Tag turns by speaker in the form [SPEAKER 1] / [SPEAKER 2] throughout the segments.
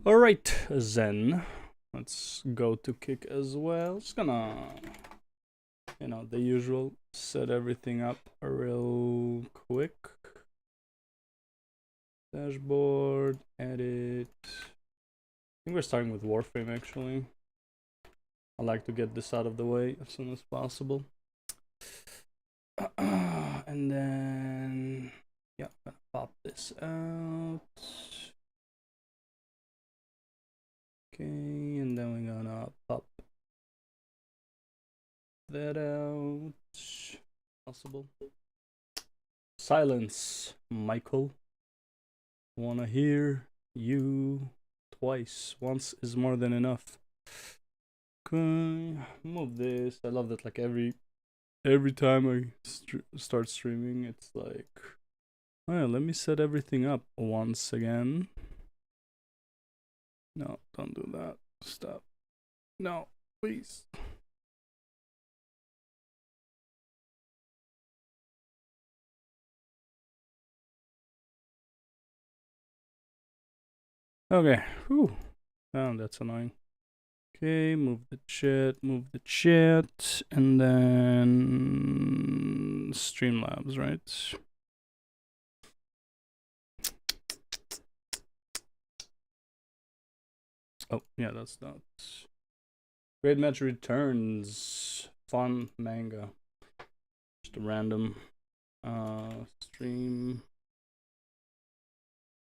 [SPEAKER 1] Alright, Zen. Let's go to kick as well. Just gonna, the usual, set everything up real quick. Dashboard, edit. I think we're starting with Warframe actually. I like to get this out of the way as soon as possible. And then, yeah, I'm gonna pop this out. Okay, and then we're gonna pop that out. Possible. Silence, Michael. Wanna hear you twice. Once is more than enough. Okay, move this. I love that. Like every time I start streaming, it's like, oh, let me set everything up once again. No, don't do that. Stop. No, please. Okay. Whew. Oh, that's annoying. Okay, move the chat, and then Streamlabs, right? Oh, yeah, that's not. Great Match Returns. Fun manga. Just a random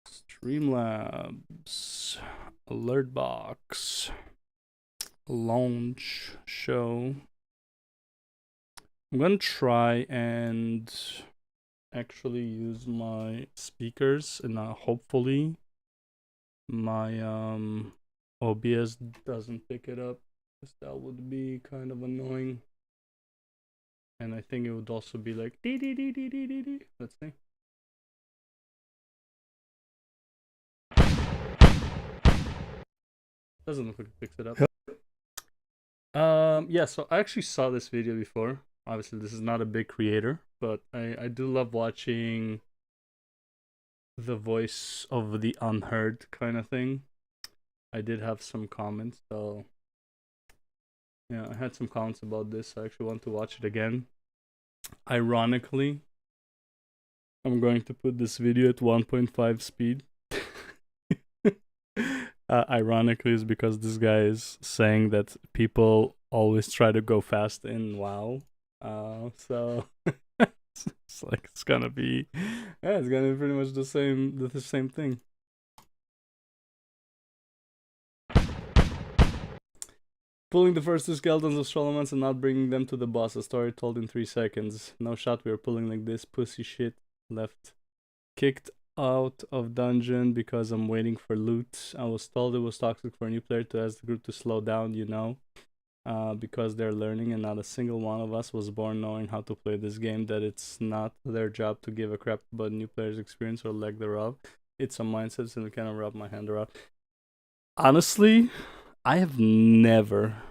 [SPEAKER 1] Streamlabs. Alert box. Launch show. I'm gonna try and actually use my speakers, and hopefully my OBS doesn't pick it up, because that would be kind of annoying. And I think it would also be like dee dee dee dee dee dee dee. Let's see. Doesn't look like it picks it up. Yeah, so I actually saw this video before. Obviously this is not a big creator, but I do love watching the voice of the unheard kind of thing. I did have some comments, so yeah, I had some comments about this. I actually want to watch it again. Ironically, I'm going to put this video at 1.5 speed. Ironically, is because this guy is saying that people always try to go fast in WoW. So it's gonna be, yeah, it's gonna be pretty much the same thing. Pulling the first two skeletons of Solomons and not bringing them to the boss. A story told in 3 seconds. No shot we were pulling like this. Pussy shit. Left. Kicked out of dungeon because I'm waiting for loot. I was told it was toxic for a new player to ask the group to slow down, because they're learning, and not a single one of us was born knowing how to play this game, that it's not their job to give a crap about new players' experience or lack thereof. It's a mindset, and I cannot wrap my hand around. Honestly, I have never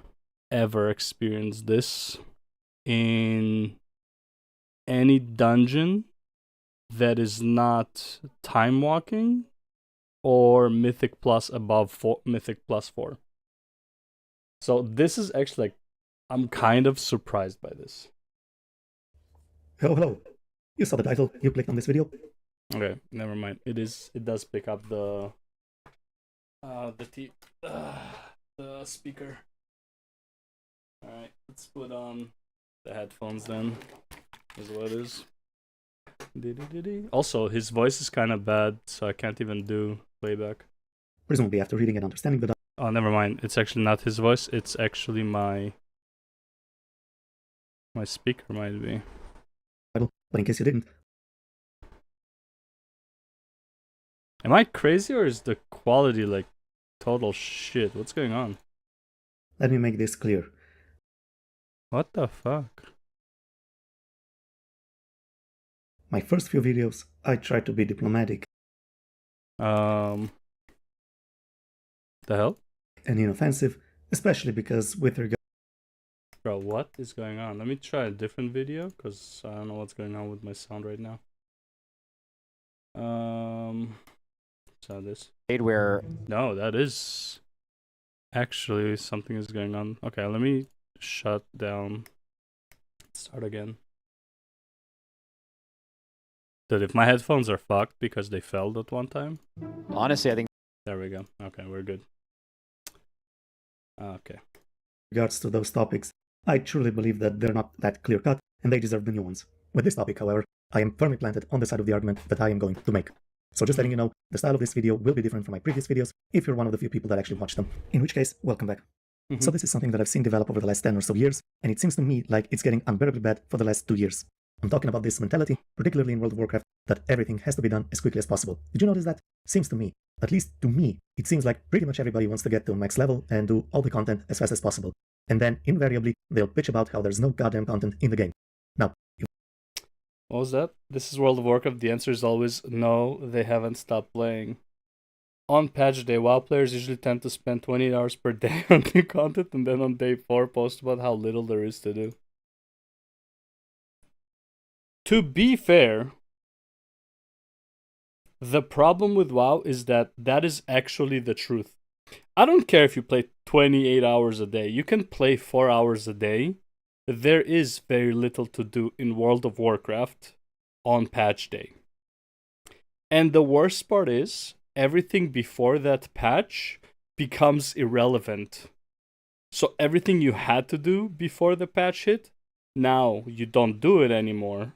[SPEAKER 1] ever experienced this in any dungeon that is not time walking or mythic plus above 4, mythic plus 4. So this is actually like, I'm kind of surprised by this.
[SPEAKER 2] Hello. You saw the title. You clicked on this video.
[SPEAKER 1] Okay, never mind. It does pick up the speaker. All right, let's put on the headphones then. Is what it is. Also, his voice is kind of bad, so I can't even do playback.
[SPEAKER 2] Presumably after reading and understanding the...
[SPEAKER 1] Oh, never mind. It's actually not his voice. It's actually my speaker might be.
[SPEAKER 2] But in case you didn't...
[SPEAKER 1] Am I crazy, or is the quality like total shit? What's going on?
[SPEAKER 2] Let me make this clear.
[SPEAKER 1] What the fuck?
[SPEAKER 2] My first few videos, I tried to be diplomatic.
[SPEAKER 1] The hell?
[SPEAKER 2] And inoffensive, especially because with regard...
[SPEAKER 1] Bro, what is going on? Let me try a different video, because I don't know what's going on with my sound right now. So this.
[SPEAKER 3] Where
[SPEAKER 1] No, that is actually something is going on. Okay, let me shut down. Start again. Dude, if my headphones are fucked because they failed at one time.
[SPEAKER 3] honestly, I think
[SPEAKER 1] There we go. Okay, we're good. Okay.
[SPEAKER 2] regards to those topics, I truly believe that they're not that clear-cut and they deserve the nuance. With this topic, however, I am firmly planted on the side of the argument that I am going to make. So just letting you know, the style of this video will be different from my previous videos if you're one of the few people that actually watch them. In which case, welcome back. So this is something that I've seen develop over the last 10 or so years, and it seems to me like it's getting unbearably bad for the last 2 years. I'm talking about this mentality, particularly in World of Warcraft, that everything has to be done as quickly as possible. Did you notice that? Seems to me, at least to me, it seems like pretty much everybody wants to get to max level and do all the content as fast as possible. And then, invariably, they'll bitch about how there's no goddamn content in the game. Now,
[SPEAKER 1] What was that? This is World of Warcraft. The answer is always no, they haven't stopped playing. On patch day, WoW players usually tend to spend 20 hours per day on new content and then on day 4 post about how little there is to do. To be fair, the problem with WoW is that is actually the truth. I don't care if you play 28 hours a day. You can play 4 hours a day. There is very little to do in World of Warcraft on patch day. And the worst part is, everything before that patch becomes irrelevant. So everything you had to do before the patch hit, now you don't do it anymore.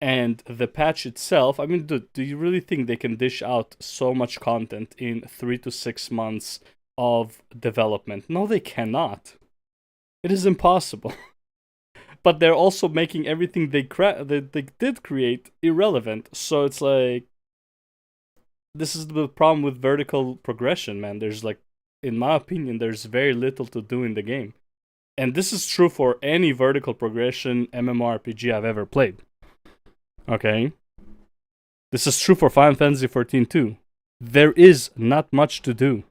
[SPEAKER 1] And the patch itself, I mean, dude, do you really think they can dish out so much content in 3 to 6 months of development? No, they cannot. It is impossible. But they're also making everything they did create irrelevant. So it's like, this is the problem with vertical progression, man. There's like, in my opinion, there's very little to do in the game. And this is true for any vertical progression MMORPG I've ever played. Okay? This is true for Final Fantasy XIV too. There is not much to do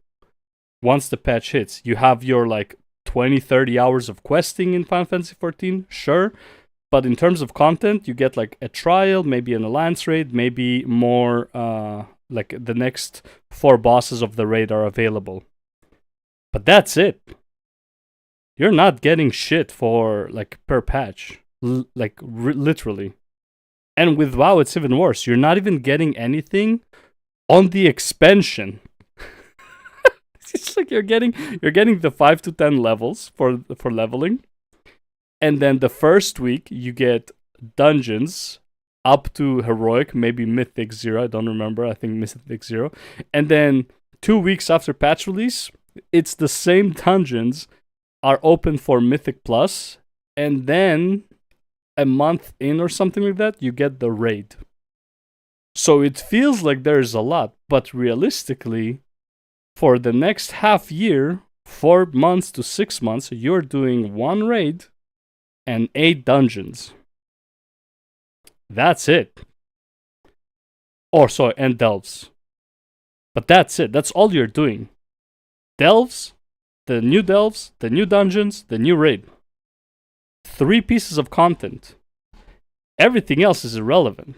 [SPEAKER 1] once the patch hits. You have your like 20, 30 hours of questing in Final Fantasy XIV, sure. But in terms of content, you get like a trial, maybe an alliance raid, maybe more, like the next 4 bosses of the raid are available. But that's it. You're not getting shit for like per patch. Literally. And with WoW, it's even worse. You're not even getting anything on the expansion. It's like you're getting the 5 to 10 levels for leveling. And then the first week, you get dungeons up to Heroic, maybe Mythic 0. I don't remember. I think Mythic 0. And then 2 weeks after patch release, it's the same dungeons are open for Mythic Plus. And then a month in or something like that, you get the raid. So it feels like there's a lot. But realistically, for the next half year, 4 months to 6 months, you're doing 1 raid and 8 dungeons. That's it. And delves. But that's it. That's all you're doing. Delves, the new dungeons, the new raid. 3 pieces of content. Everything else is irrelevant.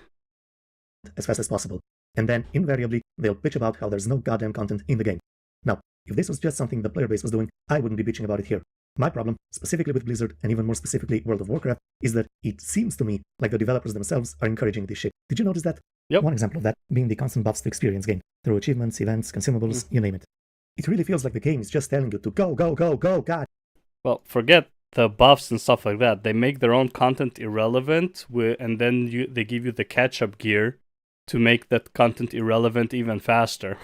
[SPEAKER 2] as fast as possible. And then, invariably, they'll bitch about how there's no goddamn content in the game. Now, if this was just something the player base was doing, I wouldn't be bitching about it here. My problem, specifically with Blizzard, and even more specifically World of Warcraft, is that it seems to me like the developers themselves are encouraging this shit. Did you notice that?
[SPEAKER 1] Yep.
[SPEAKER 2] One example of that being the constant buffs to experience gain, through achievements, events, consumables, you name it. It really feels like the game is just telling you to go, go, go, go, god.
[SPEAKER 1] Well, forget the buffs and stuff like that. They make their own content irrelevant, and then they give you the catch-up gear to make that content irrelevant even faster,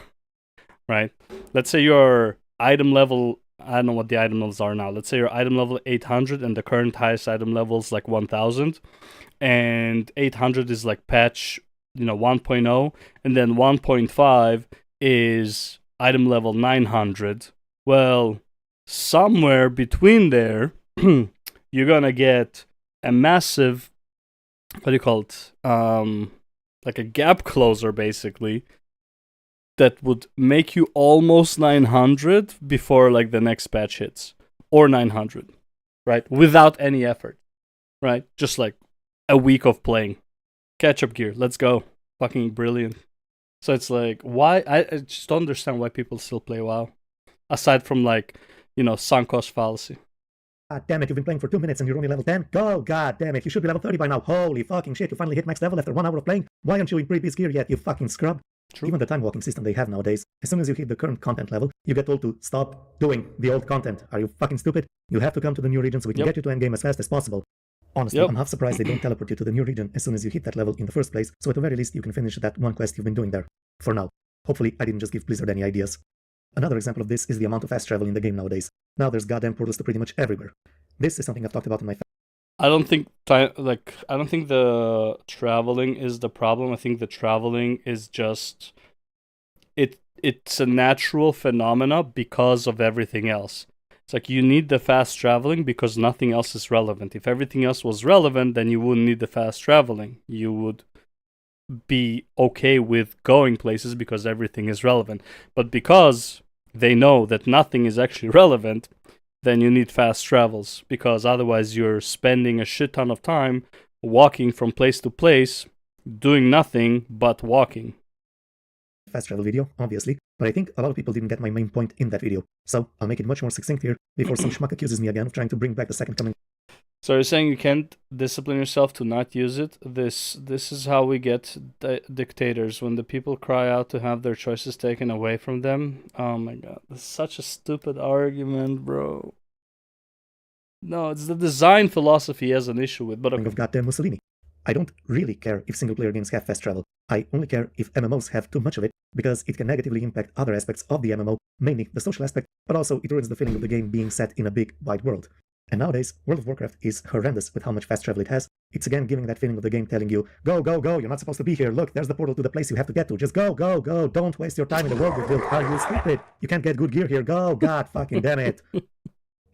[SPEAKER 1] right? Let's say your item level, I don't know what the item levels are now. Let's say your item level 800 and the current highest item level is like 1000, and 800 is like patch, 1.0, and then 1.5 is item level 900. Well, somewhere between there, you're gonna get a massive, what do you call it? Like a gap closer, basically, that would make you almost 900 before like the next patch hits, or 900, right? Without any effort, right? Just like a week of playing. Catch-up gear, let's go. Fucking brilliant. So it's like, why? I just don't understand why people still play WoW. Aside from like, sunk cost fallacy.
[SPEAKER 2] God damn it, you've been playing for 2 minutes and you're only level 10? Go, god damn it, you should be level 30 by now. Holy fucking shit, you finally hit max level after 1 hour of playing? Why aren't you in previous gear yet, you fucking scrub?
[SPEAKER 1] True.
[SPEAKER 2] Even the time walking system they have nowadays, as soon as you hit the current content level, you get told to stop doing the old content. Are you fucking stupid? You have to come to the new region so we can get you to endgame as fast as possible. Honestly, I'm half surprised they don't teleport you to the new region as soon as you hit that level in the first place, so at the very least you can finish that one quest you've been doing there. For now. Hopefully I didn't just give Blizzard any ideas. Another example of this is the amount of fast travel in the game nowadays. Now there's goddamn portals to pretty much everywhere. This is something I've talked about in my
[SPEAKER 1] I don't think the traveling is the problem. I think the traveling is just it's a natural phenomena because of everything else. It's like you need the fast traveling because nothing else is relevant. If everything else was relevant, then you wouldn't need the fast traveling. You would be okay with going places because everything is relevant. But because they know that nothing is actually relevant, then you need fast travels, because otherwise you're spending a shit ton of time walking from place to place, doing nothing but walking.
[SPEAKER 2] fast travel video, obviously, but I think a lot of people didn't get my main point in that video, so I'll make it much more succinct here before some schmuck accuses me again of trying to bring back the second coming.
[SPEAKER 1] So you're saying you can't discipline yourself to not use it? This is how we get dictators, when the people cry out to have their choices taken away from them. Oh my god, this is such a stupid argument, bro. No, it's the design philosophy he has an issue with, but
[SPEAKER 2] Of goddamn Mussolini. I don't really care if single-player games have fast travel. I only care if MMOs have too much of it, because it can negatively impact other aspects of the MMO, mainly the social aspect, but also it ruins the feeling of the game being set in a big, wide world. And nowadays, World of Warcraft is horrendous with how much fast travel it has. It's again giving that feeling of the game telling you, go, go, go, you're not supposed to be here, look, there's the portal to the place you have to get to, just go, go, go, don't waste your time in the world we've built, are you stupid? You can't get good gear here, go, god fucking damn it.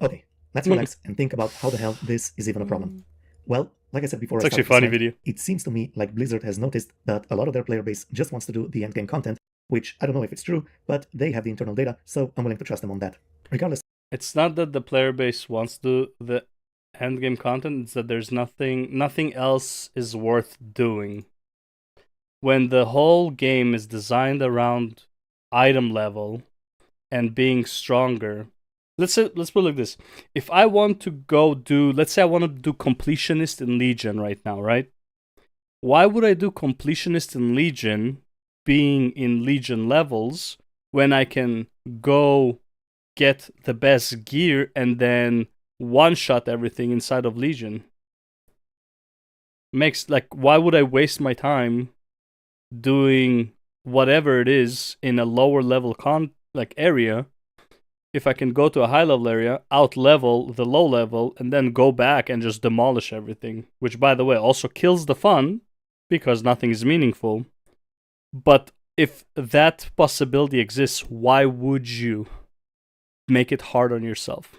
[SPEAKER 2] Okay, let's relax and think about how the hell this is even a problem. Well, like I said before,
[SPEAKER 1] it's actually a funny video.
[SPEAKER 2] It seems to me like Blizzard has noticed that a lot of their player base just wants to do the endgame content, which I don't know if it's true, but they have the internal data, so I'm willing to trust them on that. Regardless,
[SPEAKER 1] it's not that the player base wants to do the endgame content, it's that there's nothing else is worth doing. When the whole game is designed around item level and being stronger, let's put it like this. If I want to go do, let's say I want to do completionist in Legion right now, right? Why would I do completionist in Legion being in Legion levels when I can go get the best gear and then one-shot everything inside of Legion? Why would I waste my time doing whatever it is in a lower level area if I can go to a high level area, out level the low level, and then go back and just demolish everything? Which, by the way, also kills the fun because nothing is meaningful. But if that possibility exists, why would you make it hard on yourself?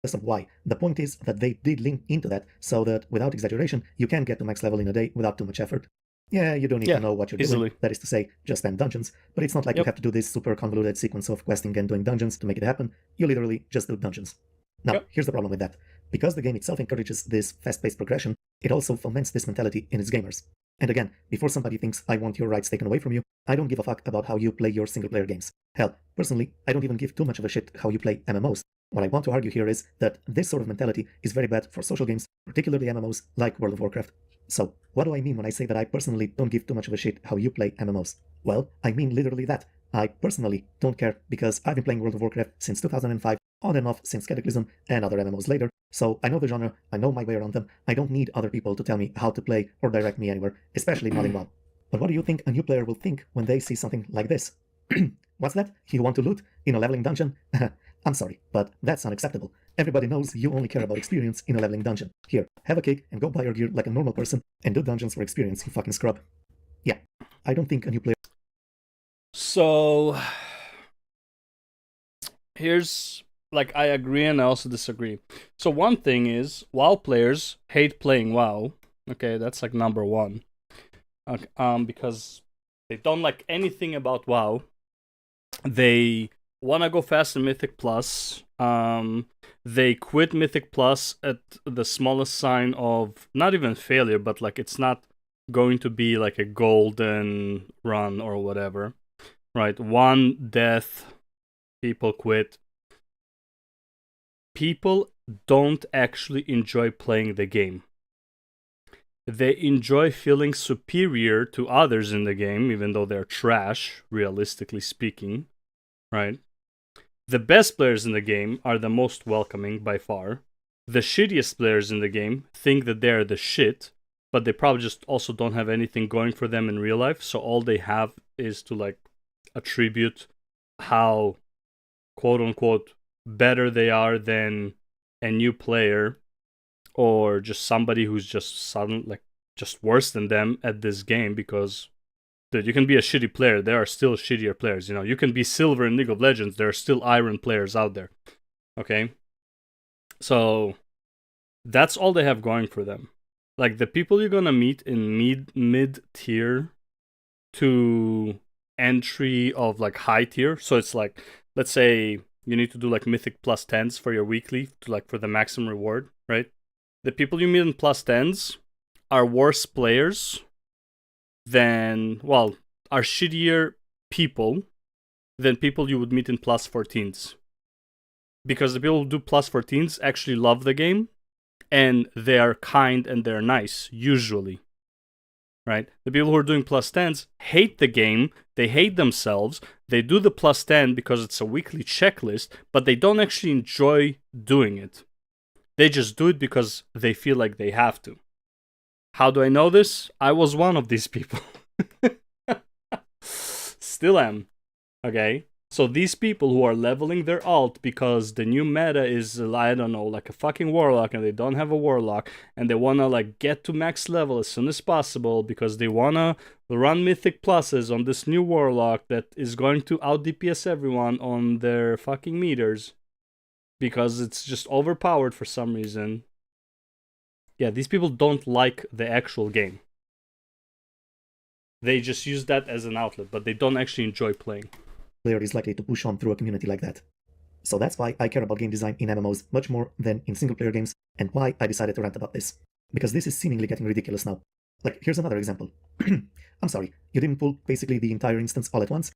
[SPEAKER 2] Of why. The point is that they did lean into that so that, without exaggeration, you can get to max level in a day without too much effort. Yeah, you don't need to know what you're doing, that is to say, just spam dungeons, but it's not like you have to do this super convoluted sequence of questing and doing dungeons to make it happen. You literally just do dungeons. Now, here's the problem with that. Because the game itself encourages this fast-paced progression, it also foments this mentality in its gamers. And again, before somebody thinks I want your rights taken away from you, I don't give a fuck about how you play your single-player games. Hell, personally, I don't even give too much of a shit how you play MMOs. What I want to argue here is that this sort of mentality is very bad for social games, particularly MMOs like World of Warcraft. So, what do I mean when I say that I personally don't give too much of a shit how you play MMOs? Well, I mean literally that. I personally don't care, because I've been playing World of Warcraft since 2005, on and off since Cataclysm and other MMOs later, so I know the genre, I know my way around them, I don't need other people to tell me how to play or direct me anywhere, especially not in WoW. But what do you think a new player will think when they see something like this? What's that? You want to loot? In a leveling dungeon? I'm sorry, but that's unacceptable. Everybody knows you only care about experience in a leveling dungeon. Here, have a cake and go buy your gear like a normal person and do dungeons for experience, you fucking scrub. Yeah, I don't think a new player...
[SPEAKER 1] So, here's, I agree and I also disagree. So one thing is, WoW players hate playing WoW. Okay, that's number one. Because they don't like anything about WoW. They want to go fast in Mythic Plus. They quit Mythic Plus at the smallest sign of, not even failure, but it's not going to be like a golden run or whatever, right? One death, people quit. People don't actually enjoy playing the game. They enjoy feeling superior to others in the game, even though they're trash, realistically speaking, right? The best players in the game are the most welcoming by far. The shittiest players in the game think that they're the shit, but they probably just also don't have anything going for them in real life, so all they have is to like attribute how quote unquote better they are than a new player or just somebody who's just suddenly like just worse than them at this game. Because dude, you can be a shitty player, there are still shittier players, you know. You can be silver in League of Legends, there are still iron players out there. Okay? So that's all they have going for them. Like the people you're gonna meet in mid tier to entry of like high tier. So it's like, let's say you need to do like mythic plus 10s for your weekly to like for the maximum reward, right? The people you meet in plus 10s are worse players than, well, are shittier people than people you would meet in plus 14s. Because the people who do plus 14s actually love the game and they are kind and they're nice, usually. Right? The people who are doing plus 10s hate the game, they hate themselves, they do the plus 10 because it's a weekly checklist, but they don't actually enjoy doing it. They just do it because they feel like they have to. How do I know this? I was one of these people. Still am. Okay? So these people who are leveling their alt because the new meta is, I don't know, like a fucking warlock and they don't have a warlock and they want to like get to max level as soon as possible because they want to run mythic pluses on this new warlock that is going to out DPS everyone on their fucking meters because it's just overpowered for some reason. Yeah, these people don't like the actual game. They just use that as an outlet, but they don't actually enjoy playing.
[SPEAKER 2] Player is likely to push on through a community like that. So that's why I care about game design in MMOs much more than in single-player games, and why I decided to rant about this. Because this is seemingly getting ridiculous now. Like, here's another example. I'm sorry, you didn't pull basically the entire instance all at once?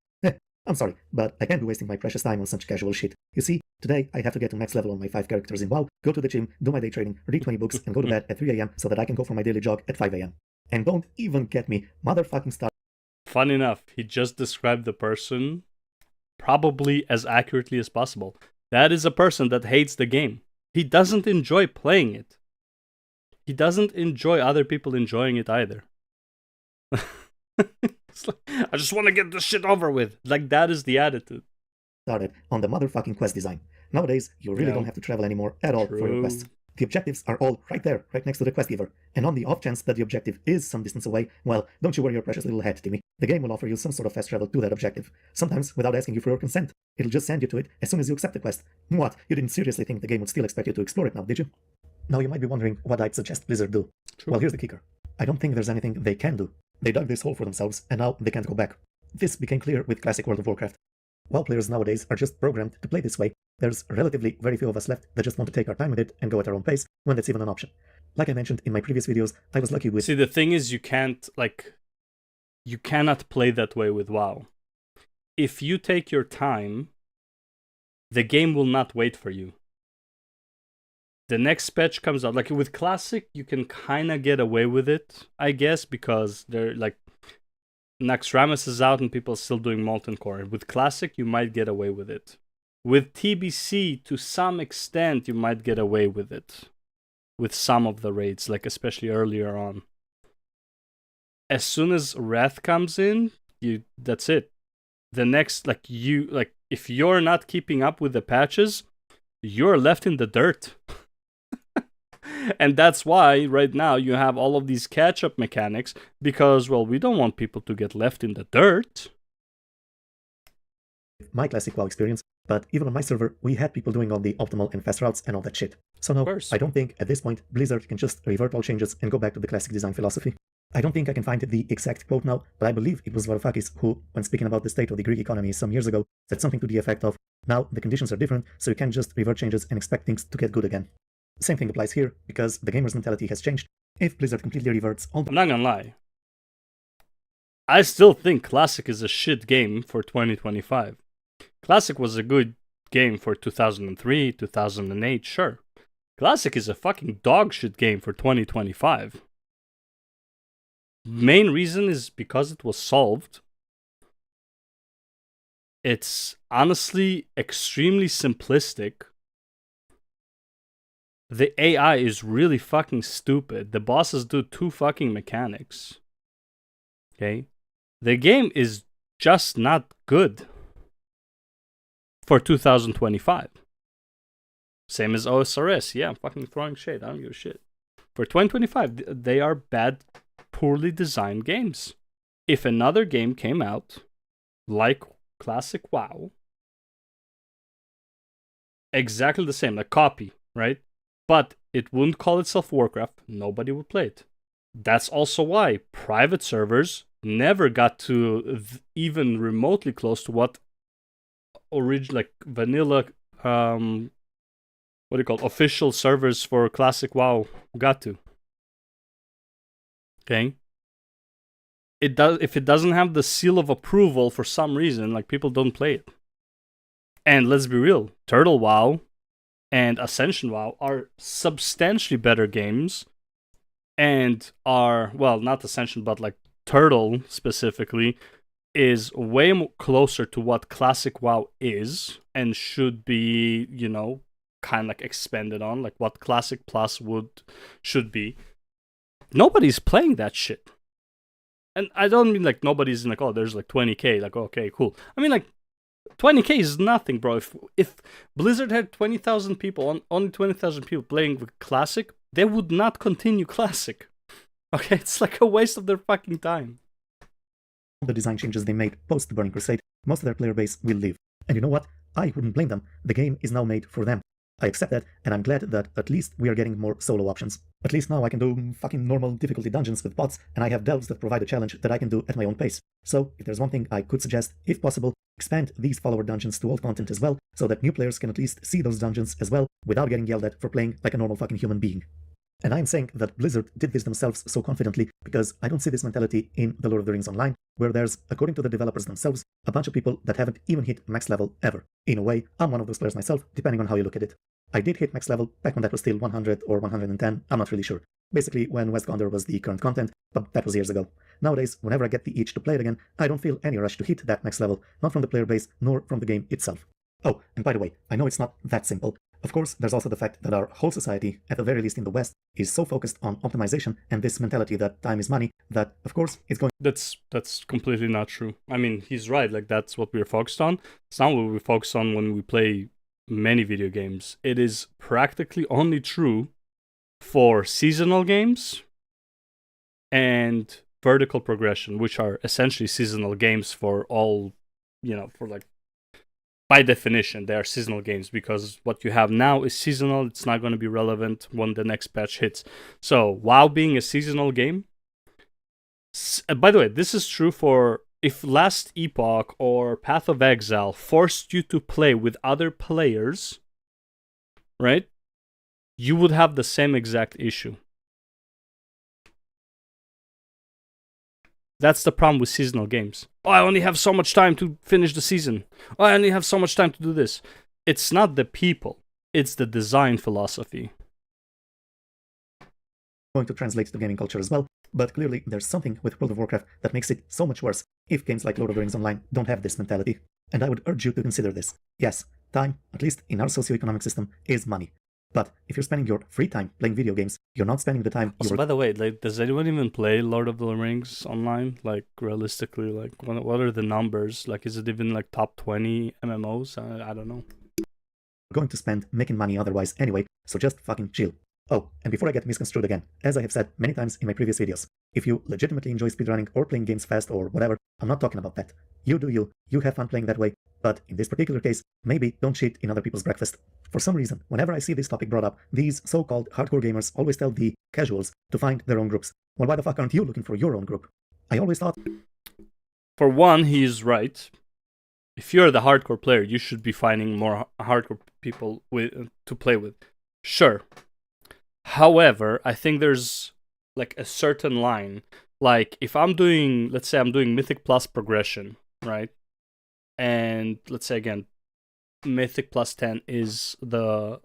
[SPEAKER 2] I'm sorry, but I can't be wasting my precious time on such casual shit. You see, today I have to get to max level on my 5 characters in WoW, go to the gym, do my day trading, read 20 books, and go to bed at 3 AM so that I can go for my daily jog at 5 AM. And don't even get me motherfucking started.
[SPEAKER 1] Fun enough, he just described the person probably as accurately as possible. That is a person that hates the game. He doesn't enjoy playing it. He doesn't enjoy other people enjoying it either. It's like, I just want to get this shit over with. Like, that is the attitude.
[SPEAKER 2] Started on the motherfucking quest design. Nowadays, you really don't have to travel anymore at all for your quests. The objectives are all right there, right next to the quest giver. And on the off chance that the objective is some distance away, well, don't you worry your precious little head, Timmy. The game will offer you some sort of fast travel to that objective. Sometimes without asking you for your consent. It'll just send you to it as soon as you accept the quest. What? You didn't seriously think the game would still expect you to explore it now, did you? Now you might be wondering what I'd suggest Blizzard do. True. Well, here's the kicker. I don't think there's anything they can do. They dug this hole for themselves, and now they can't go back. This became clear with classic World of Warcraft. While players nowadays are just programmed to play this way, there's relatively very few of us left that just want to take our time with it and go at our own pace when that's even an option. Like I mentioned in my previous videos, I was lucky with...
[SPEAKER 1] See, the thing is you cannot play that way with WoW. If you take your time, the game will not wait for you. The next patch comes out. Like with Classic, you can kind of get away with it, I guess, because they're like... Naxxramas is out and people are still doing Molten Core. With Classic, you might get away with it. With TBC, to some extent, you might get away with it. With some of the raids, like especially earlier on. As soon as Wrath comes in, that's it. The next, if you're not keeping up with the patches, you're left in the dirt. And that's why right now you have all of these catch-up mechanics, because, well, we don't want people to get left in the dirt.
[SPEAKER 2] My classic WoW experience, but even on my server, we had people doing all the optimal and fast routes and all that shit. So no, I don't think at this point Blizzard can just revert all changes and go back to the classic design philosophy. I don't think I can find the exact quote now, but I believe it was Varoufakis who, when speaking about the state of the Greek economy some years ago, said something to the effect of, now the conditions are different, so you can't just revert changes and expect things to get good again. Same thing applies here, because the gamer's mentality has changed. If Blizzard completely reverts all...
[SPEAKER 1] I'm not gonna lie. I still think Classic is a shit game for 2025. Classic was a good game for 2003, 2008, sure. Classic is a fucking dog shit game for 2025. Main reason is because it was solved. It's honestly extremely simplistic. The AI is really fucking stupid. The bosses do 2 fucking mechanics. Okay? The game is just not good for 2025. Same as OSRS. Yeah, I'm fucking throwing shade. I don't give a shit. For 2025, they are bad, poorly designed games. If another game came out, like Classic WoW, exactly the same, like copy, right? But it wouldn't call itself Warcraft. Nobody would play it. That's also why private servers never got to even remotely close to what like vanilla what do you call it? Official servers for Classic WoW got to. Okay? If it doesn't have the seal of approval for some reason, like people don't play it. And let's be real, Turtle WoW and Ascension WoW are substantially better games and are, well, not Ascension, but like Turtle specifically is way closer to what Classic WoW is and should be, you know, kind of like expanded on, like what Classic Plus should be. Nobody's playing that shit. And I don't mean like nobody's like, oh, there's like 20k, like, okay, cool. I mean like 20k is nothing, bro. If Blizzard had 20,000 people, only 20,000 people playing with Classic, they would not continue Classic. Okay, it's like a waste of their fucking time.
[SPEAKER 2] The design changes they made post the Burning Crusade, most of their player base will leave. And you know what? I wouldn't blame them. The game is now made for them. I accept that, and I'm glad that at least we are getting more solo options. At least now I can do fucking normal difficulty dungeons with bots, and I have delves that provide a challenge that I can do at my own pace. So, if there's one thing I could suggest, if possible, expand these follower dungeons to old content as well, so that new players can at least see those dungeons as well, without getting yelled at for playing like a normal fucking human being. And I'm saying that Blizzard did this themselves so confidently because I don't see this mentality in The Lord of the Rings Online, where there's, according to the developers themselves, a bunch of people that haven't even hit max level ever. In a way, I'm one of those players myself, depending on how you look at it. I did hit max level back when that was still 100 or 110, I'm not really sure. Basically, when West Gondor was the current content, but that was years ago. Nowadays, whenever I get the itch to play it again, I don't feel any rush to hit that max level, not from the player base, nor from the game itself. Oh, and by the way, I know it's not that simple. Of course, there's also the fact that our whole society, at the very least in the West, is so focused on optimization and this mentality that time is money, that, of course, it's going...
[SPEAKER 1] That's completely not true. I mean, he's right, like, that's what we're focused on. It's not what we focus on when we play many video games. It is practically only true for seasonal games and vertical progression, which are essentially seasonal games for all, you know, for like, by definition, they are seasonal games because what you have now is seasonal. It's not going to be relevant when the next patch hits. So, WoW being a seasonal game, by the way, this is true for if Last Epoch or Path of Exile forced you to play with other players, right? You would have the same exact issue. That's the problem with seasonal games. Oh, I only have so much time to finish the season. Oh, I only have so much time to do this. It's not the people. It's the design philosophy.
[SPEAKER 2] Going to translate to gaming culture as well, but clearly there's something with World of Warcraft that makes it so much worse if games like Lord of the Rings Online don't have this mentality. And I would urge you to consider this. Yes, time, at least in our socioeconomic system, is money. But if you're spending your free time playing video games, you're not spending the time...
[SPEAKER 1] Also, by the way, like, does anyone even play Lord of the Rings Online? Like, realistically, like, what are the numbers? Like, is it even, like, top 20 MMOs? I don't know.
[SPEAKER 2] Going to spend making money otherwise anyway, so just fucking chill. Oh, and before I get misconstrued again, as I have said many times in my previous videos, if you legitimately enjoy speedrunning or playing games fast or whatever, I'm not talking about that. You do you have fun playing that way, but in this particular case, maybe don't cheat in other people's breakfast. For some reason, whenever I see this topic brought up, these so-called hardcore gamers always tell the casuals to find their own groups. Well, why the fuck aren't you looking for your own group? I always thought...
[SPEAKER 1] For one, he is right. If you're the hardcore player, you should be finding more hardcore people to play with. Sure. However, I think there's like a certain line. Like, if I'm doing, let's say I'm doing Mythic Plus progression, right? And let's say again, Mythic plus 10 is the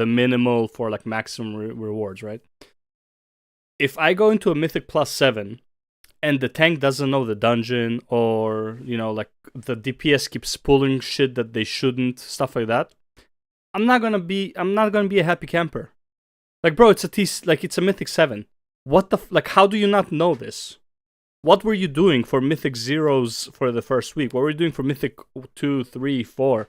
[SPEAKER 1] minimal for like maximum rewards, right? If I go into a Mythic plus 7 and the tank doesn't know the dungeon, or like the DPS keeps pulling shit that they shouldn't, stuff like that, I'm not gonna be a happy camper. Like, bro, it's a Mythic 7. What the how do you not know this? What were you doing for Mythic Zeros for the first week? What were you doing for Mythic 2, 3, 4?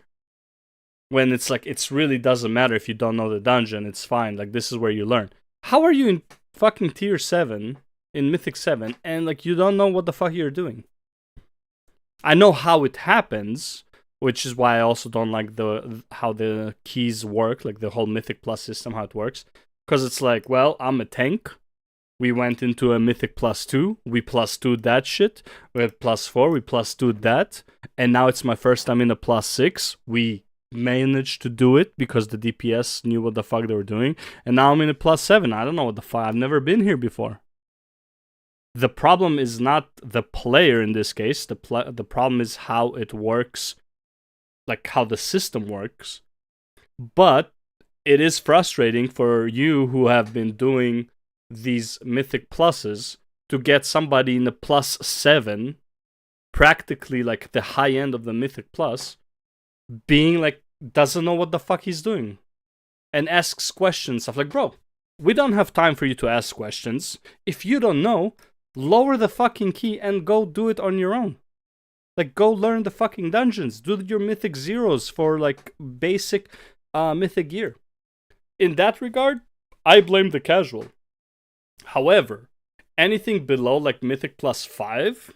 [SPEAKER 1] When it's like, it really doesn't matter if you don't know the dungeon, it's fine. Like, this is where you learn. How are you in fucking tier 7, in Mythic 7, and like you don't know what the fuck you're doing? I know how it happens, which is why I also don't like how the keys work, like the whole Mythic Plus system, how it works. Because it's like, well, I'm a tank. We went into a Mythic plus 2. We plus 2'd that shit. We had plus 4. We plus 2'd that. And now it's my first time in a plus 6. We managed to do it because the DPS knew what the fuck they were doing. And now I'm in a plus 7. I don't know what the fuck. I've never been here before. The problem is not the player in this case. The problem is how it works, like how the system works. But it is frustrating for you who have been doing these Mythic pluses to get somebody in the plus 7, practically like the high end of the Mythic plus, being like, doesn't know what the fuck he's doing and asks questions. Stuff like, bro, we don't have time for you to ask questions. If you don't know, lower the fucking key and go do it on your own. Like, go learn the fucking dungeons. Do your Mythic Zeros for like basic Mythic gear. In that regard, I blame the casual. However, anything below like Mythic plus 5,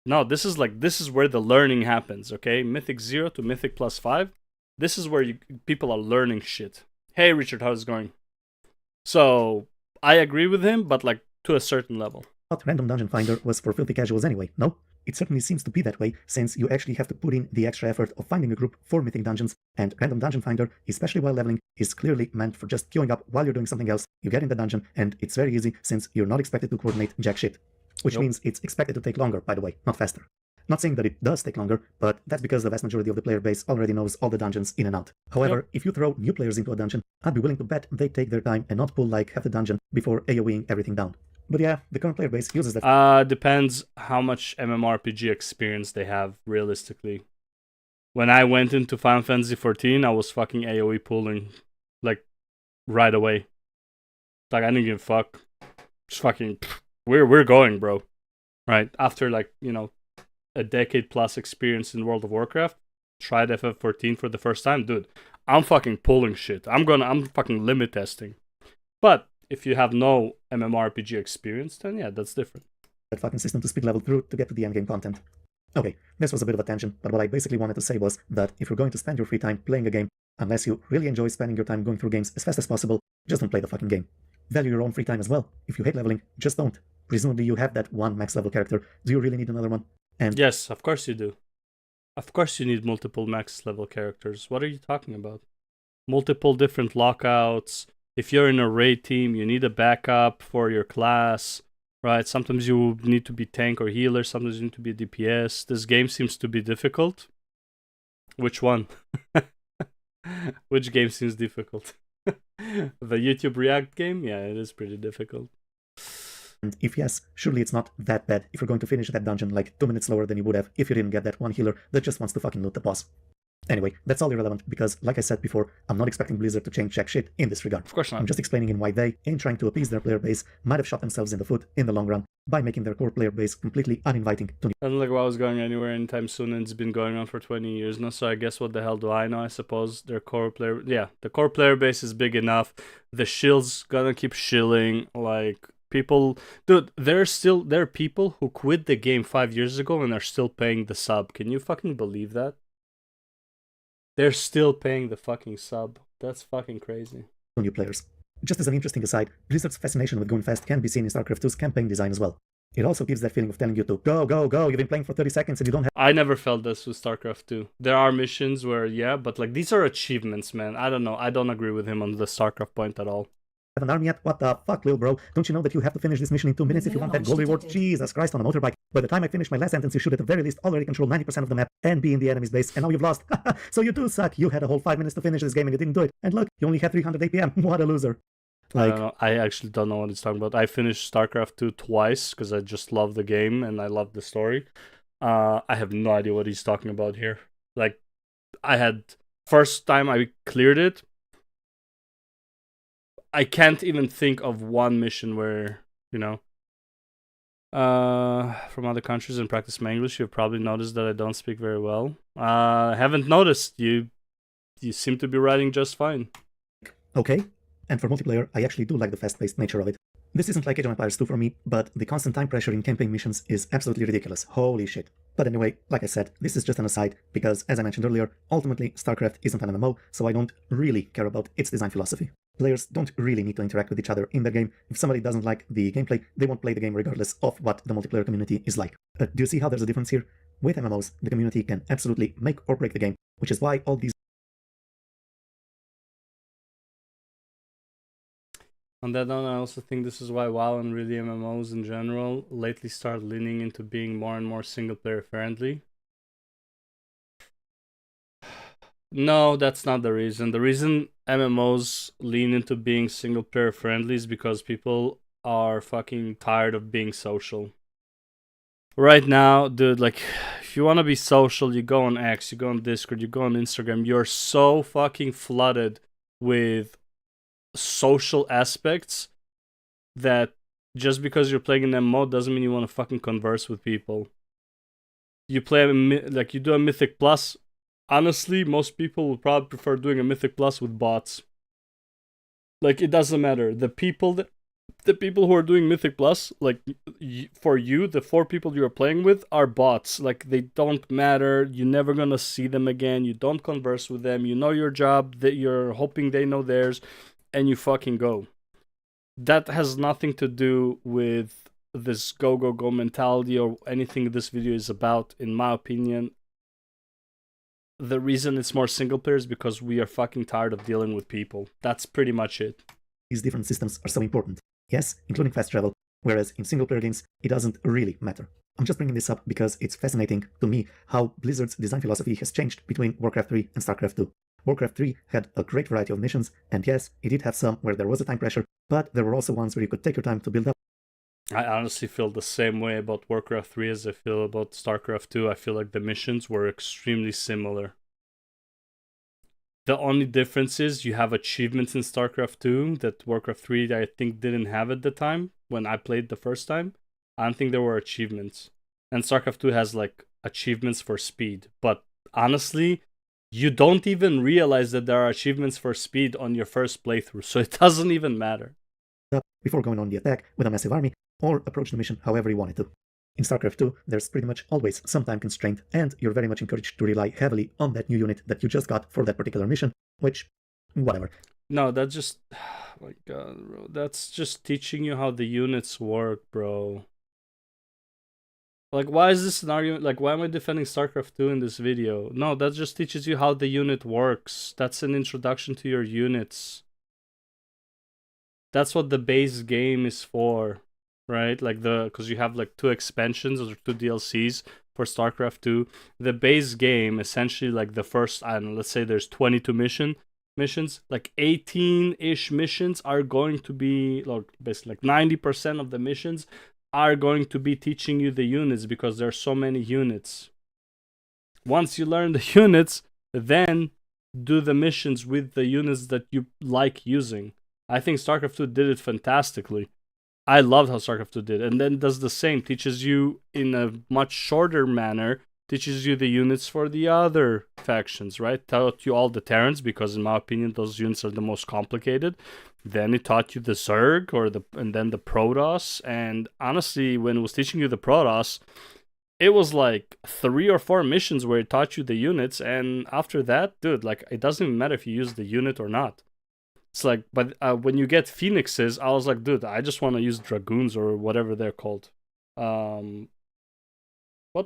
[SPEAKER 1] no, this is where the learning happens, okay? Mythic 0 to Mythic plus 5, this is where people are learning shit. Hey Richard, how's it going? So, I agree with him, but like to a certain level.
[SPEAKER 2] But Random Dungeon Finder was for filthy casuals anyway, no? It certainly seems to be that way, since you actually have to put in the extra effort of finding a group for Mythic Dungeons, and Random Dungeon Finder, especially while leveling, is clearly meant for just queuing up while you're doing something else. You get in the dungeon, and it's very easy since you're not expected to coordinate jack shit. Which means it's expected to take longer, by the way, not faster. Not saying that it does take longer, but that's because the vast majority of the player base already knows all the dungeons in and out. However, if you throw new players into a dungeon, I'd be willing to bet they take their time and not pull like half the dungeon before AoEing everything down. But yeah, the current player base uses that.
[SPEAKER 1] Depends how much MMORPG experience they have, realistically. When I went into Final Fantasy XIV, I was fucking AoE pulling, like, right away. Like, I didn't give a fuck. Just fucking, we're going, bro. Right? After, like, a decade plus experience in World of Warcraft, tried FF14 for the first time, dude, I'm fucking pulling shit. I'm fucking limit testing. But if you have no MMORPG experience, then yeah, that's different.
[SPEAKER 2] That fucking system to speed level through to get to the endgame content. Okay, this was a bit of a tangent, but what I basically wanted to say was that if you're going to spend your free time playing a game, unless you really enjoy spending your time going through games as fast as possible, just don't play the fucking game. Value your own free time as well. If you hate leveling, just don't. Presumably you have that one max level character. Do you really need another one? And
[SPEAKER 1] yes, of course you do. Of course you need multiple max level characters. What are you talking about? Multiple different lockouts. If you're in a raid team, you need a backup for your class, right? Sometimes you need to be tank or healer. Sometimes you need to be a DPS. This game seems to be difficult. Which one? Which game seems difficult? The YouTube React game? Yeah, it is pretty difficult.
[SPEAKER 2] And if yes, surely it's not that bad if you're going to finish that dungeon like 2 minutes slower than you would have if you didn't get that one healer that just wants to fucking loot the boss. Anyway, that's all irrelevant because, like I said before, I'm not expecting Blizzard to change jack shit in this regard.
[SPEAKER 1] Of course not.
[SPEAKER 2] I'm just explaining in why they, in trying to appease their player base, might have shot themselves in the foot in the long run by making their core player base completely uninviting to new.
[SPEAKER 1] Doesn't look like I was going anywhere anytime soon, and it's been going on for 20 years now, so I guess what the hell do I know? I suppose their core player... Yeah, the core player base is big enough. The shill's gonna keep shilling, like... People, dude, there are people who quit the game 5 years ago and are still paying the sub. Can you fucking believe that? They're still paying the fucking sub. That's fucking crazy.
[SPEAKER 2] New players. Just as an interesting aside, Blizzard's fascination with going fast can be seen in StarCraft 2's campaign design as well. It also gives that feeling of telling you to go, go, go, you've been playing for 30 seconds and you don't have...
[SPEAKER 1] I never felt this with StarCraft 2. There are missions where, yeah, but like these are achievements, man. I don't know. I don't agree with him on the StarCraft point at all.
[SPEAKER 2] have an army yet? What the fuck, little bro? Don't you know that you have to finish this mission in 2 minutes if you want that gold reward? Jesus Christ, on a motorbike. By the time I finish my last sentence, you should at the very least already control 90% of the map and be in the enemy's base, and now you've lost. So you do suck. You had a whole 5 minutes to finish this game and you didn't do it. And look, you only had 300 APM. What a loser.
[SPEAKER 1] I don't know. I actually don't know what he's talking about. I finished StarCraft 2 twice because I just love the game and I love the story. I have no idea what he's talking about here. Like, I had first time I cleared it, I can't even think of one mission where, you know, from other countries and practice my English. You've probably noticed that I don't speak very well. I haven't noticed. You seem to be writing just fine.
[SPEAKER 2] Okay. And for multiplayer, I actually do like the fast-paced nature of it. This isn't like Age of Empires 2 for me, but the constant time pressure in campaign missions is absolutely ridiculous. Holy shit. But anyway, like I said, this is just an aside, because as I mentioned earlier, ultimately StarCraft isn't an MMO, so I don't really care about its design philosophy. Players don't really need to interact with each other in the game. If somebody doesn't like the gameplay, they won't play the game regardless of what the multiplayer community is like. Do you see how there's a difference here? With MMOs, the community can absolutely make or break the game, which is why all these
[SPEAKER 1] On that note, I also think this is why WoW and really MMOs in general lately start leaning into being more and more single-player friendly. No, that's not the reason. The reason MMOs lean into being single-player friendly is because people are fucking tired of being social. Right now, dude, like, if you want to be social, you go on X, you go on Discord, you go on Instagram, you're so fucking flooded with social aspects that just because you're playing an MMO doesn't mean you want to fucking converse with people. You play like you do a Mythic Plus. Honestly, most people would probably prefer doing a Mythic Plus with bots. Like, it doesn't matter. The people who are doing Mythic Plus, like, for you, the 4 people you're playing with are bots. Like, they don't matter. You're never gonna see them again. You don't converse with them. You know your job. That you're hoping they know theirs. And you fucking go. That has nothing to do with this go mentality or anything this video is about, in my opinion. The reason it's more single player is because we are fucking tired of dealing with people. That's pretty much it.
[SPEAKER 2] These different systems are so important. Yes, including fast travel, whereas in single player games, it doesn't really matter. I'm just bringing this up because it's fascinating to me how Blizzard's design philosophy has changed between Warcraft 3 and StarCraft 2. Warcraft 3 had a great variety of missions, and yes, it did have some where there was a time pressure, but there were also ones where you could take your time to build up.
[SPEAKER 1] I honestly feel the same way about Warcraft 3 as I feel about StarCraft 2. I feel like the missions were extremely similar. The only difference is you have achievements in StarCraft 2 that Warcraft 3 I think didn't have at the time when I played the first time. I don't think there were achievements. And StarCraft 2 has like achievements for speed, but honestly, you don't even realize that there are achievements for speed on your first playthrough, so it doesn't even matter.
[SPEAKER 2] Before going on the attack with a massive army, or approach the mission however you wanted to. In StarCraft 2, there's pretty much always some time constraint, and you're very much encouraged to rely heavily on that new unit that you just got for that particular mission, which, whatever.
[SPEAKER 1] No, that's just, oh my god, bro. That's just teaching you how the units work, bro. Like, why is this an argument? Like, why am I defending StarCraft 2 in this video? No, that just teaches you how the unit works. That's an introduction to your units. That's what the base game is for, right? Like, because you have like 2 expansions or 2 DLCs for StarCraft 2. The base game, essentially, like the first, I don't know, let's say there's 22 missions, like 18-ish missions are going to be, like, basically like 90% of the missions are going to be teaching you the units because there are so many units. Once you learn the units, then do the missions with the units that you like using. I think StarCraft 2 did it fantastically. I loved how StarCraft 2 did, and then does the same, teaches you in a much shorter manner, teaches you the units for the other factions, right? Taught you all the Terrans, because in my opinion, those units are the most complicated. Then it taught you the Zerg, and then the Protoss, and honestly, when it was teaching you the Protoss, it was like 3 or 4 missions where it taught you the units, and after that, dude, like, it doesn't even matter if you use the unit or not. It's like, but when you get Phoenixes, I was like, dude, I just want to use Dragoons or whatever they're called. What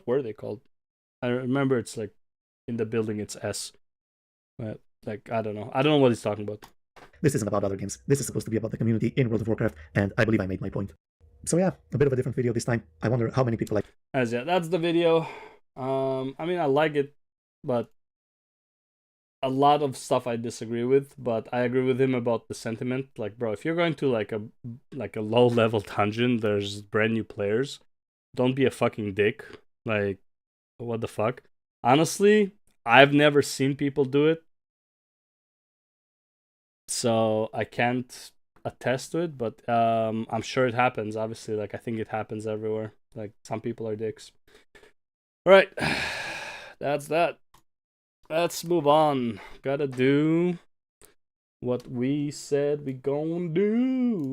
[SPEAKER 1] were they called? I remember it's like in the building it's S. But like I don't know what he's talking about.
[SPEAKER 2] This isn't about other games. This is supposed to be about the community in World of Warcraft, and I believe I made my point. So yeah, a bit of a different video this time. I wonder how many people like.
[SPEAKER 1] As yeah, that's the video. I mean, I like it, but a lot of stuff I disagree with. But I agree with him about the sentiment. Like, bro, if you're going to like a low level dungeon, there's brand new players. Don't be a fucking dick. Like, what the fuck? Honestly, I've never seen people do it, so I can't attest to it, but I'm sure it happens. Obviously, like, I think it happens everywhere. Like, some people are dicks. All right, that's that. Let's move on. Gotta do what we said we gon' do.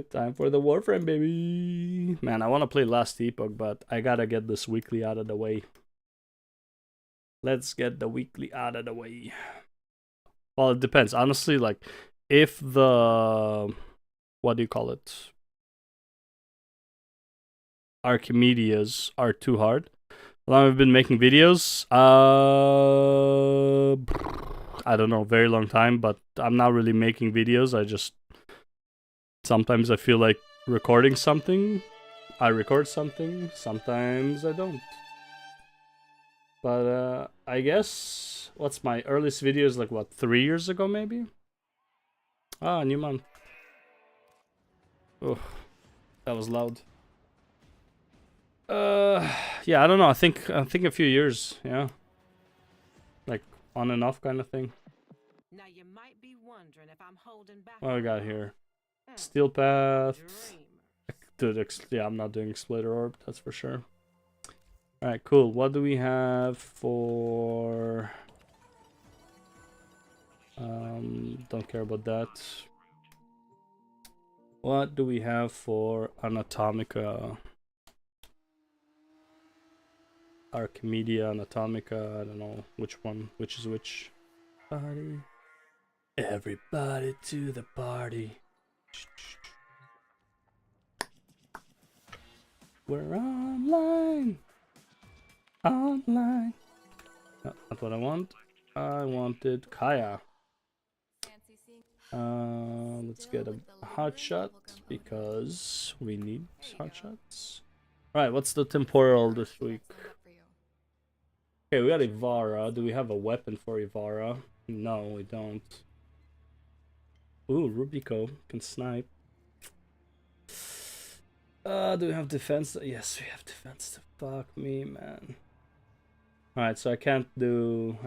[SPEAKER 1] Time for the Warframe, baby. Man, I want to play Last Epoch, but I gotta get this weekly out of the way. Let's get the weekly out of the way. Well, it depends. Honestly, like, if the... what do you call it? Archimedes are too hard. How long have I been making videos? I don't know, very long time, but I'm not really making videos. I just... sometimes I feel like recording something. I record something. Sometimes I don't. But I guess... what's my earliest video is like, what, 3 years ago maybe? Ah, new month. Oh, that was loud. Yeah, I don't know. I think a few years. Yeah, like on and off kind of thing.
[SPEAKER 3] Now you might be wondering if I'm holding back.
[SPEAKER 1] What we got here? Steel path. Dude, yeah, I'm not doing exploiter orb. That's for sure. All right, cool. What do we have for? Don't care about that. What do we have for Anatomica? Archimedia, Anatomica, I don't know which one, which is which. Party. Everybody to the party. We're online. Online. No, not what I want. I wanted Kaya. Let's get a hot shot because we need hot shots. Alright, what's the temporal this week? Okay, we got Ivara. Do we have a weapon for Ivara? No, we don't. Ooh, Rubico can snipe. Do we have defense? Yes, we have defense. Fuck me, man. Alright, so I can't do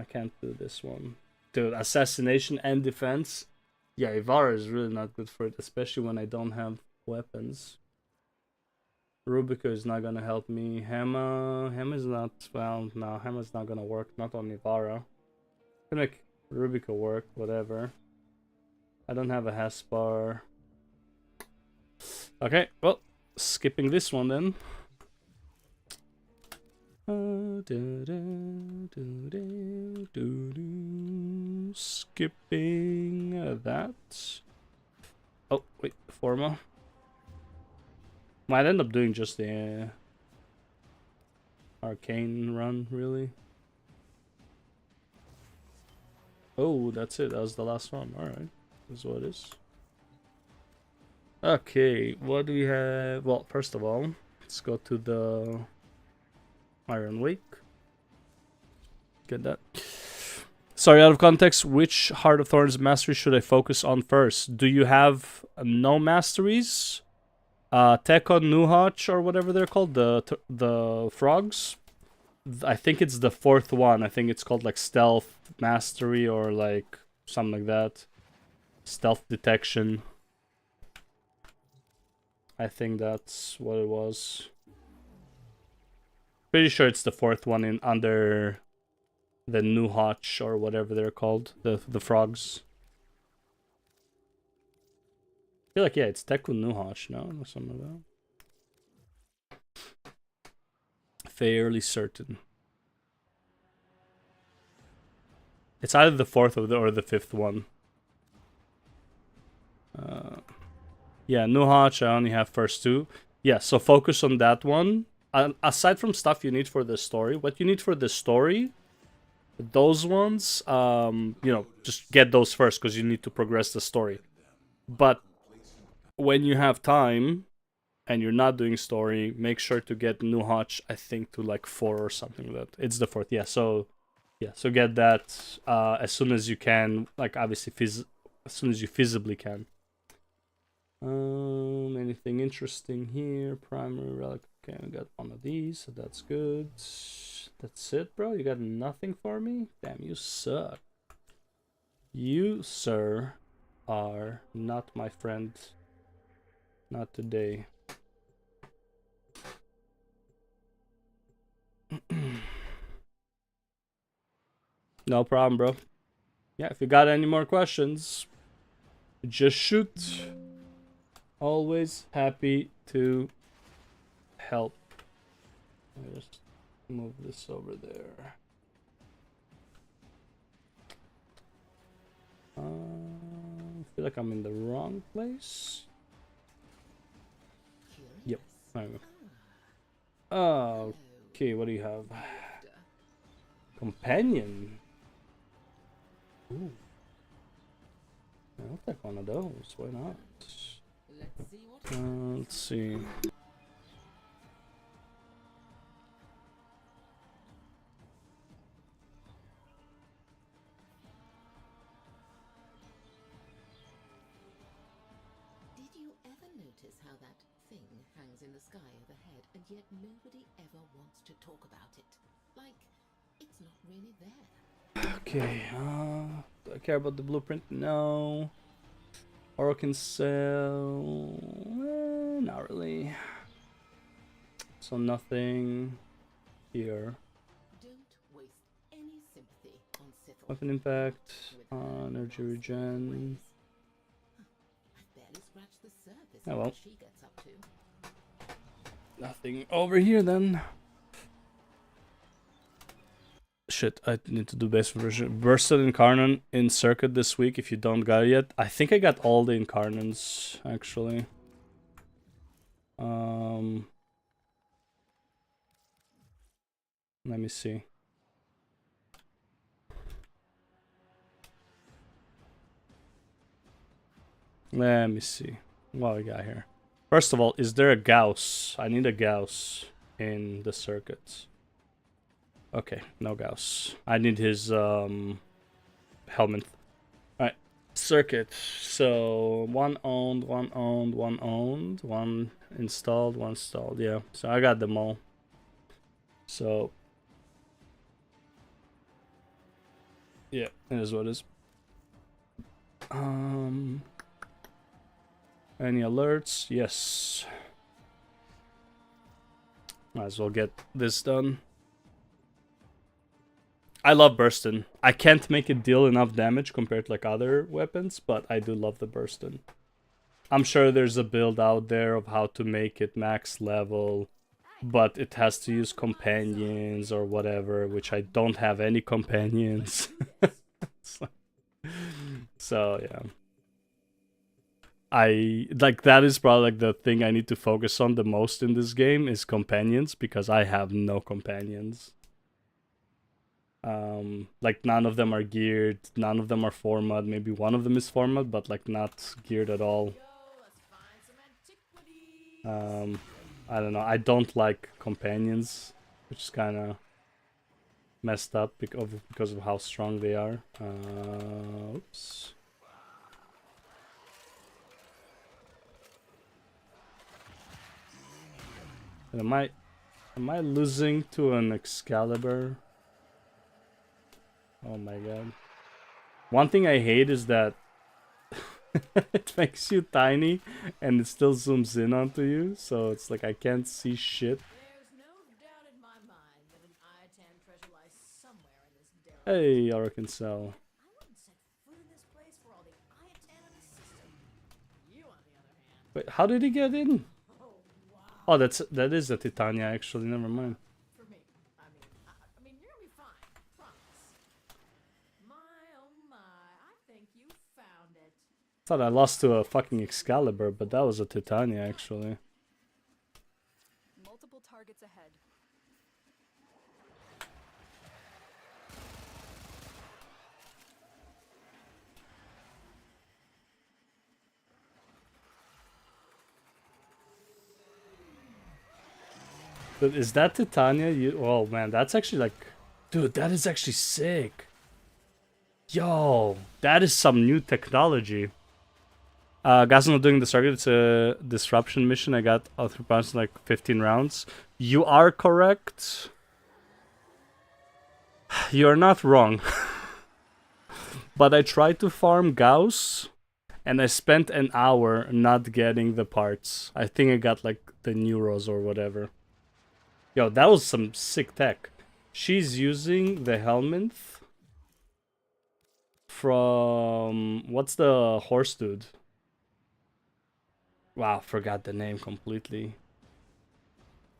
[SPEAKER 1] this one. Dude, assassination and defense. Yeah, Ivara is really not good for it, especially when I don't have weapons. Rubico is not gonna help me. Hema is not, well, no, Hema's not gonna work, not on Ivara. Can make Rubico work, whatever. I don't have a Haspar. Okay, well, skipping this one then. Skipping that. Oh, wait, Forma. Might end up doing just the arcane run, really. Oh, that's it. That was the last one. Alright. This is what it is. Okay, what do we have? Well, first of all, let's go to the Iron Wake. Get that. Sorry, out of context, which Heart of Thorns mastery should I focus on first? Do you have no masteries? Tekon Nuhach or whatever they're called, the frogs. I think it's the 4th one. I think it's called like Stealth Mastery or like something like that. Stealth Detection. I think that's what it was. Pretty sure it's the 4th one in under the Nuhach or whatever they're called, the frogs. I feel like, yeah, it's Tekun Nuhach, no? Or something like that. Fairly certain. It's either the 4th or the 5th one. Yeah, Nuhach, I only have first 2. Yeah, so focus on that one. Aside from stuff you need for the story, what you need for the story Those ones, you know, just get those first because you need to progress the story. But when you have time and you're not doing story, make sure to get New Hotch, I think, to like 4 or something like that. It's the 4th, yeah. So get that as soon as you can, like obviously as soon as you feasibly can. Anything interesting here? Primary relic. Okay, we got one of these, so that's good. That's it, bro. You got nothing for me? Damn, you suck. You, sir, are not my friend. Not today. No problem, bro. Yeah, if you got any more questions, just shoot. Always happy to help. Let me just move this over there. I feel like I'm in the wrong place. Yep. Oh, okay, what do you have? Companion. Ooh. I'll take one of those. Why not? Let's see.
[SPEAKER 4] Did you ever notice how that thing hangs in the sky overhead, and yet nobody ever wants to talk about it? Like, it's not really there.
[SPEAKER 1] Okay, do I care about the blueprint? No. Oracle Cell, not really. So nothing here.
[SPEAKER 4] Don't waste any sympathy on Sithel.
[SPEAKER 1] Weapon impact, energy regen.
[SPEAKER 4] I've barely scratched the surface
[SPEAKER 1] Oh
[SPEAKER 4] of
[SPEAKER 1] well.
[SPEAKER 4] what she gets up to.
[SPEAKER 1] Nothing over here then. Shit, I need to do base version. Bursted Incarnon in circuit this week if you don't got it yet. I think I got all the Incarnons, actually. Let me see. Let me see what we got here. First of all, is there a Gauss? I need a Gauss in the circuits. Okay, no Gauss. I need his helmet. Alright, circuit. So one owned, one owned, one owned, one installed, one installed. Yeah, so I got them all. So yeah, it is what it is. Any alerts? Yes. Might as well get this done. I love Burstin. I can't make it deal enough damage compared to like other weapons, but I do love the Burstin. I'm sure there's a build out there of how to make it max level, but it has to use companions or whatever, which I don't have any companions. So yeah. I like that is probably like the thing I need to focus on the most in this game is companions, because I have no companions. Like none of them are geared, none of them are format, maybe one of them is format, but like not geared at all. I don't know, I don't like companions, which is kind of messed up because of how strong they are. Oops. And am I losing to an Excalibur? Oh my god. One thing I hate is that it makes you tiny and it still zooms in onto you, so it's like I can't see shit.
[SPEAKER 4] There's no doubt in my mind that an Iatan treasure lies somewhere in this derelict.
[SPEAKER 1] Hey, Oracle Cell.
[SPEAKER 4] I wouldn't set foot in this place for all the Iatan in the system. You, on the other hand.
[SPEAKER 1] Wait, how did he get in?
[SPEAKER 4] Oh, wow.
[SPEAKER 1] Oh, that is a Titania actually, never mind.
[SPEAKER 4] For me. I mean, you're gonna be fine. Promise. My, oh my. I think you found it.
[SPEAKER 1] Thought I lost to a fucking Excalibur, but that was a Titania actually.
[SPEAKER 5] Multiple targets ahead.
[SPEAKER 1] But is that Titania? Oh man, that's actually like, dude, that is actually sick. Yo, that is some new technology. Guys, I'm not doing the target. It's a disruption mission. I got all 3 pounds in like 15 rounds. You are correct. You're not wrong. But I tried to farm Gauss, and I spent an hour not getting the parts. I think I got like the Neuros or whatever. Yo, that was some sick tech. She's using the helmet from... What's the horse dude? Wow, forgot the name completely.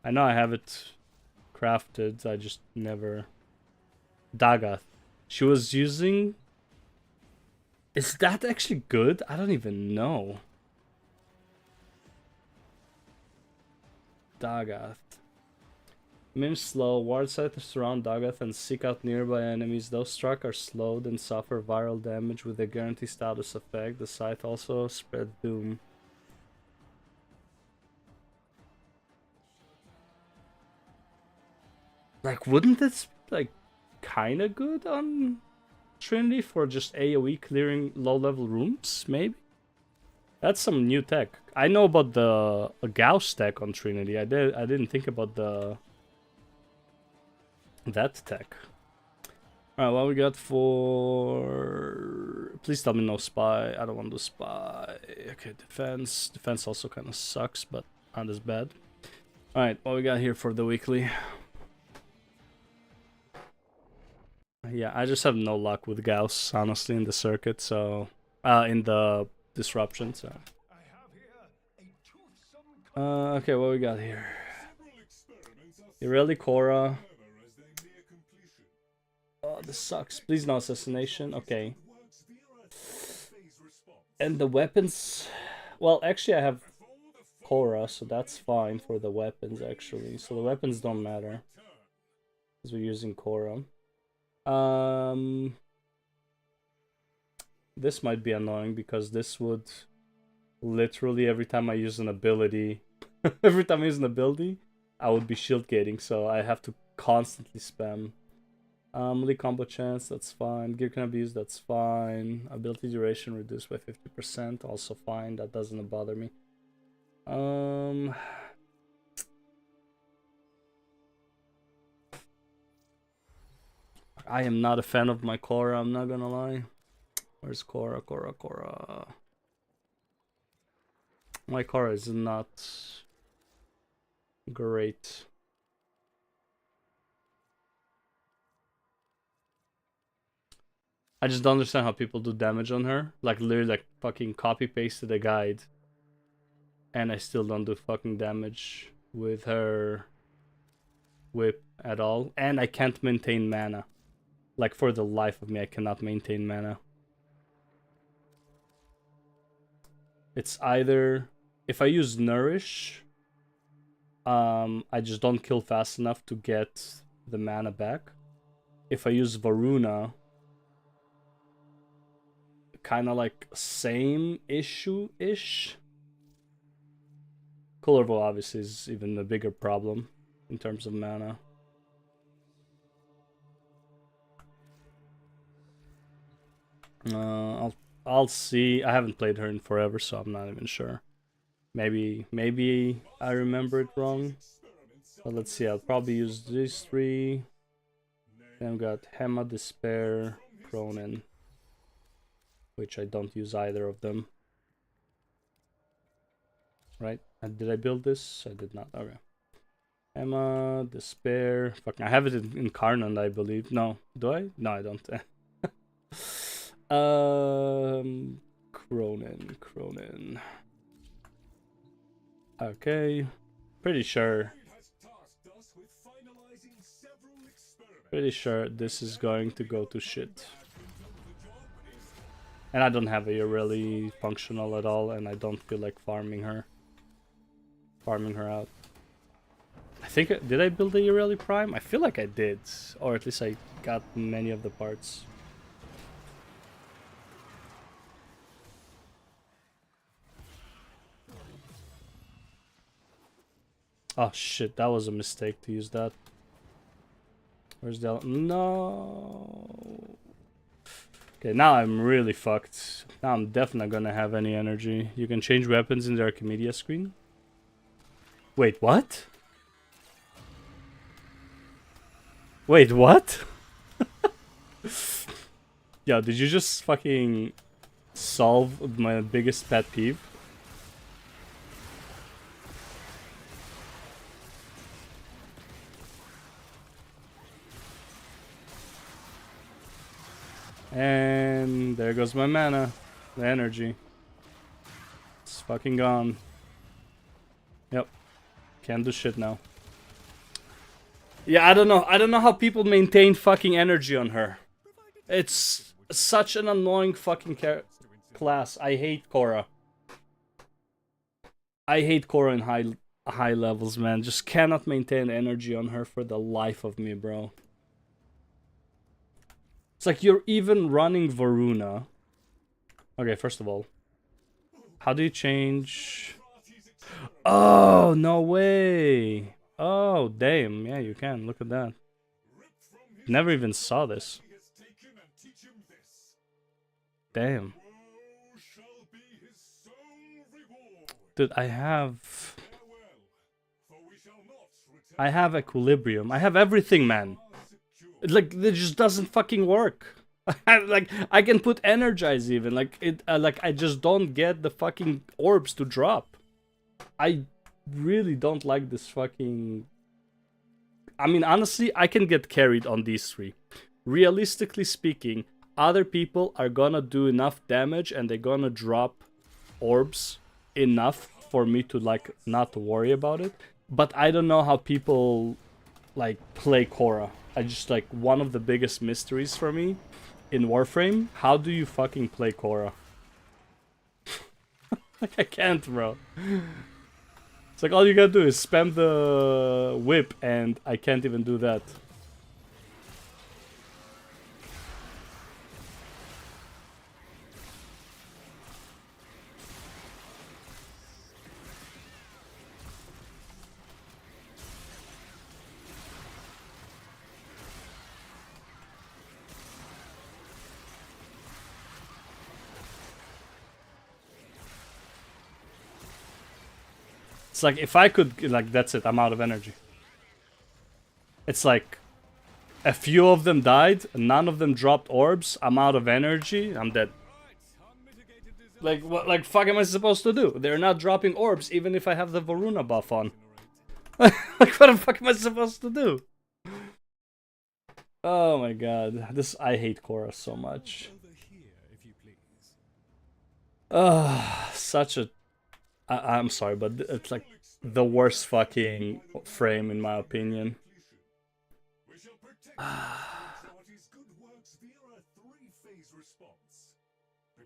[SPEAKER 1] I know I have it crafted, I just never... Dagath. She was using... Is that actually good? I don't even know. Dagath. Mim slow. Ward scythes surround Dagath and seek out nearby enemies. Those struck are slowed and suffer viral damage with a guaranteed status effect. The scythe also spread doom. Like, wouldn't this like kinda good on Trinity for just AoE clearing low-level rooms, maybe? That's some new tech. I know about the Gauss tech on Trinity. I didn't think about that tech. Alright, what we got for... Please tell me no spy. I don't want to spy. Okay, defense. Defense also kind of sucks, but not as bad. Alright, what we got here for the weekly? Yeah, I just have no luck with Gauss, honestly, in the circuit, so... in the disruption, so... Okay, what we got here? Ireli Korra. Oh, this sucks. Please no assassination. Okay. And the weapons... Well, actually I have Korra, so that's fine for the weapons, actually. So the weapons don't matter. Because we're using Korra. This might be annoying because this would literally every time I use an ability, I would be shield gating, so I have to constantly spam. Melee combo chance, that's fine. Gear can be used, that's fine. Ability duration reduced by 50%, also fine. That doesn't bother me. I am not a fan of my Korra, I'm not gonna lie. Where's Korra? Korra. My Korra is not great. I just don't understand how people do damage on her. Like, literally, like, fucking copy-pasted a guide. And I still don't do fucking damage with her whip at all. And I can't maintain mana. Like, for the life of me, I cannot maintain mana. It's either... If I use Nourish, I just don't kill fast enough to get the mana back. If I use Varuna, kind of like same issue-ish. Colorful obviously is even a bigger problem in terms of mana. I'll see. I haven't played her in forever, so I'm not even sure. Maybe I remember it wrong. But let's see. I'll probably use these three. Then I've got Hema, Despair, Cronin, which I don't use either of them. Right? And did I build this? I did not. Okay. Emma, Despair. Fuck, I have it in Karnand, I believe. No, do I? No, I don't. Cronin. Okay. Pretty sure this is going to go to shit. And I don't have a really functional at all, and I don't feel like farming her out. I think, did I build a Ureli Prime? I feel like I did, or at least I got many of the parts. Oh shit, that was a mistake to use that. Where's the... No. Okay, now I'm really fucked. Now I'm definitely not gonna have any energy. You can change weapons in the Archimedes screen. Wait, what? Wait, what? Yo, did you just fucking solve my biggest pet peeve? And there goes my mana. The energy. It's fucking gone. Yep. Can't do shit now. Yeah, I don't know. I don't know how people maintain fucking energy on her. It's such an annoying fucking class. I hate Korra. I hate Korra in high levels, man. Just cannot maintain energy on her for the life of me, bro. It's like you're even running Varuna. Okay, first of all, how do you change? Oh, no way. Oh, damn. Yeah, you can. Look at that. Never even saw this. Damn. Dude, I have equilibrium. I have everything, man. Like, it just doesn't fucking work. Like, I can put energize even. Like, like, I just don't get the fucking orbs to drop. I really don't like this fucking... I mean, honestly, I can get carried on these three. Realistically speaking, other people are gonna do enough damage and they're gonna drop orbs enough for me to, like, not worry about it. But I don't know how people, like, play Korra. I just, like, one of the biggest mysteries for me in Warframe, how do you fucking play Korra? Like, I can't, bro. It's like all you gotta do is spam the whip and I can't even do that. It's like, if I could, like, that's it, I'm out of energy. It's like, a few of them died, none of them dropped orbs, I'm out of energy, I'm dead. Like, what, like, fuck am I supposed to do? They're not dropping orbs, even if I have the Varuna buff on. Like, what the fuck am I supposed to do? Oh my god, I hate Korra so much. Such a... I'm sorry, but it's like the worst fucking frame in my opinion.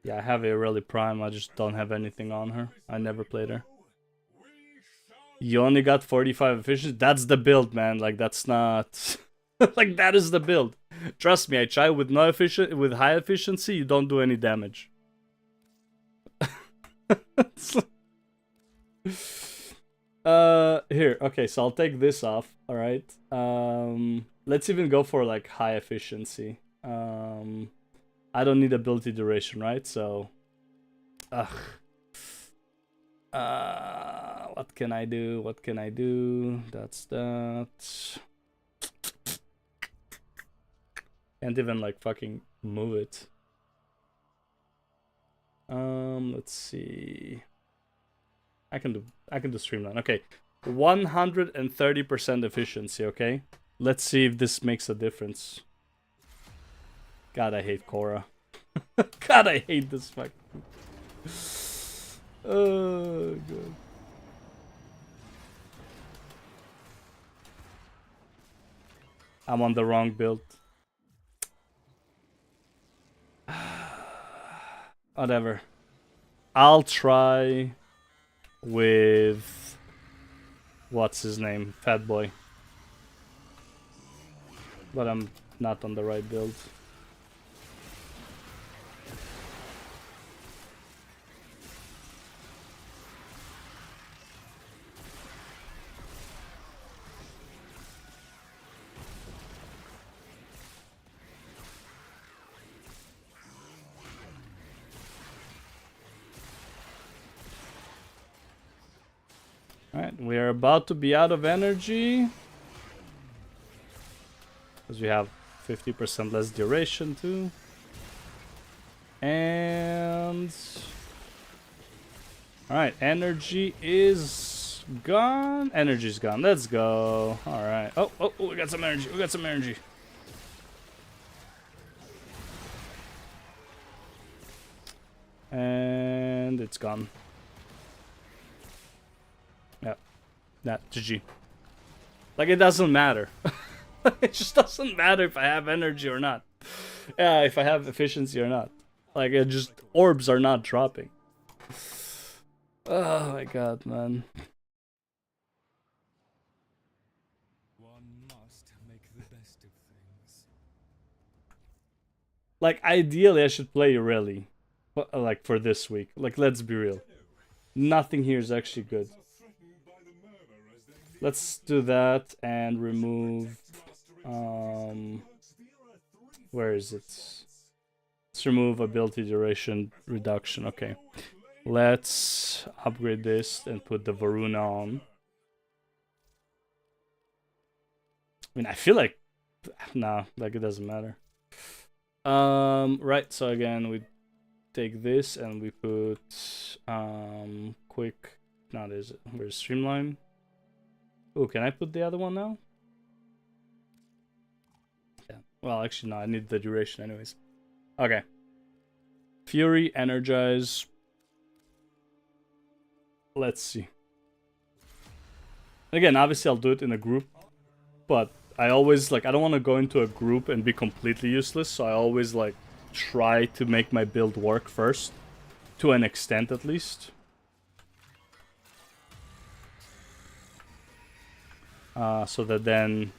[SPEAKER 1] Yeah, I have a really prime, I just don't have anything on her. I never played her. You only got 45 efficiency? That's the build, man. Like, that's not... like, that is the build. Trust me, I try with with high efficiency, you don't do any damage. Here, okay, so I'll take this off, alright. Let's even go for, like, high efficiency. I don't need ability duration, right? So, what can I do? What can I do? That's that. Can't even, like, fucking move it. Let's see. I can do streamline. Okay, 130% efficiency. Okay, let's see if this makes a difference. God, I hate Korra. God, I hate this fucking... Oh, God. I'm on the wrong build. Whatever. I'll try with... What's his name? Fat Boy. But I'm not on the right build. We are about to be out of energy. Because we have 50% less duration too. And... Alright, energy is gone. Energy's gone. Let's go. Alright. Oh, we got some energy. We got some energy. And it's gone. Yep. That GG. Like, it doesn't matter. It just doesn't matter if I have energy or not. Yeah, if I have efficiency or not. Like, it just... Orbs are not dropping. Oh my god, man.
[SPEAKER 5] One must make the best of things.
[SPEAKER 1] Like, ideally, I should play Rally. Like, for this week. Like, let's be real. Nothing here is actually good. Let's do that and remove... where is it? Let's remove ability duration reduction. Okay. Let's upgrade this and put the Varuna on. I mean, I feel like... Nah, like it doesn't matter. Right, so again, we take this and we put... quick... Not is it? Where's Streamline? Oh, can I put the other one now? Yeah. Well, actually, no, I need the duration anyways. Okay. Fury, Energize... Let's see. Again, obviously I'll do it in a group, but I always, like, I don't want to go into a group and be completely useless, so I always, like, try to make my build work first, to an extent at least. So that then,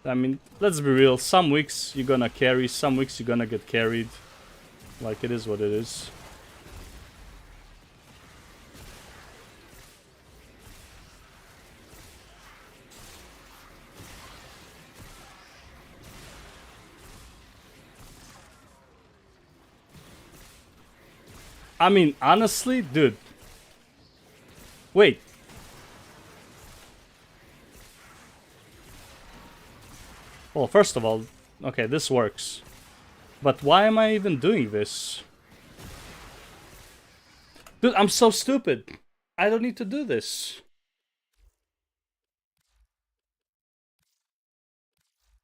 [SPEAKER 1] I mean, let's be real, some weeks you're gonna carry, some weeks you're gonna get carried. Like, it is what it is. I mean, honestly, dude. Wait. Well, first of all, okay, this works. But why am I even doing this? Dude, I'm so stupid. I don't need to do this.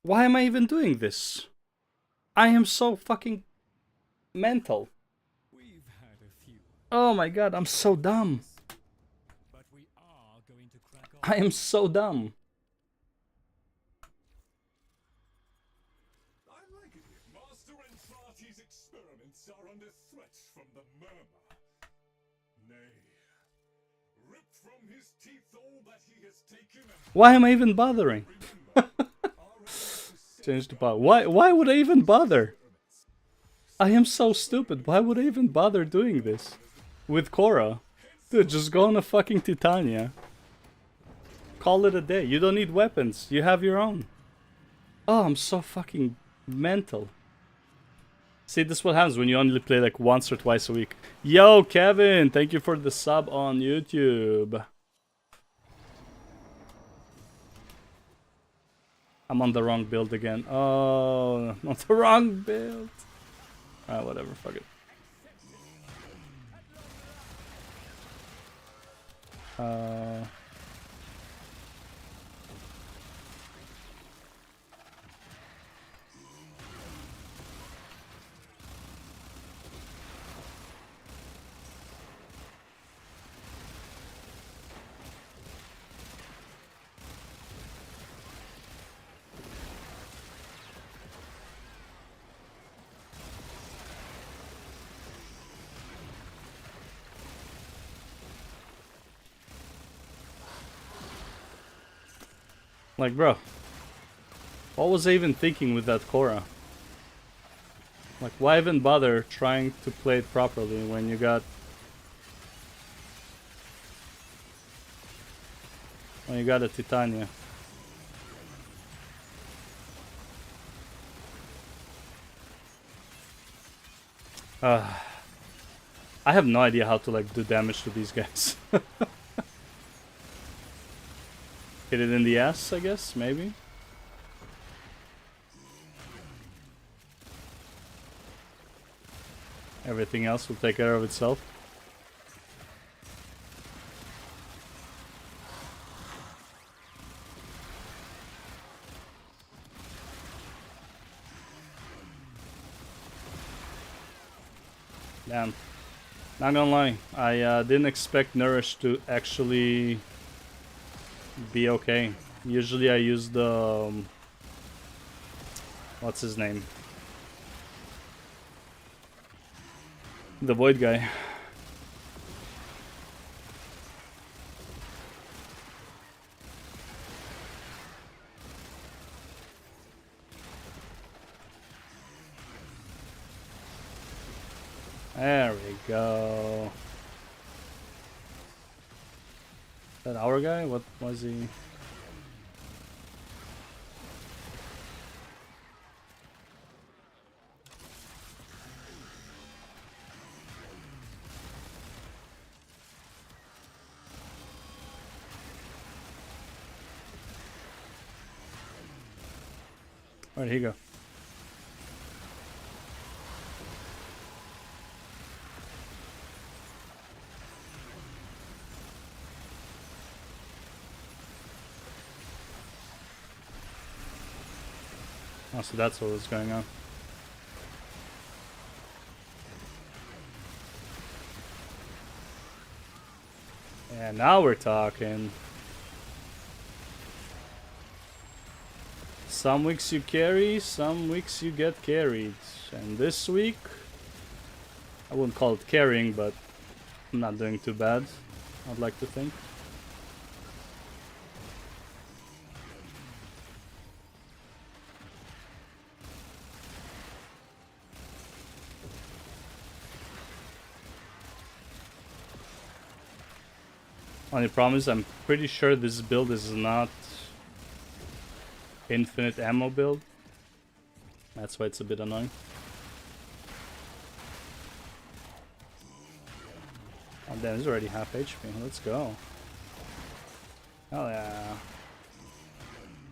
[SPEAKER 1] Why am I even doing this? I am so fucking mental. Oh my god, I'm so dumb.
[SPEAKER 5] But we are going to crack on.
[SPEAKER 1] I am so dumb.
[SPEAKER 5] I like it here. Master Ensarti's experiments are under threat from the murmur. Nay, rip from his teeth all that he has taken and
[SPEAKER 1] Why am I even bothering? Change the power. Why would I even bother? I am so stupid. Why would I even bother doing this? With Korra. Dude, just go on a fucking Titania. Call it a day. You don't need weapons. You have your own. Oh, I'm so fucking mental. See, this is what happens when you only play like once or twice a week. Yo, Kevin! Thank you for the sub on YouTube. I'm on the wrong build again. Oh, not the wrong build. Alright, whatever. Fuck it. Like, bro, what was I even thinking with that Korra? Like, why even bother trying to play it properly when you got... When you got a Titania? I have no idea how to, like, do damage to these guys. Hit it in the ass, I guess, maybe. Everything else will take care of itself. Damn. Not gonna lie, I didn't expect Nourish to actually be okay. Usually I use the... what's his name? The Void guy. There we go. Is that our guy? What was he? Where'd he go? Oh, so that's what was going on. Yeah, now we're talking. Some weeks you carry, some weeks you get carried. And this week, I wouldn't call it carrying, but I'm not doing too bad, I'd like to think. Only problem is I'm pretty sure this build is not infinite ammo build. That's why it's a bit annoying. Oh damn, he's already half HP. Let's go. Hell yeah.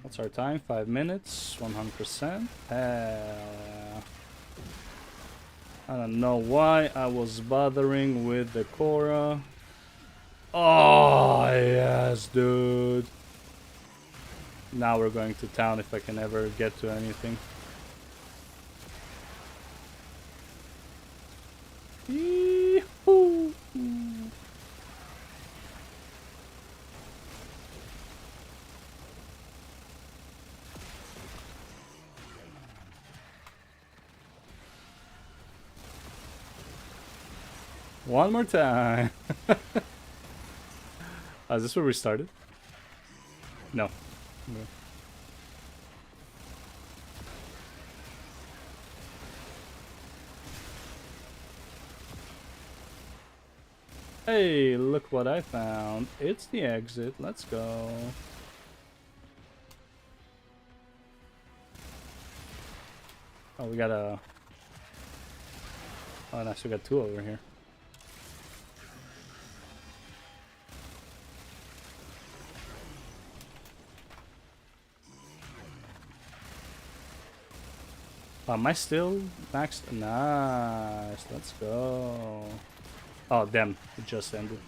[SPEAKER 1] What's our time? 5 minutes, 100%. Hell yeah. I don't know why I was bothering with the Korra. Oh, yes, dude. Now we're going to town if I can ever get to anything. Yee-hoo. One more time. Is this where we started? No. No. Hey, look what I found. It's the exit. Let's go. Oh, we got a... oh, nice. We got two over here. Am I still maxed? Nice. Let's go. Oh, damn. It just ended.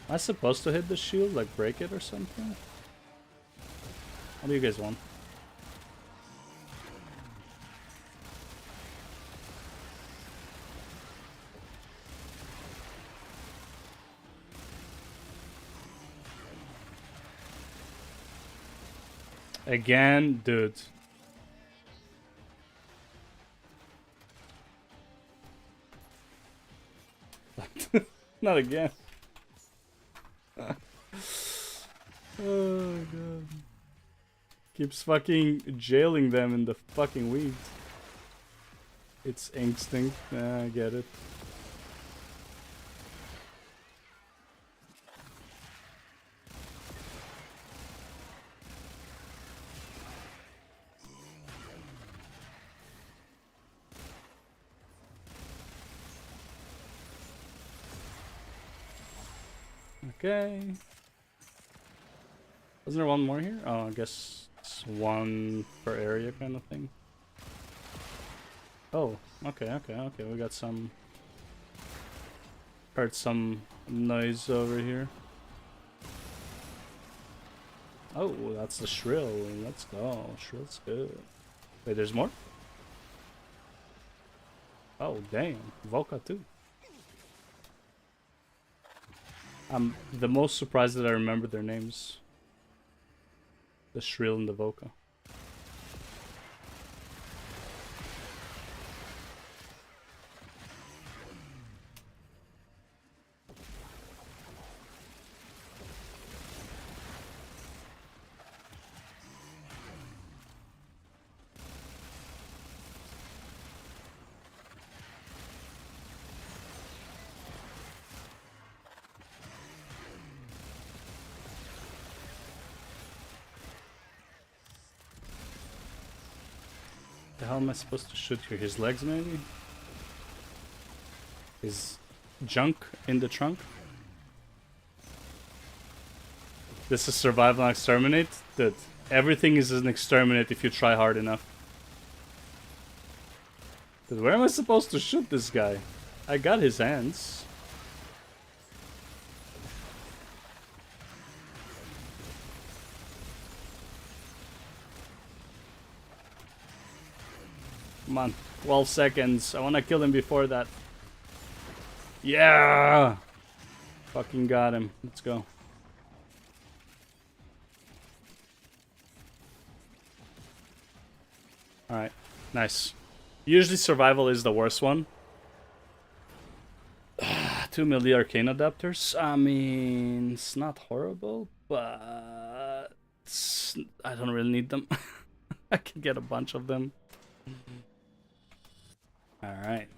[SPEAKER 1] Am I supposed to hit the shield? Like break it or something? What do you guys want? Again, dude. Not again. Oh god. Keeps fucking jailing them in the fucking weeds. It's instinct. I get it. Okay. Wasn't there one more here? Oh, I guess it's one per area kind of thing. Oh, okay. We got some... Heard some noise over here. Oh, that's the shrill. Let's go. Shrill's good. Wait, there's more? Oh, damn. Voka too. I'm the most surprised that I remember their names. The Shrill and the Voka. The hell am I supposed to shoot here? His legs, maybe? His junk in the trunk? This is survival and exterminate? Dude, everything is an exterminate if you try hard enough. Dude, where am I supposed to shoot this guy? I got his hands. Come on, 12 seconds. I want to kill him before that. Yeah! Fucking got him. Let's go. Alright, nice. Usually survival is the worst one. 2 milli arcane adapters. I mean, it's not horrible, but I don't really need them. I can get a bunch of them. Alright.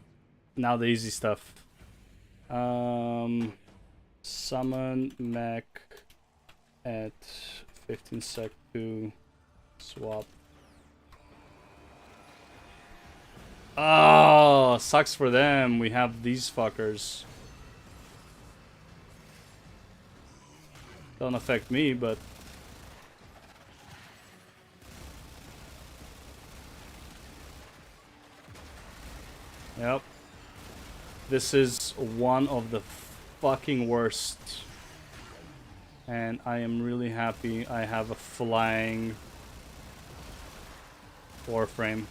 [SPEAKER 1] Now the easy stuff. Summon mech at 15 sec to swap. Oh, sucks for them. We have these fuckers. Don't affect me, but... Yep. This is one of the fucking worst. And I am really happy I have a flying Warframe.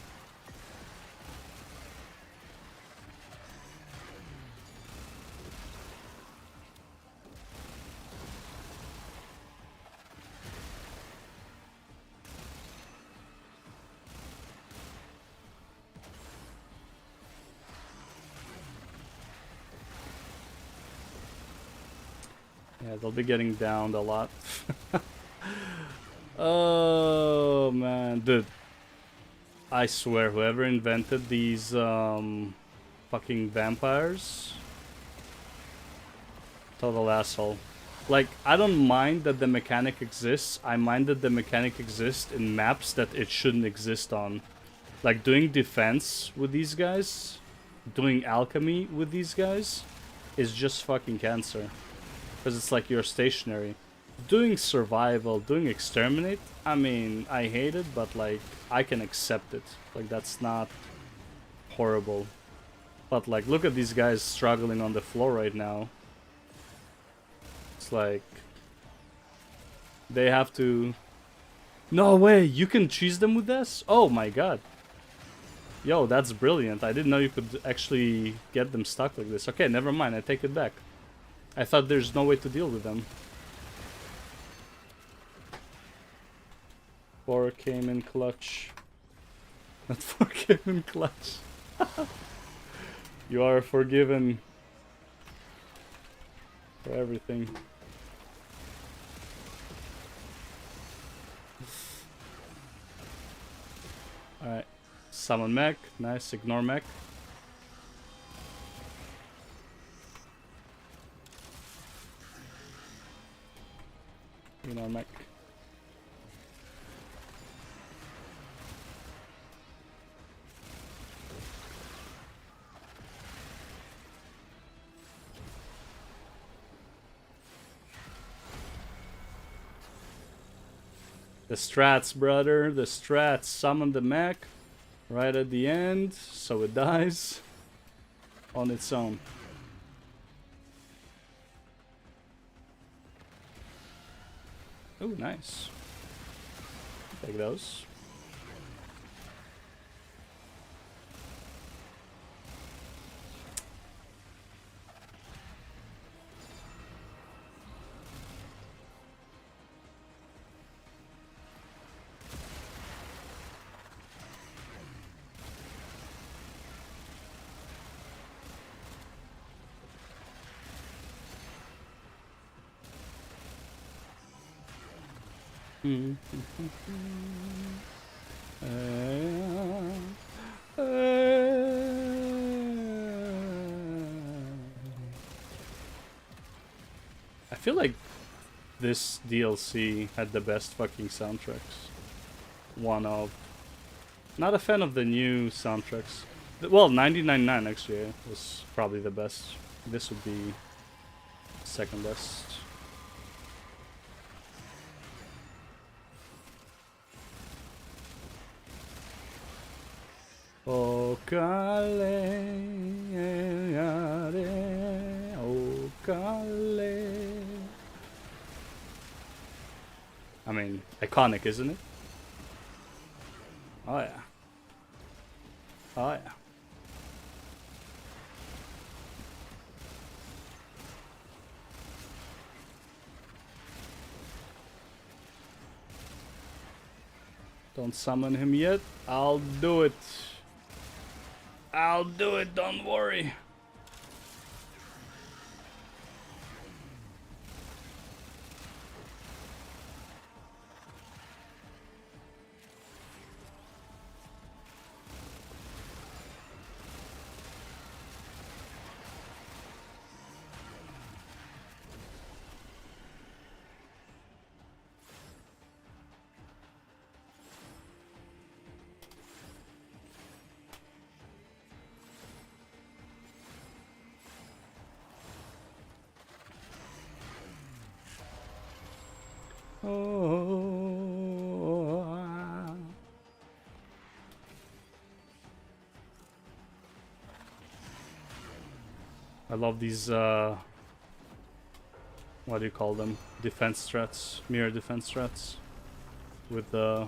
[SPEAKER 1] Yeah, they'll be getting downed a lot. Oh man, dude. I swear, whoever invented these fucking vampires, total asshole. Like, I don't mind that the mechanic exists. I mind that the mechanic exists in maps that it shouldn't exist on. Like, doing defense with these guys, doing alchemy with these guys, is just fucking cancer. Because it's like you're stationary. Doing survival, doing exterminate, I mean, I hate it, but like, I can accept it. Like, that's not horrible. But like, look at these guys struggling on the floor right now. It's like, they have to... No way, you can cheese them with this? Oh my god. Yo, that's brilliant. I didn't know you could actually get them stuck like this. Okay, never mind, I take it back. I thought there's no way to deal with them. 4 came in clutch. Not 4 came in clutch. You are forgiven for everything. Alright. Summon mech. Nice. Ignore mech. Ignore mech. The strats, brother. The strats. Summon the mech right at the end, so it dies on its own. Oh, nice. Take those. I feel like this DLC had the best fucking soundtracks. One of. Not a fan of the new soundtracks. Well, 99.9 actually was probably the best. This would be second best. I mean, iconic, isn't it? Oh yeah. Oh yeah. Don't summon him yet. I'll do it. I'll do it, don't worry. I love these, what do you call them? Defense strats, mirror defense strats. With the,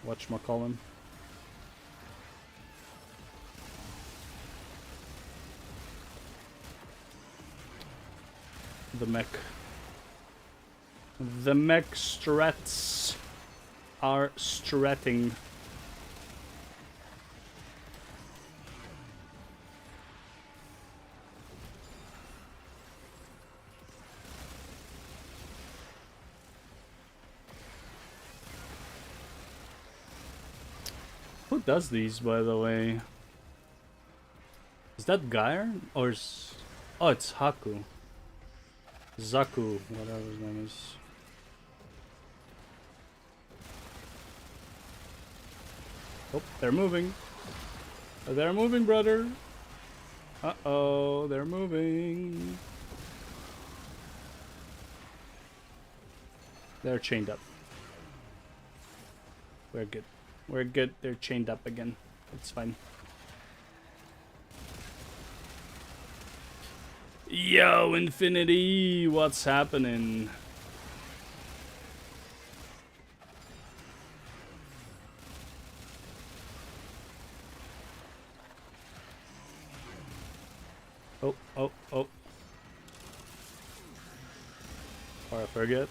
[SPEAKER 1] whatchamacallem. The mech. The mech strats are stratting. Who does these, by the way? Is that Gair? Or is... Oh, it's Haku. Zaku, whatever his name is. Oh, they're moving. They're moving, brother. Uh-oh, they're moving. They're chained up. We're good. We're good. They're chained up again. It's fine. Yo, Infinity! What's happening? Oh, oh, oh. Or I forget.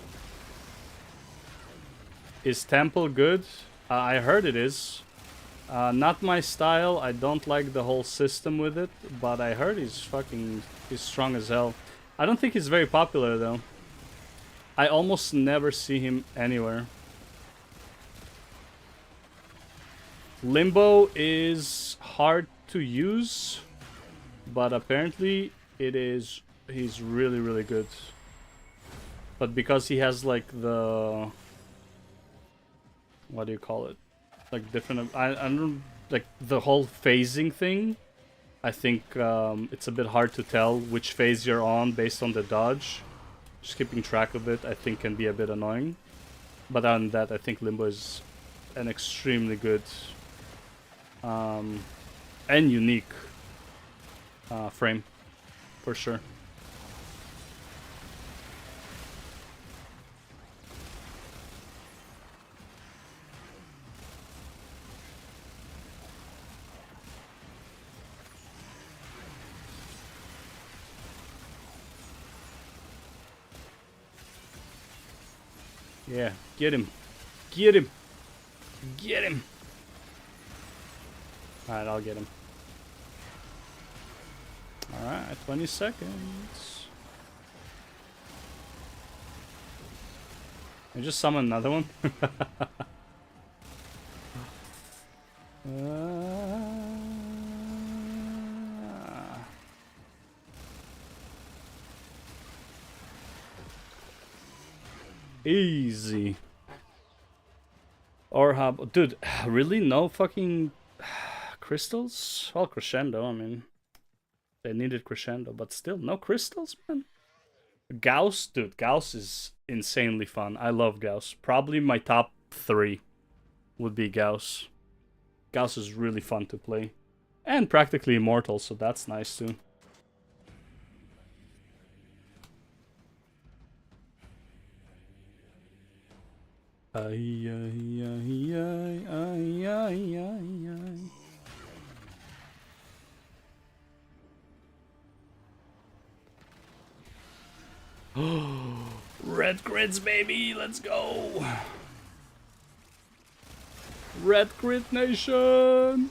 [SPEAKER 1] Is Temple good? I heard it is. Not my style. I don't like the whole system with it, but I heard he's strong as hell. I don't think he's very popular though. I almost never see him anywhere. Limbo is hard to use, but apparently he's really, really good. But because he has like the, what do you call it? Like different, I don't, like the whole phasing thing. I think it's a bit hard to tell which phase you're on based on the dodge. Just keeping track of it, I think, can be a bit annoying. But other than that, I think Limbo is an extremely good and unique frame, for sure. Yeah, get him. Get him. Get him. Alright, I'll get him. Alright, 20 seconds. I just summon another one. Easy. Or how... Dude, really? No fucking crystals? Well, Crescendo, I mean... They needed Crescendo, but still, no crystals, man? Gauss? Dude, Gauss is insanely fun. I love Gauss. Probably my top 3 would be Gauss. Gauss is really fun to play. And practically immortal, so that's nice too. Ay, ay, ay, ay, ay, ay, ay, ay. Red grids, baby, let's go. Red Grid Nation.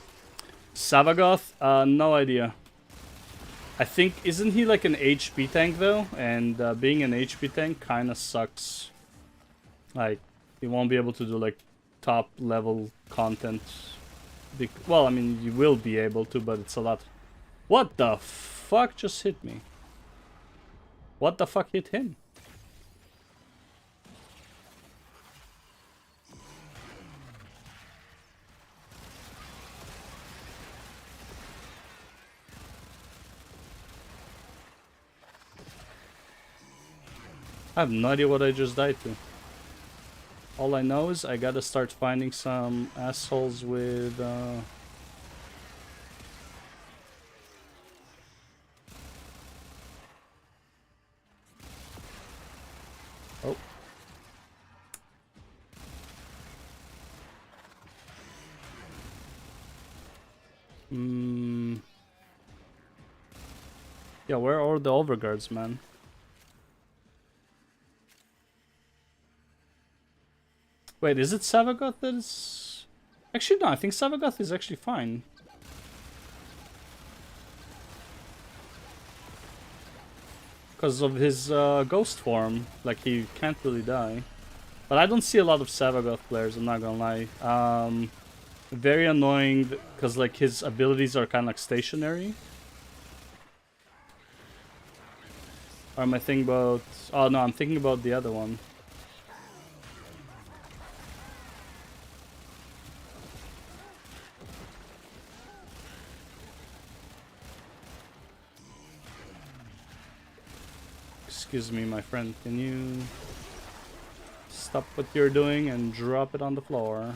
[SPEAKER 1] Savagoth? No idea. I think, isn't he like an HP tank though? And being an HP tank kinda sucks. Like, you won't be able to do like top level content. Well, I mean, you will be able to, but it's a lot. What the fuck just hit me? What the fuck hit him? I have no idea what I just died to. All I know is I gotta start finding some assholes with oh. Yeah, where are the overguards, man? Wait, is it Savagoth that is... Actually, no, I think Savagoth is actually fine. Because of his ghost form. Like, he can't really die. But I don't see a lot of Savagoth players, I'm not gonna lie. Very annoying, because like his abilities are kind of like stationary. Or am I thinking about... Oh no, I'm thinking about the other one. Excuse me, my friend, can you stop what you're doing and drop it on the floor?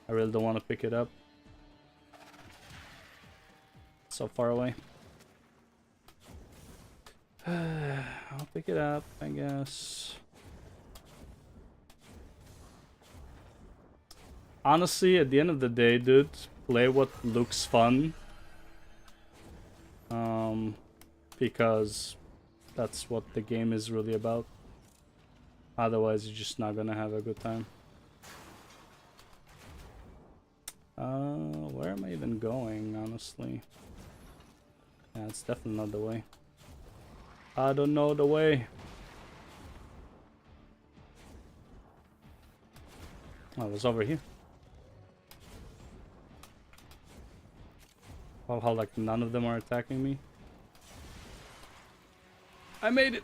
[SPEAKER 1] I really don't want to pick it up. So far away. I'll pick it up, I guess. Honestly, at the end of the day, dude, play what looks fun. Because that's what the game is really about. Otherwise, you're just not gonna have a good time. Where am I even going, honestly? Yeah, it's definitely not the way. I don't know the way. Oh, it was over here. Oh, how like none of them are attacking me. I made it!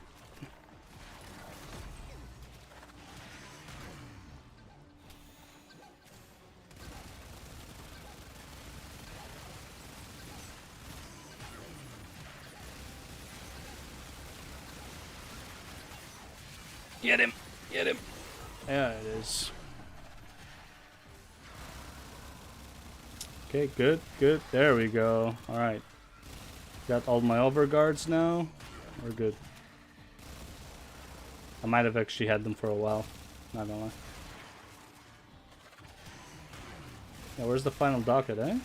[SPEAKER 1] Get him! Get him. Yeah, it is. Okay, good, good. There we go. Alright. Got all my overguards now. We're good. I might have actually had them for a while. Not gonna lie. Yeah, where's the final docket, eh?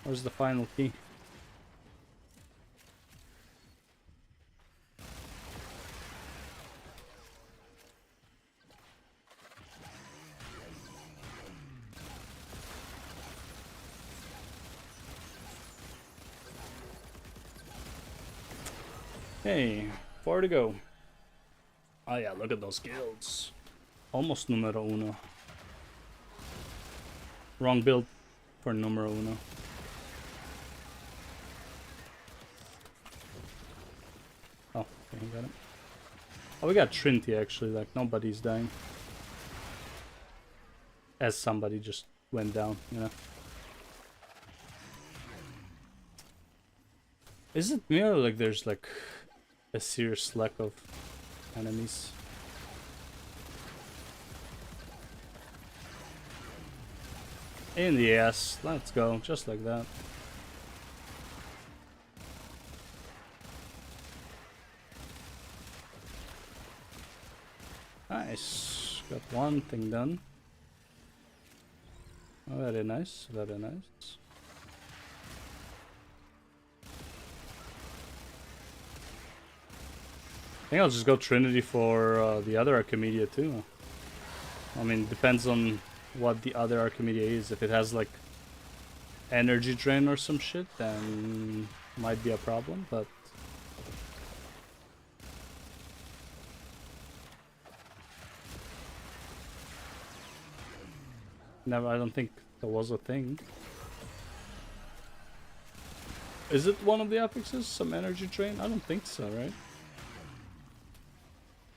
[SPEAKER 1] Where's the final key? Hey, 4 to go. Oh yeah, look at those guilds. Almost numero uno. Wrong build for numero uno. Oh, okay, he got it. Oh, we got Trinity actually, like nobody's dying. As somebody just went down, you know. Is it me or like there's like a serious lack of enemies? In the ass, let's go, just like that. Nice, got one thing done. Oh, very nice, very nice. I think I'll just go Trinity for the other Archimedia too. I mean, depends on what the other Archimedia is. If it has like energy drain or some shit, then might be a problem, but never, I don't think there was a thing. Is it one of the affixes? Some energy drain? I don't think so, right?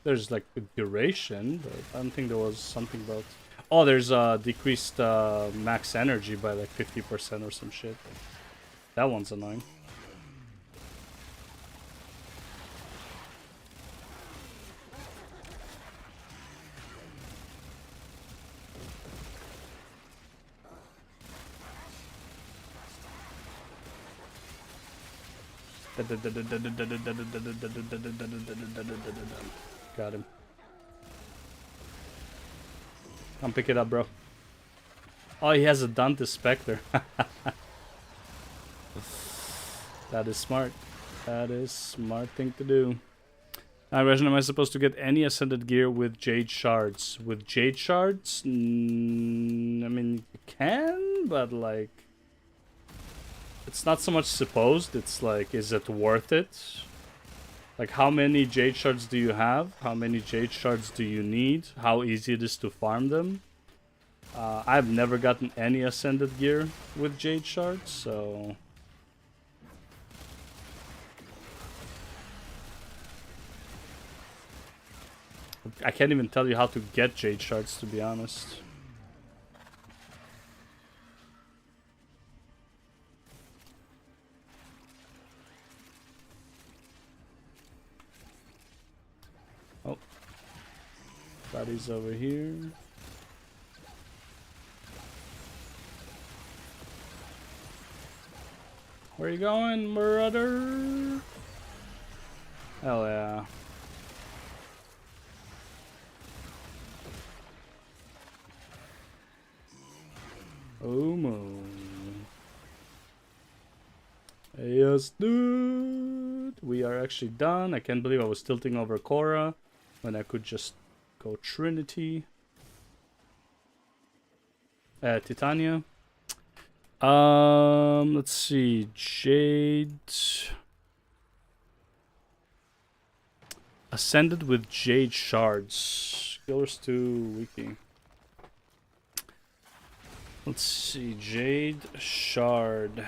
[SPEAKER 1] There's like a duration, but I don't think there was something about... Oh, there's decreased max energy by like 50% or some shit. That one's annoying. Got him. Come pick it up, bro. Oh, he has a Dante Spectre. That is smart. That is smart thing to do. Regina, am I supposed to get any ascended gear with Jade Shards? With Jade Shards? I mean, you can, but like... It's not so much supposed, it's like, is it worth it? Like, how many Jade Shards do you have? How many Jade Shards do you need? How easy it is to farm them? I've never gotten any Ascended gear with Jade Shards, so... I can't even tell you how to get Jade Shards, to be honest. Oh. Body's over here. Where you going, brother? Hell yeah. Oh moon. Yes, dude. We are actually done. I can't believe I was tilting over Korra when I could just go Trinity. Titania. Let's see. Jade. Ascended with Jade Shards. Killers 2 Wiki. Let's see. Jade Shard.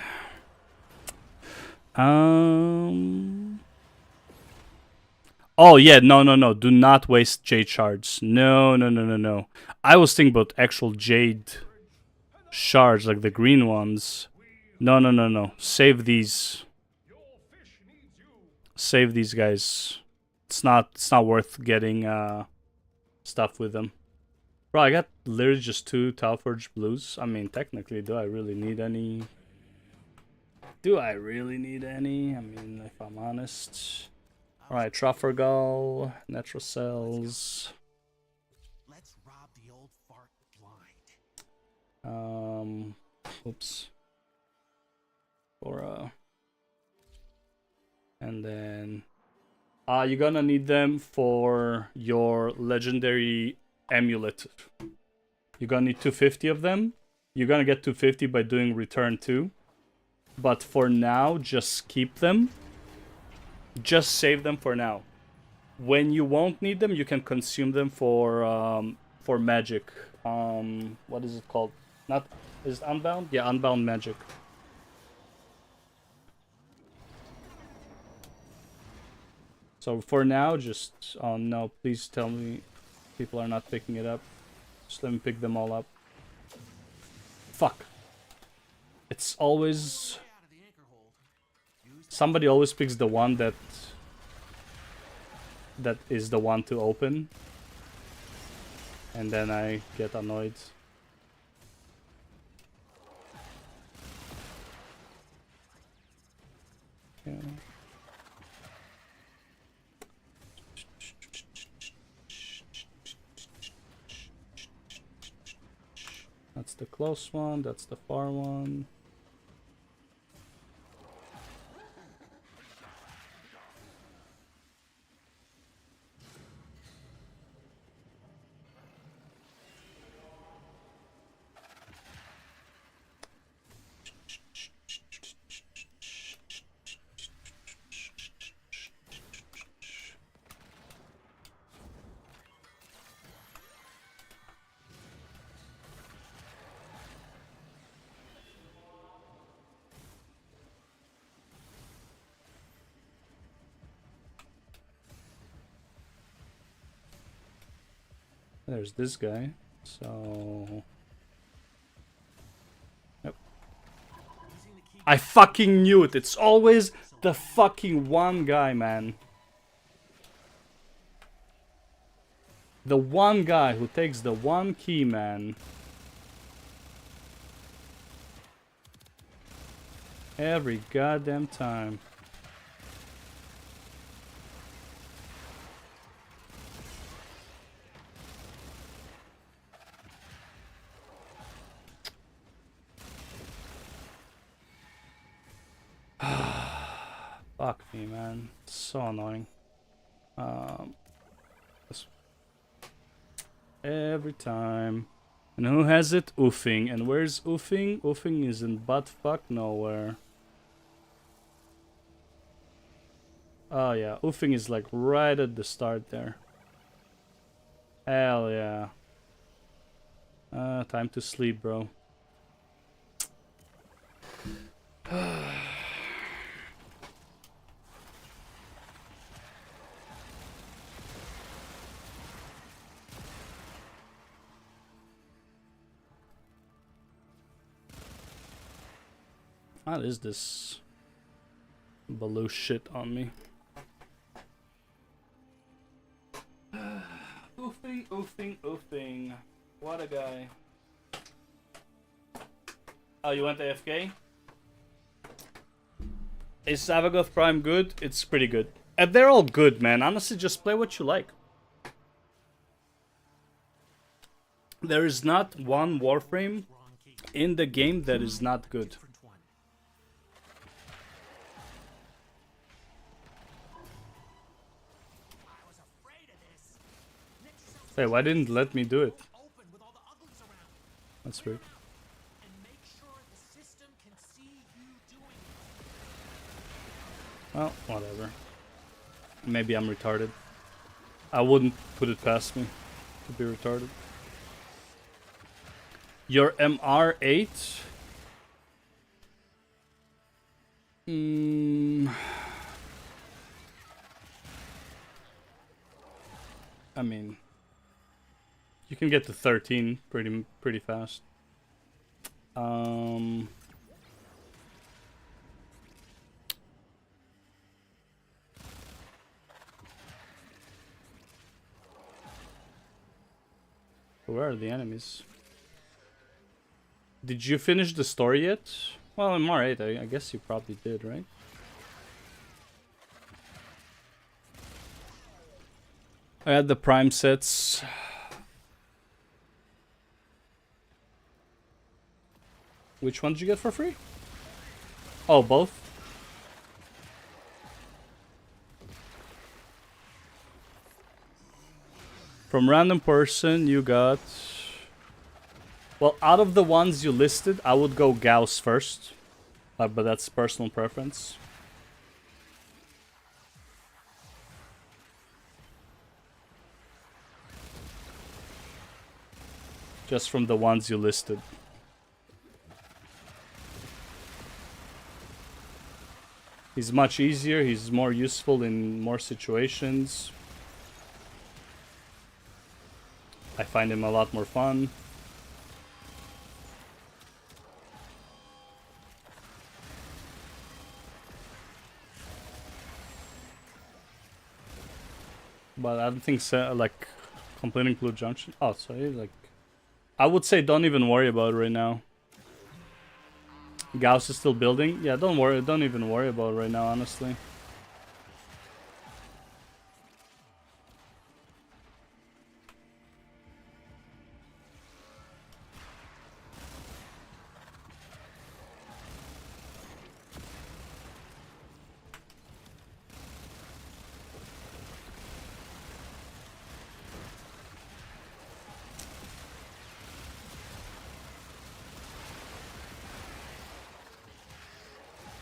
[SPEAKER 1] Oh yeah, no. Do not waste Jade Shards. No. I was thinking about actual Jade Shards, like the green ones. No. Save these. Save these guys. it's not worth getting stuff with them. Bro, I got literally just 2 Talforge Blues. I mean, technically, do I really need any? I mean, if I'm honest. Alright, Trafalgar, Natural Cells.
[SPEAKER 6] Let's rob the old fart blind.
[SPEAKER 1] Oops. Or and then you're gonna need them for your legendary amulet. You're gonna need 250 of them. You're gonna get 250 by doing return 2. But for now, just keep them. Just save them for now. When you won't need them, you can consume them for magic. What is it called? Is it Unbound? Yeah, Unbound magic. So for now, just no, please tell me people are not picking it up. Just let me pick them all up. Fuck. It's always somebody always picks the one that is the one to open, and then I get annoyed. Yeah. That's the close one, that's the far one. There's this guy, so... Yep. I fucking knew it! It's always the fucking one guy, man. The one guy who takes the one key, man. Every goddamn time. Fuck me, man. It's so annoying. Every time. And who has it? Oofing. And where's Oofing? Oofing is in buttfuck nowhere. Oh yeah, Oofing is like right at the start there. Hell yeah. Time to sleep, bro. What is this Baloo shit on me? Oofing. What a guy. Oh, you went AFK? Is Savagoth Prime good? It's pretty good. And they're all good, man. Honestly, just play what you like. There is not one Warframe in the game that is not good. Hey, why didn't let me do it? That's weird. Well, whatever. Maybe I'm retarded. I wouldn't put it past me to be retarded. Your MR8? I mean, you can get to 13 pretty fast. Where are the enemies? Did you finish the story yet? Well, I'm alright. I guess you probably did, right? I had the Prime sets. Which one did you get for free? Oh, both? From random person, you got... Well, out of the ones you listed, I would go Gauss first. But that's personal preference. Just from the ones you listed. He's much easier, he's more useful in more situations. I find him a lot more fun. But I don't think so, like completing Blue Junction. Oh, sorry, like I would say don't even worry about it right now. Gauss is still building. Yeah, don't worry, don't even worry about it right now, honestly.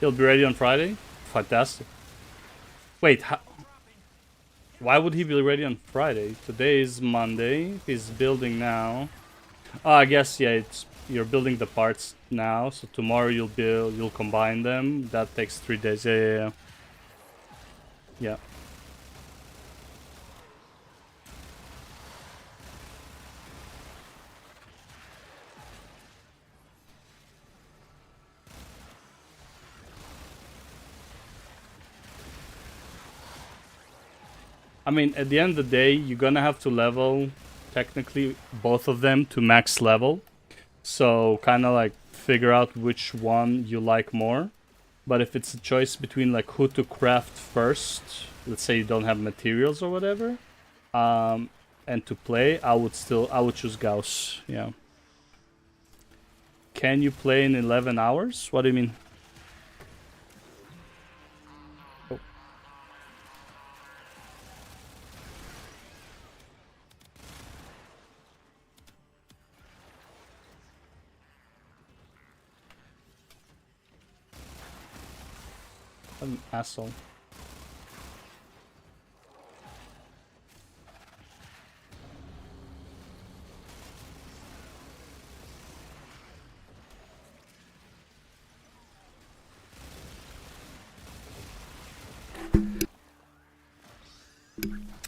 [SPEAKER 1] He'll be ready on Friday? Fantastic. Wait, why would he be ready on Friday? Today is Monday. He's building now. Oh, I guess, yeah, you're building the parts now. So tomorrow you'll combine them. That takes 3 days. Yeah. Yeah. I mean, at the end of the day, you're gonna have to level, technically, both of them to max level. So, kind of like, figure out which one you like more. But if it's a choice between, like, who to craft first, let's say you don't have materials or whatever, and to play, I would choose Gauss, yeah. Can you play in 11 hours? What do you mean? An asshole.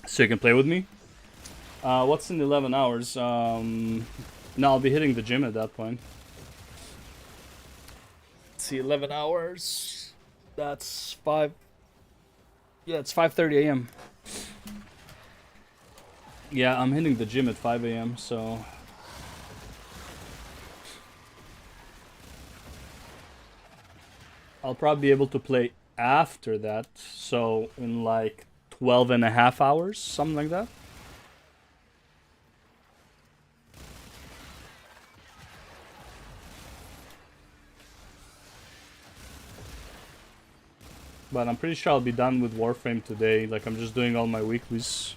[SPEAKER 1] So you can play with me? What's in 11 hours? No, I'll be hitting the gym at that point. Let's see, 11 hours. That's 5. Yeah, it's 5:30 a.m. Yeah, I'm hitting the gym at 5 a.m. So I'll probably be able to play after that. So in like 12 and a half hours, something like that. But I'm pretty sure I'll be done with Warframe today. Like, I'm just doing all my weeklies.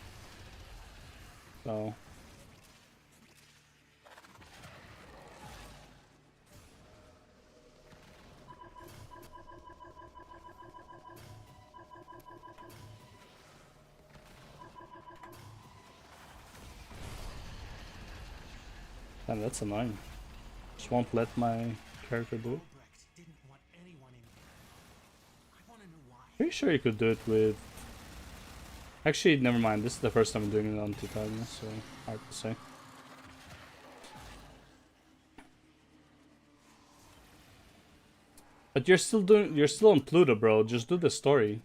[SPEAKER 1] So... Damn, that's annoying. Just won't let my character do it.
[SPEAKER 6] Didn't want anyone in there. I want to know why.
[SPEAKER 1] Pretty sure you could do it with... Actually, never mind. This is the first time I'm doing it on 2000, so hard to say. But you're still on Pluto, bro. Just do the story.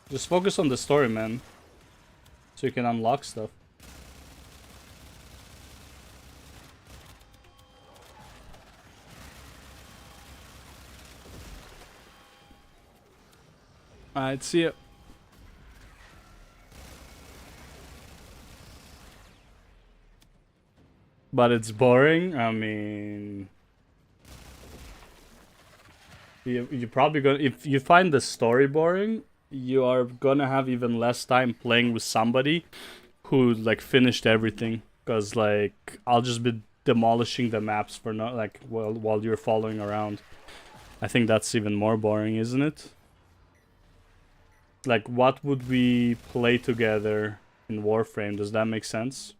[SPEAKER 1] Just focus on the story, man. So you can unlock stuff. Alright, see ya. But it's boring. I mean, you probably gonna, if you find the story boring, you are gonna have even less time playing with somebody who like finished everything. Cause like I'll just be demolishing the maps for no like while you're following around. I think that's even more boring, isn't it? Like, what would we play together in Warframe? Does that make sense?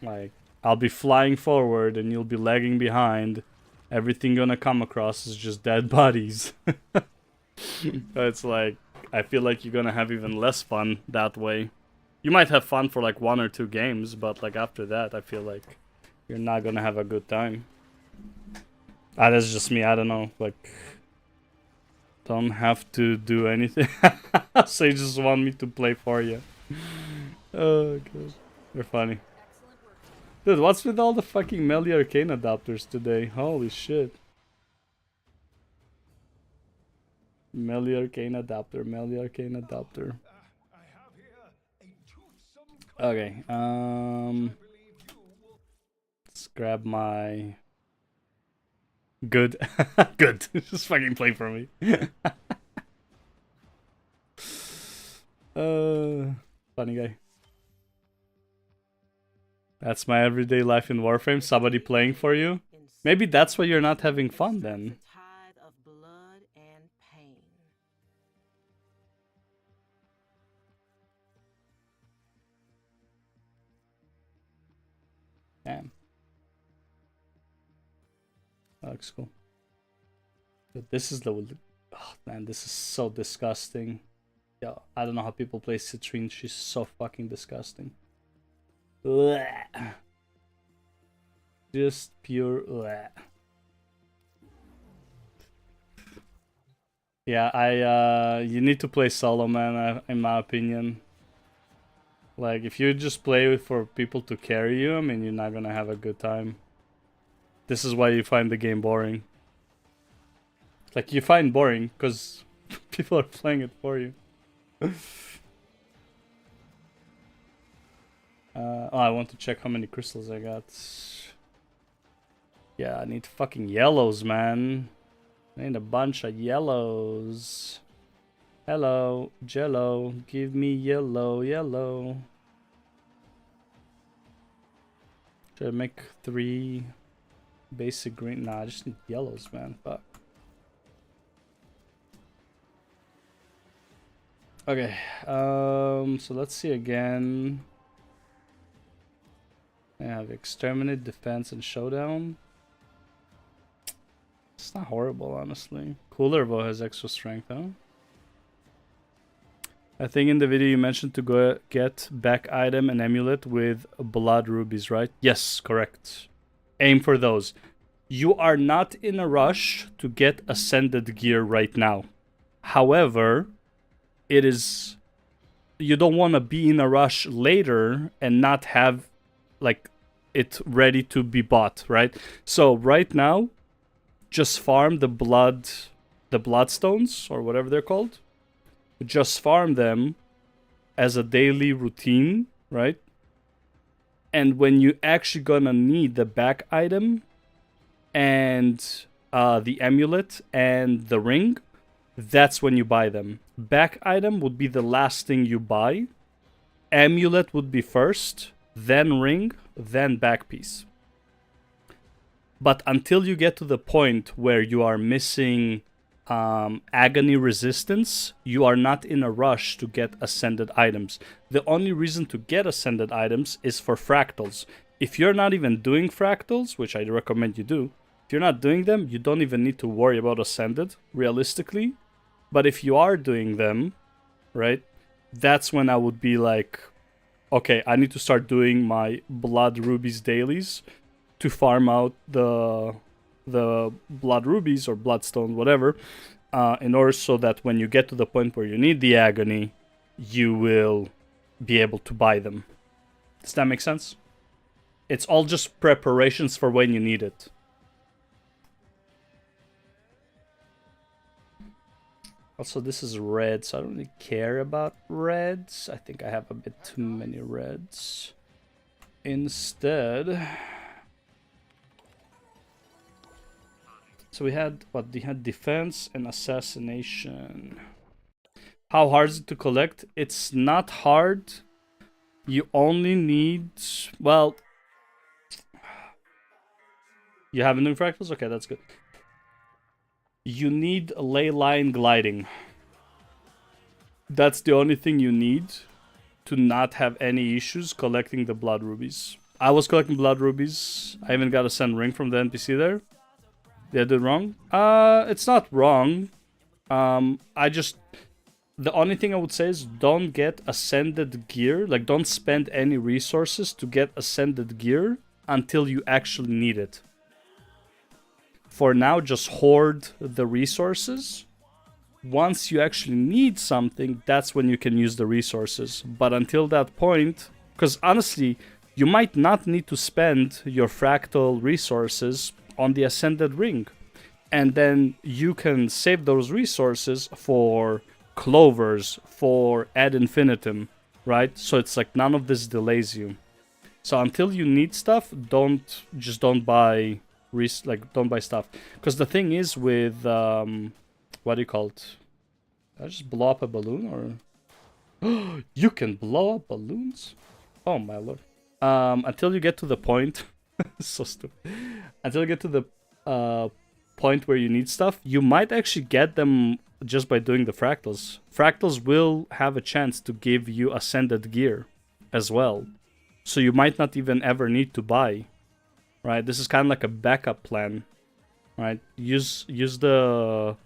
[SPEAKER 1] Like, I'll be flying forward and you'll be lagging behind. Everything gonna come across is just dead bodies. It's like, I feel like you're gonna have even less fun that way. You might have fun for like 1 or 2 games, but like after that, I feel like you're not gonna have a good time. That's just me, I don't know, like, don't have to do anything. So you just want me to play for you. Oh god, you're funny. Dude, what's with all the fucking melee arcane adapters today? Holy shit. Melee arcane adapter, melee arcane adapter. Okay, let's grab my... Good. Good. Just fucking play for me. Funny guy. That's my everyday life in Warframe. Somebody playing for you. Maybe that's why you're not having fun then.
[SPEAKER 3] Tide of blood and pain.
[SPEAKER 1] Damn. That looks cool. But this is the... Oh man, this is so disgusting. Yeah, I don't know how people play Citrine. She's so fucking disgusting. Blech. Just pure blech. Yeah, you need to play solo, man, in my opinion. Like, if you just play for people to carry you, I mean, you're not gonna have a good time. This is why you find the game boring. Like, you find boring because people are playing it for you. Oh, I want to check how many crystals I got. Yeah, I need fucking yellows, man. I need a bunch of yellows. Hello, Jello. Give me yellow, yellow. Should I make 3 basic green? Nah, I just need yellows, man. Fuck. Okay, so let's see again. I have Exterminate, Defense, and Showdown. It's not horrible, honestly. Cooler Bow has extra strength, huh? I think in the video you mentioned to go get back item and amulet with blood rubies, right? Yes, correct. Aim for those. You are not in a rush to get ascended gear right now. However, it is... You don't want to be in a rush later and not have like it ready to be bought, right? So right now, just farm the bloodstones or whatever they're called. Just farm them as a daily routine, right? And when you actually gonna need the back item and the amulet and the ring, that's when you buy them. Back item would be the last thing you buy. Amulet would be first, then ring, then back piece. But until you get to the point where you are missing agony resistance, you are not in a rush to get ascended items. The only reason to get ascended items is for fractals. If you're not even doing fractals, which I recommend you do, if you're not doing them, you don't even need to worry about ascended, realistically. But if you are doing them, right, that's when I would be like, okay, I need to start doing my blood rubies dailies to farm out the the blood rubies or bloodstone, whatever, in order so that when you get to the point where you need the agony, you will be able to buy them. Does that make sense? It's all just preparations for when you need it. Also, this is red, so I don't really care about reds. I think I have a bit too many reds. Instead... So we had, what, we had defense and assassination. How hard is it to collect? It's not hard. You only need, well... You have new fractals? Okay, that's good. You need ley line gliding. That's the only thing you need to not have any issues collecting the blood rubies. I was collecting blood rubies. I even got a send ring from the NPC there. Did I do it wrong? It's not wrong. The only thing I would say is don't get ascended gear. Like, don't spend any resources to get ascended gear until you actually need it. For now, just hoard the resources. Once you actually need something, that's when you can use the resources. But until that point, because honestly, you might not need to spend your fractal resources on the ascended ring. And then you can save those resources for clovers, for ad infinitum, right? So it's like none of this delays you. So until you need stuff, don't buy don't buy stuff. Because the thing is with what do you call it? Did I just blow up a balloon or you can blow up balloons? Oh my lord. Until you get to the point so stupid. Until you get to the point where you need stuff, you might actually get them just by doing the fractals. Fractals will have a chance to give you ascended gear as well. So you might not even ever need to buy. Right? This is kind of like a backup plan. Right? Use the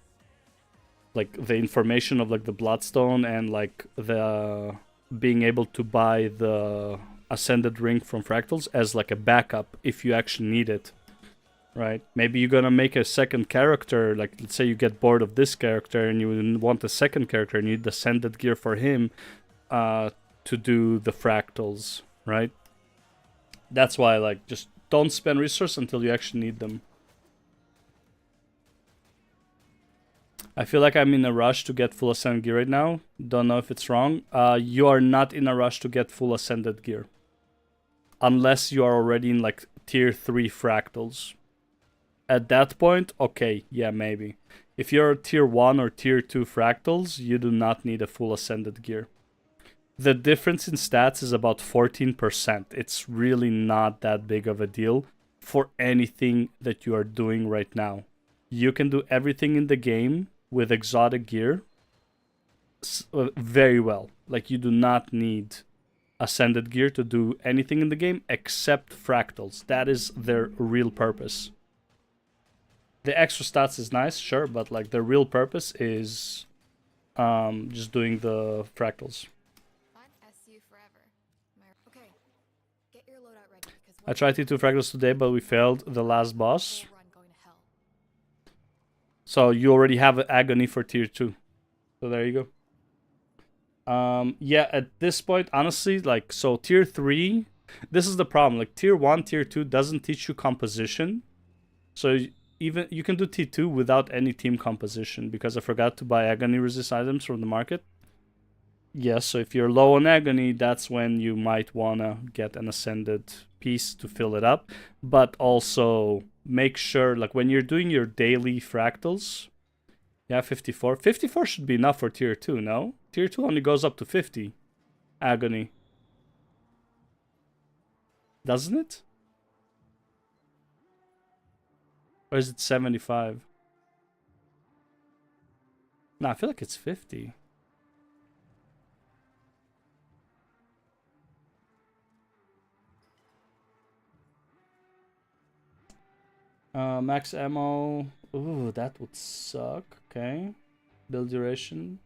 [SPEAKER 1] the information of like the bloodstone and like the being able to buy the ascended ring from fractals as like a backup if you actually need it. Right? Maybe you're gonna make a second character, like let's say you get bored of this character and you want a second character and you need ascended gear for him to do the fractals, right? That's why like just don't spend resources until you actually need them. I feel like I'm in a rush to get full ascended gear right now. Don't know if it's wrong. You are not in a rush to get full ascended gear. Unless you are already in like tier 3 fractals. At that point, okay, yeah, maybe. If you're tier 1 or tier 2 fractals, you do not need a full ascended gear. The difference in stats is about 14%. It's really not that big of a deal for anything that you are doing right now. You can do everything in the game with exotic gear very well. Like, you do not need ascended gear to do anything in the game except fractals. That is their real purpose. The extra stats is nice, sure, but like the real purpose is just doing the fractals. I tried T2 fractals today, but we failed the last boss. So you already have an agony for tier 2. So there you go. Yeah, at this point, honestly, like, so tier 3, this is the problem. Like, tier 1, tier 2 doesn't teach you composition. So even you can do T2 without any team composition, because I forgot to buy agony resist items from the market. Yes, so if you're low on agony, that's when you might want to get an ascended piece to fill it up. But also make sure, like when you're doing your daily fractals, yeah, 54. 54 should be enough for tier 2, no? Tier 2 only goes up to 50 agony. Doesn't it? Or is it 75? No, I feel like it's 50. Max ammo. Ooh, that would suck. Okay. Build duration.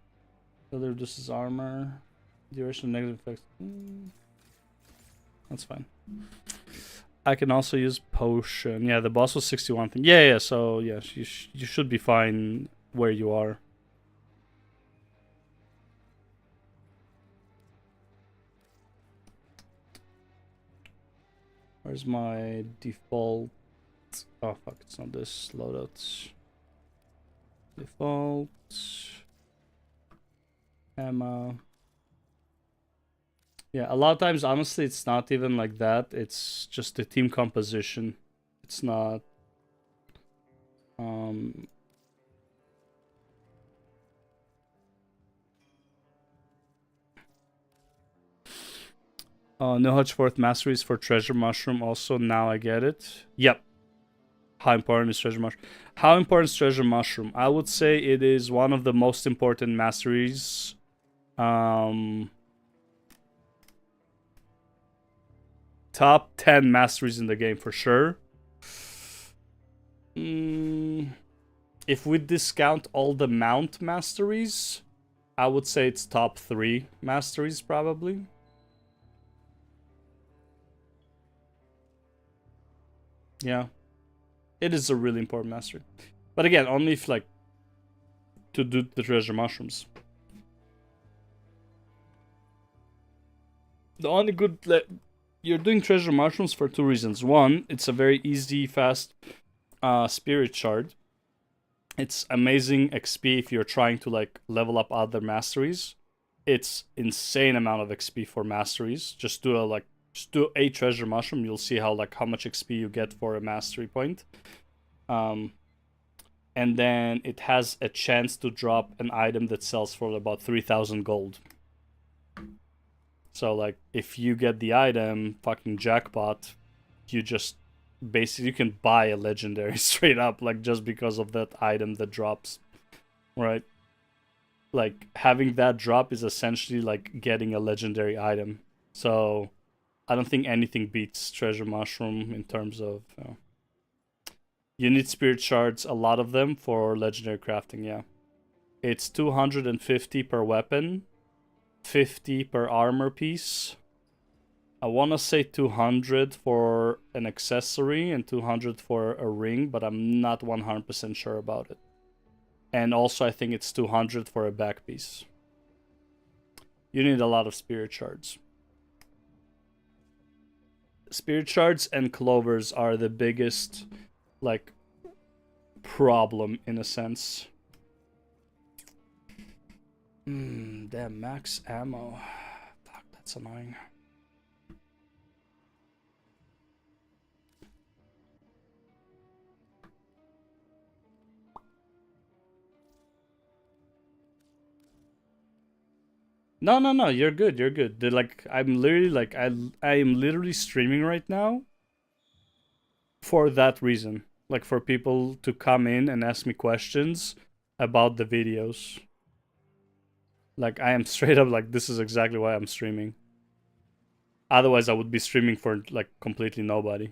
[SPEAKER 1] Build reduces armor. Duration of negative effects. That's fine. I can also use potion. Yeah, the boss was 61 thing. Yeah, so yeah, you should be fine where you are. Where's my default? Oh fuck, it's not this loadout. Default ammo. Yeah, a lot of times, honestly, it's not even like that. It's just the team composition. It's not. No Hutchforth Masteries for Treasure Mushroom. Also, now I get it. Yep. How important is Treasure Mushroom? How important is Treasure Mushroom? I would say it is one of the most important masteries. Top 10 masteries in the game for sure. If we discount all the mount masteries, I would say it's top 3 masteries probably. Yeah. It is a really important mastery. But again, only if like to do the treasure mushrooms. The only good you're doing treasure mushrooms for 2 reasons. One, it's a very easy, fast spirit shard. It's amazing XP if you're trying to like level up other masteries. It's insane amount of XP for masteries. Just do a treasure mushroom. You'll see how much XP you get for a mastery point. And then it has a chance to drop an item that sells for about 3,000 gold. So like if you get the item, fucking jackpot, you just basically you can buy a legendary straight up, like just because of that item that drops, right? Like having that drop is essentially like getting a legendary item. So I don't think anything beats treasure mushroom in terms of you need spirit shards, a lot of them for legendary crafting. Yeah, it's 250 per weapon, 50 per armor piece. I want to say 200 for an accessory and 200 for a ring, but I'm not 100% sure about it. And also I think it's 200 for a back piece. You need a lot of spirit shards. Spirit shards and clovers are the biggest like problem in a sense. Damn, max ammo. Fuck, that's annoying. No, you're good, you're good. Like I'm literally like I am literally streaming right now for that reason. Like for people to come in and ask me questions about the videos. Like I am straight up like this is exactly why I'm streaming. Otherwise I would be streaming for like completely nobody.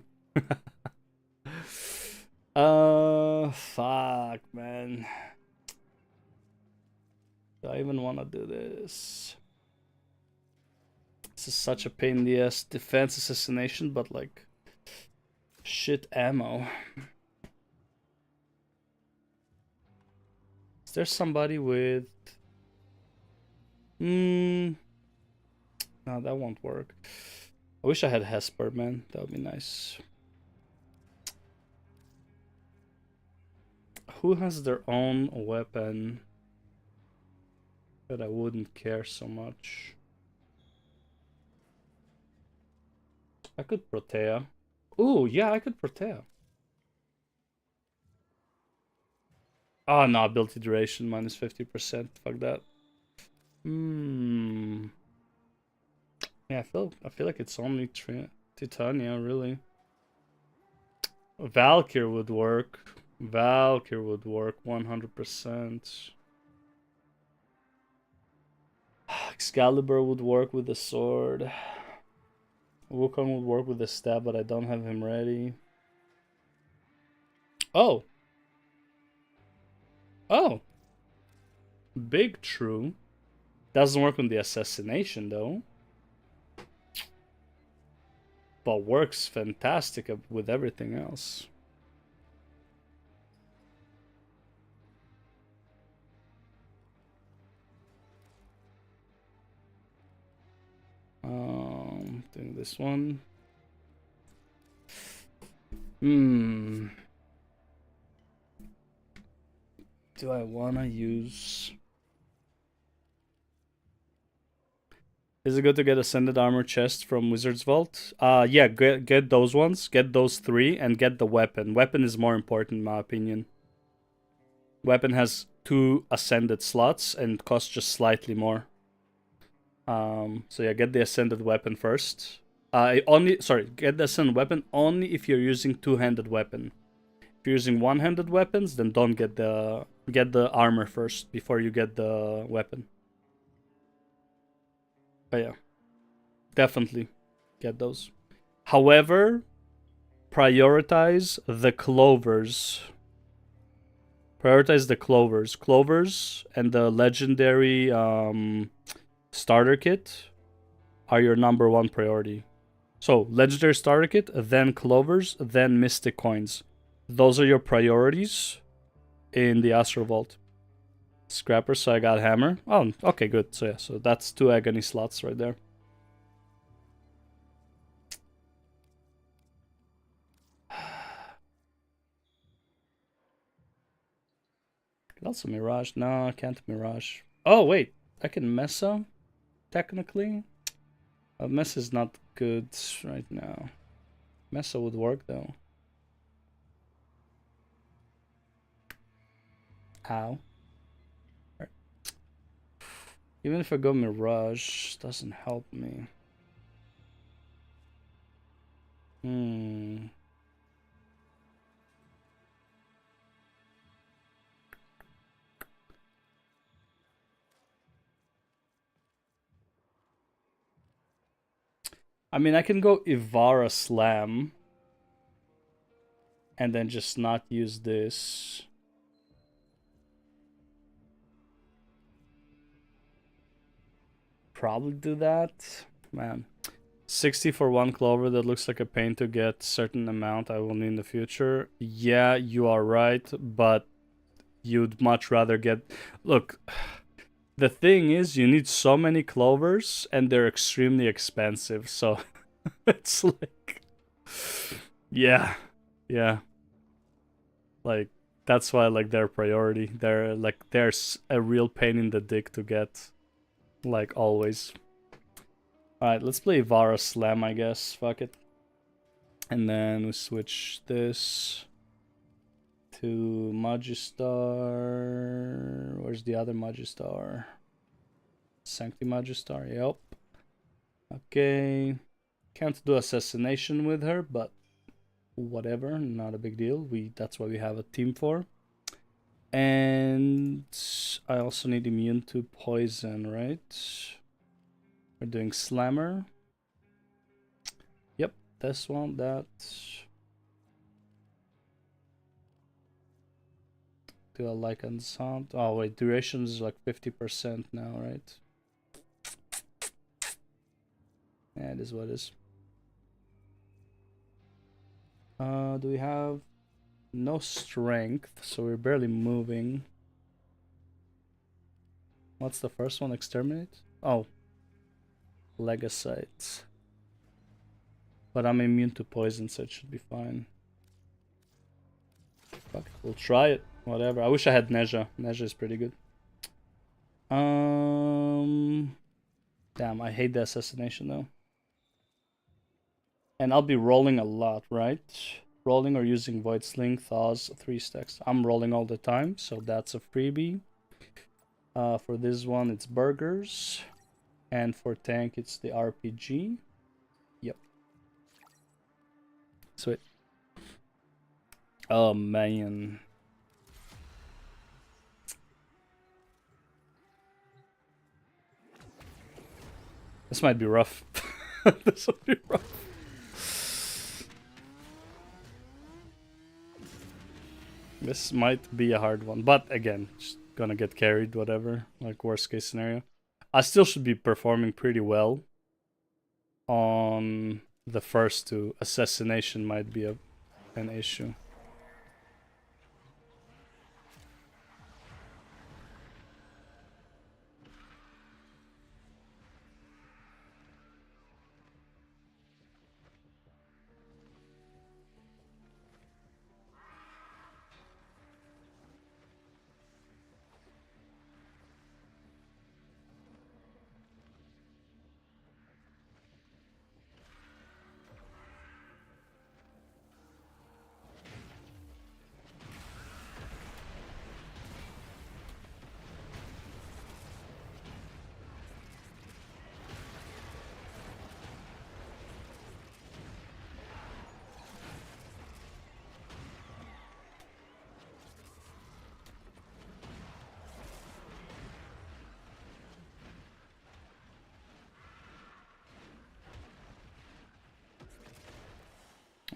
[SPEAKER 1] Fuck, man. Do I even want to do this? This is such a pain in the ass. Defense assassination, but like shit ammo. Is there somebody with no, that won't work. I wish I had Hesper, man. That would be nice. Who has their own weapon that I wouldn't care so much? I could Protea. Ooh, yeah, I could Protea. Oh no, ability duration minus 50%. Fuck that. Yeah, I feel like it's only Titania, really. Valkyr would work. Valkyr would work 100%. Excalibur would work with the sword. Wukong would work with the stab, but I don't have him ready. Oh. Oh. Big true. Doesn't work on the assassination, though. but works fantastic with everything else. Doing this one. Do I wanna use? Is it good to get Ascended Armor chest from Wizard's Vault? Yeah, get those ones. Get those 3 and get the weapon. Weapon is more important in my opinion. Weapon has 2 Ascended slots and costs just slightly more. So yeah, get the Ascended weapon first. Get the Ascended weapon only if you're using 2-handed weapon. If you're using 1-handed weapons, then don't get the armor first before you get the weapon. But yeah, definitely get those. However, prioritize the clovers. Prioritize the clovers. Clovers and the legendary starter kit are your #1 priority. So, legendary starter kit, then clovers, then mystic coins. Those are your priorities in the Astro Vault. Scrapper, so I got hammer. Oh, okay, good. So yeah, so that's 2 agony slots right there. Can also Mirage. No, I can't Mirage. Oh, wait. I can Mesa, technically. Mesa is not good right now. Mesa would work, though. Ow. Right. Even if I go Mirage, doesn't help me. I mean, I can go Ivara Slam and then just not use this. Probably do that. Man. 60 for 1 clover, that looks like a pain to get. Certain amount I will need in the future. Yeah, you are right, but you'd much rather get... Look, the thing is, you need so many clovers, and they're extremely expensive, so it's like... Yeah. Like, that's why, like, they're priority. There's a real pain in the dick to get. Like, always. Alright, let's play Vara Slam, I guess. Fuck it. And then we switch this to Magistar. Where's the other Magistar? Sancti Magistar, yep. Okay. Can't do Assassination with her, but whatever, not a big deal. That's what we have a team for. And I also need immune to poison, right? We're doing Slammer. Yep, this one, that. Do I like Enchant? Oh wait, duration is like 50% now, right? Yeah, it is what it is. Do we have no strength, so we're barely moving. What's the first one? Exterminate? Oh. Legacite. But I'm immune to poison, so it should be fine. Fuck it, we'll try it. Whatever. I wish I had Neja. Neja is pretty good. Damn, I hate the assassination though. And I'll be rolling a lot, right? Rolling or using Void Sling, Thaws, 3 stacks. I'm rolling all the time, so that's a freebie. For this one, it's burgers. And for tank, it's the RPG. Yep. Sweet. Oh, man. This might be rough. This might be rough. This might be a hard one. But again, just gonna get carried, whatever. Like, worst case scenario. I still should be performing pretty well on the first two, assassination might be an issue.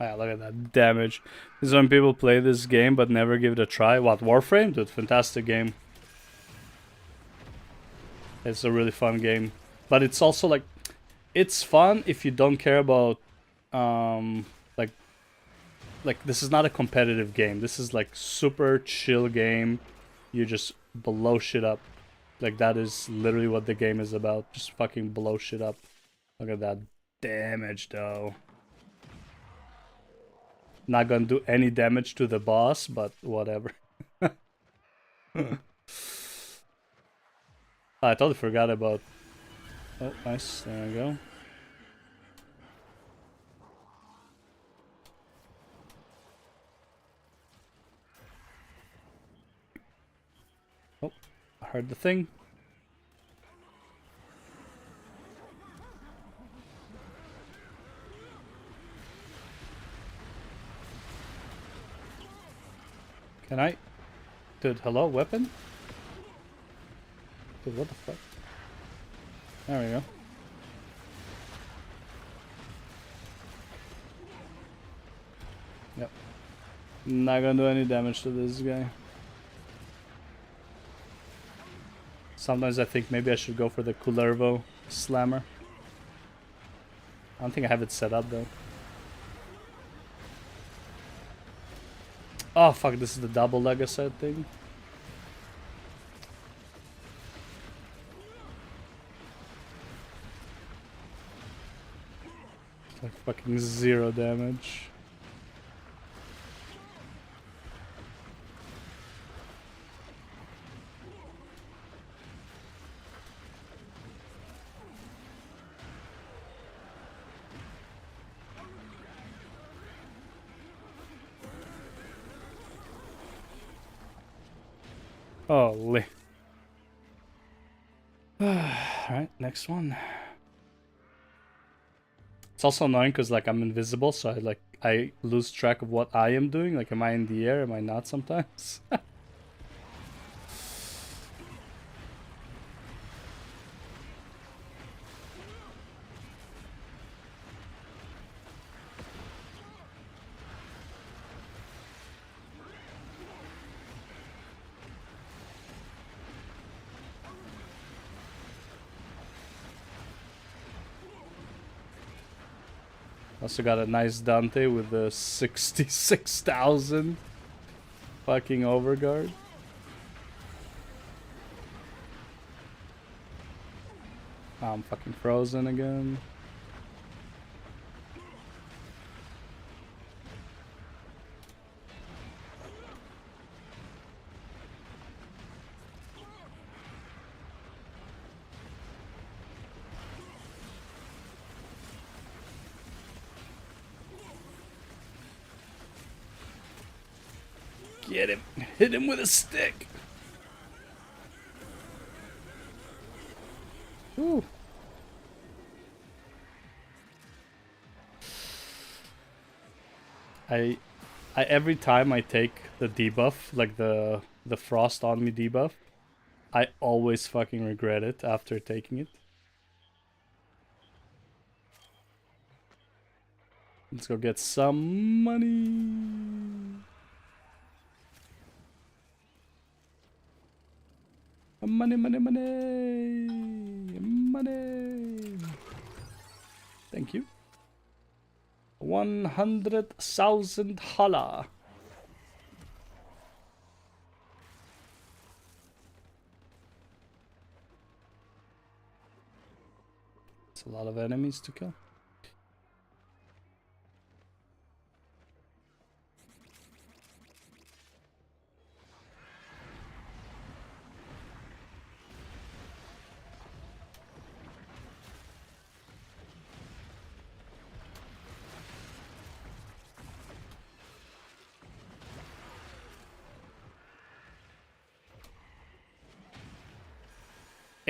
[SPEAKER 1] Ah, look at that damage. This is when people play this game but never give it a try. What, Warframe? Dude, fantastic game. It's a really fun game. But it's also like, it's fun if you don't care about, like this is not a competitive game. This is like super chill game. You just blow shit up. Like that is literally what the game is about. Just fucking blow shit up. Look at that damage though. Not gonna do any damage to the boss, but whatever. I totally forgot about... Oh, nice. There we go. Oh, I heard the thing. Can I? Dude, hello, weapon? Dude, what the fuck? There we go. Yep. Not gonna do any damage to this guy. Sometimes I think maybe I should go for the Kullervo Slammer. I don't think I have it set up though. Oh fuck, this is the double leg asset thing. Like fucking 0 damage. Holy. Alright, next one. It's also annoying because like I'm invisible, so I lose track of what I am doing. Like, am I in the air? Am I not sometimes? Also got a nice Dante with the 66,000 fucking overguard. I'm fucking frozen again. Get him. Hit him with a stick. Woo. I every time I take the debuff, like the frost on me debuff, I always fucking regret it after taking it. Let's go get some money. Money, money, money. Money. Thank you. 100,000 holla. It's a lot of enemies to kill.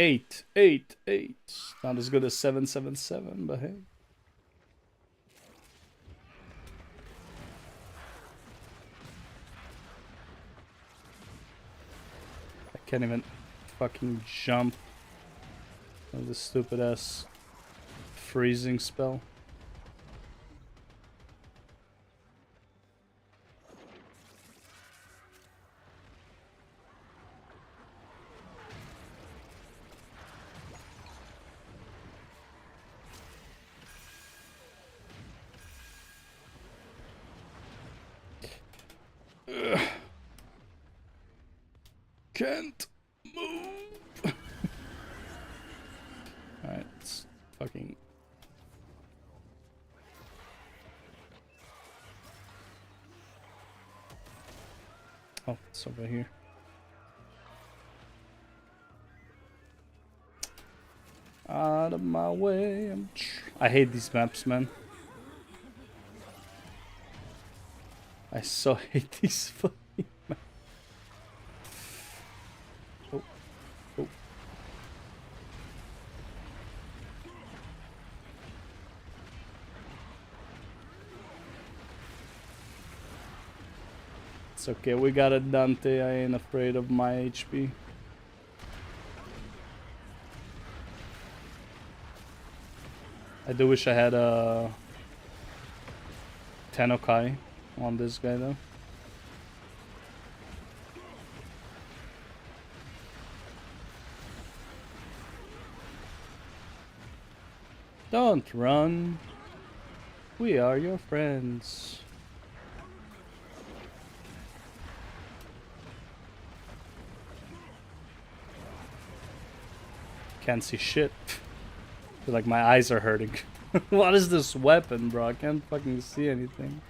[SPEAKER 1] Eight. Not as good as 777, but hey. I can't even fucking jump with this stupid ass freezing spell. Can't move. Alright, it's fucking. Oh, it's over here. Out of my way. I hate these maps, man. I so hate these fucking maps. Oh. Oh. It's okay, we got it, Dante. I ain't afraid of my HP. I do wish I had a Tenokai on this guy though. Don't run. We are your friends. Can't see shit. Feel like my eyes are hurting. What is this weapon, bro? I can't fucking see anything.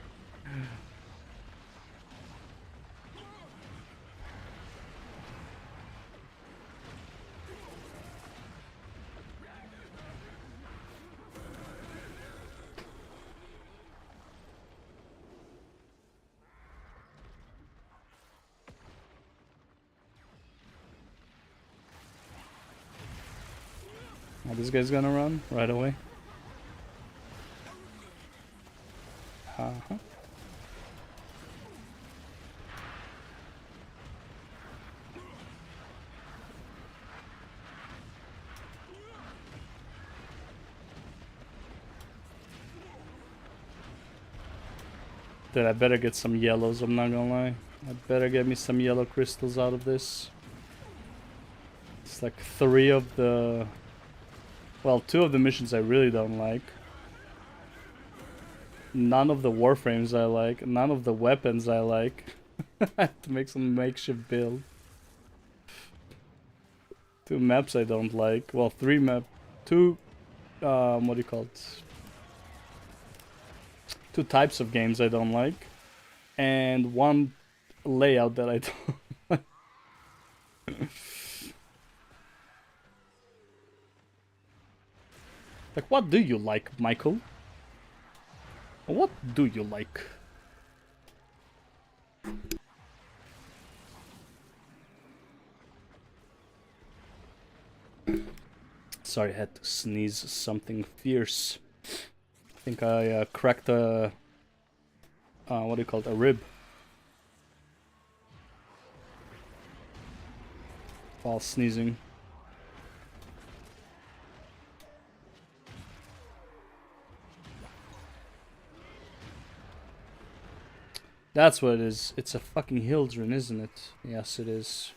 [SPEAKER 1] Oh, this guy's gonna run right away. Uh-huh. Dude, I better get some yellows, I'm not gonna lie. I better get me some yellow crystals out of this. It's like 3 of the... Well, 2 of the missions I really don't like. None of the Warframes I like. None of the weapons I like. I have to make some makeshift build. 2 maps I don't like. Well, 3 map... 2... what do you call it? 2 types of games I don't like. And 1 layout that I don't like. Like, what do you like, Michael? What do you like? Sorry, I had to sneeze something fierce. I think I cracked a... what do you call it? A rib. While sneezing. That's what it is. It's a fucking Hildren, isn't it? Yes, it is.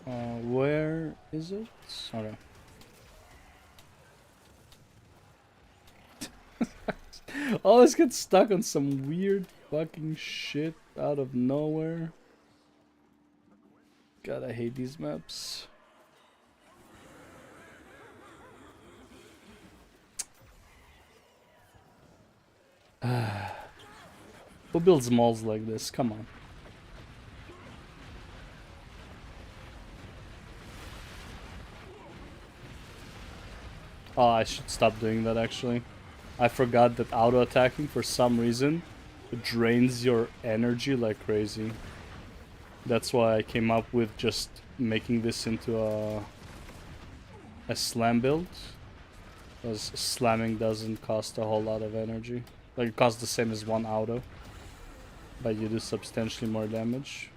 [SPEAKER 1] Where is it? Okay. Always get stuck on some weird fucking shit out of nowhere. God, I hate these maps. Who builds malls like this? Come on. Oh, I should stop doing that actually. I forgot that auto attacking for some reason drains your energy like crazy. That's why I came up with just making this into a slam build. Because slamming doesn't cost a whole lot of energy. Like it costs the same as one auto. But you do substantially more damage.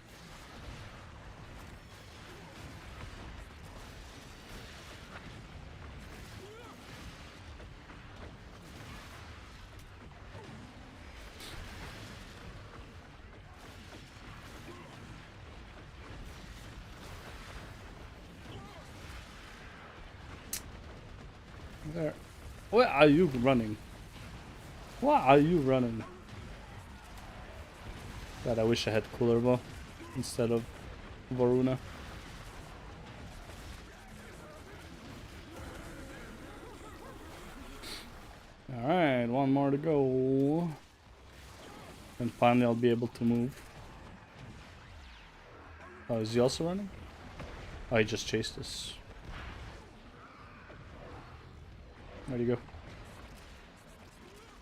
[SPEAKER 1] There. Where are you running? Why are you running? God, I wish I had Cooler Bow instead of Varuna. Alright, one more to go. And finally I'll be able to move. Oh, is he also running? Oh, he just chased us. Where'd he go?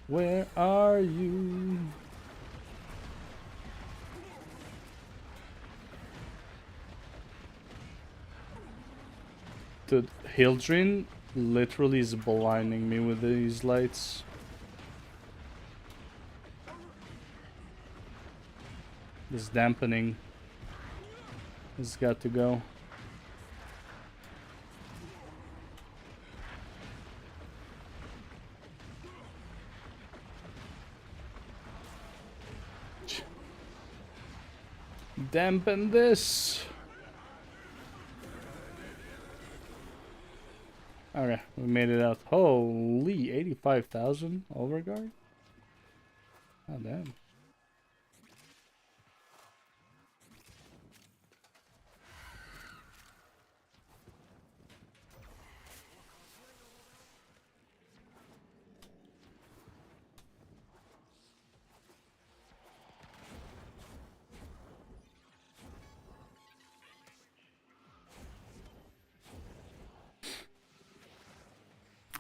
[SPEAKER 1] Where are you? Dude, Hildrin literally is blinding me with these lights. This dampening has got to go. Dampen this. Okay, we made it out. Holy, 85,000 overguard? Oh, damn.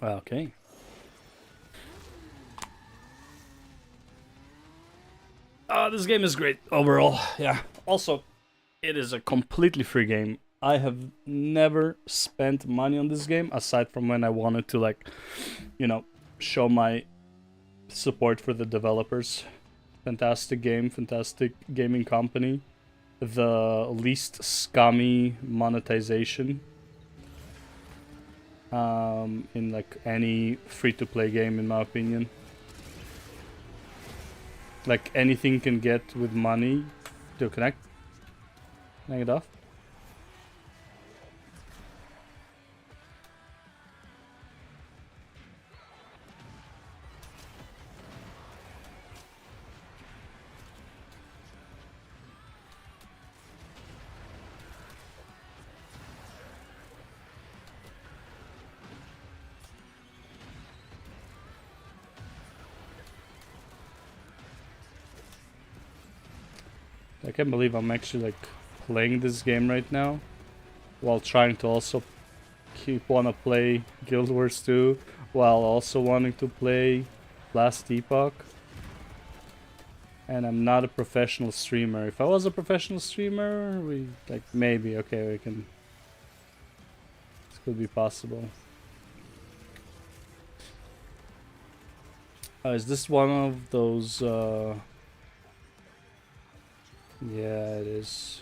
[SPEAKER 1] Okay. This game is great overall. Yeah. Also, it is a completely free game. I have never spent money on this game aside from when I wanted to, like, you know, show my support for the developers. Fantastic game, fantastic gaming company. The least scummy monetization in like any free-to-play game, in my opinion. Like anything you can get with money to connect. Hang it off. I can't believe I'm actually like playing this game right now while trying to also wanna play Guild Wars 2 while also wanting to play Last Epoch. And I'm not a professional streamer. If I was a professional streamer, we like maybe okay we can. This could be possible. Is this one of those yeah, it is.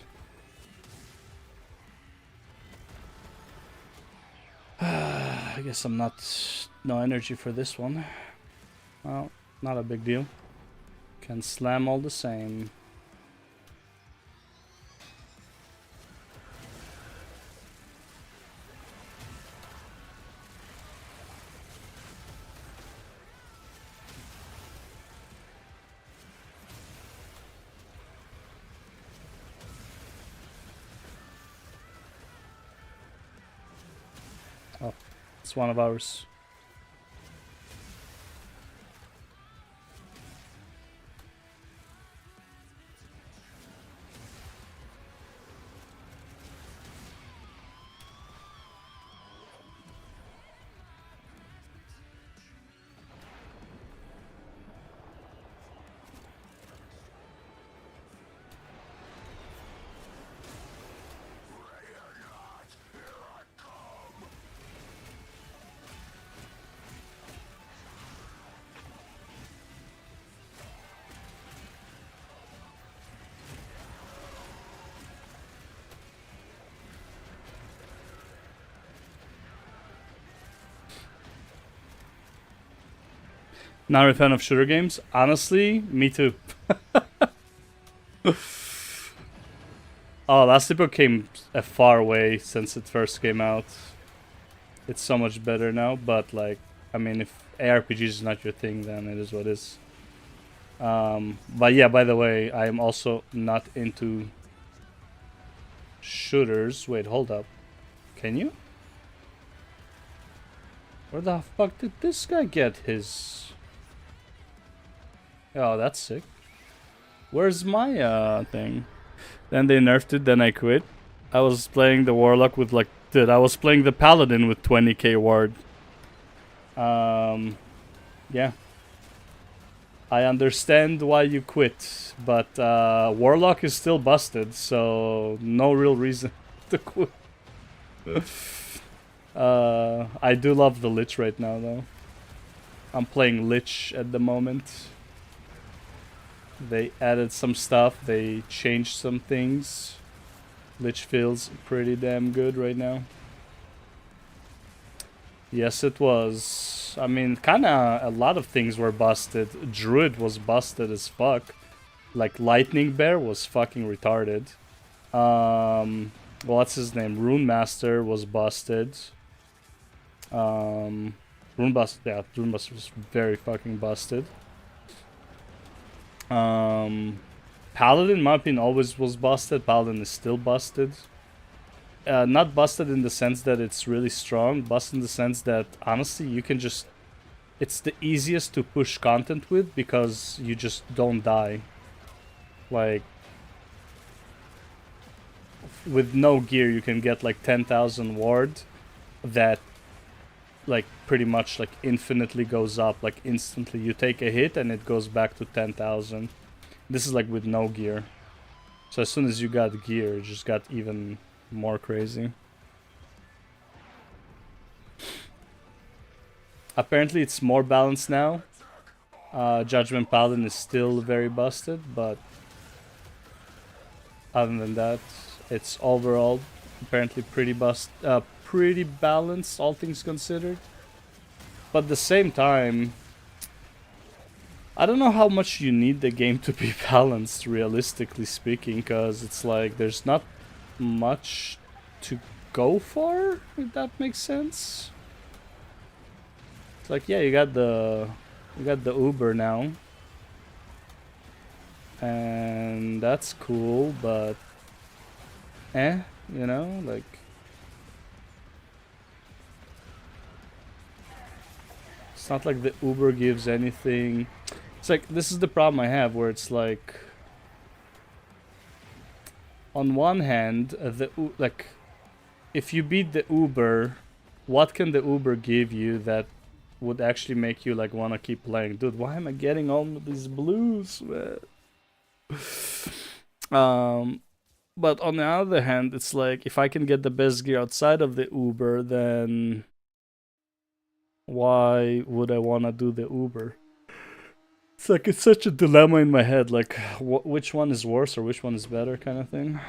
[SPEAKER 1] I guess I'm no energy for this one. Well, not a big deal. Can slam all the same. Oh, it's one of ours. Not a fan of shooter games? Honestly, me too. Oh, Last Epoch came a far way since it first came out. It's so much better now, but like, I mean, if ARPGs is not your thing, then it is what it is. But yeah, by the way, I am also not into shooters. Wait, hold up. Can you? Where the fuck did this guy get his... Oh, that's sick. Where's my thing? Then they nerfed it, then I quit. I was playing the Warlock with like... Dude, I was playing the Paladin with 20k ward. Yeah. I understand why you quit, but Warlock is still busted, so no real reason to quit. I do love the Lich right now, though. I'm playing Lich at the moment. They added some stuff, they changed some things. Lich feels pretty damn good right now. Yes, it was. I mean, kinda a lot of things were busted. Druid was busted as fuck. Like, Lightning Bear was fucking retarded. What's his name? Rune Master was busted. Rune Buster was very fucking busted. Paladin, in my opinion, always was busted. Paladin is still busted. Not busted in the sense that it's really strong, busted in the sense that, honestly, you can just... It's the easiest to push content with because you just don't die. Like, with no gear, you can get like 10,000 ward that, like, pretty much like infinitely goes up, like instantly. You take a hit and it goes back to 10,000. This is like with no gear. So as soon as you got gear, it just got even more crazy. Apparently it's more balanced now. Judgment Paladin is still very busted, but other than that, it's overall apparently pretty pretty balanced, all things considered. But at the same time, I don't know how much you need the game to be balanced, realistically speaking, because it's like there's not much to go for, if that makes sense. It's like, yeah, you got the Uber now, and that's cool, but you know, like, it's not like the Uber gives anything. It's like, this is the problem I have, where it's like, on one hand, like, if you beat the Uber, what can the Uber give you that would actually make you like want to keep playing? Dude, why am I getting all of these blues, man? But on the other hand, it's like, if I can get the best gear outside of the Uber, then why would I want to do the Uber? It's like, it's such a dilemma in my head, like, which one is worse or which one is better, kind of thing.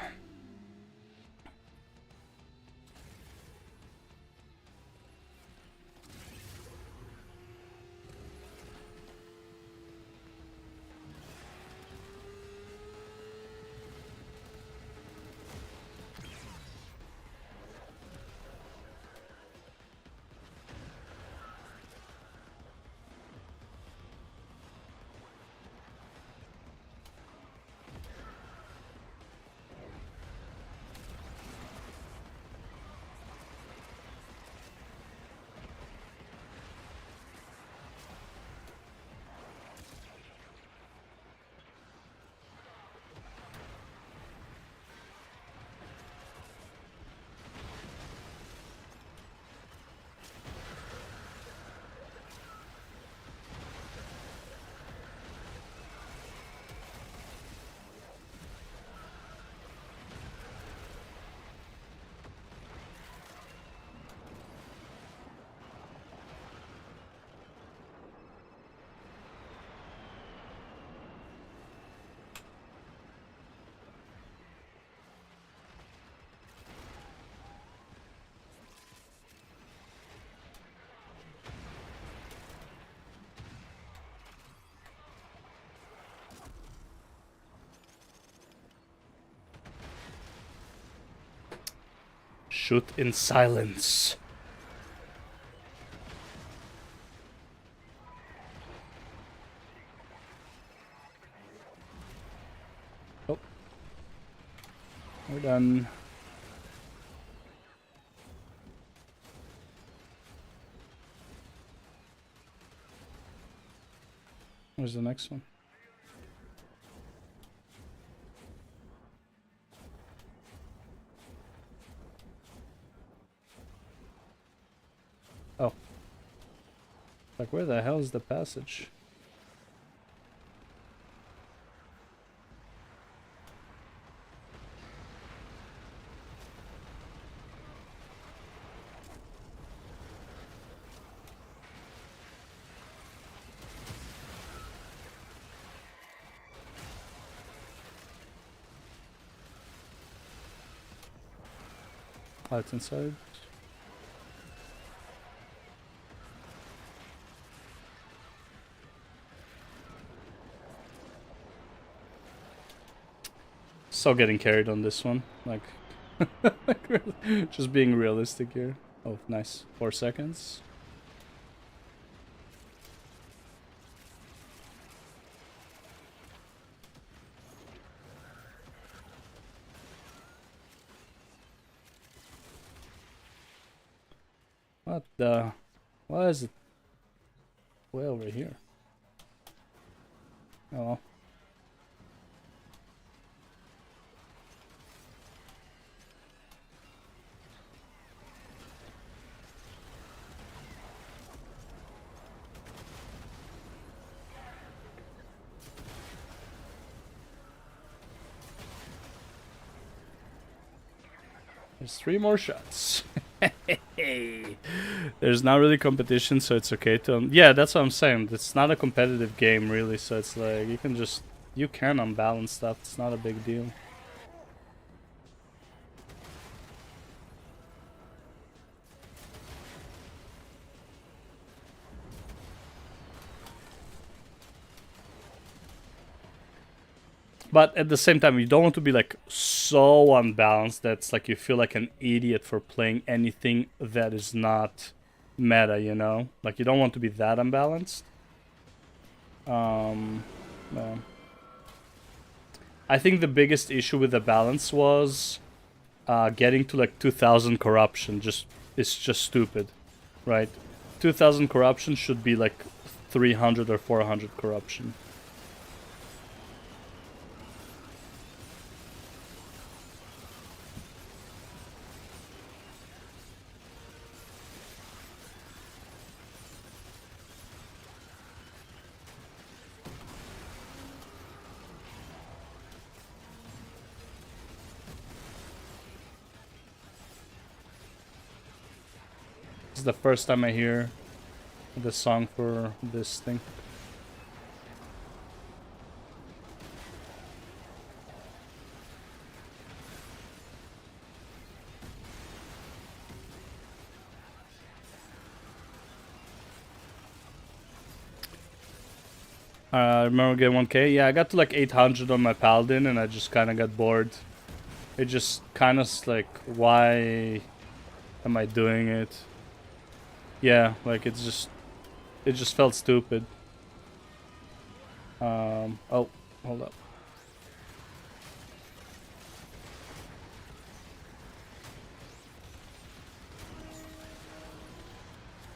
[SPEAKER 1] Shoot in silence. Oh. We're done. Where's the next one? Oh. Like, where the hell is the passage? Oh, it's inside. So getting carried on this one, like, just being realistic here. Oh, nice. 4 seconds. What the? Why is it way over here? Oh well. There's 3 more shots. There's not really competition, so it's okay to... yeah, that's what I'm saying. It's not a competitive game, really, so it's like, you can just... you can unbalance stuff. It's not a big deal. But at the same time, you don't want to be like so unbalanced that's like you feel like an idiot for playing anything that is not meta, you know? Like you don't want to be that unbalanced. No. I think the biggest issue with the balance was getting to like 2000 corruption. It's just stupid, right? 2000 corruption should be like 300 or 400 corruption. This is the first time I hear the song for this thing. I remember getting 1k. Yeah, I got to like 800 on my paladin and I just kind of got bored. It just kind of like, why am I doing it? Yeah, like it just felt stupid. Oh, hold up.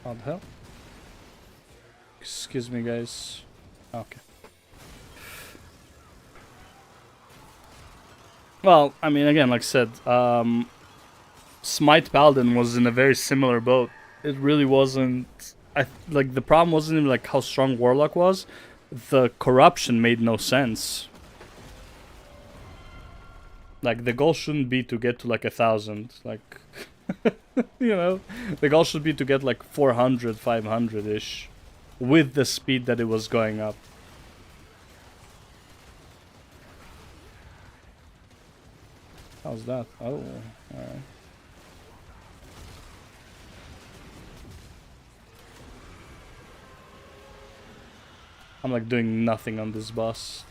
[SPEAKER 1] What the hell? Excuse me, guys. Okay. Well, I mean, again, like I said, Smite Paladin was in a very similar boat. It really wasn't... like, the problem wasn't even like how strong Warlock was. The corruption made no sense. Like, the goal shouldn't be to get to like 1000. Like, you know, the goal should be to get like 400, 500-ish. With the speed that it was going up. How's that? Oh, alright. I'm like doing nothing on this boss.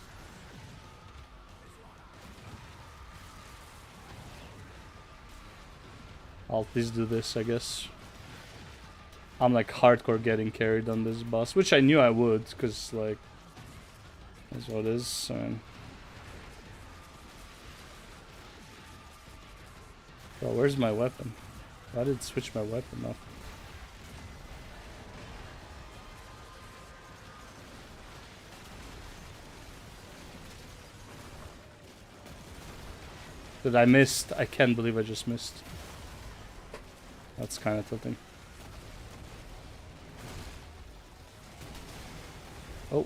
[SPEAKER 1] I'll please do this, I guess. I'm like hardcore getting carried on this boss, which I knew I would, because like, that's what it is. I mean, bro, where's my weapon? Why did it switch my weapon off? Did I missed? I can't believe I just missed. That's kind of tilting. Oh.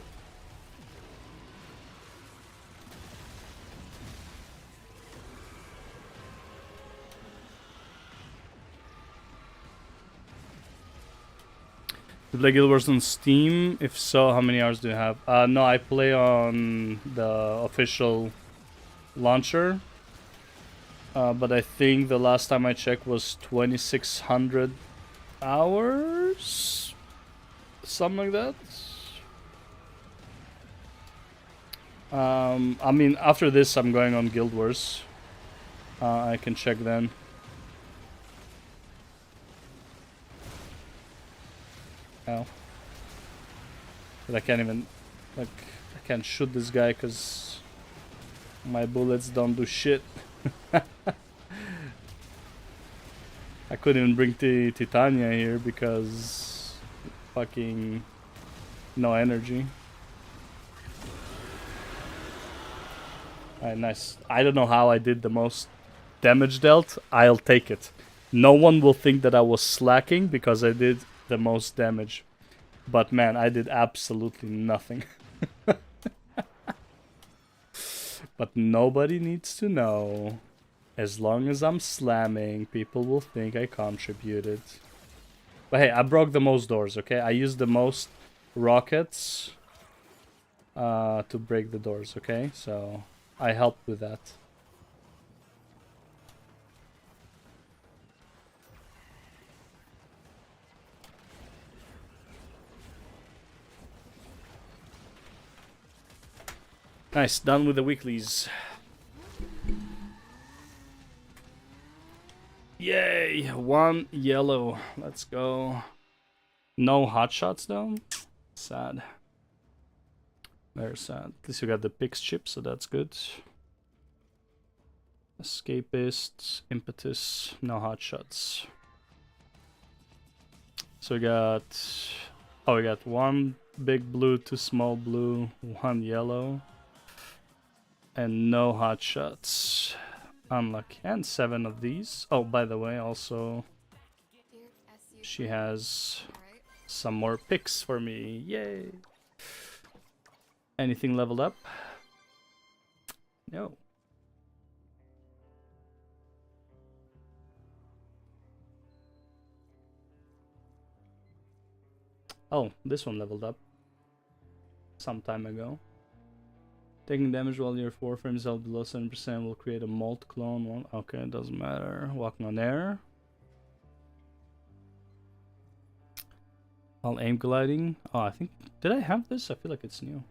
[SPEAKER 1] You play Guild Wars on Steam? If so, how many hours do you have? No, I play on the official launcher. But I think the last time I checked was 2,600 hours? Something like that. I mean, after this, I'm going on Guild Wars. I can check then. Ow. But I can't even, like, I can't shoot this guy because my bullets don't do shit. I couldn't even bring the Titania here because fucking no energy. Alright, nice. I don't know how I did the most damage dealt. I'll take it. No one will think that I was slacking because I did the most damage. But man, I did absolutely nothing. But nobody needs to know. As long as I'm slamming, people will think I contributed. But hey, I broke the most doors, okay? I used the most rockets to break the doors, okay? So I helped with that. Nice, done with the weeklies. Yay, 1 yellow. Let's go. No hot shots though. Sad. Very sad. At least you got the pix chip, so that's good. Escapist, impetus, no hot shots. So we got, oh, we got 1 big blue, 2 small blue, 1 yellow, and no hot shots. Unlucky. And 7 of these. Oh, by the way, also she has some more picks for me. Yay! Anything leveled up? No. Oh, this one leveled up some time ago. Taking damage while your Warframe is held below 7% will create a molt clone one. Okay, it doesn't matter. Walking on air. While aim gliding. Oh, I think, did I have this? I feel like it's new.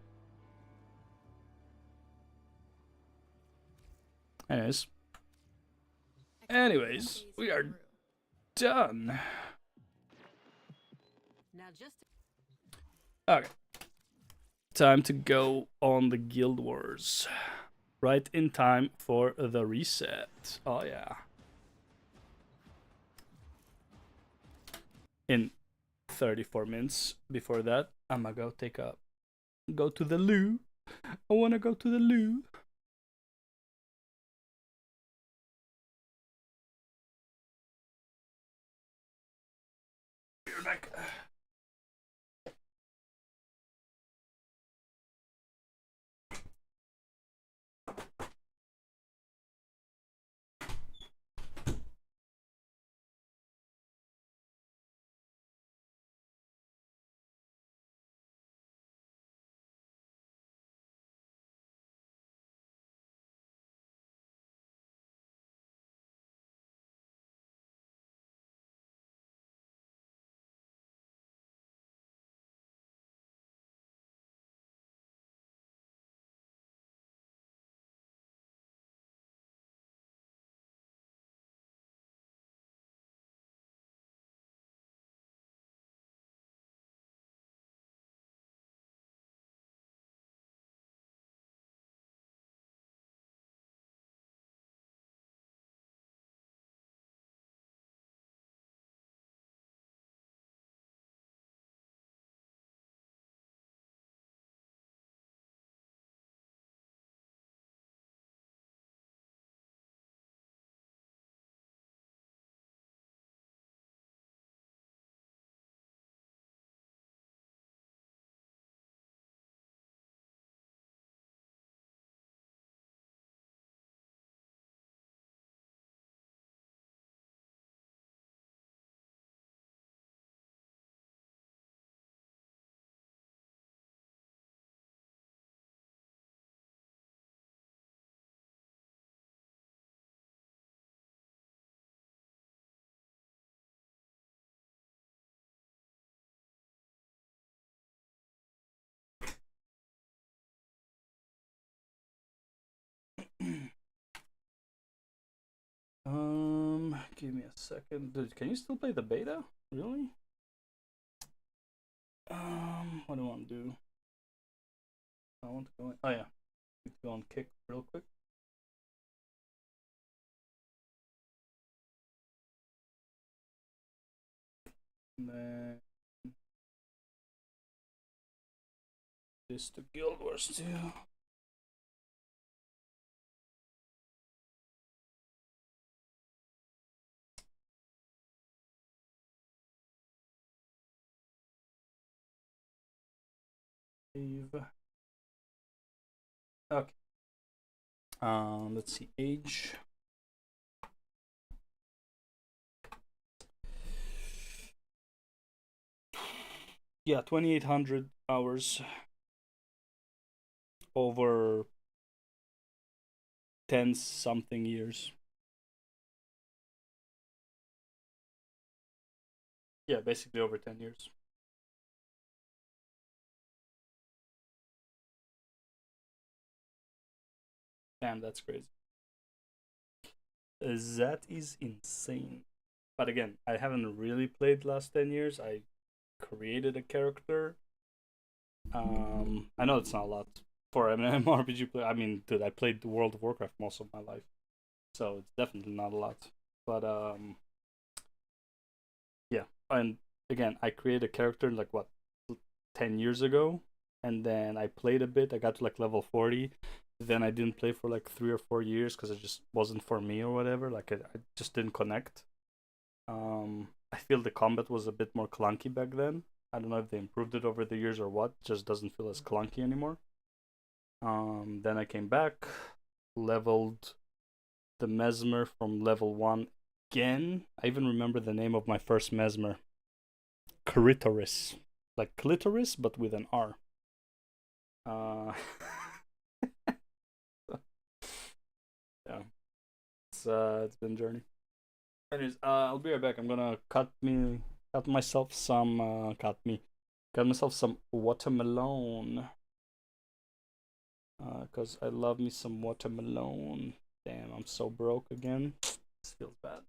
[SPEAKER 1] Anyways, we are done.
[SPEAKER 3] Now just
[SPEAKER 1] Okay. Time to go on the Guild Wars. Right in time for the reset. Oh yeah. In 34 minutes before that, I'm gonna go to the loo. I wanna go to the loo. You're back. Give me a second. Dude, can you still play the beta? Really? What do I want to do? I want to go in. Oh yeah. Go on kick real quick. And then this to Guild Wars 2. Save. Okay. Let's see. Age. Yeah, 2,800 hours over 10 something years. Yeah, basically over 10 years. Damn, that's crazy. That is insane. But again, I haven't really played last 10 years. I created a character. I know it's not a lot for an MMORPG play. I mean, dude, I played World of Warcraft most of my life, so it's definitely not a lot. But yeah. And again, I created a character like what 10 years ago, and then I played a bit. I got to like level 40. Then I didn't play for like 3 or 4 years because it just wasn't for me or whatever. Like I just didn't connect. I feel the combat was a bit more clunky back then. I don't know if they improved it over the years or what. It just doesn't feel as clunky anymore. Then I came back, leveled the Mesmer from level 1 again. I even remember the name of my first Mesmer. Clitoris. Like clitoris, but with an R. Yeah. It's been a journey. Anyways, I'll be right back. I'm gonna cut myself some watermelon. Cause I love me some watermelon. Damn, I'm so broke again. This feels bad.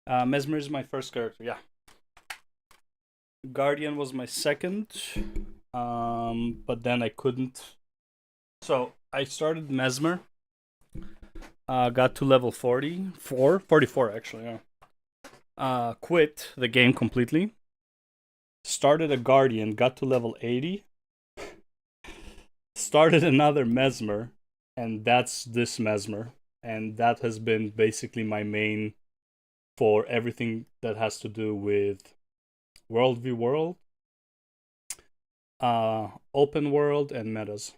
[SPEAKER 1] Mesmer is my first character, yeah. Guardian was my second, but then I couldn't. So I started Mesmer, got to level 44 actually, yeah. Quit the game completely. Started a Guardian, got to level 80. Started another Mesmer, and that's this Mesmer. And that has been basically my main for everything that has to do with World v World, open world, and metas.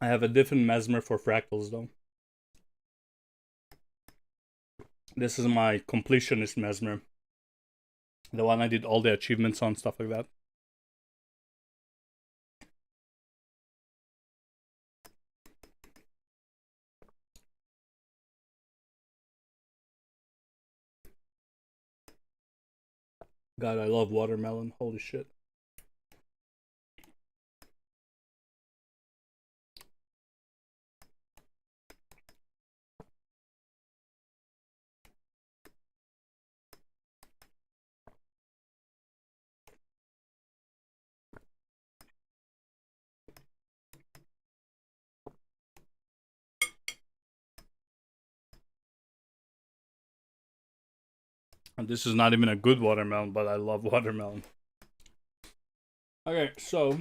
[SPEAKER 1] I have a different Mesmer for fractals though. This is my completionist Mesmer. The one I did all the achievements on, stuff like that. God, I love watermelon. Holy shit. And this is not even a good watermelon, but I love watermelon. Okay, so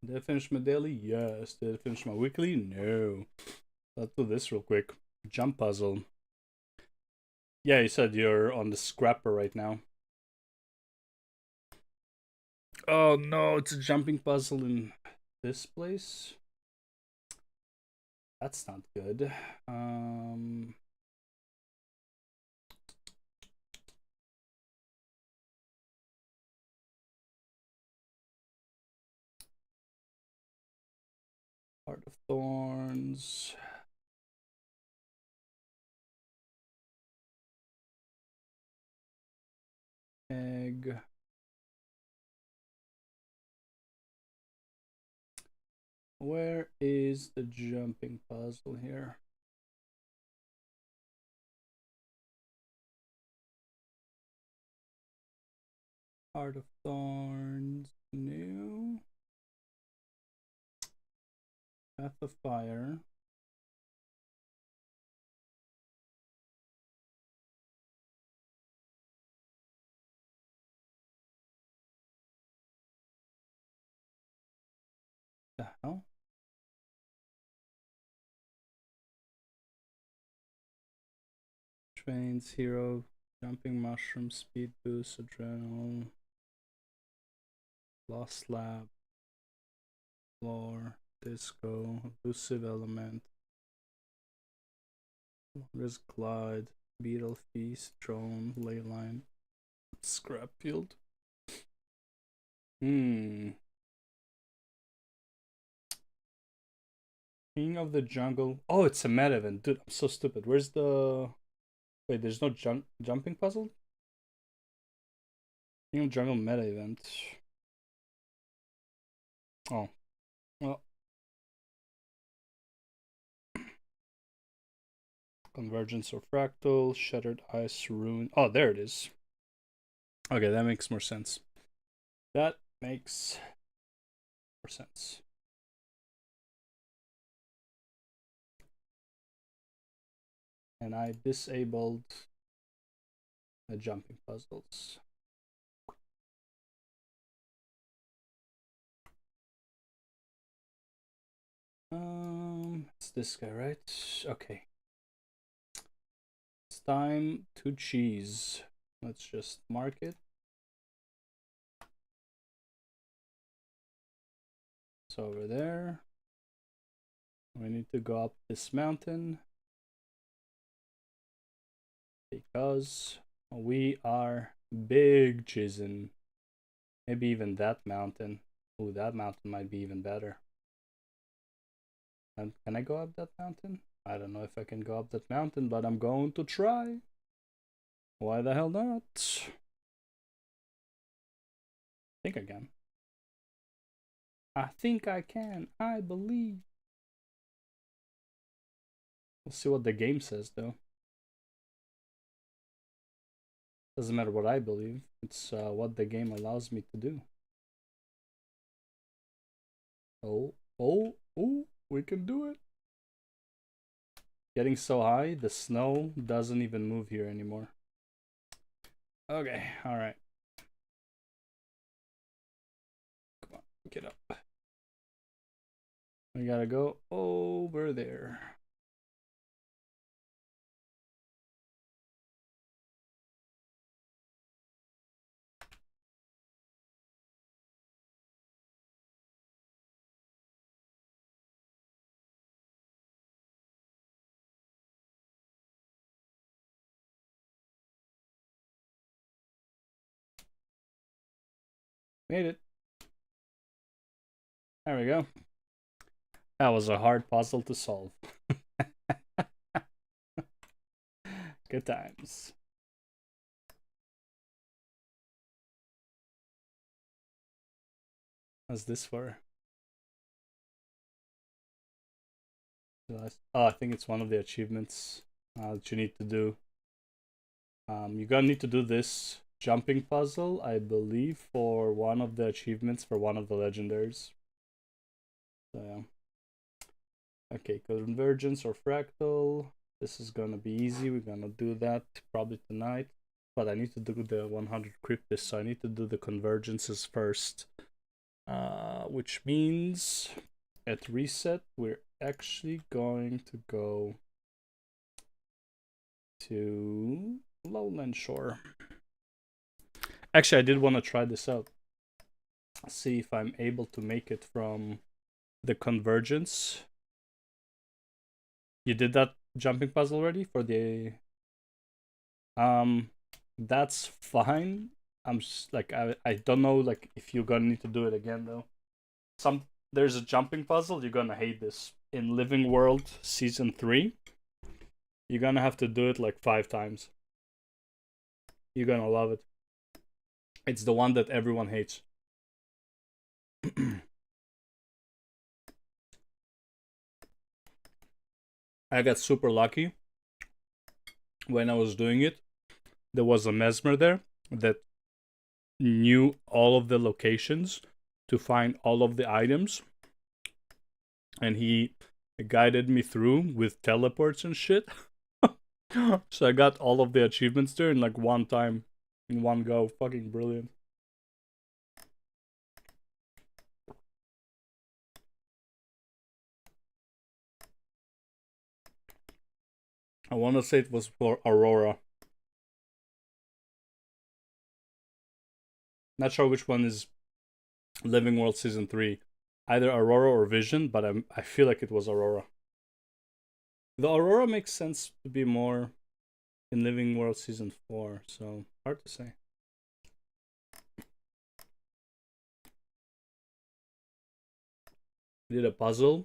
[SPEAKER 1] did I finish my daily? Yes. Did I finish my weekly? No. Let's do this real quick. Jump puzzle. Yeah, you said you're on the scrapper right now. Oh no, it's a jumping puzzle in this place. That's not good. Heart of Thorns. Egg. Where is the jumping puzzle here? Heart of Thorns. New. Path of Fire. The hell? Trains, hero, jumping mushroom, speed boost, adrenaline, lost lab, floor, disco, elusive element, risk glide, beetle feast, drone, leyline, scrap field. King of the Jungle. Oh, it's a meta event. Dude, I'm so stupid. Where's the... Wait, there's no jumping puzzle? King of Jungle meta event. Oh. Well. Convergence or Fractal, Shattered Ice, Ruin. Oh, there it is. Okay, that makes more sense. That makes more sense. And I disabled the jumping puzzles. It's this guy, right? Okay. It's time to cheese. Let's just mark it. It's over there. We need to go up this mountain because we are big cheesing. Maybe even that mountain. Ooh, that mountain might be even better. And can I go up that mountain? I don't know if I can go up that mountain, but I'm going to try. Why the hell not? I think I can. I think I can. I believe. We'll see what the game says, though. Doesn't matter what I believe. It's what the game allows me to do. Oh, we can do it. Getting so high, the snow doesn't even move here anymore. Okay, alright. Come on, get up. We gotta go over there. Made it. There we go. That was a hard puzzle to solve. Good times. What's this for? Oh, I think it's one of the achievements that you need to do. You're gonna need to do this jumping puzzle, I believe, for one of the achievements for one of the legendaries. So, yeah. Okay, convergence or fractal. This is gonna be easy. We're gonna do that probably tonight. But I need to do the 100 cryptis, so I need to do the convergences first. Which means at reset, we're actually going to go to Lowland Shore. Actually, I did want to try this out. See if I'm able to make it from the convergence. You did that jumping puzzle already for the... That's fine. I'm just, like, I don't know, like, if you're gonna need to do it again, though. There's a jumping puzzle, you're gonna hate this. In Living World Season 3, you're gonna have to do it like 5 times. You're gonna love it. It's the one that everyone hates. I got super lucky when I was doing it. There was a mesmer there that knew all of the locations to find all of the items, and he guided me through with teleports and shit. So I got all of the achievements there in like one time, in one go. Fucking brilliant. I want to say it was for Aurora. Not sure which one is Living World Season 3. Either Aurora or Vision, but I feel like it was Aurora. The Aurora makes sense to be more in Living World Season 4, so hard to say. I did a puzzle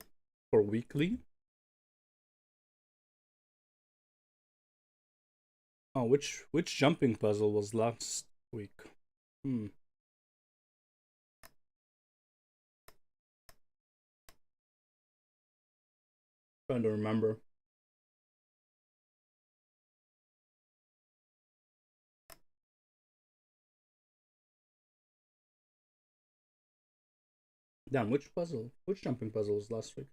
[SPEAKER 1] for Weekly. Oh, which jumping puzzle was last week? Trying to remember. Damn, which jumping puzzle was last week?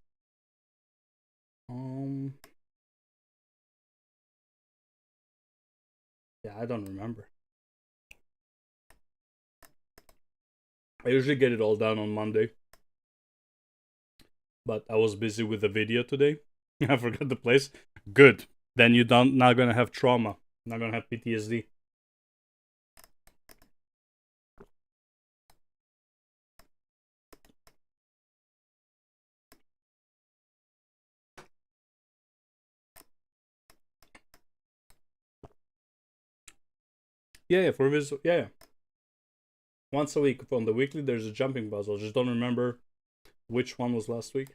[SPEAKER 1] Yeah, I don't remember. I usually get it all done on Monday, but I was busy with the video today. I forgot the place. Good. Then you're not gonna have trauma. Not gonna have PTSD. Yeah, for visual. Yeah. Once a week from the weekly, there's a jumping puzzle. Just don't remember which one was last week.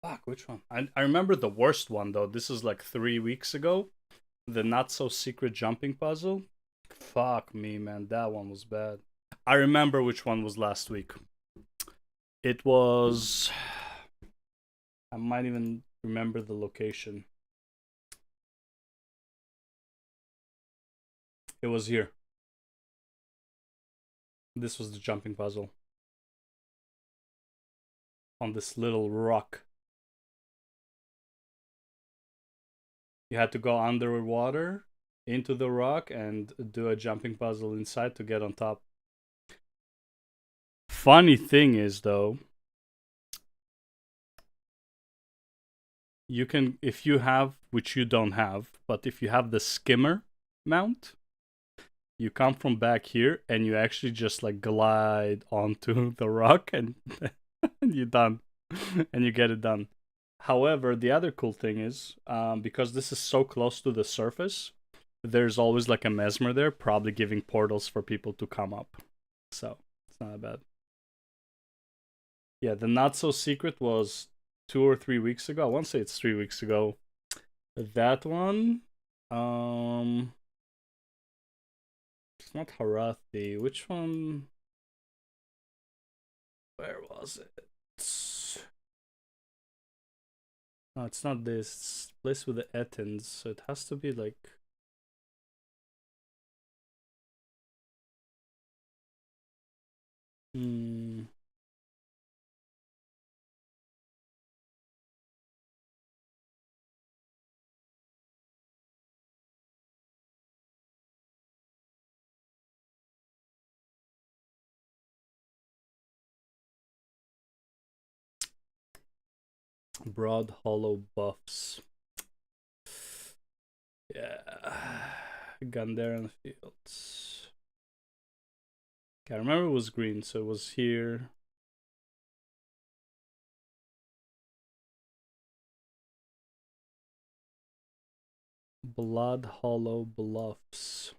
[SPEAKER 1] Fuck, which one? I remember the worst one though. This is like 3 weeks ago. The not so secret jumping puzzle. Fuck me, man. That one was bad. I remember which one was last week. It was... I might even remember the location. It was here. This was the jumping puzzle. On this little rock. You had to go underwater into the rock and do a jumping puzzle inside to get on top. Funny thing is, though, you can, if you have, which you don't have, but if you have the skimmer mount, you come from back here and you actually just like glide onto the rock and, and you're done. And you get it done. However, the other cool thing is, because this is so close to the surface, there's always like a mesmer there, probably giving portals for people to come up. So, it's not bad. Yeah, the not so secret was 2 or 3 weeks ago. I want to say it's 3 weeks ago. That one, it's not Harathi. Which one? Where was it? No, it's not this. It's place with the Etins, so it has to be like... Broad Hollow Buffs. Yeah. Gandharan Fields. Okay, I remember it was green, so it was here. Blood Hollow Bluffs.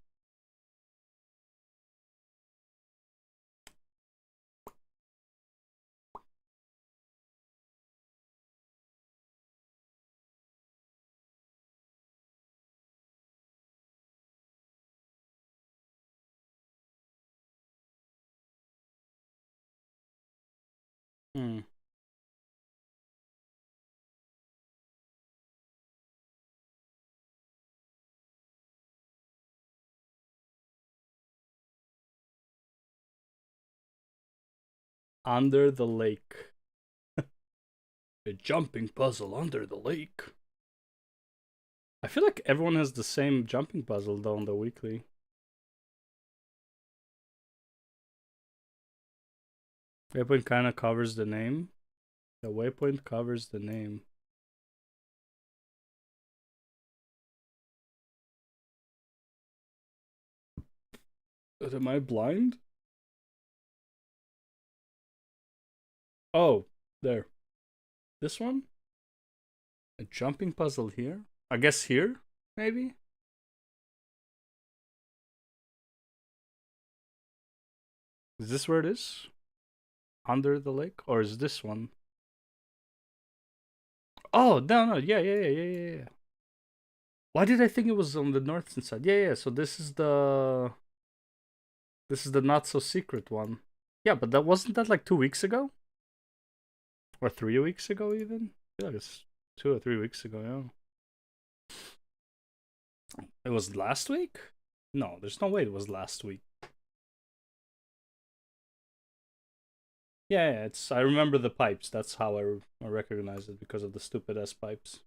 [SPEAKER 1] Under the lake. A jumping puzzle under the lake. I feel like everyone has the same jumping puzzle though on the weekly. Waypoint kind of covers the name. The waypoint covers the name. Am I blind? Oh, there. This one? A jumping puzzle here? I guess here, maybe? Is this where it is? Under the lake? Or is this one? Oh, no, yeah. Why did I think it was on the northern side? Yeah, so this is the not so secret one. Yeah, but that wasn't that like 2 weeks ago? Or 3 weeks ago even? I feel like it's 2 or 3 weeks ago, yeah. It was last week? No, there's no way it was last week. Yeah, it's. I remember the pipes. That's how I recognize it, because of the stupid ass pipes.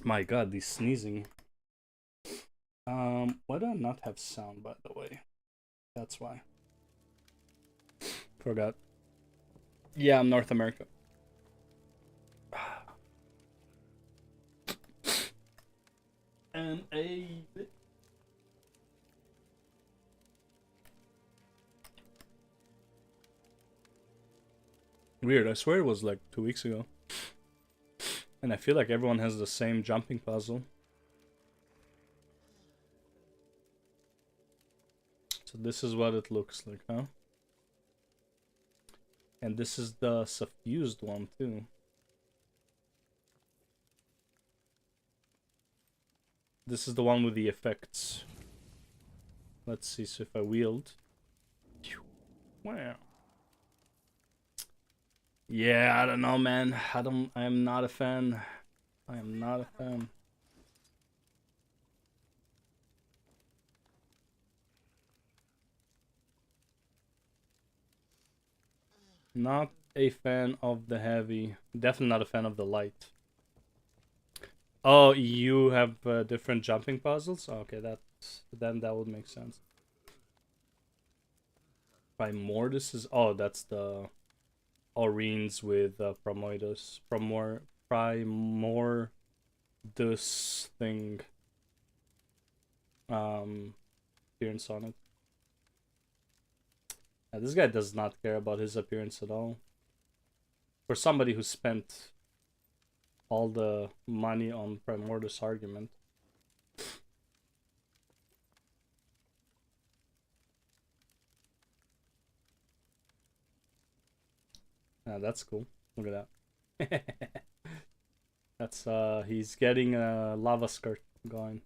[SPEAKER 1] My god, these sneezing. Why do I not have sound, by the way? That's why. Forgot. Yeah, I'm North America. NA. Weird, I swear it was like 2 weeks ago. And I feel like everyone has the same jumping puzzle. So this is what it looks like, huh? And this is the suffused one too. This is the one with the effects. Let's see, so if I wield. Wow. Yeah, I don't know, man. I am not a fan. I am not a fan. Not a fan of the heavy. Definitely not a fan of the light. Oh, you have different jumping puzzles? Okay, then that would make sense. Primordus is... Oh, that's the Aurines with Primordus. Primordus thing. Appearance on it. Yeah, this guy does not care about his appearance at all. For somebody who spent all the money on Primordus argument. Ah, that's cool. Look at that. That's he's getting a lava skirt going.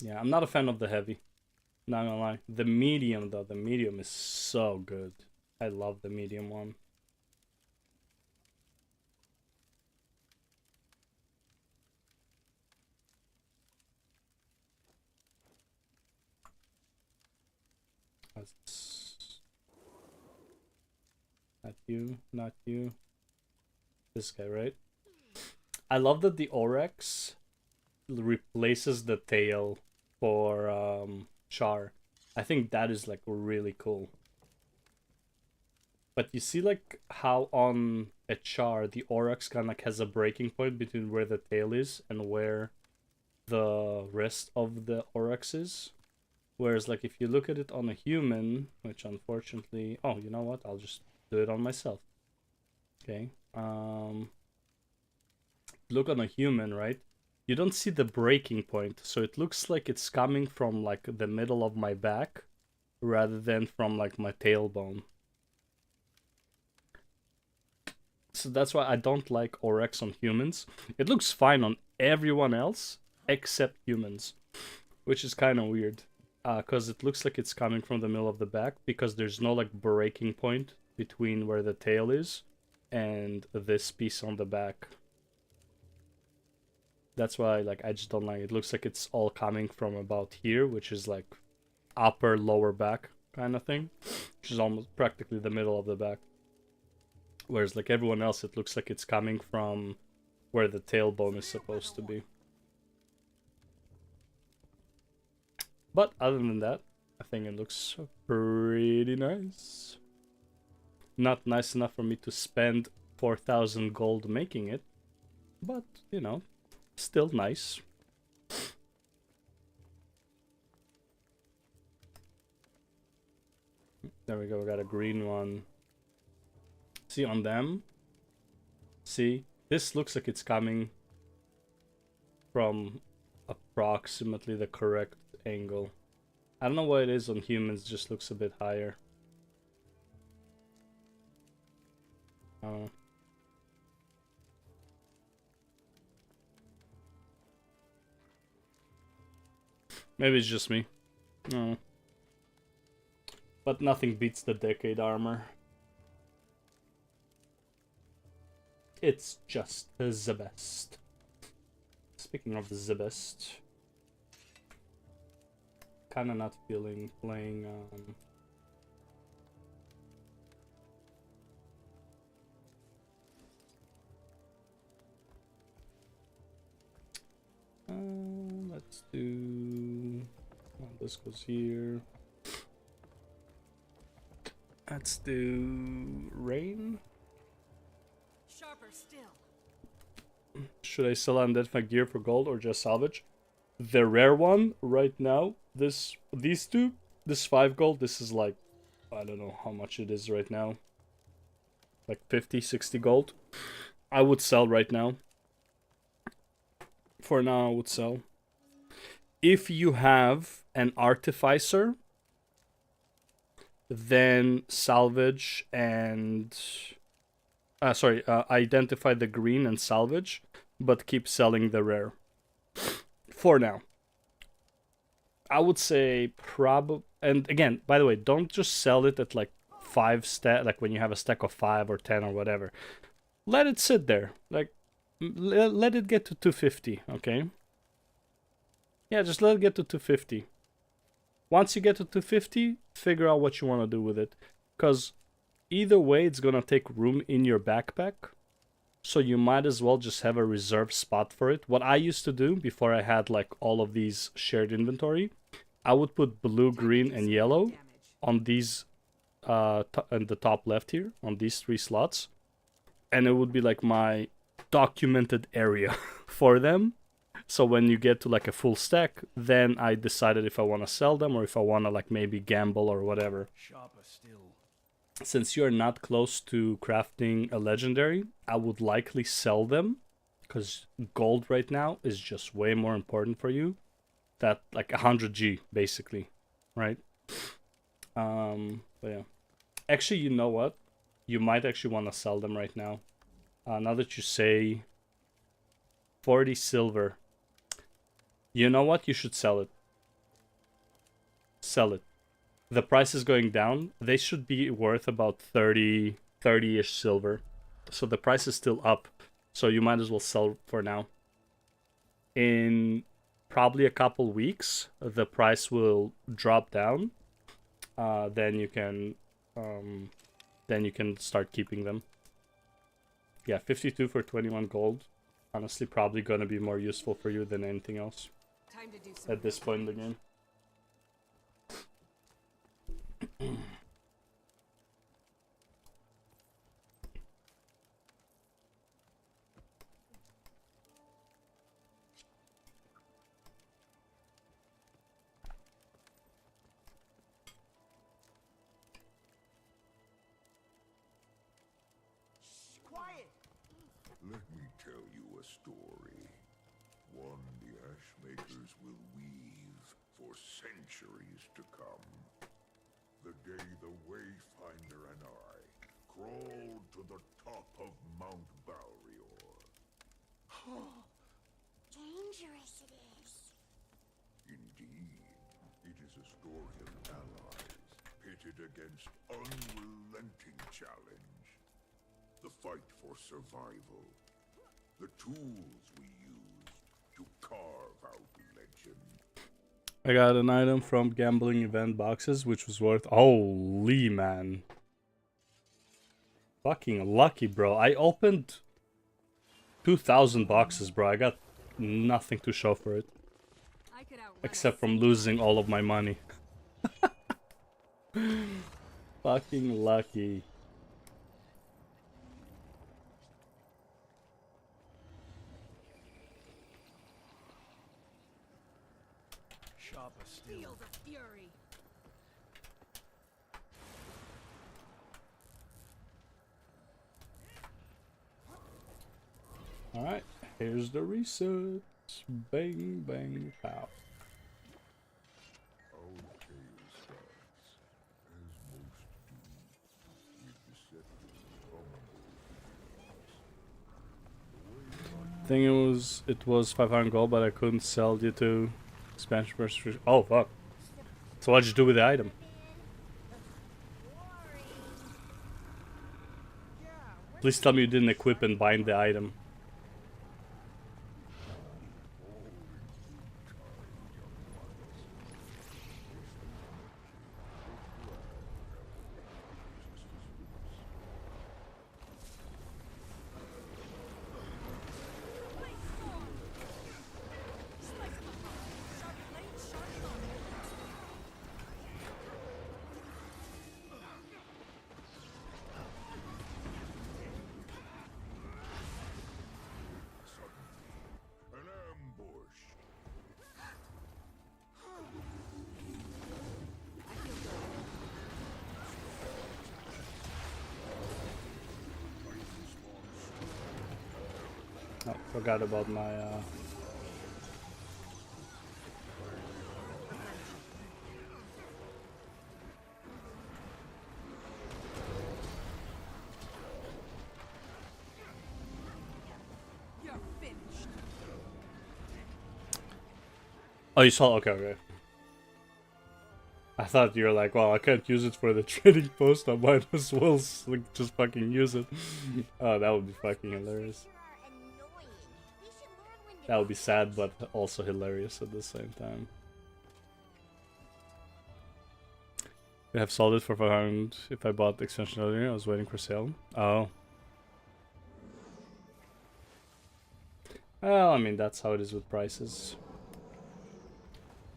[SPEAKER 1] Yeah, I'm not a fan of the heavy. Not gonna lie. The medium though, the medium is so good. I love the medium one. That's not you, not you. This guy, right? I love that the Oryx replaces the tail for Char. I think that is like really cool. But you see like how on a Char the Oryx kind of like has a breaking point between where the tail is and where the rest of the Oryx is. Whereas like if you look at it on a human, which unfortunately, oh, you know what? I'll just do it on myself. Okay. Look on a human, right? You don't see the breaking point, so it looks like it's coming from like the middle of my back rather than from like my tailbone. So that's why I don't like Oryx on humans. It looks fine on everyone else except humans, which is kind of weird. Because it looks like it's coming from the middle of the back because there's no like breaking point between where the tail is and this piece on the back. That's why like I just don't like it. It looks like it's all coming from about here, which is like upper lower back kind of thing, which is almost practically the middle of the back. Whereas like everyone else, it looks like it's coming from where the tailbone is supposed to be. But other than that, I think it looks pretty nice. Not nice enough for me to spend 4,000 gold making it, but you know, still nice. There we go, we got a green one. See on them? See? This looks like it's coming from approximately the correct angle. I don't know why it is on humans, just looks a bit higher. I don't know. Maybe it's just me. No. But nothing beats the Decade armor. It's just the best. Speaking of the best, kinda not feeling playing let's do, well, this goes here. Let's do rain.
[SPEAKER 3] Sharper still.
[SPEAKER 1] Should I sell undead my gear for gold or just salvage? The rare one right now, these two, this 5 gold, this is like, I don't know how much it is right now. Like 50, 60 gold. I would sell right now. For now, I would sell. If you have an artificer, then salvage and identify the green and salvage, but keep selling the rare for now. I would say and again, by the way, don't just sell it at like 5 stack, like when you have a stack of 5 or 10 or whatever. Let it sit there, like let it get to 250, okay? Yeah, just let it get to 250. Once you get to 250, figure out what you want to do with it, because either way, it's gonna take room in your backpack. So you might as well just have a reserve spot for it. What I used to do before I had like all of these shared inventory, I would put blue, green, and yellow on these, in the top left here, on these 3 slots. And it would be like my documented area for them. So when you get to like a full stack, then I decided if I want to sell them or if I want to like maybe gamble or whatever.
[SPEAKER 6] Sharper still.
[SPEAKER 1] Since you're not close to crafting a legendary, I would likely sell them, because gold right now is just way more important for you. That like 100G basically, right? But yeah. Actually, you know what? You might actually want to sell them right now. Now that you say 40 silver. You know what? You should sell it. Sell it. The price is going down. They should be worth about 30-ish silver. So the price is still up. So you might as well sell for now. In probably a couple weeks, the price will drop down. Then you can start keeping them. Yeah, 52 for 21 gold. Honestly, probably gonna be more useful for you than anything else at this point in the game.
[SPEAKER 6] Quiet!
[SPEAKER 5] Let me tell you a story. One the Ashmakers will weave for centuries to come. The day the Wayfinder and I crawled to the top of Mount Balrior.
[SPEAKER 7] Dangerous it is.
[SPEAKER 5] Indeed, it is a story of allies pitted against unrelenting challenge. The fight for survival. The tools we use to carve out legend.
[SPEAKER 1] I got an item from gambling event boxes, which was worth... Holy man. Fucking lucky, bro. I opened 2,000 boxes, bro. I got nothing to show for it. Except from losing all of my money. Fucking lucky.
[SPEAKER 6] Sharper still.
[SPEAKER 3] Feel the fury.
[SPEAKER 1] Alright, here's the research. Bang, bang, pow.
[SPEAKER 5] Our tale starts, as most do, with deceptive fumbles.
[SPEAKER 1] Thing it was 500 gold, but I couldn't sell due to expansion versus... Oh, fuck. So what'd you do with the item? Please tell me you didn't equip and bind the item.
[SPEAKER 5] An ambush!
[SPEAKER 1] I forgot about my Oh, you saw? Okay, okay. I thought you were like, well, I can't use it for the trading post. I might as well like, just fucking use it. Oh, that would be fucking hilarious. That would be sad, but also hilarious at the same time. We have sold it for 500 if I bought the extension earlier. I was waiting for sale. Oh. Well, I mean, that's how it is with prices.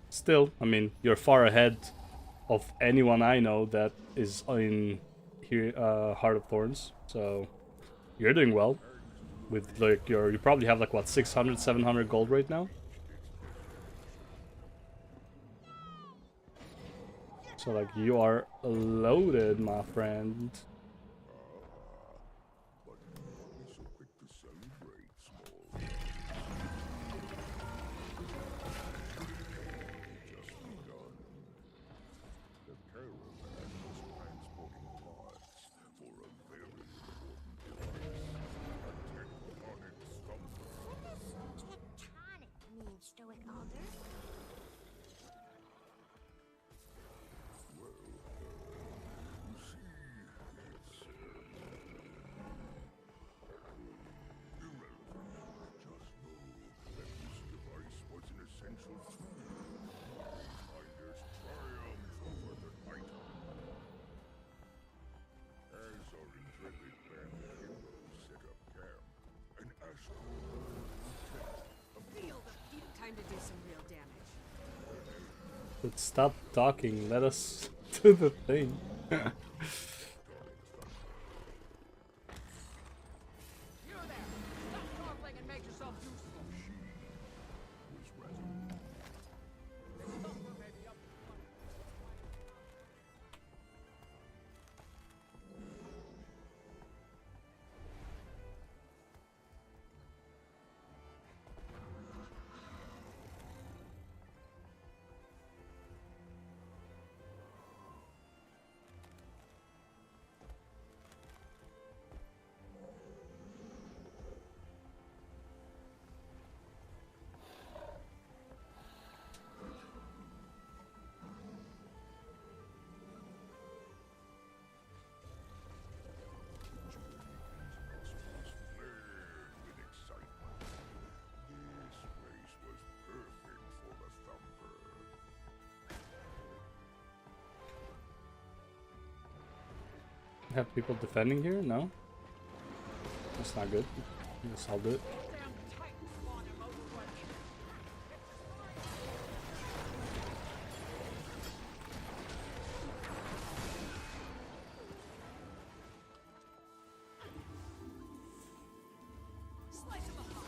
[SPEAKER 1] Still, I mean, you're far ahead of anyone I know that is in here, Heart of Thorns. So, you're doing well. With like you probably have like what 600, 700 gold right now. So like you are loaded, my friend.
[SPEAKER 5] But not be so quick to celebrate, small. Just begun. The caravan was transporting parts for a very important device. A tectonic thumper.
[SPEAKER 7] What does tectonic mean, Stoic Alder?
[SPEAKER 5] Well, you see, it's irrelevant. Just know that this device was an essential tool in Pathfinder's triumph over the Titan. As our intrepid band of heroes set up camp, an astral
[SPEAKER 3] Feel the heat. Time to do some real damage.
[SPEAKER 1] But stop talking. Let us do the thing.
[SPEAKER 6] You there! Stop talking and make yourself useful!
[SPEAKER 5] was rather
[SPEAKER 6] This thumper may be up to one.
[SPEAKER 5] flared with excitement. This place was perfect for the thumper.
[SPEAKER 1] Have people defending here? No? That's not good. Yes, I'll do it.
[SPEAKER 6] Damn Titan spawn him overrun.
[SPEAKER 3] Slice of a heart.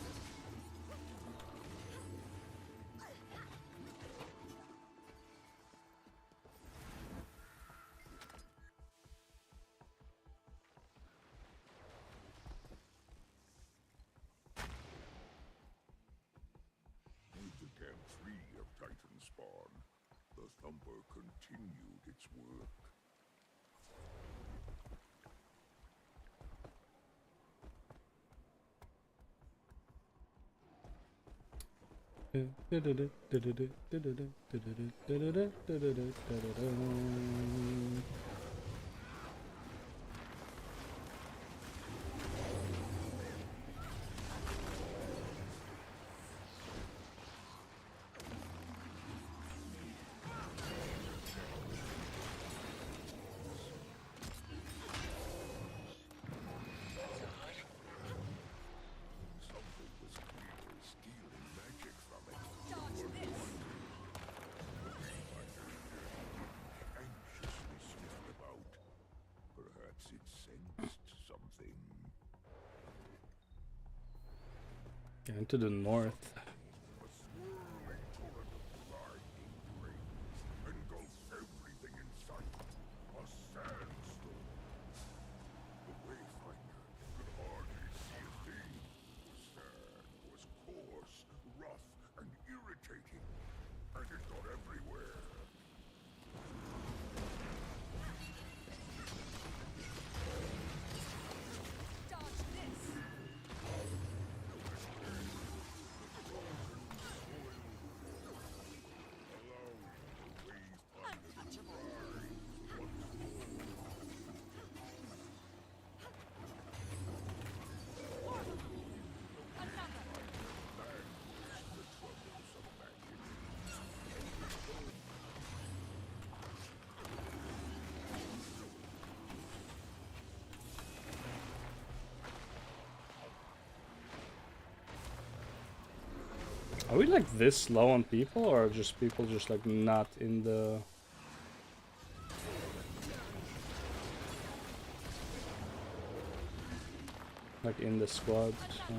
[SPEAKER 5] With the camp free of Titan spawn, the thumper continued its work. Something was clearly stealing magic from it.
[SPEAKER 3] Dodge this.
[SPEAKER 5] Anxiously sniffed about. Perhaps it sensed something.
[SPEAKER 1] Getting to the north.
[SPEAKER 5] A swirling torrent of blinding rays engulfed everything in sight. A sandstorm. The Wayfinder could hardly see a thing. The sand was coarse, rough, and irritating, and it got everywhere.
[SPEAKER 3] Dodge this.
[SPEAKER 1] Are we like this low on people, or just people just like not in the... like in the squad? So...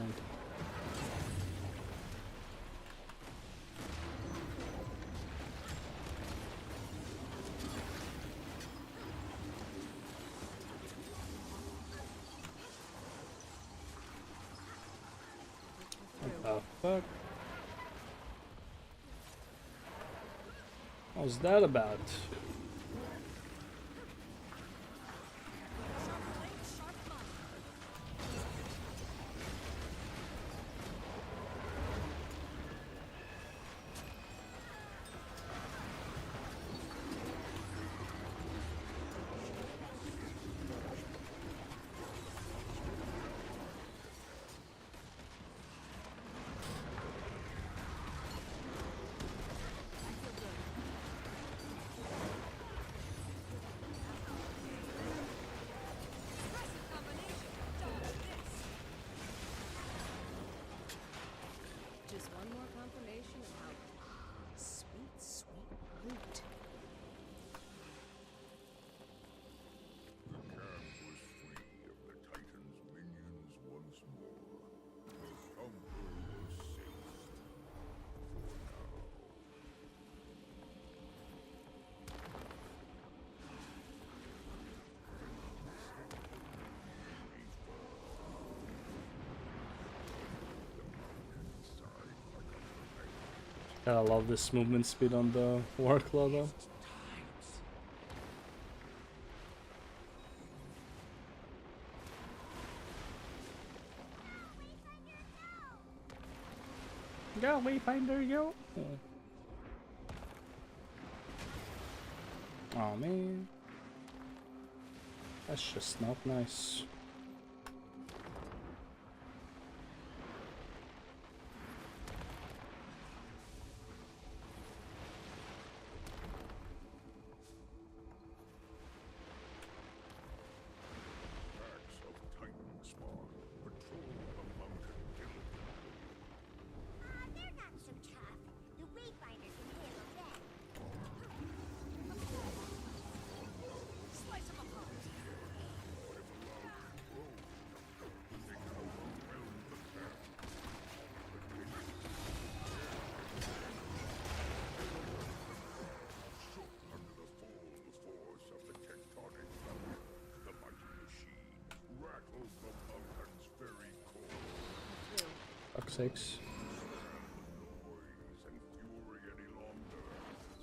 [SPEAKER 1] What the fuck? What was that about?
[SPEAKER 8] Just one more confirmation of how sweet, sweet loot.
[SPEAKER 5] The camp was free of the Titan's minions once more. The Thumper was safe. For now.
[SPEAKER 1] I love this movement speed on the Warclaw though. Go, Wayfinder, go! Oh man. That's just not nice.
[SPEAKER 5] Packs of Titan spawn patrol the mountain diligently.
[SPEAKER 7] They're not so tough. The Wayfinder can handle them.
[SPEAKER 6] Slice him apart.
[SPEAKER 5] Under the full force of the tectonic thunder, the mighty machine rattled the mountain's very core.
[SPEAKER 1] Fuck's sakes.
[SPEAKER 5] Noise and fury any longer.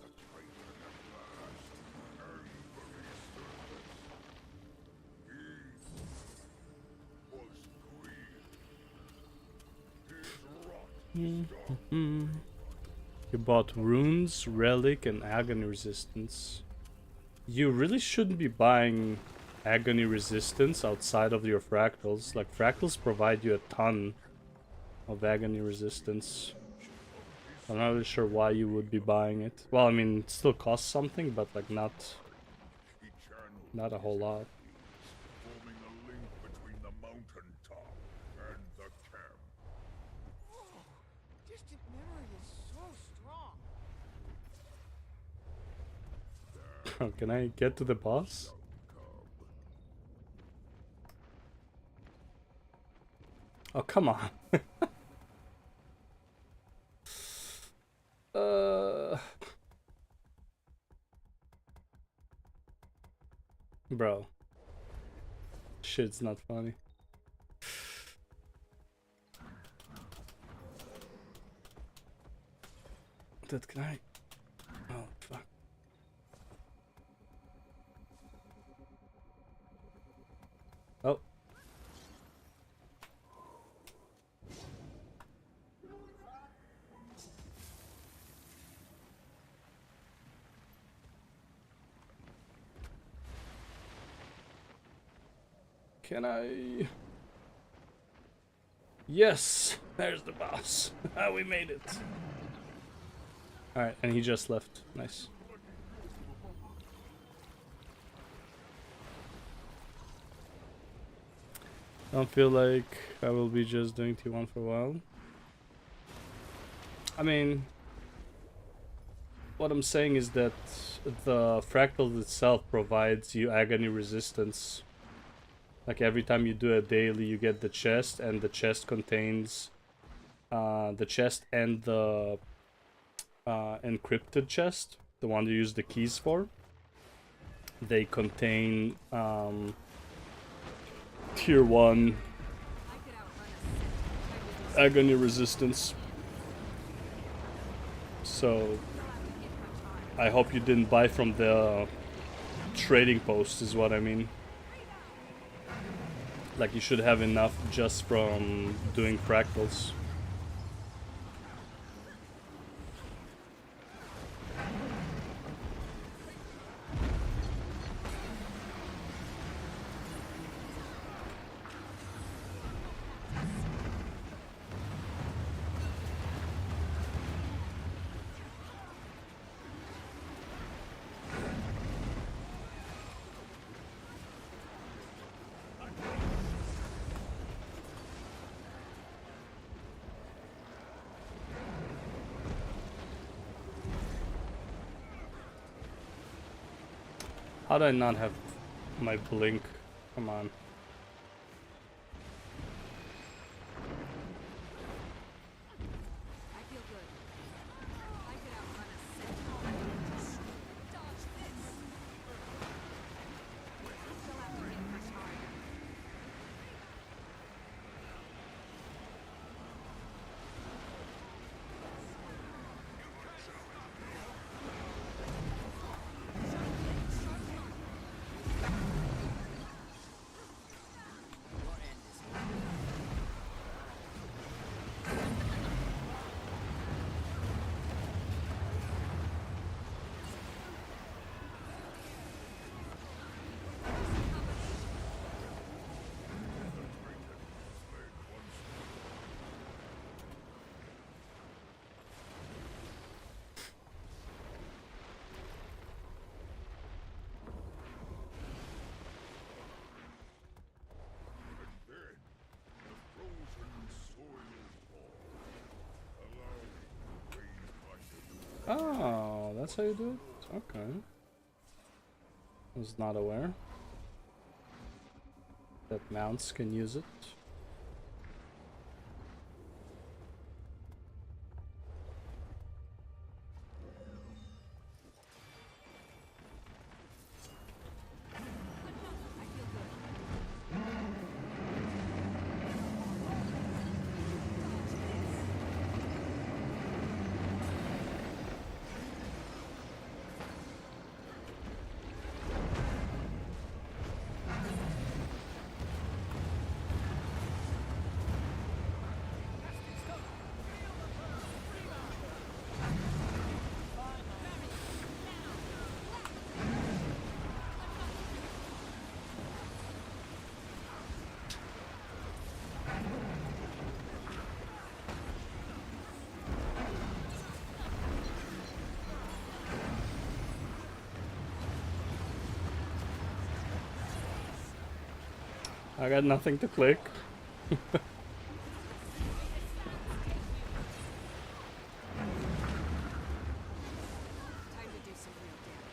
[SPEAKER 5] The Titan at last, angrily surfaced. He was green. His rot
[SPEAKER 1] You bought runes, relic, and agony resistance. You really shouldn't be buying agony resistance outside of your fractals. Like, fractals provide you a ton of agony resistance. I'm not really sure why you would be buying it. Well, I mean, it still costs something, but like not
[SPEAKER 5] he channeled
[SPEAKER 1] a whole lot.
[SPEAKER 5] forming a link between the mountain top and the camp.
[SPEAKER 6] Whoa! Distant memory is so strong.
[SPEAKER 1] Can I get to the boss? Oh, come on. Bro. Shit's not funny. That guy. Oh, fuck. Oh. Can I? Yes, there's the boss. We made it. Alright, and he just left. Nice. Don't feel like I will be just doing T1 for a while. I mean, what I'm saying is that the fractal itself provides you agony resistance. Like every time you do a daily, you get the chest, and the chest contains the chest and the encrypted chest, the one you use the keys for. They contain tier 1 agony resistance. So I hope you didn't buy from the trading post is what I mean. Like you should have enough just from doing fractals. How do I not have my blink? Come on.
[SPEAKER 8] I feel good. I could outrun a centaur. Dodge this. Still have to hit much harder.
[SPEAKER 1] Oh, that's how you do it? Okay. I was not aware that mounts can use it. I got nothing to click.
[SPEAKER 8] Time to do some real damage.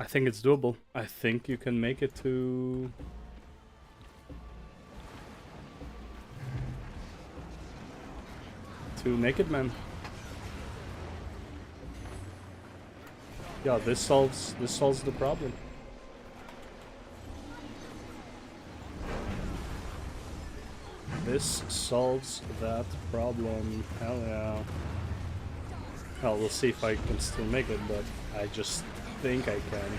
[SPEAKER 1] I think it's doable. I think you can make it to... Naked Man. Yeah, this solves the problem. This solves that problem. Hell yeah. Well, we'll see if I can still make it, but I just think I can.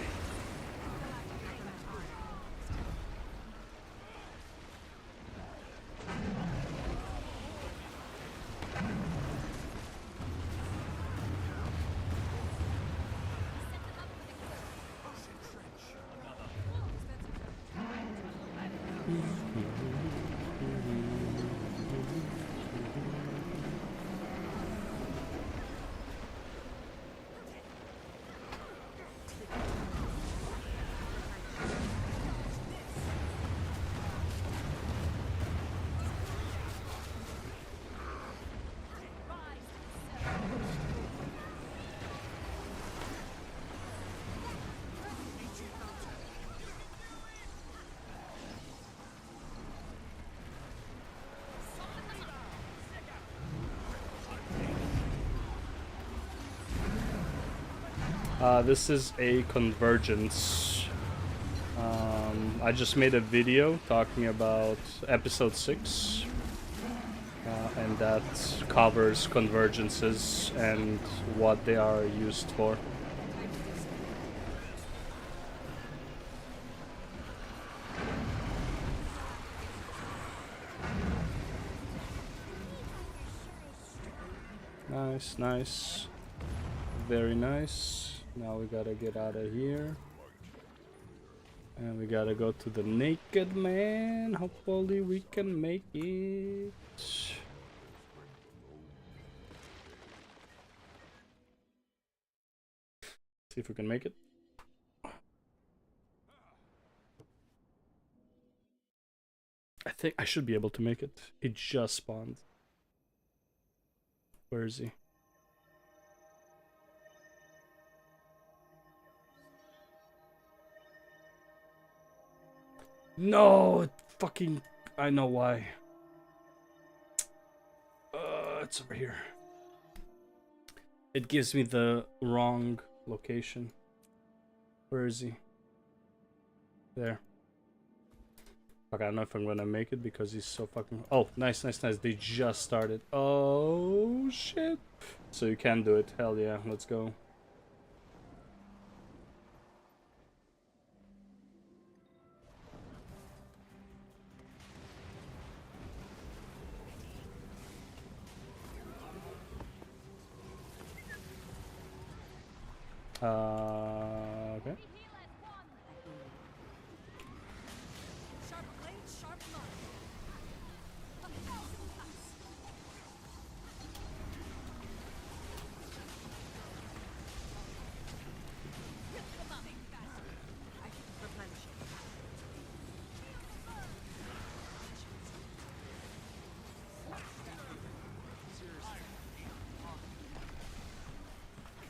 [SPEAKER 1] This is a convergence. I just made a video talking about episode 6, and that covers convergences and what they are used for. Nice, nice. Very nice. Now we gotta get out of here. And we gotta go to the Naked Man. Hopefully we can make it. See if we can make it. I think I should be able to make it. It just spawned. Where is he? No, it fucking... I know why. It's over here. It gives me the wrong location. Where is he? There. Fuck, I don't know if I'm gonna make it because he's so fucking... Oh, nice, nice, nice. They just started. Oh, shit. So you can do it. Hell yeah, let's go. Okay.
[SPEAKER 8] Sharp blade, sharp line. 1,000 cuts. Rip them up. I can replenish it.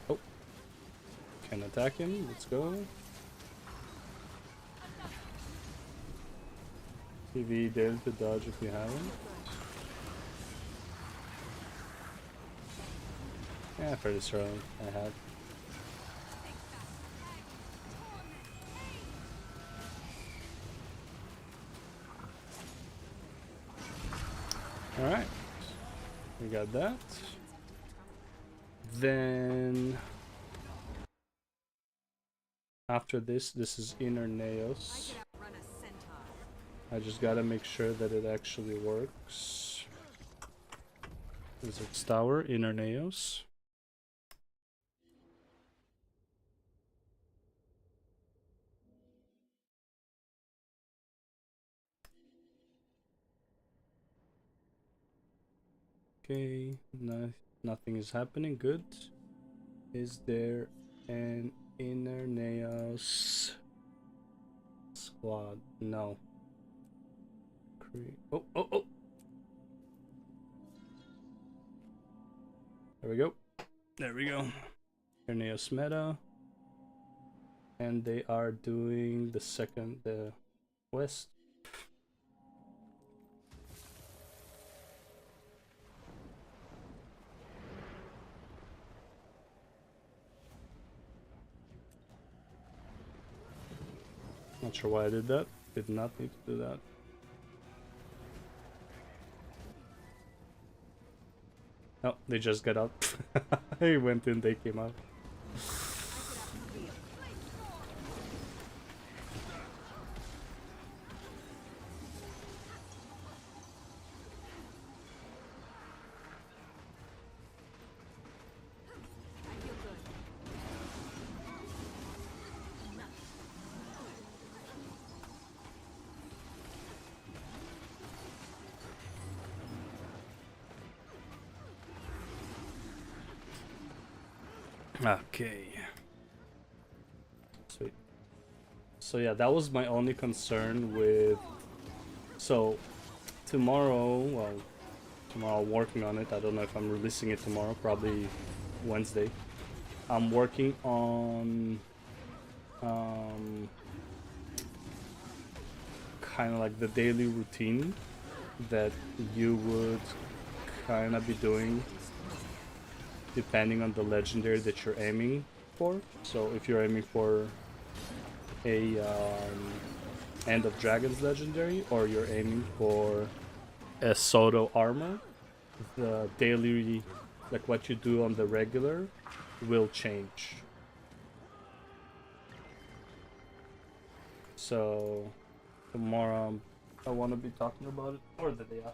[SPEAKER 1] Oh. Can attack him. Let's go. TV, dare to dodge if you haven't. Yeah, fairly sure I have. Alright. We got that. Then... After this is Inner Naos. I just gotta make sure that it actually works. Wizard's Tower, Inner Naos. Okay, nothing is happening. Good. Is there an Inner Naos squad? No. Oh, oh, oh! There we go. There we go. Inner Naos meta. and they are doing the west. Not sure why I did that. Did not need to do that. No, they just got out. He went in, they came out. Okay. Sweet. So yeah, that was my only concern with... So, tomorrow I'm working on it. I don't know if I'm releasing it tomorrow, probably Wednesday. I'm working on... kind of like the daily routine that you would kind of be doing depending on the legendary that you're aiming for. So if you're aiming for a End of Dragons legendary, or you're aiming for a Soto armor, the daily, like what you do on the regular, will change. So tomorrow I want to be talking about it, or the day after.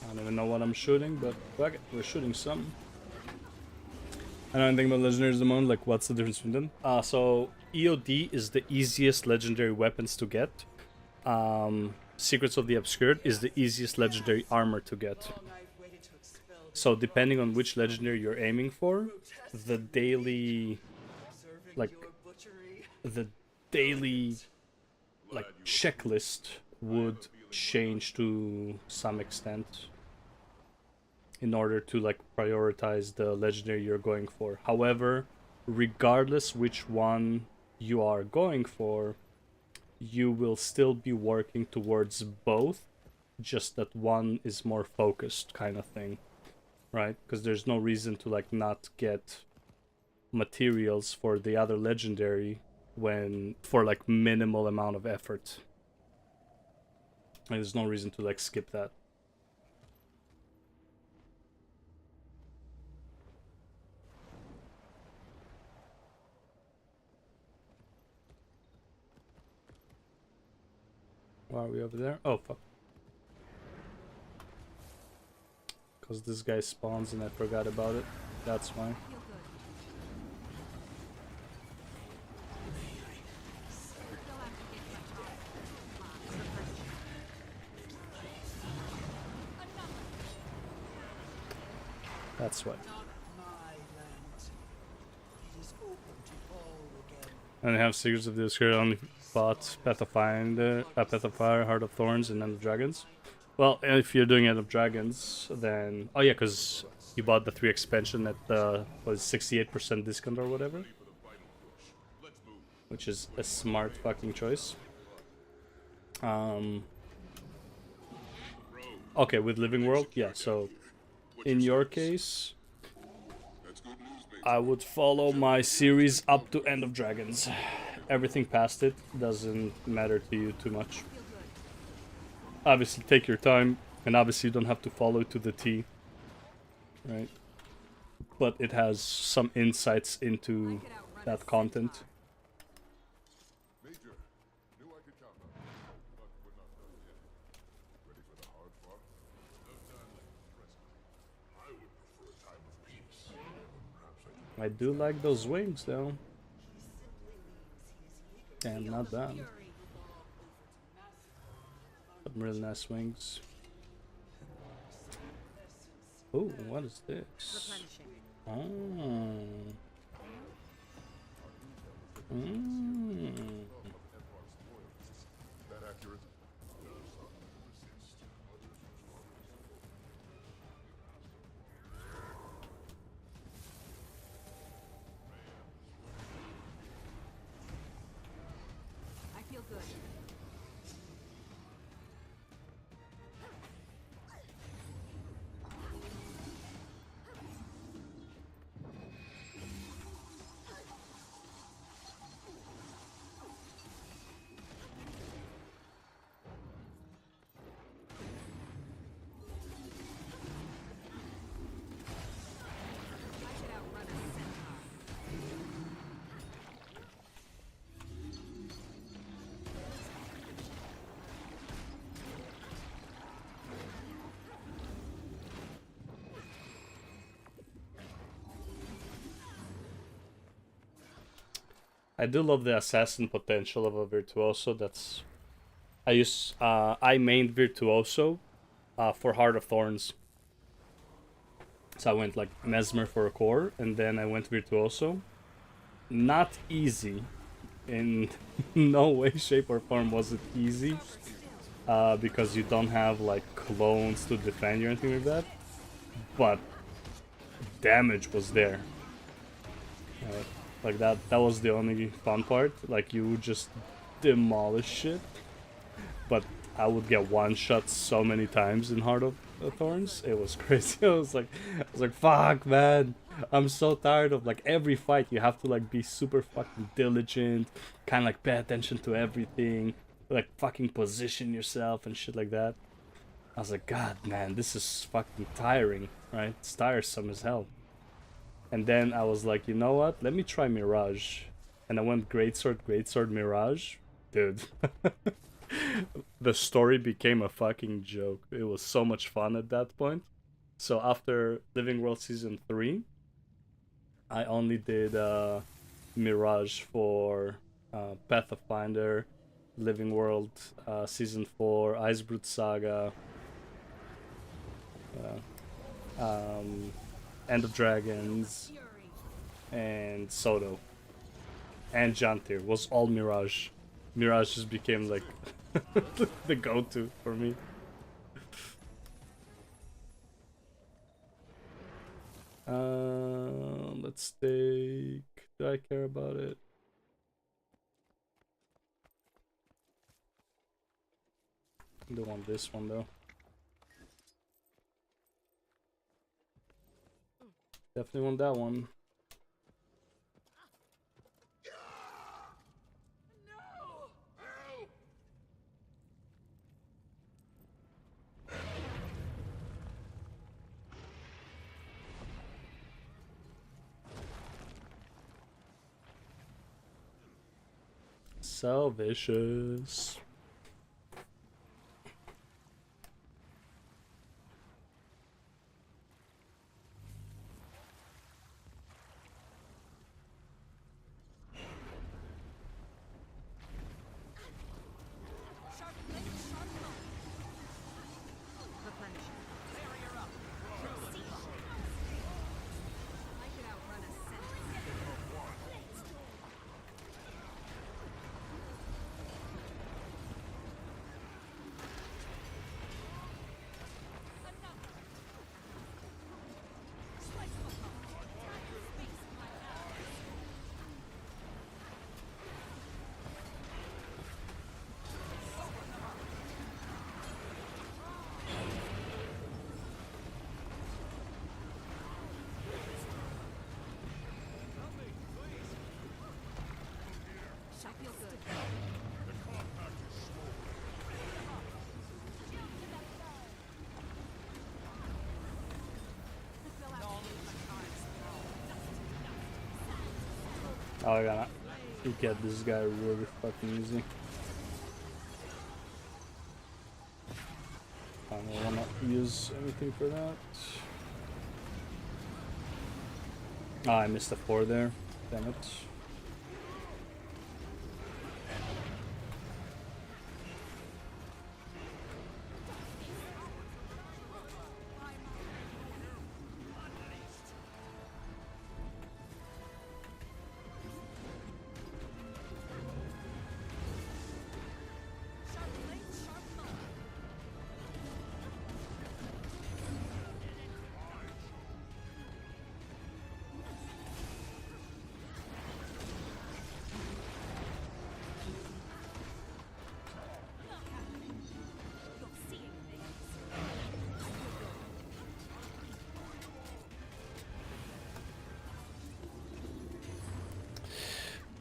[SPEAKER 1] I don't even know what I'm shooting, but fuck it, we're shooting some. I don't think about legendaries at the moment, like what's the difference between them? So EOD is the easiest legendary weapons to get. Secrets of the Obscured is the easiest legendary armor to get. So depending on which legendary you're aiming for, the daily checklist would change to some extent in order to like prioritize the legendary you're going for. However, regardless which one you are going for, you will still be working towards both, just that one is more focused kind of thing, right? Because there's no reason to like not get materials for the other legendary when for like minimal amount of effort. Like, there's no reason to like skip that. Why are we over there? Oh, fuck. Because this guy spawns and I forgot about it. That's why. That's why. And I have Secrets of the Obscure only bought Path of Fire, Heart of Thorns, and End of Dragons. Well, if you're doing End of Dragons, then... Oh yeah, because you bought the 3 expansion at the, was 68% discount or whatever. Which is a smart fucking choice. Okay, with Living World, yeah, so... In your case, I would follow my series up to End of Dragons. Everything past it doesn't matter to you too much. Obviously, take your time, and obviously you don't have to follow it to the T, right? But it has some insights into that content. I do like those wings, though. Damn, not bad. Some really nice wings. Oh, what is this?
[SPEAKER 3] Replenishing.
[SPEAKER 1] Oh. Mm.
[SPEAKER 5] That accurate?
[SPEAKER 8] I feel good. I could outrun a centaur.
[SPEAKER 1] I do love the assassin potential of a virtuoso. That's I mained virtuoso for Heart of Thorns. So I went like mesmer for a core, and then I went virtuoso. Not easy, in no way, shape, or form was it easy, because you don't have like clones to defend you or anything like that. But damage was there. Like that was the only fun part. Like you would just demolish shit. But I would get one shot so many times in Heart of Thorns. It was crazy. I was like, fuck, man. I'm so tired of like every fight. You have to like be super fucking diligent, kind of like pay attention to everything, like fucking position yourself and shit like that. I was like, God, man, this is fucking tiring, right? It's tiresome as hell. And then I was like, you know what? Let me try Mirage. And I went Greatsword, Mirage. Dude. The story became a fucking joke. It was so much fun at that point. So after Living World Season 3, I only did Mirage for Path of Finder, Living World Season 4, Icebrood Saga, End of Dragons, and Soto. And Jantir was all Mirage. Mirage just became like the go-to for me. Let's take... Do I care about it? I don't want this one though. Definitely want that one. So vicious.
[SPEAKER 8] Sharp blade, sharp bone. Replenishing. Barrier up. I could outrun a centaur. I feel good.
[SPEAKER 1] Oh, I gotta get this guy really fucking easy. I don't wanna use anything for that. Ah, I missed a 4 there. Damn it.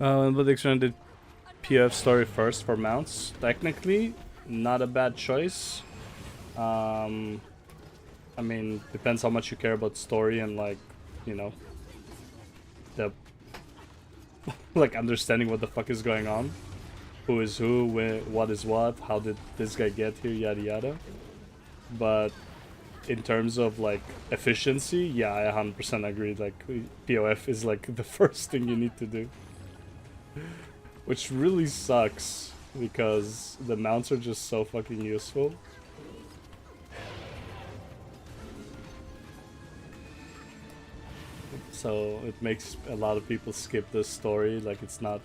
[SPEAKER 1] But the extended PF story first for mounts. Technically, not a bad choice. I mean, depends how much you care about story and like, you know, the like understanding what the fuck is going on, who is who, what is what, how did this guy get here, yada yada. But in terms of like efficiency, yeah, I 100% agree. Like POF is like the first thing you need to do, which really sucks because the mounts are just so fucking useful. So it makes a lot of people skip this story, like it's not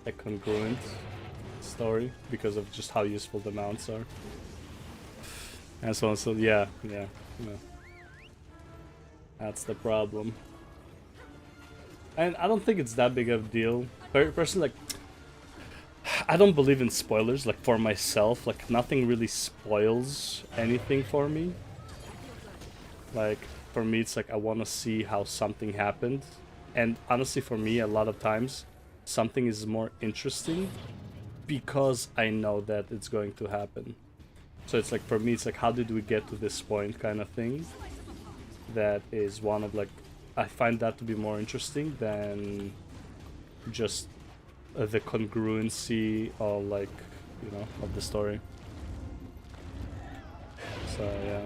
[SPEAKER 1] a congruent story because of just how useful the mounts are. And so on, so yeah. That's the problem. And I don't think it's that big of a deal. Personally, like, I don't believe in spoilers, like for myself, like nothing really spoils anything for me. Like, for me, it's like I want to see how something happened. And honestly, for me, a lot of times, something is more interesting because I know that it's going to happen. So it's like, for me, it's like, how did we get to this point kind of thing? That is one of like, I find that to be more interesting than just the congruency of like, you know, of the story. So yeah.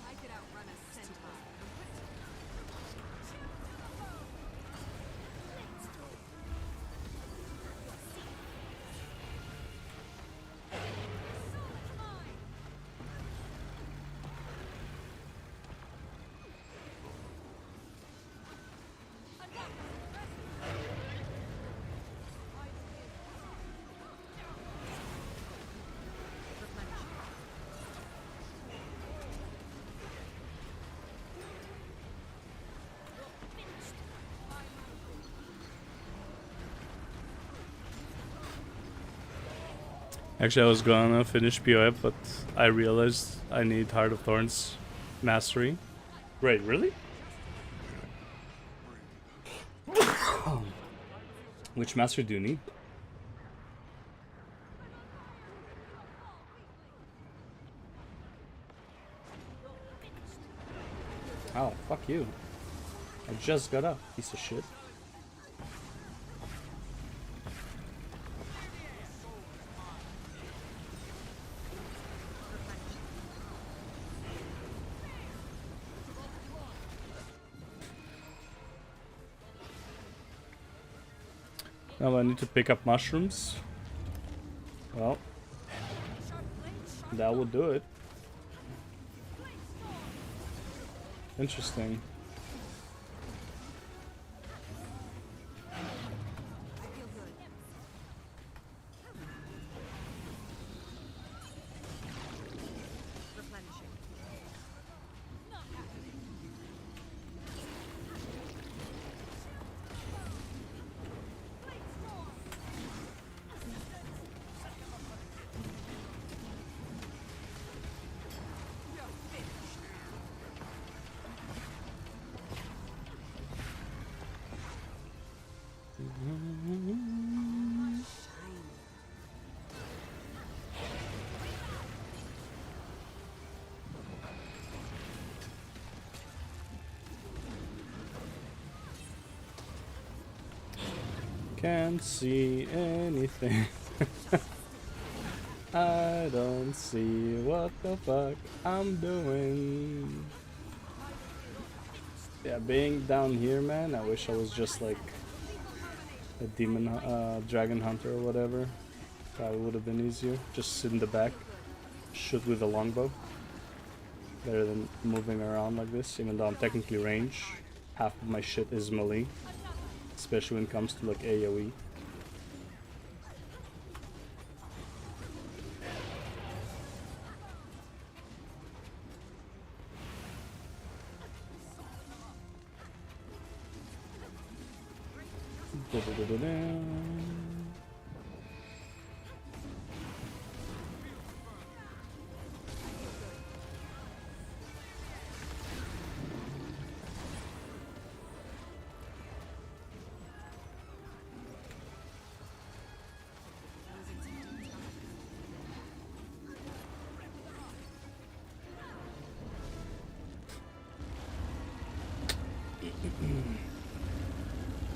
[SPEAKER 8] I could outrun a centaur.
[SPEAKER 1] Actually, I was gonna finish POF, but I realized I need Heart of Thorns mastery. Wait, really? Which mastery do you need? Oh, fuck you. I just got up, piece of shit. Now I need to pick up mushrooms. Well, that would do it. Interesting. Can't see anything. I don't see what the fuck I'm doing. Yeah, being down here, man, I wish I was just like a demon, dragon hunter or whatever. Probably would have been easier. Just sit in the back, shoot with a longbow. Better than moving around like this, even though I'm technically range. Half of my shit is melee. Especially when it comes to like AoE. Da-da-da-da-da.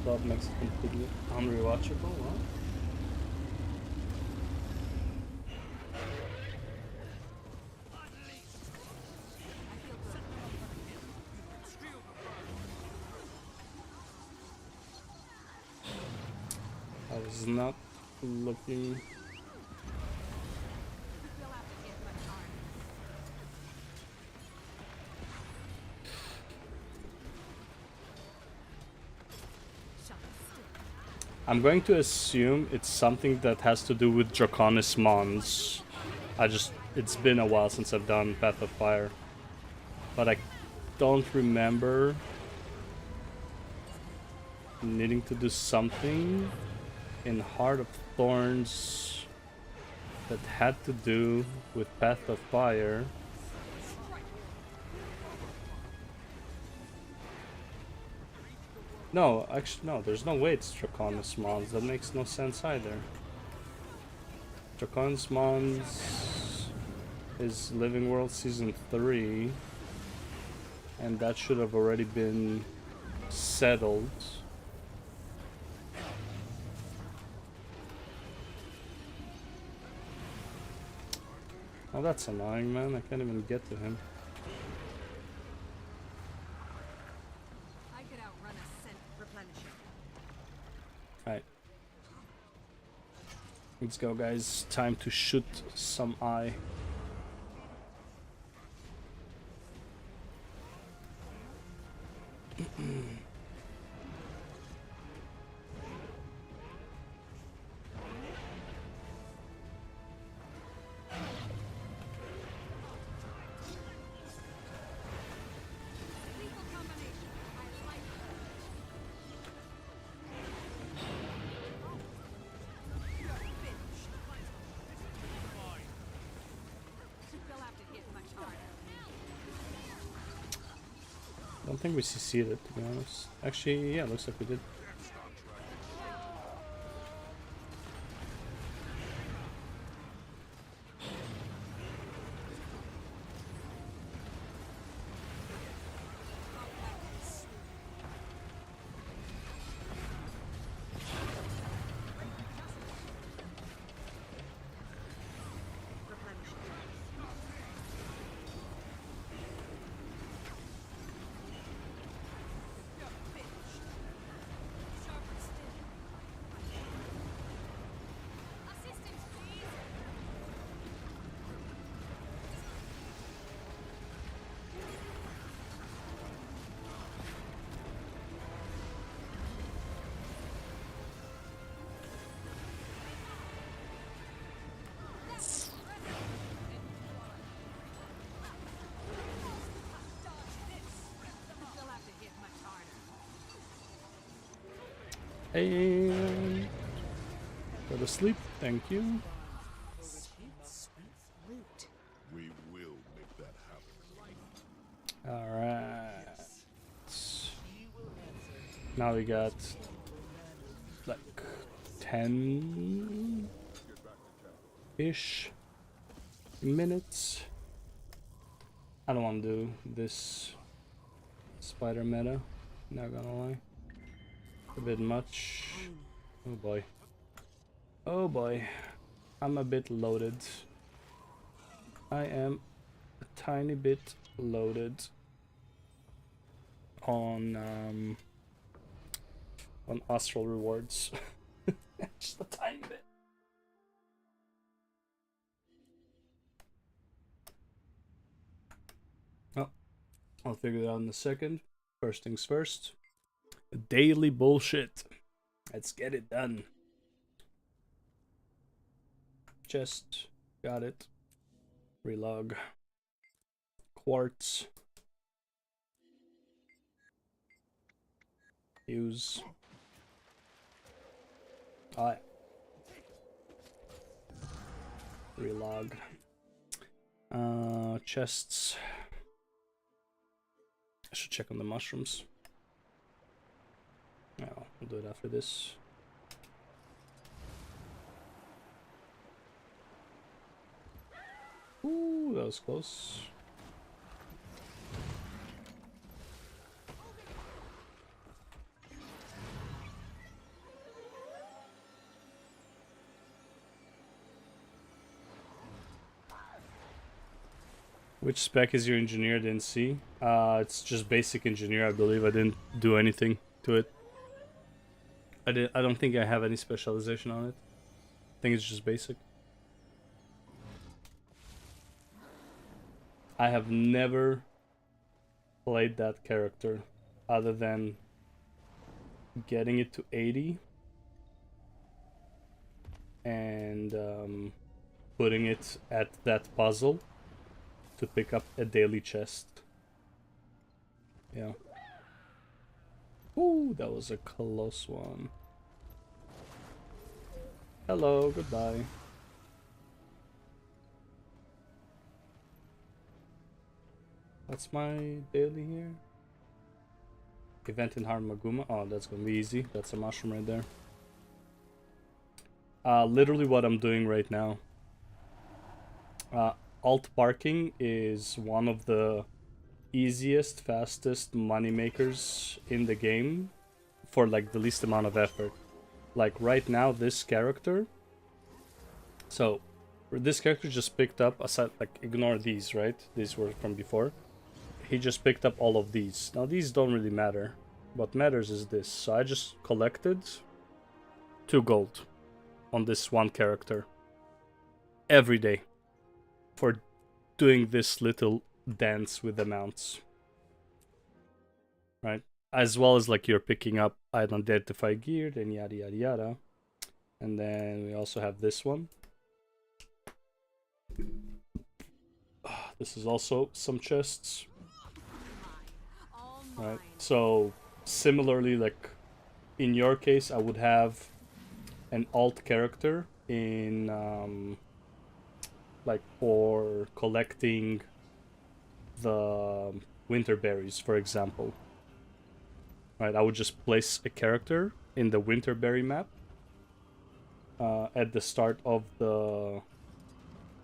[SPEAKER 1] That makes it completely unrewatchable, huh? I was not looking. I'm going to assume it's something that has to do with Draconis Mons. It's been a while since I've done Path of Fire. But I don't remember needing to do something in Heart of Thorns that had to do with Path of Fire. No, actually, no, there's no way it's Draconis Mons. That makes no sense either. Draconis Mons is Living World Season 3, and that should have already been settled. Oh, that's annoying, man. I can't even get to him.
[SPEAKER 8] I could outrun a scent replenisher.
[SPEAKER 1] Alright. Let's go, guys. Time to shoot some eye.
[SPEAKER 8] Lethal combination. I like it. You're finished. You'll have to hit much harder.
[SPEAKER 1] I don't think we CC'd it, to be honest. Actually, yeah, looks like we did.
[SPEAKER 8] Assistance, please. You'll have to hit much harder.
[SPEAKER 1] And go to sleep. Thank you.
[SPEAKER 5] We will make that happen.
[SPEAKER 1] Alright. Now we got like 10-ish minutes. I don't want to do this spider meta, not gonna lie. A bit much. Oh boy. Oh boy. I'm a bit loaded. I am a tiny bit loaded on astral rewards. Just a tiny bit. Oh, I'll figure that out in a second. First things first. Daily bullshit. Let's get it done. Chest. Got it. Relog. Quartz. Use. Alright. Relog. Chests. I should check on the mushrooms. Yeah, we'll do it after this. Ooh, that was close. Which spec is your engineer? Didn't see. It's just basic engineer, I believe. I didn't do anything to it. I don't think I have any specialization on it. I think it's just basic. I have never played that character other than getting it to 80 and putting it at that puzzle to pick up a daily chest. Yeah. Ooh, that was a close one. Hello, goodbye. What's my daily here? Event in Harmaguma. Oh, that's gonna be easy. That's a mushroom right there. Literally what I'm doing right now. Alt parking is one of the easiest, fastest money makers in the game for like the least amount of effort. Like right now, this character. So, this character just picked up, aside, like ignore these, right? These were from before. He just picked up all of these. Now these don't really matter. What matters is this. So I just collected 2 gold on this one character every day for doing this little dance with the mounts, right? As well as like you're picking up unidentified gear, then yada yada yada. And then we also have this one. This is also some chests, right? So similarly, like in your case, I would have an alt character in like for collecting the winter berries, for example. Right, I would just place a character in the winter berry map at the start of the,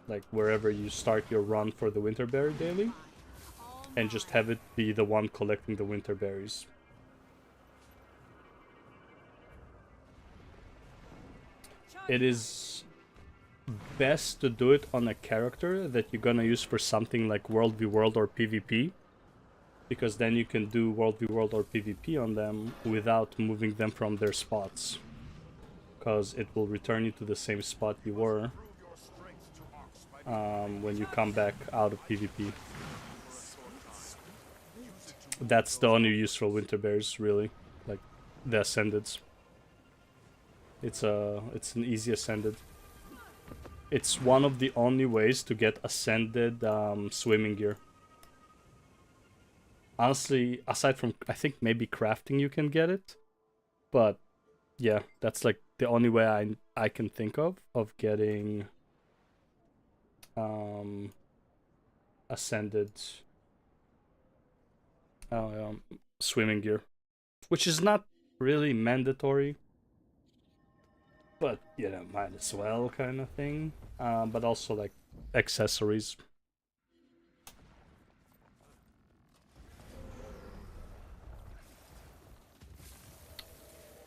[SPEAKER 1] like wherever you start your run for the winter berry daily, and just have it be the one collecting the winter berries. It is best to do it on a character that you're gonna use for something like World v World or PvP, because then you can do World v World or PvP on them without moving them from their spots, because it will return you to the same spot you were when you come back out of PvP. That's the only use for winter bears, really, like the ascendeds. It's an easy ascended. It's one of the only ways to get ascended swimming gear. Honestly, aside from, I think maybe crafting you can get it, but yeah, that's like the only way I can think of getting ascended swimming gear, which is not really mandatory, but you know, might as well kind of thing. But also like accessories.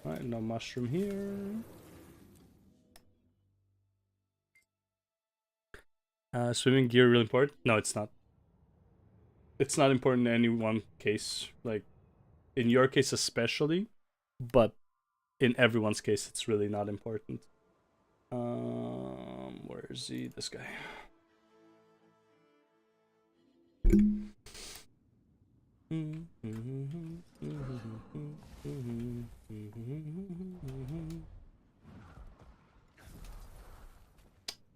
[SPEAKER 1] Alright, no mushroom here. Swimming gear really important? No, it's not. It's not important in any one case. Like, in your case especially, but in everyone's case, it's really not important. Where is he? This guy.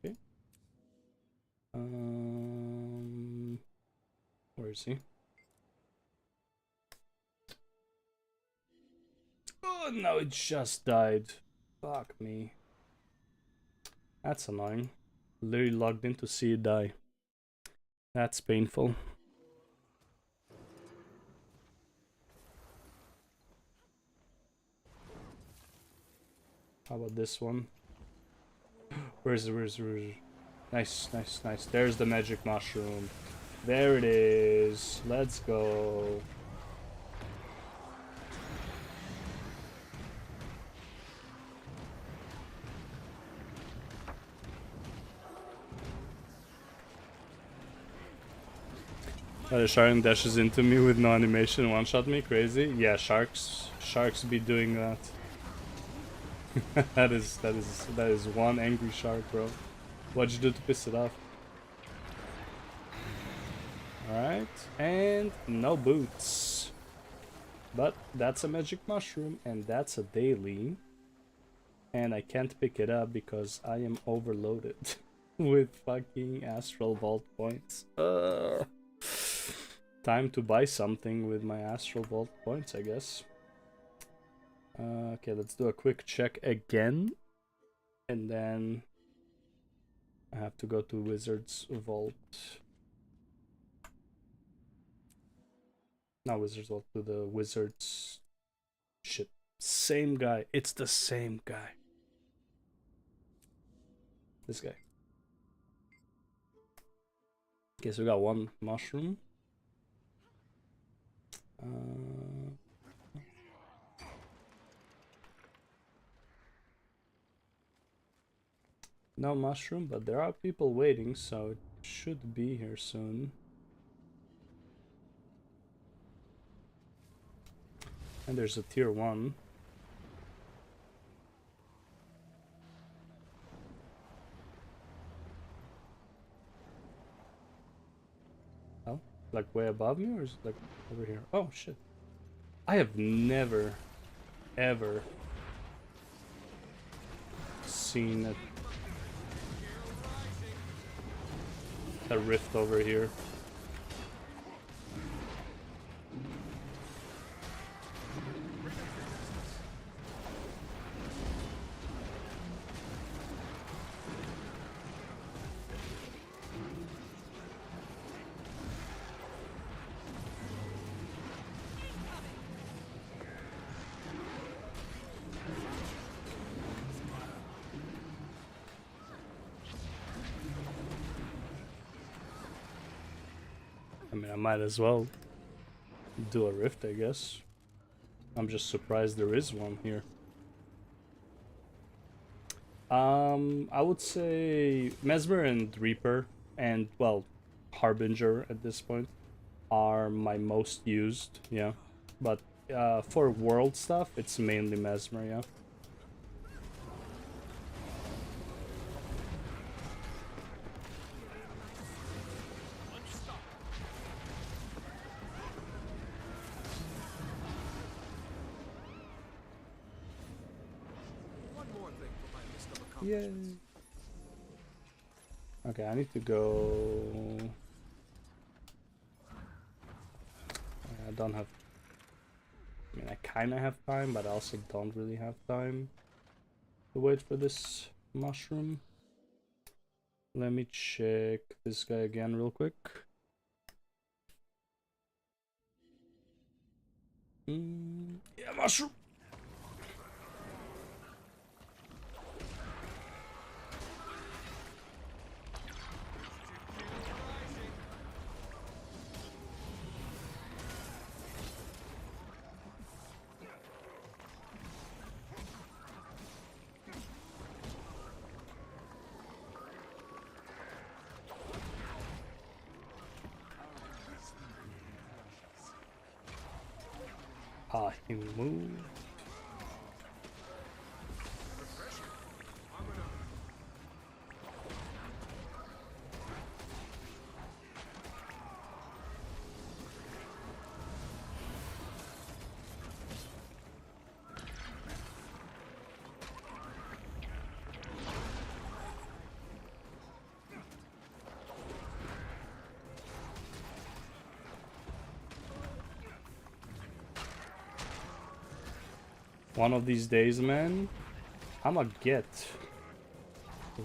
[SPEAKER 1] Okay. Where is he? Oh no, it just died. Fuck me. That's annoying. Literally logged in to see it die. That's painful. How about this one? Where is it? Nice. There's the magic mushroom. There it is. Let's go. The shark dashes into me with no animation, one-shot me, crazy. Yeah, sharks be doing that. that is one angry shark, bro. What'd you do to piss it off? Alright, and no boots. But that's a magic mushroom, and that's a daily. And I can't pick it up because I am overloaded with fucking Astral Vault points. Time to buy something with my Astral Vault points, I guess. Okay, let's do a quick check again. And then I have to go to Wizard's Vault. Not Wizard's Vault, to the Wizard's... Shit. Same guy. It's the same guy. This guy. Okay, so we got one mushroom. No mushroom, but there are people waiting, so it should be here soon. And there's a tier 1. Oh, like way above me, or is it like over here? Oh shit. I have never, ever seen a rift over here. I mean, I might as well do a rift, I guess. I'm just surprised there is one here. I would say Mesmer and Reaper and, well, Harbinger at this point are my most used, yeah. But for world stuff, it's mainly Mesmer, yeah. Yay. Okay, I need to go. I don't have. I mean, I kind of have time, but I also don't really have time to wait for this mushroom. Let me check this guy again real quick. Yeah, mushroom. He moved. One of these days, man, I'ma get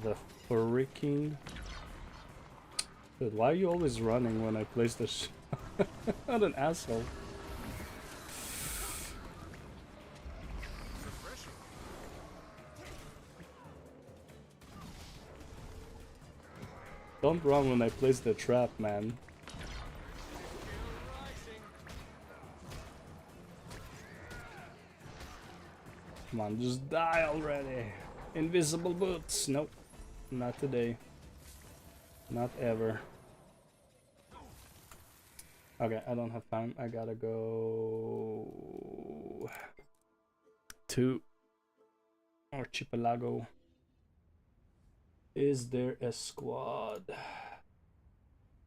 [SPEAKER 1] the freaking... Dude, why are you always running when I place this? What an asshole. Don't run when I place the trap, man. Come on, just die already. Invisible boots. Nope. Not today. Not ever. Okay, I don't have time. I gotta go to Archipelago. Is there a squad?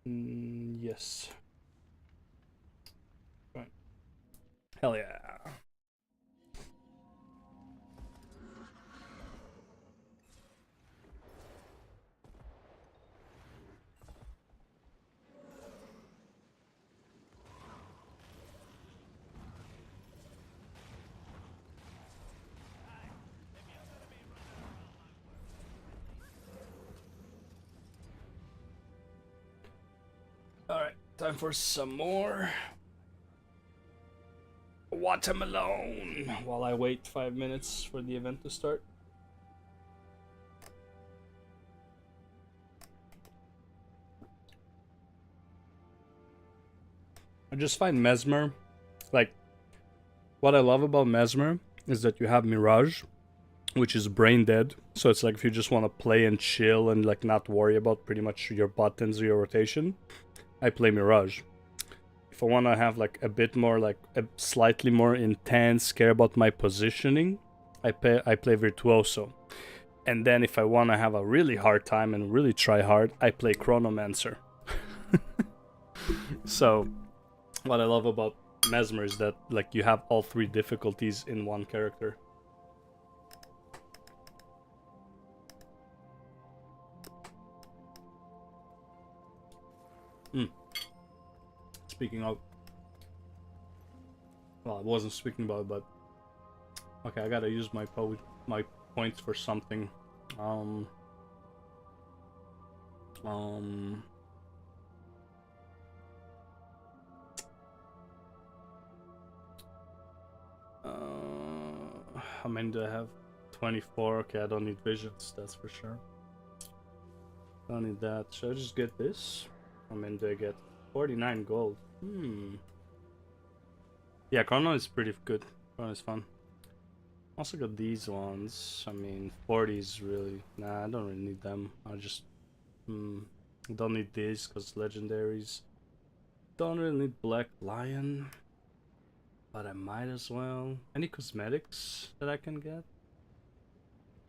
[SPEAKER 1] Yes. Right. Hell yeah. Alright, time for some more watermelon while I wait 5 minutes for the event to start. I just find Mesmer, like, what I love about Mesmer is that you have Mirage, which is brain dead. So it's like if you just want to play and chill and like not worry about pretty much your buttons or your rotation, I play Mirage. If I want to have like a bit more, like a slightly more intense, care about my positioning, I play Virtuoso. And then if I want to have a really hard time and really try hard, I play Chronomancer. So what I love about Mesmer is that like you have all three difficulties in one character. Speaking of, well, I wasn't speaking about it, but okay, I gotta use my points for something. How many do I have? 24. Okay, I don't need visions, that's for sure. Don't need that. Should I just get this? How many do I get? 49 gold. Yeah, Chrono is pretty good. Chrono is fun. Also got these ones. I mean, 40 is really... Nah, I don't really need them. I just... don't need these because legendaries. Don't really need Black Lion. But I might as well. Any cosmetics that I can get?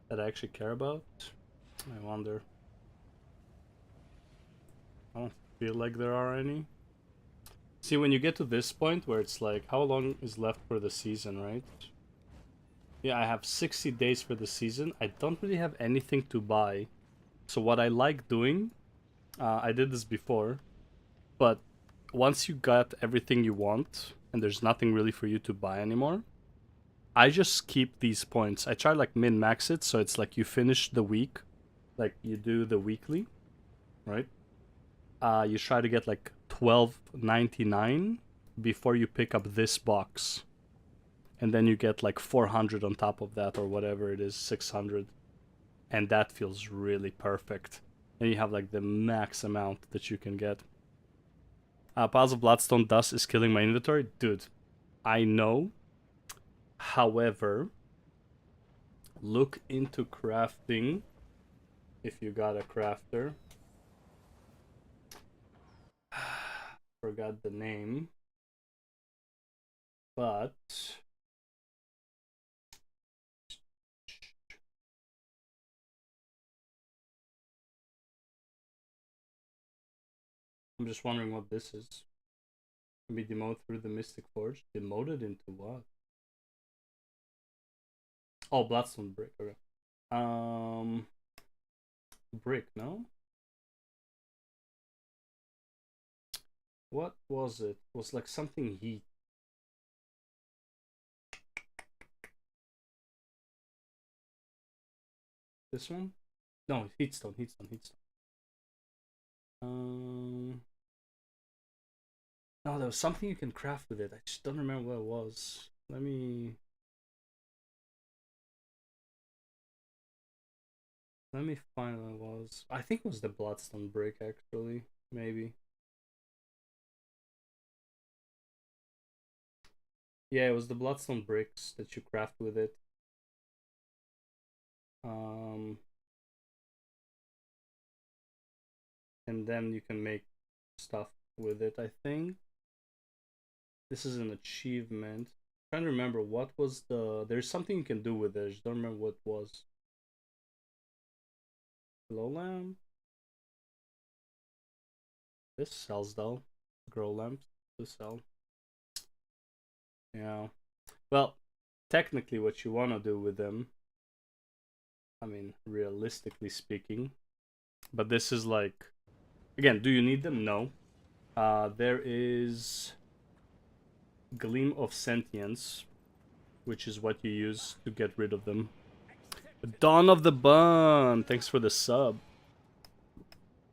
[SPEAKER 1] That I actually care about? I wonder. I don't feel like there are any. See, when you get to this point where it's like, how long is left for the season, right? Yeah, I have 60 days for the season. I don't really have anything to buy. So what I like doing, I did this before, but once you got everything you want and there's nothing really for you to buy anymore, I just keep these points. I try like min-max it, so it's like you finish the week, like you do the weekly, right? You try to get like 12.99 before you pick up this box. And then you get like 400 on top of that or whatever it is, 600. And that feels really perfect. And you have like the max amount that you can get. Piles of Bloodstone Dust is killing my inventory. Dude, I know. However, look into crafting if you got a crafter. Forgot the name. But I'm just wondering what this is. Can be demoted through the Mystic Forge. Demoted into what? Oh, Bloodstone Brick. Okay. Brick, no? What was it? It was like something heat. This one? No, heatstone. No, there was something you can craft with it. I just don't remember what it was. Let me find what it was. I think it was the bloodstone brick, actually. Maybe. Yeah, it was the bloodstone bricks that you craft with it. And then you can make stuff with it, I think. This is an achievement. I'm trying to remember what was the... There's something you can do with it. I just don't remember what it was. Glow lamp? This sells though. Grow lamps. This sell. Yeah. Well, technically what you want to do with them, I mean, realistically speaking, but this is like, again, do you need them? No. There is Gleam of Sentience, which is what you use to get rid of them. Dawn of the Bun, thanks for the sub.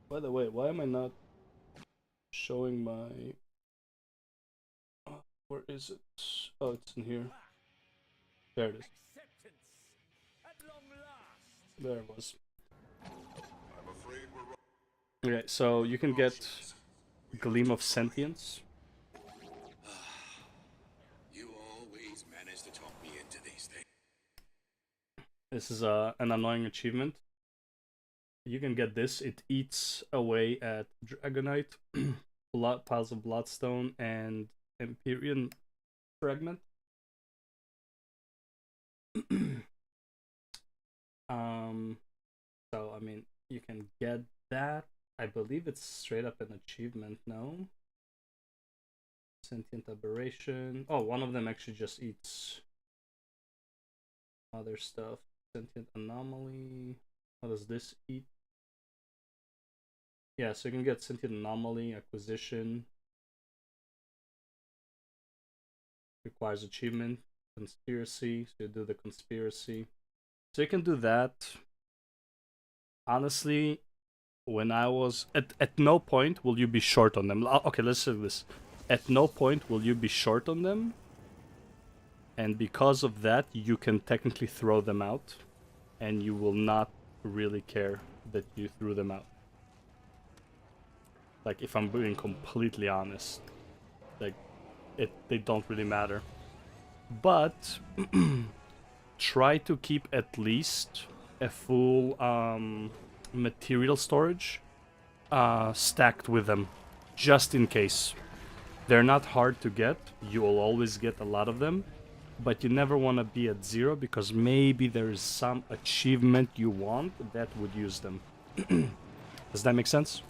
[SPEAKER 1] By the way, why am I not showing my... Where is it? Oh, it's in here. There it is. There it was. Okay, so you can get Gleam of Sentience.
[SPEAKER 9] You always manage to talk me into these things.
[SPEAKER 1] This is an annoying achievement. You can get this. It eats away at Dragonite, piles of Bloodstone, and Empyrean Fragment. So I mean, you can get that. I believe it's straight up an achievement, no? Sentient Aberration. Oh, one of them actually just eats other stuff. Sentient Anomaly. What does this eat? Yeah, so you can get Sentient Anomaly, Acquisition. Requires achievement. Conspiracy, so you do the Conspiracy. So you can do that. Honestly, when I was... At no point will you be short on them. Okay, let's say this. At no point will you be short on them. And because of that, you can technically throw them out. And you will not really care that you threw them out. Like, if I'm being completely honest. Like, they don't really matter. But try to keep at least a full material storage stacked with them, just in case. They're not hard to get. You will always get a lot of them, but you never want to be at zero because maybe there is some achievement you want that would use them. Does that make sense?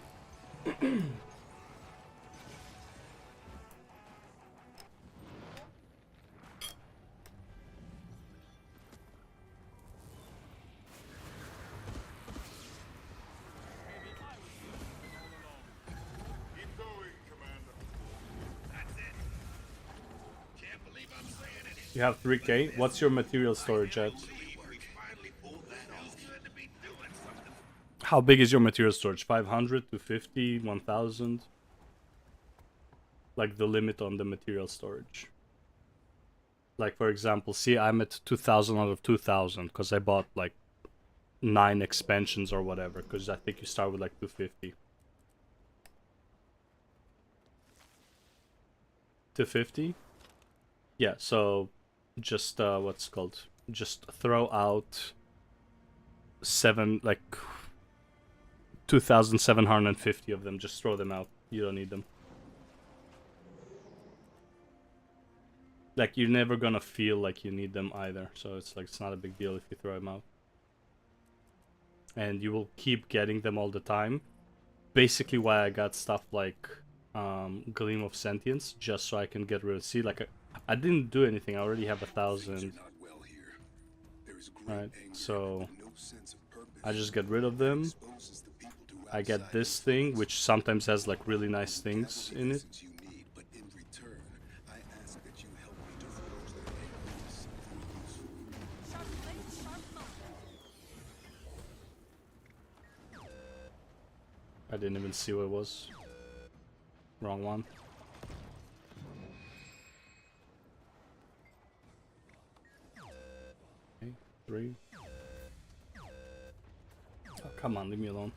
[SPEAKER 1] You have 3k. What's your material storage at? How big is your material storage? 500 to 50, 1000? Like the limit on the material storage. Like for example, see, I'm at 2000 out of 2000 because I bought like 9 expansions or whatever, because I think you start with like 250. 250? Yeah, so just what's it called? Just throw out 2,750 of them. Just throw them out. You don't need them. Like, you're never gonna feel like you need them either, so it's like, it's not a big deal if you throw them out. And you will keep getting them all the time. Basically why I got stuff like Gleam of Sentience, just so I can get rid of... See, like, I didn't do anything, I already have 1,000. Right, so I just get rid of them. I get this thing, which sometimes has like really nice things in it. I didn't even see what it was. Wrong one. Okay, 3. Oh, come on, leave me alone.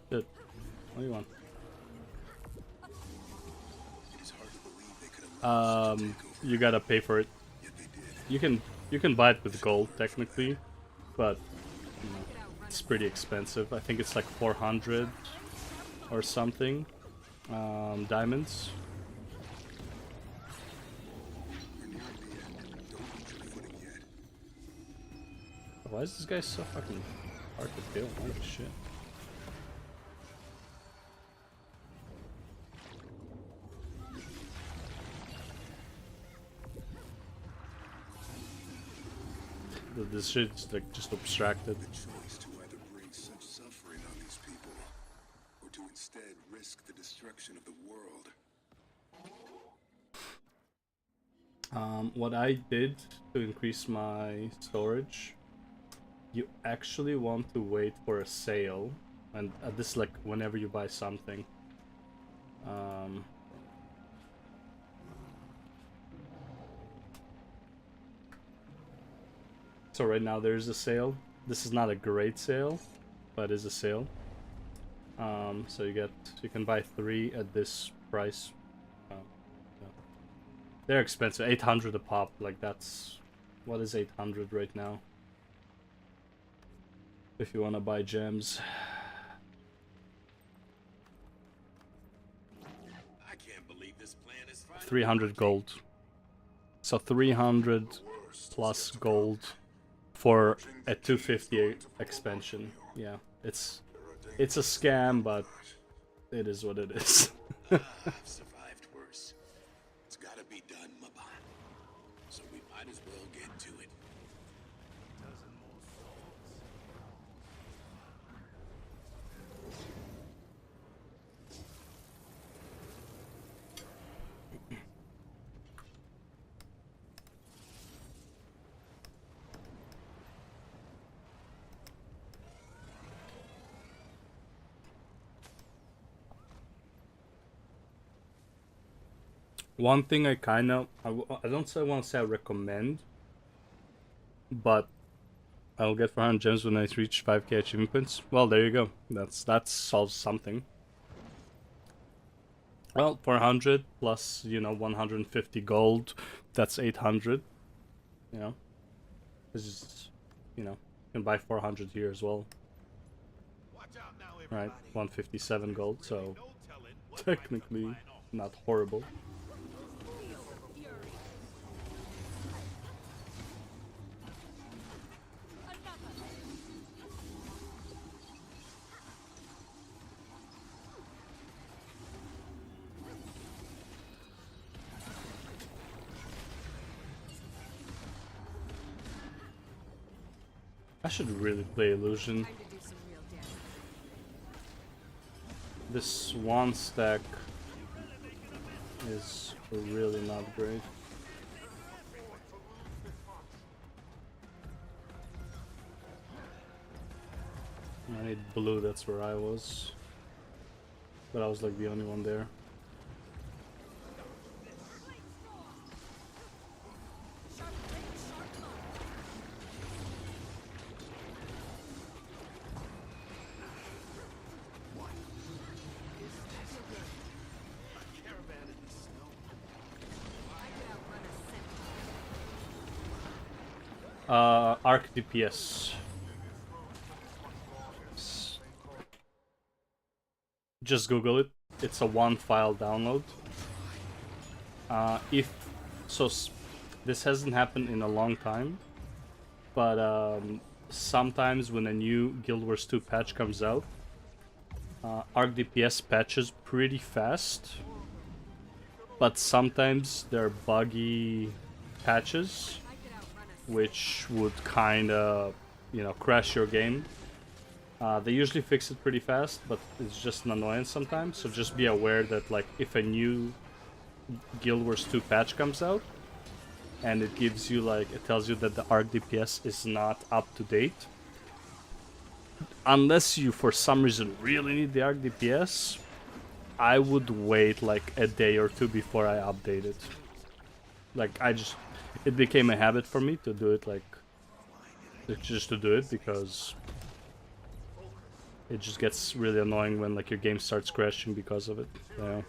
[SPEAKER 1] Good. What do you want? You gotta pay for it. You can buy it with gold technically, but you know, it's pretty expensive. I think it's like 400 or something. Diamonds. Why is this guy so fucking hard to kill? Holy shit. This shit's like just abstracted.
[SPEAKER 9] The choice to either bring such suffering on these people, or to instead risk the destruction of the world.
[SPEAKER 1] What I did to increase my storage, you actually want to wait for a sale, and this like whenever you buy something. So right now there's a sale. This is not a great sale, but is a sale. So you can buy 3 at this price. Yeah. They're expensive, 800 a pop. Like that's what is 800 right now? If you want to buy gems.
[SPEAKER 9] I can't believe this plan is
[SPEAKER 1] 300 gold. So 300 plus gold for a 250 expansion. Yeah, it's a scam, but it is what it is.
[SPEAKER 9] I've survived worse. It's gotta be done, Maban. So we might as well get to it.
[SPEAKER 1] One thing I don't want to say I recommend, but I'll get 400 gems when I reach 5k achievement points. Well, there you go. That solves something. Well, 400 plus, 150 gold, that's 800. You know, this is, you can buy 400 here as well. Right, 157 gold, so technically not horrible. I should really play Illusion.
[SPEAKER 8] Time to do some real damage.
[SPEAKER 1] This one stack is really not great. I need blue, that's where I was. But I was like the only one there. Arc DPS. Just Google it. It's a 1-file download. This hasn't happened in a long time, but sometimes when a new Guild Wars 2 patch comes out, Arc DPS patches pretty fast, but sometimes they're buggy patches. which would kind of, you know, crash your game. They usually fix it pretty fast, but it's just an annoyance sometimes. So just be aware that like if a new Guild Wars 2 patch comes out, and it gives you like, it tells you that the arc DPS is not up to date, unless you for some reason really need the arc DPS, I would wait like a day or two before I update it. Like it became a habit for me to do it, like just to do it, because it just gets really annoying when like your game starts crashing because of it. Yeah.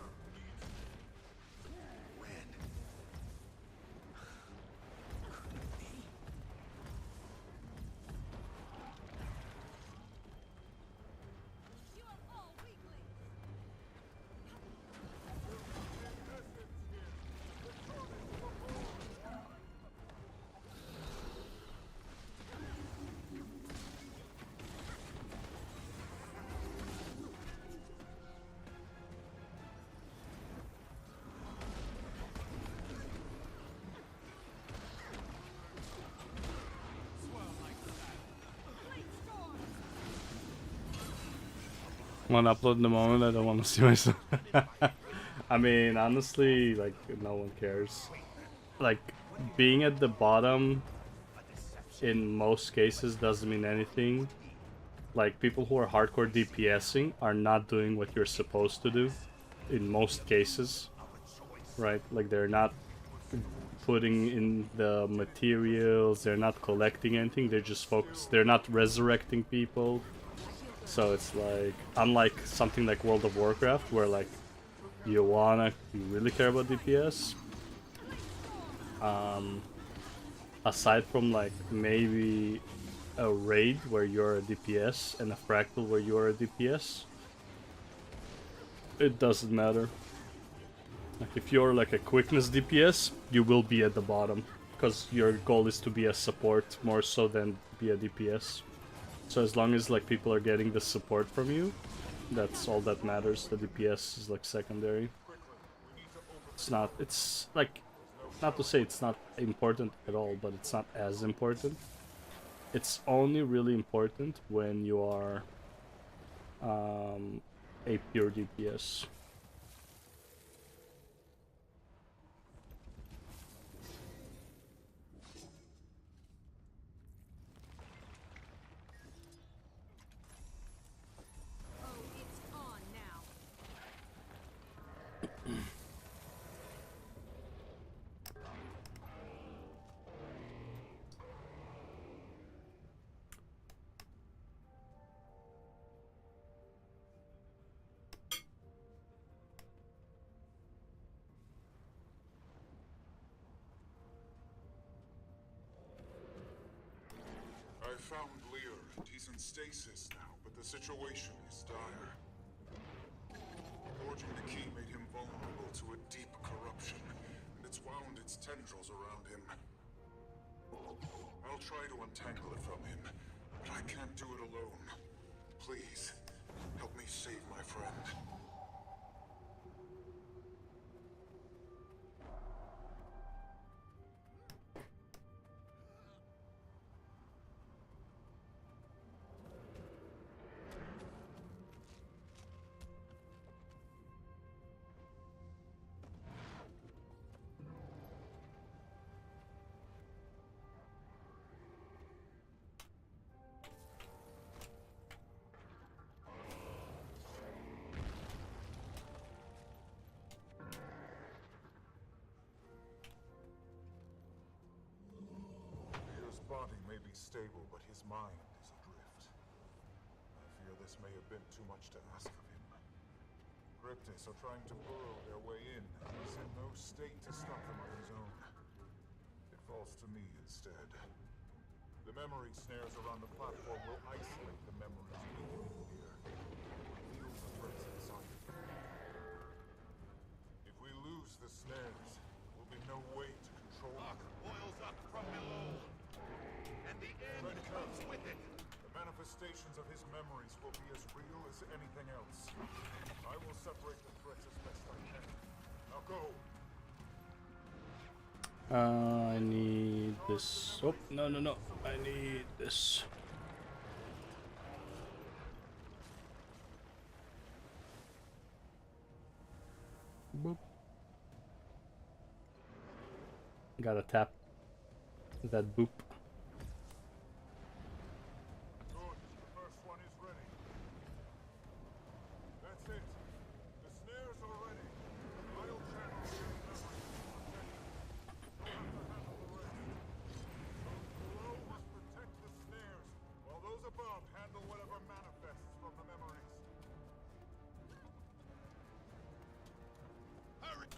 [SPEAKER 1] Want to upload in the moment, I don't want to see myself. I mean, honestly, like, no one cares. Like, being at the bottom in most cases doesn't mean anything. Like, people who are hardcore DPSing are not doing what you're supposed to do in most cases, right? Like, they're not putting in the materials, they're not collecting anything, they're just focused, they're not resurrecting people. So it's like, unlike something like World of Warcraft, where like you really care about DPS. Aside from like maybe a raid where you're a DPS and a fractal where you're a DPS, it doesn't matter. Like if you're like a quickness DPS, you will be at the bottom, because your goal is to be a support more so than be a DPS. So as long as like people are getting the support from you, that's all that matters. The DPS is like secondary. It's like, not to say it's not important at all, but it's not as important. It's only really important when you are a pure DPS.
[SPEAKER 5] I found Lear. He's in stasis now, but the situation is dire. Forging the key made him vulnerable to a deep corruption, and it's wound its tendrils around him. I'll try to untangle it from him, but I can't do it alone. Please, help me save my friend. Lear's body may be stable, but his mind is adrift. I fear this may have been too much to ask of him. Cryptids are trying to burrow their way in, and he's in no state to stop them on his own. It falls to me instead. The memory snares around the platform will isolate the memories weakening here. Reveal the threats inside. If we lose the snares, there will be no way to control them.
[SPEAKER 9] Boils up from below, and the end comes with it.
[SPEAKER 5] The manifestations of his memories will be as real as anything else. I will separate the threats as best I can. Now go!
[SPEAKER 1] I need this. Oh, no, no, no. I need this. Boop. Gotta tap that boop.
[SPEAKER 5] Good. The first one is ready. That's it. The snares are ready. I'll channel the memory. You'll have to handle the rest. Those below must protect the snares, while those above handle whatever manifests from the memories.
[SPEAKER 9] Hurry!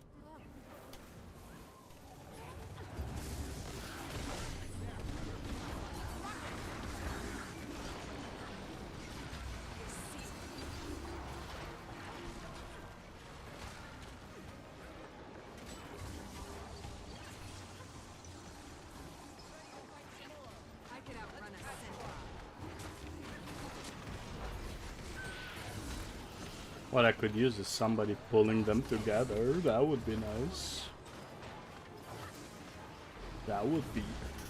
[SPEAKER 8] I could outrun a centaur.
[SPEAKER 1] What I could use is somebody pulling them together. That would be nice. That would be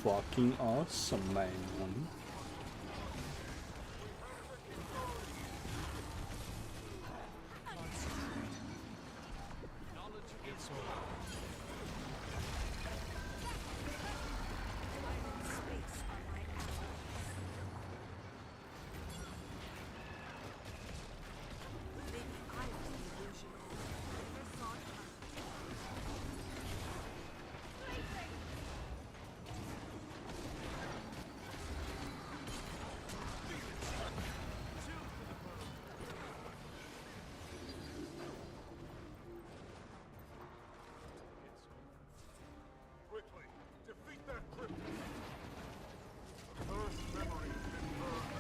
[SPEAKER 1] fucking awesome, man.
[SPEAKER 5] Quickly, defeat that crypt. The first memory has been burned.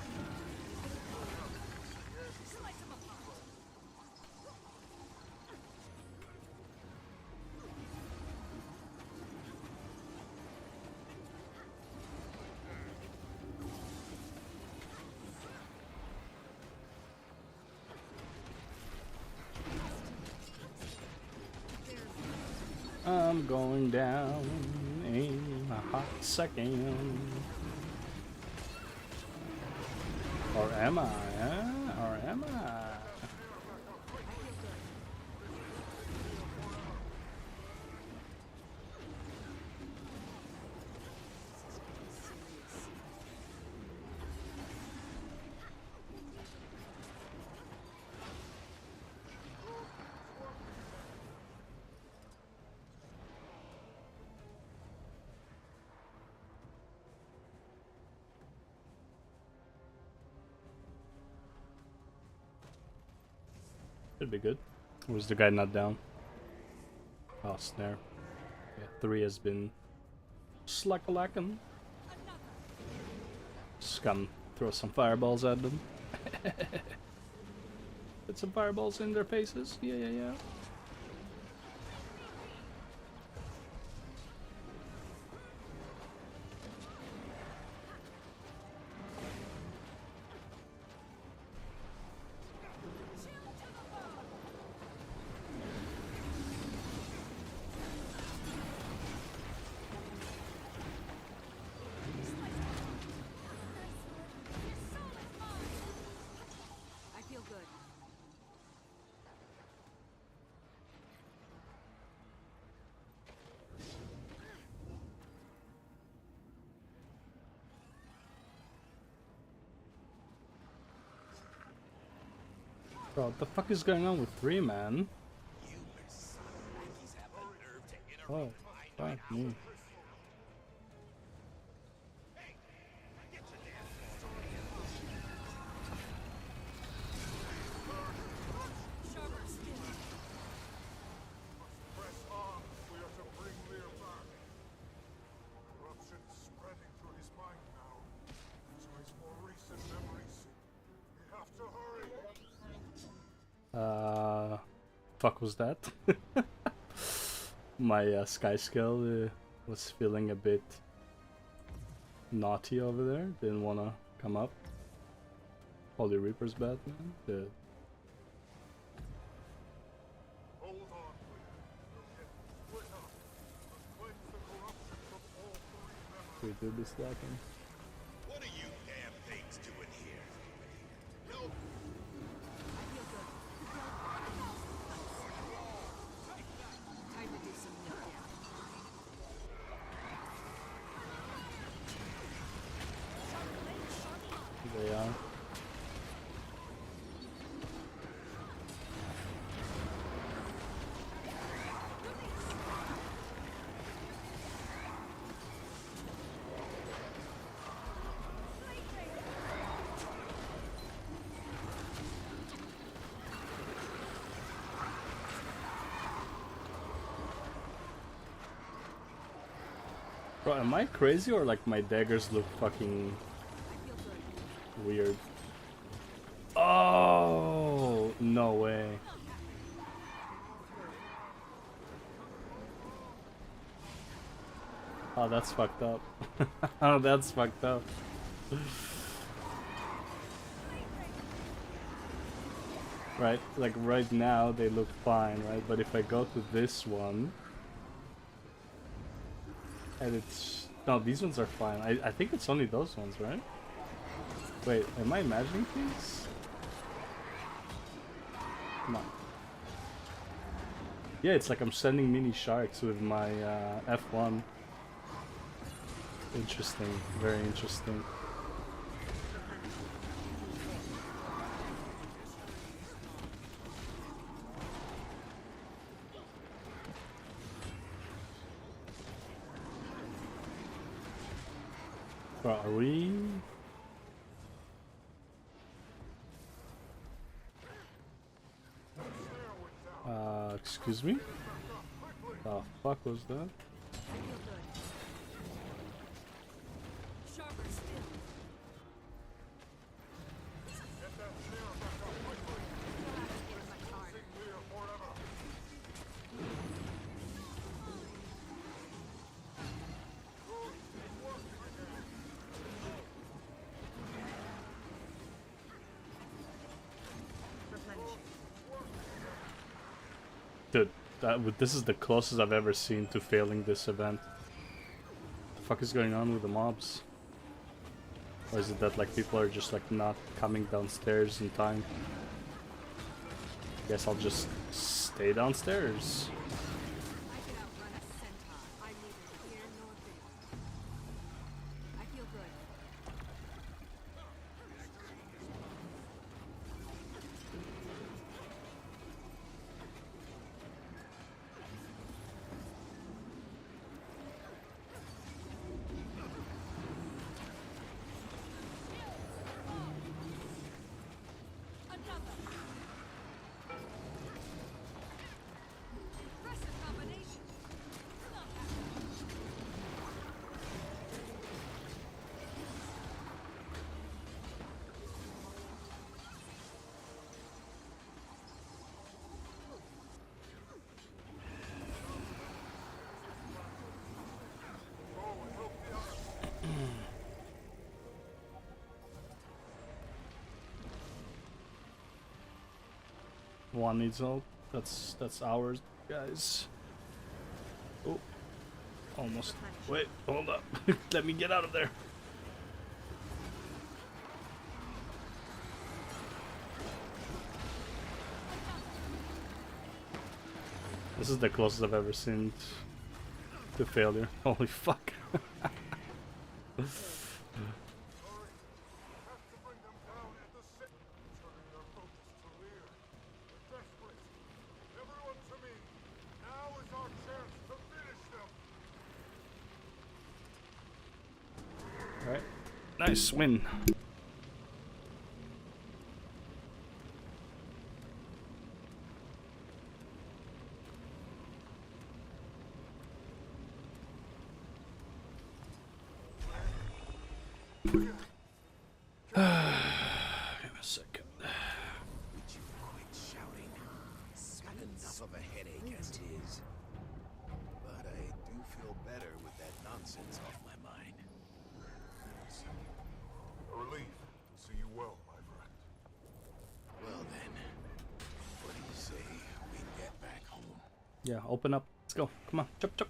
[SPEAKER 8] Slice him apart.
[SPEAKER 1] I'm going down in a hot second. Or am I? Huh? Or am I? Should be good. Was the guy not down? Oh, snare. Yeah, 3 has been slack-a-lackin'. Just gonna throw some fireballs at them. Put some fireballs in their faces. Yeah, yeah, yeah.
[SPEAKER 8] I feel good.
[SPEAKER 1] Bro, what the fuck is going on with 3, man? Oh, fuck me.
[SPEAKER 8] Sharper skin.
[SPEAKER 5] Press on if we are to bring Lear back. Corruption is spreading through his mind now. So his more recent memories. We have to hurry.
[SPEAKER 1] Fuck was that? My sky scale was feeling a bit naughty over there. Didn't wanna come up. Holy Reaper's bad, man. The
[SPEAKER 5] Hold on, Lear. We'll get split up. Let's cleanse the corruption from all 3 memories.
[SPEAKER 1] We do be slacking.
[SPEAKER 9] What are you damn things doing here? No.
[SPEAKER 8] Time to do some nip down.
[SPEAKER 1] They are. Bro, am I crazy or like my daggers look fucking weird? Oh, no way. Oh, that's fucked up. Oh, that's fucked up. Right, like right now they look fine, right? But if I go to this one, and it's... No, these ones are fine. I think it's only those ones, right? Wait, am I imagining things? No. Yeah, it's like I'm sending mini sharks with my F1. Interesting, very interesting. Bro, are we... excuse me? The fuck was that?
[SPEAKER 8] Sharper still.
[SPEAKER 1] Dude, this is the closest I've ever seen to failing this event. What the fuck is going on with the mobs? Or is it that like people are just like not coming downstairs in time? Guess I'll just stay downstairs.
[SPEAKER 8] I can outrun a centaur. I'm neither here nor there. I feel good. Another. Impressive combination.
[SPEAKER 1] One needs help. That's ours, guys. Oh, almost. Wait, hold up. Let me get out of there. This is the closest I've ever seen to failure. Holy fuck. Alright. Nice win. Give me a second.
[SPEAKER 9] Would you quit shouting? Got enough of a headache as it is. But I do feel better with that nonsense off my mind.
[SPEAKER 5] A relief to see you well, my friend.
[SPEAKER 9] Well then, what do you say we get back home?
[SPEAKER 1] Yeah, open up. Let's go. Come on. Chop chop.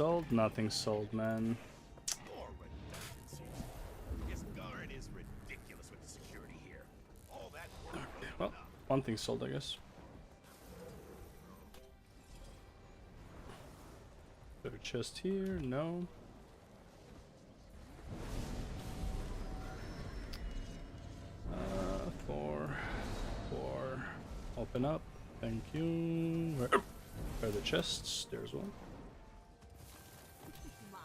[SPEAKER 1] sold? Nothing sold, man.
[SPEAKER 9] More redundancy. This guard is ridiculous with the security here. All that work
[SPEAKER 1] Okay,
[SPEAKER 9] wasn't
[SPEAKER 1] well,
[SPEAKER 9] enough.
[SPEAKER 1] one thing sold, I guess. Got a chest here, no. Four. Open up. Thank you. Where are the chests? There's one.
[SPEAKER 8] Mine.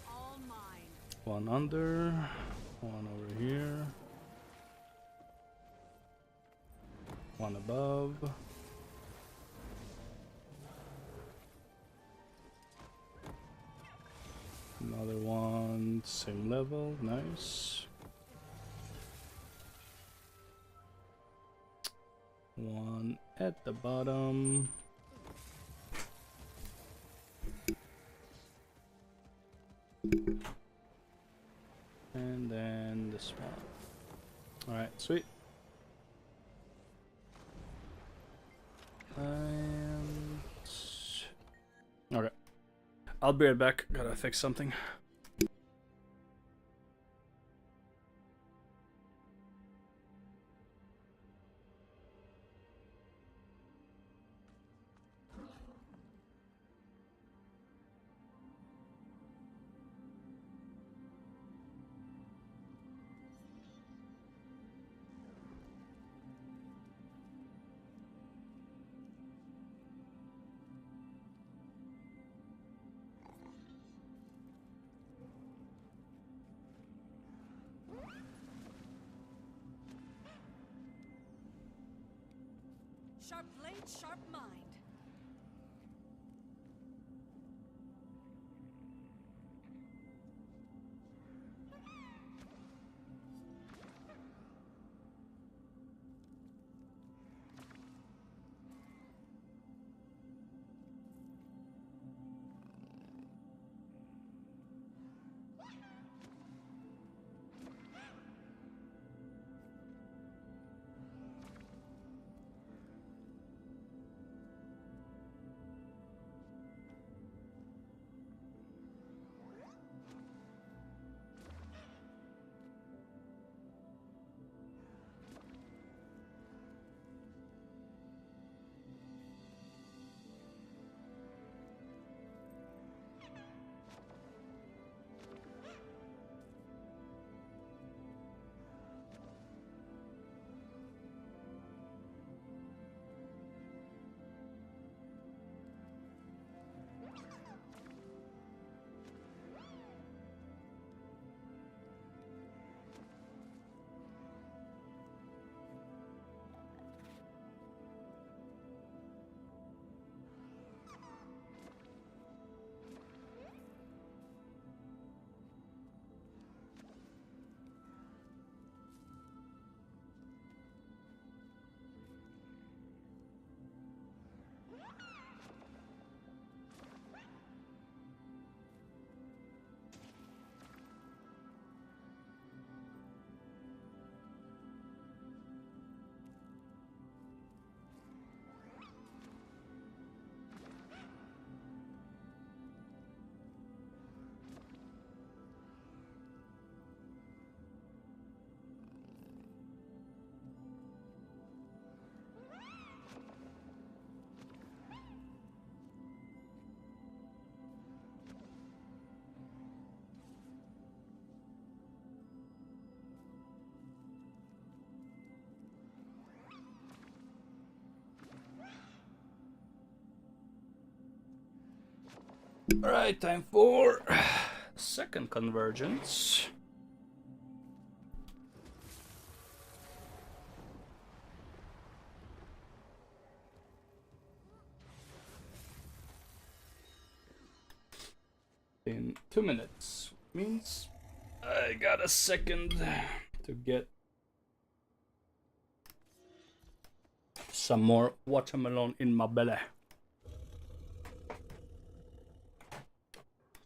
[SPEAKER 8] All mine.
[SPEAKER 1] One under. One over here. One above. Another one, same level, nice. One at the bottom. And then this one. Alright, sweet. And... okay. I'll be right back. Gotta fix something.
[SPEAKER 8] Sharp blade, sharp mind.
[SPEAKER 1] Alright, time for second convergence. In 2 minutes. Means I got a second to get some more watermelon in my belly.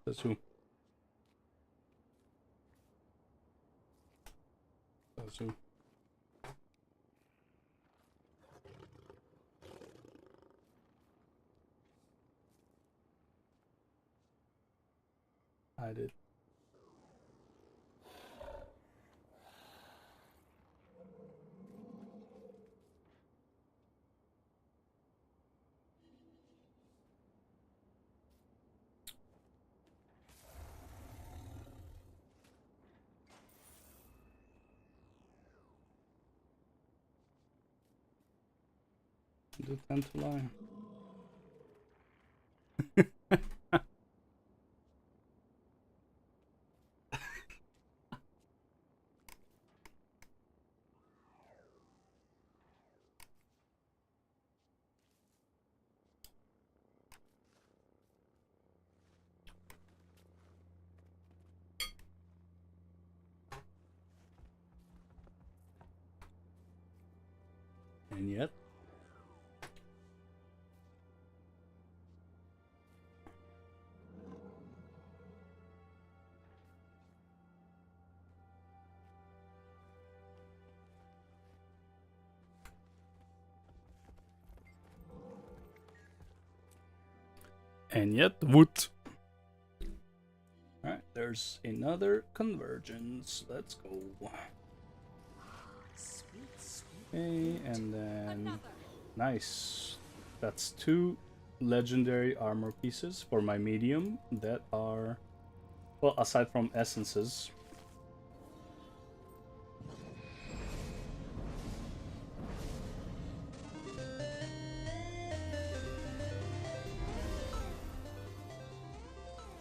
[SPEAKER 1] That's who. That's who. I did. Do tend to lie. And yet. And yet, wood. Alright, there's another convergence. Let's go. Okay, and then nice. That's 2 legendary armor pieces for my medium that are, well, aside from essences.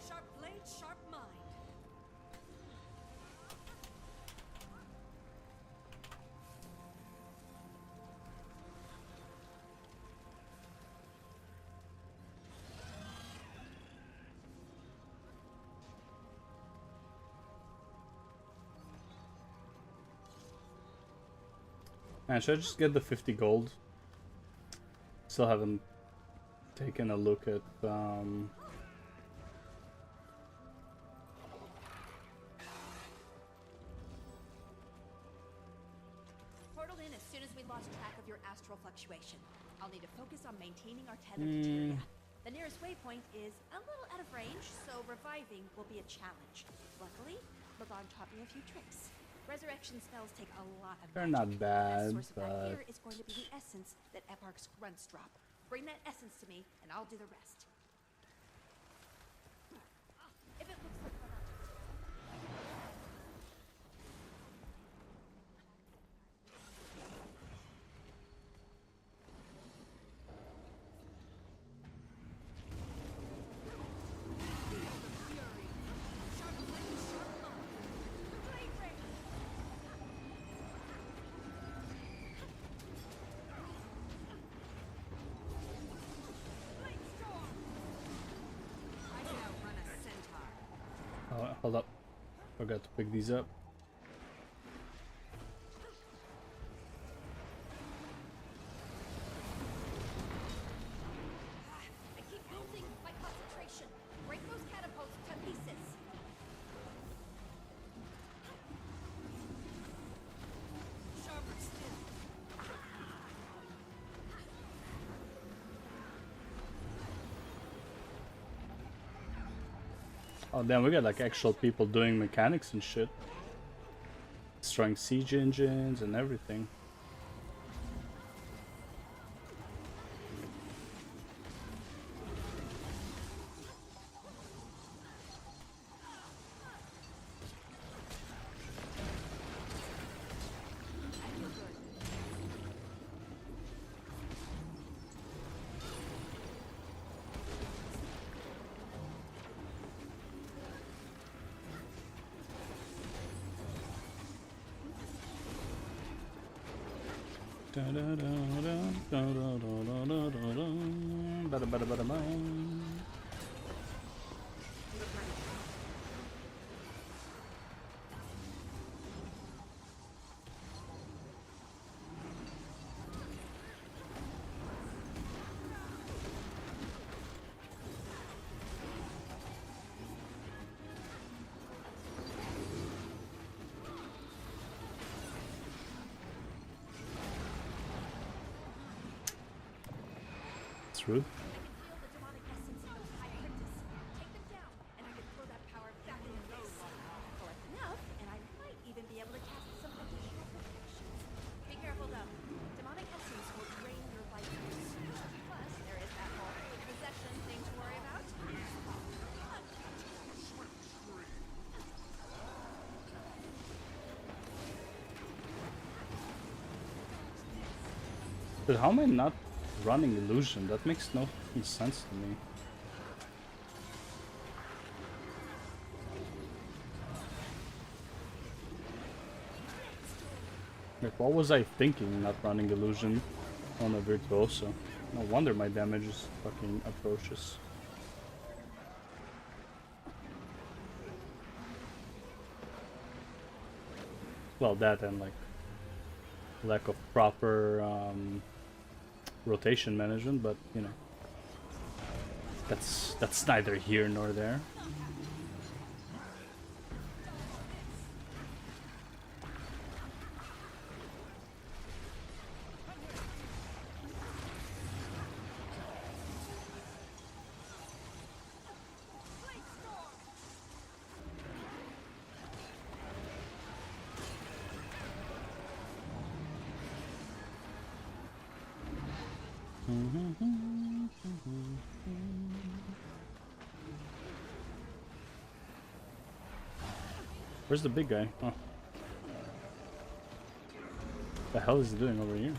[SPEAKER 8] Sharp blade, sharp mind.
[SPEAKER 1] Man, should I just get the 50 gold? Still haven't taken a look at
[SPEAKER 8] Portal in as soon as we lost track of your astral fluctuation. I'll need to focus on maintaining our tethered to Tyria. The nearest waypoint is a little out of range, so reviving will be a challenge. Luckily, Laban taught me a few tricks. Resurrection spells take a lot of
[SPEAKER 1] they're
[SPEAKER 8] magic.
[SPEAKER 1] not bad,
[SPEAKER 8] The best source of that
[SPEAKER 1] but
[SPEAKER 8] here is going to be the essence that Eparch's grunts drop. Bring that essence to me, and I'll do the rest. If it looks like we're not
[SPEAKER 1] oh, hold up. Forgot to pick these up.
[SPEAKER 8] I keep losing my concentration. Break those catapults to pieces. Sharper still.
[SPEAKER 1] Oh damn, we got like actual people doing mechanics and shit. Destroying siege engines and everything. It's rude.
[SPEAKER 8] I can feel the demonic essence in those high cryptus. Take them down, and I can throw that power back
[SPEAKER 1] But how am I not running illusion? That makes no fucking sense to me. Like, what was I thinking not running illusion on a virtuoso? No wonder my damage is fucking atrocious. Well, that and like lack of proper rotation management, but you know, that's neither here nor there. Where's the big guy? Oh. The hell is he doing over here?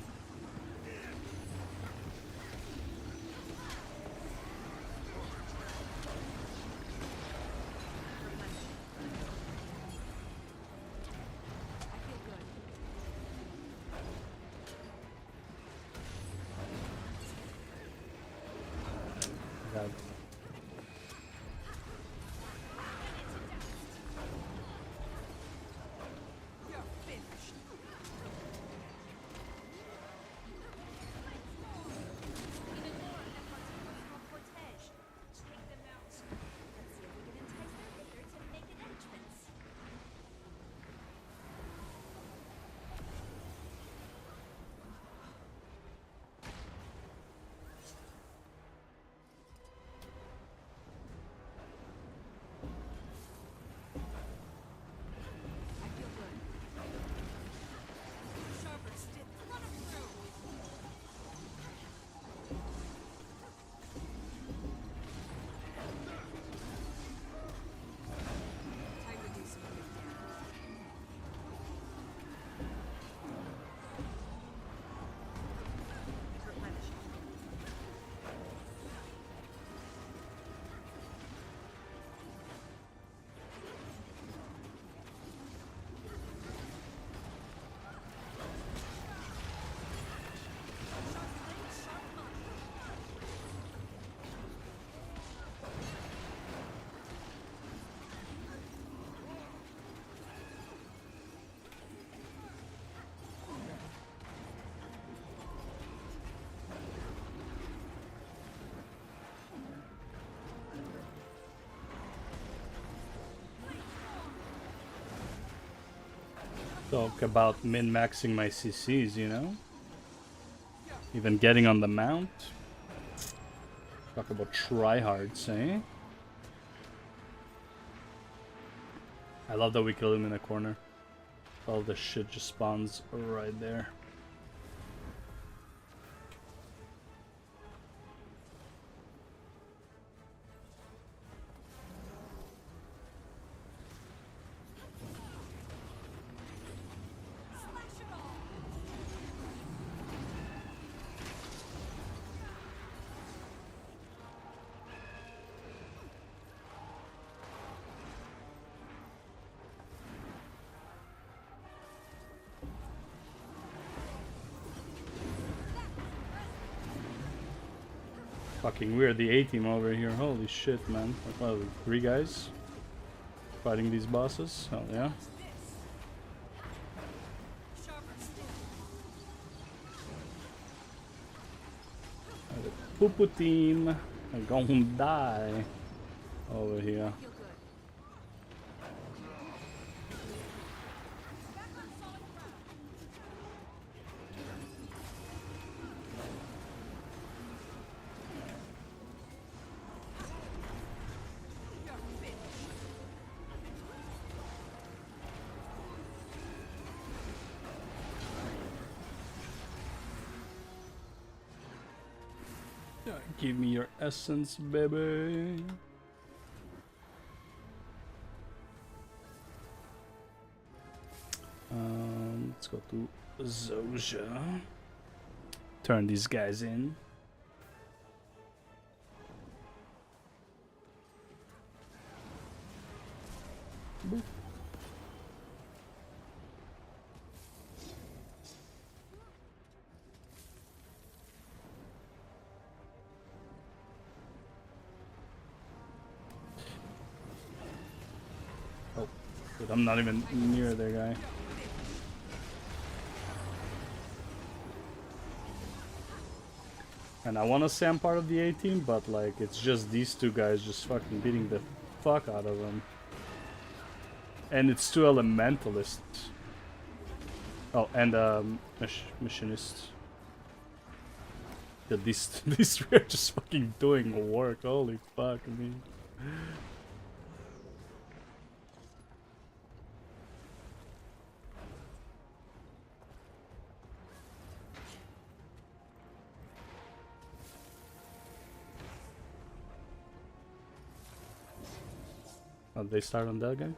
[SPEAKER 1] God. Talk about min-maxing my CCs, you know? Even getting on the mount. Talk about tryhards, eh? I love that we kill him in the corner. All the shit just spawns right there. Fucking weird, the A-team over here. Holy shit, man. Like, what, 3 guys fighting these bosses? Hell yeah. The poo-poo team are gonna die over here. Give me your essence, baby. Let's go to Zoja. turn these guys in. Boop. Oh, dude, I'm not even near the guy. And I want to say I'm part of the A team, but like it's just these two guys just fucking beating the fuck out of them. And it's two elementalists. Oh, and machinists. Yeah, these three are just fucking doing work. Holy fuck me. Oh, they start on that guy?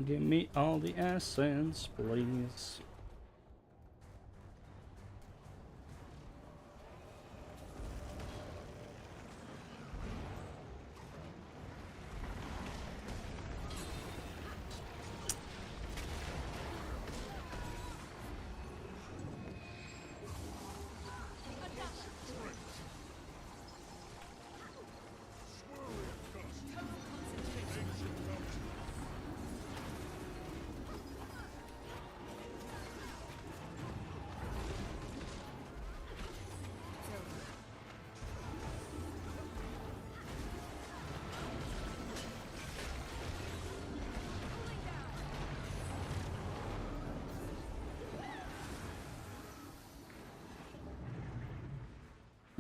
[SPEAKER 1] Give me all the essence, please.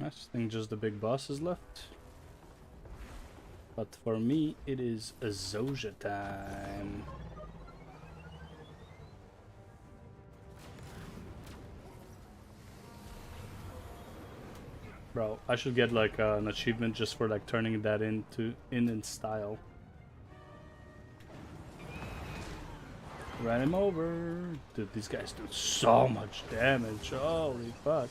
[SPEAKER 1] I think just the big boss is left. But for me, it is a Zoja time. Bro, I should get like an achievement just for like turning that into in style. Ran him over. Dude, these guys do so much damage. Holy fuck.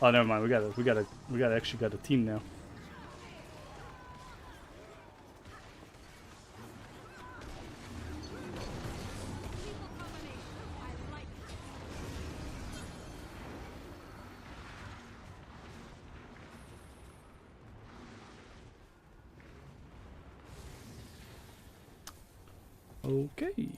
[SPEAKER 1] Oh, never mind. We actually got a team now. Okay.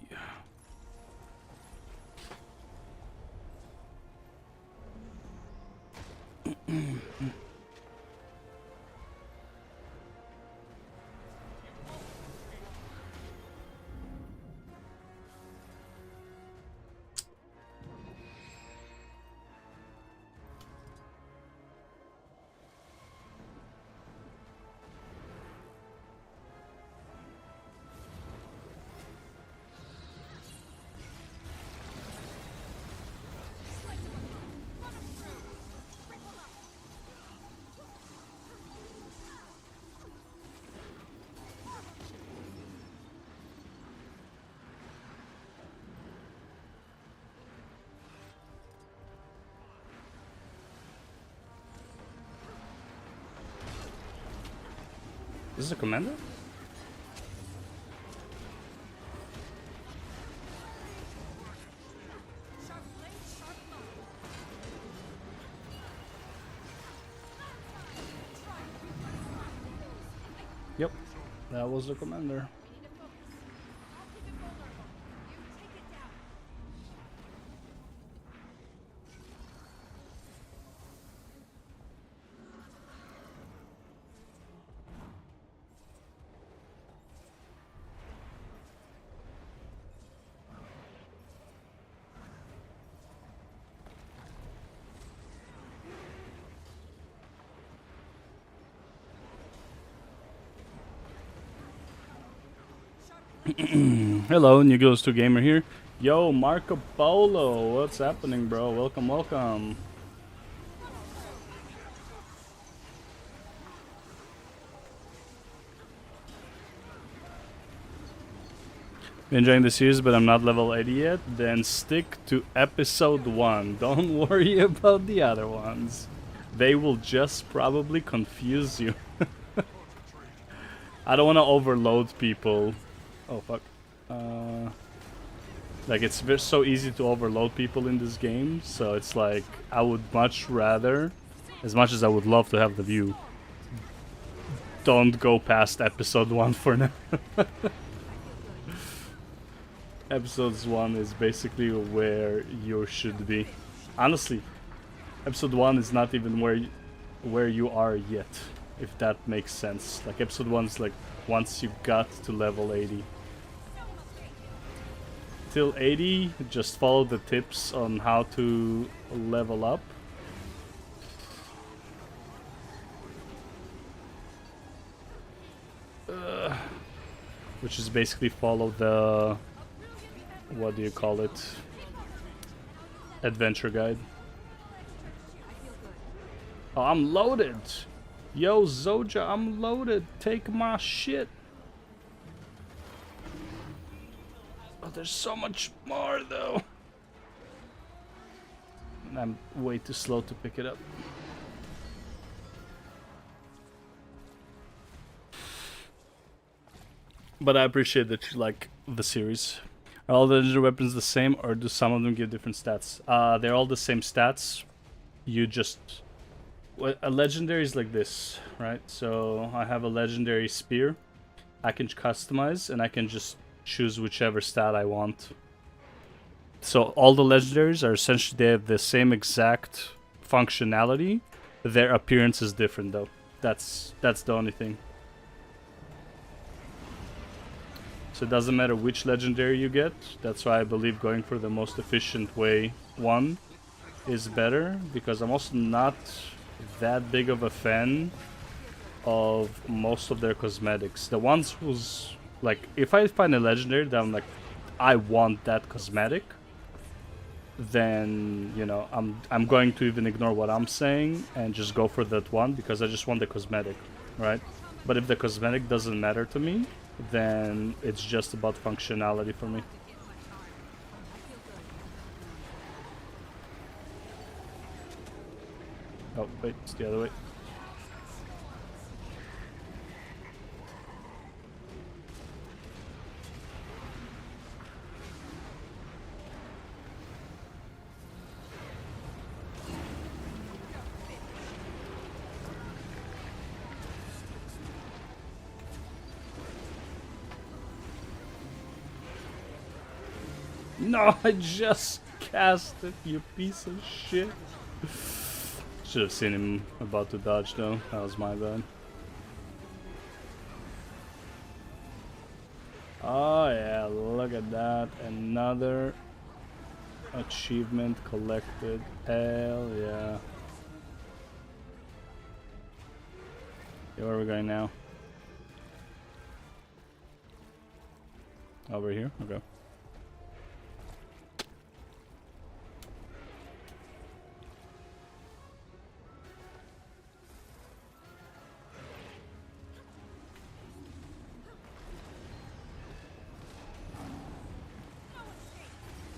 [SPEAKER 1] This is a commander? Yep, that was the commander.
[SPEAKER 8] We need to focus. I'll keep it vulnerable. You take it down.
[SPEAKER 1] Hello, New GW2 Gamer here. Yo, Marco Polo, what's happening, bro? Welcome, welcome. Enjoying the series, but I'm not level 80 yet. Then stick to episode 1. Don't worry about the other ones. They will just probably confuse you. I don't want to overload people. Oh, fuck. Like, it's so easy to overload people in this game, so it's like, I would much rather, as much as I would love to have the view, don't go past episode 1 for now. Episodes 1 is basically where you should be. Honestly, episode 1 is not even where you are yet, if that makes sense. Like, episode 1 is like, once you got to level 80. Till 80, just follow the tips on how to level up. Which is basically follow the, what do you call it, adventure guide. Oh, I'm loaded! Yo, Zoja, I'm loaded! Take my shit! Oh, there's so much more, though! And I'm way too slow to pick it up. But I appreciate that you like the series. Are all the legendary weapons the same, or do some of them give different stats? They're all the same stats. You just... a legendary is like this, right? So I have a legendary spear. I can customize, and I can just choose whichever stat I want. So all the legendaries are essentially, they have the same exact functionality. Their appearance is different, though. That's the only thing. So it doesn't matter which legendary you get. That's why I believe going for the most efficient way one is better, because I'm also not that big of a fan of most of their cosmetics. The ones who's like, if I find a legendary that I'm like, I want that cosmetic, then, you know, I'm going to even ignore what I'm saying and just go for that one, because I just want the cosmetic, right? But if the cosmetic doesn't matter to me, then it's just about functionality for me. Oh, wait, it's the other way. No, I just cast it, you piece of shit. Should have seen him about to dodge though, that was my bad. Oh yeah, look at that, another achievement collected, hell yeah. Okay, where are we going now? Over here, okay.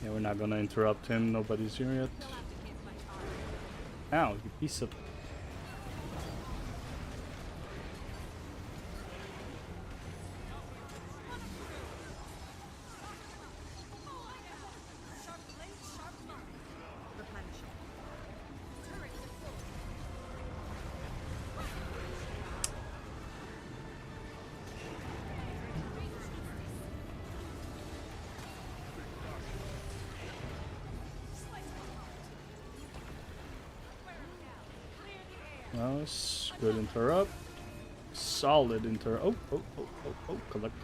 [SPEAKER 1] Yeah, we're not gonna interrupt him, nobody's here yet. Ow, you piece of... Nice. Good interrupt. Solid interrupt. Oh. Collect.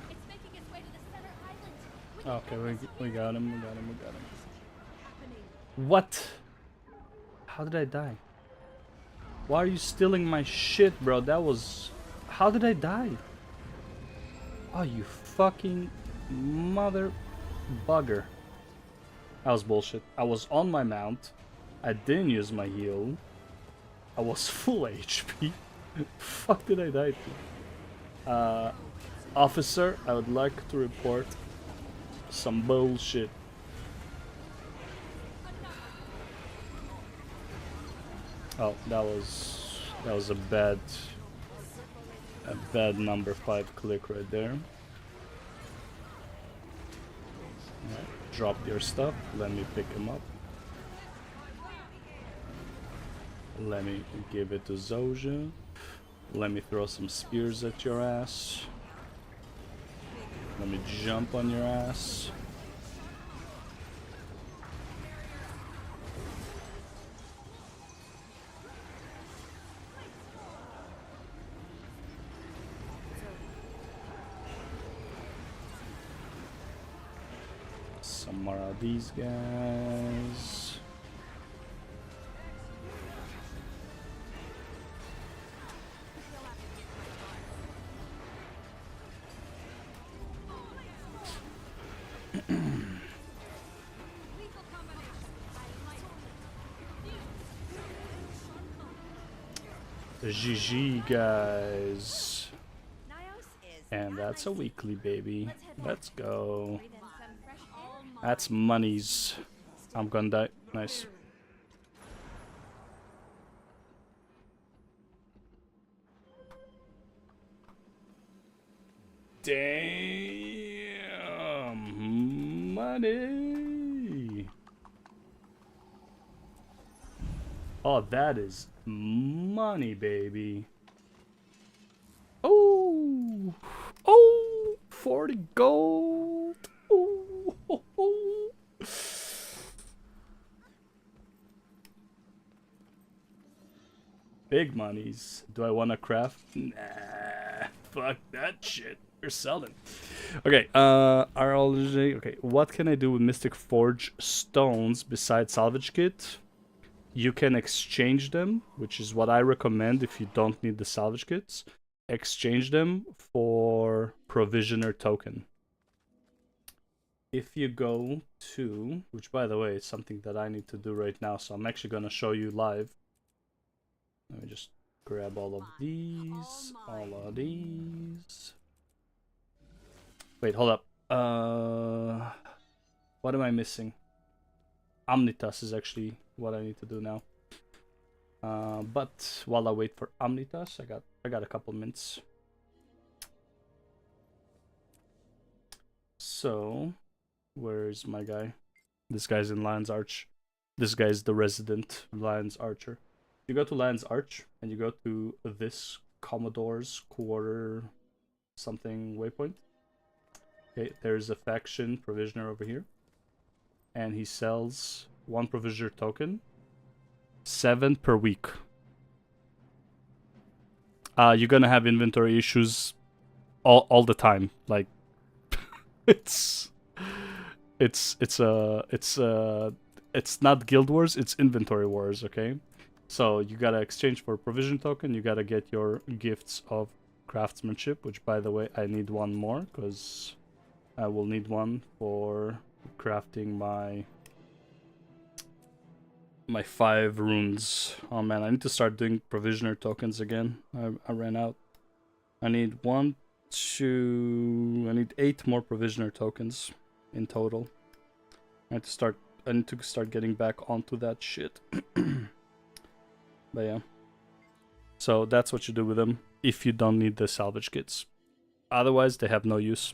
[SPEAKER 8] It's making its way to the center island.
[SPEAKER 1] Okay, we got him. What? How did I die? Why are you stealing my shit, bro? That was... How did I die? Oh, you fucking mother bugger. That was bullshit. I was on my mount. I didn't use my heal. I was full HP. Fuck did I die to? Officer, I would like to report some bullshit. Oh, that was a bad number 5 click right there. Right, drop your stuff. Let me pick him up. Let me give it to Zojja. Let me throw some spears at your ass. Let me jump on your ass. Some more of these guys. GG guys. And that's a weekly, baby. Let's go. That's monies. I'm gonna die. Nice. Damn. Money. Oh, that is money, baby. Oh. Oh. 40 gold. Oh. Big monies. Do I want to craft? Nah. Fuck that shit. You're selling. Okay, okay, what can I do with Mystic Forge stones besides salvage kit? You can exchange them, which is what I recommend if you don't need the salvage kits. Exchange them for provisioner token. If you go to, which by the way is something that I need to do right now, so I'm actually gonna show you live. Let me just grab all of these, all of these. Wait, hold up. What am I missing? Omnitas is actually what I need to do now. But while I wait for Omnitas, I got a couple minutes. So, where's my guy? This guy's in Lion's Arch. This guy's the resident Lion's Archer. You go to Lion's Arch and you go to this Commodore's quarter something waypoint. Okay, there's a faction provisioner over here. And he sells 1 provisioner token. 7 per week. You're gonna have inventory issues all the time. Like it's not Guild Wars, it's inventory wars, okay? So you gotta exchange for provision token, you gotta get your gifts of craftsmanship, which by the way I need 1 more, because I will need 1 for crafting my 5 runes. Oh man, I need to start doing provisioner tokens again. I ran out. I need 1, 2... I need 8 more provisioner tokens in total. I have to start I need to start getting back onto that shit. But yeah. So that's what you do with them if you don't need the salvage kits. Otherwise, they have no use.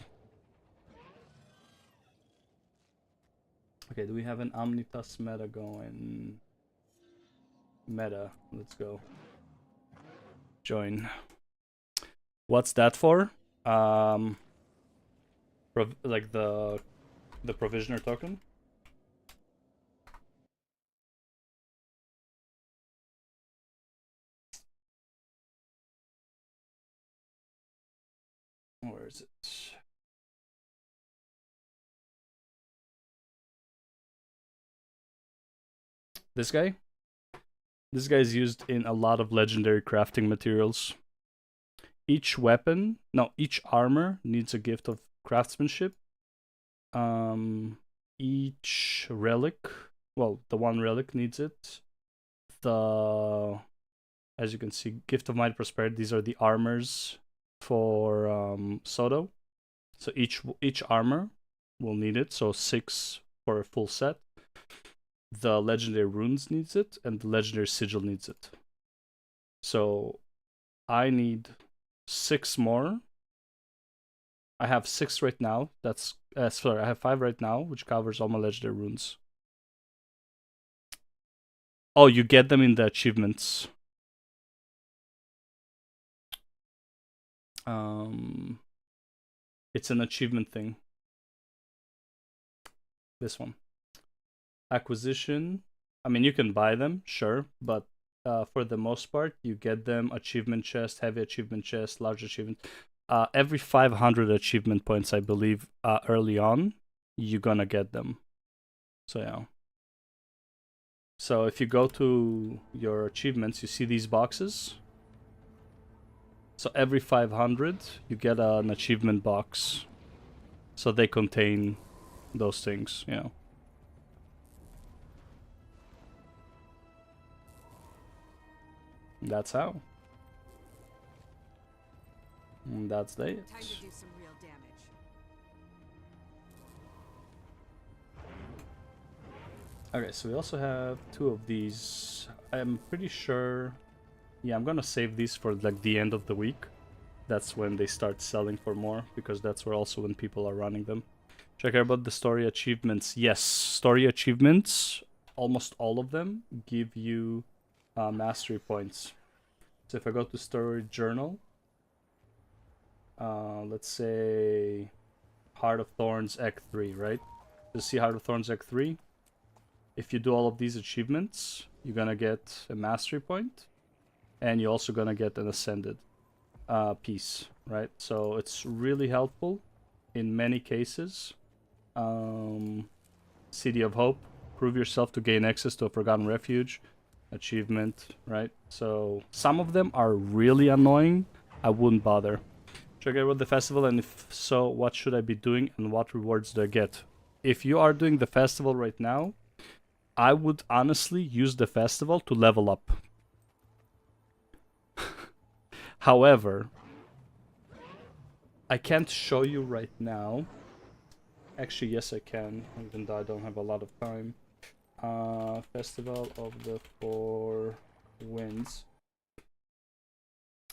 [SPEAKER 1] Okay, do we have an Omnitas meta going? Meta, let's go. Join. What's that for? Like the provisioner token? Where is it? This guy? This guy is used in a lot of legendary crafting materials. Each weapon, no, each armor needs a gift of craftsmanship. Each relic, well, the one relic needs it. As you can see, gift of might prosperity. These are the armors for Soto. So each armor will need it. So 6 for a full set. The legendary runes needs it, and the legendary sigil needs it. So I need 6 more. I have 6 right now. Sorry, I have 5 right now, which covers all my legendary runes. Oh, you get them in the achievements. It's an achievement thing. This one. Acquisition. I mean, you can buy them, sure, but for the most part, you get them achievement chest, heavy achievement chest, large achievement. Every 500 achievement points, I believe, early on, you're gonna get them. So yeah. So if you go to your achievements, you see these boxes. So every 500, you get an achievement box. So they contain those things, you know. That's how. And that's it.
[SPEAKER 3] Time to do some real damage.
[SPEAKER 1] Okay, so we also have 2 of these. I'm pretty sure... Yeah, I'm gonna save these for like the end of the week. That's when they start selling for more, because that's where also when people are running them. Check out about the story achievements. Yes, story achievements, almost all of them give you mastery points. So if I go to story journal, let's say Heart of Thorns Act 3, right? You see Heart of Thorns Act 3? If you do all of these achievements, you're gonna get a mastery point, and you're also gonna get an ascended piece, right? So it's really helpful in many cases. City of Hope, prove yourself to gain access to a forgotten refuge. Achievement, right? So some of them are really annoying. I wouldn't bother. Check out the festival, and if so, what should I be doing and what rewards do I get? If you are doing the festival right now, I would honestly use the festival to level up. However, I can't show you right now. Actually, yes I can, even though I don't have a lot of time. Festival of the 4 Winds.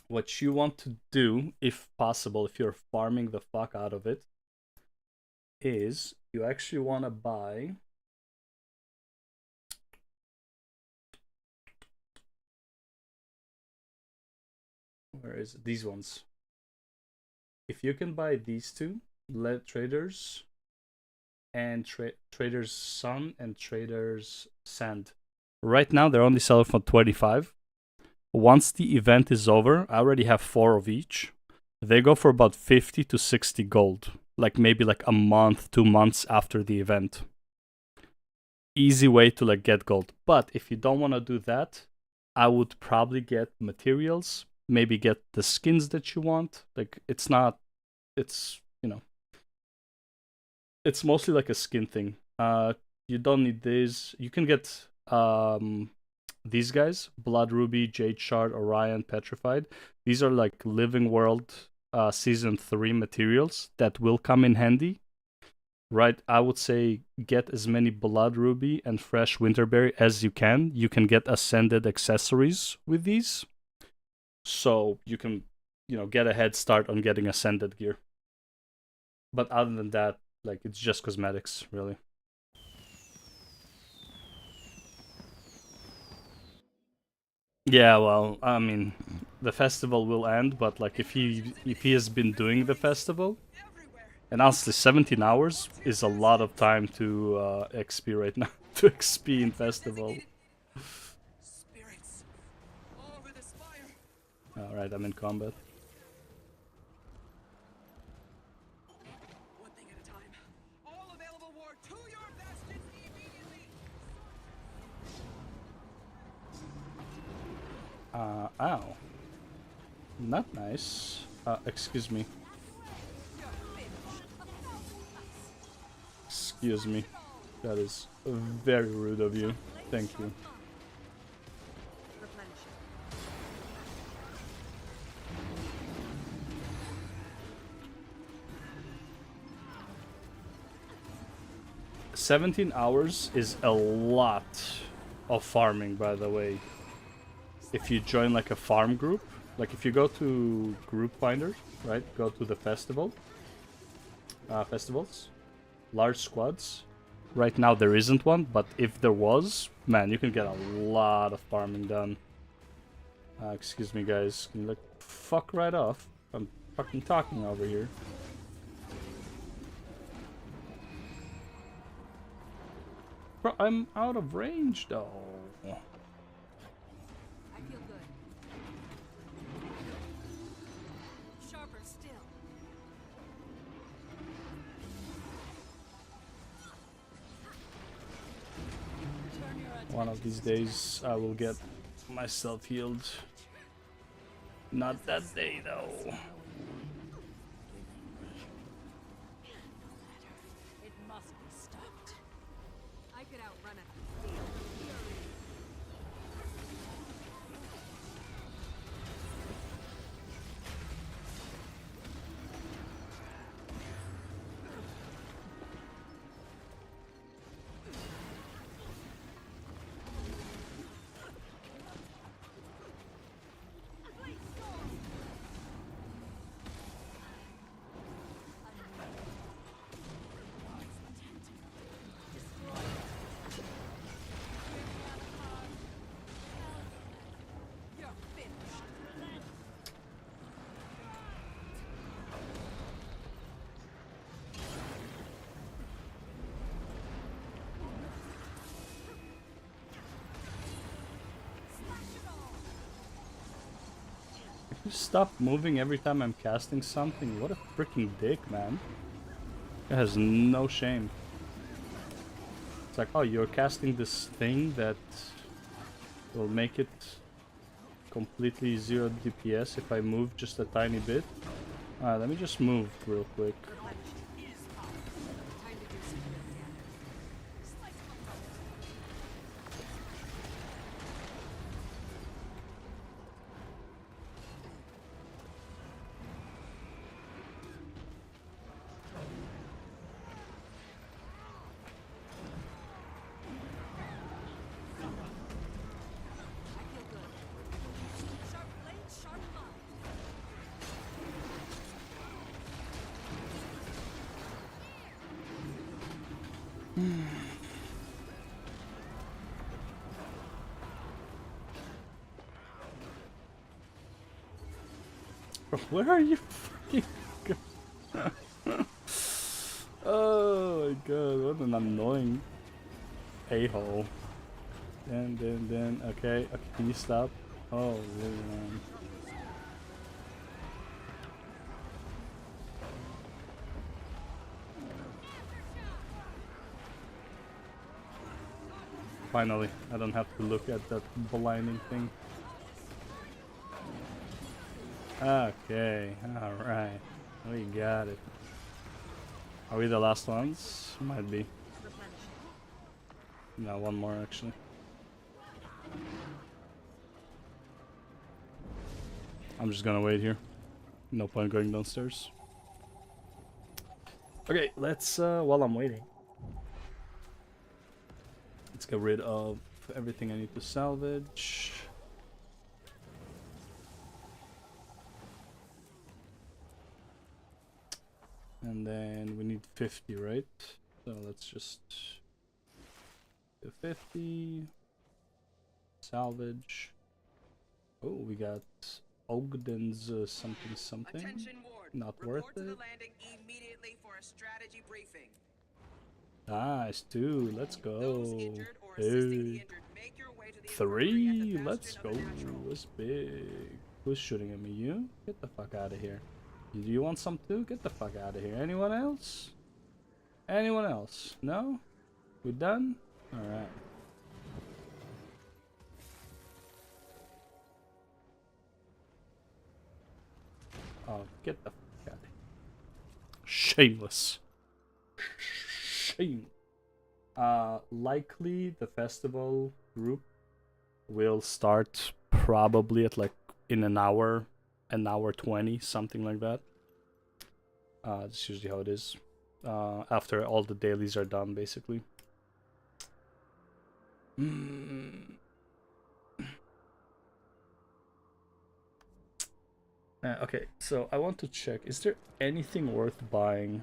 [SPEAKER 1] What you want to do, if possible, if you're farming the fuck out of it, is you actually want to buy... Where is it? These ones. If you can buy these 2, Lead Traders and Trader's Sun and Trader's Sand. Right now they're only selling for 25. Once the event is over, I already have 4 of each. They go for about 50 to 60 gold. Like maybe like a month, 2 months after the event. Easy way to like get gold. But if you don't want to do that, I would probably get materials. Maybe get the skins that you want. Like it's you know, it's mostly like a skin thing. You don't need these. You can get these guys: Blood Ruby, Jade Shard, Orion, Petrified. These are like Living World Season 3 materials that will come in handy. right? I would say get as many blood ruby and fresh winterberry as you can. You can get ascended accessories with these, so you can, get a head start on getting ascended gear. But other than that, like, it's just cosmetics, really. Yeah, well, I mean, the festival will end, but like if he has been doing the festival, and honestly, 17 hours is a lot of time to XP right now, to XP in festival.
[SPEAKER 6] Spirits all over this fire.
[SPEAKER 1] All right, I'm in combat.
[SPEAKER 6] One thing at a time. All available war to your bastions immediately.
[SPEAKER 1] Ow. Not nice. Excuse me. Excuse me. That is very rude of you. Thank you.
[SPEAKER 3] Replenishing.
[SPEAKER 1] 17 hours is a lot of farming, by the way. If you join like a farm group, like if you go to group finder, right? Go to the festivals, large squads. Right now there isn't one, but if there was, man, you can get a lot of farming done. Excuse me, guys. Can you like fuck right off? I'm fucking talking over here. Bro, I'm out of range though.
[SPEAKER 8] I feel good. Sharper still.
[SPEAKER 1] One of these days I will get myself healed. Not that day though.
[SPEAKER 8] It must be stopped. I could outrun it. You're finished.
[SPEAKER 1] If you stop moving every time I'm casting something, what a freaking dick, man. It has no shame. It's like, oh, you're casting this thing that will make it completely 0 DPS if I move just a tiny bit. Alright, let me just move real quick.
[SPEAKER 8] Time to do some real damage. I feel good. Sharp blade, sharp mind.
[SPEAKER 1] Bro, where are you fucking going? Oh my god, what an annoying a-hole. Then, okay, can you stop? Oh, man. Finally, I don't have to look at that blinding thing. Okay, alright. We got it. Are we the last ones? Might be. No, one more actually. I'm just gonna wait here. No point going downstairs. Okay, let's while I'm waiting, let's get rid of everything I need to salvage. And then we need 50, right? So let's just do 50. Salvage. Oh, we got Ogden's something something.
[SPEAKER 6] Attention ward.
[SPEAKER 1] Not
[SPEAKER 6] Report
[SPEAKER 1] worth
[SPEAKER 6] to the
[SPEAKER 1] it.
[SPEAKER 6] landing immediately for a strategy briefing.
[SPEAKER 1] Nice, 2. Let's
[SPEAKER 6] Those
[SPEAKER 1] go.
[SPEAKER 6] injured or assisting the
[SPEAKER 1] Hey.
[SPEAKER 6] injured, make your way to the infirmary at
[SPEAKER 1] 3.
[SPEAKER 6] the
[SPEAKER 1] Let's
[SPEAKER 6] Bastion
[SPEAKER 1] go.
[SPEAKER 6] of the Natural.
[SPEAKER 1] What's big? Who's shooting at me? You? Get the fuck out of here. Do you want some too? Get the fuck out of here. Anyone else? Anyone else? No? We done? Alright. Oh, get the fuck out of here. Shameless. Shame. Likely the festival group will start probably at like in an hour 20, something like that. That's usually how it is. After all the dailies are done, basically. Okay, so I want to check. Is there anything worth buying?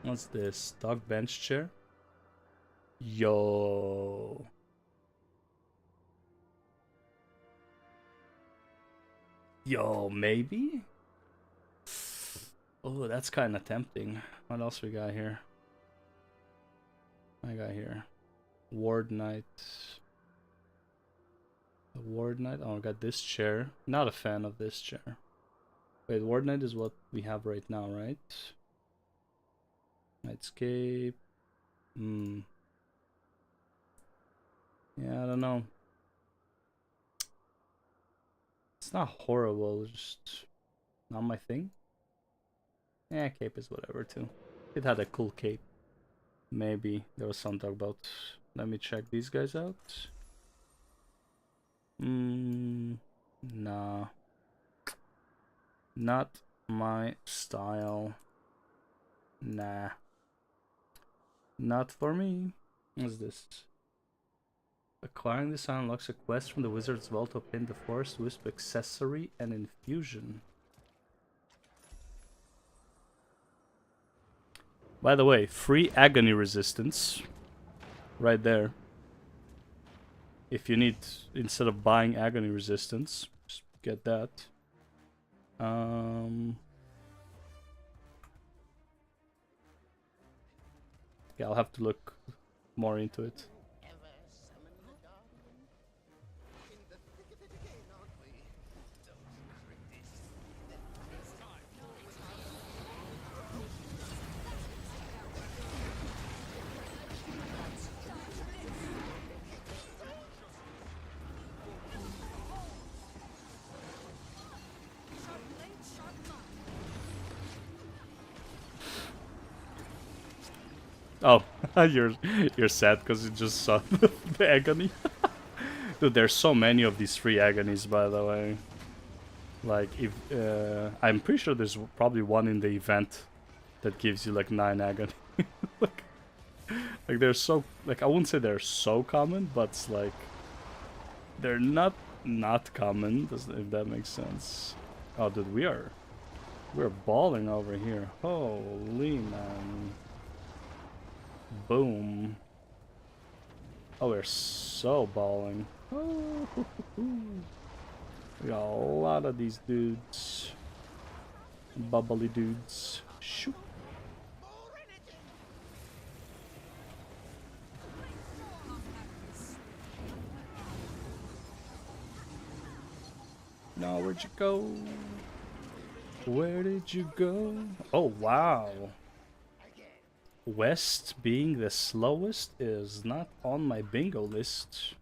[SPEAKER 1] What's this? Dog bench chair? Yo. Yo, maybe? Oh, that's kind of tempting. What else we got here? I got here. Ward Knight. The Ward Knight. Oh, I got this chair. Not a fan of this chair. Wait, Ward Knight is what we have right now, right? Nightscape. Yeah, I don't know. It's not horrible, it's just not my thing. Yeah, cape is whatever too. It had a cool cape. Maybe there was some talk about. Let me check these guys out. Nah. Not my style. Nah. Not for me. What's this? Acquiring this unlocks a quest from the Wizard's Vault to obtain the Forest Wisp accessory and infusion. By the way, free agony resistance. Right there. If you need, instead of buying agony resistance, just get that. Yeah, I'll have to look more into it. Oh, you're sad because you just saw the agony. Dude, there's so many of these free agonies, by the way. Like, if I'm pretty sure there's probably one in the event that gives you like 9 agony. like they're so, like, I wouldn't say they're so common, but it's like they're not common. If that makes sense. Oh, dude, we're balling over here. Holy man. Boom. Oh, we're so balling. Oh, we got a lot of these dudes. Bubbly dudes. Shoot. Now, where'd you go? Where did you go? Oh, wow. West being the slowest is not on my bingo list.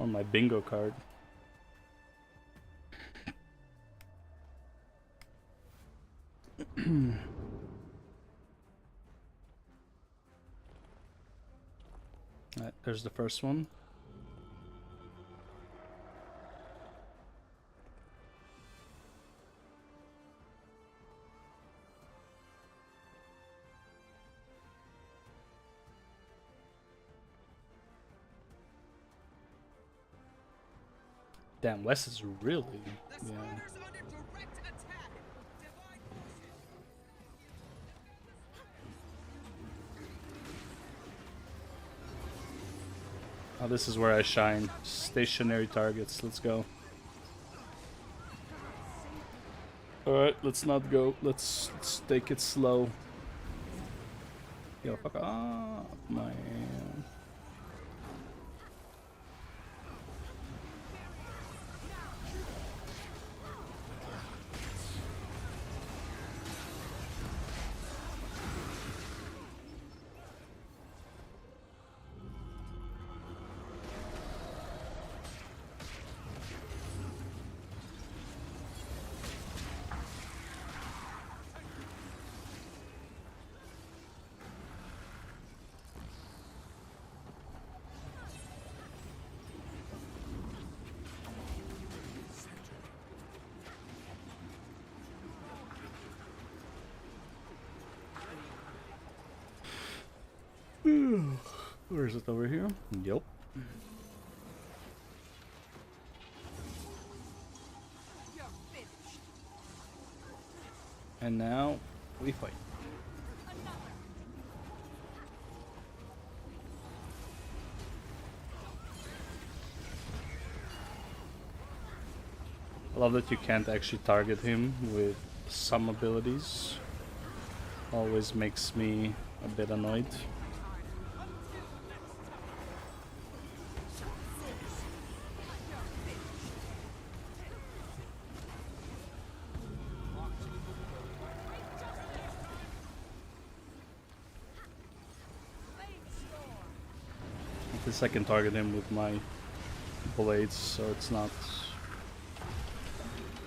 [SPEAKER 1] On my bingo card. Alright, there's the first one. Damn, Wes is really...
[SPEAKER 6] The
[SPEAKER 1] yeah.
[SPEAKER 6] spider's under direct attack. Divine caution.
[SPEAKER 1] Oh, this is where I shine. Stationary targets, let's go. Alright, let's not go. Let's take it slow. Yo, fuck off, man. Where is it, over here? Yup.
[SPEAKER 6] You're finished.
[SPEAKER 1] And now we fight. I love that you can't actually target him with some abilities. Always makes me a bit annoyed. At least I can target him with my blades, so it's not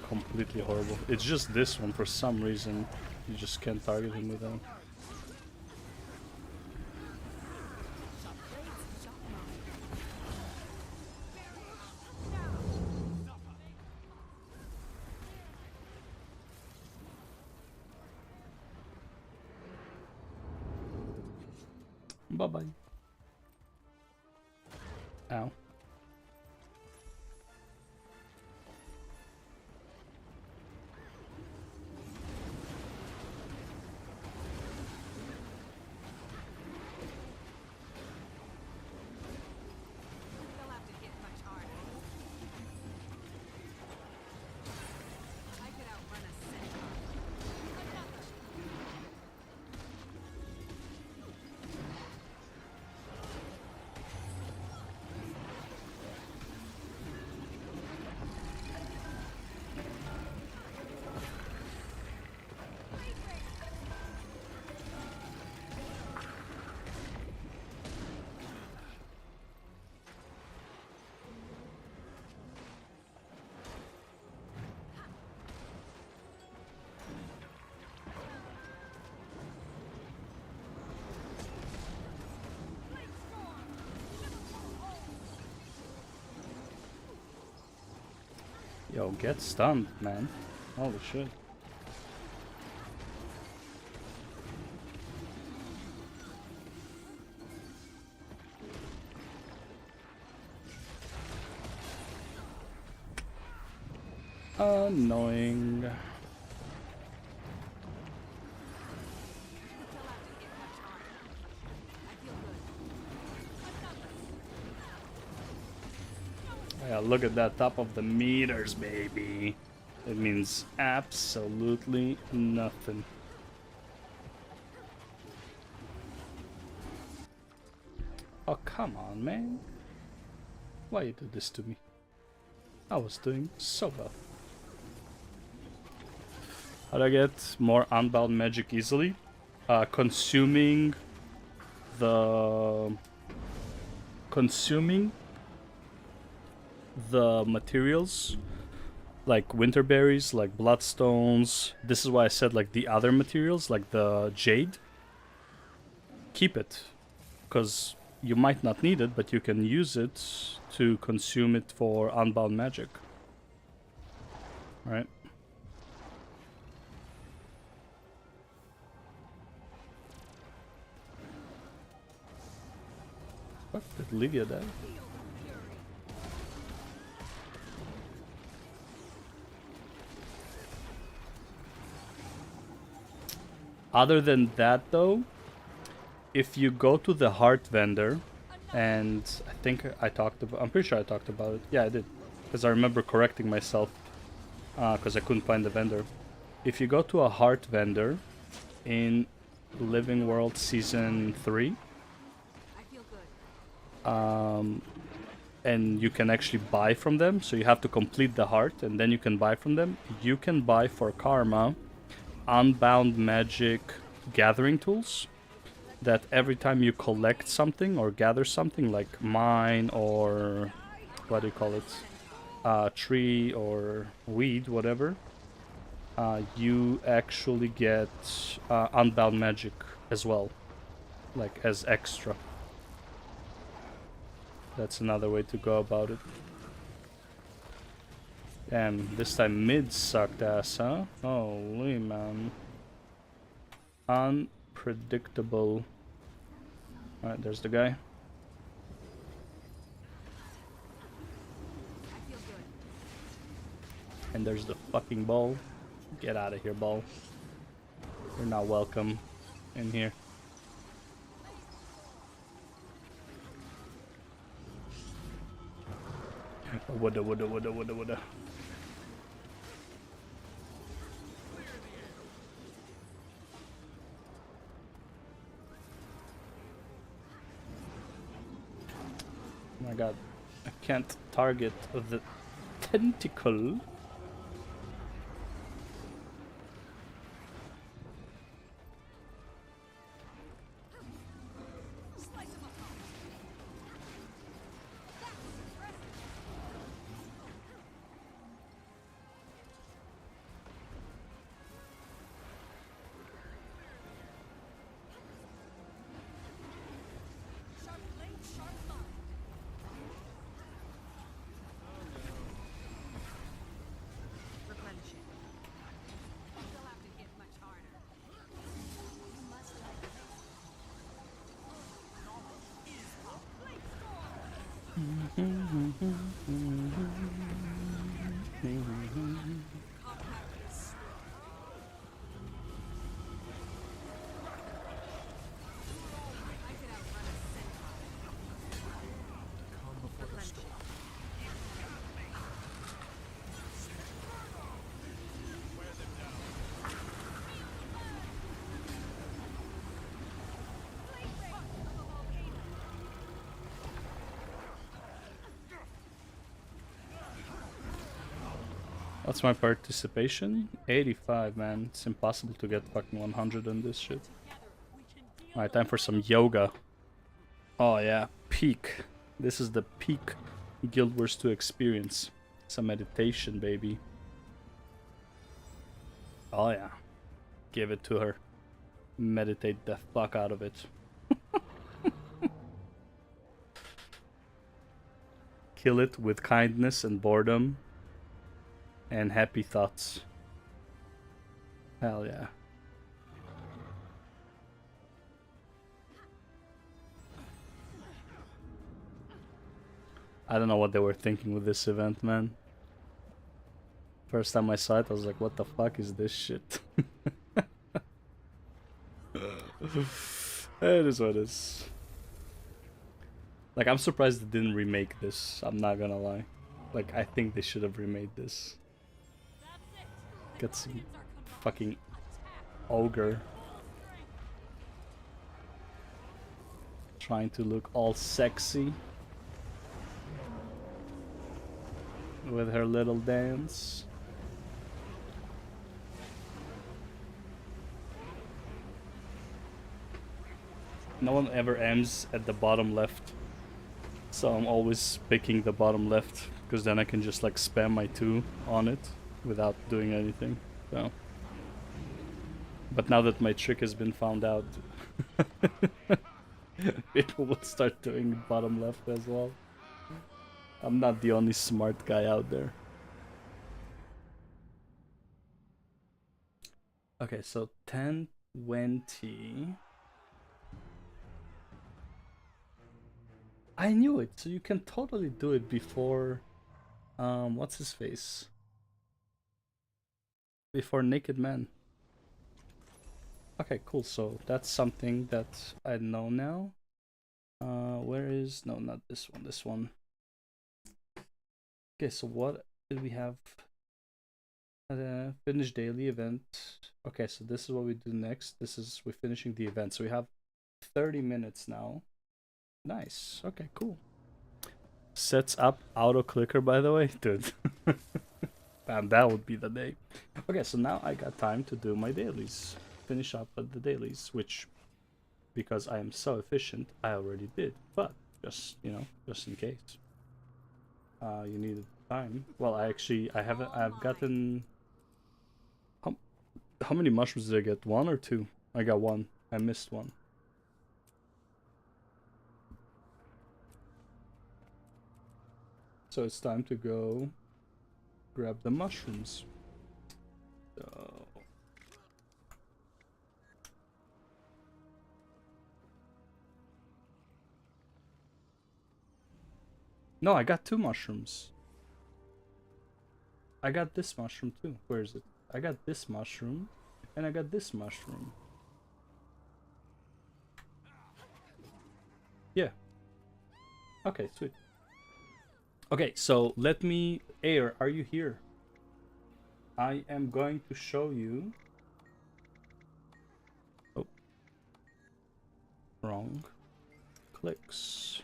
[SPEAKER 1] completely horrible. It's just this one, for some reason, you just can't target him with them. Bye-bye. Ow.
[SPEAKER 3] They'll have to hit much harder. I could outrun a centaur.
[SPEAKER 1] Yo, get stunned, man. Holy shit. Annoying. Yeah, look at that, top of the meters, baby. It means absolutely nothing. Oh, come on, man. Why you do this to me? I was doing so well. How do I get more unbound magic easily? Consuming the materials, like winter berries, like bloodstones. This is why I said like the other materials, like the jade. Keep it, because you might not need it, but you can use it to consume it for unbound magic. Right? What did Lydia die? Other than that, though, if you go to the heart vendor, and I think I talked about, I'm pretty sure I talked about it. Yeah, I did, because I remember correcting myself, because I couldn't find the vendor. If you go to a heart vendor in Living World Season 3, and you can actually buy from them, so you have to complete the heart, and then you can buy from them. You can buy for Karma Unbound Magic gathering tools, that every time you collect something or gather something, like mine or what do you call it, tree or weed, whatever, you actually get unbound magic as well, like as extra. That's another way to go about it. Damn, this time mid sucked ass, huh? Holy man. Unpredictable. Alright, there's the guy. And there's the fucking ball. Get out of here, ball. You're not welcome in here. Woulda. Oh my god, I can't target the tentacle. What's my participation? 85, man. It's impossible to get fucking 100 on this shit. Alright, time for some yoga. Oh yeah, peak. This is the peak Guild Wars 2 experience. Some meditation, baby. Oh yeah. Give it to her. Meditate the fuck out of it. Kill it with kindness and boredom. And happy thoughts. Hell yeah. I don't know what they were thinking with this event, man. First time I saw it, I was like, what the fuck is this shit? It is what it is. Like, I'm surprised they didn't remake this. I'm not gonna lie. Like, I think they should have remade this. Get some fucking ogre trying to look all sexy with her little dance. No one ever aims at the bottom left, so I'm always picking the bottom left because then I can just like spam my 2 on it without doing anything. So, but now that my trick has been found out, people will start doing bottom left as well. I'm not the only smart guy out there. Okay, so 10:20. I knew it, so you can totally do it before what's his face? Before Naked Man. Okay, cool. So that's something that I know now. Where is... No, not this one. This one. Okay, so what did we have? Finish daily event. Okay, so this is what we do next. We're finishing the event. So we have 30 minutes now. Nice. Okay, cool. Sets up auto clicker, by the way, dude. And that would be the day. Okay, so now I got time to do my dailies. Finish up at the dailies, which, because I am so efficient, I already did. But just, you know, just in case. You needed time. Well, I've gotten... How many mushrooms did I get? 1 or 2? I got 1. I missed 1. So it's time to go grab the mushrooms. So... No, I got 2 mushrooms. I got this mushroom too. Where is it? I got this mushroom, and I got this mushroom. Yeah. Okay, sweet. Okay, so let me... Air, are you here? I am going to show you... Oh. Wrong. Clicks.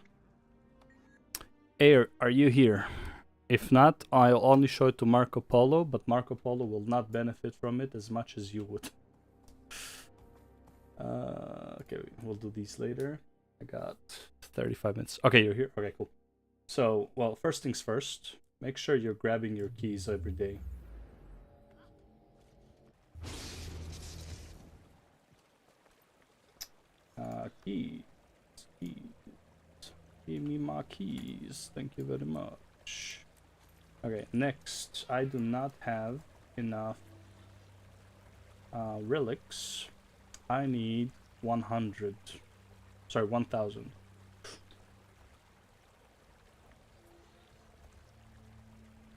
[SPEAKER 1] Air, are you here? If not, I'll only show it to Marco Polo, but Marco Polo will not benefit from it as much as you would. Okay, we'll do these later. I got 35 minutes. Okay, you're here? Okay, cool. So, well, first things first, make sure you're grabbing your keys every day. Keys. Give me my keys. Thank you very much. Okay, next, I do not have enough relics. I need 100. Sorry, 1,000.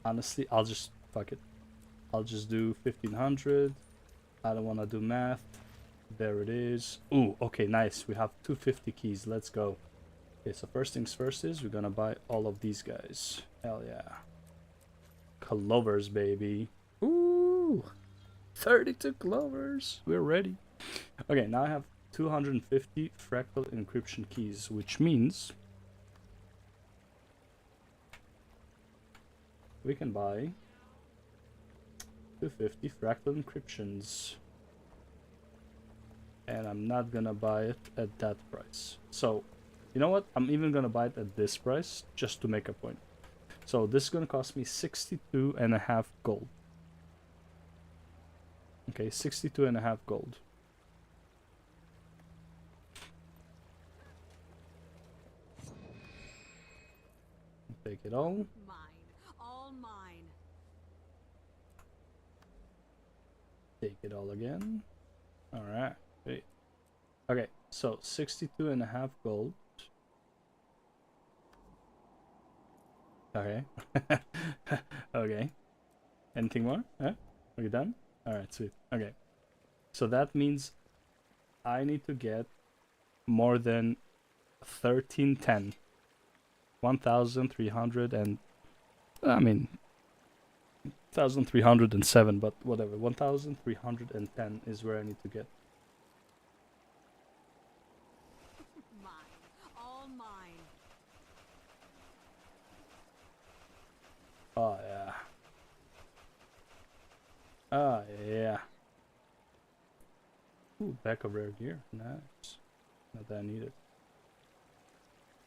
[SPEAKER 1] Honestly, I'll just... Fuck it. I'll just do 1,500. I don't want to do math. There it is. Ooh, okay, nice. We have 250 keys. Let's go. Okay, so first things first is we're gonna buy all of these guys. Hell yeah. Clovers, baby. Ooh, 32 clovers. We're ready. Okay, now I have 250 fractal encryption keys, which means we can buy 250 fractal encryptions. And I'm not gonna buy it at that price. So, you know what? I'm even gonna buy it at this price just to make a point. So this is gonna cost me 62.5 gold. Okay, 62.5 gold. Take it all.
[SPEAKER 3] Mine. All mine.
[SPEAKER 1] Take it all again. Alright, wait. Okay, so 62.5 gold. Okay. Okay. Anything more? Huh? Are you done? Alright, sweet. Okay. So that means I need to get more than 1310. 1,300 and... I mean... 1,307, but whatever. 1,310 is where I need to get.
[SPEAKER 3] Mine. All mine.
[SPEAKER 1] Oh, yeah. Oh, yeah. Ooh, back of rare gear. Nice. Not that I need it.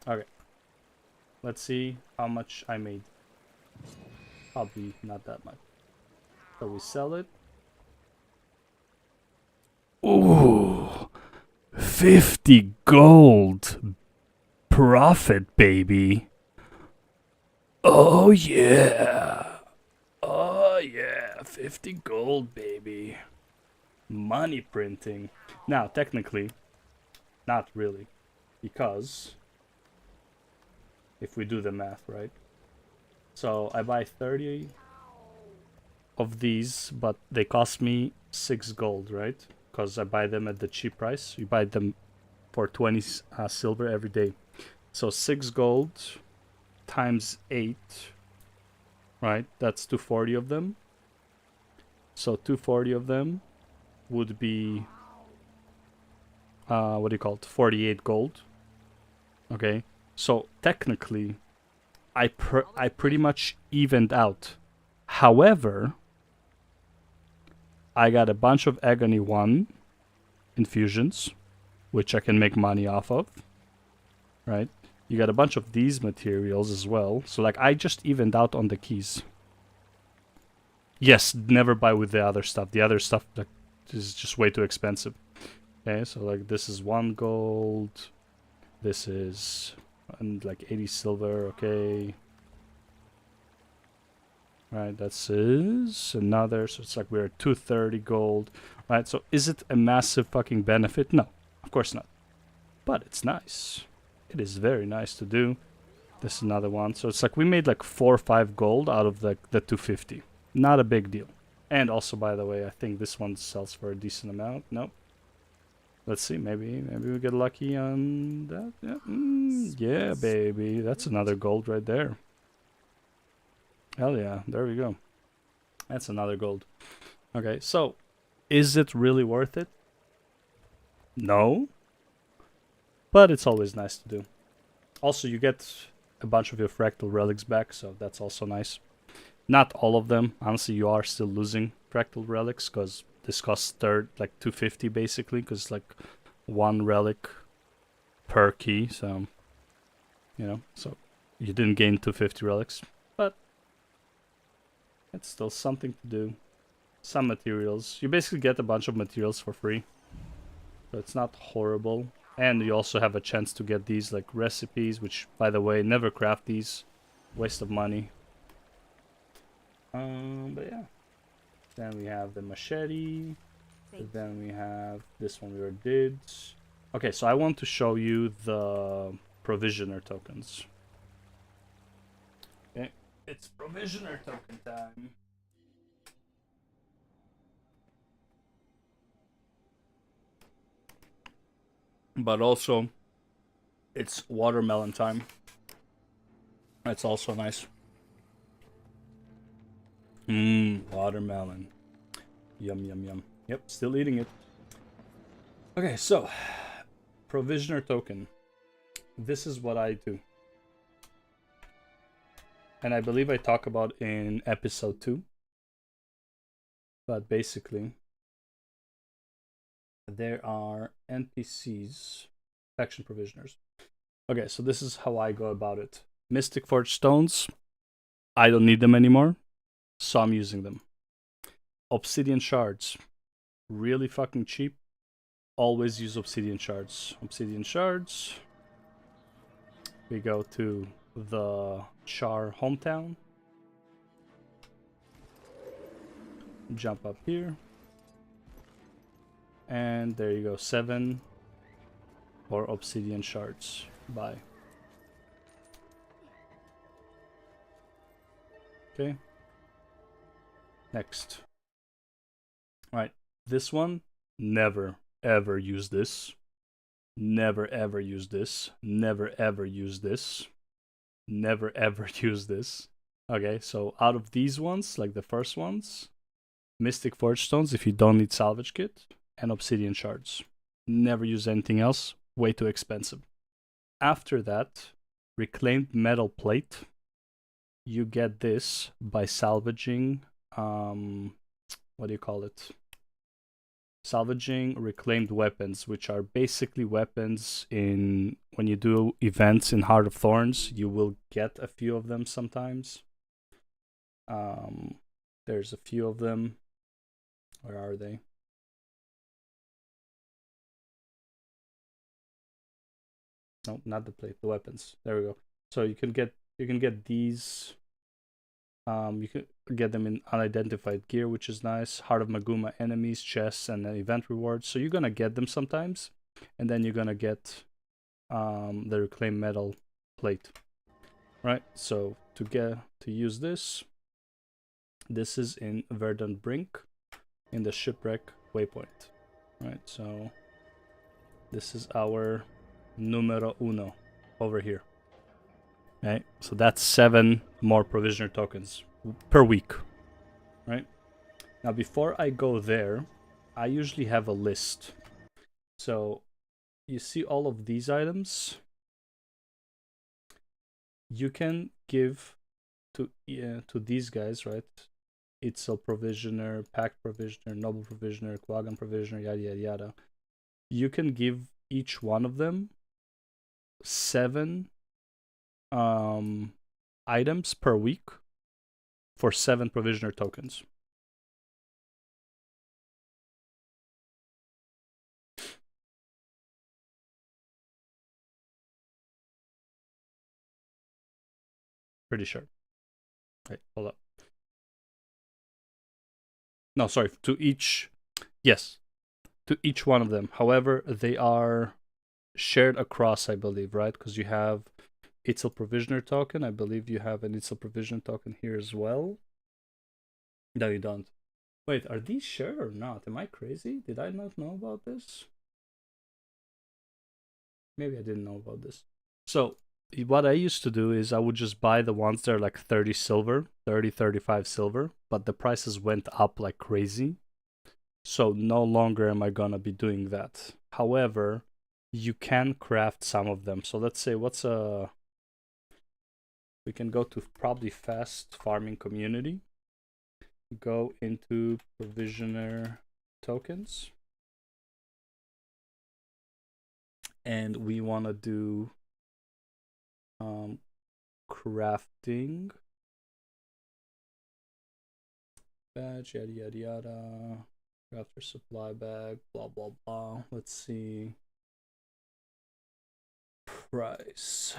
[SPEAKER 1] Okay. Let's see how much I made. Probably not that much. So we sell it. Ooh. 50 gold. Profit, baby. Oh, yeah. Oh, yeah. 50 gold, baby. Money printing. Now, technically, not really. Because if we do the math, right? So I buy 30 of these, but they cost me 6 gold, right? because I buy them at the cheap price. You buy them for 20 silver every day. So 6 gold times 8, right? That's 240 of them. So 240 of them would be, what do you call it? 48 gold. Okay, so technically, I pretty much evened out. However, I got a bunch of Agony 1 infusions, which I can make money off of, right? You got a bunch of these materials as well. So like I just evened out on the keys. Yes, never buy with the other stuff. The other stuff like is just way too expensive. Okay, so like this is 1 gold. This is like 80 silver, okay. Right, that's is another, so it's like we're at 230 gold. Right, so is it a massive fucking benefit? No, of course not. But it's nice. It is very nice to do. This is another one. So it's like we made like 4 or 5 gold out of the 250. Not a big deal. And also, by the way, I think this one sells for a decent amount. Nope. Let's see, maybe we get lucky on that. Yeah, yeah, baby. That's another gold right there. Hell yeah, there we go. That's another gold. Okay, so is it really worth it? No. But it's always nice to do. Also, you get a bunch of your fractal relics back, so that's also nice. Not all of them. Honestly, you are still losing fractal relics because this costs like 250 basically, because like 1 relic per key. So, you know, so you didn't gain 250 relics, but it's still something to do. Some materials. You basically get a bunch of materials for free, so it's not horrible. And you also have a chance to get these like recipes, which, by the way, never craft these. Waste of money. But yeah. Then we have the machete. Then we have this one we already did. Okay, so I want to show you the provisioner tokens. Okay, it's provisioner token time. But also, it's watermelon time. That's also nice. Watermelon. Yum, yum, yum. Yep, still eating it. Okay, so, provisioner token. This is what I do. And I believe I talk about in episode 2. But basically, there are NPCs, faction provisioners. Okay, so this is how I go about it. Mystic Forge stones, I don't need them anymore, so I'm using them. Obsidian shards, really fucking cheap. Always use obsidian shards. Obsidian shards. We go to the Char hometown. Jump up here. And there you go, 7 or obsidian shards. Bye. Okay. Next. Right. This one, never ever use this. Never ever use this. Never ever use this. Never ever use this. Okay, so out of these ones, like the first ones, Mystic Forge stones if you don't need salvage kit, and obsidian shards. Never use anything else. Way too expensive. After that, reclaimed metal plate. You get this by salvaging, what do you call it? Salvaging reclaimed weapons, which are basically weapons in, when you do events in Heart of Thorns, you will get a few of them sometimes. There's a few of them. Where are they? No, not the plate, the weapons. There we go. So you can get these. You can get them in unidentified gear, which is nice. Heart of Maguma enemies, chests, and event rewards. So you're gonna get them sometimes, and then you're gonna get the reclaimed metal plate, right? So to use this is in Verdant Brink, in the shipwreck waypoint, Right, so this is our numero uno over here. Right, so that's 7 more provisioner tokens per week. Right, now before I go there, I usually have a list. So you see all of these items, you can give to these guys, right? Itzel provisioner, pack provisioner, noble provisioner, quaggan provisioner, yada yada yada. You can give each one of them 7 items per week for 7 provisioner tokens. Pretty sure. Wait, hold up. No, sorry, to each. Yes, to each one of them. However, they are shared across, I believe, right? Because you have Itzel provisioner token. I believe you have an Itzel provisioner token here as well. No, you don't. Wait, are these shared or not? Am I crazy? Did I not know about this? Maybe I didn't know about this. So what I used to do is I would just buy the ones that are like 30 silver, 30, 35 silver, but the prices went up like crazy. So no longer am I gonna be doing that. However, you can craft some of them. So let's say we can go to probably fast farming community. Go into provisioner tokens. And we want to do crafting badge, yada yada yada, crafter supply bag, blah blah blah. Let's see, price.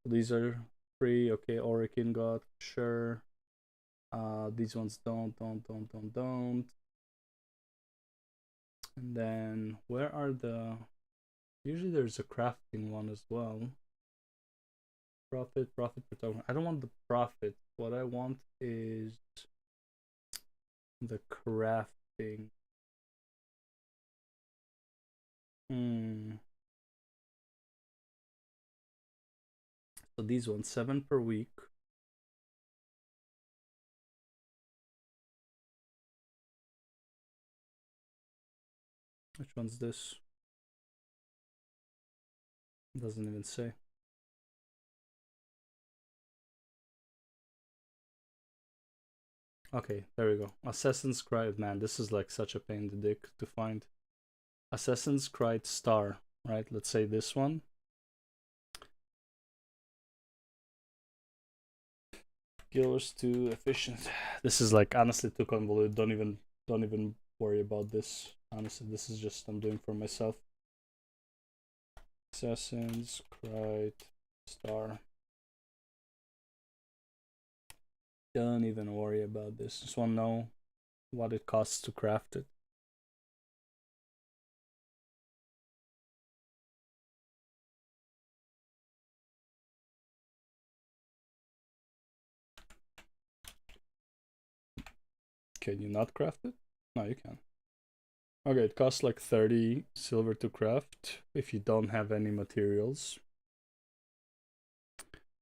[SPEAKER 1] These are free. Okay, Orikin got, sure. These ones don't. And then where are the? Usually there's a crafting one as well. Profit per token. I don't want the profit. What I want is the crafting. So these ones, 7 per week. Which one's this? Doesn't even say. Okay, there we go. Assassin's Cry, man, this is like such a pain in the dick to find. Assassin's Cry Star, right? Let's say this one. Killers too efficient. This is like honestly too convoluted. Don't even worry about this. Honestly, this is just I'm doing for myself. Assassin's Cry Star. Don't even worry about this. Just want to know what it costs to craft it. Can you not craft it? No, you can. Okay, it costs like 30 silver to craft if you don't have any materials.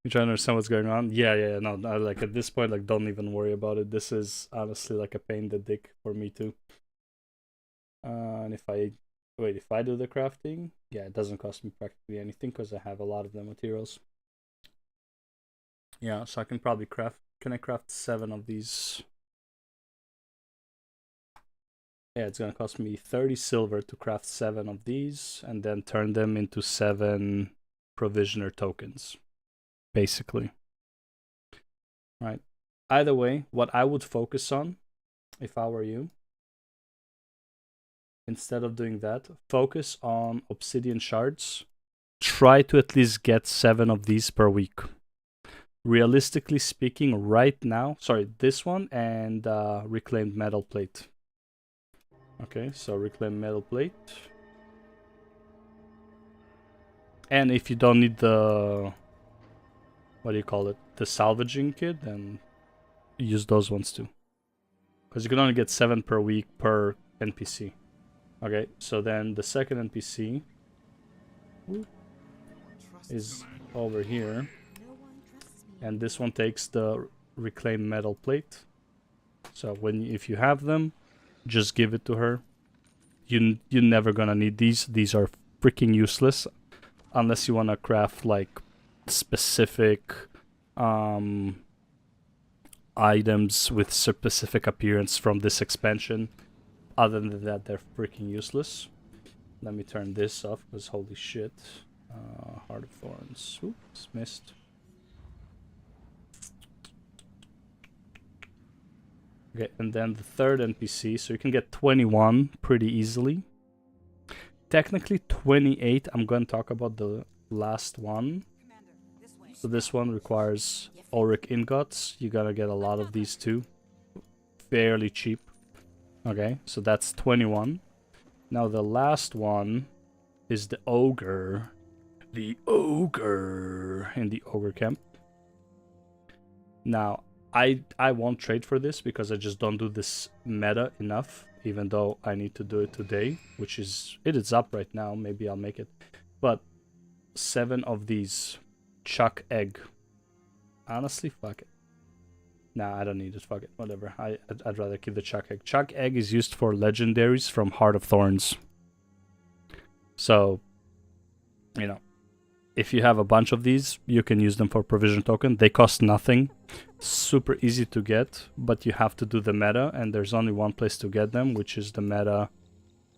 [SPEAKER 1] You trying to understand what's going on? Yeah. No, I, like at this point, like don't even worry about it. This is honestly like a pain in the dick for me too. And if I do the crafting, yeah, it doesn't cost me practically anything because I have a lot of the materials. Yeah, so I can probably craft. Can I craft 7 of these? Yeah, it's gonna cost me 30 silver to craft 7 of these and then turn them into 7 provisioner tokens, basically. Right. Either way, what I would focus on, if I were you, instead of doing that, focus on obsidian shards. Try to at least get 7 of these per week. Realistically speaking, right now, sorry, this one and reclaimed metal plate. Okay, so reclaim metal plate. And if you don't need the what do you call it, the salvaging kit, then use those ones too. Because you can only get 7 per week per NPC. Okay, so then the second NPC is over here. And this one takes the reclaimed metal plate. So if you have them, just give it to her. You're never gonna need these. These are freaking useless. Unless you wanna craft like specific items with specific appearance from this expansion. Other than that, they're freaking useless. Let me turn this off, because holy shit. Heart of Thorns. Oops, missed. Okay, and then the third NPC, so you can get 21 pretty easily. Technically 28, I'm going to talk about the last one. So this one requires auric ingots. You gotta get a lot of these too. Fairly cheap. Okay, so that's 21. Now the last one is the ogre. The ogre in the ogre camp. Now, I won't trade for this because I just don't do this meta enough, even though I need to do it today, which is, it is up right now, maybe I'll make it. But 7 of these chuck egg. Honestly, fuck it. Nah, I don't need it, fuck it, whatever. I'd rather keep the chuck egg. Chuck egg is used for legendaries from Heart of Thorns. So, you know, if you have a bunch of these, you can use them for provision token. They cost nothing. Super easy to get, but you have to do the meta, and there's only one place to get them, which is the meta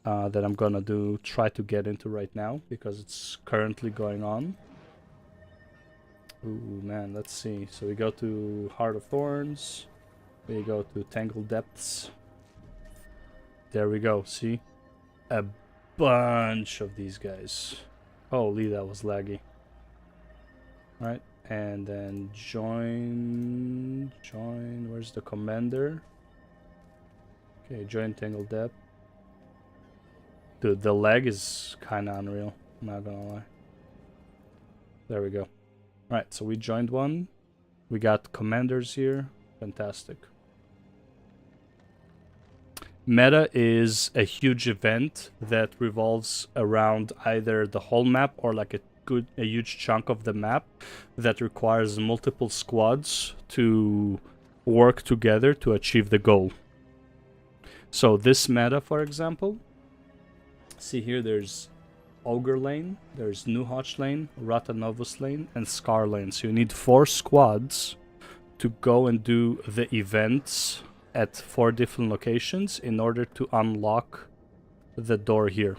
[SPEAKER 1] that I'm gonna try to get into right now, because it's currently going on. Ooh, man, let's see. So we go to Heart of Thorns. We go to Tangled Depths. There we go, see? A bunch of these guys. Holy, that was laggy. Right, and then join, where's the commander? Okay, join Tangled Depth. Dude, the lag is kinda unreal, I'm not gonna lie. There we go. Right, so we joined one. We got commanders here. Fantastic. Meta is a huge event that revolves around either the whole map or like a huge chunk of the map that requires multiple squads to work together to achieve the goal. So this meta, for example, see here, there's Ogre Lane, there's Nuhotch Lane, Ratanovus Lane, and Scar Lane. So you need 4 squads to go and do the events at 4 different locations in order to unlock the door here.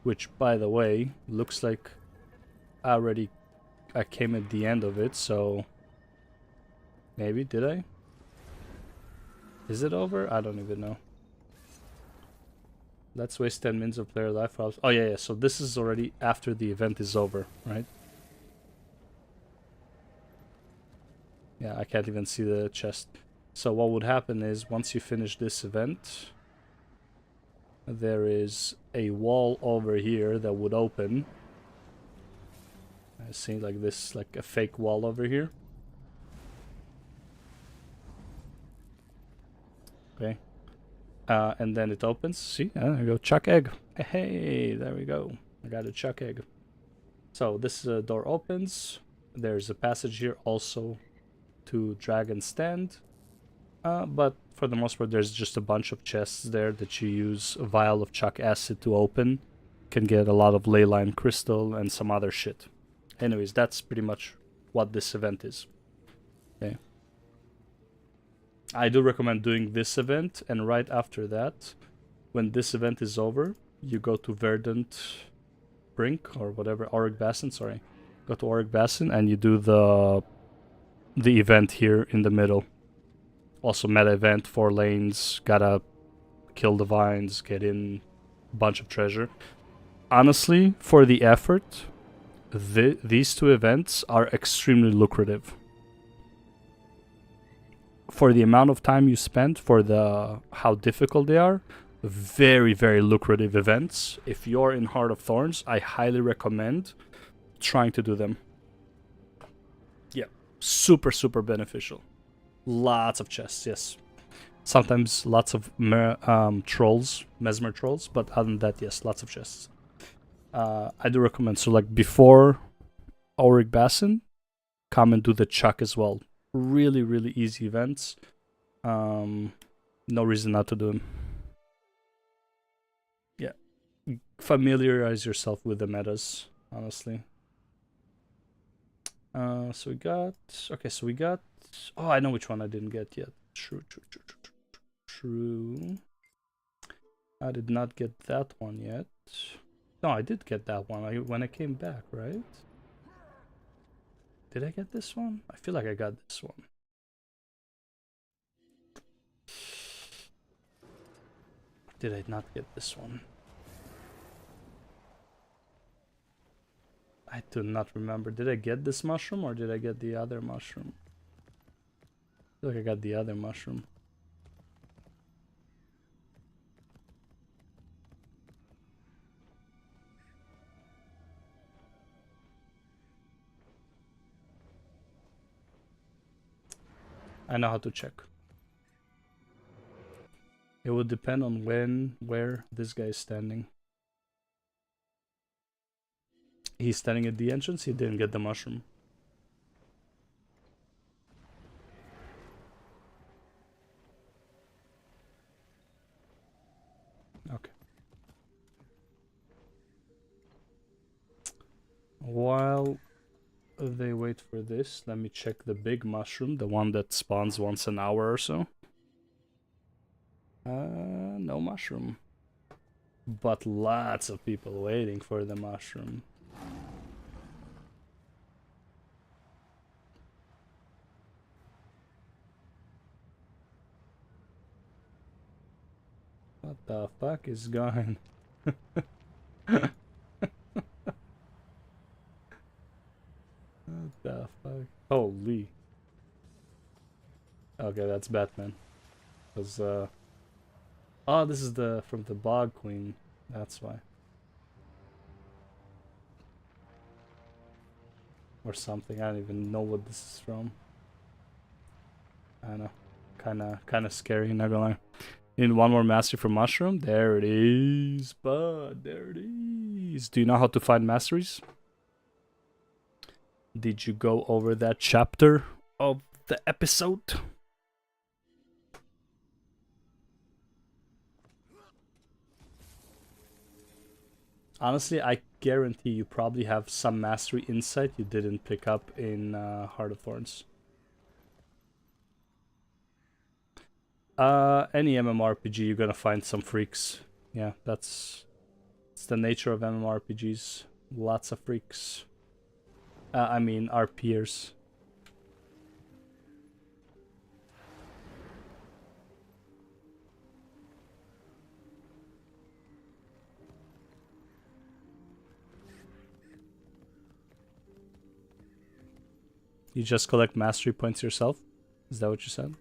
[SPEAKER 1] Which, by the way, looks like I came at the end of it, so maybe, did I? Is it over? I don't even know. Let's waste 10 minutes of player life. Oh yeah, so this is already after the event is over, right? Yeah, I can't even see the chest. So what would happen is, once you finish this event, there is a wall over here that would open. I see like this, like a fake wall over here. Okay. And then it opens. See, there we go, chuck egg. Hey, there we go. I got a chuck egg. So this door opens. There's a passage here also to Dragon Stand. But for the most part, there's just a bunch of chests there that you use a vial of chuck acid to open. Can get a lot of leyline crystal and some other shit. Anyways, that's pretty much what this event is. Okay. I do recommend doing this event, and right after that, when this event is over, you go to Verdant Brink or whatever, Auric Basin, sorry. Go to Auric Basin and you do the event here in the middle. Also meta event, 4 lanes, gotta kill the vines, get in a bunch of treasure. Honestly, for the effort, these 2 events are extremely lucrative. For the amount of time you spend, for how difficult they are, very, very lucrative events. If you're in Heart of Thorns, I highly recommend trying to do them. Yeah, super, super beneficial. Lots of chests, yes. Sometimes lots of trolls, mesmer trolls, but other than that, yes, lots of chests. I do recommend, so like before Auric Bassin, come and do the Chuck as well. Really, really easy events. No reason not to do them. Yeah. Familiarize yourself with the metas, honestly. So we got... Okay, so we got... Oh, I know which one I didn't get yet. True. I did not get that one yet. No, I did get that one when I came back, right? Did I get this one? I feel like I got this one. Did I not get this one? I do not remember. Did I get this mushroom or did I get the other mushroom? I feel like I got the other mushroom. I know how to check. It would depend on where this guy is standing. He's standing at the entrance, he didn't get the mushroom. Okay. While they wait for this, let me check the big mushroom, the one that spawns once an hour or so. No mushroom. But lots of people waiting for the mushroom. What the fuck is going? What the fuck? Holy. Okay, that's Batman. Cause oh, this is from the Bog Queen. That's why. Or something. I don't even know what this is from. I know. Kinda scary, not gonna lie. Need one more mastery for mushroom. There it is, bud. There it is. Do you know how to find masteries? Did you go over that chapter of the episode? Honestly, I guarantee you probably have some mastery insight you didn't pick up in Heart of Thorns. Any MMORPG, you're gonna find some freaks. Yeah, it's the nature of MMORPGs. Lots of freaks. I mean, our peers. You just collect mastery points yourself? Is that what you said?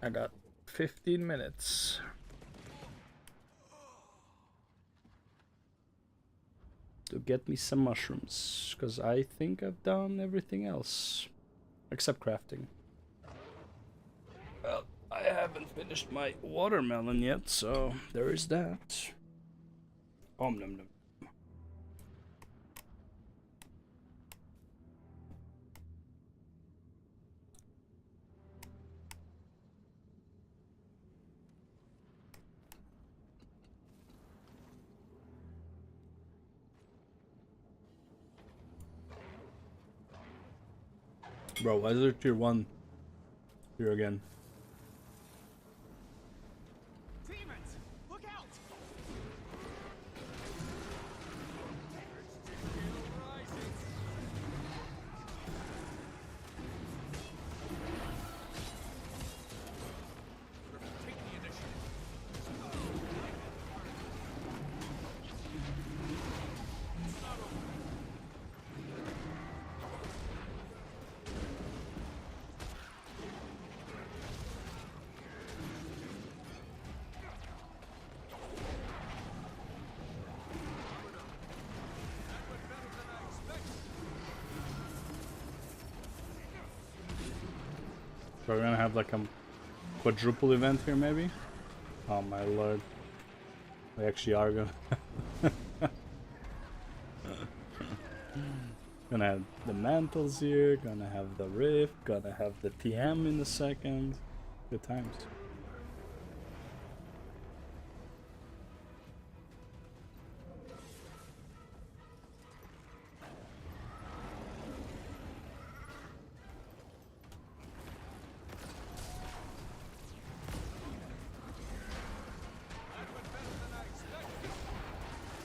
[SPEAKER 1] I got 15 minutes. To get me some mushrooms, because I think I've done everything else. Except crafting. Well, I haven't finished my watermelon yet, so there is that. Nom nom. Bro, why is there tier 1 here again?
[SPEAKER 6] Demons! Look out! Take the initiative.
[SPEAKER 1] We're gonna have like a quadruple event here, maybe? Oh my lord. We actually are gonna... Gonna have the mantles here, gonna have the rift, gonna have the TM in a second. Good times.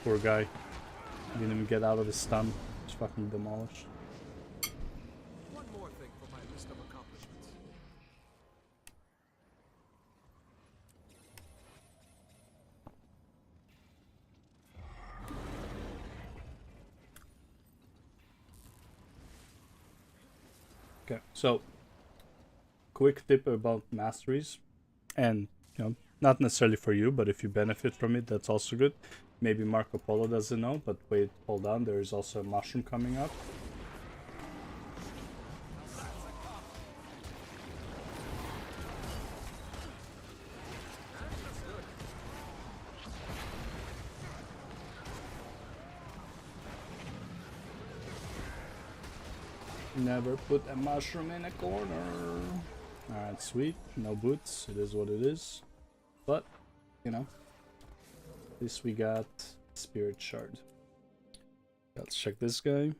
[SPEAKER 1] Poor guy. Didn't even get out of his stun. Just fucking demolished.
[SPEAKER 9] One more thing for my list of accomplishments.
[SPEAKER 1] Okay, so quick tip about masteries, and you know, not necessarily for you, but if you benefit from it, that's also good. Maybe Marco Polo doesn't know, but wait, hold on, there is also a mushroom coming up. Never put a mushroom in a corner. Alright, sweet. No boots. It is what it is. But, you know, at least we got Spirit Shard. Let's check this guy.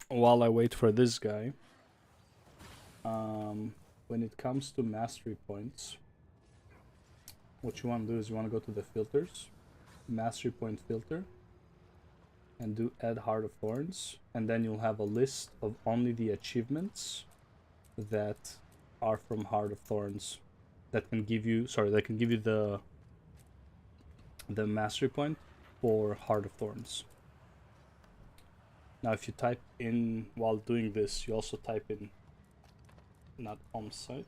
[SPEAKER 1] While I wait for this guy, when it comes to mastery points, what you want to do is you want to go to the filters, mastery point filter, and do add Heart of Thorns, and then you'll have a list of only the achievements that are from Heart of Thorns that can give you, that can give you the mastery point for Heart of Thorns. Now if you type in, while doing this, you also type in, not on site,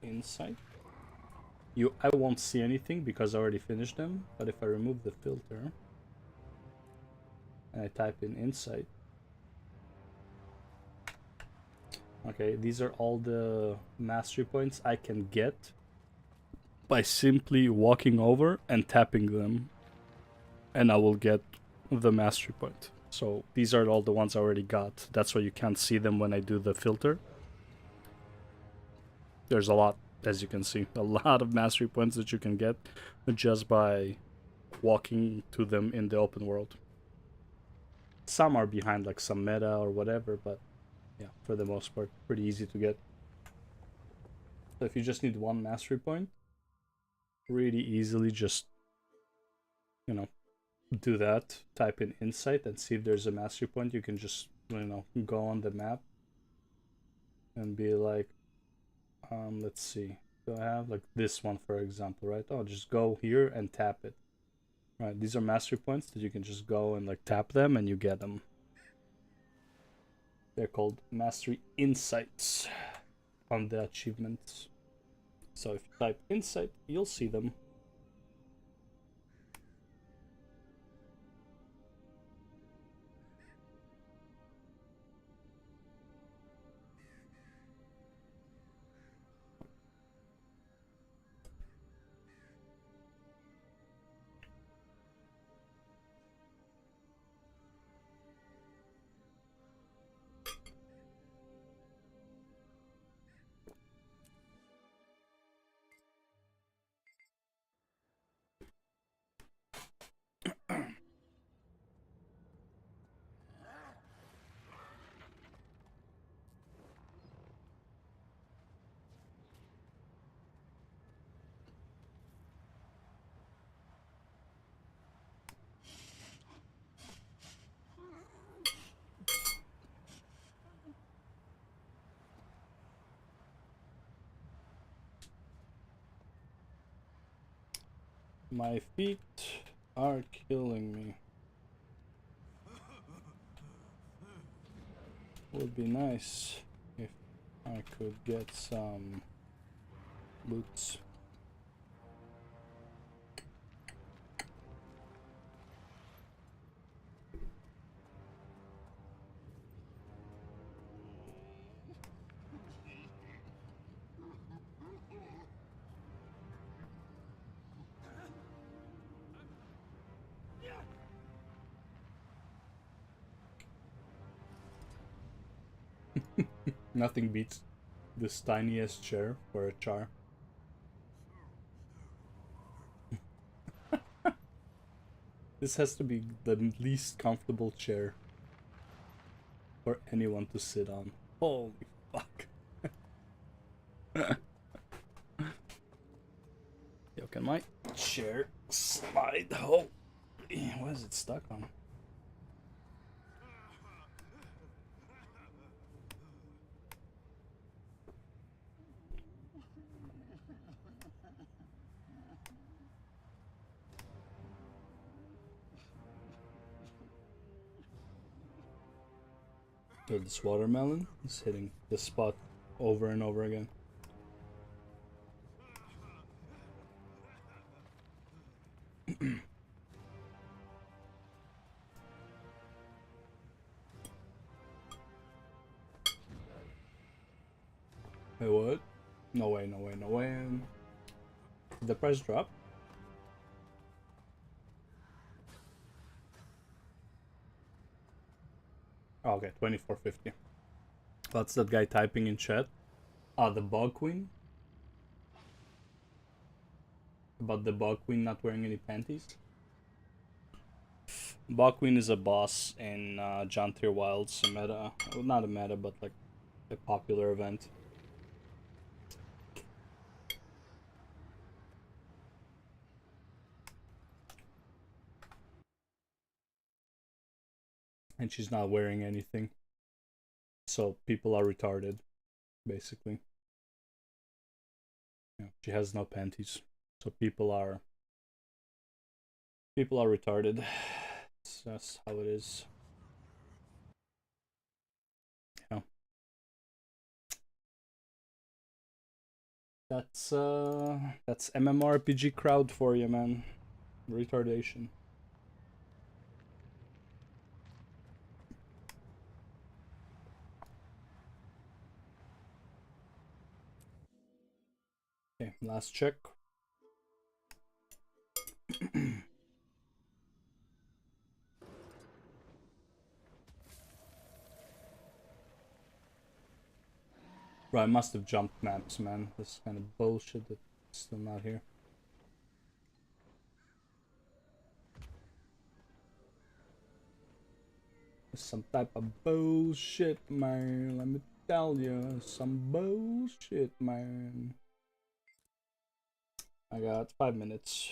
[SPEAKER 1] inside. I won't see anything because I already finished them, but if I remove the filter and I type in insight, okay, these are all the mastery points I can get by simply walking over and tapping them, and I will get the mastery point. So these are all the ones I already got. That's why you can't see them when I do the filter. There's a lot, as you can see, a lot of mastery points that you can get just by walking to them in the open world. Some are behind like some meta or whatever, but yeah, for the most part, pretty easy to get. So if you just need one mastery point, really easily just, you know, do that, type in insight and see if there's a mastery point. You can just, you know, go on the map and be like, let's see, do I have like this one, for example, right? Oh, just go here and tap it. Right, these are mastery points that you can just go and like tap them and you get them. They're called mastery insights on the achievements. So if you type insight, you'll see them. My feet are killing me. Would be nice if I could get some boots. Nothing beats this tiniest chair for a char. This has to be the least comfortable chair for anyone to sit on. Holy fuck. Yo, can my chair slide? Oh, what is it stuck on? So this watermelon is hitting this spot over and over again. Wait, what? No way, no way, no way. Did the price drop? Oh, okay, 24.50. That's that guy typing in chat. Ah, the Bog Queen? About the Bog Queen not wearing any panties? Bog Queen is a boss in John Tier Wild's meta. Well, not a meta, but like a popular event. And she's not wearing anything. So people are retarded, basically. Yeah, she has no panties. So people are retarded. It's just how it is. Yeah. That's MMORPG crowd for you, man. Retardation. Okay, last check. Bro, I must have jumped maps, man. This kind of bullshit that's still not here. Some type of bullshit, man. Let me tell you, some bullshit, man. I got 5 minutes.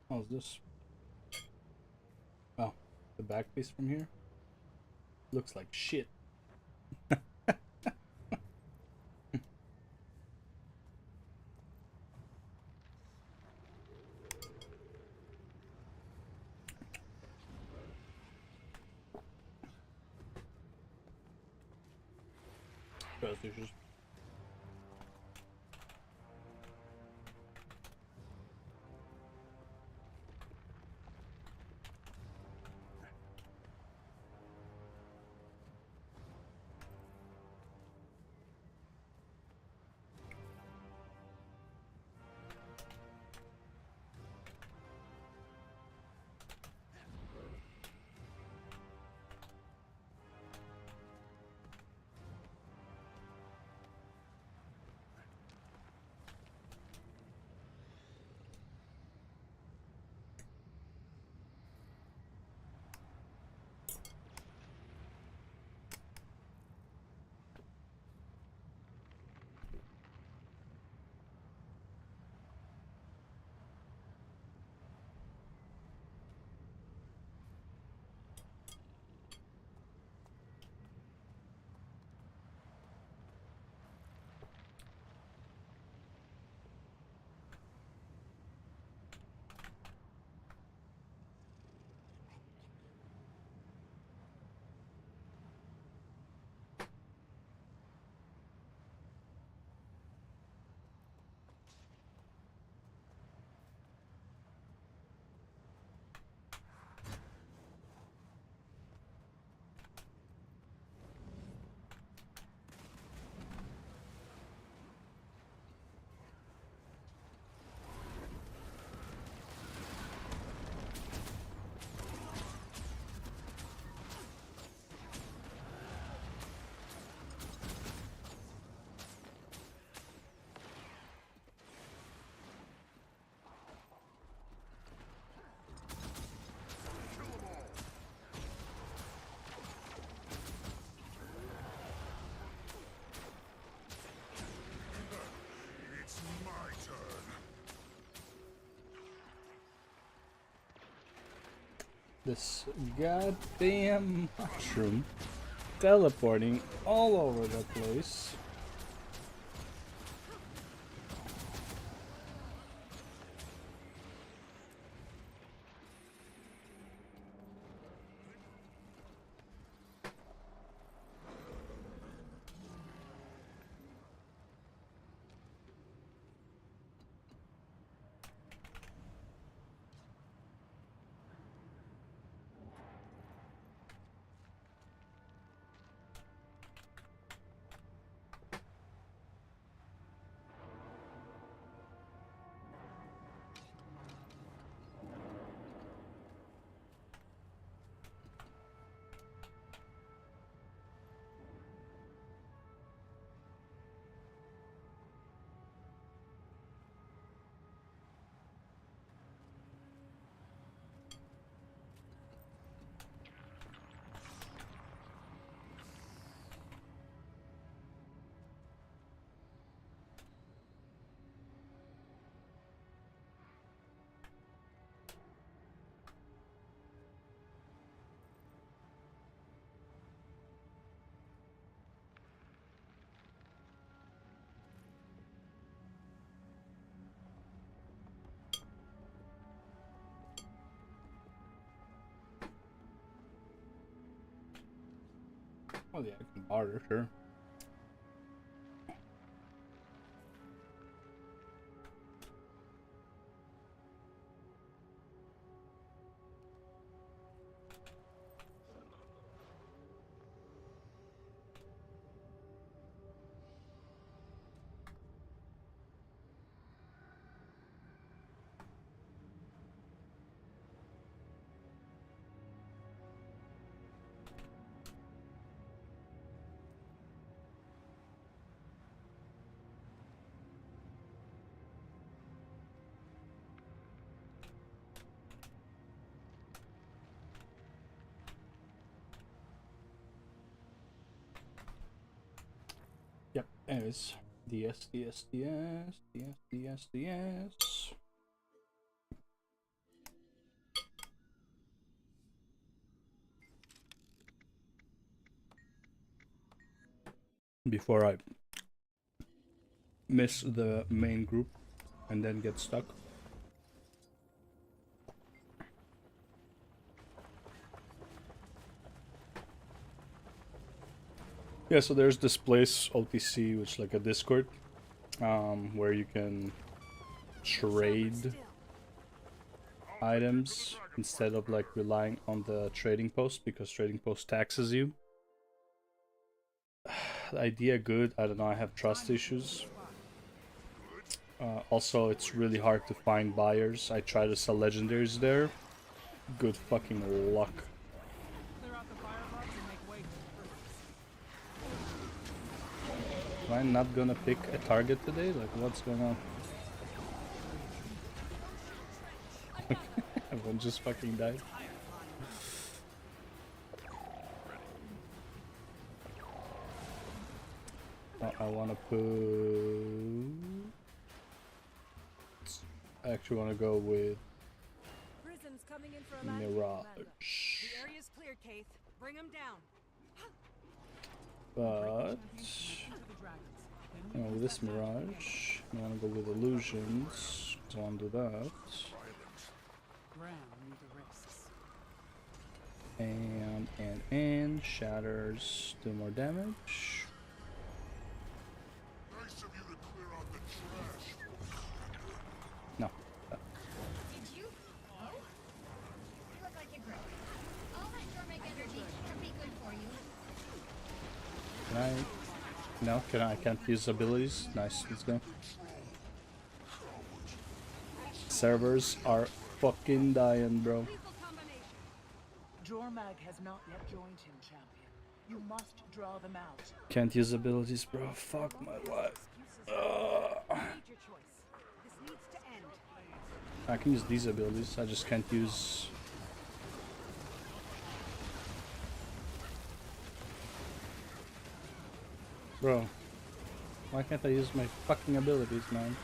[SPEAKER 1] How's this? Oh, the back piece from here? Looks like shit. Trust issues. This goddamn mushroom teleporting all over the place. Oh yeah, I can barter, sure. Yep, anyways. DS. Before I miss the main group and then get stuck. Yeah, so there's this place, OTC, which is like a Discord, where you can trade items instead of like relying on the trading post, because trading post taxes you. The idea good, I don't know, I have trust issues. Also, it's really hard to find buyers. I try to sell legendaries there. Good fucking luck. Am I not gonna pick a target today? Like, what's going on? Everyone just fucking died. Oh, I wanna put... I actually wanna go with
[SPEAKER 6] Prism's coming in for a
[SPEAKER 1] Mirage.
[SPEAKER 6] The area's cleared, Keith. Bring him down.
[SPEAKER 1] But with this Mirage, I want to go with Illusions, because I want to do that. And Shatters, do more damage. No.
[SPEAKER 7] Did you? Oh? You look like you're great. All that dormant energy can be good for you.
[SPEAKER 1] Can I? No, can I? I can't use abilities. Nice, let's go. Servers are fucking dying, bro.
[SPEAKER 6] Jormag has not yet joined him, champion. You must draw them out.
[SPEAKER 1] Can't use abilities, bro. Fuck my life. I can use these abilities. I just can't use. Bro, why can't I use my fucking abilities, man?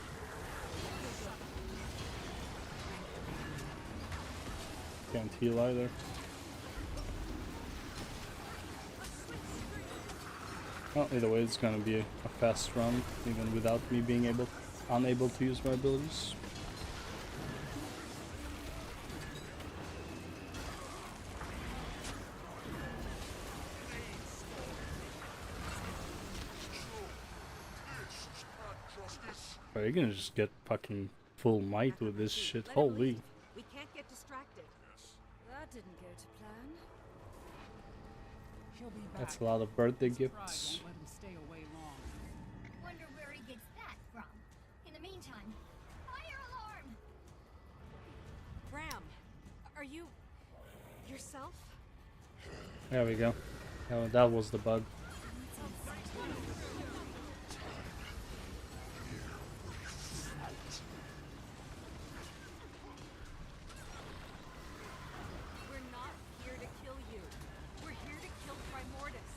[SPEAKER 1] Can't heal either. Well, either way, it's gonna be a fast run, even without me being unable to use my abilities. Are you gonna just get fucking full might with this shit? Holy.
[SPEAKER 3] We can't get distracted.
[SPEAKER 8] That didn't go to plan.
[SPEAKER 6] She'll be back.
[SPEAKER 1] That's a lot of birthday
[SPEAKER 6] His pride
[SPEAKER 1] gifts.
[SPEAKER 6] won't let him stay away long.
[SPEAKER 7] Wonder where he gets that from. In the meantime, fire alarm!
[SPEAKER 8] Bram, are you yourself?
[SPEAKER 1] There we go. Oh, that was the bug.
[SPEAKER 8] We're not here to kill you. We're here to kill Primordus.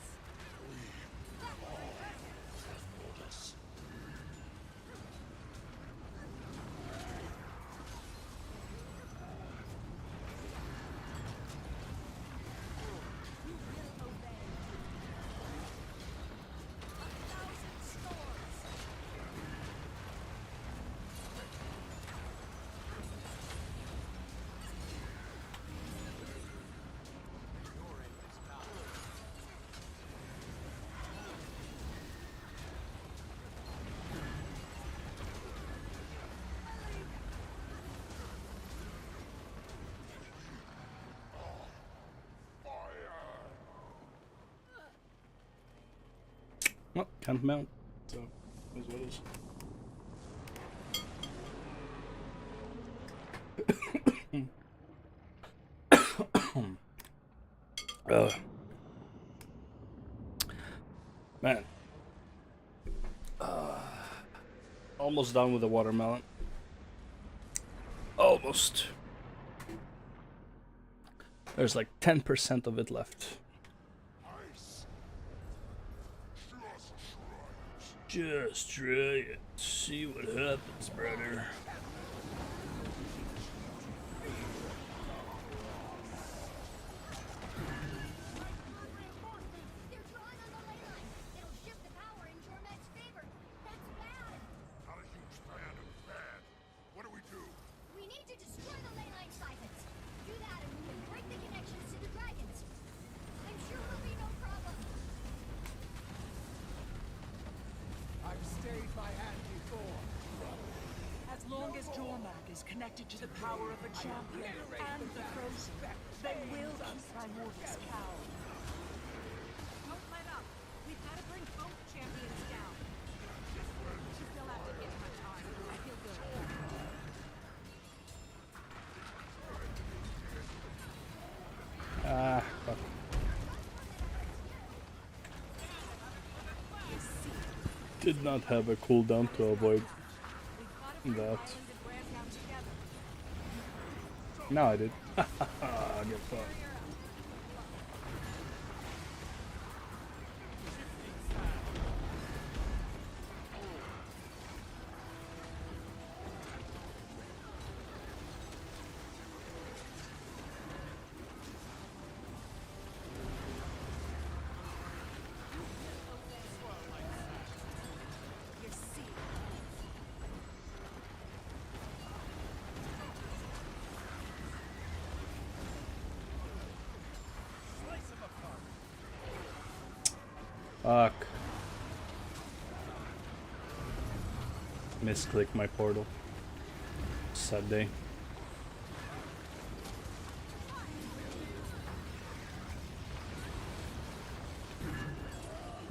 [SPEAKER 1] Well, can't mount. So, is what it is. Man. Almost done with the watermelon. Almost. There's like 10% of it left. Just try it. See what happens, brother.
[SPEAKER 7] They're drawing on the ley line. It'll shift the power in Jormat's favor. That's bad.
[SPEAKER 5] Not a huge fan of bad. What do we do?
[SPEAKER 7] We need to destroy the ley line siphons. Do that and we can break the connections to the dragons. I'm sure it'll be no problem.
[SPEAKER 6] I've stayed my hand before. As long as Jormak is connected to the power of a champion and the Frozen, they will keep Primordus cowed.
[SPEAKER 3] Don't let up. We've got to bring both champions down. You still have to get much harder. I feel good.
[SPEAKER 1] Ah, fuck. Did not have a cooldown to avoid that.
[SPEAKER 3] Island and Brand down together.
[SPEAKER 1] Now I did. Get fucked.
[SPEAKER 8] You see.
[SPEAKER 1] Fuck. Misclick my portal. Sad day.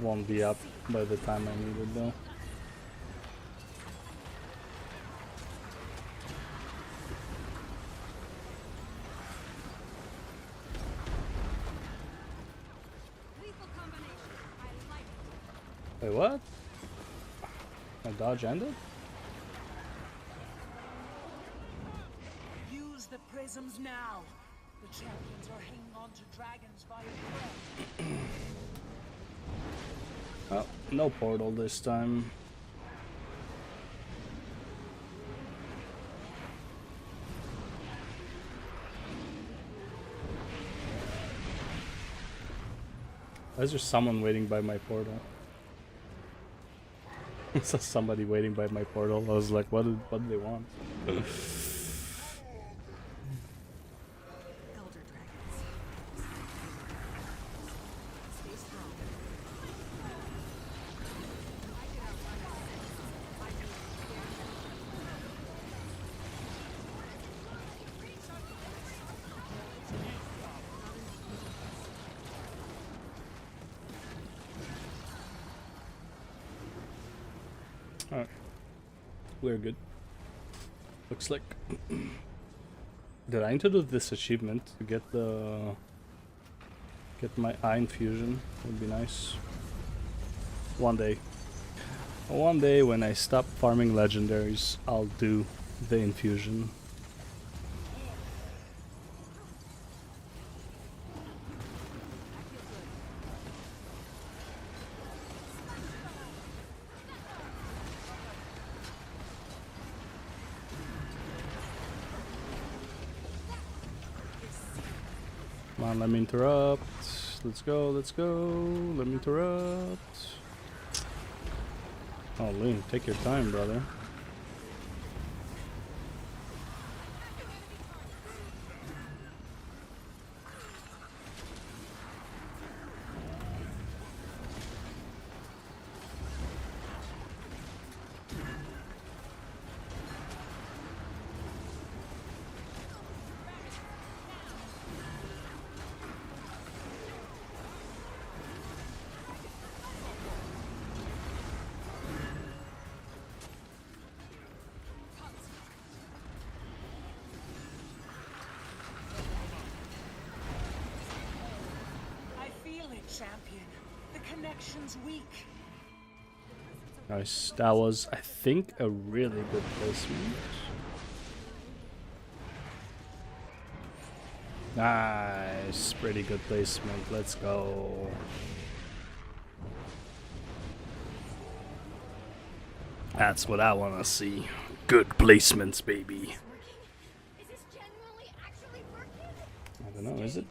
[SPEAKER 1] Won't be up by the time I need it though.
[SPEAKER 3] Lethal combination. I like it.
[SPEAKER 1] Wait, what? My dodge ended?
[SPEAKER 6] Use the prisms now. The champions are hanging on to dragons via breath.
[SPEAKER 1] Oh, no portal this time. Why is there someone waiting by my portal? I saw somebody waiting by my portal. I was like, what do they want?
[SPEAKER 6] Elder dragons. Stay strong.
[SPEAKER 1] Alright. We're good. Looks like. Did I need to do this achievement to get my eye infusion? Would be nice. One day. One day when I stop farming legendaries, I'll do the infusion. Come on, let me interrupt. Let's go, let's go. Let me interrupt. Oh, Lean, take your time, brother.
[SPEAKER 6] Champion, the connection's weak.
[SPEAKER 1] Nice. That was, I think, a really good placement. Nice. Pretty good placement. Let's go. That's what I want to see. Good placements, baby.
[SPEAKER 7] Is this genuinely actually working?
[SPEAKER 1] I don't know, is it?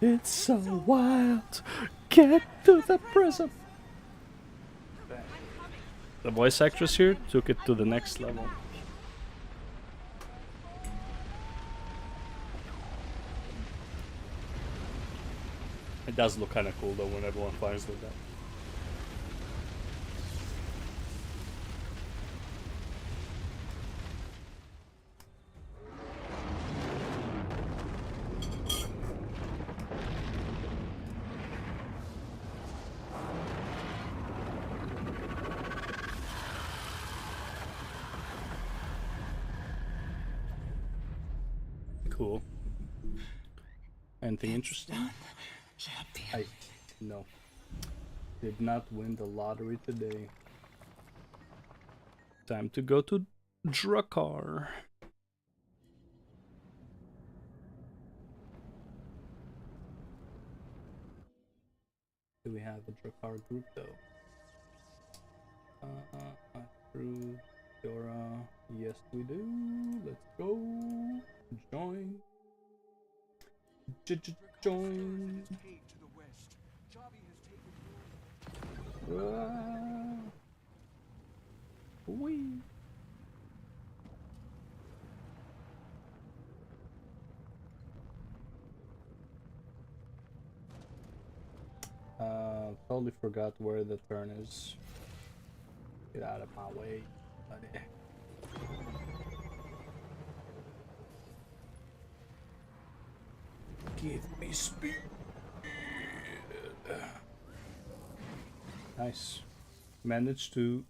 [SPEAKER 1] It's so wild. Get to the prism. The voice actress here took it to the next level. It does look kind of cool though when everyone fires like that. Cool. Anything interesting? I no. Did not win the lottery today. Time to go to Drakkar. Do we have a Drakkar group though? Through Dora. Yes, we do. Let's go. Join. Join. Wee. Totally forgot where the turn is. Get out of my way, buddy. Give me speed. Nice. Managed to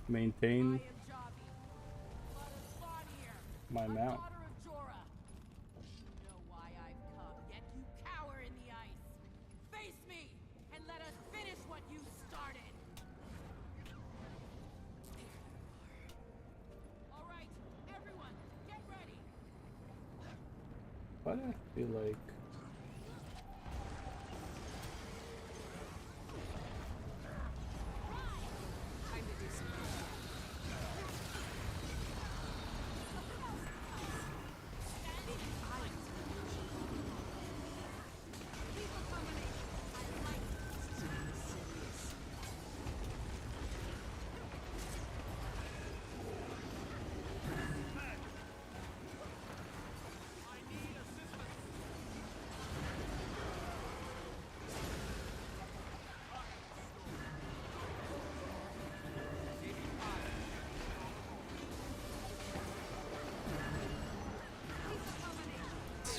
[SPEAKER 1] maintain my mount. Why do I feel like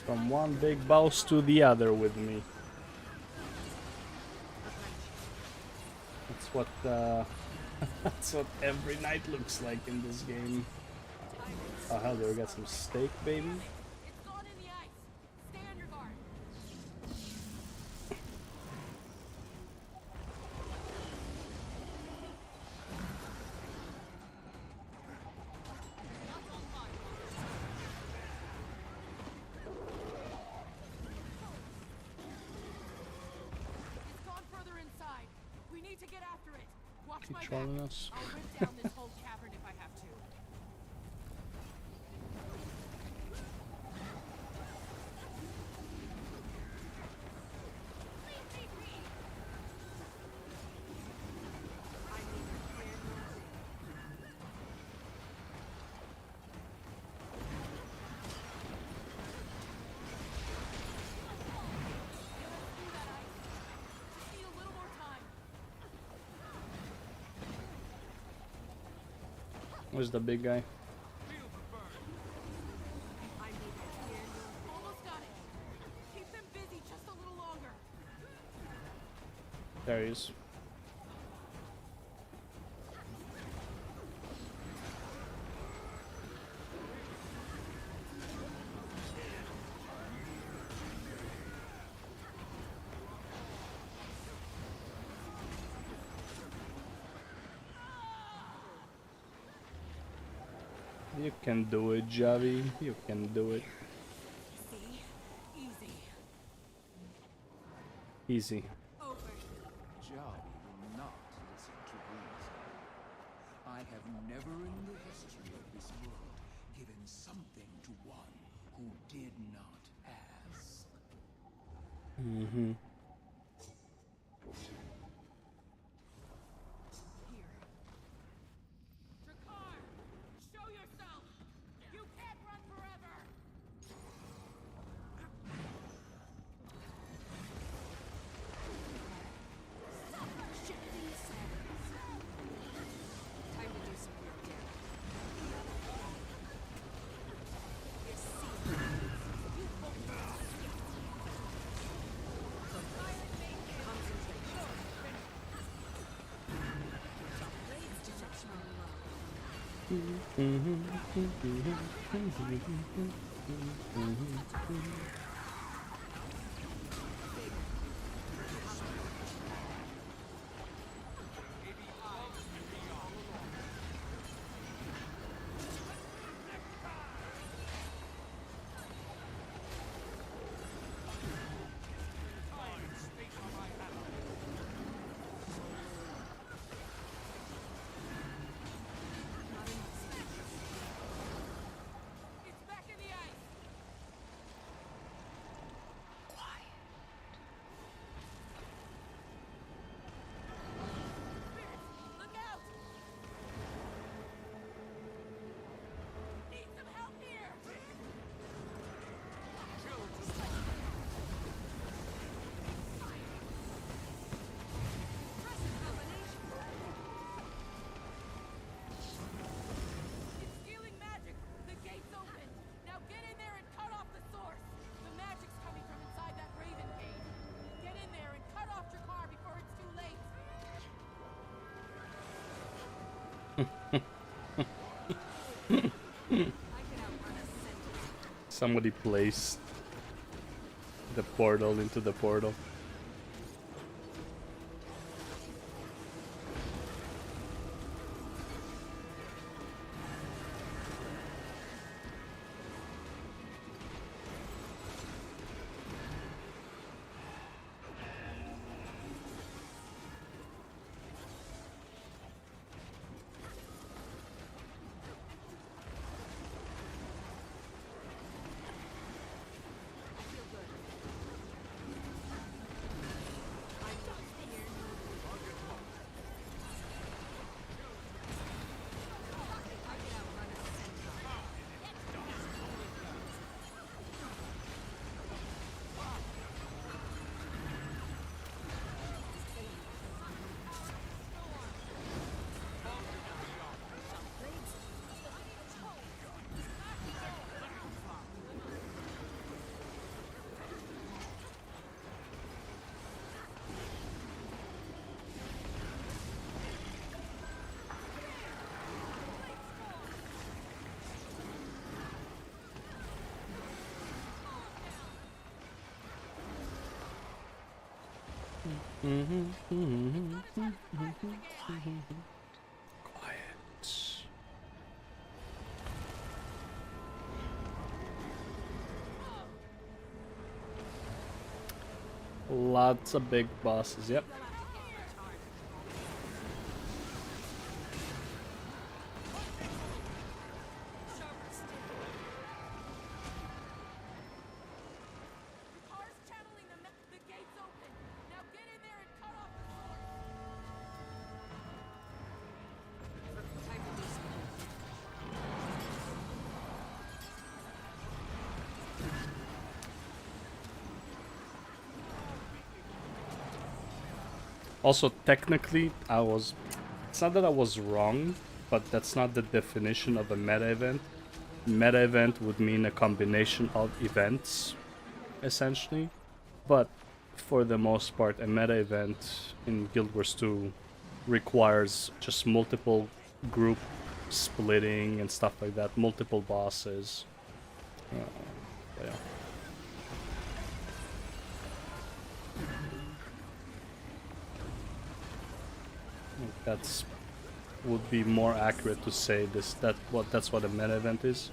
[SPEAKER 1] From one big boss to the other with me. That's what that's what every night looks like in this game. Oh hell, do we got some steak, baby?
[SPEAKER 6] It's gone in the ice. Stay on your guard. It's gone further inside. We need to get after it. Watch
[SPEAKER 1] Keep
[SPEAKER 6] my back.
[SPEAKER 1] trolling us.
[SPEAKER 6] I'll rip down this whole cavern if I have to. Just need a little more time.
[SPEAKER 1] Where's the big guy?
[SPEAKER 6] Almost got it. Keep them busy just a little longer.
[SPEAKER 1] There he is. You can do it, Javi. You can do it.
[SPEAKER 6] See? Easy.
[SPEAKER 1] Easy.
[SPEAKER 6] Over.
[SPEAKER 10] Job will not listen to reason. I have never in the history of this world given something to one who did not ask.
[SPEAKER 1] Mm-hmm.
[SPEAKER 6] Here. Drakkar! Show yourself! You can't run forever! Time to do some real damage. You see? You won't concentration. Blades detection low. It's back in the ice. Look out! Need some help here! Impressive combination. It's stealing magic. The gate's open. Now get in there and cut off the source. The magic's coming from inside that Raven gate. Get in there and cut off Drakkar before it's too late. I can outrun a sentence.
[SPEAKER 1] Somebody placed the portal into the portal. Quiet. Lots of big bosses, yep. Also, technically, it's not that I was wrong, but that's not the definition of a meta event. Meta event would mean a combination of events, essentially. But for the most part, a meta event in Guild Wars 2 requires just multiple group splitting and stuff like that, multiple bosses. Yeah. That's would be more accurate to say that's what a meta event is.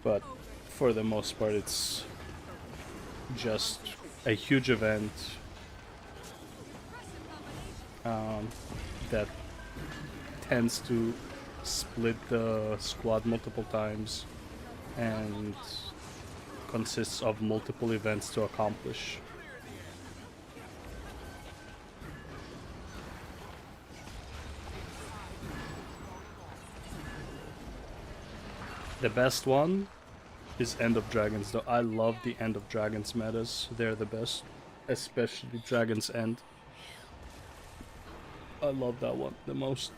[SPEAKER 1] But for the most part, it's just a huge event that tends to split the squad multiple times and consists of multiple events to accomplish. The best one is End of Dragons, though. I love the End of Dragons metas. They're the best. Especially Dragon's End. I love that one the most.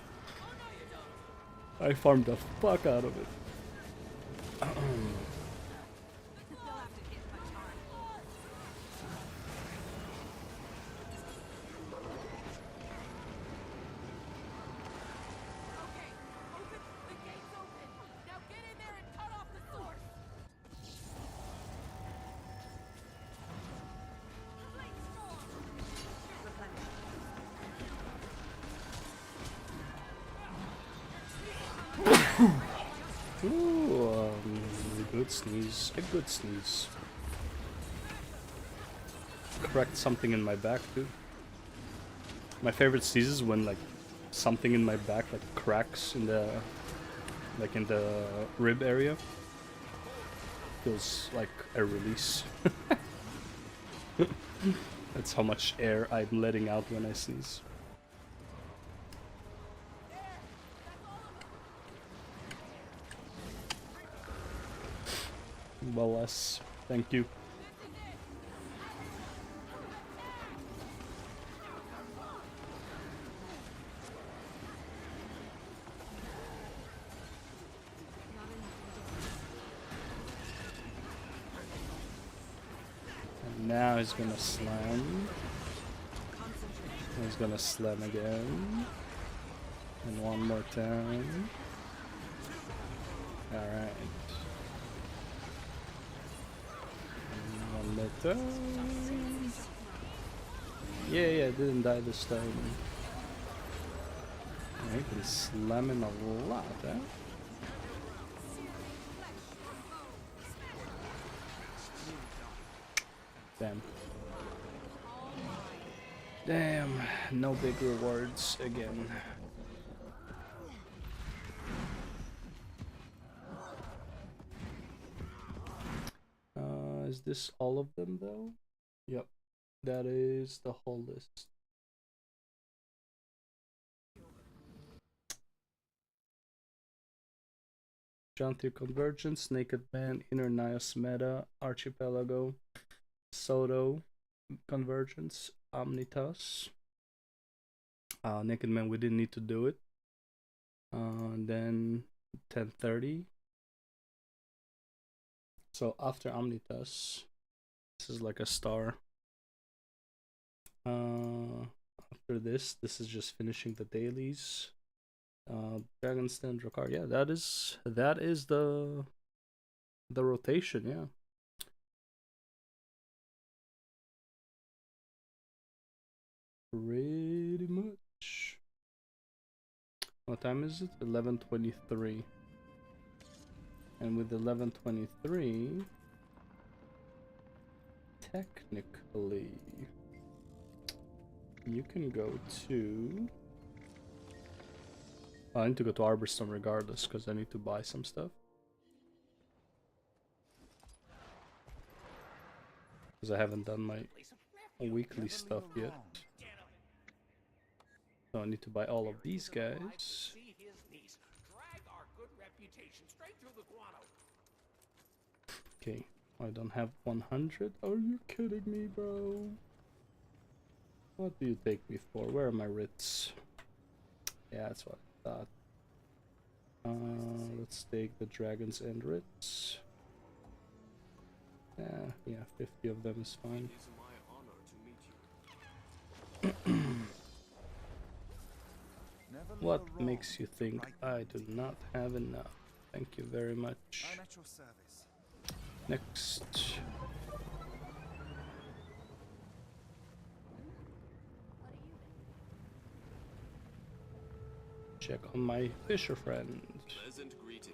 [SPEAKER 1] I farmed the fuck out of it. Ooh, good sneeze. A good sneeze. Cracked something in my back too. My favorite sneeze is when like something in my back like cracks in the rib area. Feels like a release. That's how much air I'm letting out when I sneeze. Well, less. Thank you. And now he's gonna slam. He's gonna slam again. And one more time. Alright. One more time. Yeah, I didn't die this time. I've been slamming a lot, huh? Damn. Damn, no big rewards again. Is this all of them though? Yep, that is the whole list. Jantir Convergence, Naked Man, Inner Nios Meta, Archipelago, Soto Convergence, Omnitas. Naked Man, we didn't need to do it. Then 1030. So after Omnitas, this is like a star. After this is just finishing the dailies. Dragon's Den, Drakar. Yeah, that is the rotation, yeah. pretty much. What time is it? 11:23. And with 11:23, technically, you can go to... I need to go to Arborstone regardless, because I need to buy some stuff. Because I haven't done my weekly stuff yet. So I need to buy all of these guys. Okay, I don't have 100. Are you kidding me, bro? What do you take me for? Where are my writs? Yeah, that's what I thought. Let's take the dragons and writs. Yeah, 50 of them is fine. What makes you think I do not have enough? Thank you very much. Next. Check on my fisher friend.
[SPEAKER 11] Pleasant greeting.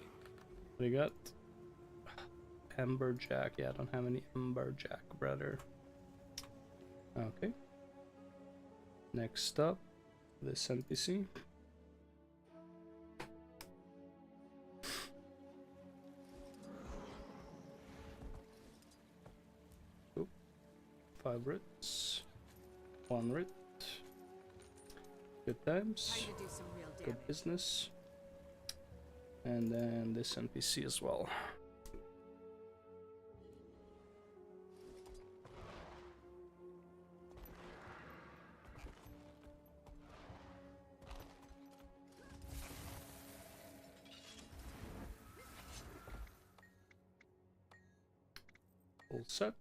[SPEAKER 1] What do you got? Amberjack. Yeah, I don't have any Amberjack, brother. Okay. Next up, this NPC. Oop. 5 writs. 1 writ. Good times. Good business. And then this NPC as well. All set.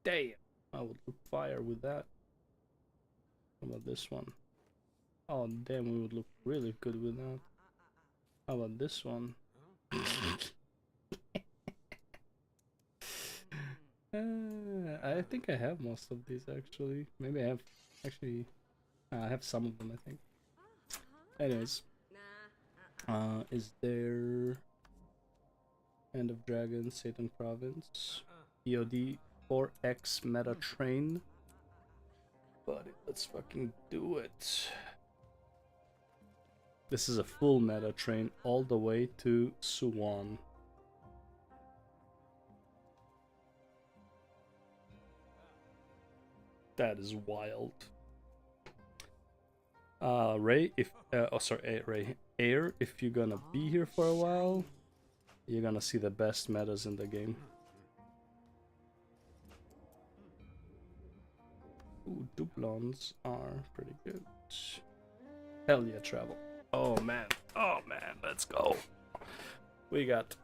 [SPEAKER 1] Damn, I would look fire with that. How about this one? Oh damn, we would look really good with that. How about this one? I think I have most of these actually. Maybe I have actually. I have some of them, I think. Anyways, is there End of Dragon, Satan Province, EOD 4X meta train? Buddy, let's fucking do it. This is a full meta train all the way to Suwon. That is wild. Ray, if Ray, Air, if you're gonna be here for a while, you're gonna see the best metas in the game. Ooh, doublons are pretty good. Hell yeah, travel. Oh man, let's go. We got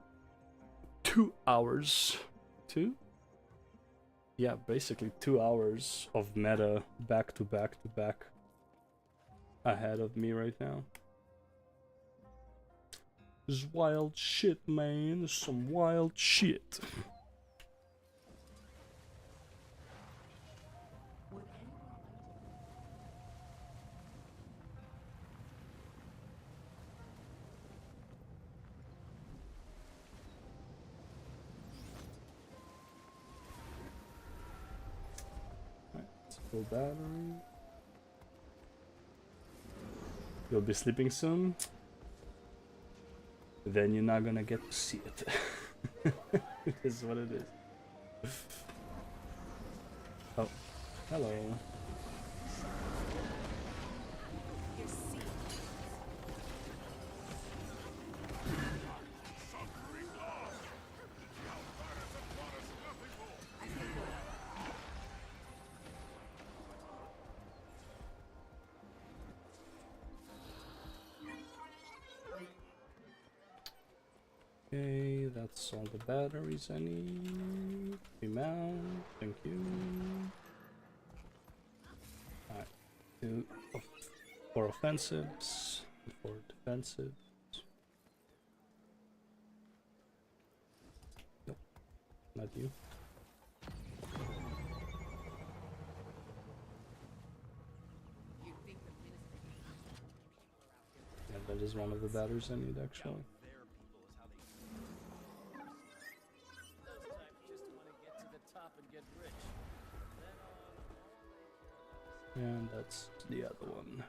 [SPEAKER 1] 2 hours. 2? Yeah, basically 2 hours of meta back to back to back ahead of me right now. This is wild shit, man. This is some wild shit. Full battery. You'll be sleeping soon. Then you're not gonna get to see it. It is what it is. Oh, hello. Okay, that's all the batteries I need. Remount, thank you. Alright, 2 for offensives, 4 defensives. not you. Yeah, that is one of the batteries I need actually. And that's the other one.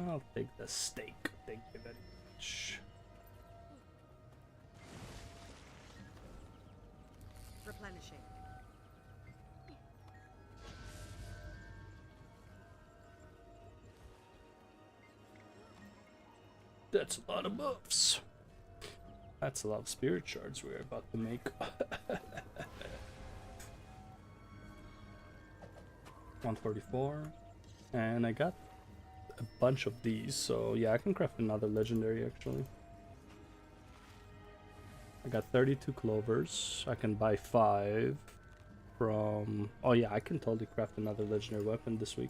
[SPEAKER 1] I'll take the steak. Thank you very much.
[SPEAKER 6] Replenishing.
[SPEAKER 1] That's a lot of buffs. That's a lot of spirit shards we're about to make. 144. And I got a bunch of these, so yeah, I can craft another legendary actually. I got 32 clovers. I can buy 5 from... Oh yeah, I can totally craft another legendary weapon this week.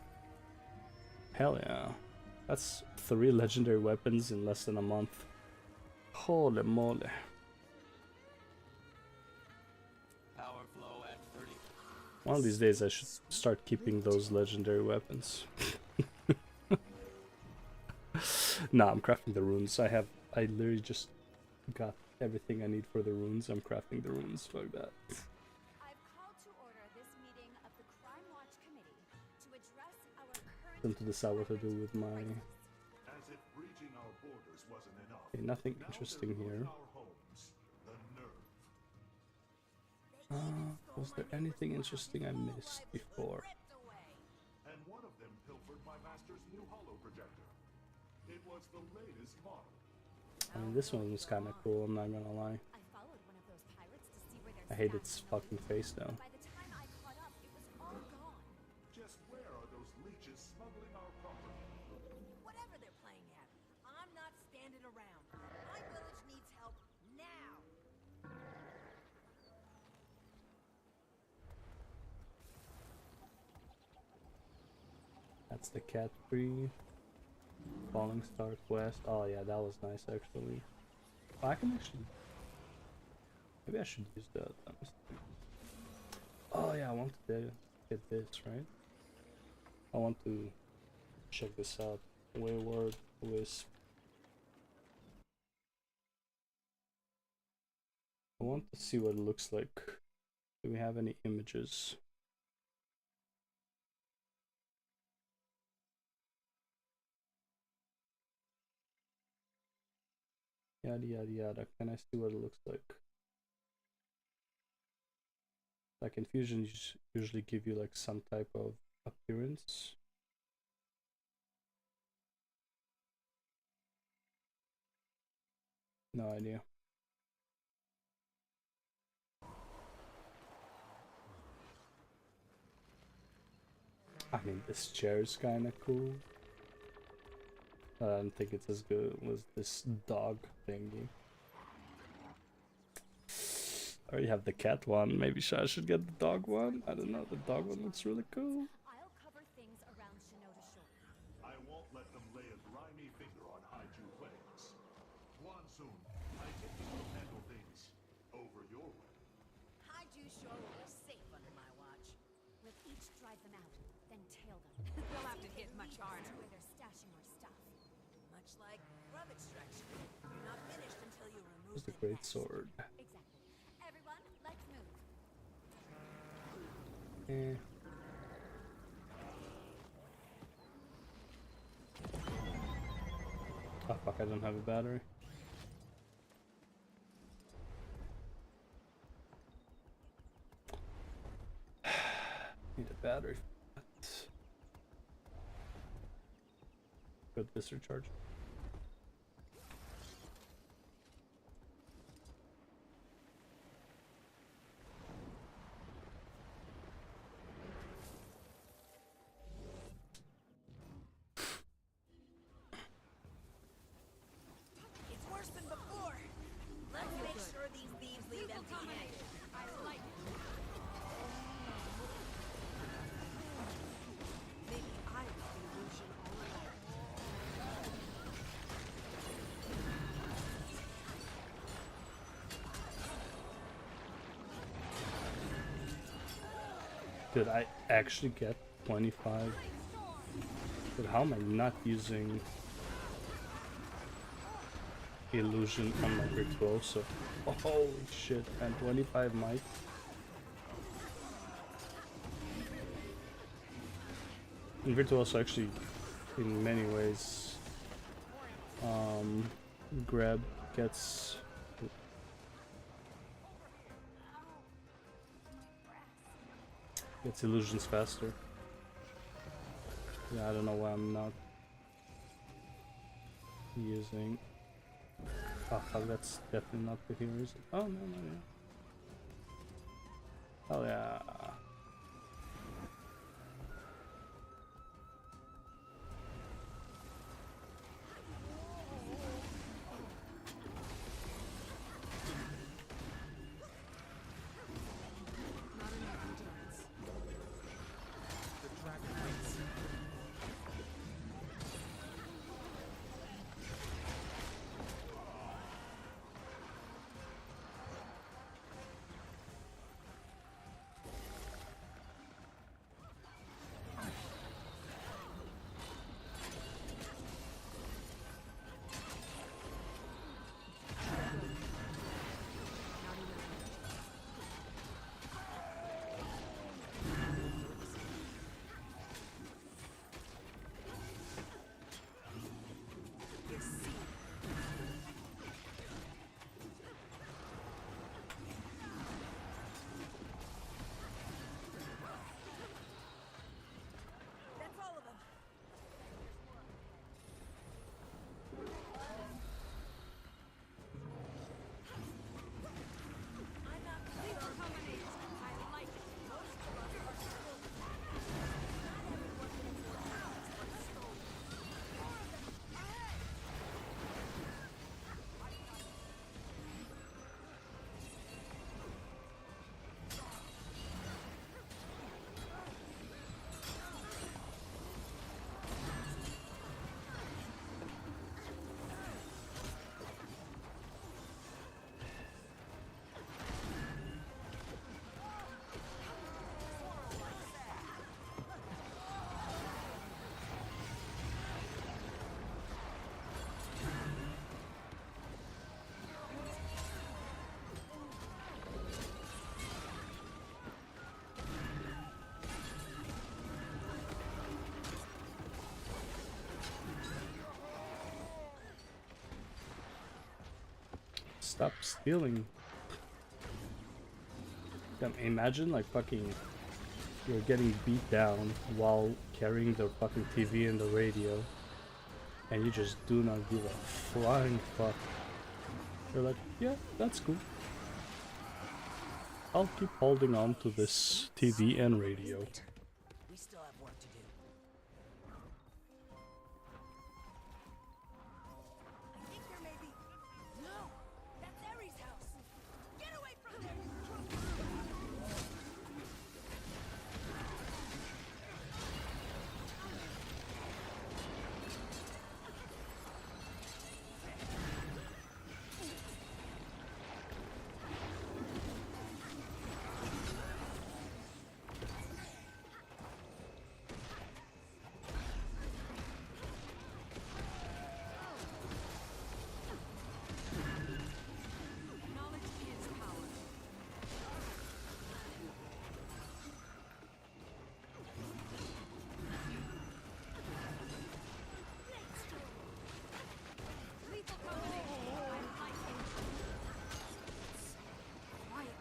[SPEAKER 1] Hell yeah. That's 3 legendary weapons in less than a month. Holy moly.
[SPEAKER 10] Power flow at 30.
[SPEAKER 1] One of these days I should start keeping those legendary weapons. Nah, I'm crafting the runes. I literally just got everything I need for the runes. I'm crafting the runes. Fuck that.
[SPEAKER 8] I've called to order this meeting of the Crime Watch Committee to address our current
[SPEAKER 1] Then to decide what to do with my...
[SPEAKER 5] As if breaching our borders wasn't enough.
[SPEAKER 1] Okay, nothing
[SPEAKER 5] Now
[SPEAKER 1] interesting
[SPEAKER 5] they're
[SPEAKER 1] here.
[SPEAKER 5] looting our homes. The nerve.
[SPEAKER 1] Was there anything interesting I missed before?
[SPEAKER 5] And one of them pilfered my master's new holo projector. It was the latest model.
[SPEAKER 1] I mean, this one was kind of cool, I'm not gonna lie.
[SPEAKER 8] I followed one of those pirates to see where
[SPEAKER 1] I hate its fucking face though.
[SPEAKER 8] By the time I caught up, it was all gone.
[SPEAKER 5] Just where are those leeches smuggling our property?
[SPEAKER 3] Whatever they're playing at, I'm not standing around. My village needs help now.
[SPEAKER 1] That's the cat tree. Falling Star Quest. Oh yeah, that was nice actually. Oh, I can actually... Maybe I should use that. Oh yeah, I want to get this, right? I want to check this out. Wayward Wisp. I want to see what it looks like. Do we have any images? Yada yada yada. Can I see what it looks like? Like infusions usually give you like some type of appearance. No idea. I mean, this chair is kind of cool. I don't think it's as good as this dog thingy. I already have the cat one. Maybe I should get the dog one. I don't know. The dog one looks really cool.
[SPEAKER 8] I'll cover things around Shinoda Shore.
[SPEAKER 5] I won't let them lay a grimy finger on Haiju claims. Monsoon, I think you will handle things over your way.
[SPEAKER 3] Haiju Shore will be safe under my watch.
[SPEAKER 8] We'll each drive them out, then tail them.
[SPEAKER 3] They'll have
[SPEAKER 8] See
[SPEAKER 3] to
[SPEAKER 8] if
[SPEAKER 3] hit
[SPEAKER 8] it
[SPEAKER 3] much
[SPEAKER 8] leads
[SPEAKER 3] harder.
[SPEAKER 8] to where they're stashing our stuff.
[SPEAKER 3] Much like grub extraction. You're not finished until you remove
[SPEAKER 1] It's a
[SPEAKER 3] the
[SPEAKER 1] great
[SPEAKER 3] nest.
[SPEAKER 1] sword.
[SPEAKER 8] Exactly. Everyone, let's move.
[SPEAKER 1] Eh. Oh fuck, I don't have a battery. Need a battery for that. Good, this recharge. Did I actually get 25? But how am I not using illusion on my virtuoso? Oh, holy shit, and 25 might. And virtuoso actually, in many ways, grab gets illusions faster. Yeah, I don't know why I'm not using. Oh fuck, that's definitely not the hero, is it? Oh no, yeah. Oh yeah.
[SPEAKER 3] That's all of them. I'm not clear. I like it. Most of us are still not everyone gets around, but still. More of them. Ahead!
[SPEAKER 1] Stop stealing. Damn, imagine like fucking you're getting beat down while carrying the fucking TV and the radio, and you just do not give a flying fuck. You're like, yeah, that's cool. I'll keep holding on to this TV and radio.
[SPEAKER 6] We still have work to do.
[SPEAKER 3] I think there may be. No! That's Ares' house! Get away from there, you drunk!
[SPEAKER 8] Knowledge is power. Lethal combination. I like it. Quiet.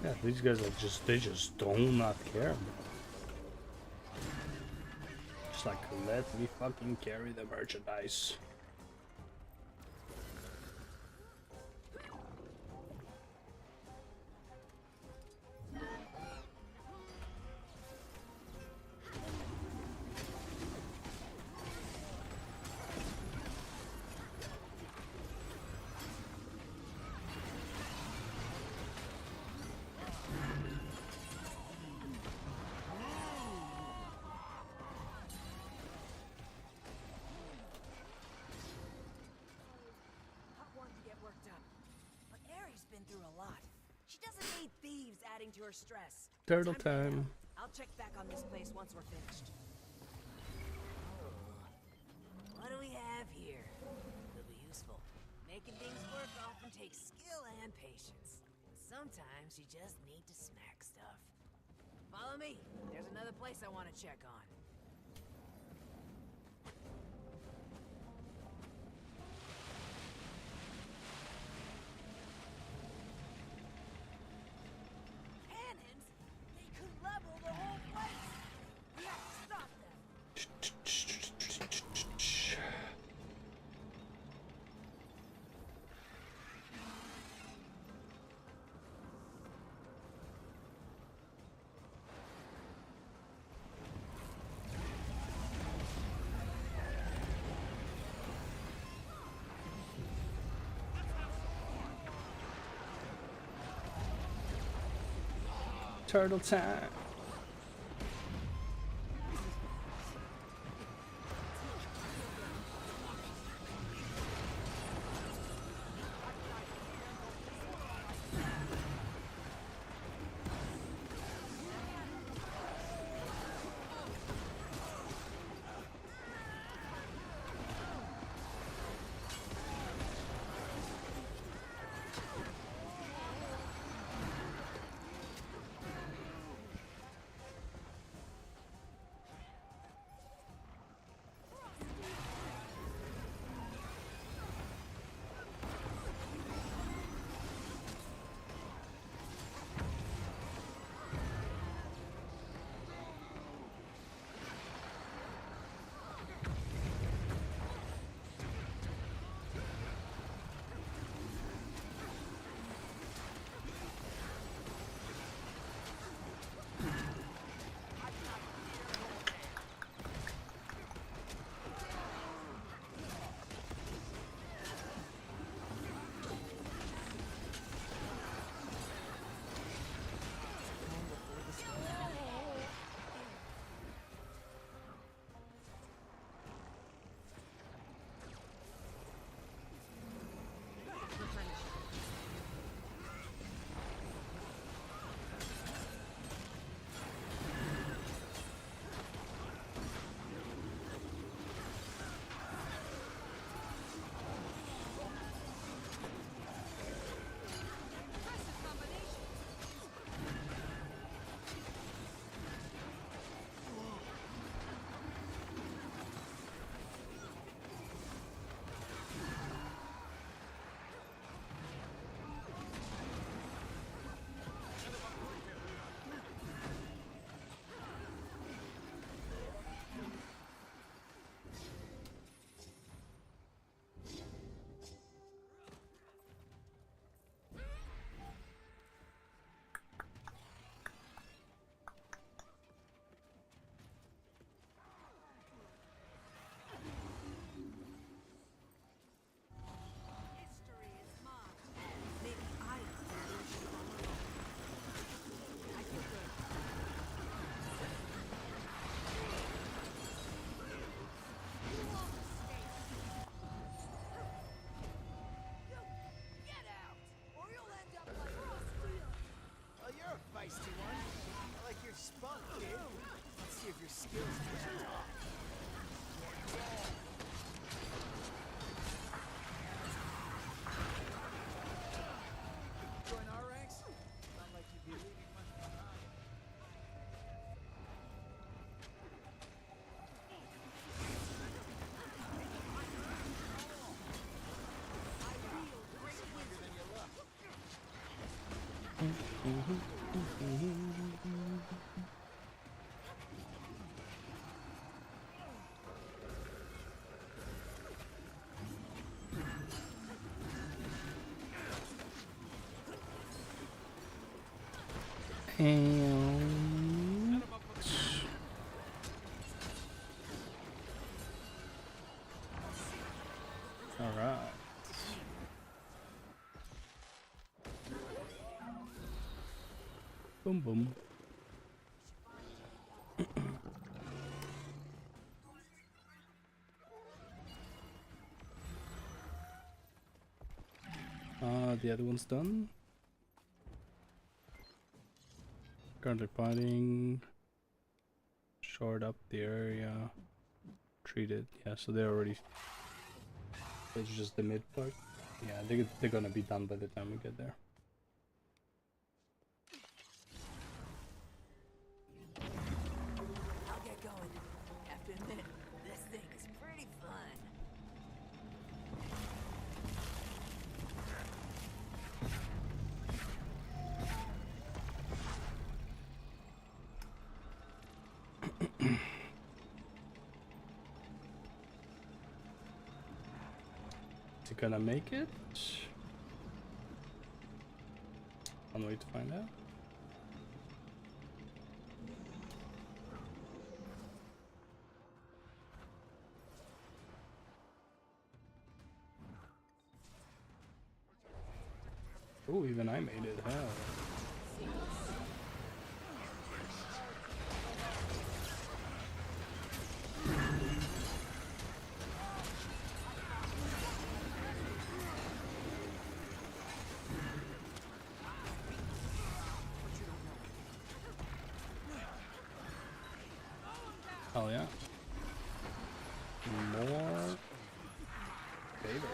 [SPEAKER 1] Yeah, these guys are they just do not care. Just like, let me fucking carry the merchandise.
[SPEAKER 6] adding to her stress.
[SPEAKER 1] Turtle
[SPEAKER 6] to head
[SPEAKER 1] time.
[SPEAKER 6] out. I'll check back on this place once we're finished. What do we have here? It'll be useful. Making things work often takes skill and patience. Sometimes you just need to smack stuff. Follow me. There's another place I want to check on. Cannons? They could level the whole place! We have to stop them!
[SPEAKER 1] Turtle time.
[SPEAKER 6] History is mine. Maybe I can lose you on my own. I feel good. You won't escape. You get out, or you'll end up like Frostfield.
[SPEAKER 9] Oh, you're a feisty one. I like your spunk, kid. Let's see if your skills match your talk. Join our ranks? Not like you'd be leaving much behind. Stronger than you look.
[SPEAKER 1] And all right. Boom boom. The other one's done. Currently fighting. Short up the area. Treated. Yeah, so they're already. It's just the mid part. Yeah, they're gonna be done by the time we get there.
[SPEAKER 6] I'll get going. Have to admit, this thing is pretty fun.
[SPEAKER 1] Is it gonna make it? One way to find out. Oh, even I made it. Hell. Oh yeah. More favor.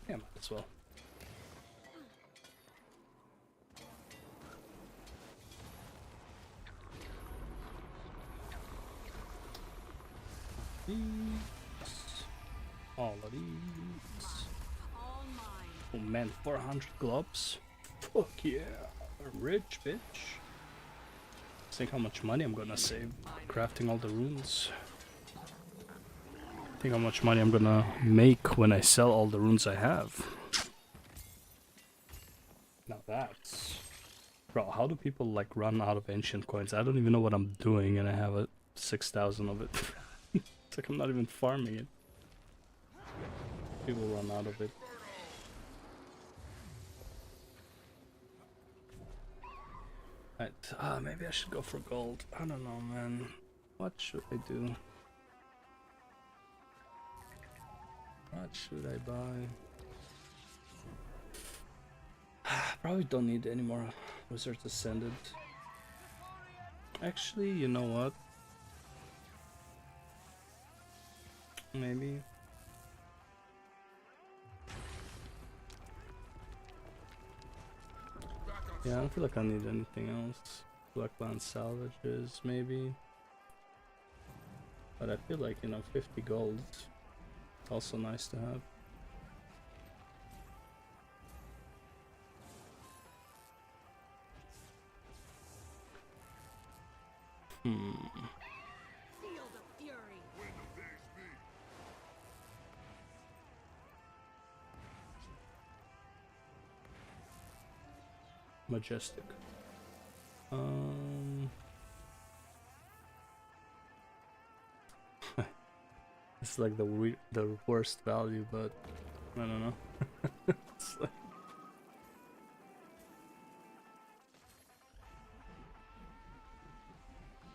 [SPEAKER 1] Yeah, might as well. These. All of these. Oh man, 400 globs. Fuck yeah. Rich bitch. Think how much money I'm gonna save crafting all the runes. Think how much money I'm gonna make when I sell all the runes I have. Now that's... Bro, how do people like run out of ancient coins? I don't even know what I'm doing and I have a 6,000 of it. It's like I'm not even farming it. People run out of it. Right, maybe I should go for gold. I don't know, man. What should I do? What should I buy? Probably don't need any more Wizards Ascended. Actually, you know what? Maybe. Yeah, I don't feel like I need anything else. Blackland salvages, maybe. But I feel like, you know, 50 gold. Also nice to have. Majestic. It's like the worst value, but I don't know. It's like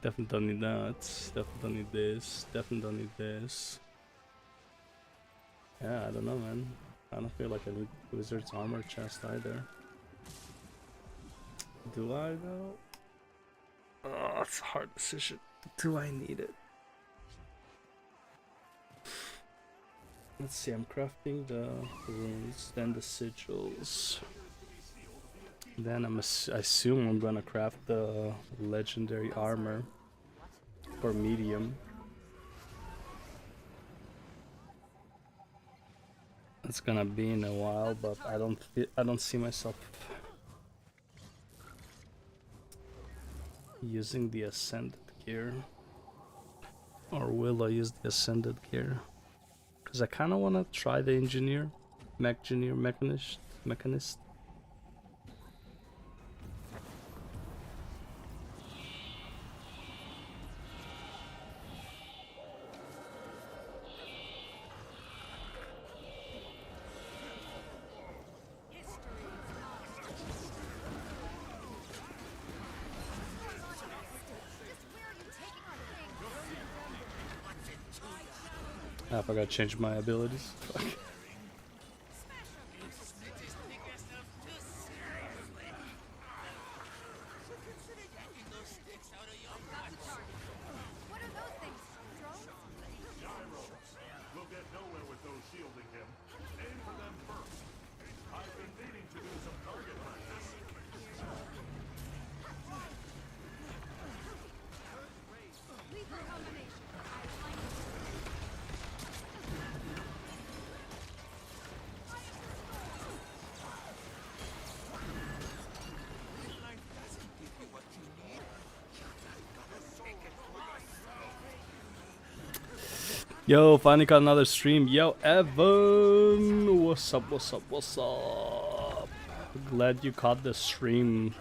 [SPEAKER 1] definitely don't need that. Definitely don't need this. Definitely don't need this. Yeah, I don't know, man. I don't feel like I need Wizard's armor chest either. Do I though? Oh, it's a hard decision. Do I need it? Let's see, I'm crafting the runes, then the sigils. Then I assume I'm gonna craft the legendary armor for medium. It's gonna be in a while, but I don't see myself using the ascended gear. Or will I use the ascended gear? Because I kind of want to try the engineer, mechanist. I forgot to change my abilities. Fuck.
[SPEAKER 3] What are those things? Drones?
[SPEAKER 5] We'll get nowhere with those shielding him. Aim for them first. I've been meaning to do some target practice.
[SPEAKER 3] Lethal combination. I like it.
[SPEAKER 1] Yo, finally got another stream. Yo, Evan! What's up, what's up, what's up? Glad you caught the stream.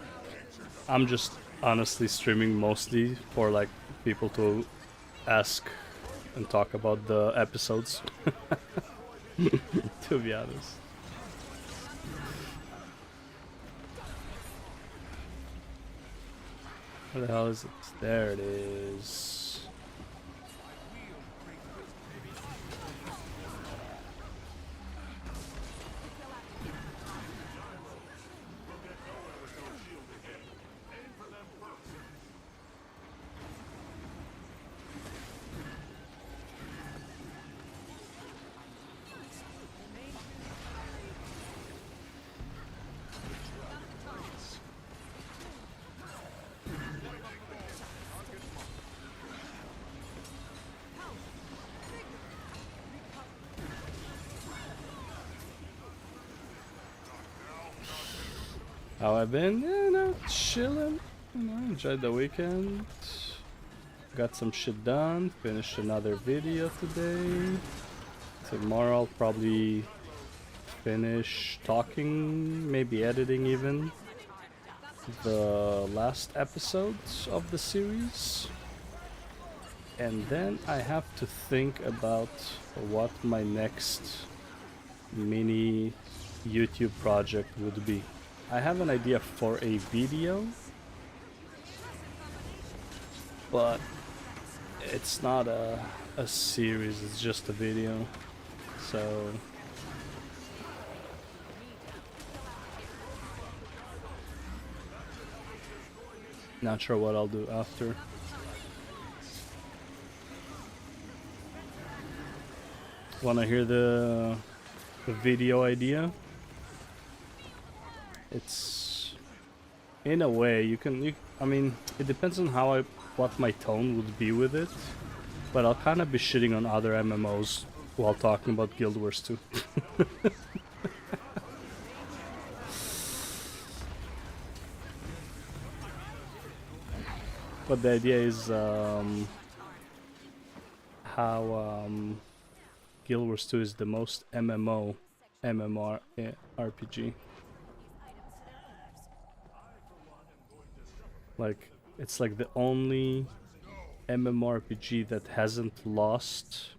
[SPEAKER 1] I'm just honestly streaming mostly for like people to ask and talk about the episodes. To be honest. Where the hell is it? There it is. How I've been? Yeah, no, chilling. You know, enjoyed the weekend. Got some shit done. Finished another video today. Tomorrow I'll probably finish talking, maybe editing even, the last episodes of the series. And then I have to think about what my next mini YouTube project would be. I have an idea for a video, but it's not a series, it's just a video. So not sure what I'll do after. Wanna hear the video idea? It's in a way I mean, it depends on what my tone would be with it, but I'll kind of be shitting on other MMOs while talking about Guild Wars 2. But the idea is how Guild Wars 2 is the most MMORPG. Like, it's like the only MMORPG that hasn't lost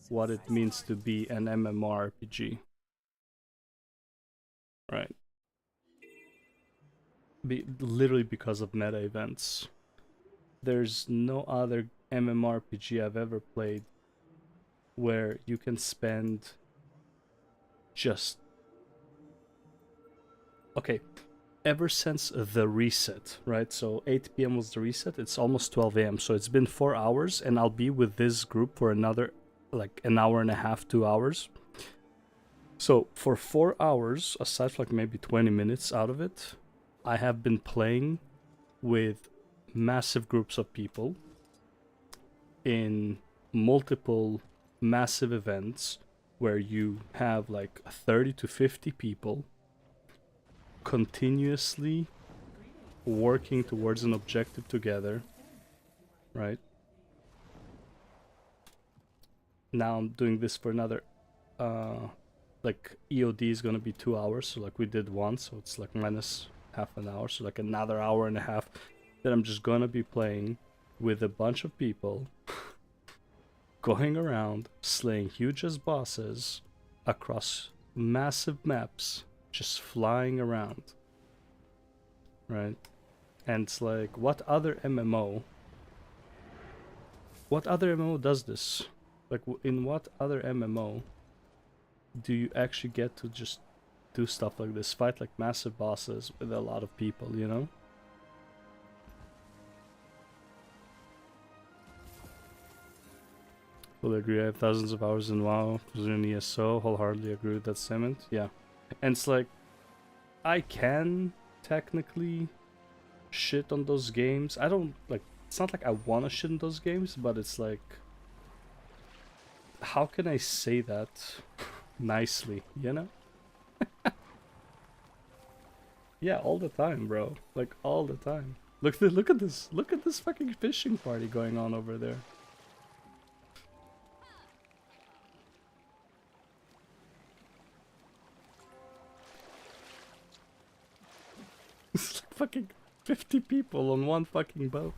[SPEAKER 1] what it means to be an MMORPG. Right. Literally because of meta events. There's no other MMORPG I've ever played where you can spend just... Okay, ever since the reset, right? So 8 PM was the reset, it's almost 12 AM, so it's been 4 hours, and I'll be with this group for another, like, an hour and a half, 2 hours. So for 4 hours, aside from like maybe 20 minutes out of it, I have been playing with massive groups of people in multiple massive events where you have like 30 to 50 people continuously working towards an objective together, right? Now I'm doing this for another like EOD is gonna be 2 hours, so like we did once, so it's like minus half an hour, so like another hour and a half that I'm just gonna be playing with a bunch of people going around slaying huge as bosses across massive maps, just flying around, right? And it's like, what other MMO does this? Like, in what other MMO do you actually get to just do stuff like this? Fight like massive bosses with a lot of people, you know? Fully agree. I have thousands of hours in WoW. Was in ESO. Wholeheartedly agree with that sentiment. Yeah. And it's like, I can technically shit on those games. I don't, like, it's not like I want to shit on those games, but it's like, how can I say that nicely, you know? Yeah, all the time, bro. Like, all the time. Look at this. Look at this fucking fishing party going on over there. It's like fucking 50 people on one fucking boat.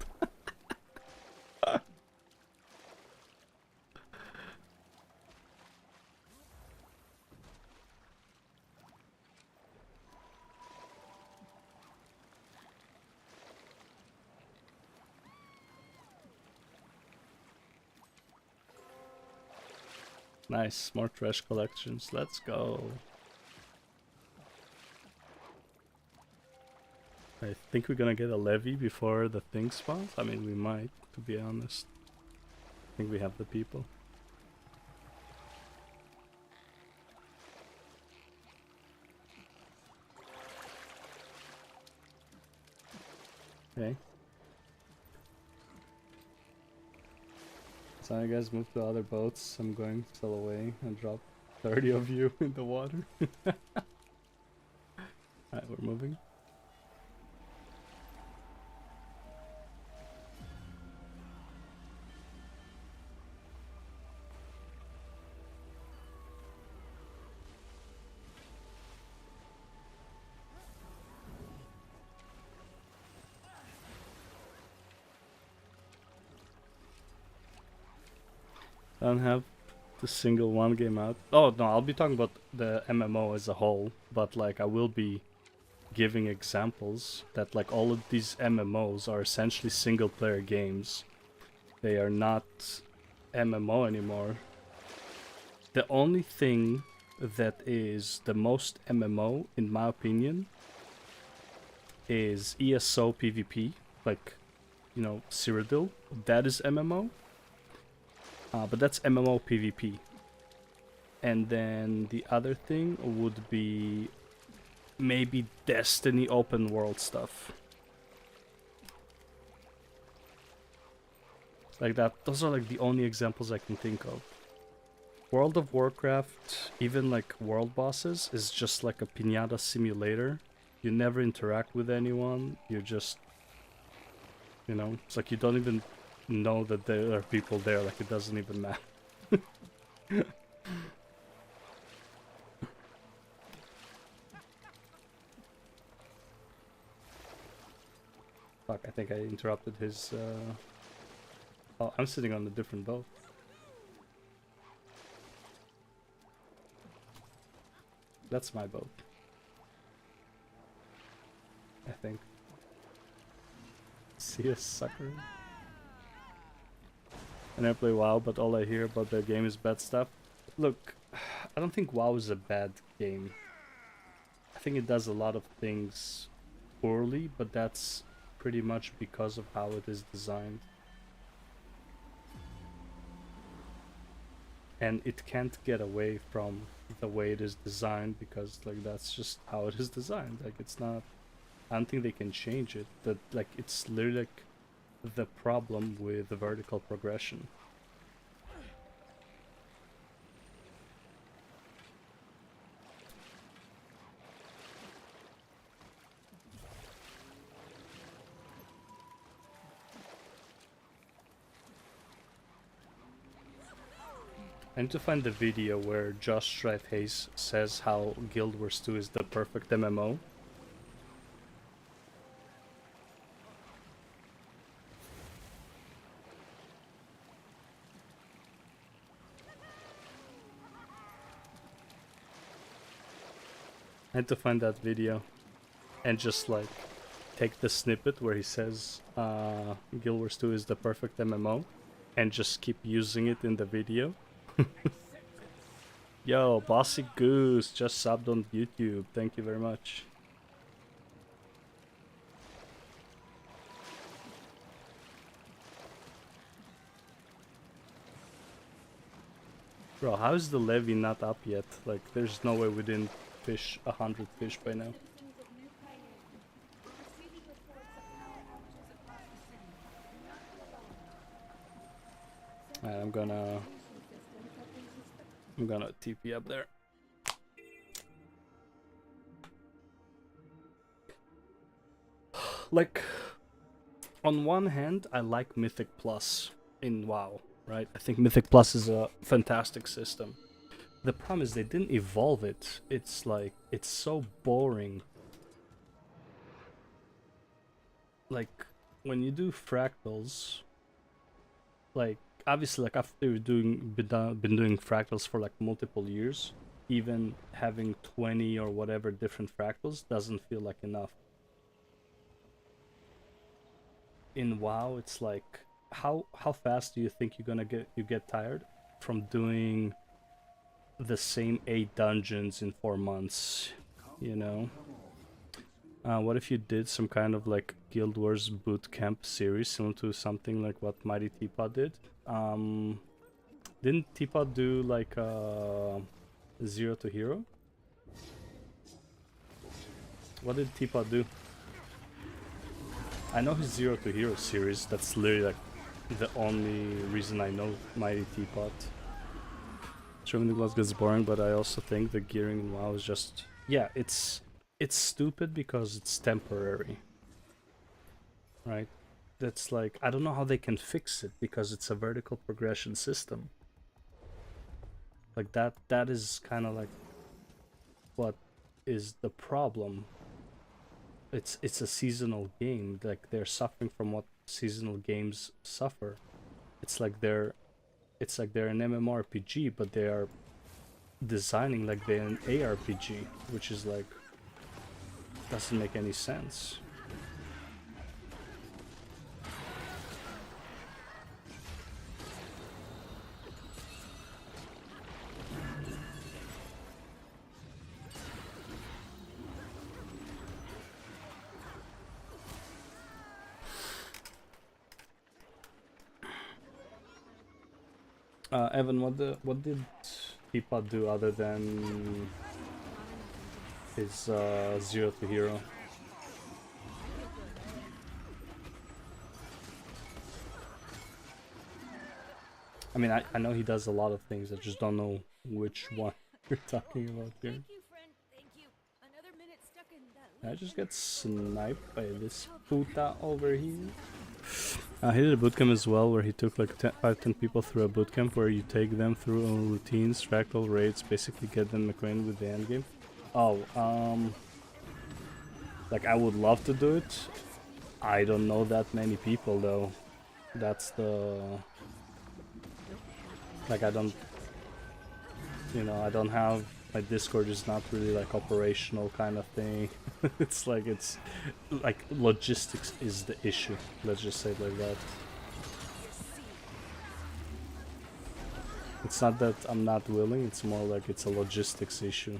[SPEAKER 1] Nice, more trash collections. Let's go. I think we're gonna get a levy before the thing spawns. I mean, we might, to be honest. I think we have the people. Okay. So I guys move to other boats. I'm going to sail away and drop 30 of you in the water. Alright, we're moving. I don't have the single one game out. Oh no, I'll be talking about the MMO as a whole, but like I will be giving examples that like all of these MMOs are essentially single player games. They are not MMO anymore. The only thing that is the most MMO, in my opinion, is ESO PvP, like, you know, Cyrodiil. That is MMO. But that's MMO PvP. And then the other thing would be maybe Destiny open world stuff. Like that. Those are like the only examples I can think of. World of Warcraft, even like world bosses, is just like a piñata simulator. You never interact with anyone. You're just, you know, it's like you don't even know that there are people there. Like it doesn't even matter. Fuck, I think I interrupted his, Oh, I'm sitting on a different boat. That's my boat. I think. See a sucker? I never play WoW, but all I hear about their game is bad stuff. Look, I don't think WoW is a bad game. I think it does a lot of things poorly, but that's pretty much because of how it is designed. And it can't get away from the way it is designed because like that's just how it is designed. Like it's not, I don't think they can change it. That like it's literally like the problem with the vertical progression. I need to find the video where Josh Strife-Hayes says how Guild Wars 2 is the perfect MMO. I had to find that video and just like take the snippet where he says Guild Wars 2 is the perfect MMO and just keep using it in the video. Yo, Bossy Goose just subbed on YouTube. Thank you very much. Bro, how is the levy not up yet? Like, there's no way we didn't fish 100 fish by now. I'm gonna TP up there. Like, on one hand, I like Mythic Plus in WoW, right? I think Mythic Plus is a fantastic system. The problem is they didn't evolve it. It's like, it's so boring. Like, when you do fractals, like, obviously, like, after you've been doing fractals for like multiple years, even having 20 or whatever different fractals doesn't feel like enough. In WoW, it's like, how fast do you think you're gonna get tired from doing the same 8 dungeons in 4 months, you know? What if you did some kind of like Guild Wars bootcamp series similar to something like what Mighty Teapot did? Didn't Teapot do like 0 to Hero? What did Teapot do? I know his 0 to Hero series. That's literally like the only reason I know Mighty Teapot. Showing the glass gets boring, but I also think the gearing in WoW is just, yeah, it's stupid because it's temporary, right? That's like, I don't know how they can fix it because it's a vertical progression system. Like that is kind of like what is the problem. It's a seasonal game. Like, they're suffering from what seasonal games suffer. It's like they're an MMORPG, but they are designing like they're an ARPG, which is like, doesn't make any sense. Evan, what did Teapot do other than his 0 to Hero? I mean, I know he does a lot of things. I just don't know which one you're talking about here.
[SPEAKER 8] Thank you, friend. Thank you. Another minute stuck in that.
[SPEAKER 1] I just get sniped by this puta over here. He did a bootcamp as well, where he took like 5-10 people through a bootcamp where you take them through routines, fractal raids, basically get them acquainted with the endgame. Oh, like, I would love to do it. I don't know that many people though. That's the... Like, I don't... You know, I don't have... My Discord is not really like operational kind of thing. It's like logistics is the issue. Let's just say it like that. It's not that I'm not willing, it's more like it's a logistics issue.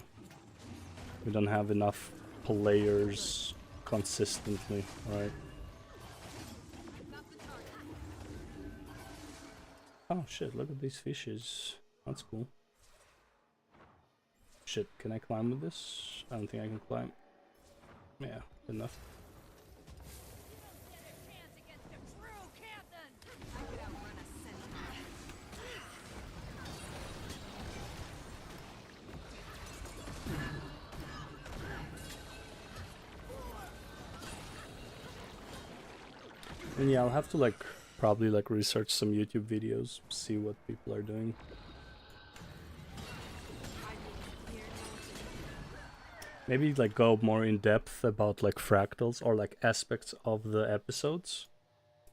[SPEAKER 1] We don't have enough players consistently, right? Oh shit, look at these fishes. That's cool. Shit, can I climb with this? I don't think I can climb. Yeah, good enough. And yeah, I'll have to like probably like research some YouTube videos, see what people are doing. Maybe like go more in depth about like fractals or like aspects of the episodes,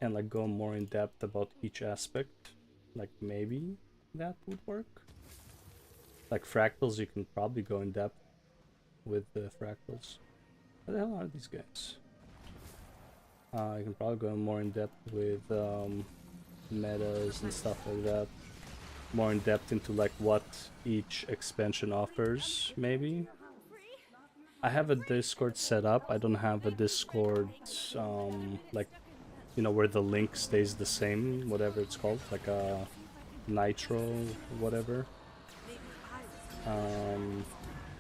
[SPEAKER 1] and like go more in depth about each aspect. Like, maybe that would work. Like fractals, you can probably go in depth with the fractals. What the hell are these guys? You can probably go more in depth with metas and stuff like that. More in depth into like what each expansion offers, maybe. I have a Discord set up. I don't have a Discord like, you know, where the link stays the same, whatever it's called, like a Nitro, whatever.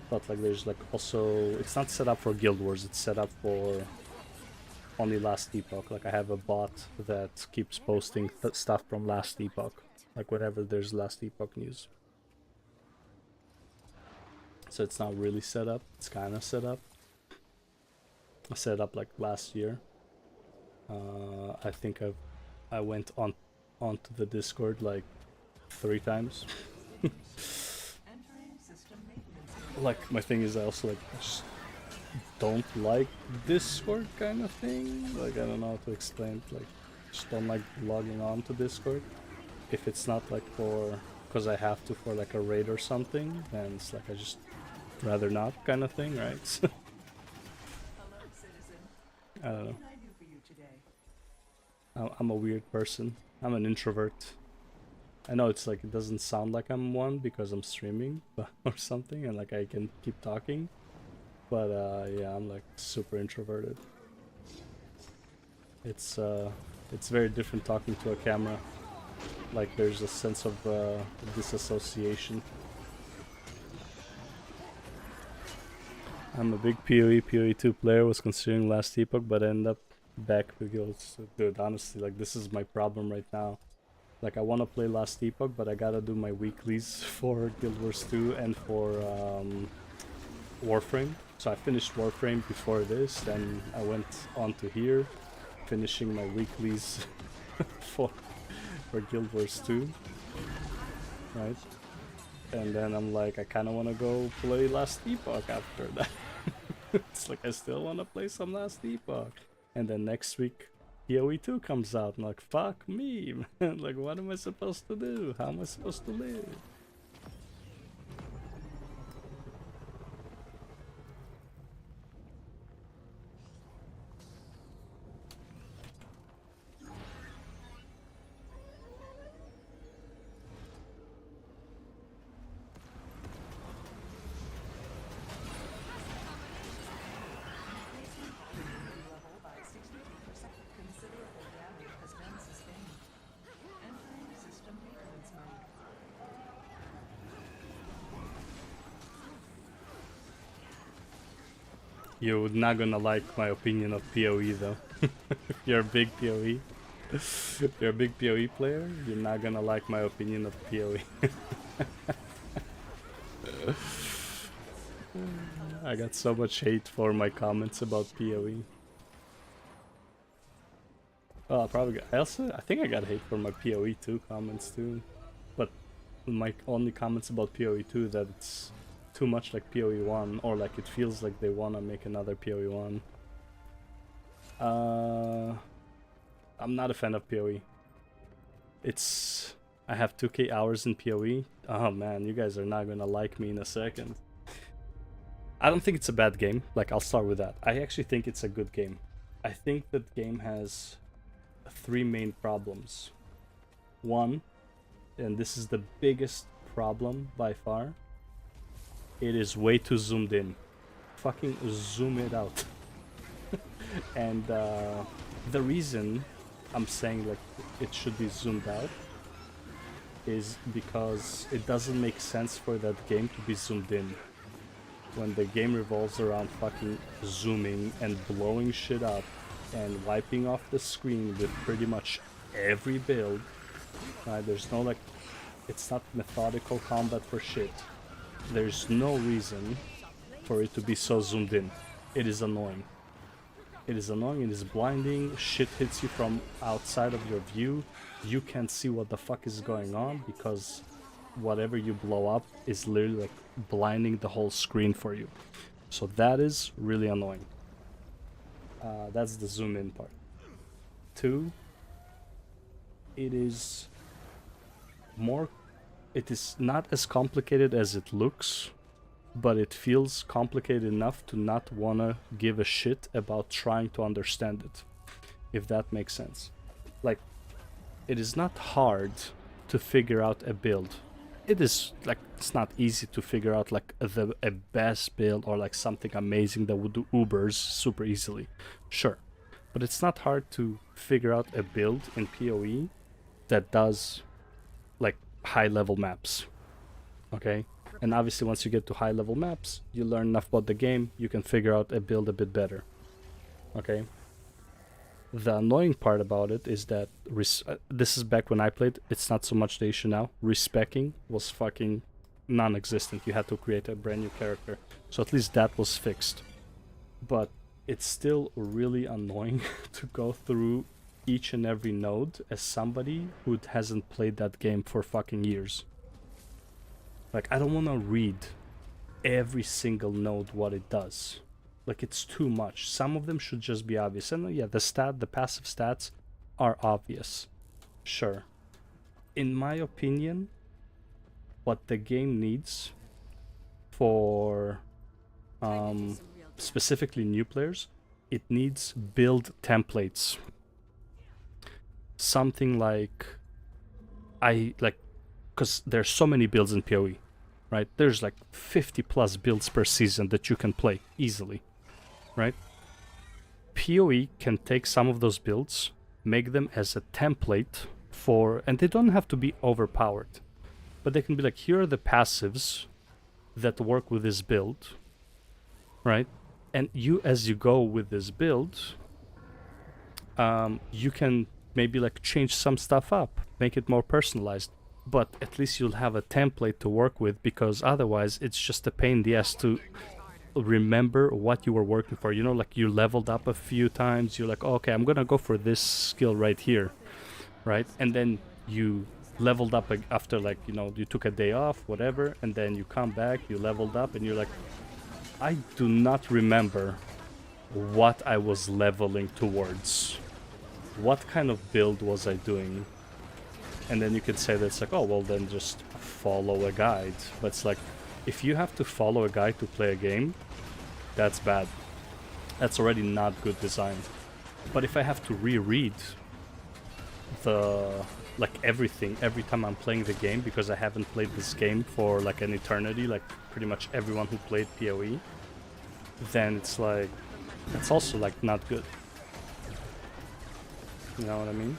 [SPEAKER 1] But like there's like also, it's not set up for Guild Wars, it's set up for only Last Epoch. Like I have a bot that keeps posting stuff from Last Epoch, like whenever there's Last Epoch news. So it's not really set up, it's kind of set up. I set up like last year. I think I went onto the Discord like 3 times. Like my thing is I also like just don't like Discord kind of thing. Like I don't know how to explain it. Like just don't like logging on to Discord. If it's not like for because I have to for like a raid or something, then it's like I just rather not kind of thing, right? I don't know. I'm a weird person. I'm an introvert. I know it's like it doesn't sound like I'm one because I'm streaming or something and like I can keep talking. But yeah, I'm like super introverted. It's very different talking to a camera. Like there's a sense of disassociation. I'm a big PoE 2 player, was considering Last Epoch, but end up back with Guilds. Dude, honestly, like this is my problem right now. Like I want to play Last Epoch, but I gotta do my weeklies for Guild Wars 2 and for Warframe. So I finished Warframe before this, then I went on to here, finishing my weeklies for Guild Wars 2, right? And then I'm like, I kind of want to go play Last Epoch after that. It's like I still want to play some Last Epoch. And then next week, PoE 2 comes out. I'm like, fuck me, man. Like, what am I supposed to do? How am I supposed to live? You're not gonna like my opinion of PoE though. If you're a big PoE, if you're a big PoE player, you're not gonna like my opinion of PoE. I got so much hate for my comments about PoE. Oh, I probably got, I think I got hate for my PoE 2 comments too. But my only comments about PoE 2 that it's too much like PoE 1, or like it feels like they wanna make another PoE 1. I'm not a fan of PoE. I have 2k hours in PoE. Oh man, you guys are not gonna like me in a second. I don't think it's a bad game. Like, I'll start with that. I actually think it's a good game. I think that game has 3 main problems. One, and this is the biggest problem by far, it is way too zoomed in. Fucking zoom it out. And the reason I'm saying like it should be zoomed out is because it doesn't make sense for that game to be zoomed in. When the game revolves around fucking zooming and blowing shit up and wiping off the screen with pretty much every build, right? There's no like, it's not methodical combat for shit. There's no reason for it to be so zoomed in. It is annoying. It is annoying, it is blinding, shit hits you from outside of your view. You can't see what the fuck is going on because whatever you blow up is literally like blinding the whole screen for you. So that is really annoying. That's the zoom in part. 2, it is not as complicated as it looks, but it feels complicated enough to not wanna give a shit about trying to understand it, if that makes sense. Like, it is not hard to figure out a build. It is like, it's not easy to figure out like a best build or like something amazing that would do Ubers super easily. Sure. But it's not hard to figure out a build in PoE that does like high level maps. Okay? And obviously once you get to high level maps, you learn enough about the game, you can figure out a build a bit better. Okay? The annoying part about it is that this is back when I played. It's not so much the issue now. Respecking was fucking non-existent. You had to create a brand new character. So at least that was fixed. But it's still really annoying to go through each and every node as somebody who hasn't played that game for fucking years. Like, I don't want to read every single node what it does. Like, it's too much. Some of them should just be obvious. And yeah, the passive stats are obvious. Sure. In my opinion, what the game needs for specifically new players, it needs build templates. Something like, because there's so many builds in PoE, right? There's like 50 plus builds per season that you can play easily. Right? PoE can take some of those builds, make them as a template for, and they don't have to be overpowered, but they can be like, here are the passives that work with this build, right? And you, as you go with this build, you can maybe like change some stuff up, make it more personalized, but at least you'll have a template to work with, because otherwise it's just a pain in the ass to remember what you were working for. You know, like you leveled up a few times, you're like, oh, okay, I'm gonna go for this skill right here, right? And then you leveled up after, like, you know, you took a day off, whatever, and then you come back, you leveled up, and you're like, I do not remember what I was leveling towards. What kind of build was I doing? And then you could say that it's like, oh, well, then just follow a guide. But it's like, if you have to follow a guide to play a game, that's bad. That's already not good design. But if I have to reread everything every time I'm playing the game, because I haven't played this game for like an eternity, like pretty much everyone who played PoE, then it's like, it's also like not good. You know what I mean?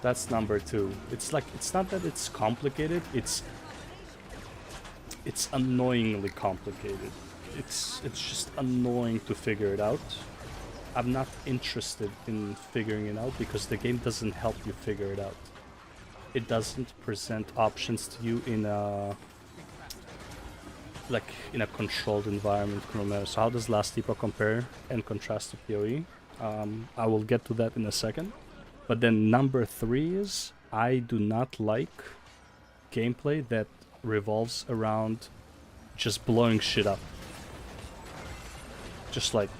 [SPEAKER 1] That's number 2. It's like, it's not that it's complicated, it's annoyingly complicated. It's just annoying to figure it out. I'm not interested in figuring it out because the game doesn't help you figure it out. It doesn't present options to you in a controlled environment, no matter. So how does Last Epoch compare and contrast to PoE? I will get to that in a second. But then number 3 is, I do not like gameplay that revolves around just blowing shit up. Just like,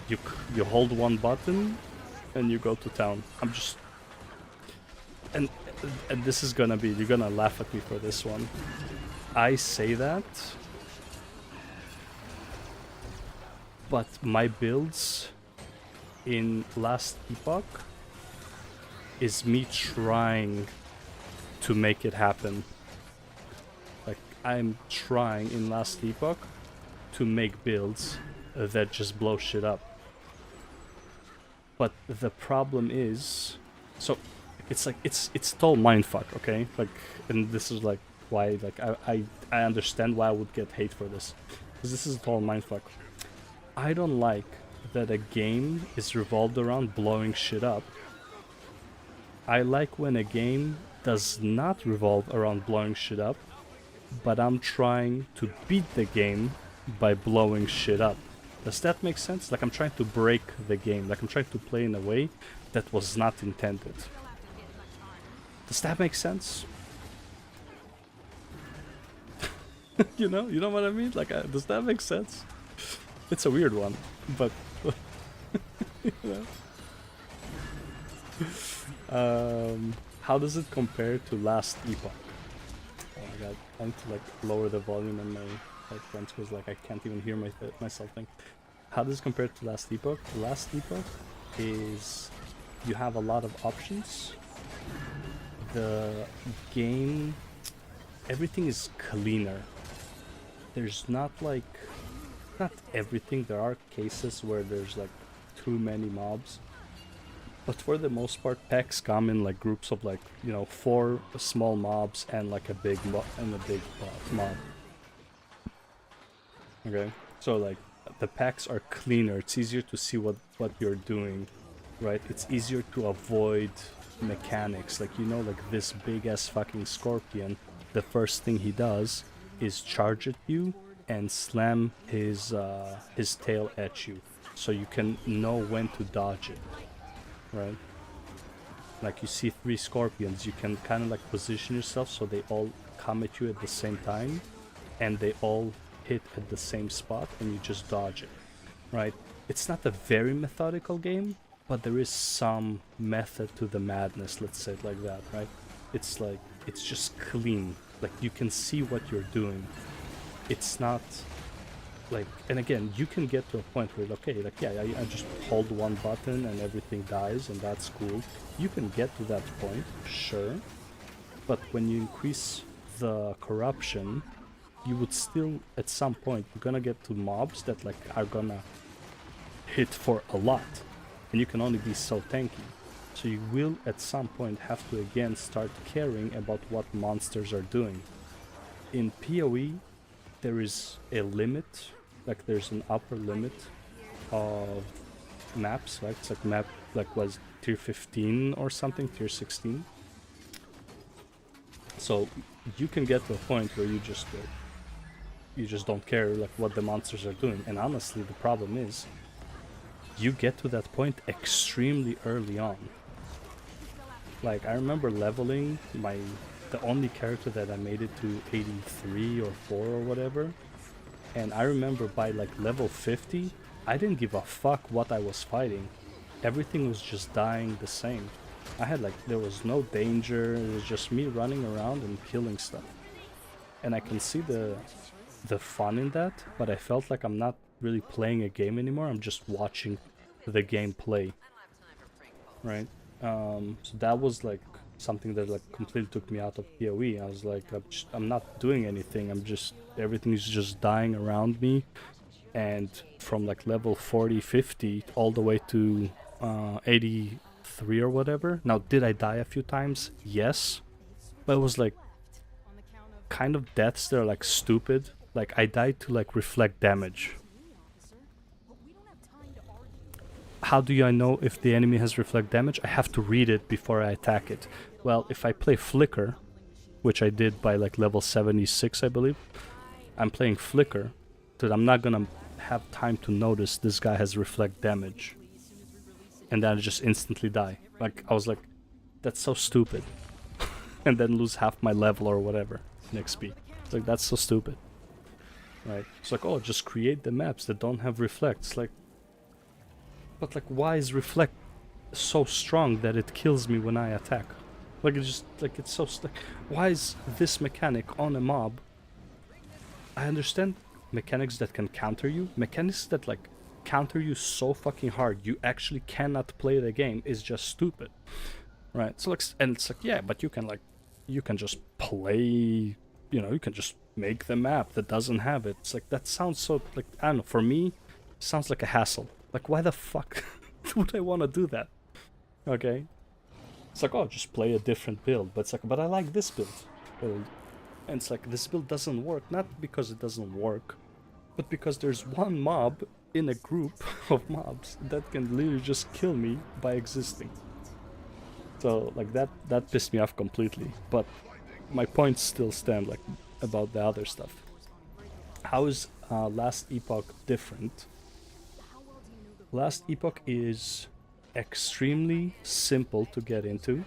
[SPEAKER 1] you hold one button and you go to town. I'm just... And this is gonna be, you're gonna laugh at me for this one. I say that, but my builds in Last Epoch is me trying to make it happen. Like, I'm trying in Last Epoch to make builds that just blow shit up. But the problem is, so it's like, it's total mindfuck, okay? Like, and this is like why, like, I understand why I would get hate for this, because this is a total mindfuck. I don't like that a game is revolved around blowing shit up. I like when a game does not revolve around blowing shit up, but I'm trying to beat the game by blowing shit up. Does that make sense? Like, I'm trying to break the game. Like, I'm trying to play in a way that was not intended. Does that make sense? You know what I mean? Like, does that make sense? It's a weird one, but you know. How does it compare to Last Epoch? I need to like lower the volume on my headphones because like I can't even hear myself think. How does it compare to Last Epoch? Last Epoch is you have a lot of options. The game, everything is cleaner. There's not like, not everything. There are cases where there's like too many mobs. But for the most part, packs come in like groups of like, you know, 4 small mobs and like a big mob. Okay, so like the packs are cleaner. It's easier to see what you're doing, right? It's easier to avoid mechanics. Like, you know, like this big ass fucking scorpion, the first thing he does is charge at you and slam his tail at you, so you can know when to dodge it. Right? Like you see 3 scorpions, you can kind of like position yourself so they all come at you at the same time and they all hit at the same spot and you just dodge it. Right? It's not a very methodical game, but there is some method to the madness, let's say it like that, right? It's like, it's just clean. Like you can see what you're doing. It's not like, and again, you can get to a point where, okay, like, yeah, I just hold one button and everything dies, and that's cool. You can get to that point, sure, but when you increase the corruption, you would still, at some point, you're gonna get to mobs that, like, are gonna hit for a lot, and you can only be so tanky. So you will, at some point, have to, again, start caring about what monsters are doing. In PoE, there is a limit. Like there's an upper limit of maps, right? It's like map like was tier 15 or something, tier 16. So you can get to a point where you just don't care like what the monsters are doing. And honestly, the problem is you get to that point extremely early on. Like I remember leveling the only character that I made it to 83 or 4 or whatever. And I remember by like level 50, I didn't give a fuck what I was fighting. Everything was just dying the same. I had like, there was no danger, it was just me running around and killing stuff. And I can see the fun in that, but I felt like I'm not really playing a game anymore, I'm just watching the game play. Right? So that was like something that like completely took me out of PoE. I was like, I'm not doing anything. Everything's just dying around me. And from like level 40, 50 all the way to 83 or whatever. Now, did I die a few times? Yes. But it was like kind of deaths that are like stupid. Like I died to like reflect damage. How do I know if the enemy has reflect damage? I have to read it before I attack it. Well, if I play Flicker, which I did by like level 76, I believe, I'm playing Flicker, so I'm not gonna have time to notice this guy has reflect damage. And then I just instantly die. Like, I was like, that's so stupid. And then lose half my level or whatever in XP. It's like, that's so stupid. Right? It's like, oh, just create the maps that don't have reflects. Like, but like, why is reflect so strong that it kills me when I attack? Like, it's just, like, it's so why is this mechanic on a mob? I understand mechanics that can counter you. Mechanics that, like, counter you so fucking hard you actually cannot play the game is just stupid. Right? So, like, and it's like, yeah, but you can just play, you know, you can just make the map that doesn't have it. It's like, that sounds so, like, I don't know, for me, it sounds like a hassle. Like, why the fuck would I want to do that? Okay? It's like, oh, just play a different build. But it's like, but I like this build. And it's like, this build doesn't work. Not because it doesn't work, but because there's one mob in a group of mobs that can literally just kill me by existing. So, like, that pissed me off completely. But my points still stand, like, about the other stuff. How is Last Epoch different? Last Epoch is extremely simple to get into.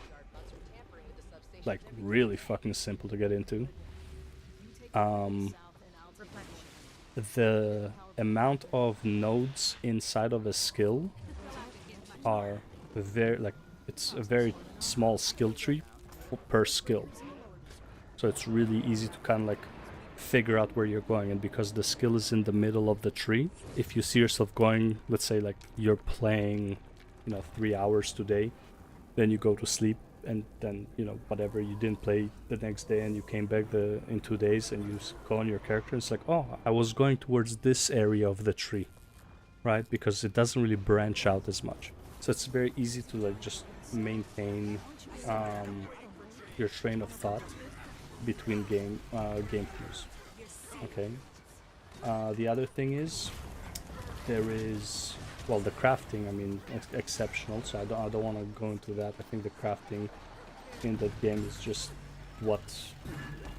[SPEAKER 1] Like, really fucking simple to get into. The amount of nodes inside of a skill are very, like, it's a very small skill tree per skill. So it's really easy to kind of like figure out where you're going. And because the skill is in the middle of the tree, if you see yourself going, let's say like you're playing, 3 hours today, then you go to sleep, and then whatever you didn't play the next day, and you came back in 2 days, and you go on your character. It's like, oh, I was going towards this area of the tree, right? Because it doesn't really branch out as much. So it's very easy to like just maintain your train of thought between game cues. Okay. The other thing is there is, well, the crafting. I mean, exceptional. So I don't want to go into that. I think the crafting in that game is just what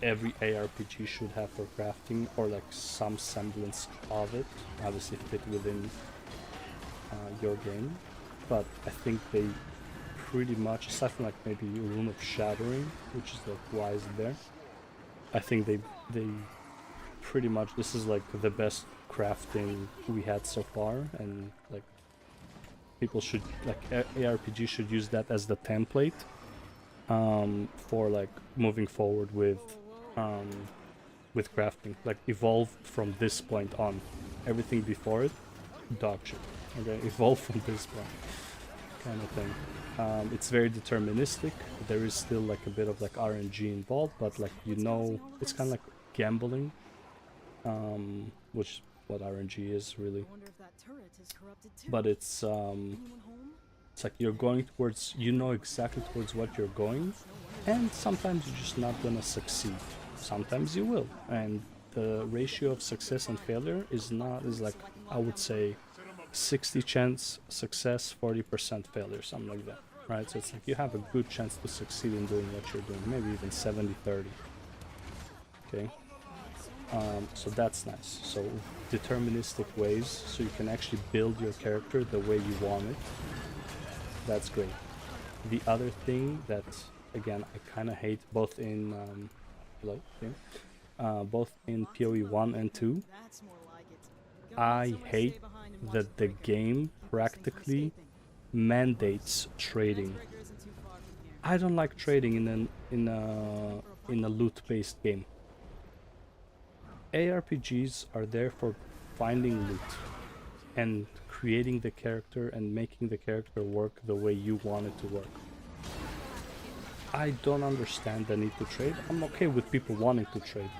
[SPEAKER 1] every ARPG should have for crafting, or like some semblance of it. Obviously fit within your game, but I think they pretty much, aside from like maybe Rune of Shattering, which is like why is it there, I think they pretty much, this is like the best crafting we had so far, and like people should, like ARPG should use that as the template for like moving forward with crafting. Like evolve from this point on. Everything before it, dog shit. Okay, evolve from this point, kind of thing. It's very deterministic. There is still like a bit of like RNG involved, but like it's kind of like gambling, which is what RNG is really. But it's like you're going towards, exactly towards what you're going, and sometimes you're just not gonna succeed. Sometimes you will, and the ratio of success and failure is like, I would say 60 chance success, 40% failure, something like that, right? So it's like you have a good chance to succeed in doing what you're doing, maybe even 70-30. Okay, so that's nice. So deterministic ways, so you can actually build your character the way you want it. That's great. The other thing that, again, I kind of hate both in both in PoE 1 and 2, I hate that the game practically mandates trading. I don't like trading in a loot-based game. ARPGs are there for finding loot and creating the character and making the character work the way you want it to work. I don't understand the need to trade. I'm okay with people wanting to trade.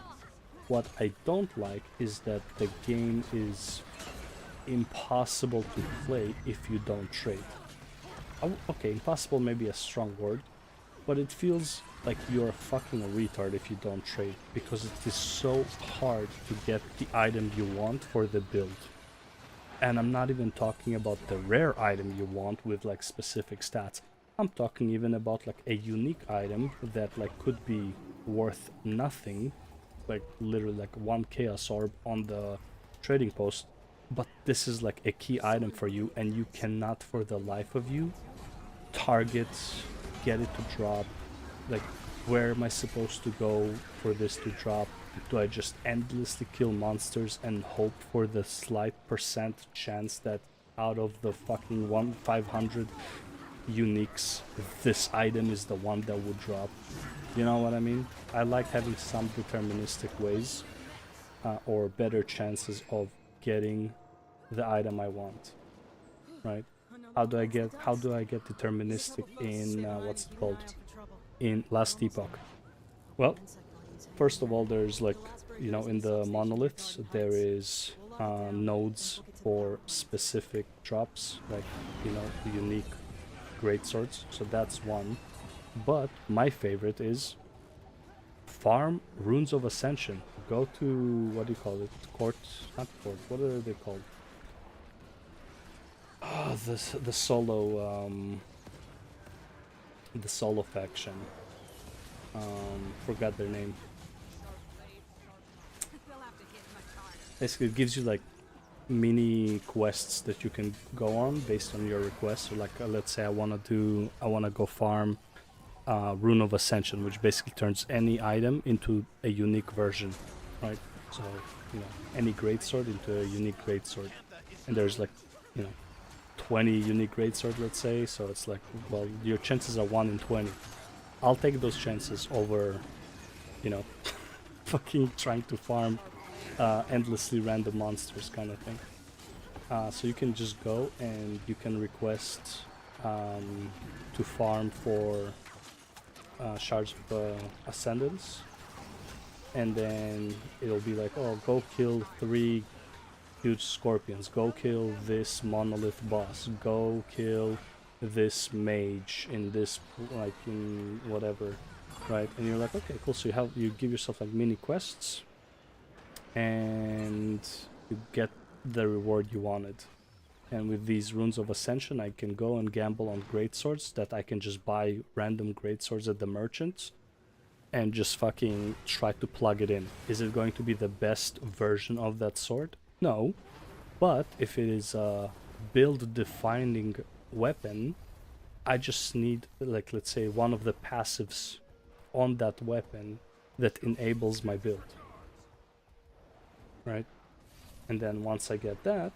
[SPEAKER 1] What I don't like is that the game is impossible to play if you don't trade. Okay, impossible may be a strong word, but it feels like you're a fucking retard if you don't trade, because it is so hard to get the item you want for the build. And I'm not even talking about the rare item you want with like specific stats. I'm talking even about like a unique item that like could be worth nothing, like literally like 1 chaos orb on the trading post, but this is like a key item for you, and you cannot for the life of you target, get it to drop. Like, where am I supposed to go for this to drop? Do I just endlessly kill monsters and hope for the slight % chance that out of the fucking 500 uniques, this item is the one that would drop? You know what I mean? I like having some deterministic ways or better chances of getting the item I want, right? How do I get deterministic in what's it called, in Last Epoch? Well, first of all, there's like, in the monoliths there is nodes for specific drops, like unique greatswords, so that's one. But my favorite is farm Runes of Ascension. Go to, what do you call it? Court? Not court. What are they called? Oh, the solo faction. Forgot their name. Basically, it gives you like mini quests that you can go on based on your request. So like, let's say I wanna go farm Rune of Ascension, which basically turns any item into a unique version, right? So, any greatsword into a unique greatsword. And there's like, 20 unique greatsword, let's say, so it's like, well, your chances are 1 in 20. I'll take those chances over, you know, fucking trying to farm endlessly random monsters kind of thing. So you can just go and you can request to farm for shards of ascendance, and then it'll be like, oh, go kill 3 huge scorpions, go kill this monolith boss, go kill this mage in this, like, in whatever, right? And you're like, okay, cool. So you give yourself like mini quests, and you get the reward you wanted. And with these runes of ascension, I can go and gamble on greatswords that I can just buy random greatswords at the merchants and just fucking try to plug it in. Is it going to be the best version of that sword? No. But if it is a build defining weapon, I just need, like, let's say one of the passives on that weapon that enables my build. Right? And then once I get that,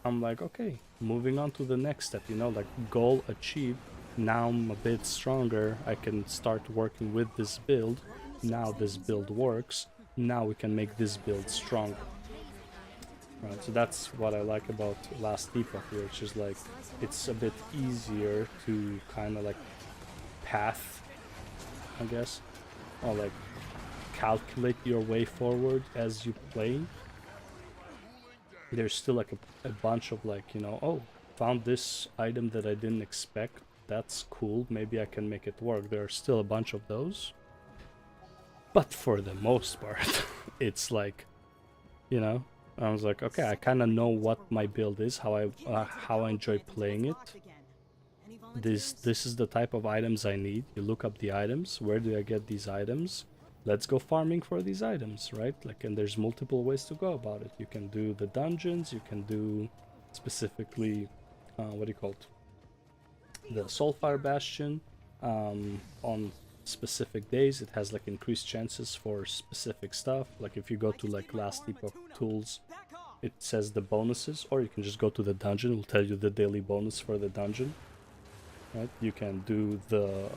[SPEAKER 1] I'm like, okay, moving on to the next step, you know, like goal achieved. Now I'm a bit stronger. I can start working with this build. Now this build works. Now we can make this build stronger. Right, so that's what I like about Last Epoch here, which is like, it's a bit easier to kind of like path, I guess, or like calculate your way forward as you play. There's still like a bunch of like, you know, oh, found this item that I didn't expect. That's cool. Maybe I can make it work. There are still a bunch of those. But for the most part, it's like, you know, I was like, okay, I kind of know what my build is, how I enjoy playing it. This is the type of items I need. You look up the items. Where do I get these items? Let's go farming for these items, right? Like, and there's multiple ways to go about it. You can do the dungeons, you can do specifically, what do you call it? The Soulfire Bastion. On specific days, it has like increased chances for specific stuff. Like if you go to like Last Epoch tools, it says the bonuses, or you can just go to the dungeon. It will tell you the daily bonus for the dungeon, right? You can do the,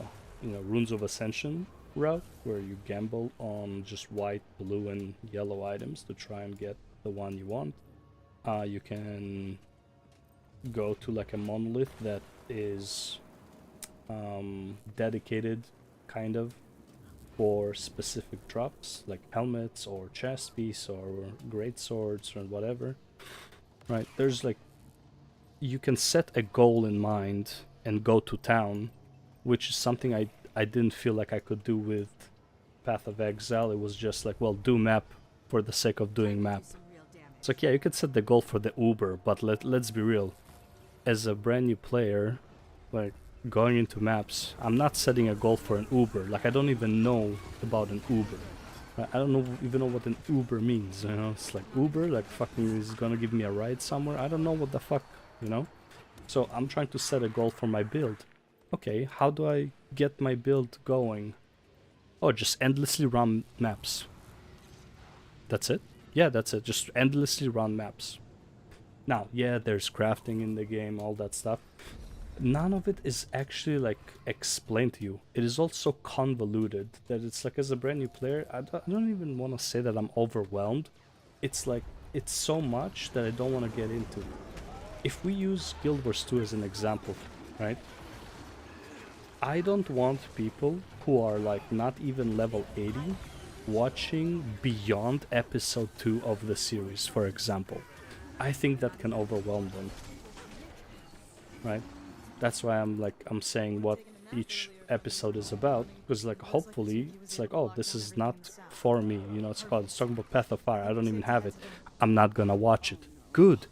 [SPEAKER 1] you know, Runes of Ascension route, where you gamble on just white, blue, and yellow items to try and get the one you want. You can go to like a monolith that is dedicated kind of for specific drops, like helmets or chest piece or great swords or whatever, right? There's like, you can set a goal in mind and go to town, which is something I didn't feel like I could do with Path of Exile. It was just like, well, do map for the sake of doing map. It's like, yeah, you could set the goal for the Uber, but let's be real. As a brand new player, like, going into maps, I'm not setting a goal for an Uber. Like, I don't even know about an Uber. I don't even know what an Uber means, you know? It's like, Uber, like, fucking is gonna give me a ride somewhere? I don't know what the fuck, you know? So I'm trying to set a goal for my build. Okay, how do I get my build going? Oh, just endlessly run maps. That's it? Yeah, that's it. Just endlessly run maps. Now, yeah, there's crafting in the game, all that stuff. None of it is actually like explained to you. It is also convoluted, that it's like, as a brand new player, I don't even want to say that I'm overwhelmed. It's like, it's so much that I don't want to get into. If we use Guild Wars 2 as an example, right? I don't want people who are like not even level 80 watching beyond episode 2 of the series, for example. I think that can overwhelm them, right? That's why I'm saying what each episode is about, because like, hopefully it's like, oh, this is not for me, you know. It's talking about Path of Fire. I don't even have it. I'm not gonna watch it. Good.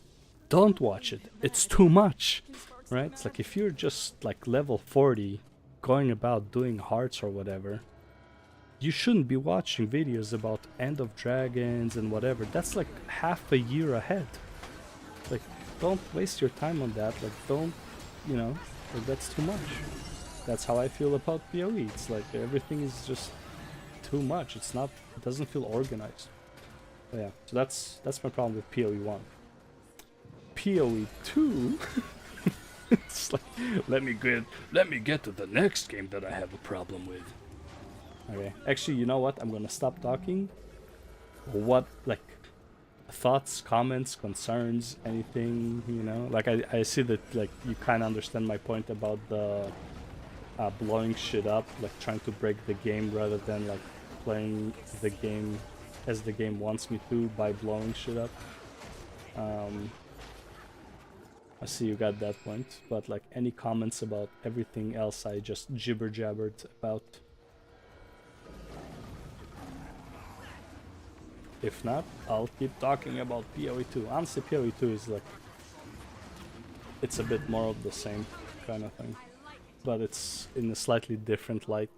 [SPEAKER 1] Don't watch it. It's too much, right? It's like, if you're just like level 40 going about doing hearts or whatever, you shouldn't be watching videos about End of Dragons and whatever. That's like half a year ahead. Like, don't waste your time on that. Like, don't, you know, like, that's too much. That's how I feel about PoE. It's like, everything is just too much. It's not, it doesn't feel organized. But yeah, so that's my problem with PoE 1. PoE 2 it's like, let me get to the next game that I have a problem with. Okay, actually, you know what? I'm gonna stop talking. What, like, thoughts, comments, concerns, anything, you know? Like, I see that, like, you kind of understand my point about the blowing shit up, like, trying to break the game rather than, like, playing the game as the game wants me to by blowing shit up. I see you got that point, but, like, any comments about everything else I just jibber-jabbered about? If not, I'll keep talking about PoE2. Honestly, PoE2 is like, it's a bit more of the same kind of thing, but it's in a slightly different light.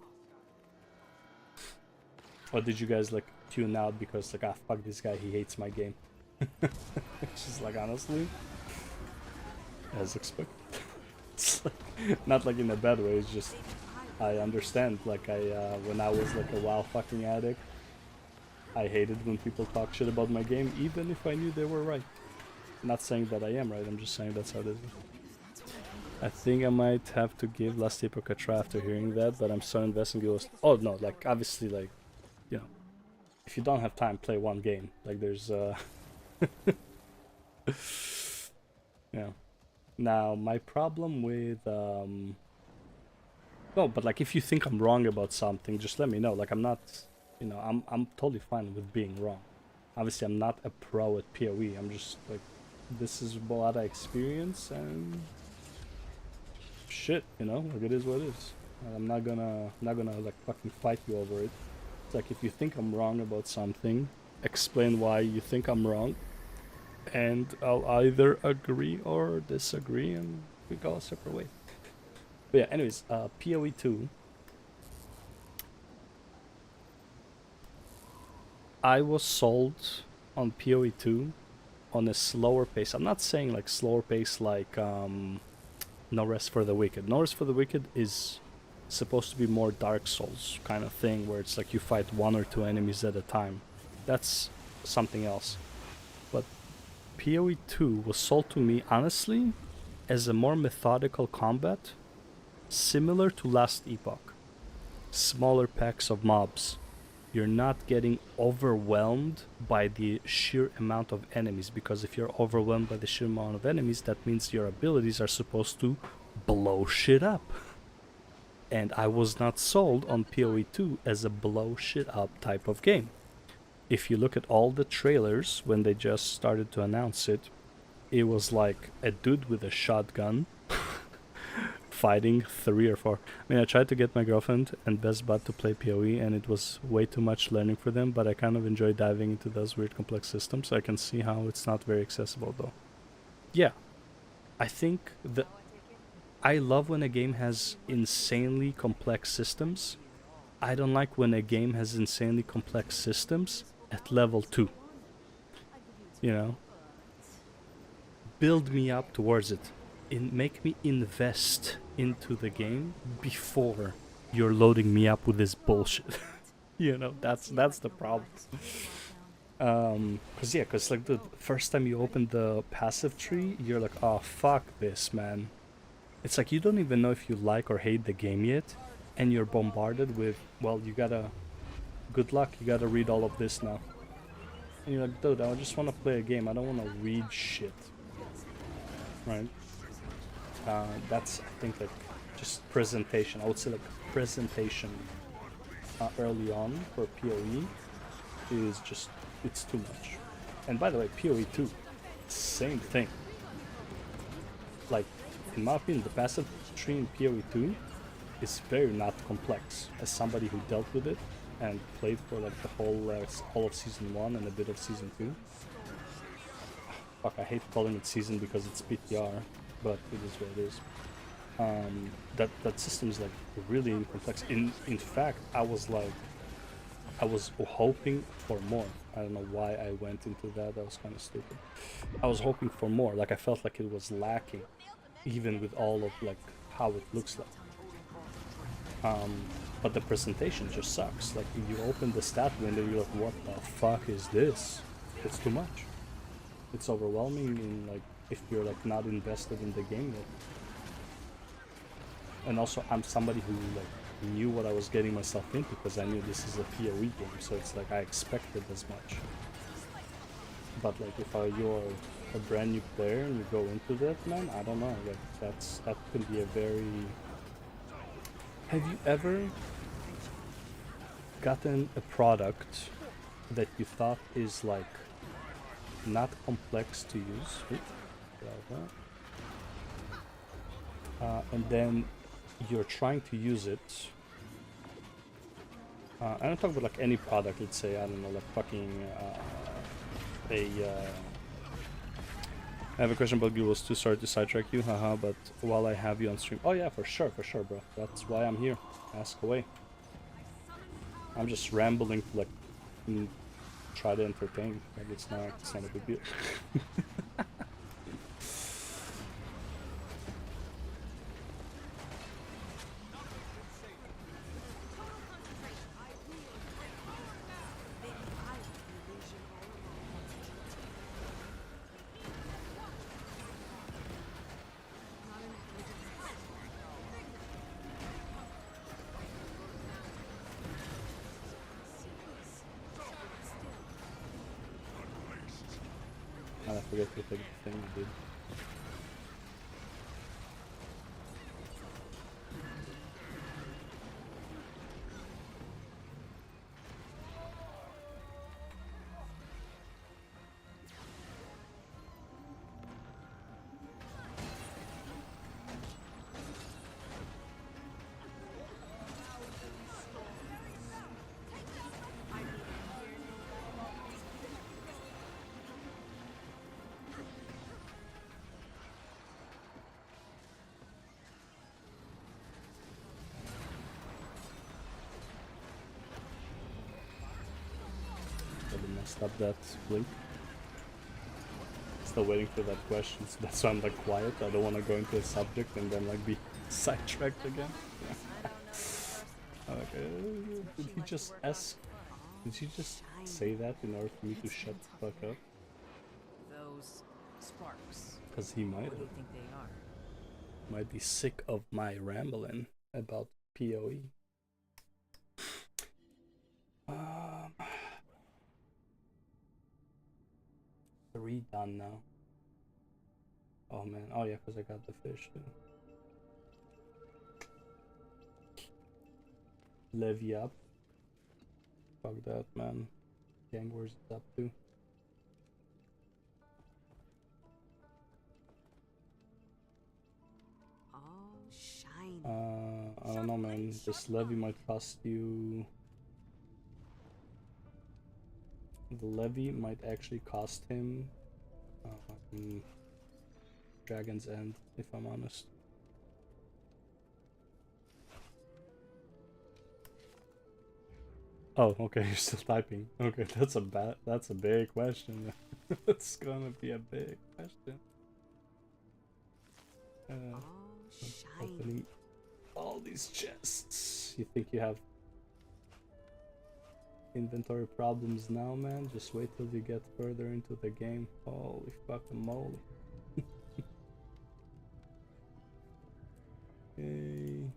[SPEAKER 1] Or did you guys like tune out because like, ah, fuck this guy, he hates my game? It's just like, honestly, as expected. It's like, not like in a bad way, it's just, I understand, like when I was like a WoW fucking addict, I hated when people talk shit about my game, even if I knew they were right. Not saying that I am right, I'm just saying that's how it is. I think I might have to give Last Epoch a try after hearing that, but I'm so invested in Guild. Oh no, like obviously, like, you know, if you don't have time, play one game. Like there's yeah. Now my problem with no, but like if you think I'm wrong about something, just let me know. Like I'm not, you know, I'm totally fine with being wrong. Obviously, I'm not a pro at PoE. I'm just like, this is what I experience and shit, you know, like it is what it is. I'm not gonna like fucking fight you over it. It's like if you think I'm wrong about something, explain why you think I'm wrong, and I'll either agree or disagree, and we go a separate way. But yeah, anyways, PoE2. I was sold on PoE2 on a slower pace. I'm not saying like slower pace like No Rest for the Wicked. No Rest for the Wicked is supposed to be more Dark Souls kind of thing, where it's like you fight one or two enemies at a time. That's something else. But PoE2 was sold to me, honestly, as a more methodical combat, similar to Last Epoch. Smaller packs of mobs. You're not getting overwhelmed by the sheer amount of enemies, because if you're overwhelmed by the sheer amount of enemies, that means your abilities are supposed to blow shit up. And I was not sold on PoE2 as a blow shit up type of game. If you look at all the trailers when they just started to announce it, it was like a dude with a shotgun fighting 3 or 4. I mean, I tried to get my girlfriend and best bud to play PoE, and it was way too much learning for them, but I kind of enjoy diving into those weird complex systems. I can see how it's not very accessible though. Yeah, I think that I love when a game has insanely complex systems. I don't like when a game has insanely complex systems at level 2. You know? Build me up towards it. Make me invest into the game before you're loading me up with this bullshit. You know, that's the problem. Cause like the first time you open the passive tree, you're like, oh fuck this, man. It's like you don't even know if you like or hate the game yet, and you're bombarded with, well, you gotta, good luck, you gotta read all of this now. And you're like, dude, I just want to play a game, I don't want to read shit. Right? That's, I think, like, just presentation. I would say, like, presentation early on for PoE is just, it's too much. And by the way, PoE2, same thing. Like, in my opinion, the passive tree in PoE2 is very not complex. As somebody who dealt with it and played for like the whole of season 1 and a bit of season 2. Fuck, I hate calling it season because it's PTR, but it is what it is. That system is like really complex. In fact, I was hoping for more. I don't know why I went into that. That was kind of stupid. I was hoping for more. Like I felt like it was lacking, even with all of like how it looks like. But the presentation just sucks. Like you open the stat window, you're like, what the fuck is this? It's too much. It's overwhelming, in like if you're like not invested in the game yet. And also, I'm somebody who like knew what I was getting myself into because I knew this is a PoE game, so it's like I expected as much. But like if you're a brand new player and you go into that, man, I don't know, like that could be a very... Have you ever gotten a product that you thought is like not complex to use? And then you're trying to use it. I don't talk about like any product, let's say, I don't know, like fucking I have a question about GW2, sorry to sidetrack you, haha, but while I have you on stream... Oh yeah, for sure, bro. That's why I'm here. Ask away. I'm just rambling to like try to entertain. Like it's not a big deal. I forget what the thing I did. Stop that blink. Still waiting for that question, so that's why I'm like quiet. I don't want to go into a subject and then like be sidetracked again. Okay. Did he just ask? Did he just say that in order for me to shut the fuck up?
[SPEAKER 6] Those sparks.
[SPEAKER 1] Because he might
[SPEAKER 6] What do you think they are?
[SPEAKER 1] Might be sick of my rambling about PoE. 3 done now. Oh man, oh yeah, because I got the fish too. Levy up. Fuck that, man. Gang Wars is up too.
[SPEAKER 6] Oh, shiny.
[SPEAKER 1] I don't know, man. This levy might cost you... The levy might actually cost him Dragon's End, if I'm honest. Oh, okay, you're still typing. Okay, that's a big question. That's gonna be a big question. Opening all these chests. You think you have inventory problems now, man? Just wait till you get further into the game. Holy fucking moly. Okay.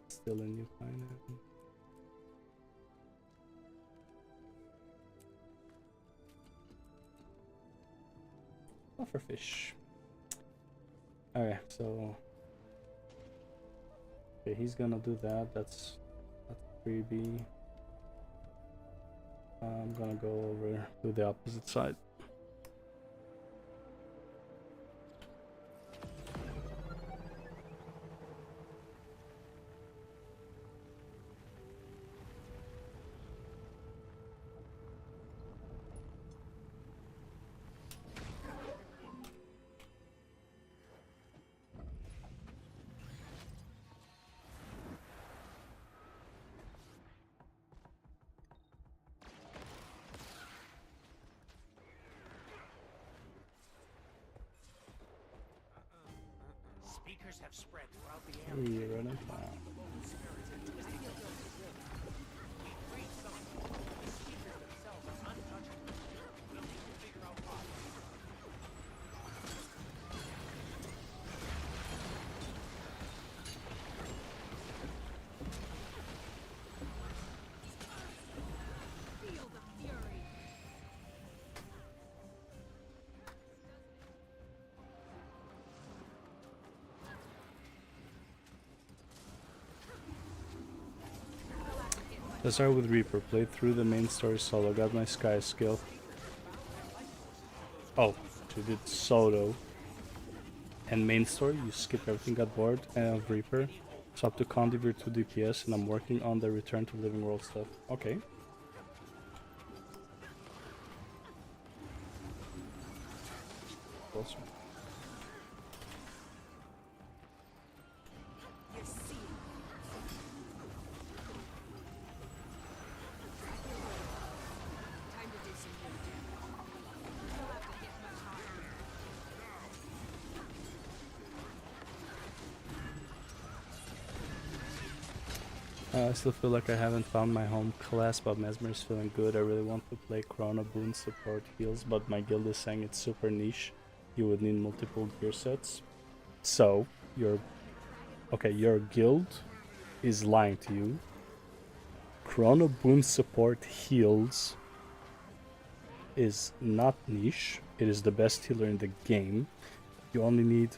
[SPEAKER 1] Still a new pineapple. Pufferfish. Okay, so okay, he's gonna do that. That's freebie. I'm gonna go over to the opposite side.
[SPEAKER 11] Speakers have spread throughout the area.
[SPEAKER 1] You're running fast. Let's start with Reaper. Played through the main story solo. Got my Sky skill. Oh, you did solo. And main story, you skip everything, got bored, and Reaper. So up to Condivir 2 DPS, and I'm working on the Return to Living World stuff. Okay. Closer. I still feel like I haven't found my home class, but Mesmer is feeling good. I really want to play Chrono Boon support heals, but my guild is saying it's super niche. You would need multiple gear sets. So, your guild is lying to you. Chrono Boon support heals is not niche. It is the best healer in the game. You only need...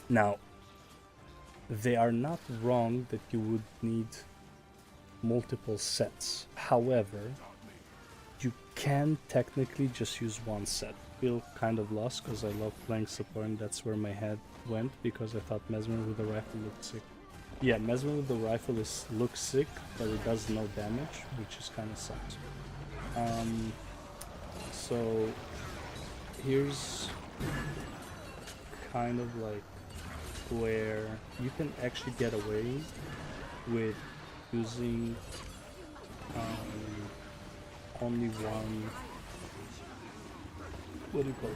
[SPEAKER 1] Now, they are not wrong that you would need multiple sets. However, you can technically just use one set. Feel kind of lost because I love playing support and that's where my head went because I thought Mesmer with the rifle looked sick. Yeah, Mesmer with the rifle looks sick, but it does no damage, which is kind of sucks. So here's kind of like where you can actually get away with using only one, what do you call it?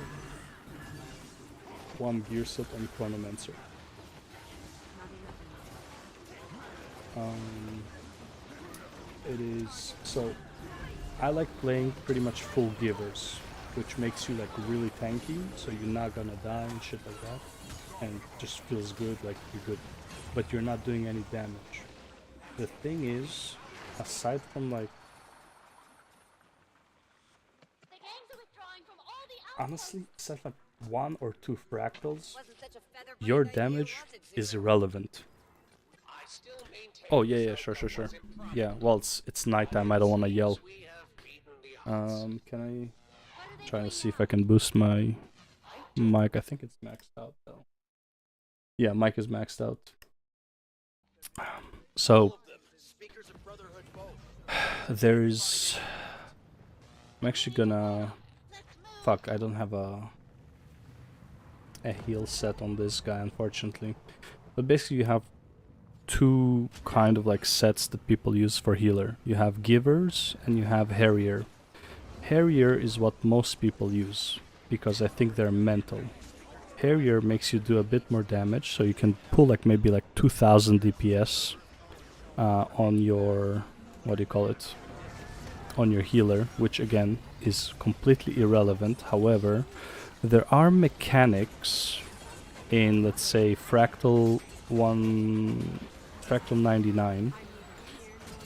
[SPEAKER 1] One gear set on Chronomancer. It is, so I like playing pretty much full givers, which makes you like really tanky, so you're not gonna die and shit like that. And just feels good, like you're good, but you're not doing any damage. The thing is, aside from like, honestly, aside from like 1 or 2 fractals, your damage is irrelevant. Oh yeah, sure. Yeah, well it's nighttime. I don't want to yell. Can I try to see if I can boost my mic? I think it's maxed out though. Yeah, mic is maxed out. So there's... I'm actually gonna... Fuck, I don't have a heal set on this guy, unfortunately. But basically you have 2 kind of like sets that people use for healer. You have Givers and you have Harrier. Harrier is what most people use, because I think they're mental. Harrier makes you do a bit more damage, so you can pull like maybe like 2000 DPS on your, what do you call it, on your healer, which again is completely irrelevant. However, there are mechanics in, let's say, Fractal 99,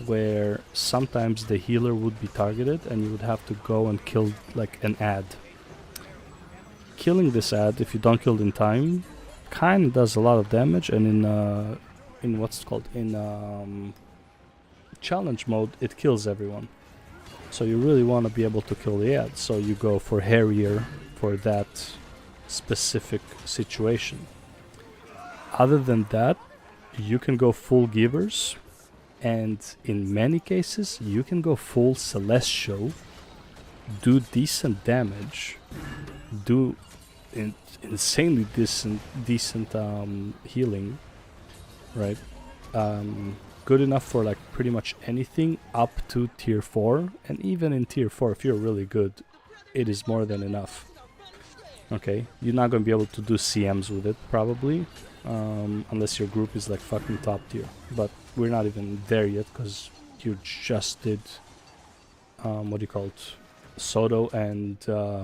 [SPEAKER 1] where sometimes the healer would be targeted and you would have to go and kill like an ad. Killing this ad, if you don't kill it in time, kind of does a lot of damage, and in what's it called, in challenge mode, it kills everyone. So you really want to be able to kill the ad, so you go for Harrier for that specific situation. Other than that, you can go full Givers, and in many cases you can go full Celestial, do decent damage, do insanely decent healing, right? Good enough for like pretty much anything up to tier 4, and even in tier 4 if you're really good, it is more than enough. Okay, you're not gonna be able to do CMs with it probably, unless your group is like fucking top tier, but we're not even there yet because you just did what do you call it, Soto and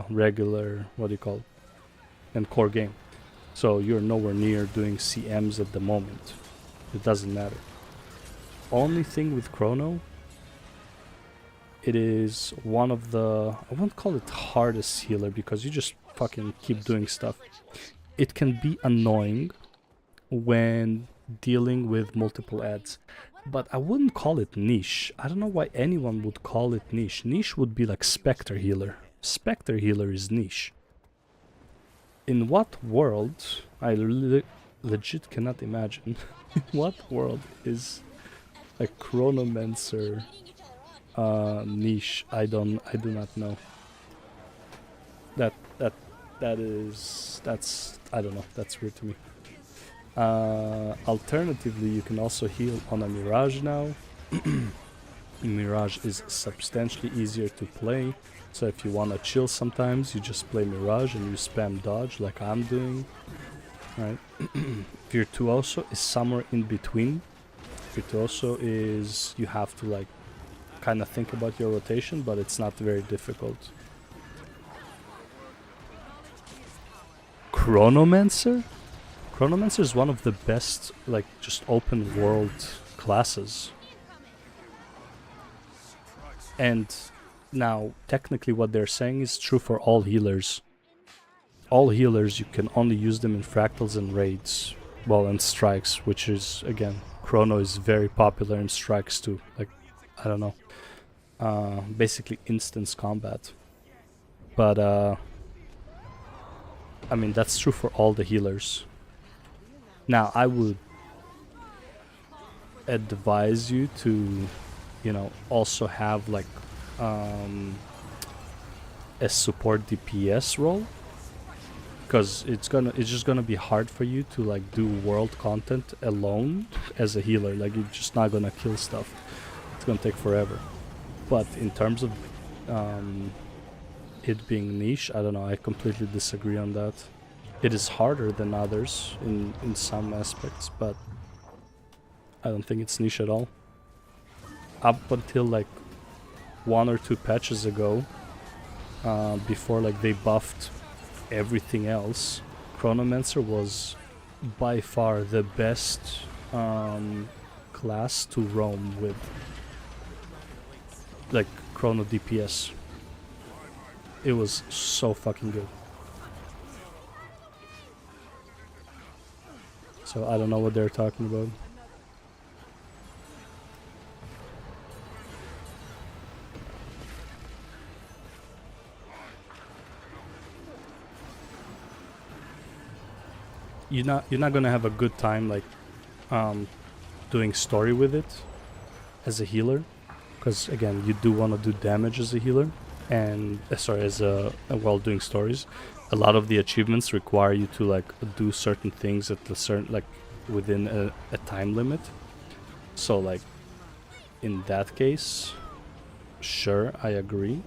[SPEAKER 1] regular, what do you call it, and core game. So you're nowhere near doing CMs at the moment. It doesn't matter. Only thing with Chrono, it is one of the, I won't call it hardest healer because you just fucking keep doing stuff. It can be annoying when dealing with multiple ads. but I wouldn't call it niche. I don't know why anyone would call it niche. Niche would be like Spectre Healer. Spectre Healer is niche. In what world, I legit cannot imagine, in what world is a Chronomancer niche? I do not know. That's I don't know, that's weird to me. Alternatively, you can also heal on a Mirage now. Mirage is substantially easier to play, so if you wanna chill sometimes, you just play Mirage and you spam dodge like I'm doing, right? Virtuoso is somewhere in between. Virtuoso is, you have to like kind of think about your rotation, but it's not very difficult. Chronomancer? Chronomancer is one of the best, like, just open world classes. And now, technically what they're saying is true for all healers. All healers, you can only use them in fractals and raids. Well, and strikes, which is, again, Chrono is very popular in strikes too. Like, I don't know. Basically instance combat. But, I mean, that's true for all the healers. Now, I would advise you to, you know, also have like a support DPS role, because it's just gonna be hard for you to like do world content alone as a healer. Like, you're just not gonna kill stuff. It's gonna take forever. But in terms of it being niche, I don't know, I completely disagree on that. It is harder than others in some aspects, but I don't think it's niche at all. Up until like 1 or 2 patches ago, before like they buffed everything else, Chronomancer was by far the best class to roam with. Like, Chrono DPS. It was so fucking good. So I don't know what they're talking about. You're not gonna have a good time like doing story with it as a healer, because again, you do want to do damage as a healer, and while doing stories. A lot of the achievements require you to like do certain things at a certain, like, within a time limit. So like in that case, sure, I agree.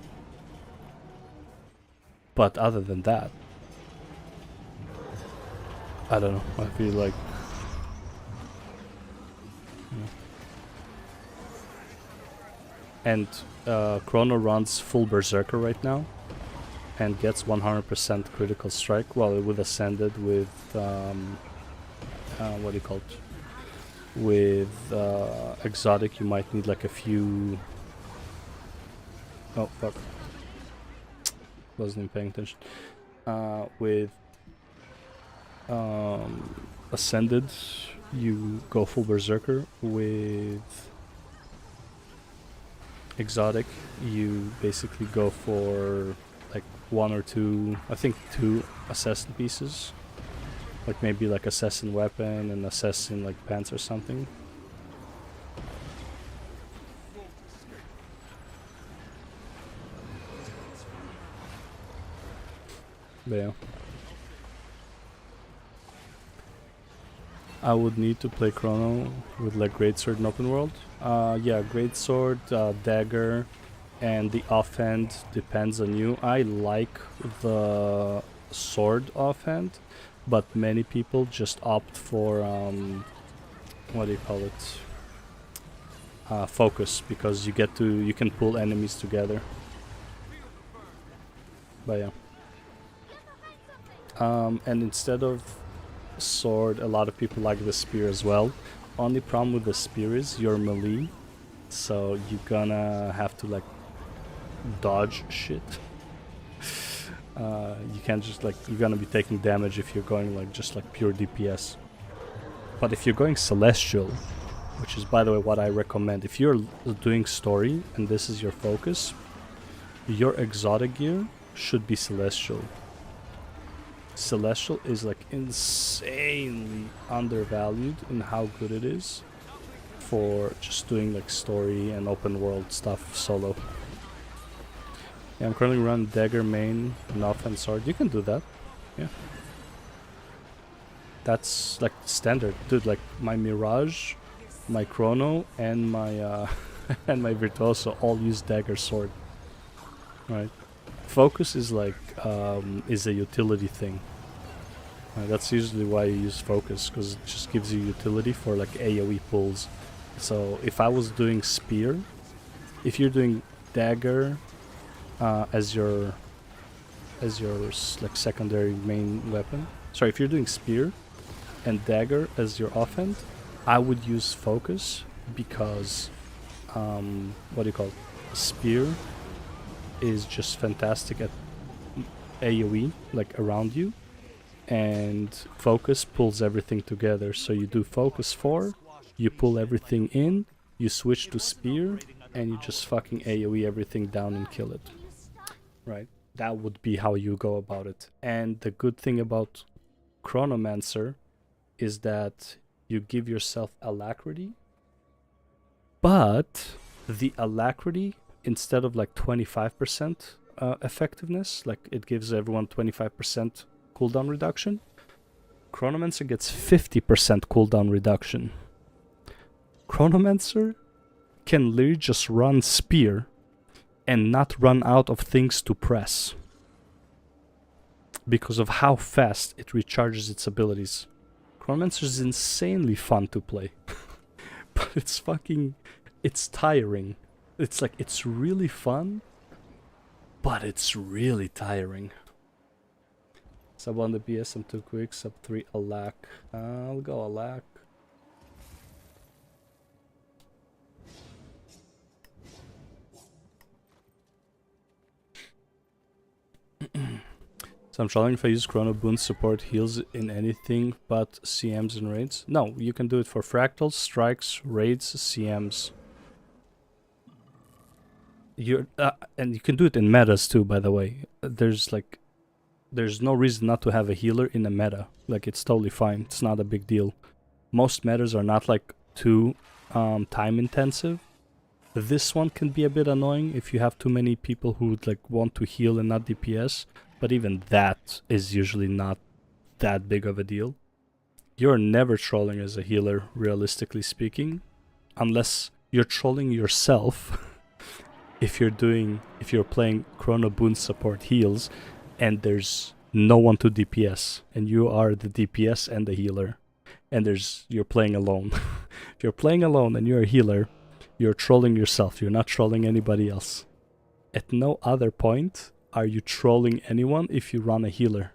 [SPEAKER 1] But other than that, I don't know, I feel like and Chrono runs full Berserker right now and gets 100% critical strike, while with Ascended, with what do you call it? With Exotic, you might need like a few. Oh fuck! Wasn't even paying attention. With Ascended, you go full Berserker. With Exotic, you basically go for like 1 or 2, I think 2 assassin pieces, like maybe like assassin weapon and assassin like pants or something. But yeah, I would need to play Chrono with like Greatsword in open world. Yeah, Greatsword, dagger, and the offhand depends on you. I like the sword offhand, but many people just opt for what do you call it? Focus, because you can pull enemies together. But yeah. And instead of sword, a lot of people like the spear as well. Only problem with the spear is you're melee, so you're gonna have to like dodge shit. You can't just like, you're gonna be taking damage if you're going like just like pure DPS. But if you're going celestial, which is, by the way, what I recommend. If you're doing story and this is your focus, your exotic gear should be Celestial. Celestial is like insanely undervalued in how good it is for just doing like story and open world stuff solo. Yeah, I'm currently running dagger main and offense sword. You can do that. Yeah. That's like standard. Dude, like my Mirage, my Chrono, and my and my Virtuoso all use dagger sword. Right. Focus is like is a utility thing. That's usually why you use focus, because it just gives you utility for like AoE pulls. So if I was doing spear, if you're doing dagger as your like secondary main weapon, sorry, if you're doing spear and dagger as your offhand, I would use focus because what do you call it? Spear is just fantastic at AoE, like around you, and focus pulls everything together. So you do focus 4, you pull everything in, you switch to spear, and you just fucking AoE everything down and kill it. Right? That would be how you go about it. And the good thing about Chronomancer is that you give yourself alacrity, but the alacrity, instead of like 25% effectiveness, like it gives everyone 25% cooldown reduction, Chronomancer gets 50% cooldown reduction. Chronomancer can literally just run spear and not run out of things to press because of how fast it recharges its abilities. Chronomancer is insanely fun to play, but it's tiring. It's like, it's really fun, but it's really tiring. Sub 1 DPS, I'm too quick. Sub 3 Alack. I'll go Alack. So I'm trolling if I use Chrono Boon support heals in anything but CMs and raids. No, you can do it for fractals, strikes, raids, CMs. And you can do it in metas too, by the way. There's no reason not to have a healer in a meta. Like, it's totally fine. It's not a big deal. Most metas are not like too time intensive. This one can be a bit annoying if you have too many people who would like want to heal and not DPS, but even that is usually not that big of a deal. You're never trolling as a healer, realistically speaking, unless you're trolling yourself. If you're playing Chrono Boon support heals and there's no one to DPS and you are the DPS and the healer, and you're playing alone. If you're playing alone and you're a healer, you're trolling yourself. You're not trolling anybody else. At no other point are you trolling anyone if you run a healer.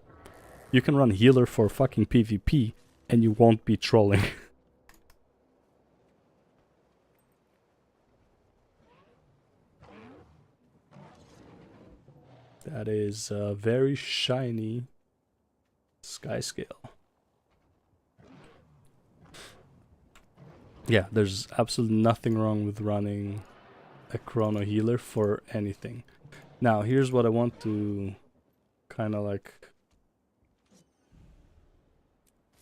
[SPEAKER 1] You can run healer for fucking PvP and you won't be trolling. That is a very shiny sky scale. Yeah, there's absolutely nothing wrong with running a chrono healer for anything. Now, here's what I want to kind of like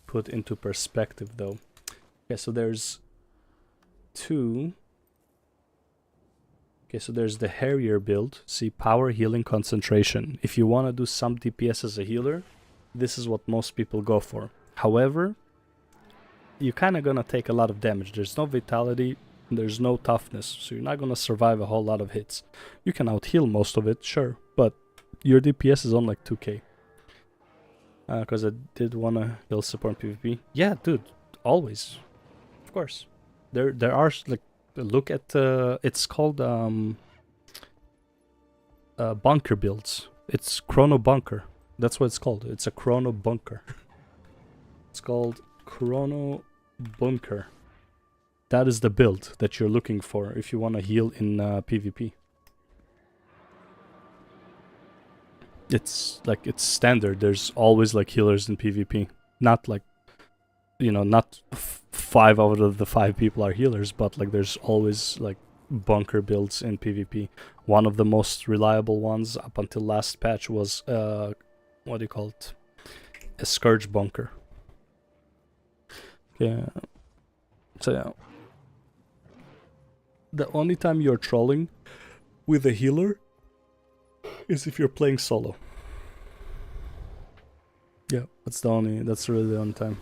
[SPEAKER 1] put into perspective though. Okay, so there's two. Okay, so there's the Harrier build. See, power, healing, concentration. If you want to do some DPS as a healer, this is what most people go for. However, you're kind of going to take a lot of damage. There's no vitality, there's no toughness, so you're not going to survive a whole lot of hits. You can out-heal most of it, sure, but your DPS is on like 2k. Because I did want to heal support PvP. Yeah, dude, always. Of course. There are, like, look at, it's called bunker builds. It's Chrono Bunker. That's what it's called. It's a Chrono Bunker. It's called Chrono Bunker. That is the build that you're looking for if you want to heal in PvP. It's like, it's standard. There's always like healers in PvP. Not like, you know, not 5 out of the 5 people are healers, but like there's always like bunker builds in PvP. One of the most reliable ones up until last patch was what do you call it? A Scourge bunker. Yeah. So yeah. The only time you're trolling with a healer is if you're playing solo. Yeah, that's really the only time.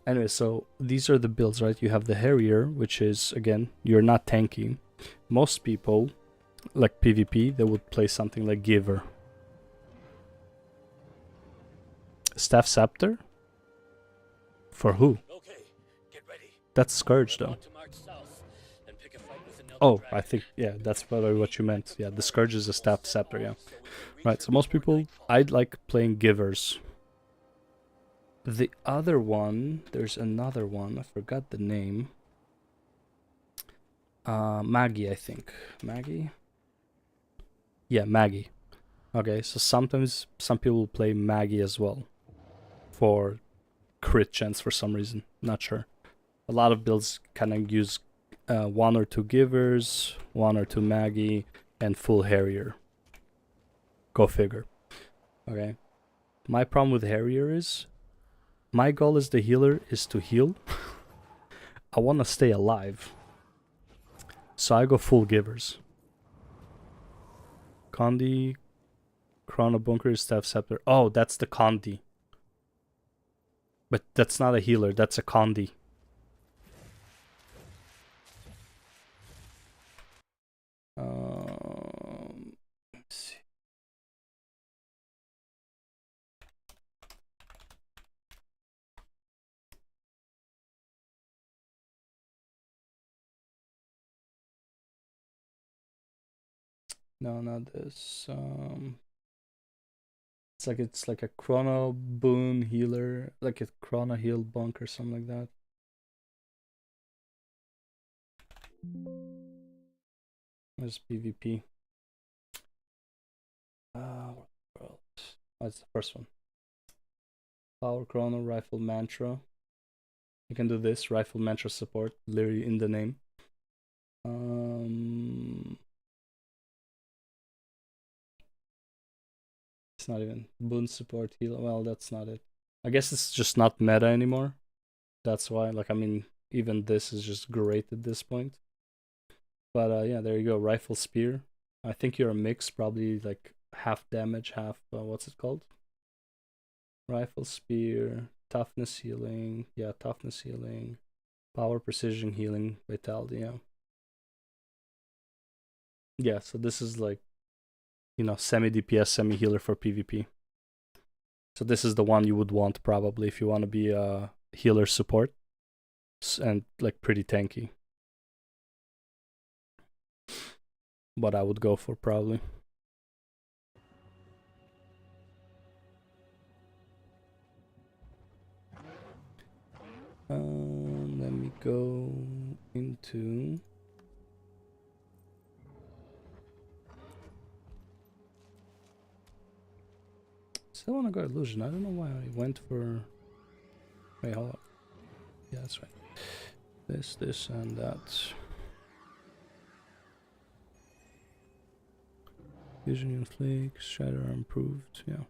[SPEAKER 1] Anyway, so these are the builds, right? You have the Harrier, which is, again, you're not tanky. Most people, like PvP, they would play something like Giver. Staff Scepter? For who?
[SPEAKER 11] Okay, get ready.
[SPEAKER 1] That's Scourge, though.
[SPEAKER 11] To march south and pick a fight with another
[SPEAKER 1] Oh,
[SPEAKER 11] dragon.
[SPEAKER 1] I think, yeah, that's probably what you meant. Yeah, the Scourge is a Staff Scepter, yeah. Right, so most people, I'd like playing Givers. The other one, there's another one, I forgot the name. Maggie, I think. Maggie? Yeah, Maggie. Okay, so sometimes some people play Maggie as well. For crit chance for some reason. Not sure. A lot of builds kind of use 1 or 2 Givers, 1 or 2 Maggie, and full Harrier. Go figure. Okay. My problem with Harrier is, my goal as the healer is to heal. I want to stay alive. So I go full Givers. Condi, Chrono Bunker, Staff Scepter. Oh, that's the Condi. But that's not a healer, that's a Condi. Let's see. No, not this. It's like a Chrono Boon healer, like a Chrono Heal Bunk or something like that. There's PvP. What's the first one? Power Chrono Rifle Mantra. You can do this Rifle Mantra support, literally in the name. It's not even Boon support heal. Well, that's not it. I guess it's just not meta anymore. That's why. Like, I mean, even this is just great at this point. But yeah, there you go. Rifle Spear. I think you're a mix, probably like half damage, half what's it called? Rifle Spear, toughness healing. Yeah, toughness healing, power precision healing, vitality. Yeah. Yeah. So this is like, you know, semi DPS, semi healer for PvP. So this is the one you would want probably if you want to be a healer support and like pretty tanky. What I would go for probably. Let me go into still wanna go illusion. I don't know why I went for. Wait, hold on. Yeah, that's right. This, and that. Fusion inflict, shatter improved. Yeah.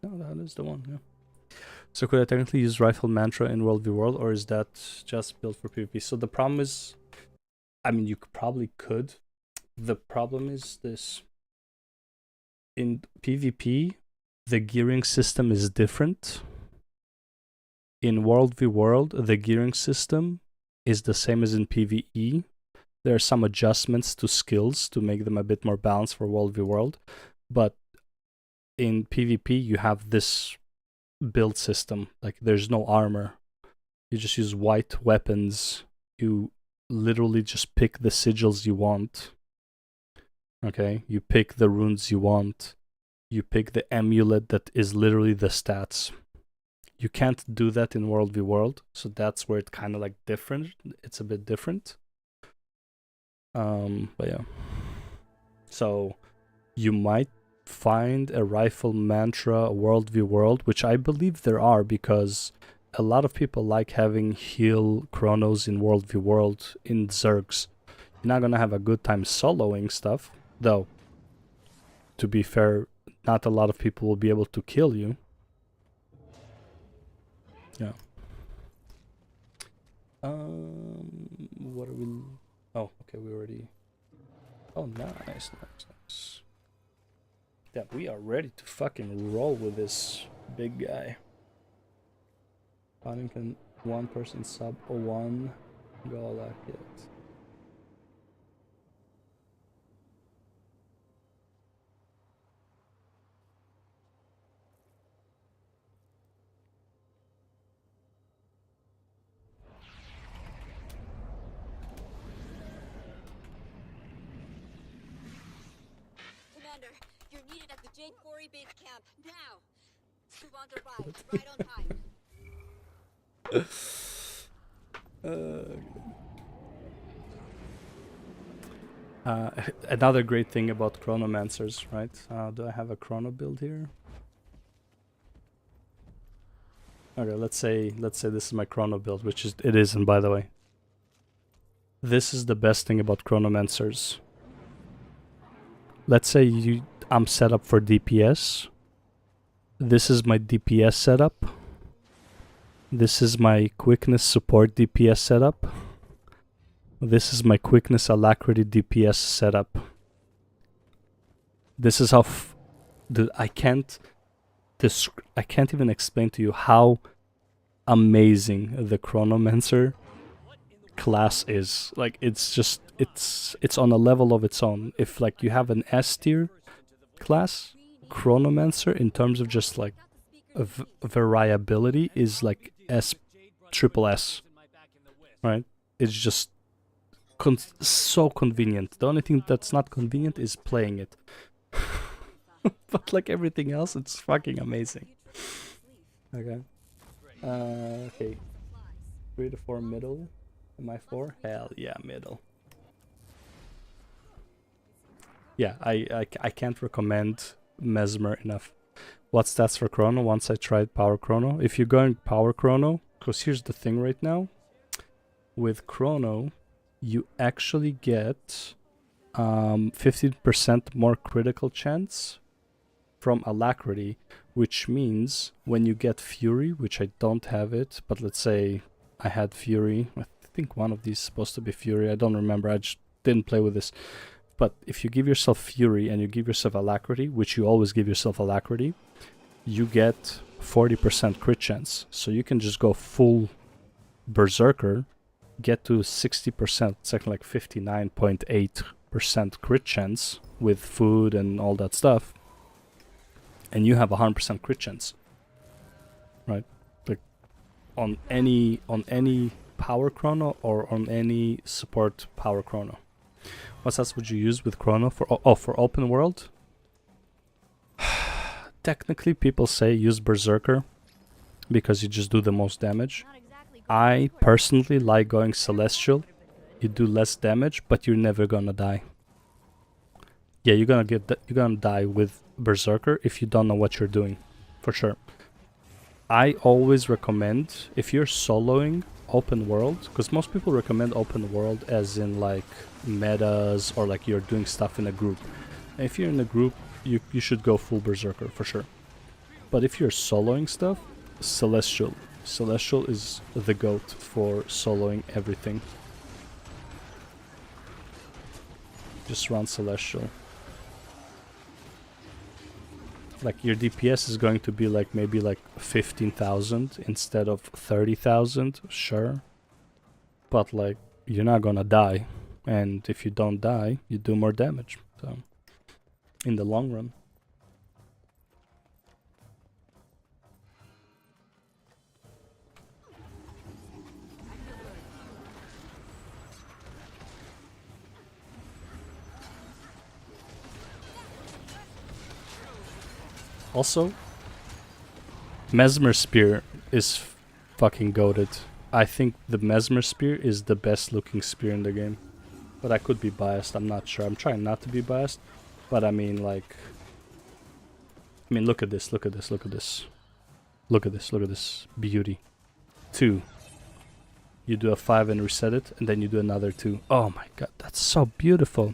[SPEAKER 1] No, that is the one. Yeah. So could I technically use Rifle Mantra in World v World, or is that just built for PvP? So the problem is, I mean, you probably could. The problem is this. In PvP, the gearing system is different. In World v World, the gearing system is the same as in PvE. There are some adjustments to skills to make them a bit more balanced for World v World. But in PvP, you have this build system. Like, there's no armor. You just use white weapons. You literally just pick the sigils you want. Okay? You pick the runes you want. You pick the amulet that is literally the stats. You can't do that in World v World, so that's where it kind of like different. It's a bit different. But yeah. So you might find a Rifle Mantra World v World, which I believe there are, because a lot of people like having heal chronos in World v World in Zergs. You're not gonna have a good time soloing stuff, though. To be fair, not a lot of people will be able to kill you. Yeah. What are we? Oh, okay, we already. Oh, nice. Yeah, we are ready to fucking roll with this big guy. Paddington, one person sub 01. Go like it.
[SPEAKER 8] Commander, you're needed at the Jade Quarry base camp now. Savant arrived right on time.
[SPEAKER 1] Another great thing about chronomancers, right? Do I have a chrono build here? Okay, let's say this is my chrono build, which it isn't, by the way. This is the best thing about chronomancers. Let's say I'm set up for DPS. This is my DPS setup. This is my quickness support DPS setup. This is my quickness alacrity DPS setup. This is how I can't even explain to you how amazing the Chronomancer class is. Like, it's just it's on a level of its own. If like you have an S tier class, Chronomancer in terms of just like variability is like triple S, right? It's just so convenient. The only thing that's not convenient is playing it. But like everything else, it's fucking amazing. Okay. Okay. 3 to 4 middle. Am I 4? Hell yeah, middle. Yeah, I can't recommend Mesmer enough. What stats for Chrono? Once I tried Power Chrono. If you're going Power Chrono, because here's the thing right now. With Chrono, you actually get 15% more critical chance from Alacrity, which means when you get Fury, which I don't have it, but let's say I had Fury. I think one of these is supposed to be Fury. I don't remember. I just didn't play with this. But if you give yourself Fury and you give yourself Alacrity, which you always give yourself Alacrity, you get 40% crit chance. So you can just go full Berserker, get to 60%, something like 59.8% crit chance with food and all that stuff, and you have 100% crit chance, right? Like on any power chrono or on any support power chrono. What else would you use with chrono for? For open world. Technically, people say use Berserker because you just do the most damage. I personally like going Celestial. You do less damage, but you're never gonna die. Yeah, you're gonna die with Berserker if you don't know what you're doing, for sure. I always recommend, if you're soloing open world, because most people recommend open world as in like metas or like you're doing stuff in a group. And if you're in a group, you should go full Berserker for sure. But if you're soloing stuff, Celestial. Celestial is the GOAT for soloing everything. Just run Celestial. Like your DPS is going to be like maybe like 15,000 instead of 30,000, sure. But like you're not gonna die. And if you don't die, you do more damage. So in the long run. Also, Mesmer Spear is fucking goated. I think the Mesmer Spear is the best looking spear in the game. But I could be biased, I'm not sure. I'm trying not to be biased. But I mean, like... I mean, look at this, look at this, look at this. Look at this, look at this beauty. 2. You do a 5 and reset it, and then you do another 2. Oh my god, that's so beautiful.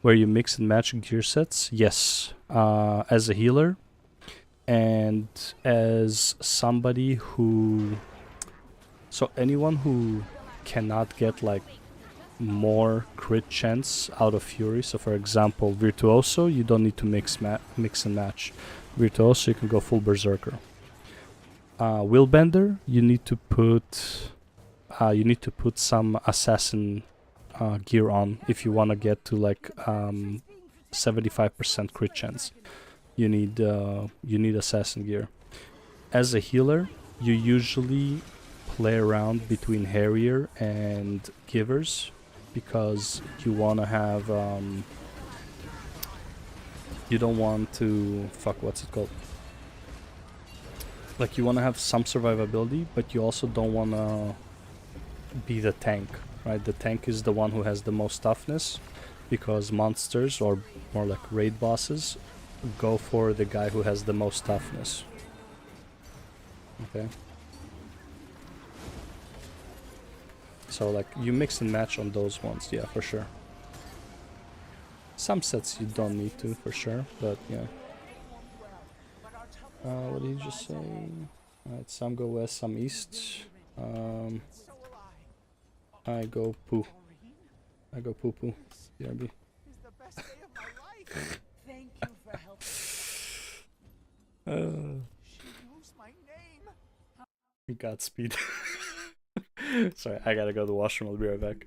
[SPEAKER 1] Where you mix and match gear sets? Yes. As a healer, and as somebody who... So anyone who cannot get like more crit chance out of Fury. So for example, Virtuoso, you don't need to mix and match. Virtuoso, you can go full Berserker. Willbender, you need to put some assassin gear on if you want to get to like 75% crit chance. You need assassin gear. As a healer, you usually play around between Harrier and Givers because you want to have you don't want to what's it called? Like you want to have some survivability, but you also don't want to be the tank, right? The tank is the one who has the most toughness because monsters, or more like raid bosses, go for the guy who has the most toughness. Okay. So like you mix and match on those ones, yeah, for sure. Some sets you don't need to, for sure, but yeah. What did you just say? Alright, some go west, some east. I go poo. I go poo poo. BRB.
[SPEAKER 6] Thank you for helping. She knows my name.
[SPEAKER 1] Godspeed. Sorry, I gotta go to the washroom. I'll be right back.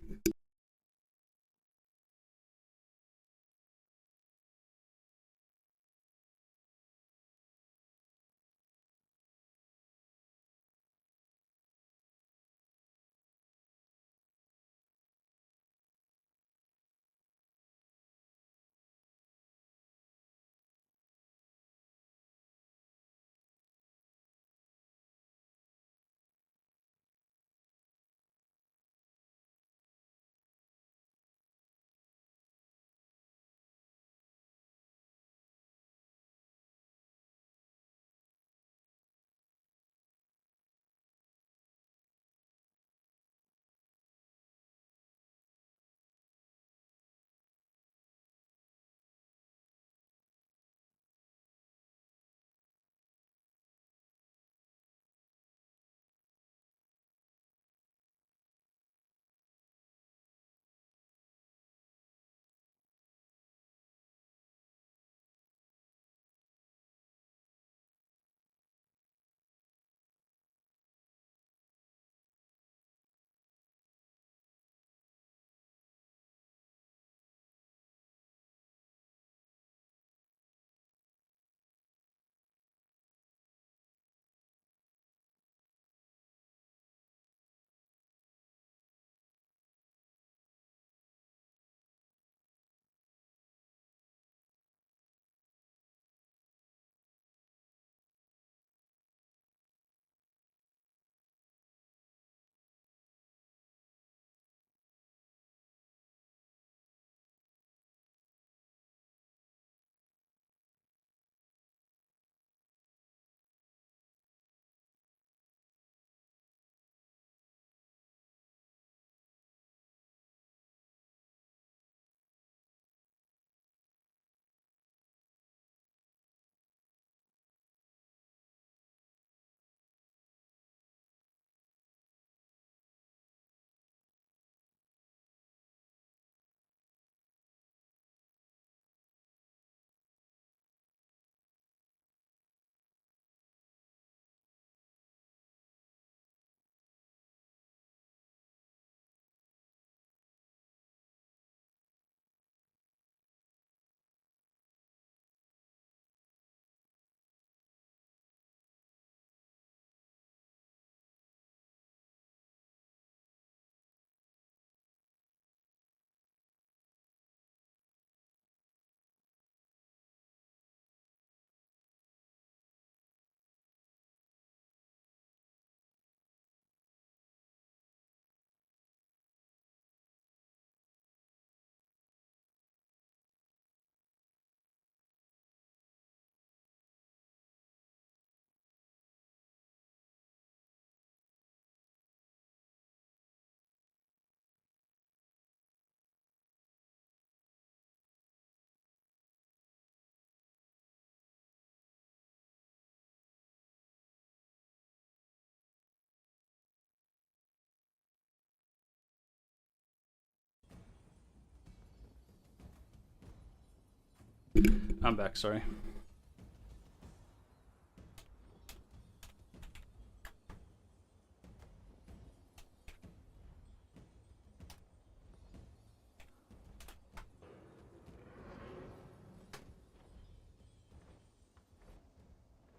[SPEAKER 1] I'm back, sorry.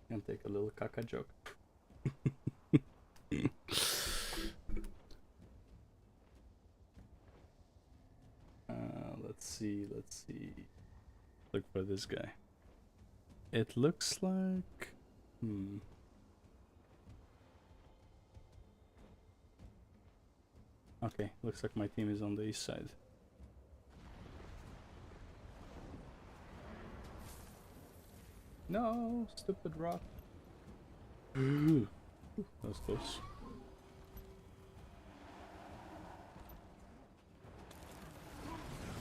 [SPEAKER 1] Can take a little caca joke. Let's see. Look for this guy. It looks like... Okay, looks like my team is on the east side. No, stupid rock. That was close.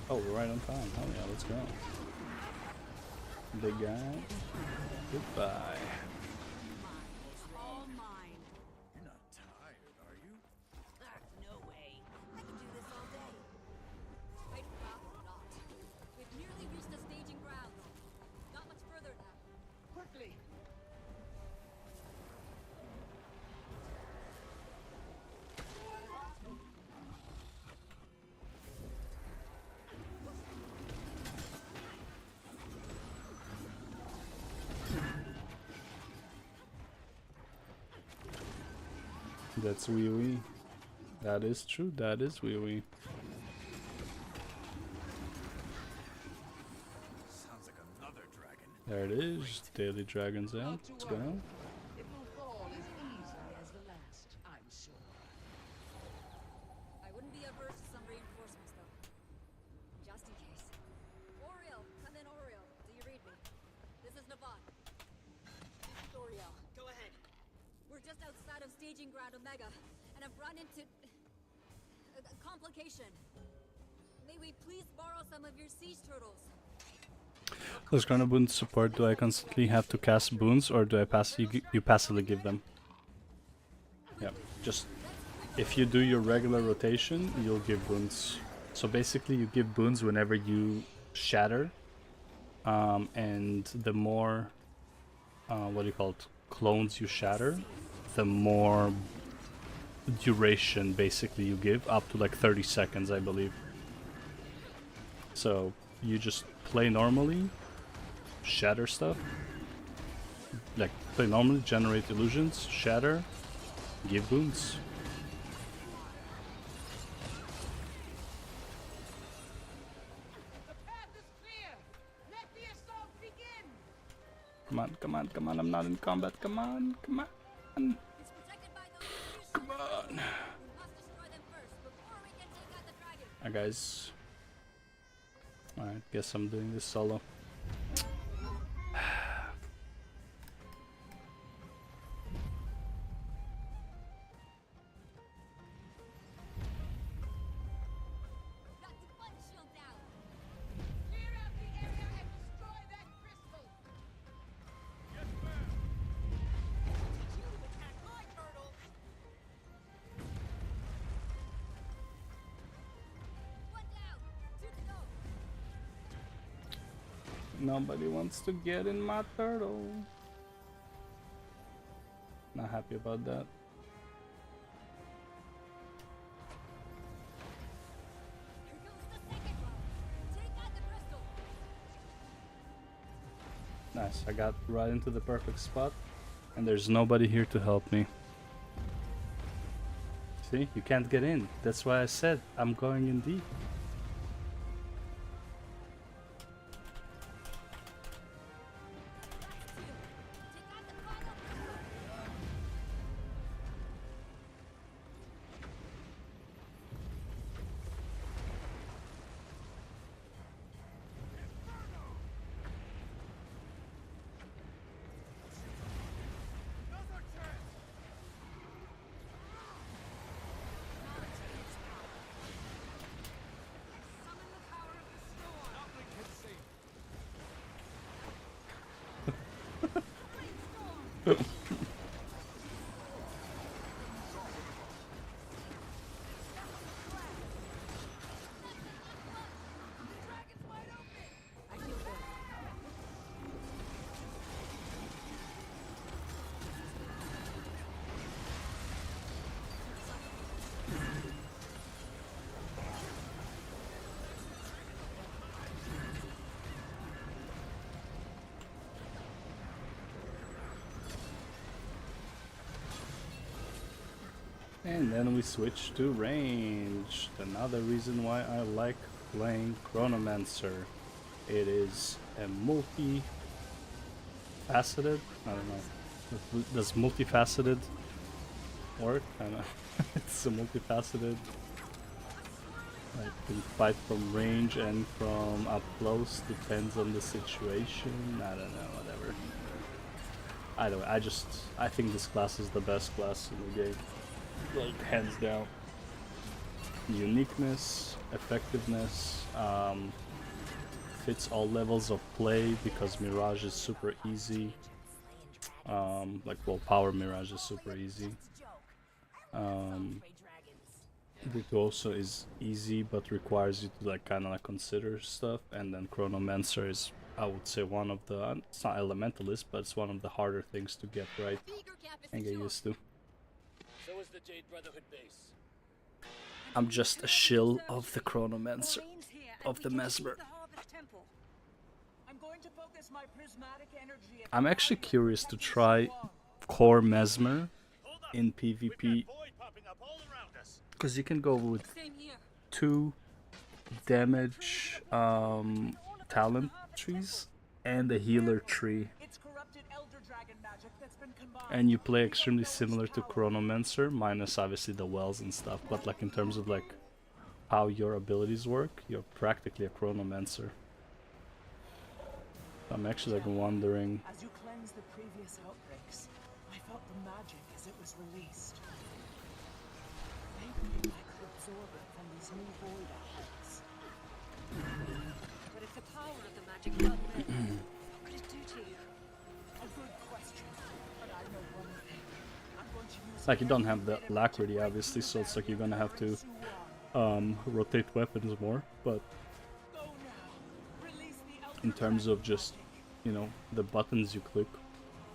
[SPEAKER 1] Oh, we're right on time. Hell yeah, let's go. Big guy. Goodbye.
[SPEAKER 8] All mine.
[SPEAKER 9] You're not tired, are you?
[SPEAKER 8] No way. I can do this all day. Right, well, not. We've nearly reached the staging grounds. Not much further now.
[SPEAKER 6] Quickly!
[SPEAKER 1] That's wee wee. That is true, that is wee wee.
[SPEAKER 9] Sounds like another dragon.
[SPEAKER 1] There it is. Daily Dragons out. Let's go.
[SPEAKER 6] It will fall as easily as the last, I'm sure.
[SPEAKER 8] I wouldn't be averse to some reinforcements, though. Just in case. Oriel, come in, Oriel. Do you read me? This is Navan. This is Oriel. Go ahead. We're just outside of staging ground Omega, and I've run into a complication. May we please borrow some of your siege turtles?
[SPEAKER 1] Does Chrono Boon support? Do I constantly have to cast boons, or do I you passively give them? Yeah, just if you do your regular rotation, you'll give boons. So basically, you give boons whenever you shatter, and the more what do you call it, clones you shatter, the more duration basically you give, up to like 30 seconds, I believe. So you just play normally, shatter stuff, like play normally, generate illusions, shatter, give boons.
[SPEAKER 6] The path is clear! Let the assault begin!
[SPEAKER 1] Come on, come on, come on, I'm not in combat, come on, come on.
[SPEAKER 8] It's protected by those fierce
[SPEAKER 1] Come on.
[SPEAKER 8] We must destroy them first before we can take out the dragon.
[SPEAKER 1] Alright guys. Alright, guess I'm doing this solo.
[SPEAKER 8] Got to one shield down.
[SPEAKER 6] Clear out the area and destroy that crystal!
[SPEAKER 9] Yes, ma'am.
[SPEAKER 8] Teach you to attack my turtle. One down. Two to go.
[SPEAKER 1] Nobody wants to get in my turtle. Not happy about that.
[SPEAKER 8] Here goes the second one. Take out the crystal.
[SPEAKER 1] Nice, I got right into the perfect spot, and there's nobody here to help me. See, you can't get in. That's why I said I'm going in deep.
[SPEAKER 8] Take out the final crystal.
[SPEAKER 6] Summon the power of the storm!
[SPEAKER 9] Nothing can save me.
[SPEAKER 6] Dragon's wide open!
[SPEAKER 8] I feel good.
[SPEAKER 1] And then we switch to ranged. Another reason why I like playing Chronomancer. It is a multi-faceted. I don't know. Does multifaceted work? I don't know. It's a multifaceted. I can fight from range and from up close. Depends on the situation. I don't know. Whatever. Either way, I think this class is the best class in the game. Like, hands down. Uniqueness, effectiveness, fits all levels of play because Mirage is super easy. Like, well, Power Mirage is super easy. Virtuoso is easy but requires you to like kind of like consider stuff, and then Chronomancer is, I would say, one of the, it's not Elementalist, but it's one of the harder things to get right and get used to.
[SPEAKER 11] So is the Jade Brotherhood base.
[SPEAKER 1] I'm just a shill of the Chronomancer, of the Mesmer. I'm actually curious to try core Mesmer in PvP, because you can go with 2 damage talent trees and a healer tree, and you play extremely similar to Chronomancer, minus obviously the wells and stuff, but like in terms of like how your abilities work, you're practically a Chronomancer. I'm actually like wondering.
[SPEAKER 6] As you cleanse the previous outbreaks, I felt the magic as it was released. Maybe I could absorb it from these new void outbreaks.
[SPEAKER 3] But if the power of the magic got rid, what could it do to you?
[SPEAKER 6] A good question, but I know one thing. I'm going to use
[SPEAKER 1] Like, you don't have the alacrity obviously, so it's like you're gonna have to rotate weapons more, but in terms of just, you know, the buttons you click,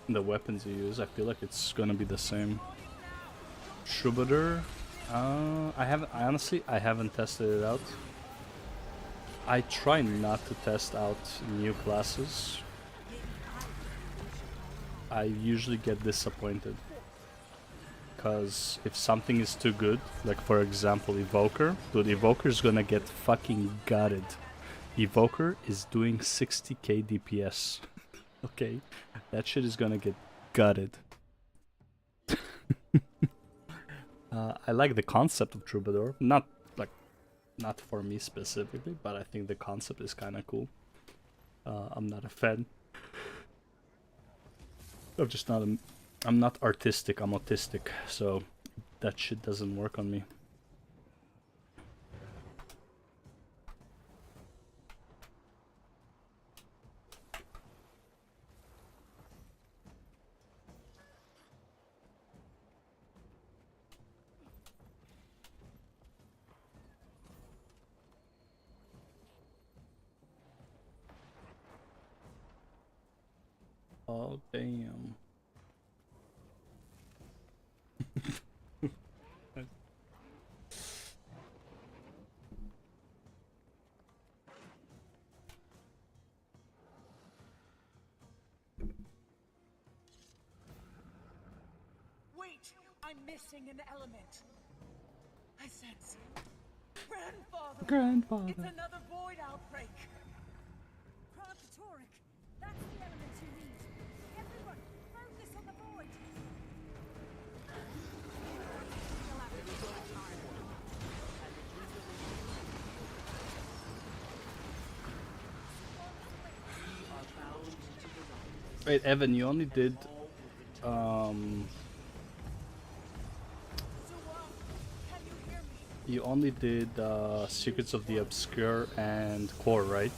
[SPEAKER 1] the weapons you use, I feel like it's gonna be the same. Troubadour, I honestly haven't tested it out. I try not to test out new classes. I usually get disappointed, because if something is too good, like for example Evoker, dude, Evoker is gonna get fucking gutted. Evoker is doing 60k DPS. Okay, that shit is gonna get gutted. I like the concept of Troubadour, not for me specifically, but I think the concept is kind of cool. I'm not a fan. I'm not artistic, I'm autistic, so that shit doesn't work on me. Oh, damn.
[SPEAKER 6] Wait! I'm missing an element. I sense. Grandfather!
[SPEAKER 1] Grandfather!
[SPEAKER 6] It's another void outbreak!
[SPEAKER 3] Prototoric! That's the element you need. Everyone, focus on the void!
[SPEAKER 1] Wait, Evan, you only did Secrets of the Obscure and Core, right?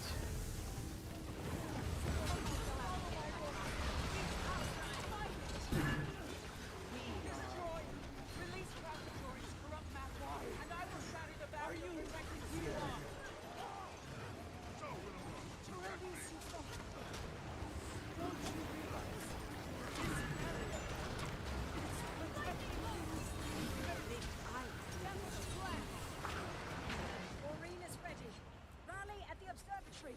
[SPEAKER 3] Maureen is ready. Rally at the observatory.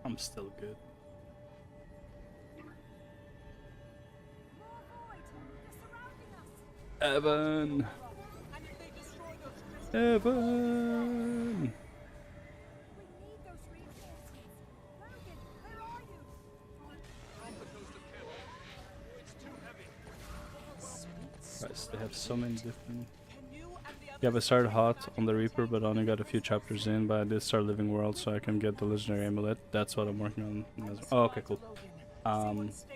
[SPEAKER 1] I'm still good. Evan! Evan!
[SPEAKER 3] We need those reinforcements. Logan, where are you?
[SPEAKER 1] Christ, they have so many different... Yeah, I started hot on the Reaper, but only got a few chapters in, but I did start Living World so I can get the Legendary Amulet. That's what I'm working on. Oh, okay, cool.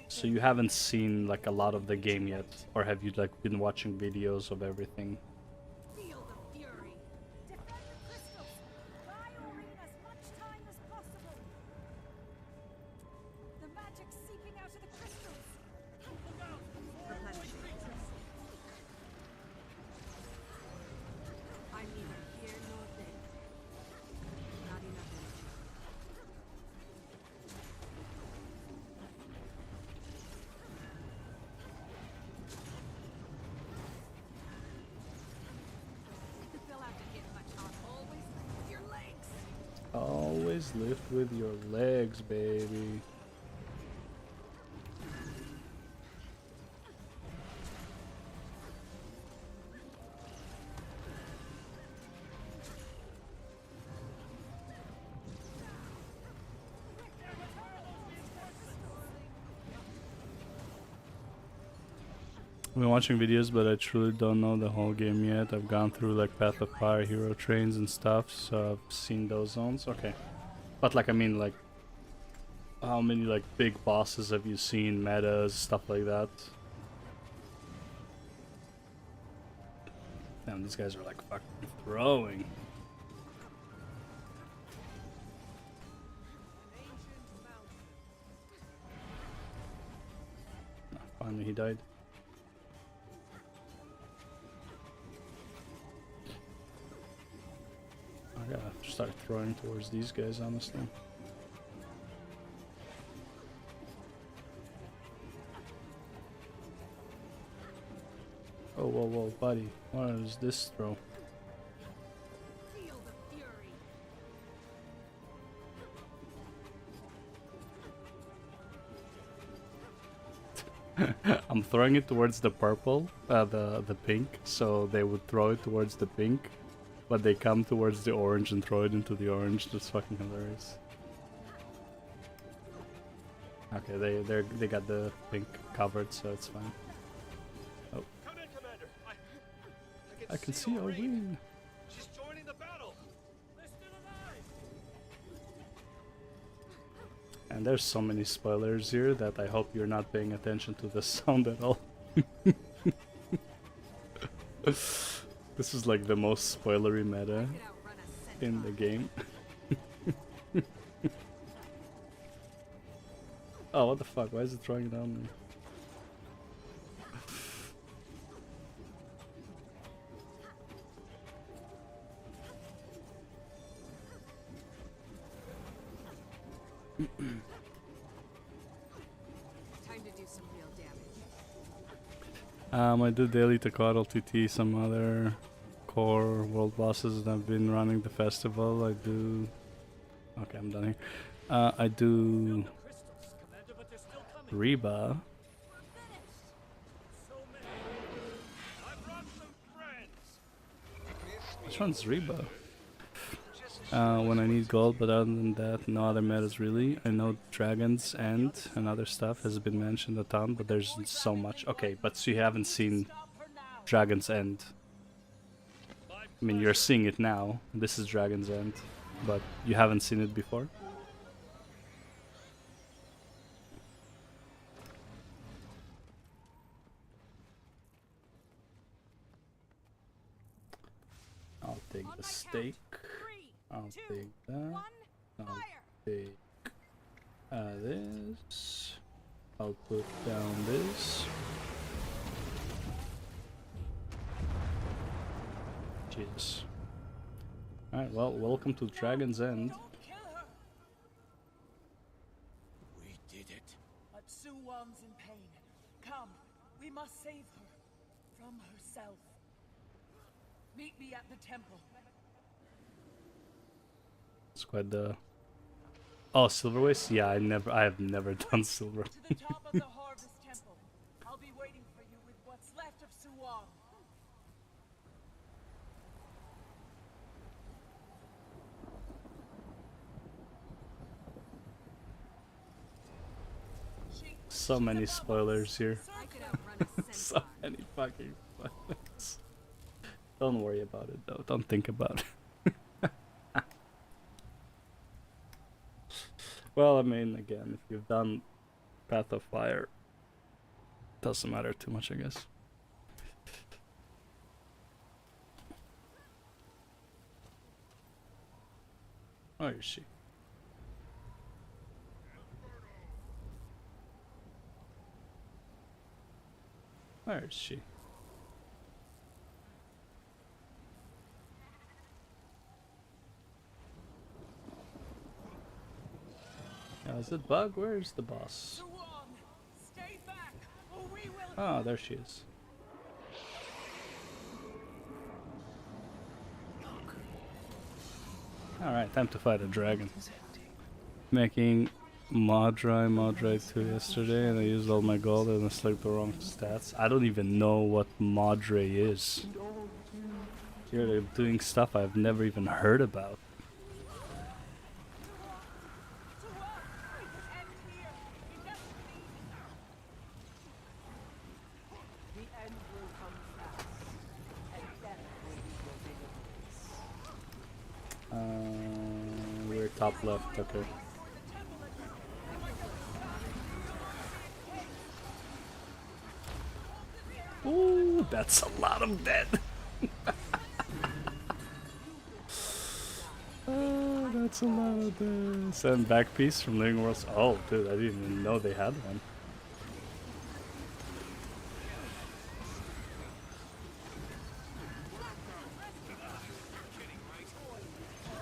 [SPEAKER 1] So you haven't seen like a lot of the game yet, or have you like been watching videos of everything?
[SPEAKER 3] Feel the fury. Defend the crystals. Buy Aurene as much time as possible. The magic's seeping out of the crystals.
[SPEAKER 8] I'm neither here nor there. Not enough energy. They'll have to hit much hard. Always with your legs.
[SPEAKER 1] Always lift with your legs, baby. I've been watching videos, but I truly don't know the whole game yet. I've gone through like Path of Fire, Hero Trains and stuff, so I've seen those zones. Okay. But like, I mean, like, how many like big bosses have you seen, metas, stuff like that? Damn, these guys are like fucking throwing. Oh, finally he died. I gotta start throwing towards these guys, honestly. Oh, whoa, whoa, buddy. What is this throw?
[SPEAKER 3] Feel the fury.
[SPEAKER 1] I'm throwing it towards the purple, the pink, so they would throw it towards the pink, but they come towards the orange and throw it into the orange. That's fucking hilarious. Okay, they got the pink covered, so it's fine. Oh,
[SPEAKER 11] Come in, Commander.
[SPEAKER 1] I can see Aurene.
[SPEAKER 11] She's joining the battle. They're still alive.
[SPEAKER 1] And there's so many spoilers here that I hope you're not paying attention to the sound at all. This is like the most spoilery meta in the game. Oh, what the fuck? Why is it throwing it on me?
[SPEAKER 8] Time to do some real damage.
[SPEAKER 1] I do daily Takadal TT, some other core world bosses that I've been running the festival. I do... Okay, I'm done here. I do
[SPEAKER 11] Crystals, Commander, but they're still coming.
[SPEAKER 1] Reba.
[SPEAKER 11] So many. I brought some friends.
[SPEAKER 1] Which one's Reba? When I need gold, but other than that, no other metas really. I know Dragon's End and other stuff has been mentioned a ton, but there's so much. Okay, but so you haven't seen Dragon's End. I mean, you're seeing it now. This is Dragon's End, but you haven't seen it before. I'll take the steak. I'll take that. I'll take this. I'll put down this. Jesus. Alright, well, welcome to Dragon's End.
[SPEAKER 10] We did it.
[SPEAKER 6] But Suwan's in pain. Come, we must save her from herself. Meet me at the temple.
[SPEAKER 1] It's quite the... Oh, silver waste? Yeah, I have never done silver.
[SPEAKER 6] To the top of the Harvest Temple. I'll be waiting for you with what's left of Suwang.
[SPEAKER 1] So many spoilers here. So many fucking spoilers. Don't worry about it though. Don't think about it. Well, I mean, again, if you've done Path of Fire, doesn't matter too much, I guess. Where is she? Where is she? Is it Bug? Where's the boss?
[SPEAKER 6] Stay back, or we will.
[SPEAKER 1] Oh, there she is. Alright, time to fight a dragon. Making Madrai 2 yesterday, and I used all my gold and I selected the wrong stats. I don't even know what Madrai is. Here they're doing stuff I've never even heard about. We're top left, okay. Ooh, that's a lot of dead. Oh, that's a lot of dead. Send back piece from Living Worlds. Oh, dude, I didn't even know they had one.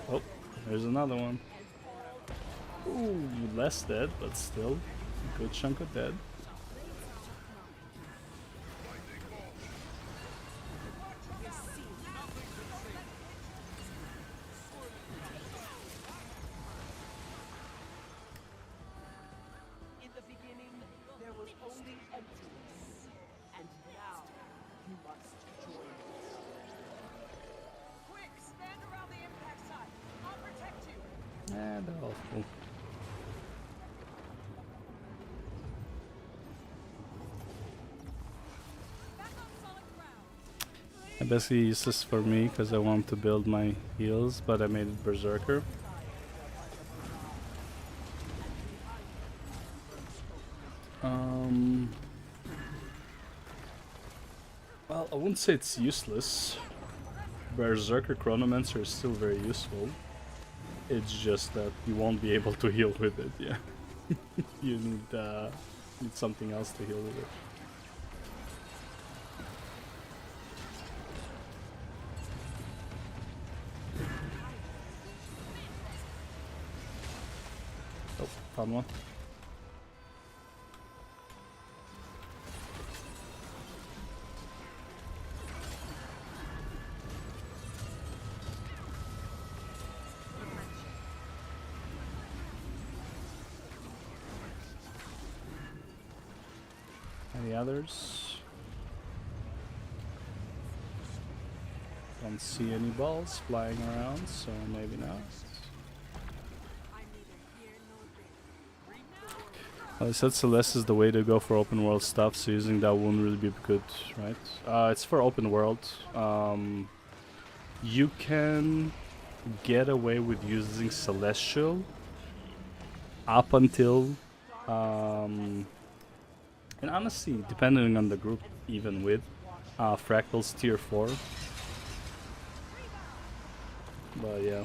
[SPEAKER 1] Oh, there's another one. Ooh, less dead, but still a good chunk of dead.
[SPEAKER 6] In the beginning, there was only emptiness, and now you must join us. Quick, stand around the impact site. I'll protect you.
[SPEAKER 1] They're all full. I basically use this for me because I want to build my heals, but I made it Berserker. Well, I wouldn't say it's useless. Berserker Chronomancer is still very useful. It's just that you won't be able to heal with it, yeah. You need something else to heal with it. Oh, found one. Any others? Don't see any balls flying around, so maybe not. I said Celeste is the way to go for open world stuff, so using that won't really be good, right? It's for open world. You can get away with using Celestial up until, and honestly, depending on the group, even with Fractals tier 4. But yeah,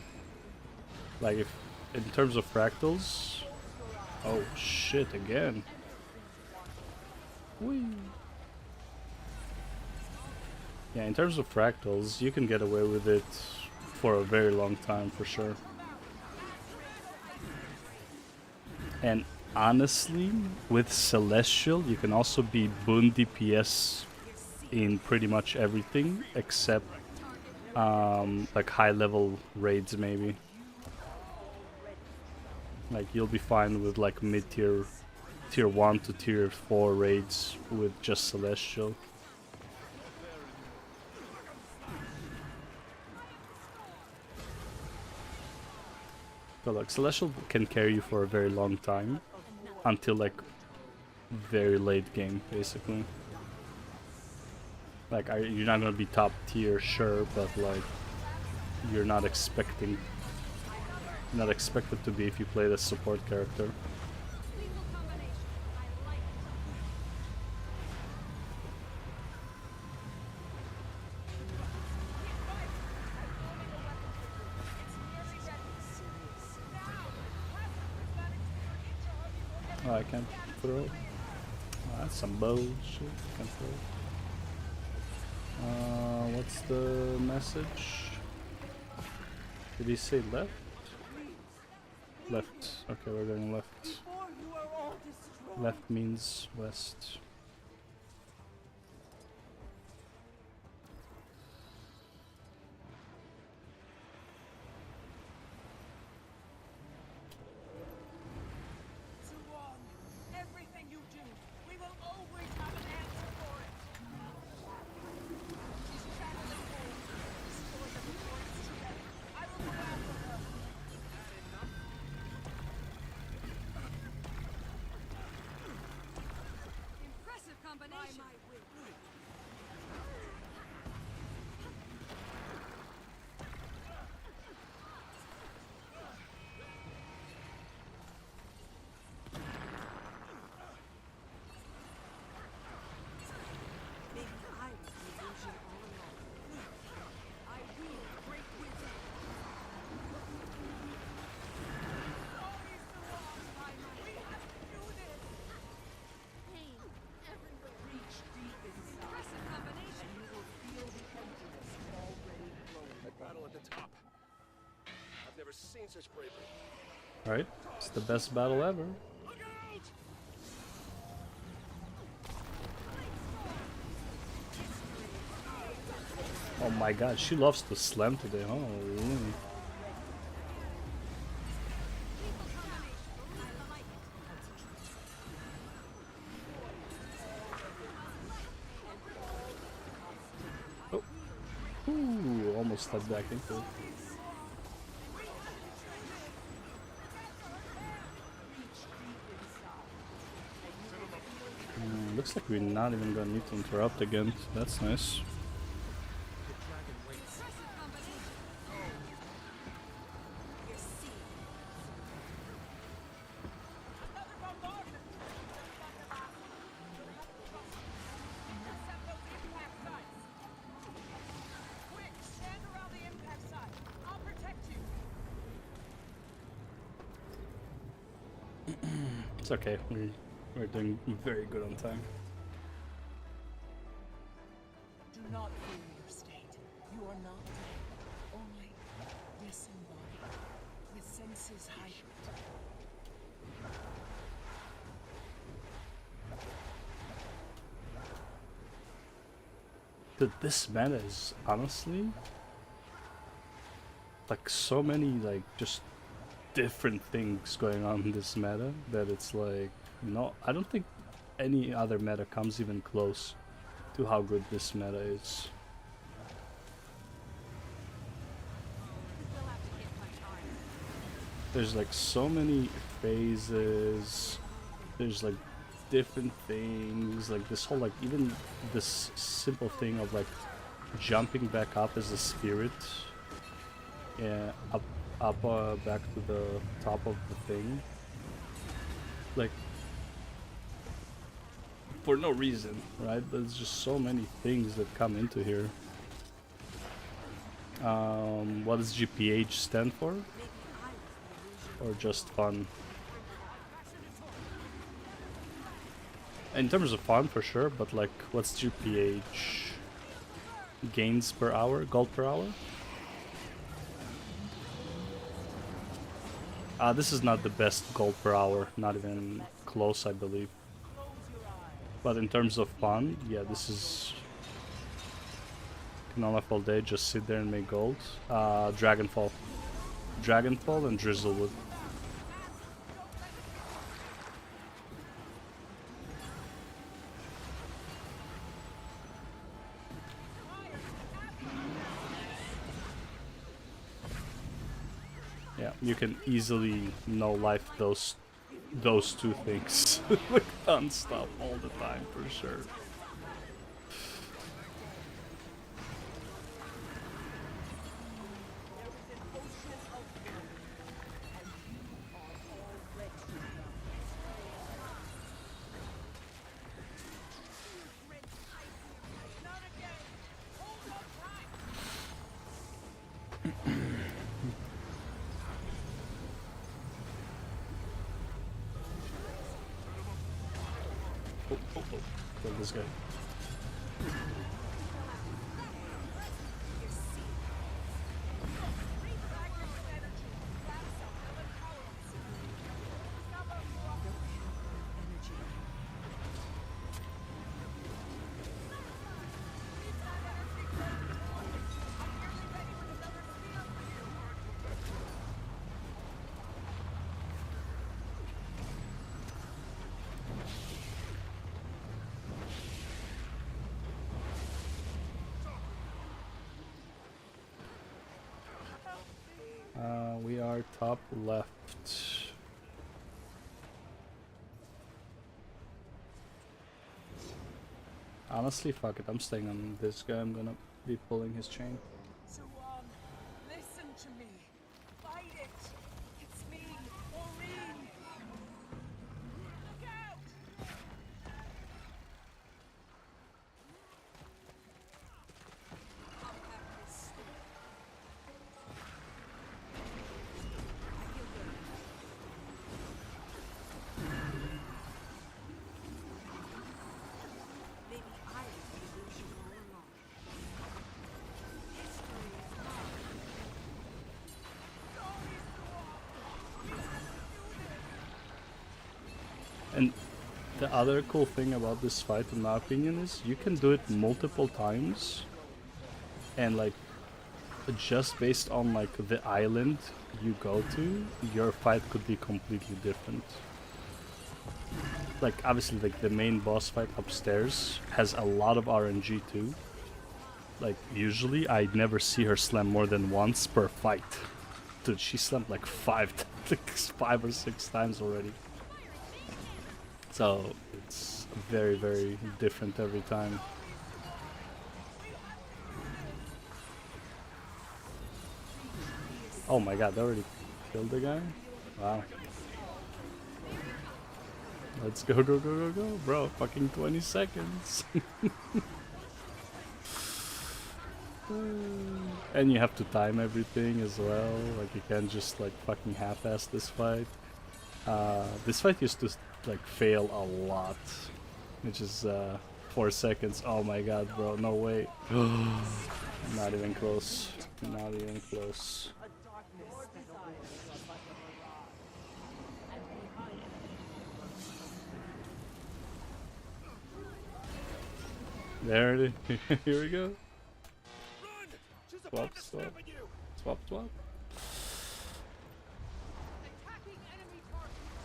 [SPEAKER 1] like if in terms of Fractals. Oh shit, again. Whee. Yeah, in terms of fractals, you can get away with it for a very long time, for sure. And honestly, with Celestial, you can also be boon DPS in pretty much everything, except like high level raids maybe. Like you'll be fine with like mid-tier, tier 1 to tier 4 raids with just Celestial. So like Celestial can carry you for a very long time, until like very late game, basically. Like you're not gonna be top tier, sure, but like you're not expected to be if you play the support character.
[SPEAKER 3] Lethal combination. I like it.
[SPEAKER 1] Oh, I can't throw. Oh, that's some bullshit. Can't throw. What's the message? Did he say left? Left. Okay, we're going left.
[SPEAKER 6] Before you are all destroyed.
[SPEAKER 1] Left means west.
[SPEAKER 6] Zuan, everything you do, we will always have an answer for it. She's traveling home. Destroy the forest together. I will go after her.
[SPEAKER 3] Impressive combination.
[SPEAKER 6] Maybe I was the illusion all along. I wield great wisdom. Sorry, Zuan. We have to do this.
[SPEAKER 4] Pain everywhere.
[SPEAKER 6] Reach deep inside.
[SPEAKER 3] Impressive combination.
[SPEAKER 6] You will feel the emptiness already growing.
[SPEAKER 9] That battle at the top. I've never seen such bravery.
[SPEAKER 1] Alright, it's the best battle ever. Oh my god, she loves to slam today, huh? Really?
[SPEAKER 3] Lethal combination. I like it.
[SPEAKER 1] Oh. Ooh, almost stepped back into it. Looks like we're not even gonna need to interrupt again. So that's nice.
[SPEAKER 3] Impressive combination.
[SPEAKER 6] You see. Another bombardment. Intercept those impact sites. Quick, stand around the impact site. I'll protect you.
[SPEAKER 1] It's okay. We're doing very good on time.
[SPEAKER 6] Do not fear your state. You are not dead. Only disembodied. With senses heightened.
[SPEAKER 1] Dude, this meta is honestly like so many like just different things going on in this meta that it's like no, I don't think any other meta comes even close to how good this meta is.
[SPEAKER 3] We'll have to hit much harder.
[SPEAKER 1] There's like so many phases. There's like different things. Like this whole like even this simple thing of like jumping back up as a spirit. Yeah, up back to the top of the thing. Like for no reason, right? There's just so many things that come into here. What does GPH stand for? Or just fun? In terms of fun, for sure, but like, what's GPH? Gains per hour? Gold per hour? This is not the best gold per hour, not even close, I believe. But in terms of fun, yeah, this is... Can all day just sit there and make gold. Dragonfall. Dragonfall and Drizzlewood. you can easily no life those two things like non-stop all the time for sure. Kill this guy. We are top left. Honestly, fuck it. I'm staying on this guy. I'm gonna be pulling his chain.
[SPEAKER 6] Zuan, listen to me. Fight it. It's me, Maureen. Look out!
[SPEAKER 8] Maybe I was the illusion all along. History is mine.
[SPEAKER 1] And the other cool thing about this fight, in my opinion, is you can do it multiple times, and like just based on like the island you go to, your fight could be completely different. Like obviously, like the main boss fight upstairs has a lot of RNG too. Like usually, I never see her slam more than once per fight. Dude, she slammed like five or six times already. So it's very, very different every time. Oh my god, they already killed the guy? Wow. Let's go, go, go, go, go, bro. Fucking 20 seconds. And you have to time everything as well. Like you can't just like fucking half-ass this fight. This fight used to like fail a lot, which is 4 seconds. Oh my god, bro, no way. Not even close. Not even close. There it is. Here we go. Swap, swap. Swap, swap.
[SPEAKER 6] Attacking enemy target.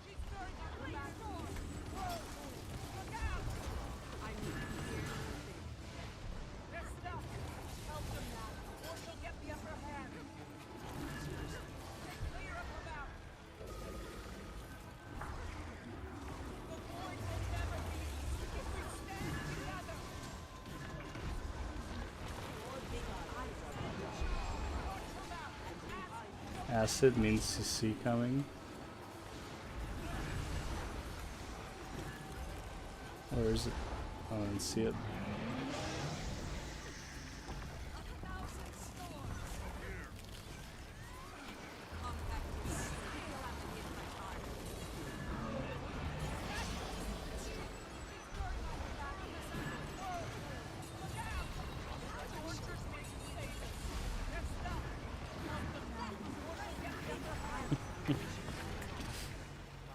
[SPEAKER 6] She's throwing up the back door. Whoa! Look out! I need to hear nothing. They're stuck. Help them now, or she'll get the upper hand. Stay clear of her mouth. The void will never be if we stand together.
[SPEAKER 1] Acid means CC coming. Where is it? Oh, I didn't see it.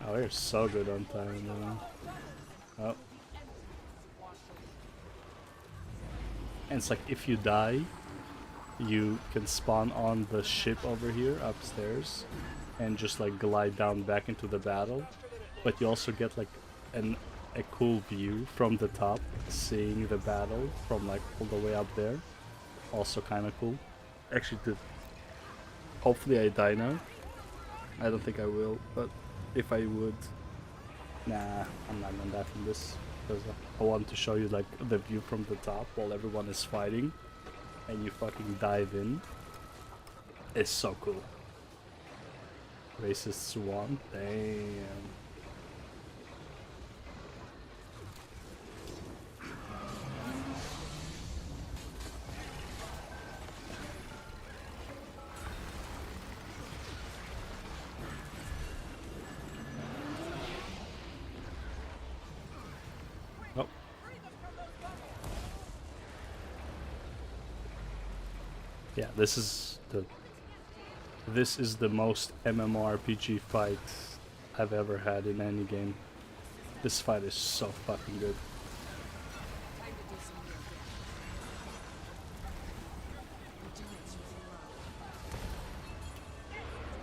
[SPEAKER 1] Oh, we're so good on time now. Oh. And it's like if you die, you can spawn on the ship over here upstairs and just like glide down back into the battle. But you also get like a cool view from the top, seeing the battle from like all the way up there. Also kind of cool. Actually, hopefully I die now. I don't think I will, but if I would, nah, I'm not gonna die from this because I want to show you like the view from the top while everyone is fighting, and you fucking dive in. It's so cool. Racist swan, damn. Oh. Yeah, this is the most MMORPG fight I've ever had in any game. This fight is so fucking good.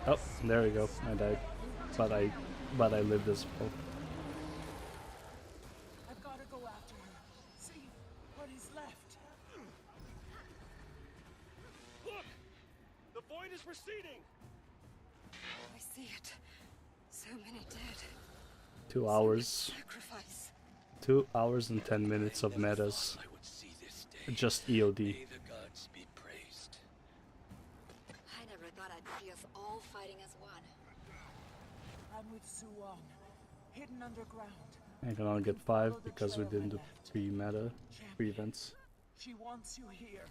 [SPEAKER 1] Oh, there we go. I died, but I lived as well.
[SPEAKER 6] I've got to go after him. See what is left.
[SPEAKER 11] Look! The void is receding!
[SPEAKER 3] I see it. So many dead.
[SPEAKER 1] 2 hours.
[SPEAKER 3] Sacrifice.
[SPEAKER 1] 2 hours and 10 minutes of metas.
[SPEAKER 9] I would see this day.
[SPEAKER 1] Just EOD.
[SPEAKER 9] May the gods be praised.
[SPEAKER 3] I never thought I'd see us all fighting as one.
[SPEAKER 6] I'm with Suwon, hidden underground.
[SPEAKER 1] I can only get 5 because we didn't do pre-meta, pre-events.
[SPEAKER 6] She wants you here.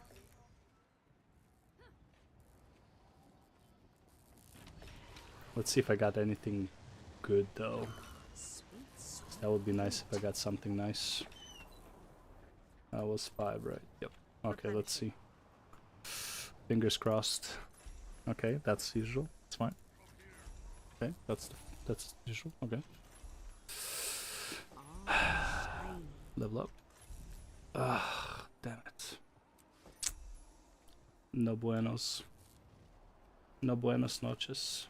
[SPEAKER 1] Let's see if I got anything good though. That would be nice if I got something nice. That was 5, right? Yep. Okay, let's see. Fingers crossed. Okay, that's usual. It's fine. Okay, that's usual. Okay. Level up. Ah, damn it. No buenos. No buenos noches.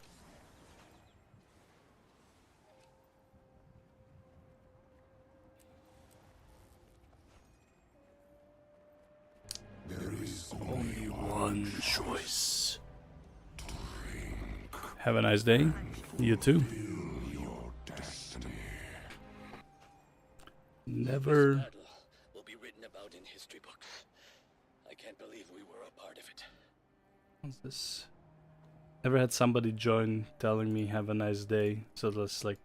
[SPEAKER 5] There is
[SPEAKER 1] Only one choice. Have a nice day. You too.
[SPEAKER 5] your destiny.
[SPEAKER 1] Never.
[SPEAKER 9] This battle will be written about in history books. I can't believe we were a part of it.
[SPEAKER 1] What's this? Ever had somebody join telling me have a nice day? So that's like,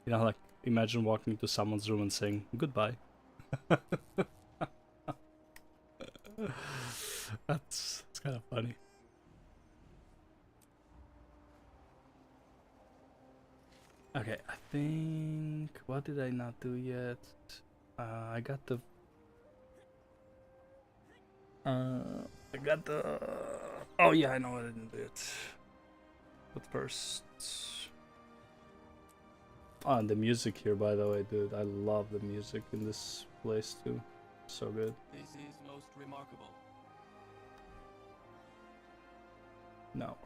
[SPEAKER 1] you know, like imagine walking into someone's room and saying goodbye. That's kind of funny. Okay, I think what did I not do yet? I got the. I got the. Oh yeah, I know I didn't do it. But first. Oh, and the music here, by the way, dude. I love the music in this place too. So good.
[SPEAKER 10] This is most remarkable.
[SPEAKER 1] No.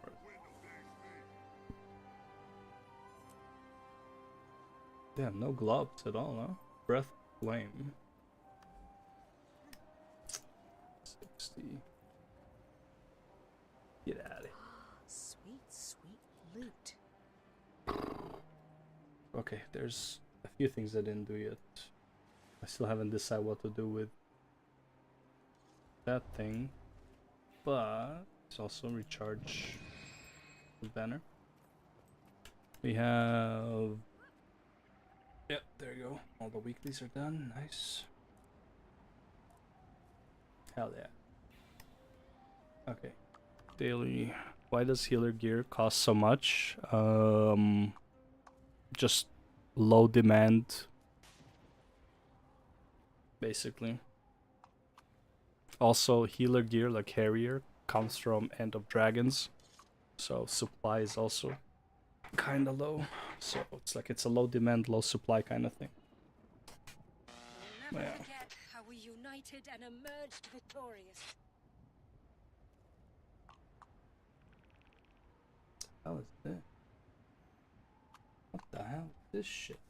[SPEAKER 1] Damn, no gloves at all, huh? Breath flame. 60. Get out of here.
[SPEAKER 6] Sweet, sweet loot.
[SPEAKER 1] Okay, there's a few things I didn't do yet. I still haven't decided what to do with that thing. But it's also recharge the banner. We have. Yep, there you go. All the weeklies are done. Nice. Hell yeah. Okay. Daily. Why does healer gear cost so much? Just low demand. Basically. Also, healer gear like Harrier comes from End of Dragons. So supply is also kinda low. So it's like it's a low demand, low supply kind of thing.
[SPEAKER 3] We'll never
[SPEAKER 1] Yeah.
[SPEAKER 3] forget how we united and emerged victorious.
[SPEAKER 1] What the hell is this? What the hell is this shit?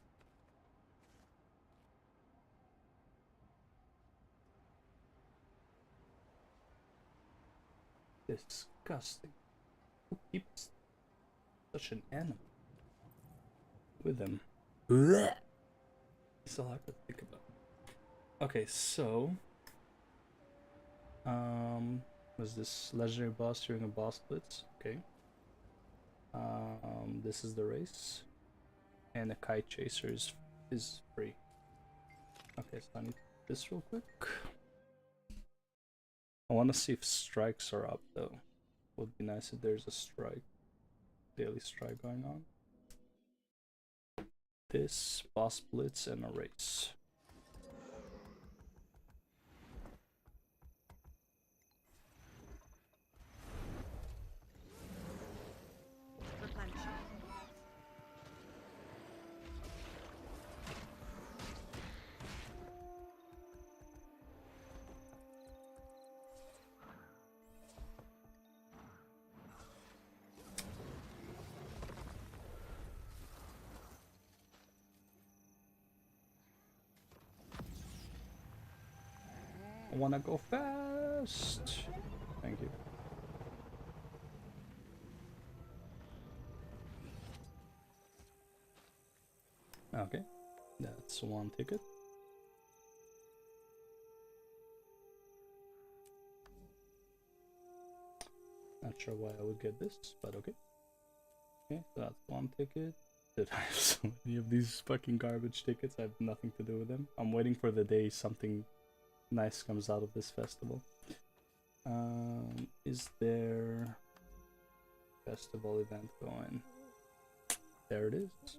[SPEAKER 1] Disgusting. Who keeps Such an animal. With him. That's all I could think about. Okay, so was this legendary boss during a boss blitz? Okay. This is the race. And the kite chaser is free. Okay, so I need this real quick. I wanna see if strikes are up though. Would be nice if there's a strike. Daily strike going on. This, boss blitz, and a race.
[SPEAKER 8] Replenishing.
[SPEAKER 1] I wanna go fast. Thank you. Okay, that's one ticket. Not sure why I would get this, but okay. Okay, so that's one ticket. Dude, I have so many of these fucking garbage tickets. I have nothing to do with them. I'm waiting for the day something nice comes out of this festival. Is there festival event going? There it is.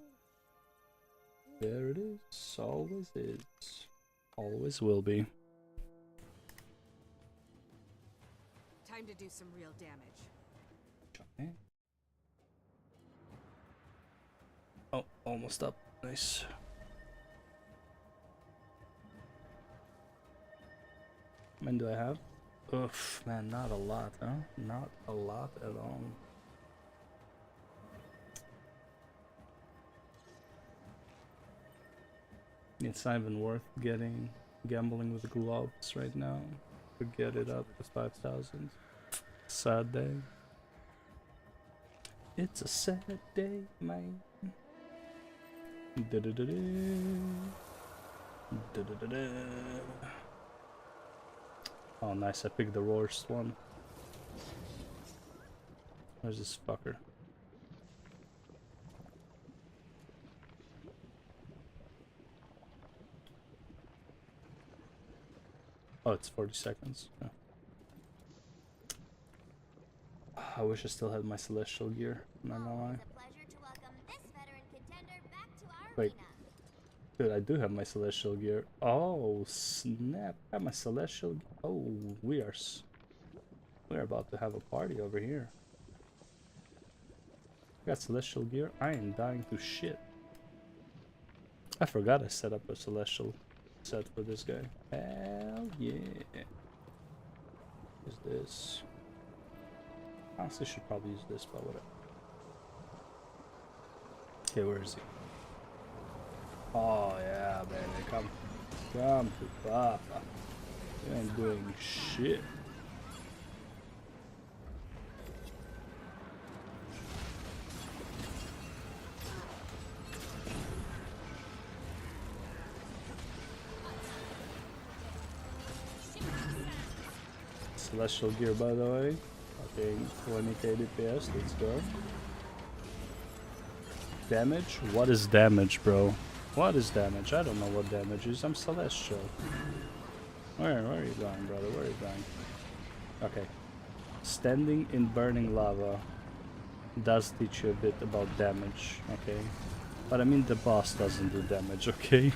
[SPEAKER 1] There it is. Always is. Always will be.
[SPEAKER 8] Time to do some real damage.
[SPEAKER 1] Okay. Oh, almost up. Nice. How many do I have? Oof, man, not a lot, huh? Not a lot at all. It's not even worth gambling with globes right now. Forget it up to 5,000. Sad day. It's a sad day, man. Oh, nice. I picked the worst one. Where's this fucker? Oh, it's 40 seconds. Yeah. I wish I still had my celestial gear. Not gonna lie. Wait. Dude, I do have my celestial gear. Oh, snap. I have my celestial gear. Oh, we're about to have a party over here. I got celestial gear. I ain't dying to shit. I forgot I set up a celestial set for this guy. Hell yeah. Use this. Honestly, should probably use this, but whatever. Okay, where is he? Oh yeah, baby, come to Papa. You ain't doing shit. Celestial gear, by the way. Okay, 20k DPS, let's go. Damage? What is damage, bro? What is damage? I don't know what damage is. I'm celestial. Where are you going, brother? Where are you going? Okay. Standing in burning lava does teach you a bit about damage, okay? But I mean, the boss doesn't do damage, okay?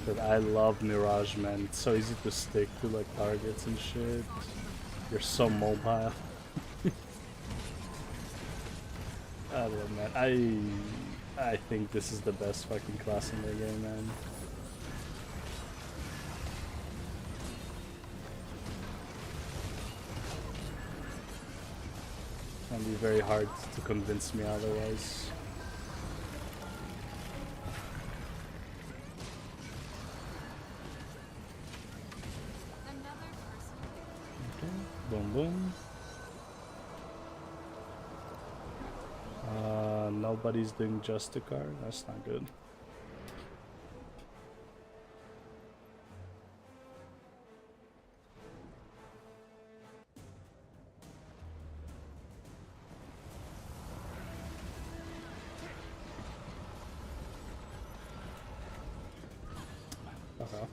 [SPEAKER 1] But I love Mirage, man. It's so easy to stick to like targets and shit. You're so mobile. I don't know, man. I think this is the best fucking class in the game, man. It's gonna be very hard to convince me otherwise. Okay, boom boom. Nobody's doing Justicar. That's not good. Okay.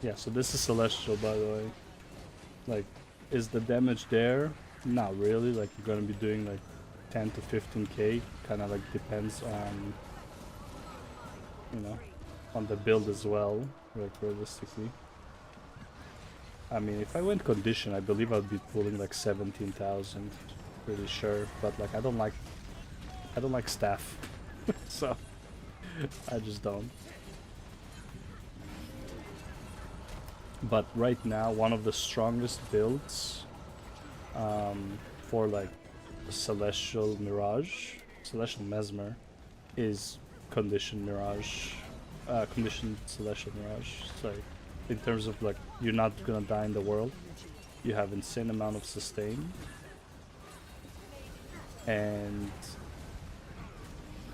[SPEAKER 1] Yeah, so this is Celestial, by the way. Like, is the damage there? Not really. Like, you're gonna be doing like 10 to 15k. Kind of like depends on, you know, on the build as well, like realistically. I mean, if I went condition, I believe I'd be pulling like 17,000. Pretty sure, but like I don't like staff, so I just don't. But right now, one of the strongest builds for like Celestial Mirage, Celestial Mesmer, is Conditioned Mirage, Conditioned Celestial Mirage. It's like, in terms of like, you're not gonna die in the world, you have insane amount of sustain, and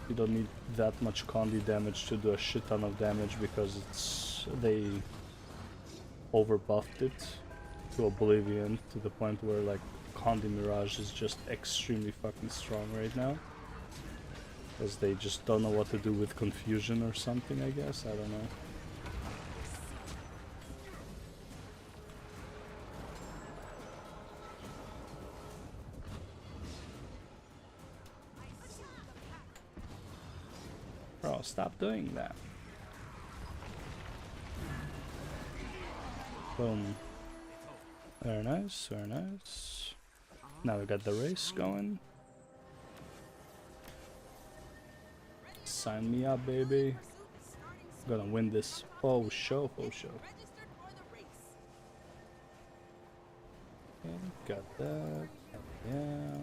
[SPEAKER 1] you don't need that much condi damage to do a shit ton of damage because they over buffed it to oblivion to the point where like Condi Mirage is just extremely fucking strong right now, because they just don't know what to do with confusion or something, I guess. I don't know. Bro, stop doing that. Boom. Very nice, very nice. Now we got the race going. Sign me up, baby. Gonna win this. Oh, show, oh, show. Okay, got that. Yeah.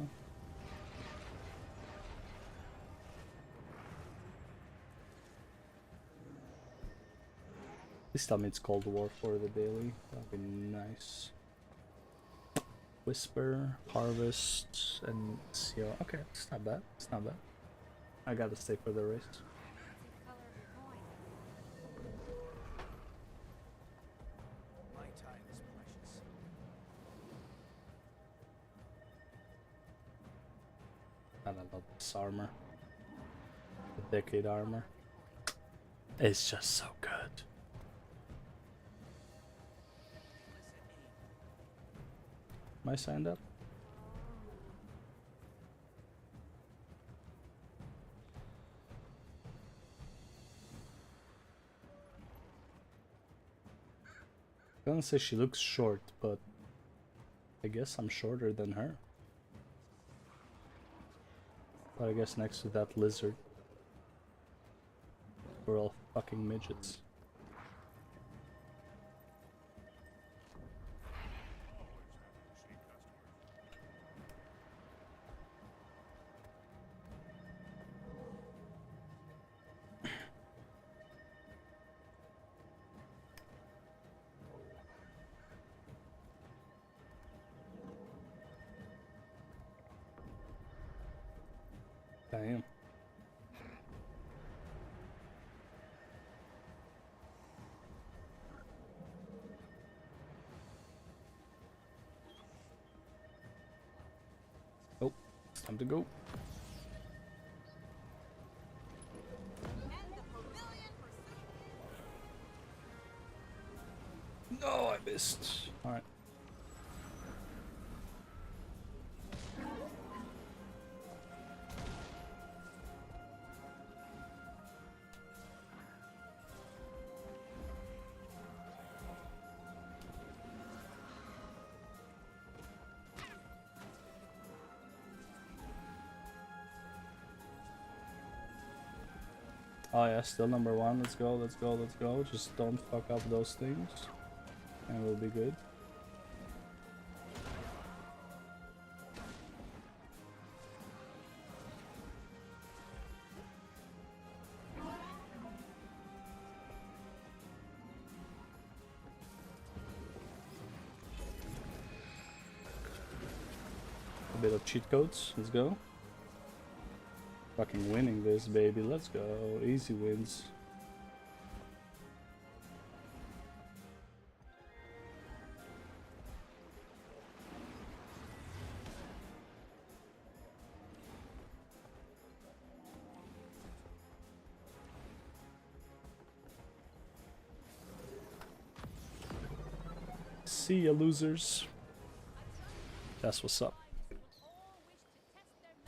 [SPEAKER 1] Please tell me it's Cold War for the daily. That'd be nice. Whisper, Harvest, and Seal. Okay, it's not bad. It's not bad. I gotta stay for the race.
[SPEAKER 9] My time is precious.
[SPEAKER 1] And I love this armor. The Decade armor. It's just so good. Am I signed up? I don't say she looks short, but I guess I'm shorter than her. But I guess next to that lizard, we're all fucking midgets. Damn. Time to go. No, I missed. Alright. Oh yeah, still number 1. Let's go, let's go, let's go. Just don't fuck up those things. And we'll be good. A bit of cheat codes, let's go. Fucking winning this, baby, let's go. Easy wins. See ya, losers. That's what's up.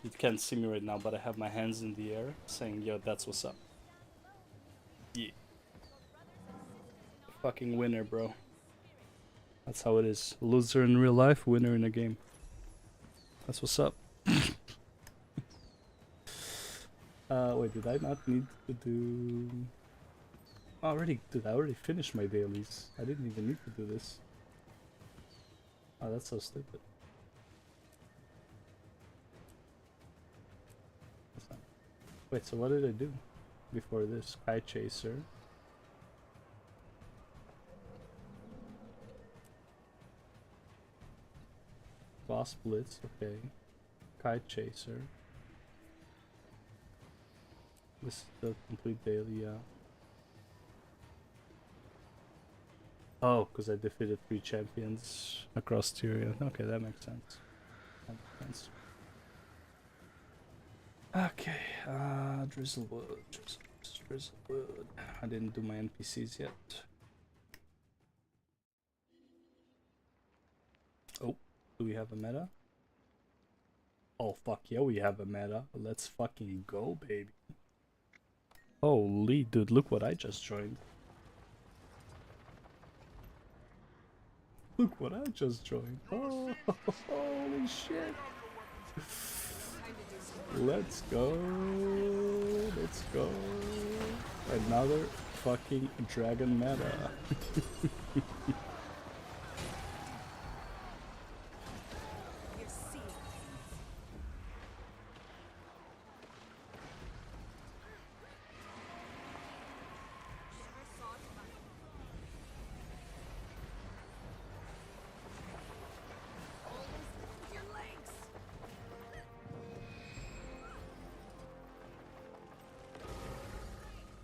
[SPEAKER 1] You can't see me right now, but I have my hands in the air saying, yo, that's what's up. Yeah. Fucking winner, bro. That's how it is. Loser in real life, winner in a game. That's what's up. Wait, did I not need to do... Dude, I already finished my dailies. I didn't even need to do this. Oh, that's so stupid. Wait, so what did I do before this? Kite Chaser. Boss Blitz, okay. Kite Chaser. This is the complete daily, yeah. Oh, because I defeated 3 champions across Tyrion. Okay, that makes sense. That makes sense. Okay, Drizzlewood, Drizzlewood. I didn't do my NPCs yet. Oh, do we have a meta? Oh, fuck yeah, we have a meta. Let's fucking go, baby. Holy, dude, look what I just joined. Look what I just joined. Oh, holy shit. Let's go. Let's go. Another fucking dragon meta.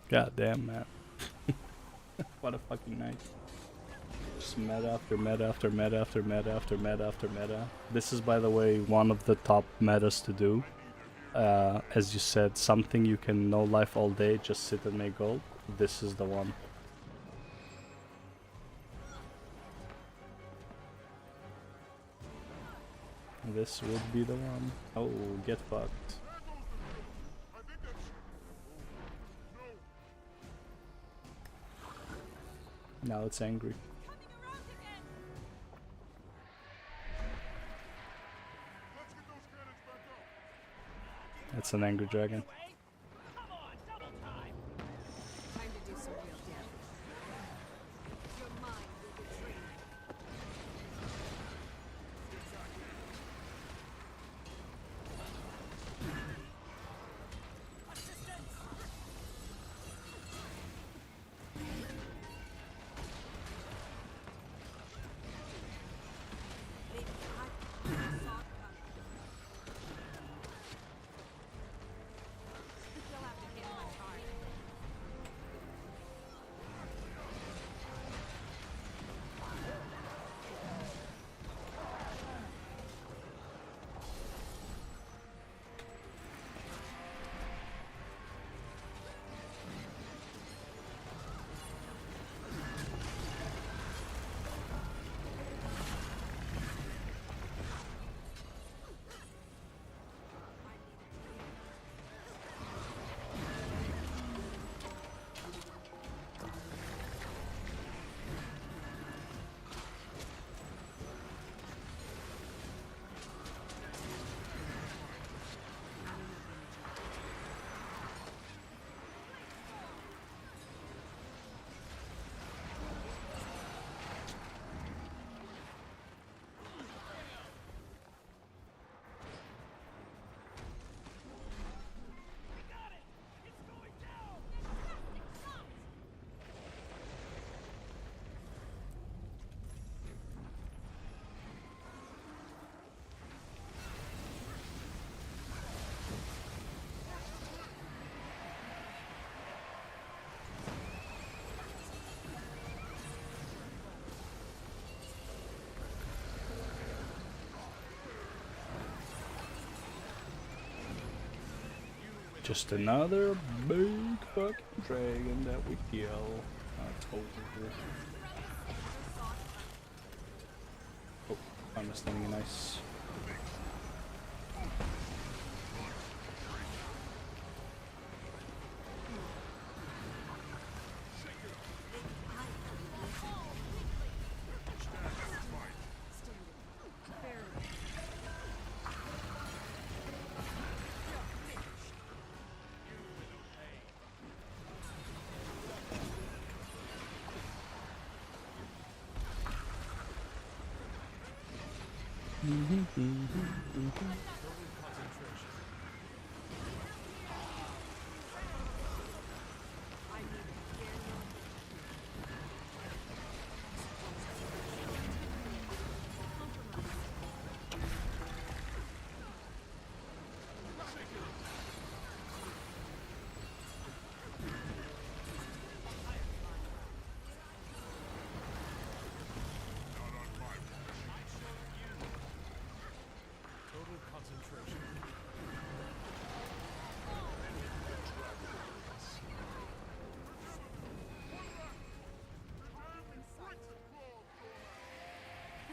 [SPEAKER 1] God damn, man. What a fucking night. Just meta after meta after meta after meta after meta after meta. This is, by the way, one of the top metas to do. As you said, something you can no life all day, just sit and make gold. This is the one. This would be the one. Oh, get fucked. Now it's angry. It's an angry dragon. Just another big fucking dragon that we kill. That's over. Oh, I'm standing in ice.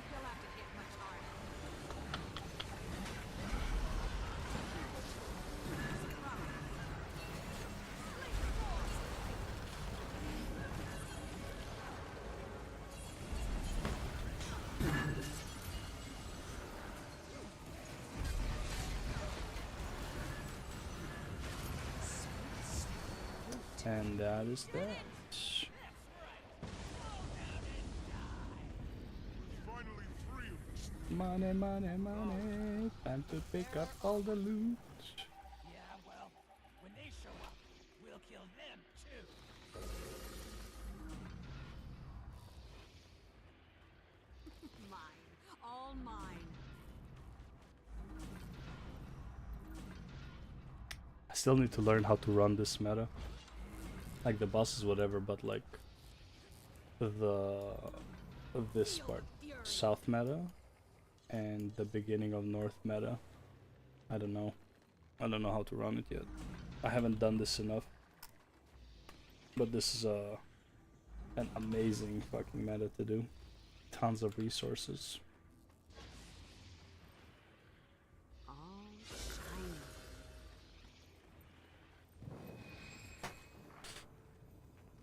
[SPEAKER 8] You'll have to hit much harder.
[SPEAKER 1] And that is that.
[SPEAKER 5] Finally free of this.
[SPEAKER 1] Money, money, money. Time to pick up all the loot.
[SPEAKER 11] Yeah, well, when they show up, we'll kill them too.
[SPEAKER 8] Mine. All mine.
[SPEAKER 1] I still need to learn how to run this meta. Like the bosses, whatever, but like this part, south meta, and the beginning of north meta. I don't know. I don't know how to run it yet. I haven't done this enough. But this is an amazing fucking meta to do. Tons of resources.
[SPEAKER 8] All shiny.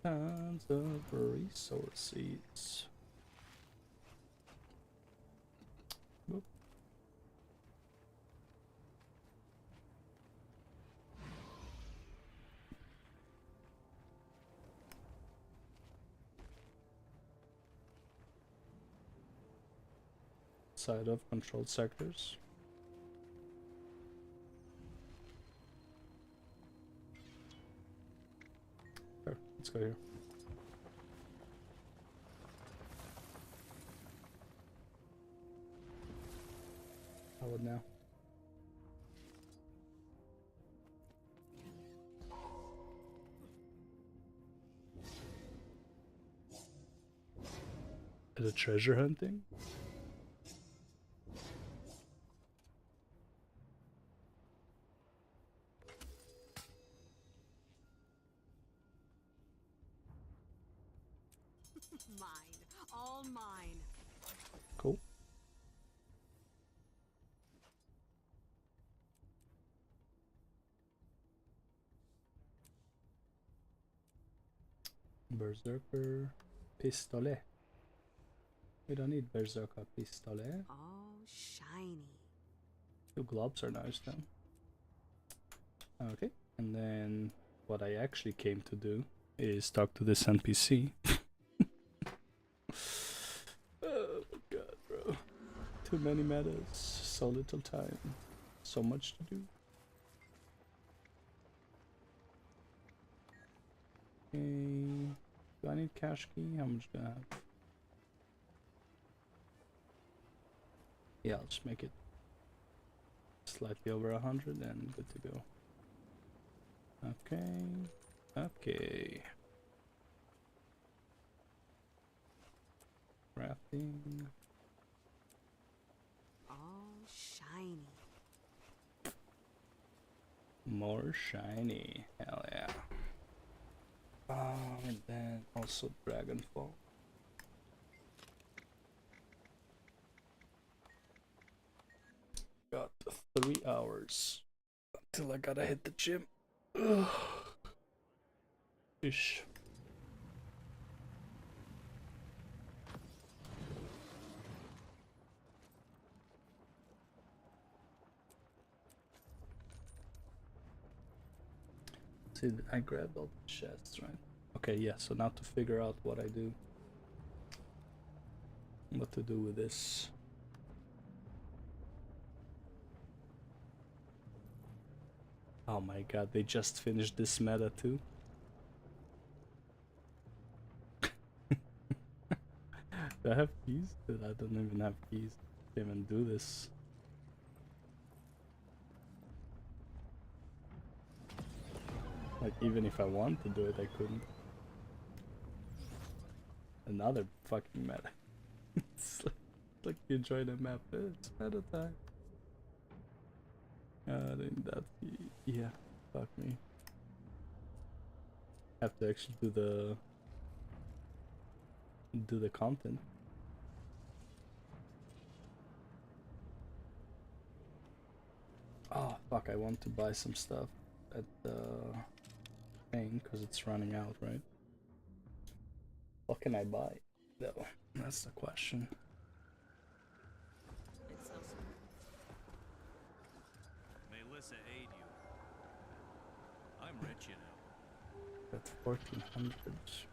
[SPEAKER 1] Tons of resources. Whoop. Side of controlled sectors. There, let's go here. How would now? Is it treasure hunting?
[SPEAKER 8] Mine. All mine.
[SPEAKER 1] Cool. Berserker pistolet. We don't need Berserker pistolet.
[SPEAKER 8] All shiny.
[SPEAKER 1] The globs are nice then. Okay, and then what I actually came to do is talk to this NPC. Oh god, bro. Too many metas, so little time, so much to do. Okay, do I need cash key? How much do I have? Yeah, I'll just make it slightly over 100 and good to go. Okay, okay. Crafting.
[SPEAKER 8] All shiny.
[SPEAKER 1] More shiny. Hell yeah. And then also Dragonfall. Got 3 hours until I gotta hit the gym. Ish. See, I grabbed all the chests, right? Okay, yeah, so now to figure out what I do. What to do with this. Oh my god, they just finished this meta too? Do I have keys? Dude, I don't even have keys to even do this. Like, even if I want to do it, I couldn't. Another fucking meta. It's like you join a map, it's meta time. Then that, yeah, fuck me. Have to actually do the content. Oh fuck, I want to buy some stuff at the thing because it's running out, right? What can I buy though? That's the question.
[SPEAKER 12] Melissa aid you. I'm rich, you know.
[SPEAKER 1] That's 1400.
[SPEAKER 7] See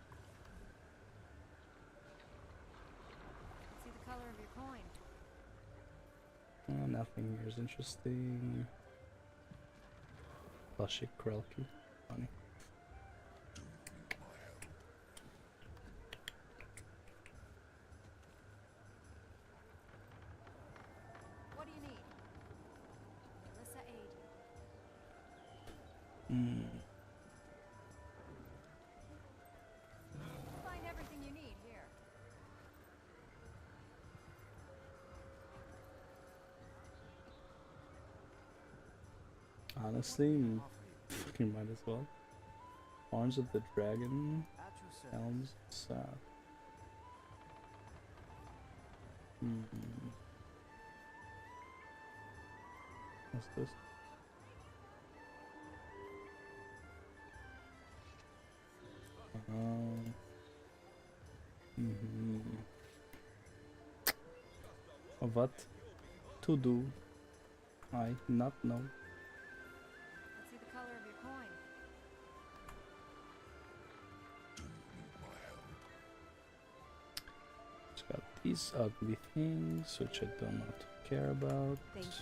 [SPEAKER 7] the color of your coin.
[SPEAKER 1] Nothing here is interesting. Plushy Krelky. Funny.
[SPEAKER 7] What do you need? Melissa aid you. You'll find everything you need here.
[SPEAKER 1] Honestly, you might as well. Horns of the Dragon, Helms, South. What's this? What to do? I not know.
[SPEAKER 7] Let's see the color of your coin.
[SPEAKER 1] It's got these ugly things, which I do not care about.
[SPEAKER 7] Thank you.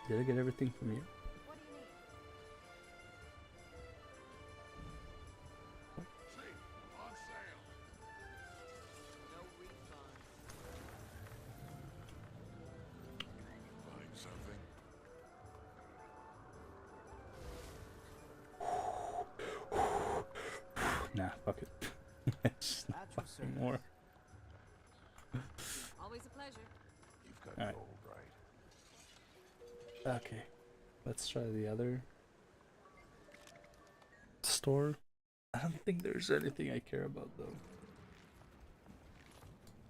[SPEAKER 1] Did I get everything from you?
[SPEAKER 7] What do you need?
[SPEAKER 5] On sale.
[SPEAKER 4] No refund.
[SPEAKER 5] Find something?
[SPEAKER 1] Nah, fuck it. It's not fucking more.
[SPEAKER 7] Always a pleasure.
[SPEAKER 5] You've got
[SPEAKER 1] All right.
[SPEAKER 5] gold, right?
[SPEAKER 1] Okay, let's try the other store. I don't think there's anything I care about though.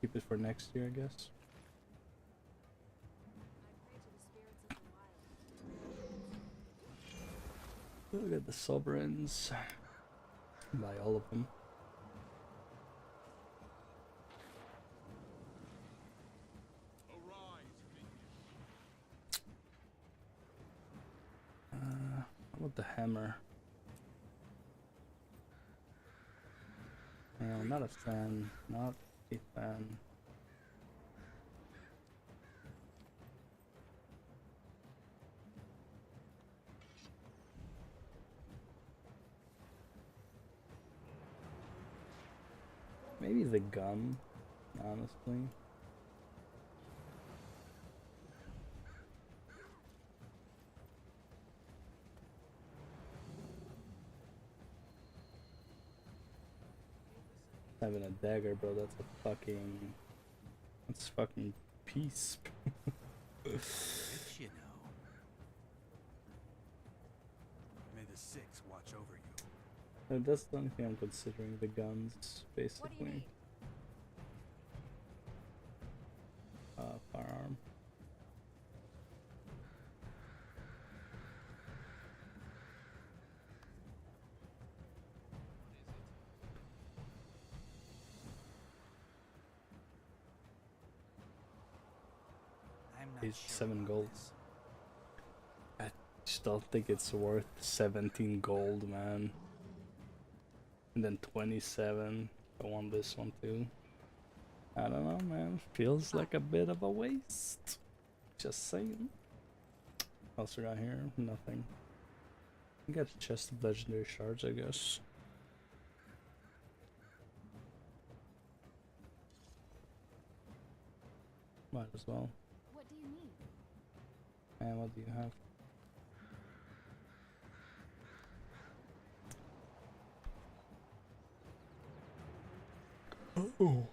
[SPEAKER 1] Keep it for next year, I guess. Look at the sovereigns. Buy all of them. How about the hammer? Not a fan. Not a fan. Maybe the gun, honestly. Having a dagger, bro, that's fucking peace.
[SPEAKER 12] Rich, you know.
[SPEAKER 1] That's the only thing I'm considering, the guns,
[SPEAKER 3] What do you
[SPEAKER 1] basically.
[SPEAKER 3] need?
[SPEAKER 1] Firearm.
[SPEAKER 11] I'm not
[SPEAKER 1] It's
[SPEAKER 11] sure
[SPEAKER 1] 7
[SPEAKER 11] about
[SPEAKER 1] gold.
[SPEAKER 11] this.
[SPEAKER 1] I just don't think it's worth 17 gold, man. And then 27. I want this one too. I don't know, man. Feels like a bit of a waste. Just saying. What else we got here? Nothing. We got a chest of legendary shards, I guess. Might as well.
[SPEAKER 3] What do you need?
[SPEAKER 1] And what do you have? Oh.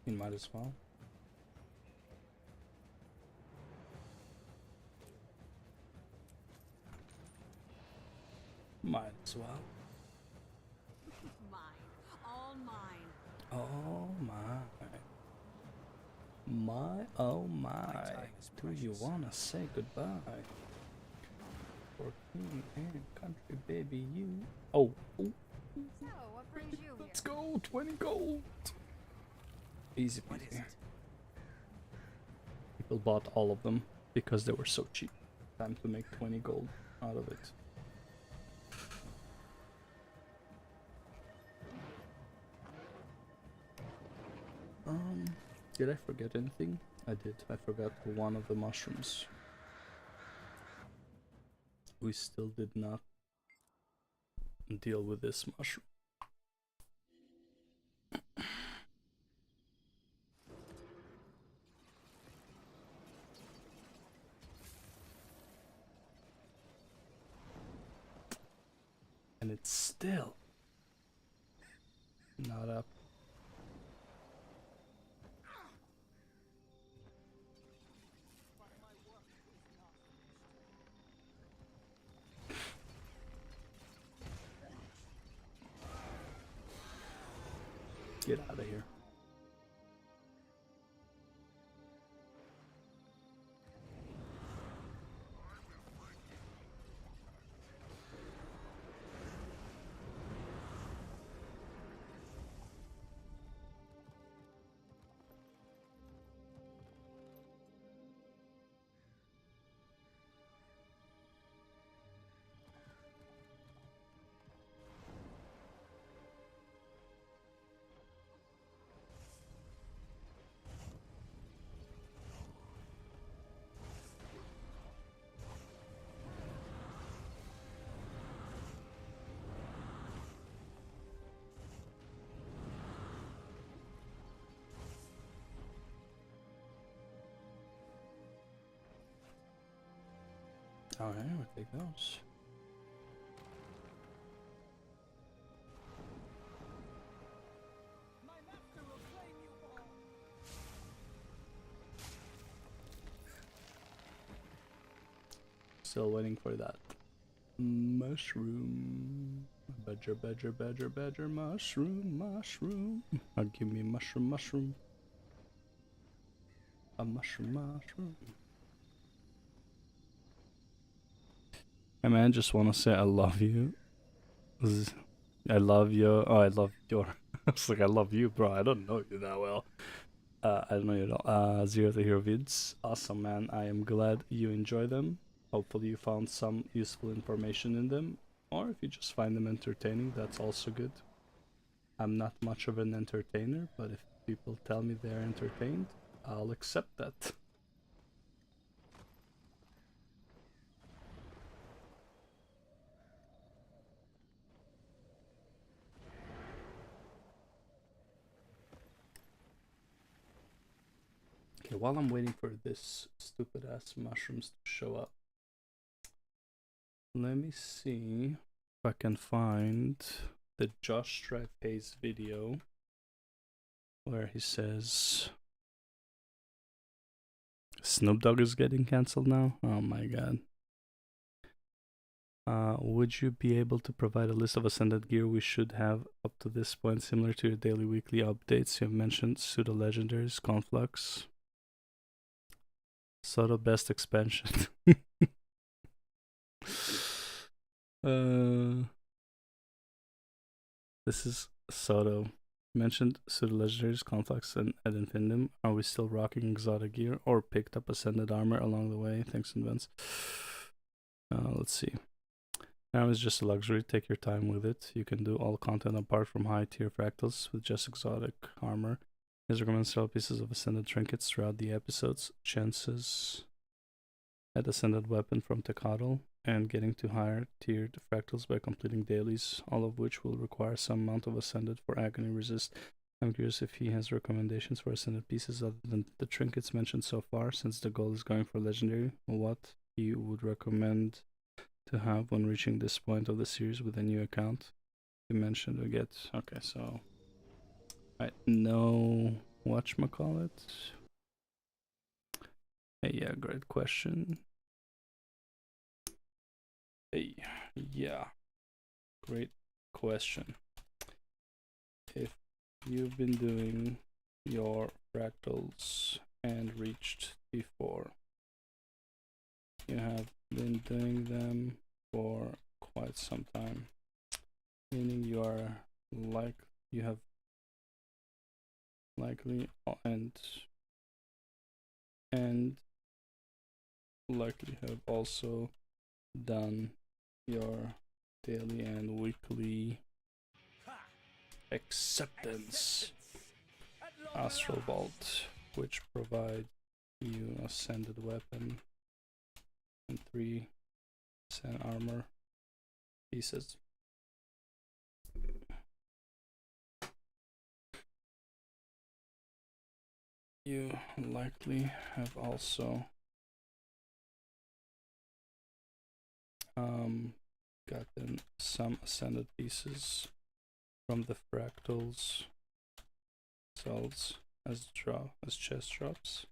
[SPEAKER 1] You might as well. Might as well.
[SPEAKER 8] Mine. All mine.
[SPEAKER 1] Oh my. Oh my.
[SPEAKER 11] time is
[SPEAKER 1] Do you
[SPEAKER 11] precious.
[SPEAKER 1] wanna say goodbye? For king and country, baby, you. Oh.
[SPEAKER 3] So, what brings you here?
[SPEAKER 1] Let's go. 20 gold. Easy
[SPEAKER 11] What is
[SPEAKER 1] peasy.
[SPEAKER 11] it?
[SPEAKER 1] People bought all of them because they were so cheap. Time to make 20 gold out of it. Did I forget anything? I did. I forgot one of the mushrooms. We still did not deal with this mushroom. And it's still not up. Get out of here. Alright, we'll take those.
[SPEAKER 11] My master will claim you all.
[SPEAKER 1] Still waiting for that mushroom. Badger, badger, badger, badger, mushroom, mushroom. Give me mushroom, mushroom. A mushroom, mushroom. Hey man, just wanna say I love you. I love you. Oh, I love your. I was like, I love you, bro. I don't know you that well. I don't know you at all. Zero to Hero vids. Awesome, man. I am glad you enjoy them. Hopefully, you found some useful information in them. Or if you just find them entertaining, that's also good. I'm not much of an entertainer, but if people tell me they're entertained, I'll accept that. Okay, while I'm waiting for this stupid ass mushrooms to show up, let me see if I can find the Josh Strife Hayes video where he says Snoop Dogg is getting cancelled now? Oh my god. Would you be able to provide a list of ascended gear we should have up to this point, similar to your daily weekly updates? You have mentioned pseudo legendaries, conflux, Soto best expansion. This is Soto. Mentioned pseudo legendaries, conflux, and ad infinitum. Are we still rocking exotic gear or picked up ascended armor along the way? Thanks in advance. Let's see. Now it's just a luxury. Take your time with it. You can do all content apart from high tier fractals with just exotic armor. Please recommend several pieces of ascended trinkets throughout the episodes. Chances at ascended weapon from Tecatl, and getting to higher tiered fractals by completing dailies, all of which will require some amount of ascended for agony resist. I'm curious if he has recommendations for ascended pieces other than the trinkets mentioned so far, since the goal is going for legendary. What he would recommend to have when reaching this point of the series with a new account. You mentioned we get okay, so I know whatchamacallit. Hey, yeah, great question. Hey, yeah, great question. If you've been doing your fractals and reached T4, you have been doing them for quite some time, meaning you are you have likely and likely have also done your daily and weekly acceptance astral vault, which provide you ascended weapon and 3 armor pieces. You likely have also gotten some ascended pieces from the fractals cells as chest drops.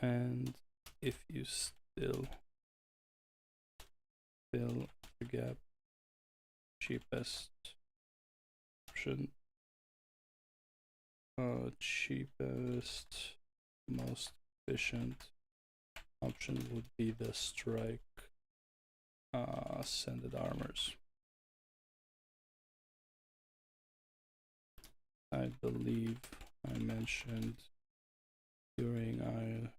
[SPEAKER 1] And if you still fill the gap, cheapest option, cheapest, most efficient option would be the strike ascended armors. I believe I mentioned during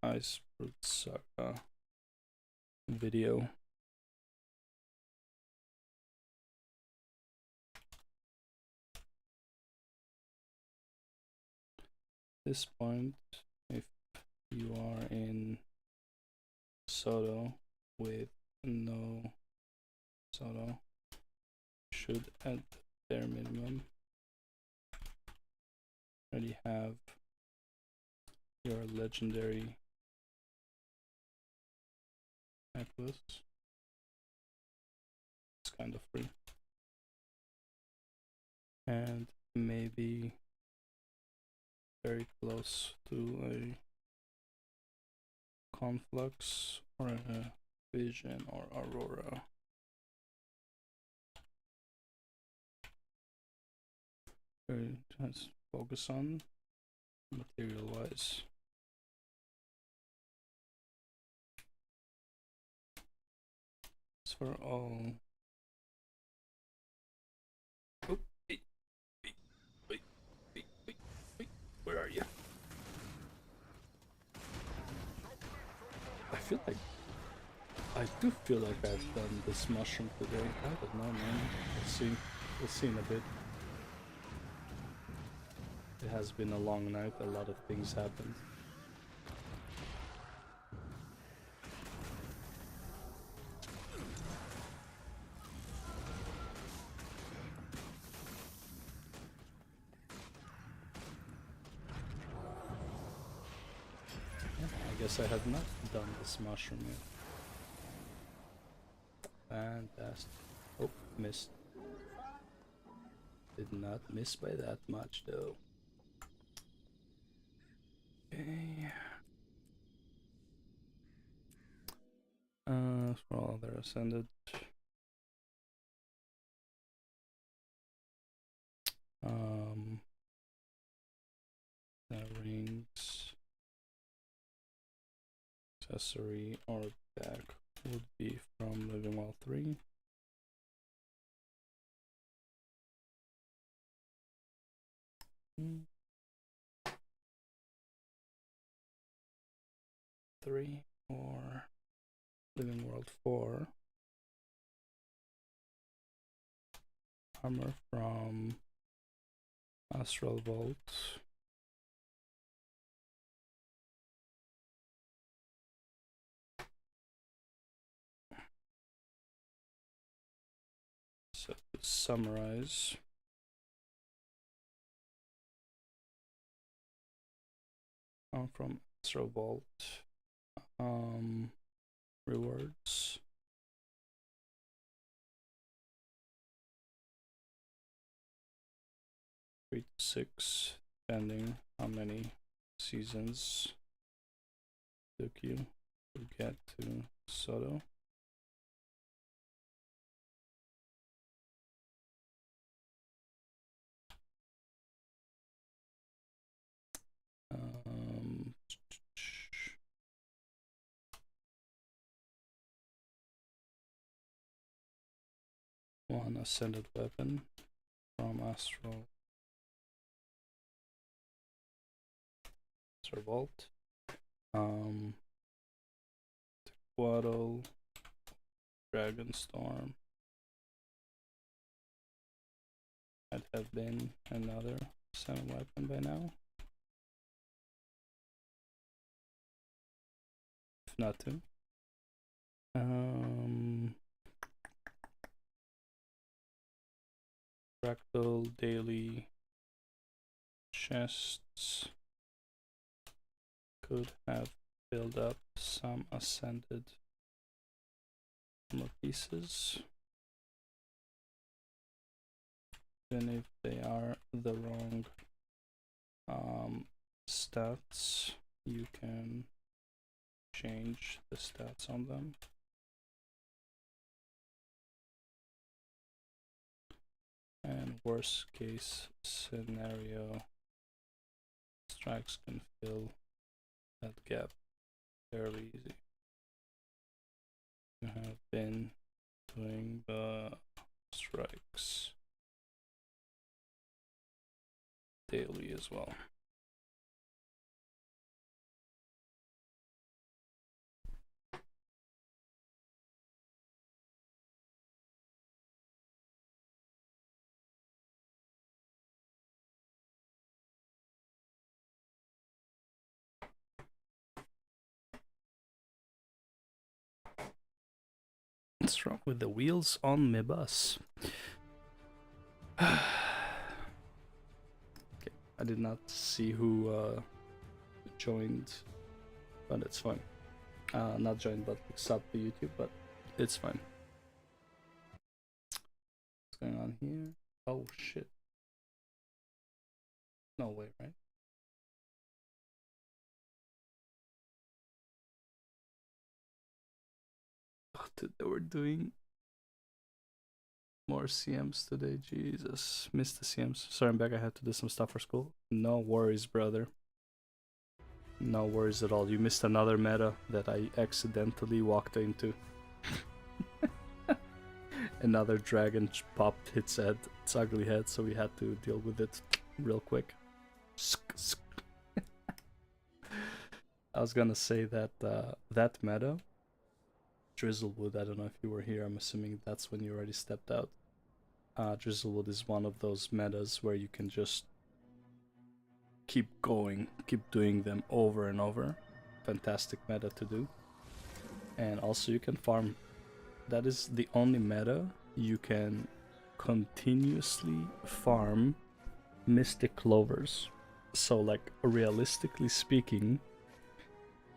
[SPEAKER 1] Ice Fruit Saga video. At this point, if you are in Soto with no Soto, should at bare minimum already have your legendary necklace. It's kind of free. And maybe very close to a conflux or a vision or aurora. Let's focus on material wise. As for all. Oh, wait, where are you? I do feel like I've done this mushroom today. I don't know, man. We'll see in a bit. It has been a long night, a lot of things happened. I guess I have not done this mushroom yet. Fantastic. Oh, missed. Did not miss by that much though. Okay. For all they're ascended. The rings, accessory, or back would be from Living Well 3. Three or Living World 4. Armor from Astral Vault. So to summarize, from Astral Vault, rewards. Three to 6, depending how many seasons took you to get to Soto. One ascended weapon from Astral Vault. Waddle, Dragon Storm. Might have been another ascended weapon by now. If not two. Fractal daily chests could have filled up some ascended armor pieces, even if they are the wrong stats. You can change the stats on them. And worst case scenario, strikes can fill that gap fairly easy. You have been doing the strikes daily as well. What's wrong with the wheels on my bus? Okay, I did not see who joined, but it's fine. Not joined, but subbed to YouTube, but it's fine. What's going on here? Oh shit. No way, right? Oh, dude, they were doing more CMs today. Jesus, missed the CMs. Sorry, I'm back. I had to do some stuff for school. No worries, brother. No worries at all. You missed another meta that I accidentally walked into. Another dragon popped its ugly head, so we had to deal with it real quick. I was gonna say that that meta, Drizzlewood, I don't know if you were here, I'm assuming that's when you already stepped out. Drizzlewood is one of those metas where you can just keep going, keep doing them over and over. Fantastic meta to do. And also you can farm. That is the only meta you can continuously farm Mystic Clovers. So like realistically speaking,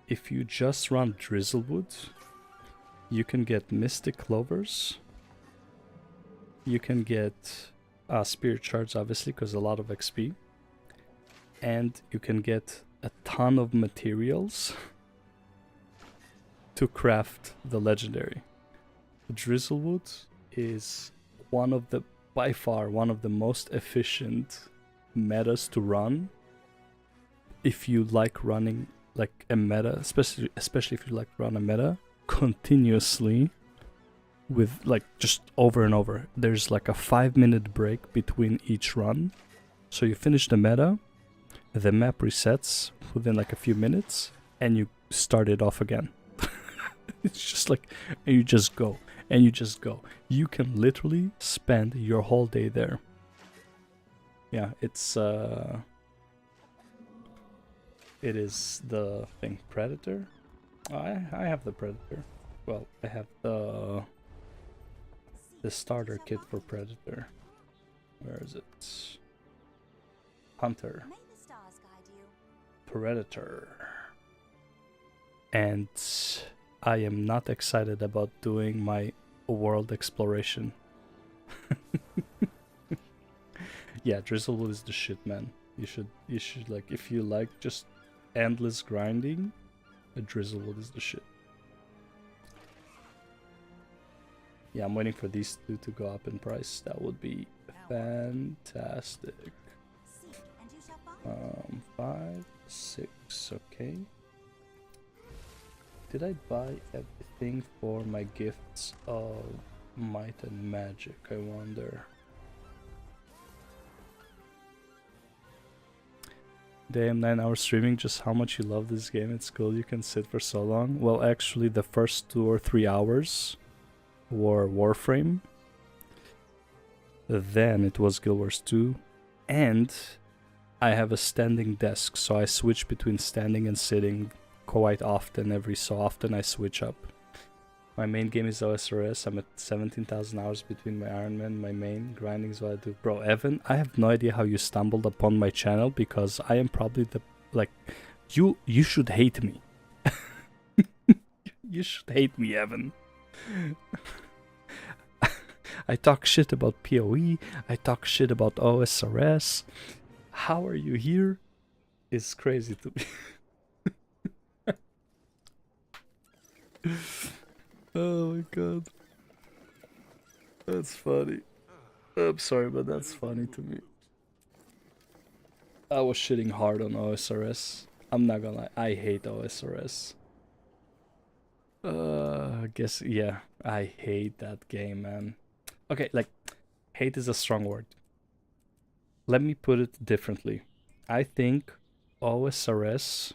[SPEAKER 1] if you just run Drizzlewood, you can get Mystic Clovers. You can get Spirit Shards, obviously, because a lot of XP. And you can get a ton of materials to craft the legendary. Drizzlewood is by far one of the most efficient metas to run if you like running like a meta, especially if you like to run a meta continuously with like just over and over. There's like a 5-minute break between each run. So you finish the meta, the map resets within like a few minutes, and you start it off again. It's just like, and you just go, and you just go. You can literally spend your whole day there. Yeah, it is the thing. Predator? Oh, I have the Predator. Well, I have the starter kit for Predator. Where is it? Hunter. Predator. And I am not excited about doing my world exploration. Yeah, Drizzlewood is the shit, man. You should like, if you like just endless grinding, a Drizzlewood is the shit. Yeah, I'm waiting for these two to go up in price. That would be fantastic. 5, 6, okay. Did I buy everything for my gifts of Might and Magic, I wonder? Damn, 9 hours streaming, just how much you love this game. It's cool you can sit for so long. Well, actually the first 2 or 3 hours were Warframe. Then it was Guild Wars 2. And I have a standing desk, so I switch between standing and sitting quite often. Every so often I switch up. My main game is OSRS. I'm at 17,000 hours between my Iron Man and my main. Grinding is what I do. Bro, Evan, I have no idea how you stumbled upon my channel, because I am probably the, like, you should hate me. You should hate me, Evan. I talk shit about PoE. I talk shit about OSRS. How are you here? It's crazy to me. Oh my god. That's funny. I'm sorry, but that's funny to me. I was shitting hard on OSRS. I'm not gonna lie, I hate OSRS. I guess, yeah, I hate that game, man. Okay, like, hate is a strong word. Let me put it differently. I think OSRS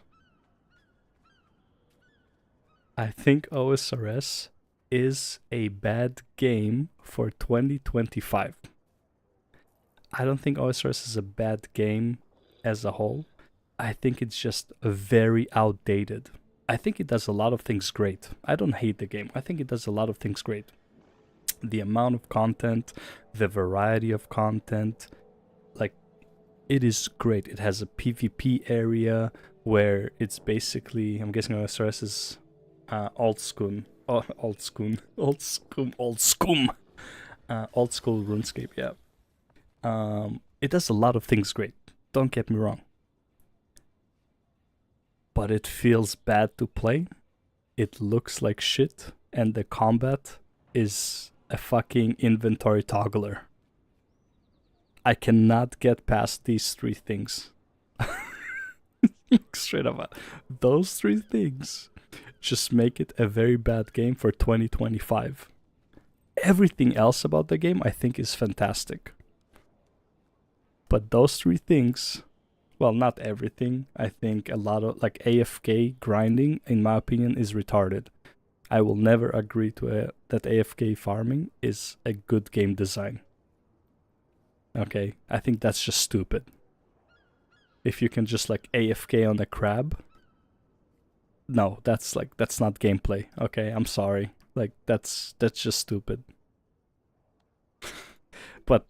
[SPEAKER 1] is a bad game for 2025. I don't think OSRS is a bad game as a whole. I think it's just very outdated. I think it does a lot of things great. I don't hate the game. I think it does a lot of things great. The amount of content, the variety of content, like, it is great. It has a PvP area where it's basically, I'm guessing OSRS is old school RuneScape, yeah. It does a lot of things great, don't get me wrong, but it feels bad to play. It looks like shit, and the combat is a fucking inventory toggler. I cannot get past these 3 things. Straight up, those 3 things just make it a very bad game for 2025. Everything else about the game I think is fantastic. But those 3 things, well, not everything. I think a lot of, like, AFK grinding, in my opinion, is retarded. I will never agree to that AFK farming is a good game design. Okay, I think that's just stupid. If you can just, like, AFK on a crab, no, that's not gameplay. Okay, I'm sorry. Like, that's just stupid. But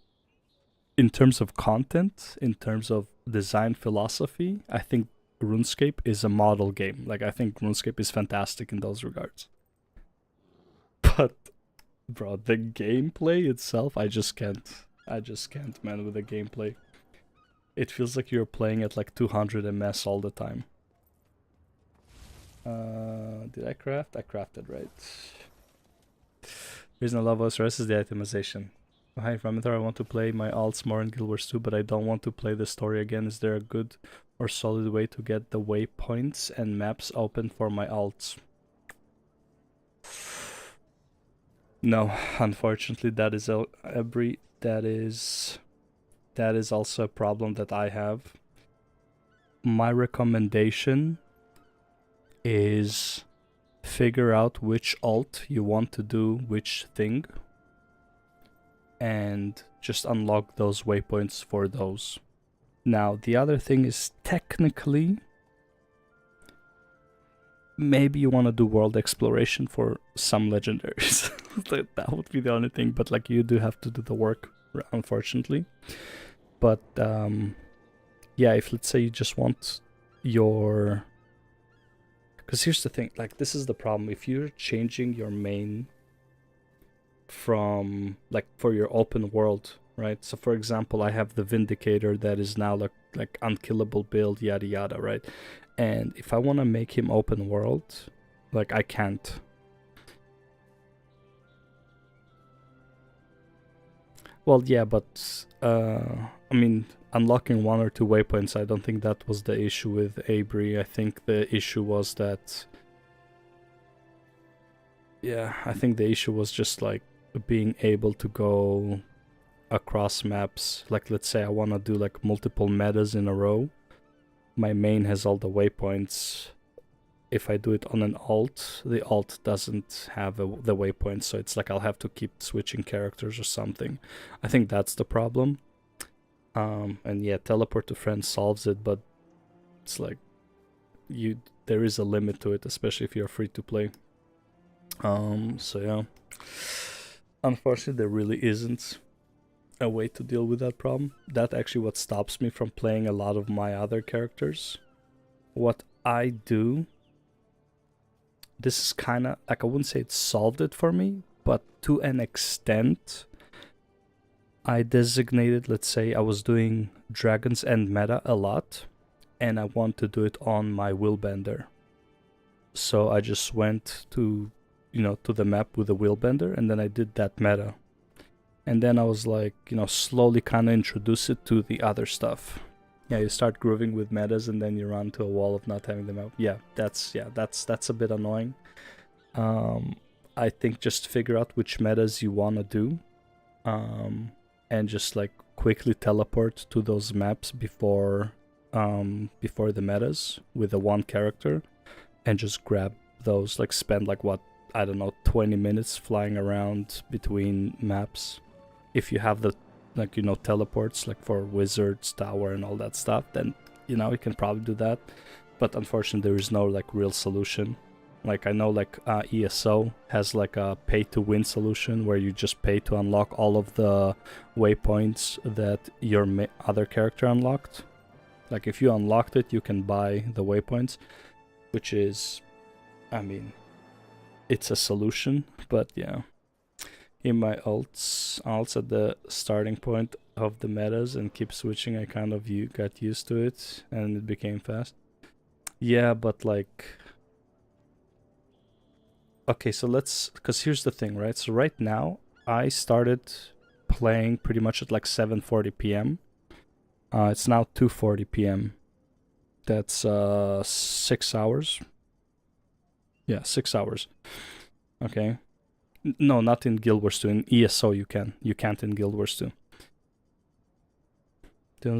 [SPEAKER 1] in terms of content, in terms of design philosophy, I think RuneScape is a model game. Like, I think RuneScape is fantastic in those regards. But, bro, the gameplay itself, I just can't, man, with the gameplay. It feels like you're playing at like 200 ms all the time. Did I craft? I crafted, right? Reason I love OSRS is the itemization. Hi, Ramathar, I want to play my alts more in Guild Wars 2, but I don't want to play the story again. Is there a good or solid way to get the waypoints and maps open for my alts? No, unfortunately, that is that is also a problem that I have. My recommendation is figure out which alt you want to do which thing and just unlock those waypoints for those. Now, the other thing is technically maybe you want to do world exploration for some legendaries. That would be the only thing, but like you do have to do the work, unfortunately. But yeah, if let's say you just want your... Because here's the thing, like this is the problem. If you're changing your main from like for your open world, right? So for example, I have the Vindicator that is now like unkillable build, yada yada, right? And if I want to make him open world, like I can't. Well, yeah, but I mean, unlocking 1 or 2 waypoints, I don't think that was the issue with Abri. I think the issue was that... Yeah, I think the issue was just like being able to go across maps. Like let's say I want to do like multiple metas in a row. My main has all the waypoints. If I do it on an alt, the alt doesn't have the waypoints, so it's like I'll have to keep switching characters or something. I think that's the problem. And yeah, teleport to friends solves it, but it's like there is a limit to it, especially if you're free to play. So yeah, unfortunately there really isn't a way to deal with that problem. That's actually what stops me from playing a lot of my other characters. What I do, this is kind of like, I wouldn't say it solved it for me, but to an extent, I designated, let's say I was doing Dragon's End meta a lot, and I want to do it on my Willbender. So I just went to, to the map with the Willbender, and then I did that meta. And then I was like, slowly kind of introduce it to the other stuff. Yeah, you start grooving with metas, and then you run to a wall of not having them out. Yeah, that's a bit annoying. I think just figure out which metas you want to do. And just like quickly teleport to those maps before the metas with the one character, and just grab those, like spend like what, I don't know, 20 minutes flying around between maps. If you have the teleports like for Wizard's Tower and all that stuff, then you can probably do that. But unfortunately there is no like real solution. Like I know like ESO has like a pay to win solution where you just pay to unlock all of the waypoints that your other character unlocked. Like if you unlocked it, you can buy the waypoints, which is, I mean, it's a solution, but yeah. In my alts at the starting point of the metas and keep switching, I kind of got used to it and it became fast. Yeah, but like... Okay, so because here's the thing, right? So right now, I started playing pretty much at like 7:40 p.m. It's now 2:40 p.m. That's 6 hours. Yeah, 6 hours. Okay. No, not in Guild Wars 2. In ESO you can. You can't in Guild Wars 2.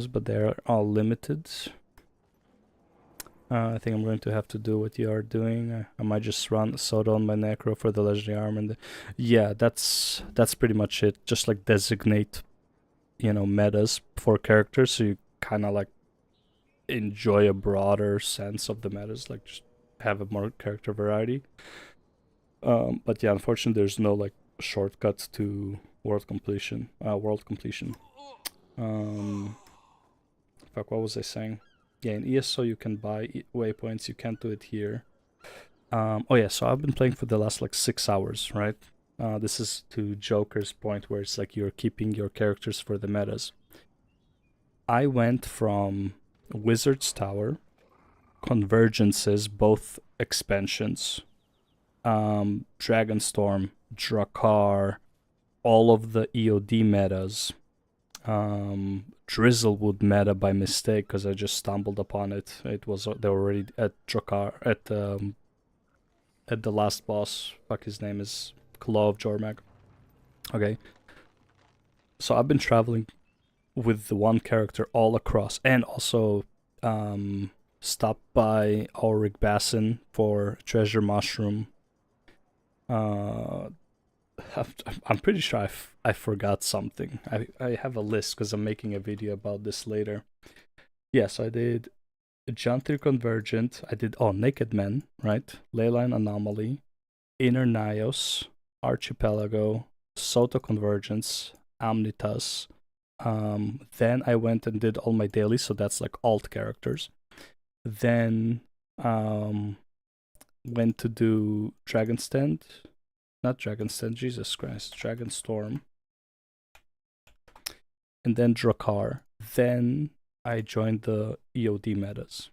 [SPEAKER 1] But they're all limited. I think I'm going to have to do what you are doing. I might just run Soda on my Necro for the Legendary Arm. And yeah, that's pretty much it. Just like designate, metas for characters, so you kind of like enjoy a broader sense of the metas. Like just have a more character variety. But yeah, unfortunately, there's no like shortcut to world completion. Fuck, what was I saying? Yeah, in ESO you can buy waypoints. You can't do it here. Oh yeah, so I've been playing for the last like 6 hours, right? This is to Joker's point where it's like you're keeping your characters for the metas. I went from Wizard's Tower convergences, both expansions. Dragonstorm, Drakkar, all of the EOD metas. Drizzlewood meta by mistake because I just stumbled upon it. It was they were already at Drakkar at the last boss. Fuck, his name is Claw of Jormag. Okay. So I've been traveling with the one character all across, and also stopped by Ulrich Bassin for Treasure Mushroom. I'm pretty sure I forgot something. I have a list because I'm making a video about this later. Yeah, so I did Janthir Convergent. I did Naked Men, right? Leyline Anomaly, Inner Nios, Archipelago, Soto Convergence, Amnitas. Then I went and did all my dailies, so that's like alt characters. Then went to do Dragonstand. Not Dragonstand, Jesus Christ. Dragonstorm. And then Drakkar. Then I joined the EOD metas.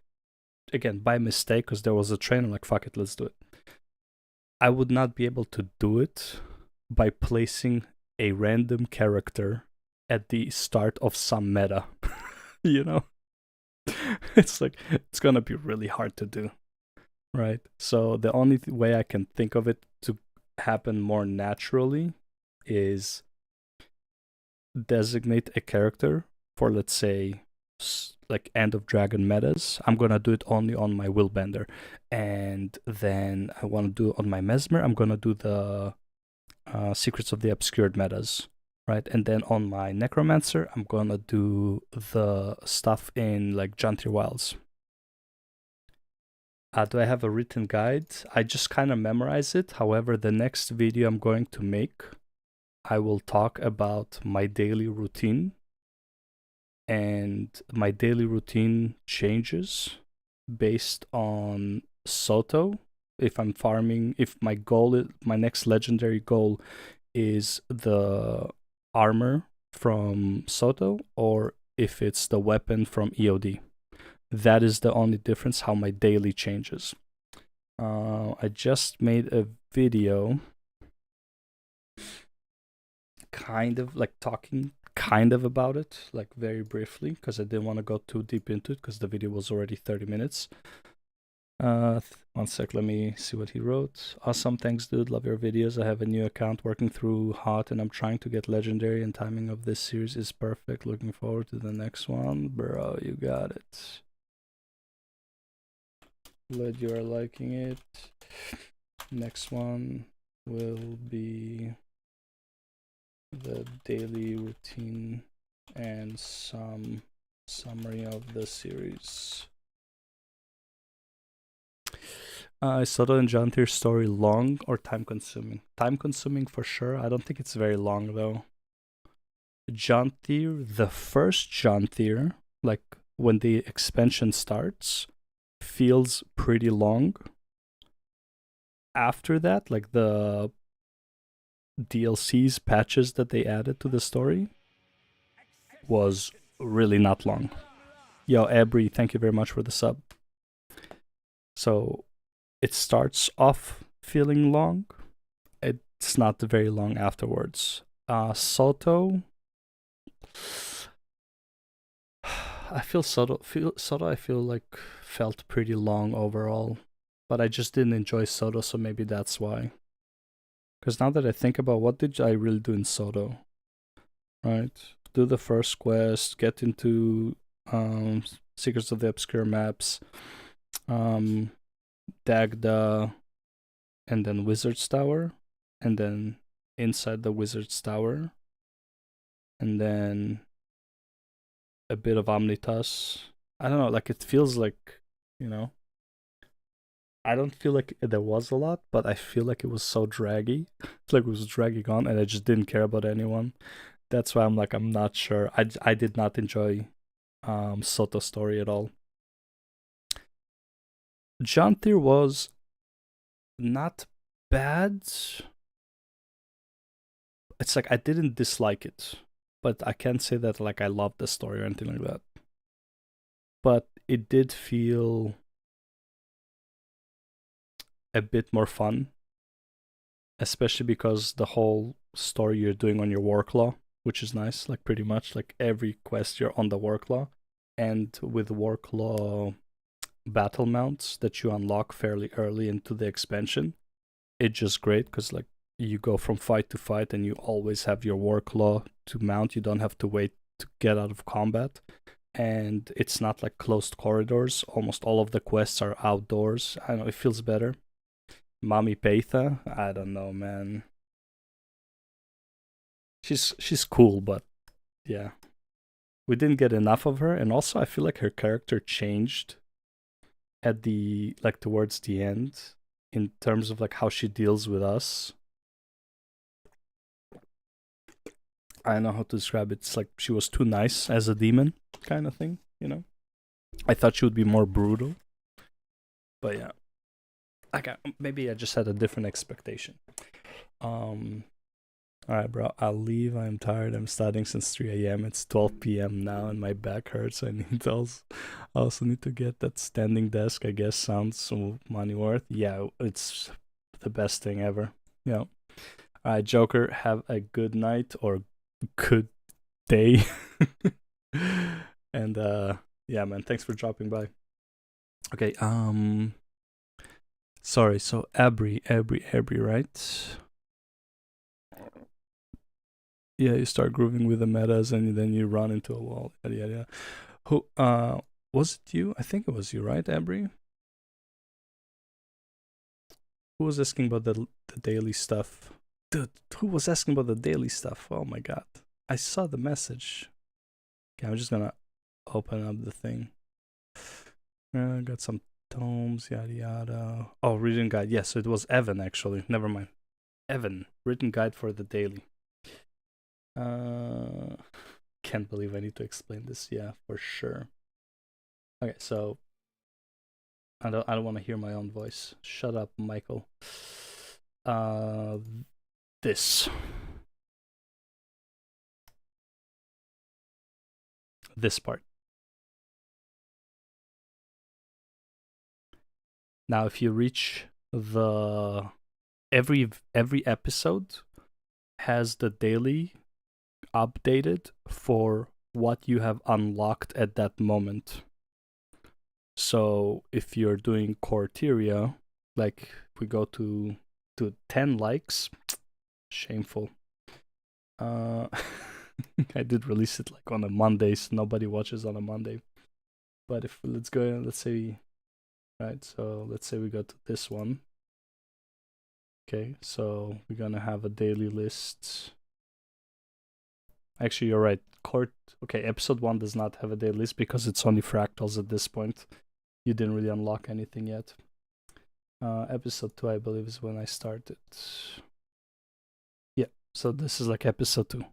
[SPEAKER 1] Again, by mistake, because there was a train. I'm like, fuck it, let's do it. I would not be able to do it by placing a random character at the start of some meta. You know? It's like, it's gonna be really hard to do. Right? So the only way I can think of it to happen more naturally is designate a character for, let's say, like End of Dragon metas. I'm gonna do it only on my Willbender, and then I want to do it on my Mesmer. I'm gonna do the Secrets of the Obscured metas, right? And then on my Necromancer, I'm gonna do the stuff in like Janthir Wilds. Do I have a written guide? I just kind of memorize it. However, the next video I'm going to make, I will talk about my daily routine. And my daily routine changes based on Soto. If I'm farming, if my goal is, my next legendary goal is the armor from Soto, or if it's the weapon from EOD. That is the only difference, how my daily changes. I just made a video kind of like talking kind of about it, like very briefly, because I didn't want to go too deep into it because the video was already 30 minutes. 1 sec, let me see what he wrote. Awesome, thanks dude, love your videos. I have a new account working through hot and I'm trying to get legendary, and timing of this series is perfect. Looking forward to the next one. Bro, you got it. Glad you are liking it. Next one will be the daily routine and some summary of the series. Is Soto and Janthir's story long or time consuming? Time consuming for sure. I don't think it's very long though. Janthir, the first Janthir, like when the expansion starts, feels pretty long. After that, like the DLCs, patches that they added to the story, was really not long. Yo, Abri, thank you very much for the sub. So it starts off feeling long. It's not very long afterwards. Soto, I feel Soto. I feel like felt pretty long overall, but I just didn't enjoy Soto, so maybe that's why. Because now that I think about what did I really do in Soto, right? Do the first quest, get into Secrets of the Obscure Maps, Dagda, and then Wizard's Tower, and then inside the Wizard's Tower, and then a bit of Omnitas. I don't know, like it feels like, you know, I don't feel like there was a lot, but I feel like it was so draggy. It's like it was dragging on and I just didn't care about anyone. That's why I'm like, I'm not sure. I did not enjoy Soto's story at all. Janthir was not bad. It's like I didn't dislike it, but I can't say that like I loved the story or anything like that. But it did feel a bit more fun, especially because the whole story you're doing on your Warclaw, which is nice. Like pretty much like every quest you're on the Warclaw, and with Warclaw battle mounts that you unlock fairly early into the expansion, it's just great because like you go from fight to fight and you always have your Warclaw to mount. You don't have to wait to get out of combat, and it's not like closed corridors. Almost all of the quests are outdoors. I don't know, it feels better. Mami Peitha, I don't know, man. She's cool, but yeah, we didn't get enough of her, and also I feel like her character changed at the like towards the end in terms of like how she deals with us. I don't know how to describe it. It's like she was too nice as a demon kind of thing, you know? I thought she would be more brutal. But yeah. Maybe I just had a different expectation. Alright, bro, I'll leave. I'm tired. I'm studying since 3 a.m. It's 12 p.m. now and my back hurts. I also need to get that standing desk. I guess sounds so money worth. Yeah, it's the best thing ever. Yeah. Alright, Joker, have a good night or good day. And yeah, man, thanks for dropping by. Okay, sorry, so Abri, right? Yeah, you start grooving with the metas and then you run into a wall. Yeah. Who was it you? I think it was you, right, Abri? Who was asking about the daily stuff? Dude, who was asking about the daily stuff? Oh my god. I saw the message. Okay, I'm just gonna open up the thing. Got some tomes, yada yada. Oh, reading guide. Yes, it was Evan actually. Never mind. Evan, written guide for the daily. Can't believe I need to explain this. Yeah, for sure. Okay, so I don't want to hear my own voice. Shut up, Michael. This part. Now, if you reach the every episode has the daily updated for what you have unlocked at that moment. So if you're doing Corteria, like if we go to 10 likes, shameful. I did release it like on a Monday, so nobody watches on a Monday. But if let's say, right, so let's say we go to this one. Okay, so we're gonna have a daily list. Actually, you're right. Okay, episode 1 does not have a daily list because it's only fractals at this point. You didn't really unlock anything yet. Episode 2, I believe, is when I started. Yeah, so this is like episode 2.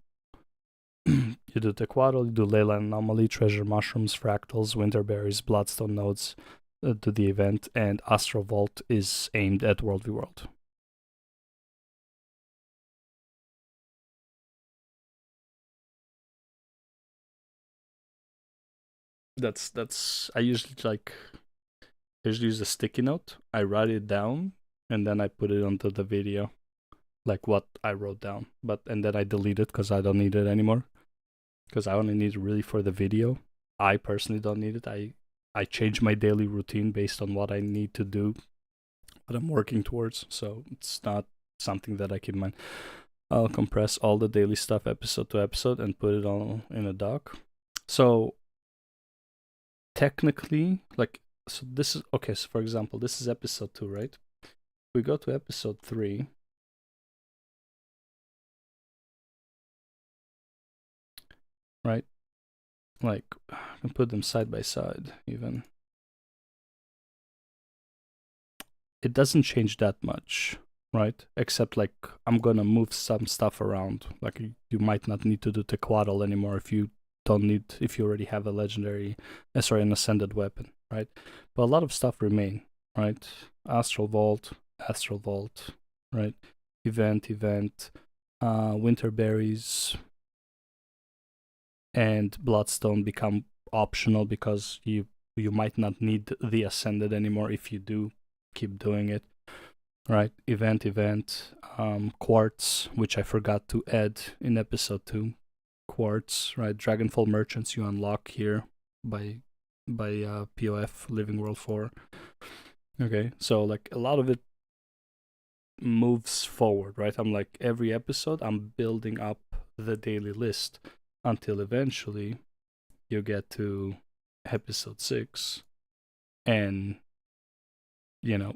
[SPEAKER 1] You do Tequatl, you do Leyland Anomaly, Treasure Mushrooms, Fractals, Winterberries, Bloodstone Nodes to the event, and Astral Vault is aimed at World v World. That's I usually use a sticky note. I write it down and then I put it onto the video, like what I wrote down. And then I delete it because I don't need it anymore. Because I only need it really for the video. I personally don't need it. I change my daily routine based on what I need to do, what I'm working towards. So it's not something that I keep in mind. I'll compress all the daily stuff episode to episode and put it all in a doc. So technically, so this is okay. So for example, this is episode 2, right? We go to episode 3. Right? Like, I can put them side by side even. It doesn't change that much, right? Except like I'm gonna move some stuff around. Like you might not need to do Tequatl anymore if you already have a legendary, an ascended weapon, right? But a lot of stuff remain, right? Astral Vault, right? Event, Winterberries, and Bloodstone become optional because you might not need the ascended anymore if you do keep doing it. right? Event, quartz, which I forgot to add in episode 2. Quartz, right? Dragonfall merchants you unlock here by POF Living World 4. Okay, so like a lot of it moves forward, right? I'm like every episode I'm building up the daily list until eventually you get to episode 6 and you know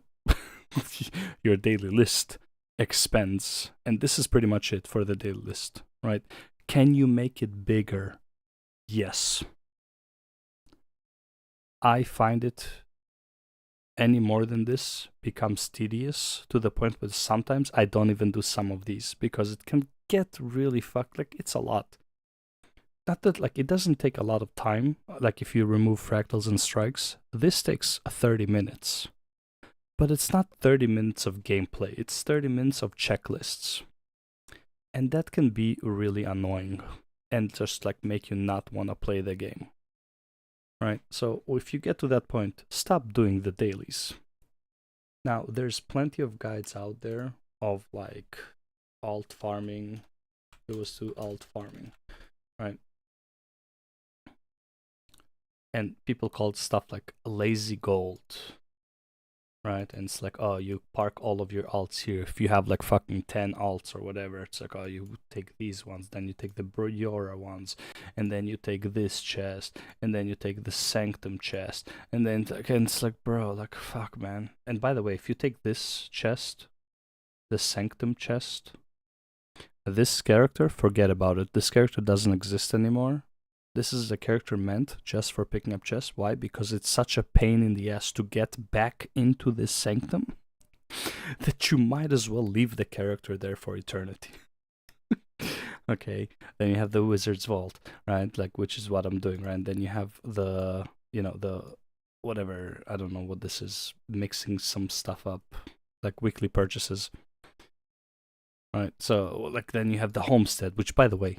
[SPEAKER 1] your daily list expands, and this is pretty much it for the daily list, right? Can you make it bigger? Yes. I find it any more than this becomes tedious to the point where sometimes I don't even do some of these because it can get really fucked. Like, it's a lot. Not that, like, it doesn't take a lot of time. Like, if you remove fractals and strikes, this takes 30 minutes. But it's not 30 minutes of gameplay, it's 30 minutes of checklists. And that can be really annoying and just like make you not want to play the game. Right? So if you get to that point, stop doing the dailies. Now, there's plenty of guides out there of like alt farming. It was to alt farming, right? And people called stuff like lazy gold, right? And it's like, oh, you park all of your alts here. If you have like fucking 10 alts or whatever, it's like, oh, you take these ones, then you take the Briora ones, and then you take this chest, and then you take the Sanctum chest, and then again, it's like, bro, like, fuck, man. And by the way, if you take this chest, the Sanctum chest, this character, forget about it. This character doesn't exist anymore. This is a character meant just for picking up chests. Why? Because it's such a pain in the ass to get back into this sanctum that you might as well leave the character there for eternity. Okay, then you have the Wizard's Vault, right? Like, which is what I'm doing, right? And then you have the, the whatever, I don't know what this is, mixing some stuff up, like weekly purchases. Right, so like then you have the Homestead, which, by the way,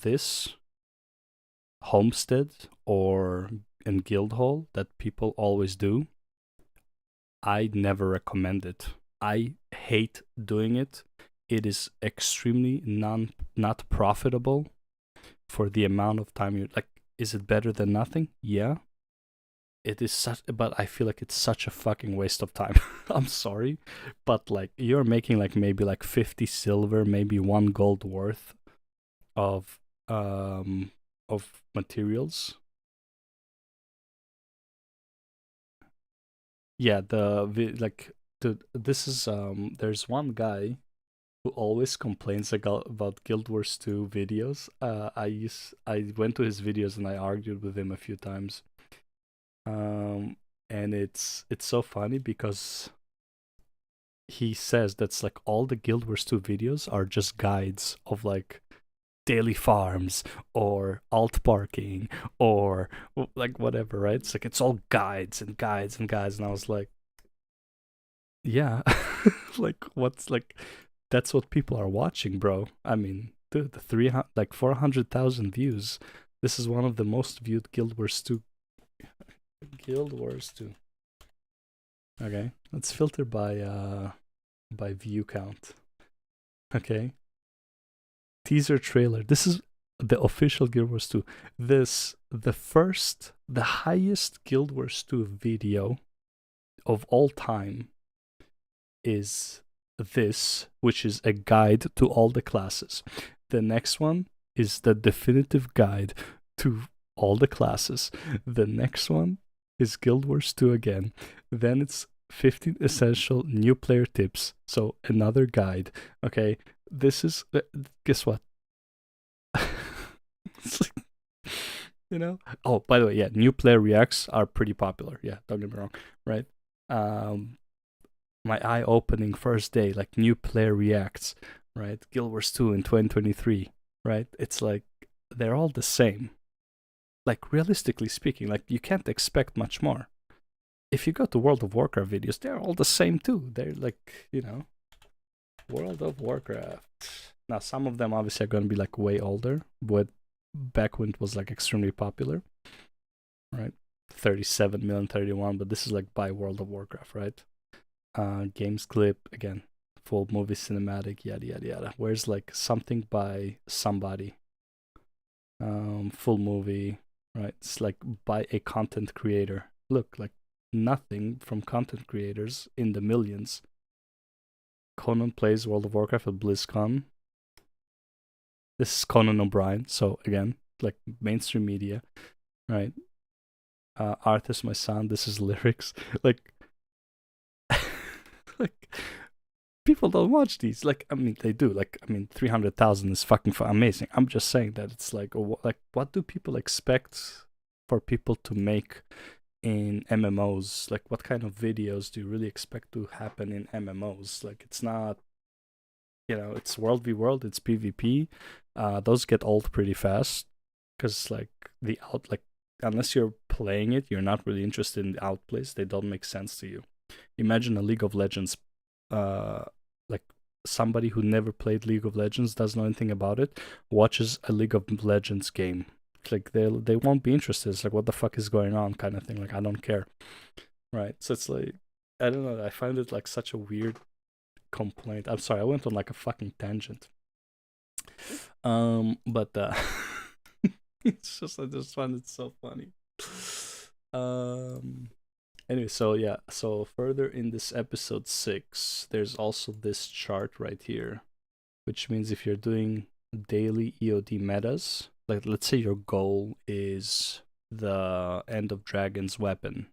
[SPEAKER 1] this Homestead or in Guildhall that people always do, I never recommend it. I hate doing it. It is extremely not profitable for the amount of time you're like. Is it better than nothing? Yeah. It is such, but I feel like it's such a fucking waste of time. I'm sorry, but like you're making like maybe like 50 silver, maybe 1 gold worth of materials. Yeah, this is there's one guy who always complains about Guild Wars 2 videos. I went to his videos and I argued with him a few times. And it's so funny because he says that's like all the Guild Wars 2 videos are just guides of like daily farms or alt parking or like whatever, right? It's like it's all guides and guides and guides, and I was like, yeah, like what's like that's what people are watching, bro. I mean, dude, the 300 like 400,000 views. This is one of the most viewed Guild Wars 2. Guild Wars 2. Okay, let's filter by view count. Okay. Teaser trailer. This is the official Guild Wars 2. The highest Guild Wars 2 video of all time is this, which is a guide to all the classes. The next one is the definitive guide to all the classes. The next one is Guild Wars 2 again. Then it's 15 essential new player tips. So another guide. Okay, this is guess what? It's like, Oh, by the way, yeah, new player reacts are pretty popular. Yeah, don't get me wrong, right? My eye-opening first day, like new player reacts, right? Guild Wars 2 in 2023, right? It's like they're all the same. Like realistically speaking, like you can't expect much more. If you go to World of Warcraft videos, they're all the same too. They're like, World of Warcraft. Now, some of them obviously are going to be like way older, but back when it was like extremely popular, right? 37 million, 31, but this is like by World of Warcraft, right? games clip again, full movie cinematic, yada yada yada. Where's like something by somebody, full movie, right? It's like by a content creator. Look, like nothing from content creators in the millions. Conan plays World of Warcraft at BlizzCon. This is Conan O'Brien, so again, like mainstream media, right? Arthas, my son. This is lyrics. Like, like people don't watch these. Like, I mean, they do. Like, I mean, 300,000 is fucking amazing. I'm just saying that it's like, what do people expect for people to make in MMOs? Like, what kind of videos do you really expect to happen in MMOs? Like, it's not, it's world v world, it's PvP. Those get old pretty fast because like unless you're playing it, you're not really interested in the outplays. They don't make sense to you. Imagine a League of Legends, like somebody who never played League of Legends, doesn't know anything about it, watches a League of Legends game. Like they won't be interested. It's like, what the fuck is going on, kind of thing. Like, I don't care, right? So it's like, I don't know. I find it like such a weird complaint. I'm sorry, I went on like a fucking tangent. But it's just, I just find it so funny. Anyway, so yeah, so further in this episode 6, there's also this chart right here, which means if you're doing daily EOD metas, like let's say your goal is the End of Dragon's weapon,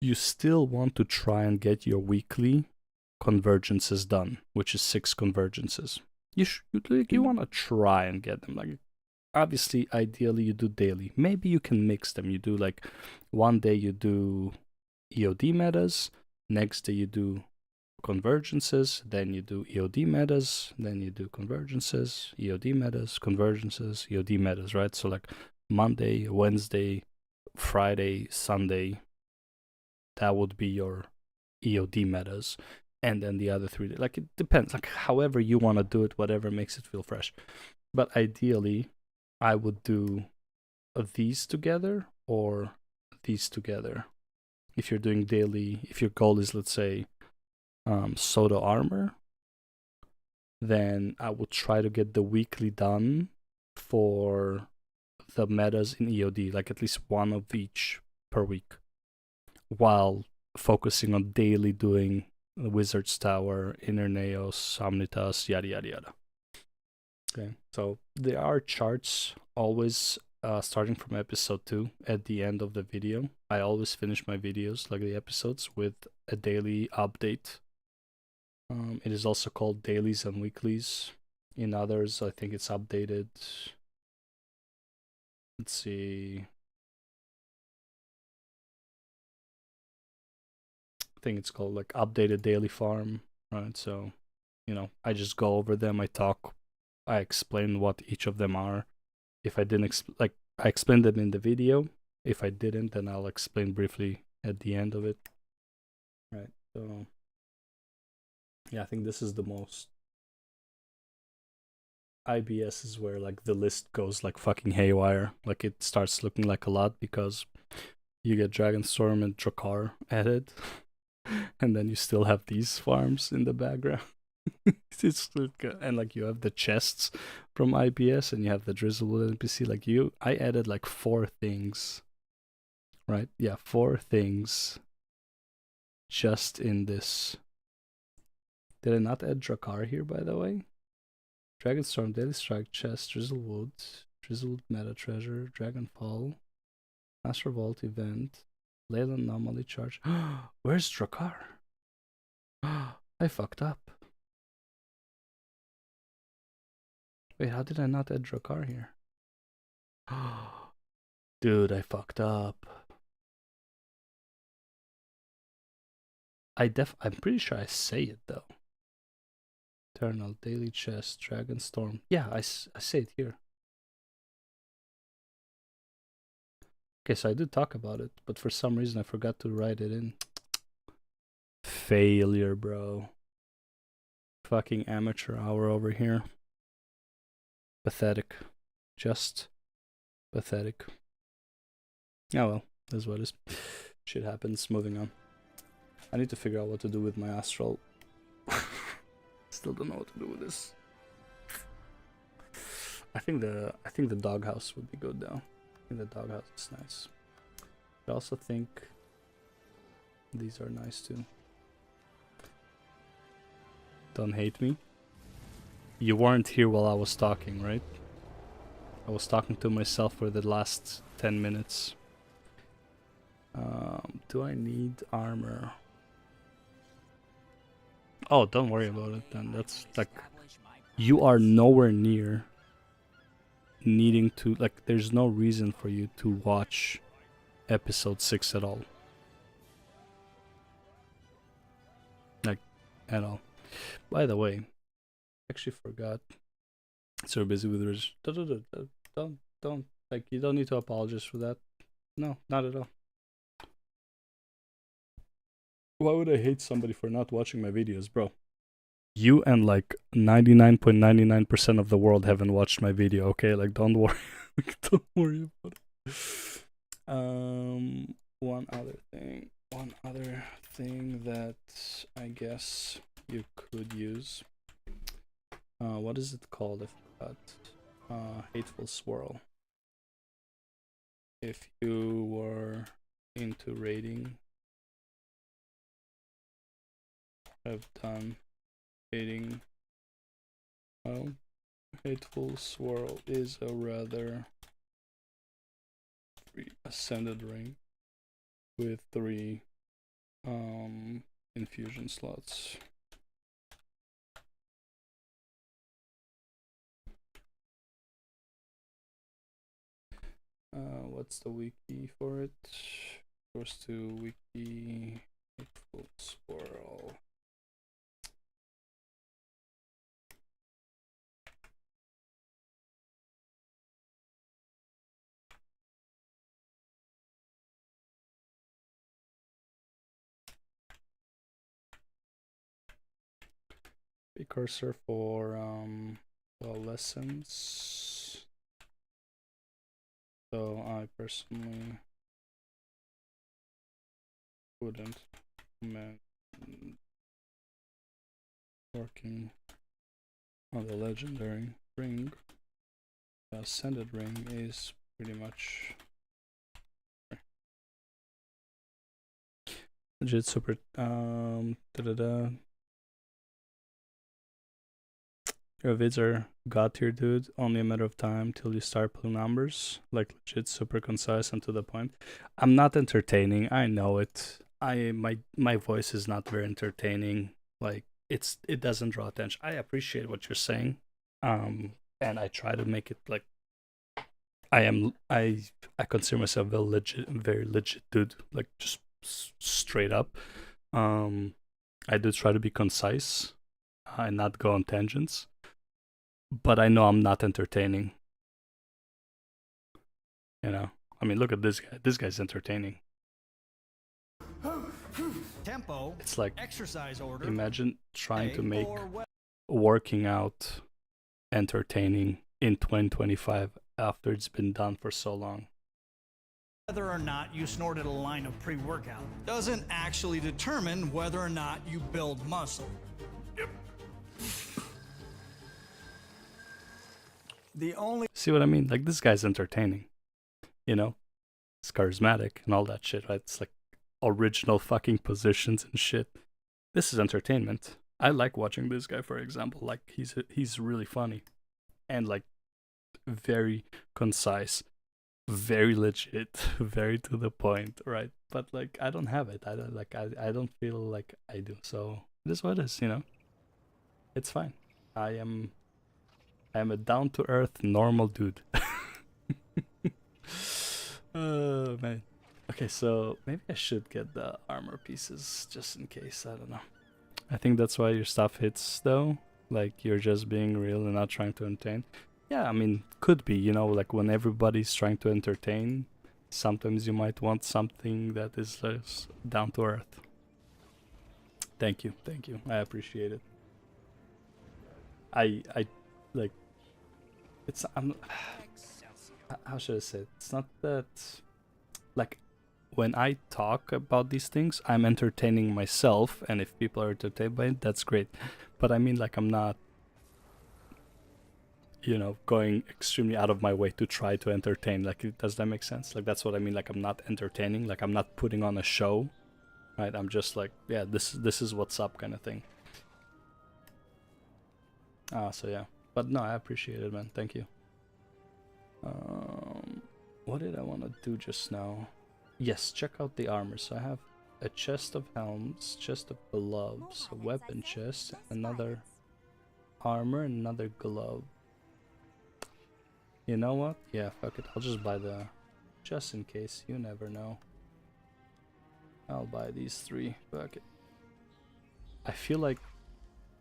[SPEAKER 1] you still want to try and get your weekly convergences done, which is 6 convergences. You want to try and get them. Like, obviously, ideally, you do daily. Maybe you can mix them. You do like one day you do EOD metas, next day you do convergences, then you do EOD metas, then you do convergences, EOD metas, convergences, EOD metas, right? So like Monday, Wednesday, Friday, Sunday, that would be your EOD metas. And then the other 3 days, like, it depends, like however you want to do it, whatever makes it feel fresh. But ideally, I would do these together or these together. If you're doing daily, if your goal is, let's say, Soda Armor, then I would try to get the weekly done for the metas in EOD, like at least one of each per week, while focusing on daily doing the Wizard's Tower, Inner Naos, Somnitas, yada yada yada. Okay, so there are charts always starting from episode 2 at the end of the video. I always finish my videos, like the episodes, with a daily update. It is also called dailies and weeklies. In others, I think it's updated. Let's see. I think it's called like updated daily farm, right? So, I just go over them. I talk. I explain what each of them are. If I didn't I explained them in the video. If I didn't, then I'll explain briefly at the end of it. Right. So yeah, I think this is the most. IBS is where like the list goes like fucking haywire. Like, it starts looking like a lot because you get Dragonstorm and Drakkar added, and then you still have these farms in the background. And like you have the chests from IBS, and you have the Drizzlewood NPC. Like I added like 4 things, right? Yeah, 4 things just in this. Did I not add Drakkar here, by the way? Dragonstorm, Daily Strike, Chest, Drizzlewood Meta Treasure, Dragonfall, Master Vault Event, Leyland Anomaly Charge. Where's Drakkar? I fucked up. Wait, how did I not add Drakkar here? Dude, I fucked up. I'm pretty sure I say it though. Eternal, Daily Chest, Dragonstorm. Yeah, I say it here. Okay, so I did talk about it, but for some reason I forgot to write it in. Failure, bro. Fucking amateur hour over here. Pathetic. Just pathetic. Oh well, that's what it is. Shit happens, moving on. I need to figure out what to do with my astral. Still don't know what to do with this. I think the doghouse would be good though. I think the doghouse is nice. I also think these are nice too. Don't hate me. You weren't here while I was talking, right? I was talking to myself for the last 10 minutes. Do I need armor? Oh, don't worry about it then. That's like, you are nowhere near needing to, like, there's no reason for you to watch episode 6 at all. Like, at all. By the way, actually forgot. So busy with don't, like, you don't need to apologize for that. No, not at all. Why would I hate somebody for not watching my videos, bro? You and like 99.99% of the world haven't watched my video, okay? Like, don't worry. Don't worry about it. One other thing that I guess you could use. What is it called? I forgot. Hateful Swirl. If you were into raiding, I've done raiding. Oh, Hateful Swirl is a rather ascended ring with 3 infusion slots. What's the wiki for it? Goes to wiki Hateful Swirl. Precursor for the lessons. So I personally wouldn't recommend working on the legendary ring. The ascended ring is pretty much legit super. Your vids are god tier, dude. Only a matter of time till you start pulling numbers. Like, legit super concise and to the point. I'm not entertaining. I know it. My voice is not very entertaining. Like, it doesn't draw attention. I appreciate what you're saying. And I try to make it like I consider myself very legit dude. Like, just straight up. I do try to be concise and not go on tangents. But I know I'm not entertaining. You know? I mean, look at this guy. This guy's entertaining.
[SPEAKER 11] Tempo.
[SPEAKER 1] It's like,
[SPEAKER 11] Exercise order.
[SPEAKER 1] imagine trying to make working out entertaining in 2025 after it's been done for so long.
[SPEAKER 11] Whether or not you snorted a line of pre-workout doesn't actually determine whether or not you build muscle. The only
[SPEAKER 1] See what I mean? Like, this guy's entertaining. You know? It's charismatic and all that shit, right? It's like original fucking positions and shit. This is entertainment. I like watching this guy, for example. Like, he's really funny. And like, very concise. Very legit. Very to the point, right? But like, I don't have it. I don't feel like I do. So it is what it is, you know? It's fine. I am a down-to-earth, normal dude. Oh, man. Okay, so maybe I should get the armor pieces, just in case. I don't know. I think that's why your stuff hits, though. Like, you're just being real and not trying to entertain. Yeah, I mean, could be, you know, like, when everybody's trying to entertain, sometimes you might want something that is less down-to-earth. Thank you. I appreciate it. I like, it's how should I say it? It's not that, like, when I talk about these things, I'm entertaining myself, and if people are entertained by it, that's great. But I mean, like, I'm not, you know, going extremely out of my way to try to entertain. Like, does that make sense? Like, that's what I mean. Like, I'm not entertaining. Like, I'm not putting on a show, right? I'm just like, yeah, this is what's up, kind of thing. So yeah. But no, I appreciate it, man. Thank you. What did I want to do just now? Yes, check out the armor. So I have a chest of helms, chest of gloves, a weapon chest, another armor, and another glove. You know what? Yeah, fuck it. I'll just buy the... Just in case. You never know. I'll buy these 3. Fuck it. I feel like...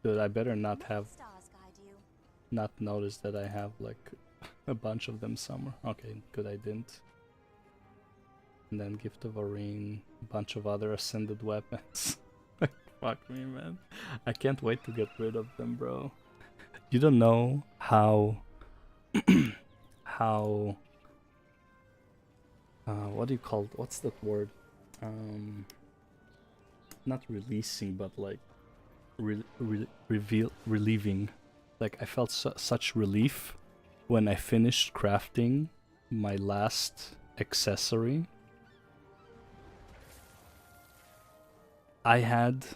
[SPEAKER 1] Dude, I better not have... Not notice that I have, like, a bunch of them somewhere. Okay, good, I didn't. And then Gift of Arene, a bunch of other ascended weapons. Fuck me, man. I can't wait to get rid of them, bro. You don't know how... how... what do you call it? What's that word? Not releasing, but like... relieving. Like, I felt such relief when I finished crafting my last accessory. I had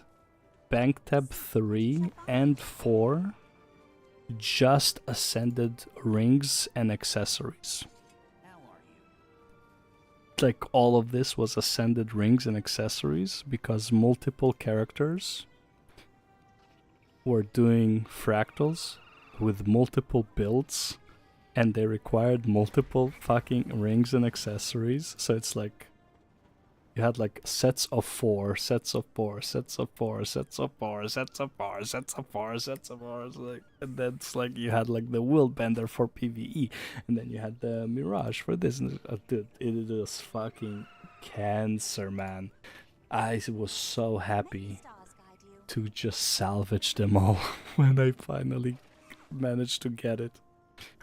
[SPEAKER 1] Bank Tab 3 and 4 just ascended rings and accessories. Like, all of this was ascended rings and accessories because multiple characters were doing fractals with multiple builds, and they required multiple fucking rings and accessories. So it's like you had like sets of 4, sets of 4, sets of 4, sets of 4, sets of 4, sets of 4, sets of 4, like, and then it's like you had like the Willbender for PvE, and then you had the Mirage for this. And dude, it was fucking cancer, man. I was so happy to just salvage them all when I finally managed to get it,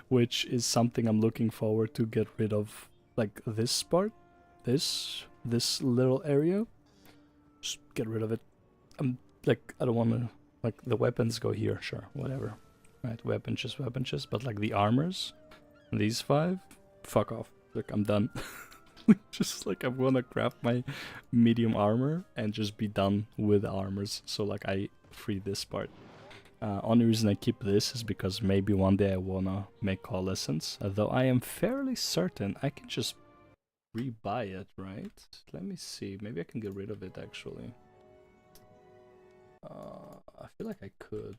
[SPEAKER 1] which is something I'm looking forward to get rid of. Like this part, this little area, just get rid of it. I'm like, I don't want to, like, the weapons go here, sure, whatever, right? Weapon chest, but like the armors, these 5, fuck off. Like, I'm done. Just like, I'm gonna craft my medium armor and just be done with armors. So like, I free this part. Only reason I keep this is because maybe one day I wanna make Coalescence. Though I am fairly certain I can just rebuy it, right? Let me see. Maybe I can get rid of it actually. I feel like I could.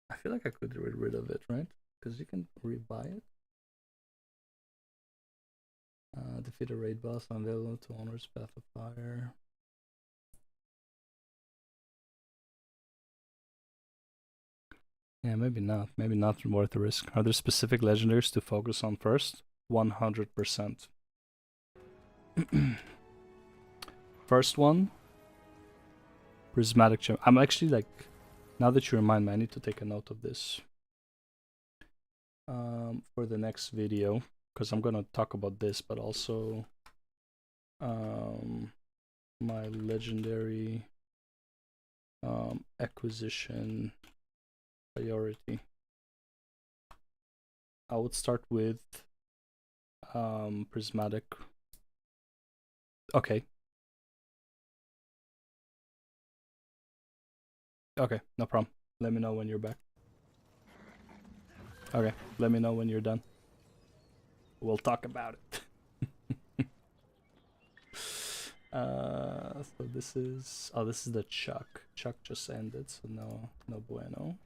[SPEAKER 1] I feel like I could get rid of it, right? Because you can rebuy it. Defeat a raid boss on level to Honor's Path of Fire. Yeah, maybe not. Maybe not worth the risk. Are there specific legendaries to focus on first? 100%. First one, Prismatic Gem. I'm actually like, now that you remind me, I need to take a note of this for the next video, because I'm gonna talk about this, but also my legendary acquisition priority. I would start with Prismatic. Okay. Okay, no problem. Let me know when you're back. Okay, let me know when you're done. We'll talk about it. So this is... Oh, this is the Chuck. Chuck just ended, so no bueno.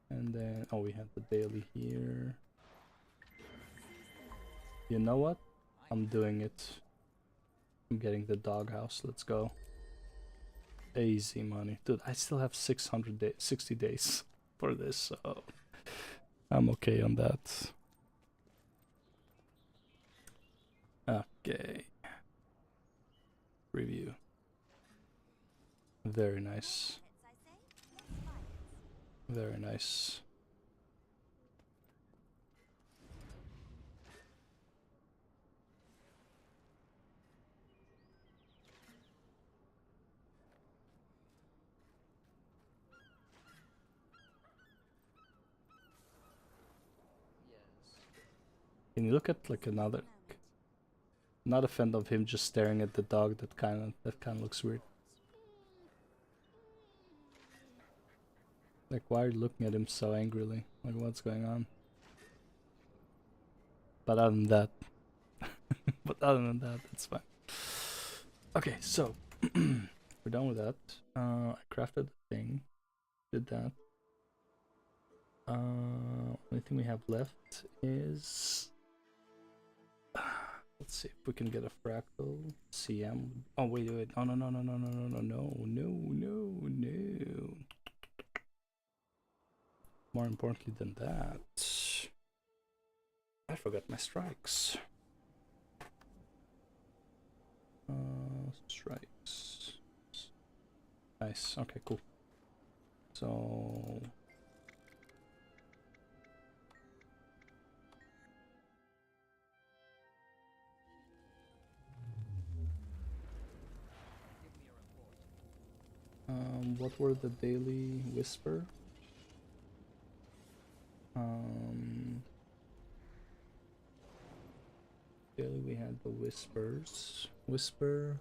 [SPEAKER 1] And then... Oh, we have the daily here. You know what? I'm doing it. I'm getting the doghouse. Let's go. Easy money. Dude, I still have 60 days for this, so I'm okay on that. Okay. Review. Very nice. Very nice. Can you look at like another? Not a fan of him just staring at the dog. That kind of looks weird. Like, why are you looking at him so angrily? Like, what's going on? But other than that, it's fine. Okay, so we're done with that. I crafted the thing, did that. Only thing we have left is let's see if we can get a fractal CM. Oh wait, no. More importantly than that, I forgot my strikes. Strikes. Nice. Okay, cool. So what were the daily whisper? Daily we had the whisper,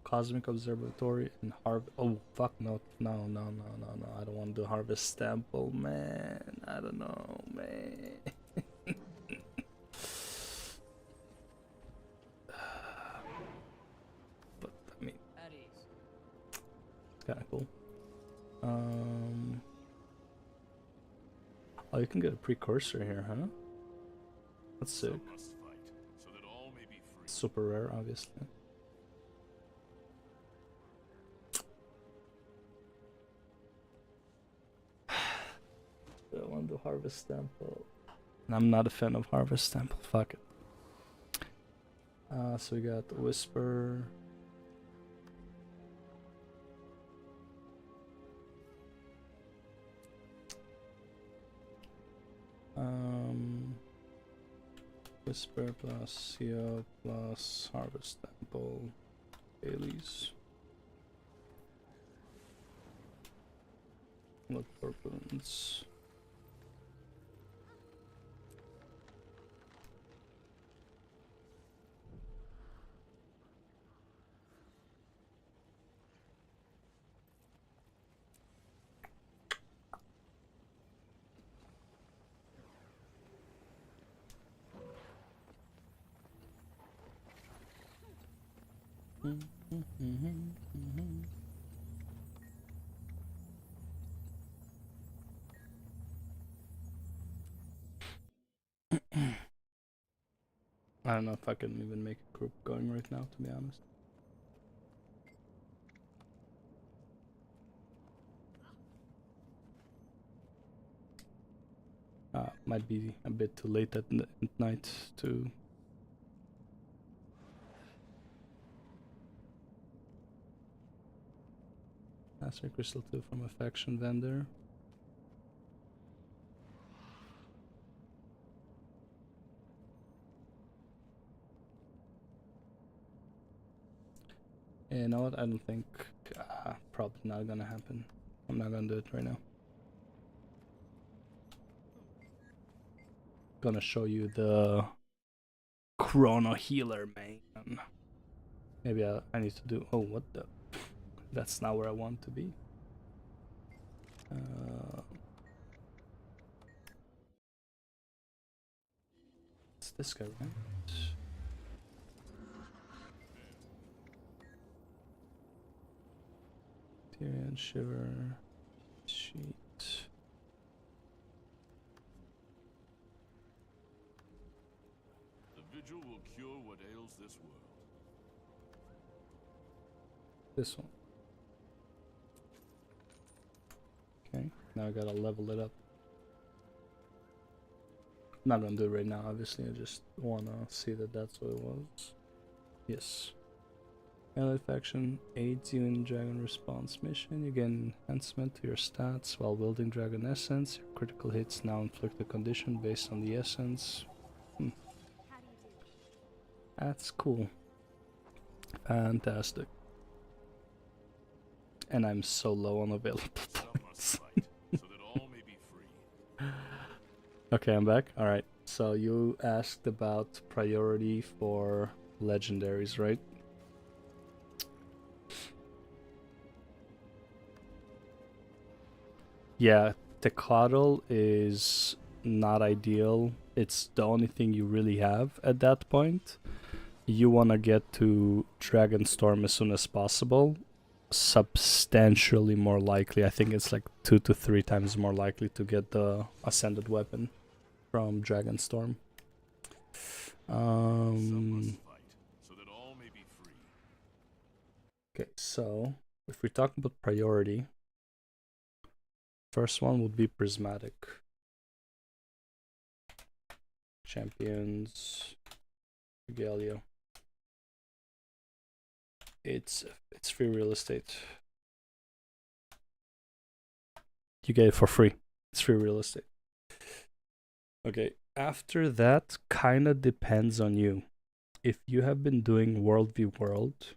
[SPEAKER 1] cosmic observatory, and harvest. Oh fuck no! I don't want to do harvest temple, man. I don't know, man. But I mean, it's kind of cool. Oh, you can get a precursor here, huh? That's sick. Super rare, obviously. I want to harvest temple. And I'm not a fan of harvest temple. Fuck it. So we got the whisper. Whisper plus CO plus harvest temple dailies. Look for boons. I don't know if I can even make a group going right now, to be honest. Might be a bit too late at night to. Master Crystal 2 from a faction vendor. You know what? I don't think. Probably not gonna happen. I'm not gonna do it right now. Gonna show you the Chrono Healer, man. Maybe I need to do. Oh, what the? That's not where I want to be. It's this guy, right? Tyrion, Shiver, Sheet.
[SPEAKER 5] The vigil will cure what ails this world.
[SPEAKER 1] This one. Okay, now I gotta level it up. Not gonna do it right now, obviously. I just wanna see that that's what it was. Yes. Melee faction aids you in Dragon Response mission. You gain enhancement to your stats while wielding Dragon Essence. Your critical hits now inflict a condition based on the essence. That's cool. Fantastic. And I'm so low on available points. Okay, I'm back. Alright, so you asked about priority for legendaries, right? Yeah, Tecladal is not ideal. It's the only thing you really have at that point. You want to get to Dragonstorm as soon as possible. Substantially more likely. I think it's like 2 to 3 times more likely to get the Ascended Weapon from Dragonstorm. Okay, so if we talk about priority, first one would be Prismatic. Champions, Regalia. It's free real estate. You get it for free. It's free real estate. Okay, after that, kind of depends on you. If you have been doing World v World,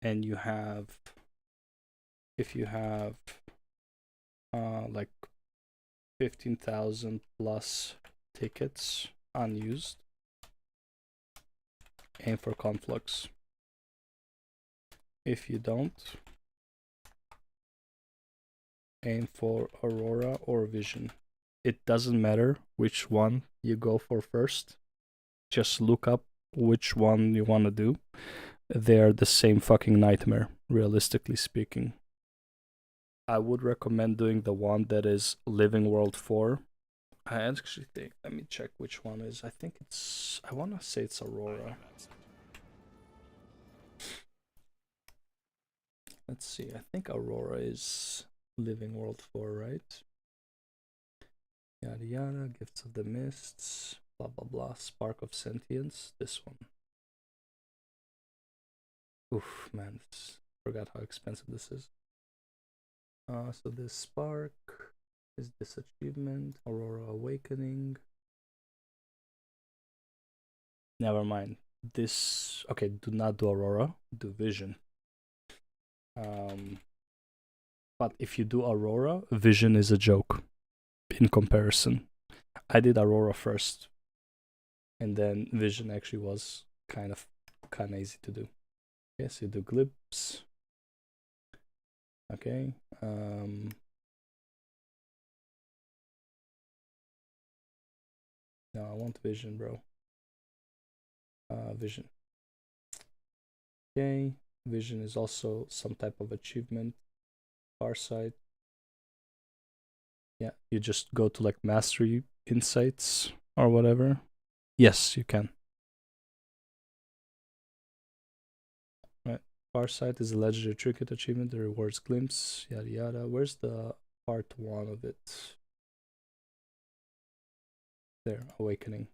[SPEAKER 1] and you have, if you have like 15,000 plus tickets unused, aim for Conflux. If you don't, aim for Aurora or Vision. It doesn't matter which one you go for first. Just look up which one you want to do. They're the same fucking nightmare, realistically speaking. I would recommend doing the one that is Living World 4. I actually think, let me check which one is. I think it's, I want to say it's Aurora. Let's see, I think Aurora is Living World 4, right? Yada yada, Gifts of the Mists, blah blah blah, Spark of Sentience, this one. Oof, man, forgot how expensive this is. So this Spark is this achievement, Aurora Awakening. Never mind. This, okay, do not do Aurora, do Vision. But if you do Aurora, Vision is a joke in comparison. I did Aurora first, and then Vision actually was kind of easy to do. Okay, so you do Glimpse. Okay. No, I want Vision, bro. Vision. Okay. Vision is also some type of achievement. Farsight. Yeah, you just go to like Mastery Insights or whatever. Yes, you can. Right. Farsight is a legendary trinket achievement that rewards Glimpse, yada yada. Where's the part 1 of it? There, Awakening.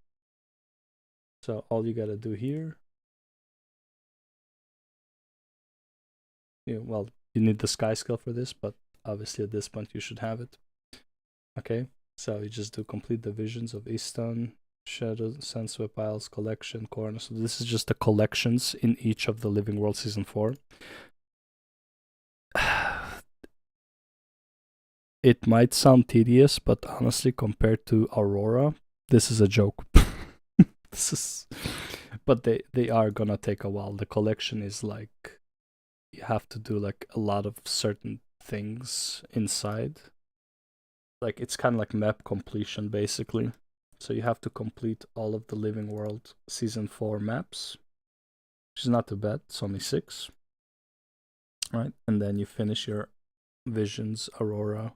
[SPEAKER 1] So all you gotta do here, well, you need the Sky skill for this, but obviously at this point you should have it. Okay, so you just do complete the Visions of Easton, Shadow, Sunswept Isles, Collection, Corner. So this is just the collections in each of the Living World Season 4. It might sound tedious, but honestly, compared to Aurora, this is a joke. This is, but they are gonna take a while. The collection is like, you have to do like a lot of certain things inside. Like it's kind of like map completion basically. So you have to complete all of the Living World Season 4 maps, which is not too bad. It's only 6. Right? And then you finish your Visions, Aurora,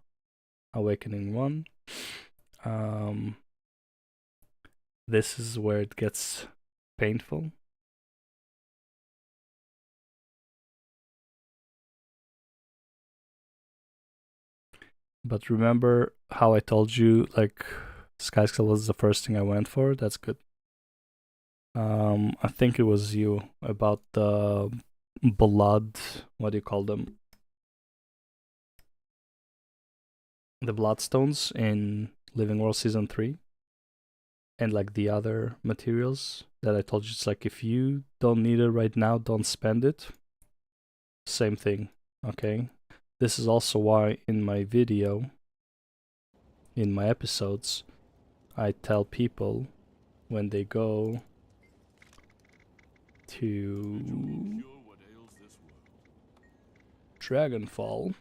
[SPEAKER 1] Awakening 1. This is where it gets painful. But remember how I told you, like, Skyscale was the first thing I went for? That's good. I think it was you about the blood. What do you call them? The bloodstones in Living World Season 3. And like the other materials that I told you, it's like if you don't need it right now, don't spend it. Same thing, okay? This is also why in my video, in my episodes, I tell people when they go to Dragonfall,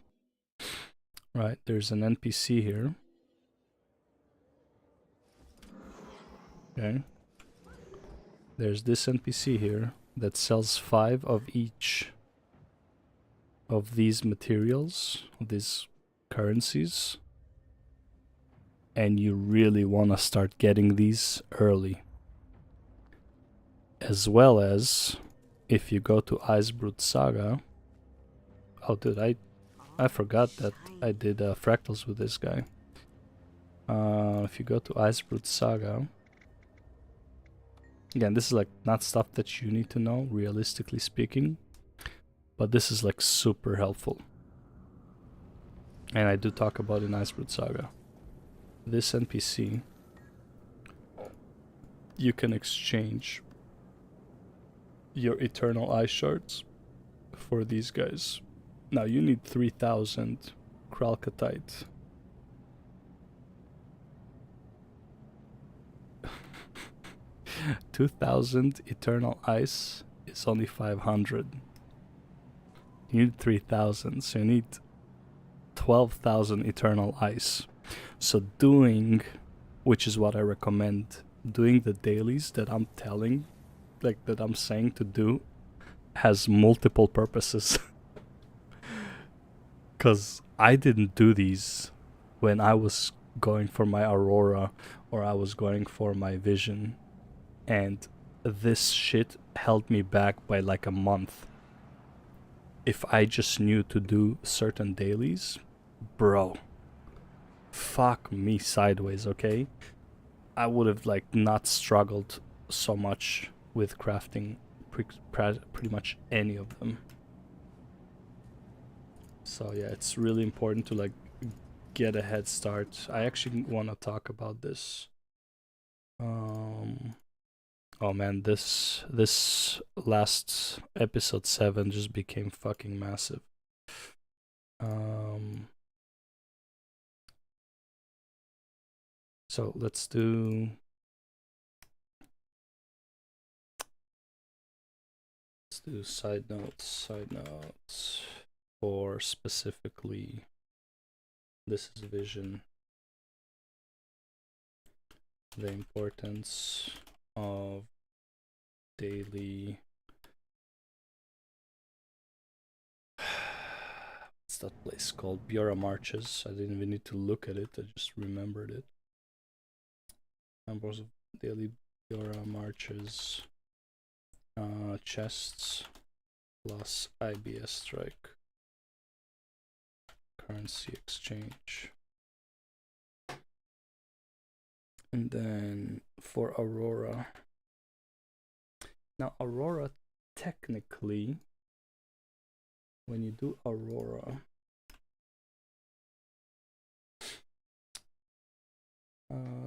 [SPEAKER 1] right? There's an NPC here. Okay. There's this NPC here that sells 5 of each of these materials, of these currencies. And you really want to start getting these early. As well as, if you go to Icebrood Saga... Oh, dude, I forgot that I did fractals with this guy. If you go to Icebrood Saga... Again, this is like not stuff that you need to know, realistically speaking. But this is like super helpful. And I do talk about in Icebrood Saga. This NPC, you can exchange your Eternal Eye shards for these guys. Now you need 3000 Kralkatite. $2,000 Eternal Ice is only 500. You need 3000, so you need 12,000 Eternal Ice. So doing, which is what I recommend, doing the dailies that I'm telling, like that I'm saying to do, has multiple purposes. Because I didn't do these when I was going for my Aurora or I was going for my Vision. And this shit held me back by like a month. If I just knew to do certain dailies, bro, fuck me sideways, okay? I would have like not struggled so much with crafting pretty much any of them. So yeah, it's really important to like get a head start. I actually want to talk about this. Oh man, this last episode 7 just became fucking massive. So let's do side notes for specifically this is Vision. The importance of daily what's that place called? Biora Marches. I didn't even need to look at it, I just remembered it. Numbers of daily Biora Marches, chests plus IBS strike, currency exchange. And then for Aurora, now Aurora technically, when you do Aurora,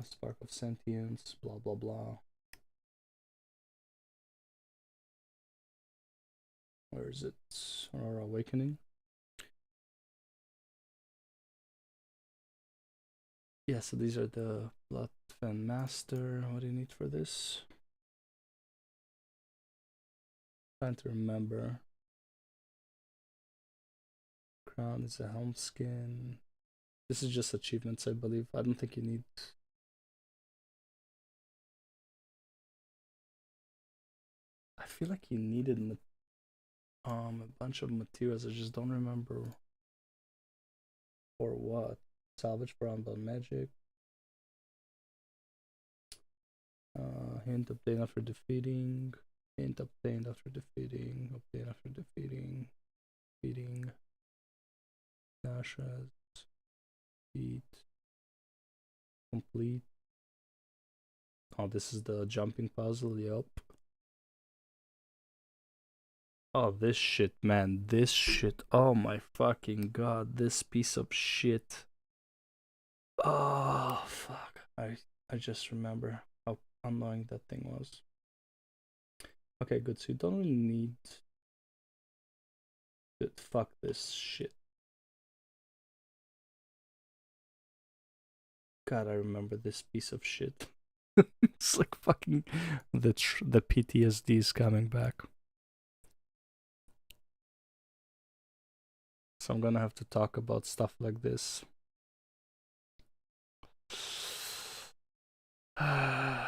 [SPEAKER 1] Spark of Sentience, blah blah blah. Where is it? Aurora Awakening. Yeah, so these are the Blood Fan Master. What do you need for this? Trying to remember. Crown is a helm skin. This is just achievements, I believe. I don't think you need. I feel like you needed a bunch of materials. I just don't remember for what. Salvage for Unbound Magic. Hint obtained after defeating. Hint obtained after defeating. Obtained after defeating. Defeating. Dashes. Beat. Complete. Oh, this is the jumping puzzle. Yup. Oh, this shit, man. This shit. Oh my fucking god. This piece of shit. Oh, fuck. I just remember how annoying that thing was. Okay, good. So you don't really need... Fuck this shit. God, I remember this piece of shit. It's like fucking... The PTSD is coming back. So I'm gonna have to talk about stuff like this. Trying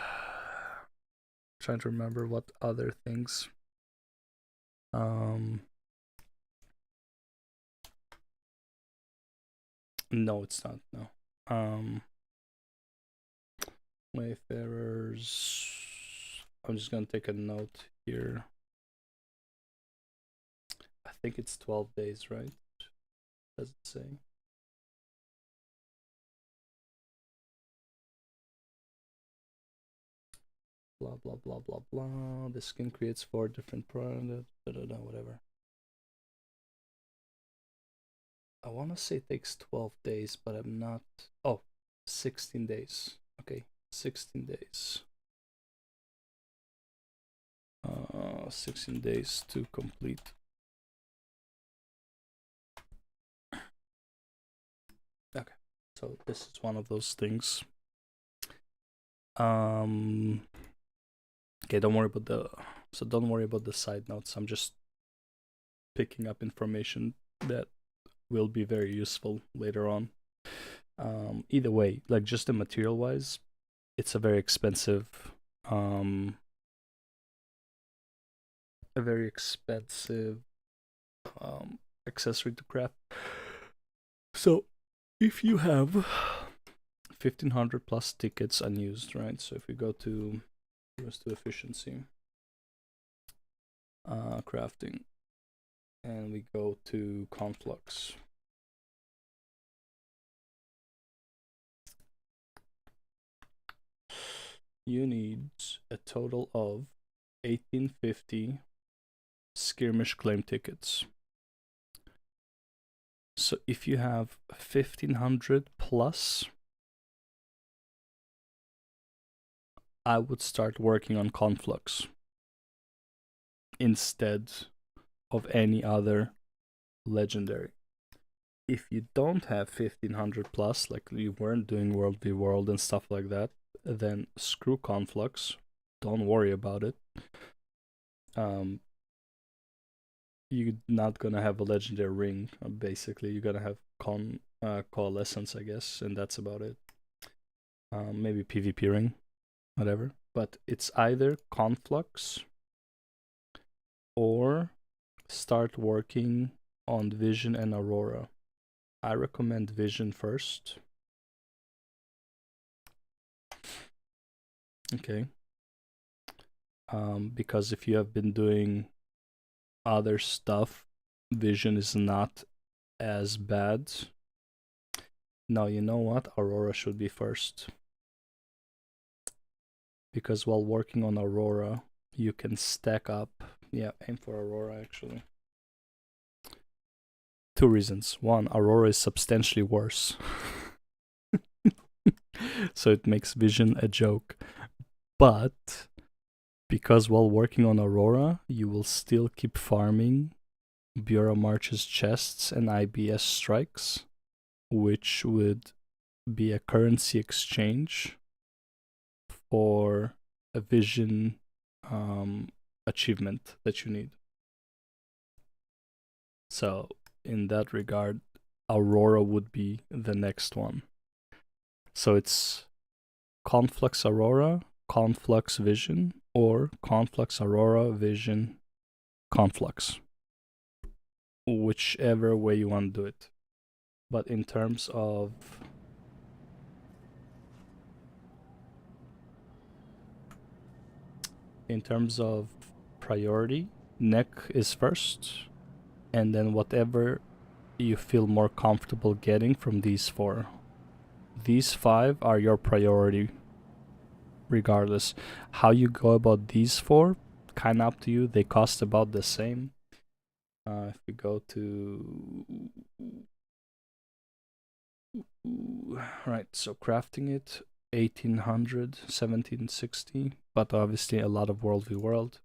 [SPEAKER 1] to remember what other things. No, it's not. No. Wayfarers. I'm just gonna take a note here. I think it's 12 days, right? Does it say? Blah blah blah blah blah. The skin creates 4 different products. Whatever. I want to say it takes 12 days, but I'm not. Oh, 16 days. Okay, 16 days. 16 days to complete. Okay, so this is one of those things. Okay, don't worry about the side notes. I'm just picking up information that will be very useful later on. Either way, like just the material wise, it's a very expensive accessory to craft. So if you have 1500 plus tickets unused, right? So if we go to efficiency, crafting, and we go to conflux, you need a total of 1850 skirmish claim tickets. So if you have 1500 plus, I would start working on conflux instead of any other legendary. If you don't have 1500 plus, like you weren't doing World v World and stuff like that, then screw conflux. Don't worry about it. You're not gonna have a legendary ring. Basically, you're gonna have coalescence, I guess, and that's about it. Maybe PvP ring, whatever. But it's either conflux or start working on Vision and Aurora. I recommend Vision first. Okay. Because if you have been doing other stuff, Vision is not as bad. Now, you know what? Aurora should be first. Because while working on Aurora, you can stack up. Yeah, aim for Aurora, actually. 2 reasons. 1, Aurora is substantially worse. So it makes Vision a joke. But because while working on Aurora, you will still keep farming Bureau March's chests and IBS strikes, which would be a currency exchange for a Vision achievement that you need. So in that regard, Aurora would be the next one. So it's Conflux Aurora, Conflux Vision, or Conflux Aurora, Vision, Conflux. Whichever way you want to do it. But in terms of priority, neck is first, and then whatever you feel more comfortable getting from these 4. These 5 are your priority regardless. How you go about these 4, kind of up to you. They cost about the same. If we go to right, so crafting it 1800, 1760, but obviously a lot of world v world.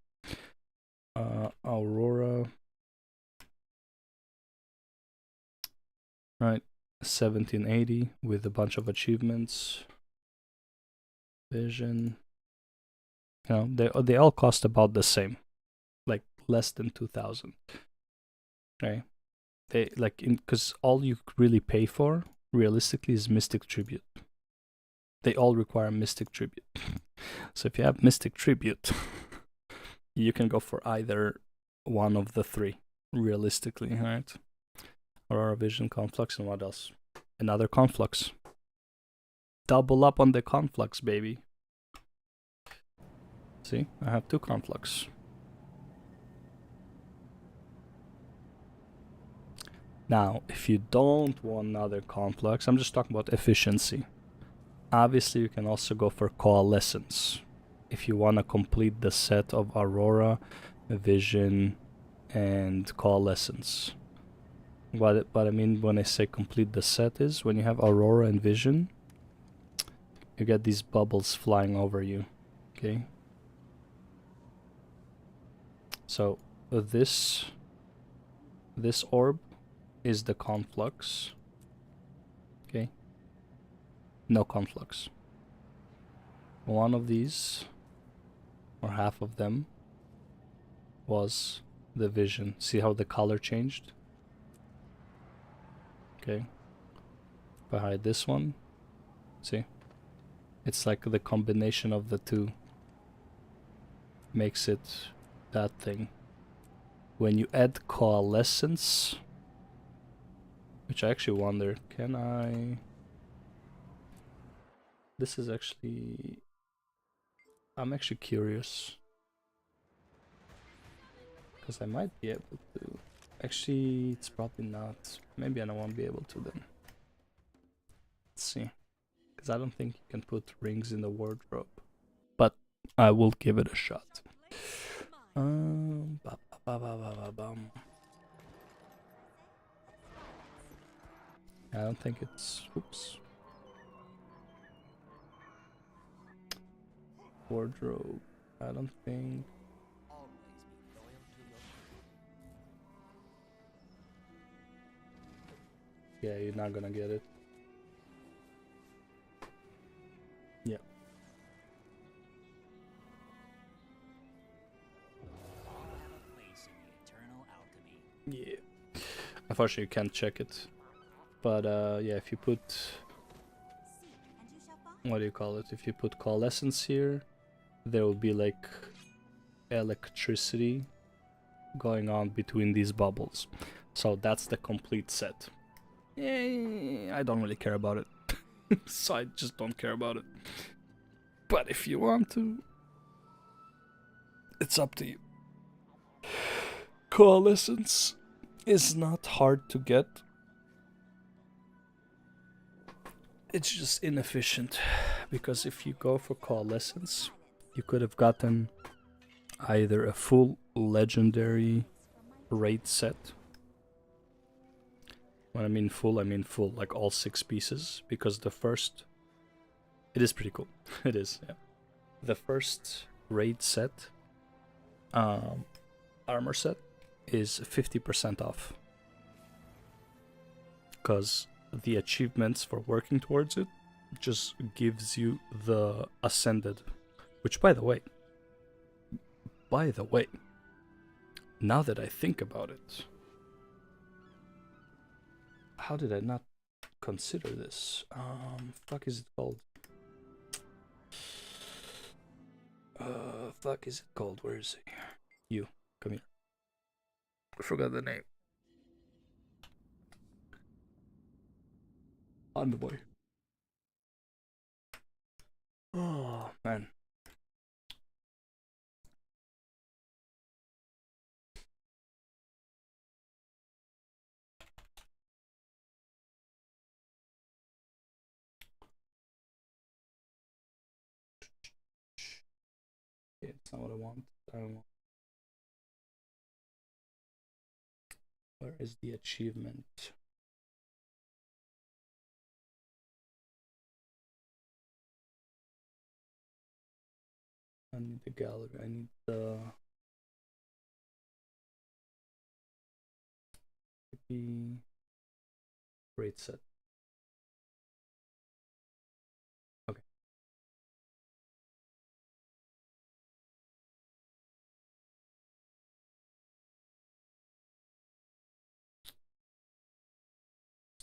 [SPEAKER 1] Aurora, right, 1780 with a bunch of achievements. Vision, you know, they all cost about the same, like less than 2,000. Okay, they like because all you really pay for realistically is Mystic Tribute. They all require Mystic Tribute. So if you have Mystic Tribute, you can go for either one of the three, realistically, right? Aurora Vision, Conflux, and what else? Another Conflux. Double up on the Conflux, baby. See, I have 2 Conflux. Now, if you don't want another Conflux, I'm just talking about efficiency. Obviously, you can also go for Coalescence. If you want to complete the set of Aurora, Vision, and Coalescence. What I mean when I say complete the set is when you have Aurora and Vision, you get these bubbles flying over you. Okay? So this orb is the Conflux. Okay? No Conflux. One of these, or half of them, was the Vision. See how the color changed? Okay. Behind this one, see? It's like the combination of the two makes it that thing. When you add Coalescence, which I actually wonder, can I... This is actually... I'm actually curious. Because I might be able to... Actually, it's probably not. Maybe I won't be able to then. Let's see. Because I don't think you can put rings in the wardrobe. But I will give it a shot. I don't think it's... Oops. Wardrobe. I don't think... Yeah, you're not gonna get it. Yeah. Yeah. Unfortunately, you can't check it. But yeah, if you put... What do you call it? If you put Coalescence here, there will be like electricity going on between these bubbles. So that's the complete set. I don't really care about it. So I just don't care about it. But if you want to, it's up to you. Coalescence is not hard to get. It's just inefficient. Because if you go for Coalescence, you could have gotten either a full legendary raid set. When I mean full, like all 6 pieces. Because the first... It is pretty cool. It is, yeah. The first raid set, armor set, is 50% off. Because the achievements for working towards it just gives you the Ascended. Which, by the way, now that I think about it, how did I not consider this? Fuck is it called? Fuck is it called? Where is he? You, come here. I forgot the name. On the boy. Oh, man. Okay, it's not what I want. I don't want. Where is the achievement? I need the gallery. I need the rate set. Okay.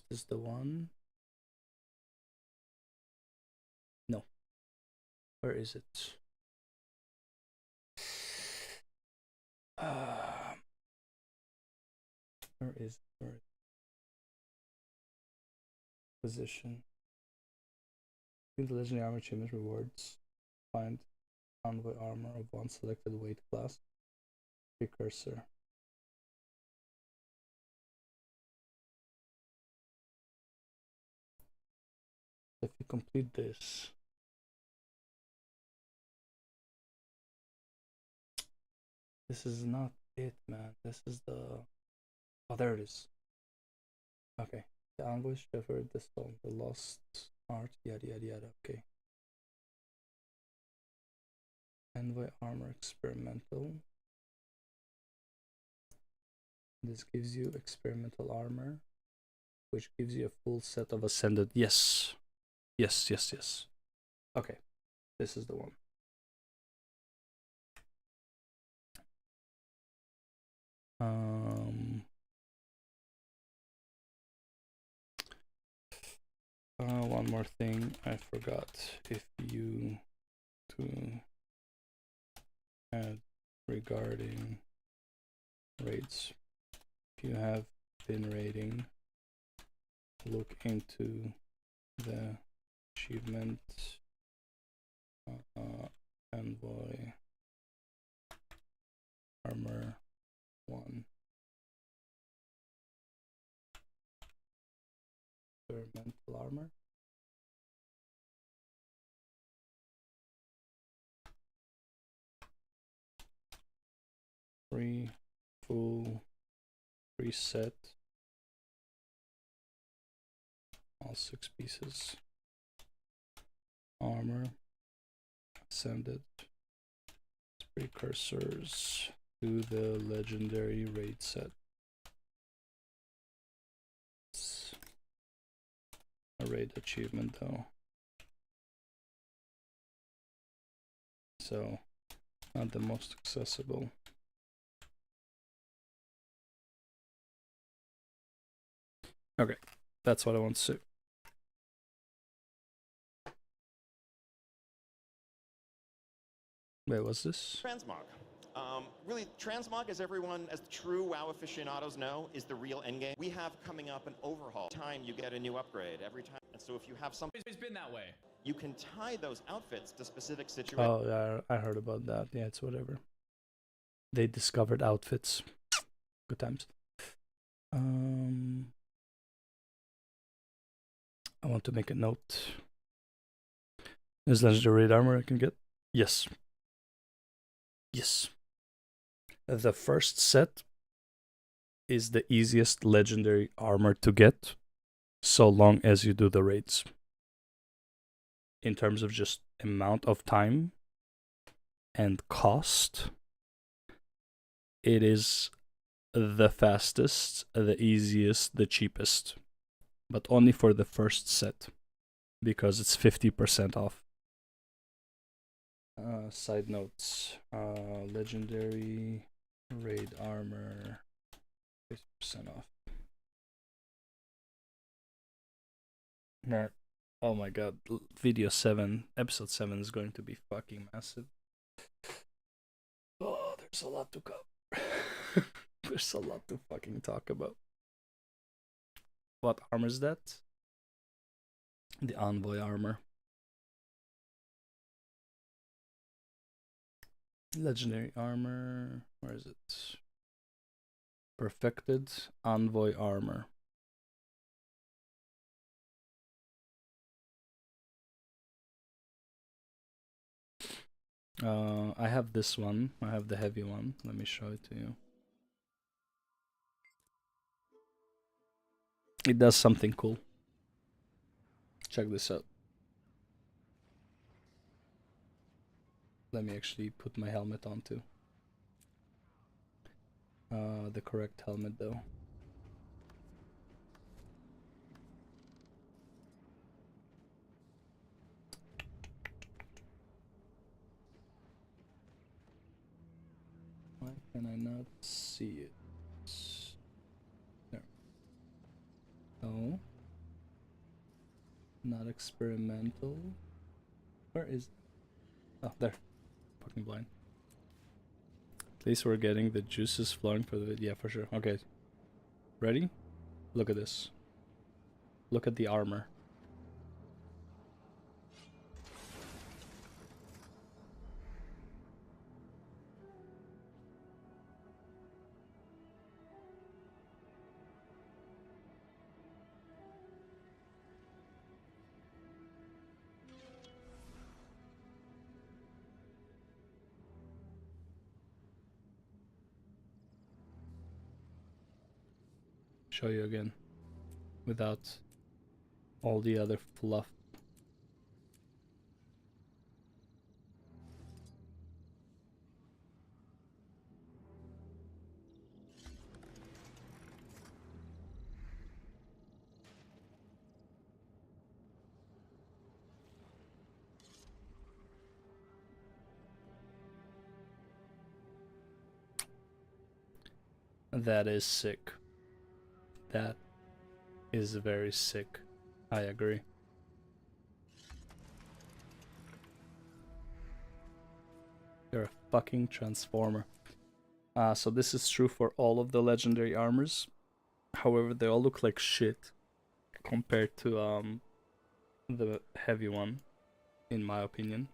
[SPEAKER 1] Is this the one? No. Where is it? Where is position? In the legendary armor achievement rewards, find convoy armor of one selected weight class. Precursor. If you complete this, this is not it, man. This is the. Oh, there it is. Okay. The Envoy Shepherd, the Stone, the Lost Art, yada yada yada. Okay. Envoy Armor Experimental. This gives you experimental armor, which gives you a full set of ascended. Yes. Yes, yes, yes. Okay. This is the one. One more thing I forgot. If you to add regarding raids, if you have been raiding, look into the achievement Envoy Armor 1 experimental armor. Free full reset, all 6 pieces. Armor ascended precursors to the legendary raid set. It's a raid achievement though, so not the most accessible. Okay, that's what I want to see. Wait, what's this?
[SPEAKER 13] Transmog. Really, transmog, as everyone, as the true WoW aficionados know, is the real endgame. We have coming up an overhaul. Time you get a new upgrade every time, and so if you have something,
[SPEAKER 14] it's been that way.
[SPEAKER 13] You can tie those outfits to specific situations.
[SPEAKER 1] Oh yeah, I heard about that. Yeah, it's whatever. They discovered outfits. Good times. I want to make a note. Is legendary raid armor I can get? Yes. Yes. The first set is the easiest legendary armor to get, so long as you do the raids. In terms of just amount of time and cost, it is the fastest, the easiest, the cheapest. But only for the first set, because it's 50% off. Side notes, legendary raid armor 50% off. Nah. Oh my god, video 7, episode 7 is going to be fucking massive. Oh, there's a lot to cover. There's a lot to fucking talk about. What armor is that? The Envoy armor. Legendary armor. Where is it? Perfected Envoy armor. I have this one. I have the heavy one. Let me show it to you. it does something cool. Check this out. Let me actually put my helmet on too. The correct helmet though. Why can I not see it? There. No. Not experimental. Where is... Oh, there. Fucking blind. At least we're getting the juices flowing for the video. Yeah, for sure. Okay. Ready? Look at this. Look at the armor. Show you again. Without all the other fluff. That is sick. That is very sick. I agree. You're a fucking transformer. So this is true for all of the legendary armors. However, they all look like shit compared to the heavy one, in my opinion.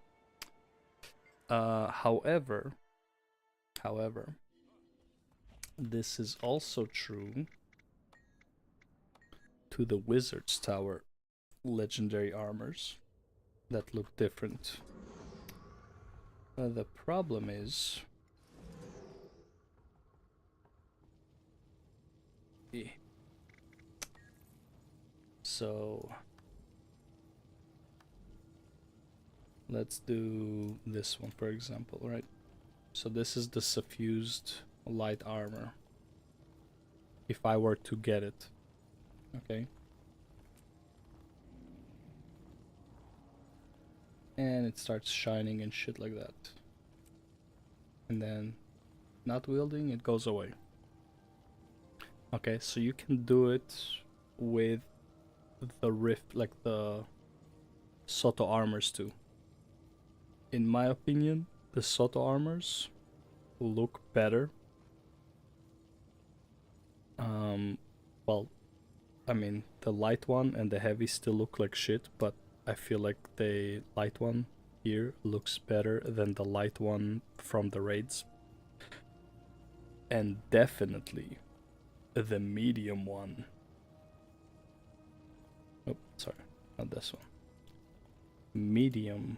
[SPEAKER 1] However, this is also true to the Wizard's Tower legendary armors that look different. The problem is... So... let's do this one, for example, right? So this is the suffused light armor. If I were to get it. Okay. And it starts shining and shit like that. And then, not wielding, it goes away. Okay, so you can do it with the rift, like the Soto armors too. In my opinion, the Soto armors look better. Well, I mean, the light one and the heavy still look like shit, but I feel like the light one here looks better than the light one from the raids. And definitely the medium one. Oh, sorry, not this one. Medium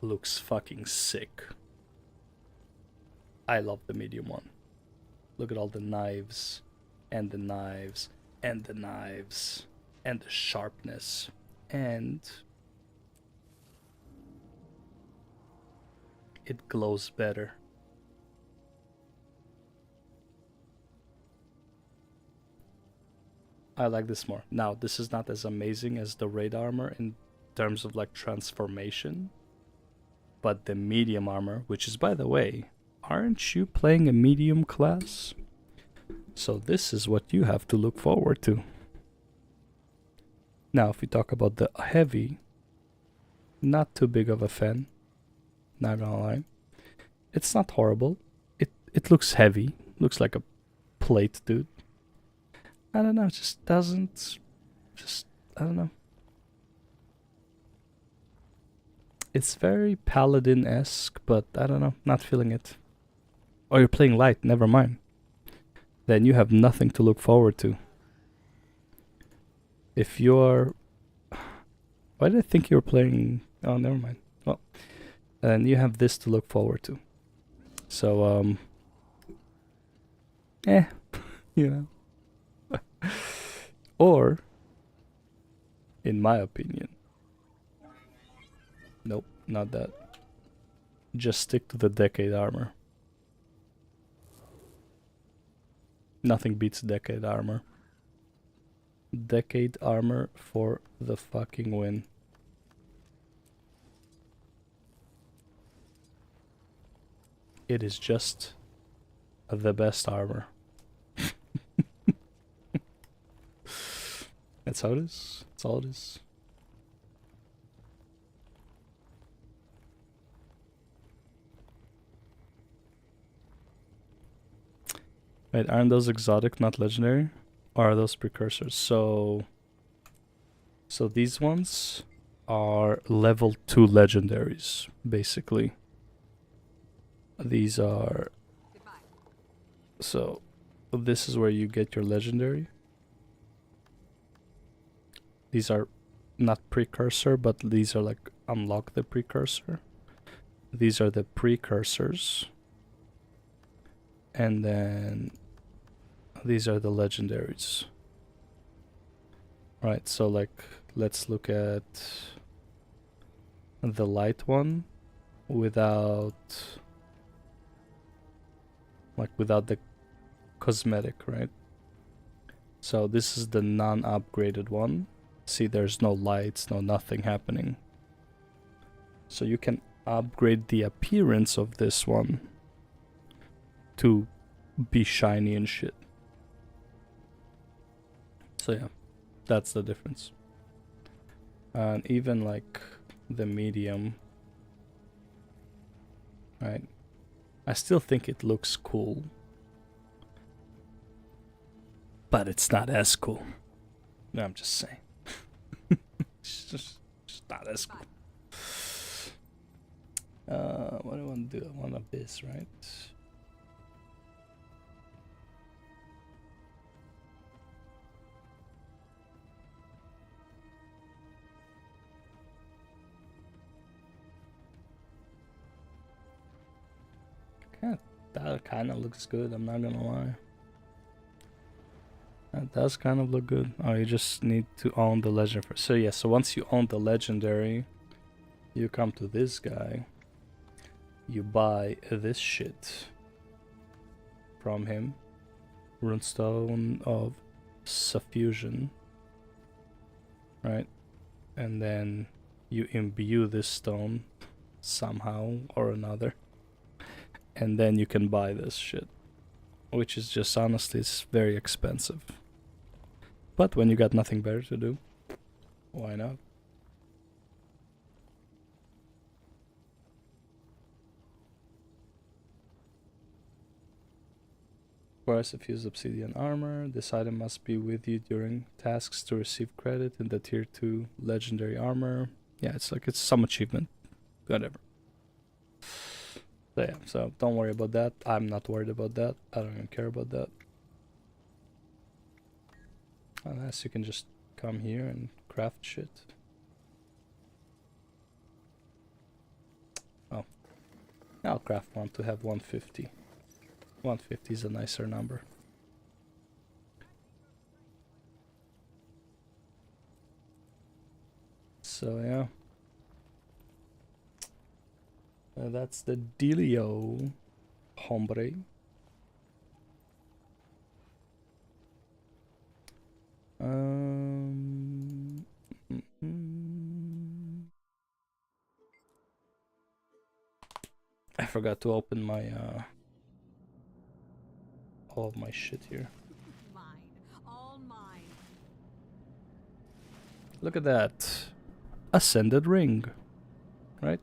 [SPEAKER 1] looks fucking sick. I love the medium one. Look at all the knives, and the knives, and the knives, and the sharpness, and it glows better. I like this more. Now, this is not as amazing as the raid armor in terms of like transformation, but the medium armor, which is, by the way, aren't you playing a medium class? So this is what you have to look forward to. Now, if we talk about the heavy, not too big of a fan, not gonna lie. It's not horrible. It looks heavy, looks like a plate, dude. I don't know, it just doesn't, I don't know. It's very Paladin-esque, but I don't know, not feeling it. Oh, you're playing light, never mind. Then you have nothing to look forward to. If you're... Why did I think you were playing... Oh, never mind. Well, then you have this to look forward to. So, you know. Or, in my opinion, nope, not that. Just stick to the Decade armor. Nothing beats Decade armor. Decade armor for the fucking win. It is just the best armor. That's how it is. That's all it is. Wait, aren't those exotic, not legendary? Or are those precursors? So these ones are level 2 legendaries, basically. These are... So, this is where you get your legendary. These are not precursor, but these are like unlock the precursor. These are the precursors. And then these are the legendaries. Right, so like let's look at the light one without the cosmetic, right? So this is the non-upgraded one. See, there's no lights, no nothing happening. So you can upgrade the appearance of this one to be shiny and shit. So yeah, that's the difference. And even like the medium, right? I still think it looks cool, but it's not as cool. No, I'm just saying. It's just not as cool. What do I want to do? I want Abyss, right? That kind of looks good, I'm not gonna lie. That does kind of look good. Oh, you just need to own the legend first. So yeah, so once you own the legendary, you come to this guy. You buy this shit from him. Runestone of Suffusion. Right? And then you imbue this stone somehow or another. And then you can buy this shit. Which is just, honestly, it's very expensive. But when you got nothing better to do, why not? Requires a fused obsidian armor. This item must be with you during tasks to receive credit in the tier 2 legendary armor. Yeah, it's like it's some achievement. Whatever. So yeah, so don't worry about that. I'm not worried about that. I don't even care about that. Unless you can just come here and craft shit. Oh. I'll craft one to have 150. 150 is a nicer number. So yeah. That's the dealio, hombre. I forgot to open my all of my shit here.
[SPEAKER 6] Mine. All mine.
[SPEAKER 1] Look at that. Ascended ring. Right?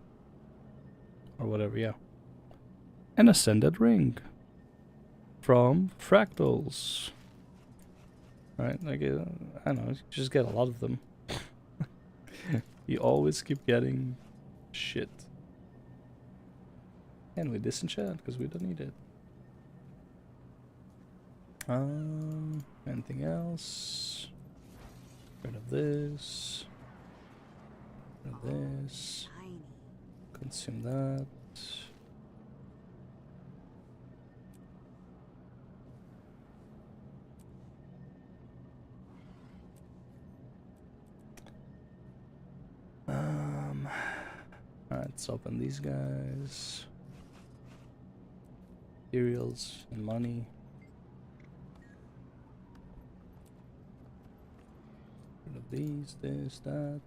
[SPEAKER 1] Or whatever, yeah. An ascended ring. From fractals. Right? Like, I don't know, you just get a lot of them. You always keep getting shit. And we disenchant because we don't need it. Anything else? Rid of this. Rid of this. Consume that. Let's open these guys. Materials and money. Rid of these, this, that.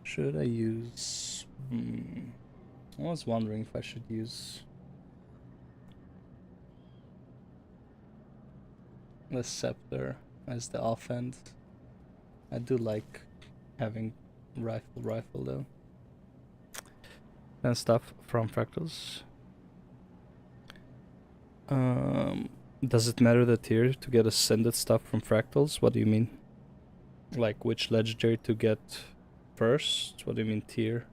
[SPEAKER 1] Should I use... I was wondering if I should use the scepter as the offhand. I do like having rifle though. And stuff from fractals. Does it matter the tier to get ascended stuff from fractals? What do you mean? Like which legendary to get first? What do you mean tier?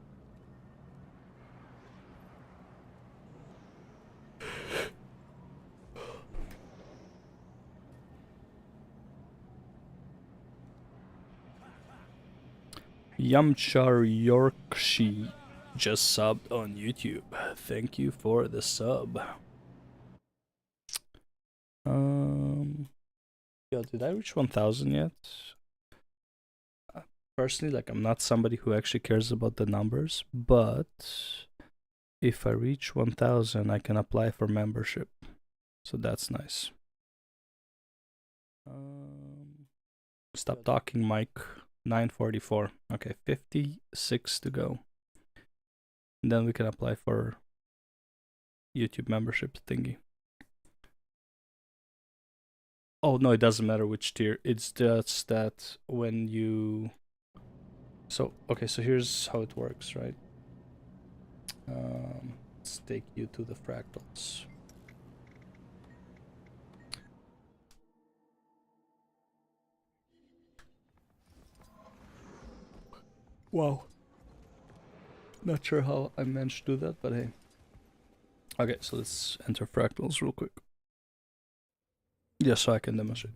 [SPEAKER 1] Yamchar Yorkshi just subbed on YouTube. Thank you for the sub. Yo, did I reach 1,000 yet? Personally, like, I'm not somebody who actually cares about the numbers, but if I reach 1,000, I can apply for membership. So that's nice. Stop talking, Mike. 9:44. Okay, 56 to go. And then we can apply for YouTube membership thingy. Oh, no, it doesn't matter which tier. It's just that when you... So, okay, so here's how it works, right? Let's take you to the fractals. Wow. Not sure how I managed to do that, but hey. Okay, so let's enter fractals real quick. Yeah, so I can demonstrate.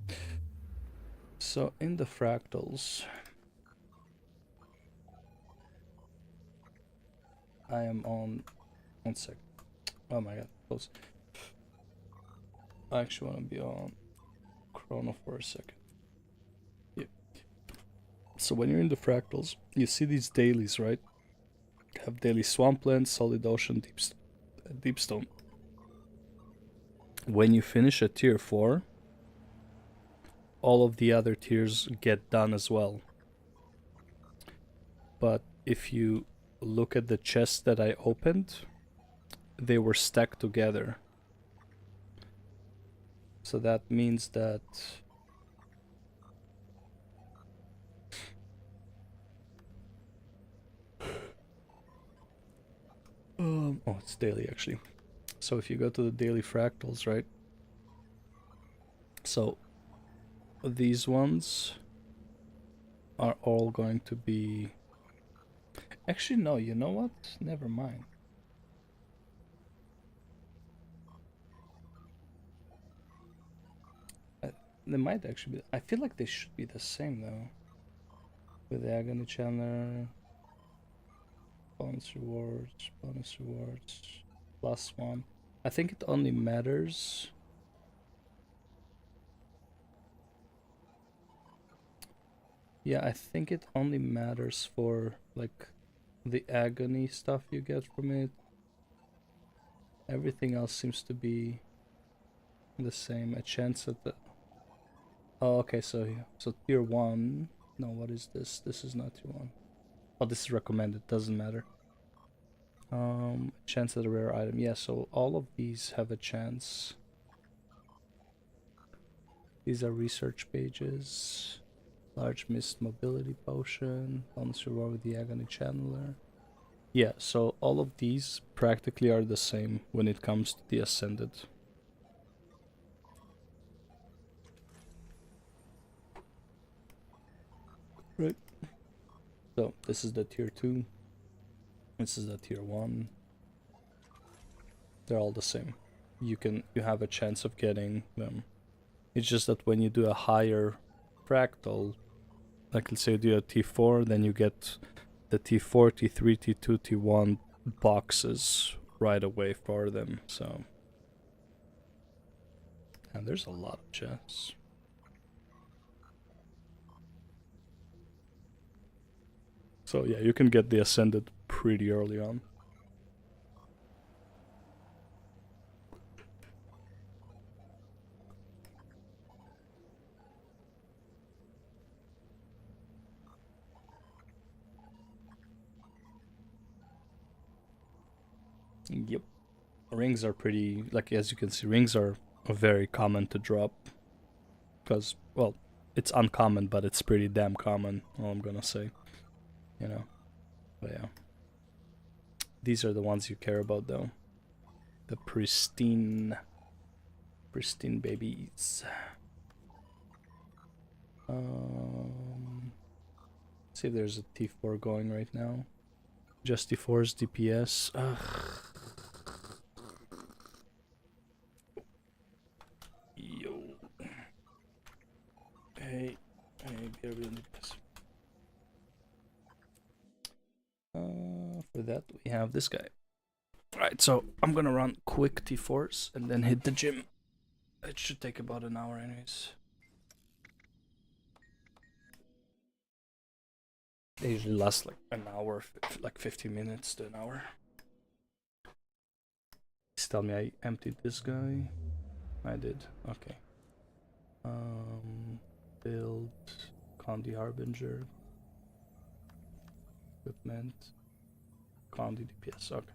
[SPEAKER 1] So in the fractals, I am on 1 sec. Oh my god, close. I actually want to be on Chrono for a second. Yeah. So when you're in the fractals, you see these dailies, right? Have daily swampland, solid ocean, deep stone. When you finish a tier 4, all of the other tiers get done as well. But if you look at the chests that I opened, they were stacked together. So that means that oh, it's daily actually. So if you go to the daily fractals, right? So these ones are all going to be... Actually, no, you know what? Never mind. They might actually be... I feel like they should be the same though. With the Agony Channeler, bonus rewards, +1. I think it only matters... Yeah, I think it only matters for like the agony stuff you get from it. Everything else seems to be the same. A chance at the... Oh, okay, so tier 1. No, what is this? This is not tier 1. Oh, this is recommended. Doesn't matter. Chance at a rare item. Yeah, so all of these have a chance. These are research pages. Large mist mobility potion. Bonus reward with the agony channeler. Yeah, so all of these practically are the same when it comes to the ascended. Right. So this is the tier 2. This is the tier 1. They're all the same. You have a chance of getting them. It's just that when you do a higher fractal, like let's say you do a T4, then you get the T4, T3, T2, T1 boxes right away for them. So And there's a lot of chests. So yeah, you can get the Ascended pretty early on. Yep. Rings are pretty, like, as you can see, rings are very common to drop. Because, well, it's uncommon, but it's pretty damn common, all I'm gonna say. You know? But yeah. These are the ones you care about, though. The pristine babies. See if there's a T4 going right now. Just T4's DPS. Ugh. Yo. Hey, get rid of DPS. For that we have this guy. Alright, so I'm gonna run quick T4s and then hit the gym. It should take about an hour anyways. They usually last like an hour, like 15 minutes to an hour. Please tell me I emptied this guy. I did. Okay. Build Condi Harbinger. Equipment. Condi DPS. Okay.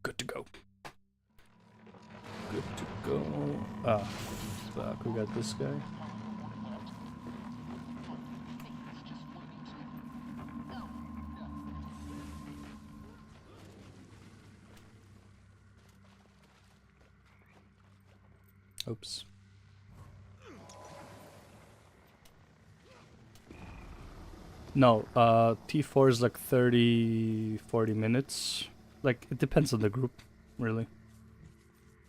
[SPEAKER 1] Good to go. Good to go. Ah, fuck. We got this guy. Oops. No, T4 is like 30-40 minutes. Like, it depends on the group, really.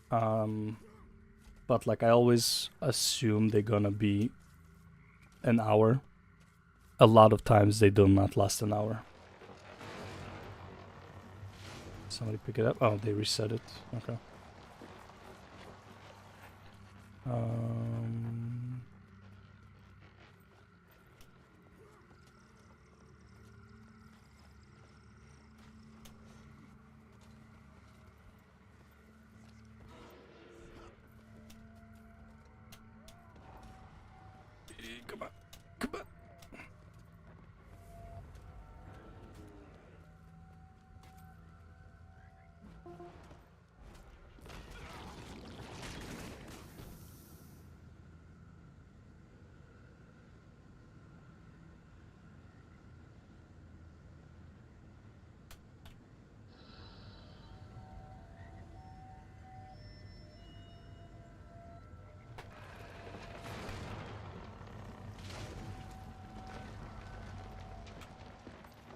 [SPEAKER 1] But like, I always assume they're gonna be an hour. A lot of times they do not last an hour. Somebody pick it up? Oh, they reset it. Okay. Come on. Come on.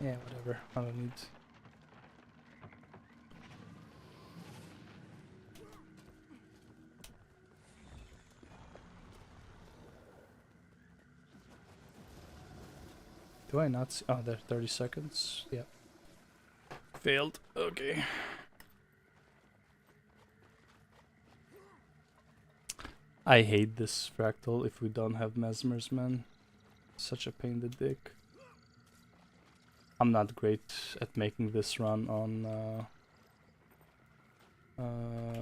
[SPEAKER 1] Yeah, whatever. I don't need. Do I not see? Oh, there, 30 seconds. Yep. Failed. Okay. I hate this fractal if we don't have mesmers, man. Such a pain in the dick. I'm not great at making this run on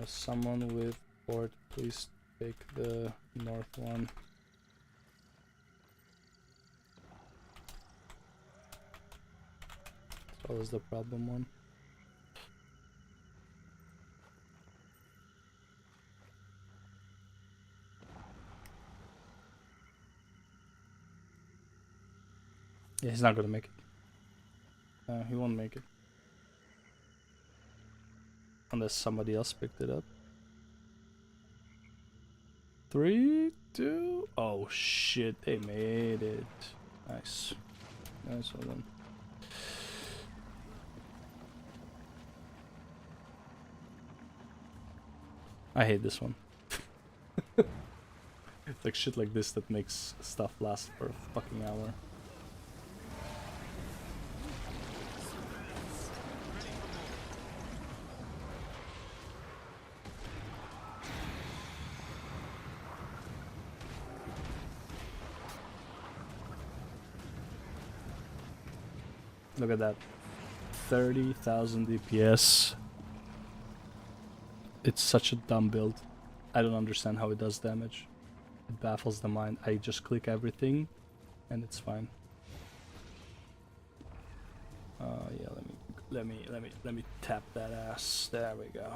[SPEAKER 1] someone with port. Please take the north one. That's always the problem one. Yeah, he's not gonna make it. He won't make it. Unless somebody else picked it up. 3, 2. Oh shit, they made it. Nice. Nice well done. I hate this one. It's like shit like this that makes stuff last for a fucking hour. Look at that. 30,000 DPS. It's such a dumb build. I don't understand how it does damage. It baffles the mind. I just click everything and it's fine. Yeah, let me tap that ass. There we go.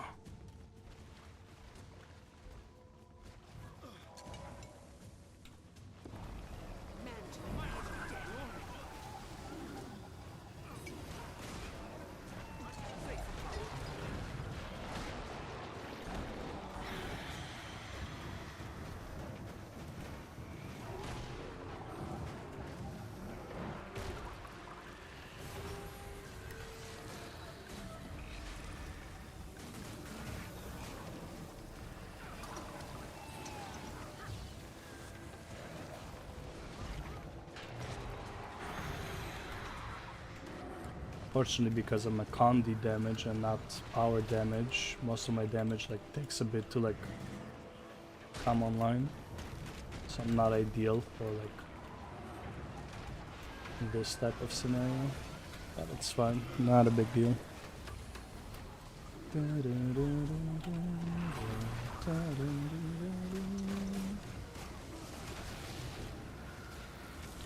[SPEAKER 1] Fortunately, because I'm a condi damage and not power damage, most of my damage like takes a bit to like come online. So I'm not ideal for like this type of scenario. But it's fine, not a big deal.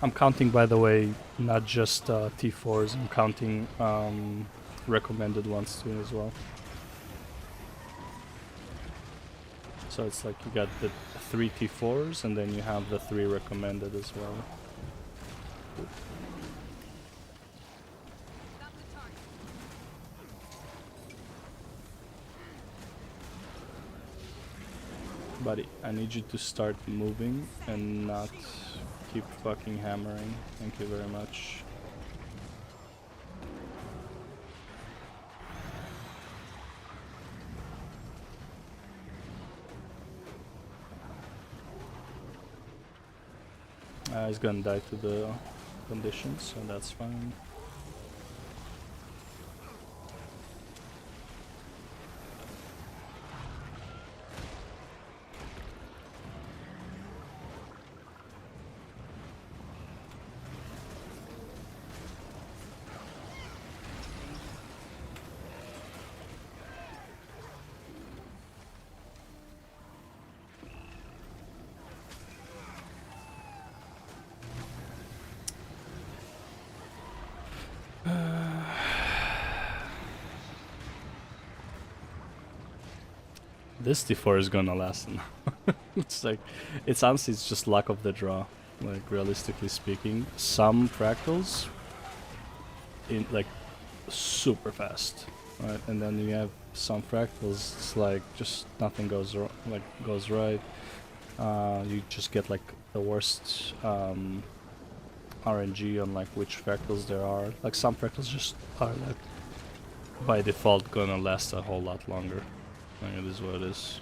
[SPEAKER 1] I'm counting, by the way, not just T4s, I'm counting recommended ones too as well. So it's like you got the 3 T4s and then you have the 3 recommended as well. Buddy, I need you to start moving and not keep fucking hammering. Thank you very much. He's gonna die to the conditions, so that's fine. This T4 is gonna last. It's like, it's honestly, it's just luck of the draw. Like, realistically speaking, some fractals in like super fast, right? And then you have some fractals, it's like just nothing goes goes right. You just get like the worst RNG on like which fractals there are. Like some fractals just are like by default gonna last a whole lot longer. Like, it is what it is.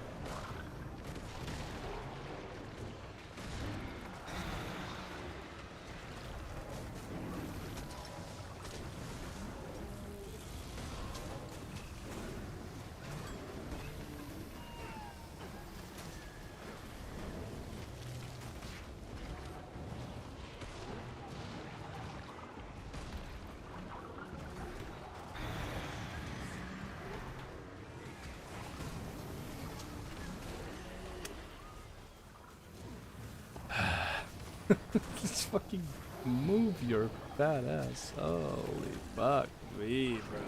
[SPEAKER 1] Let's fucking move your fat ass. Holy fuck me, bro.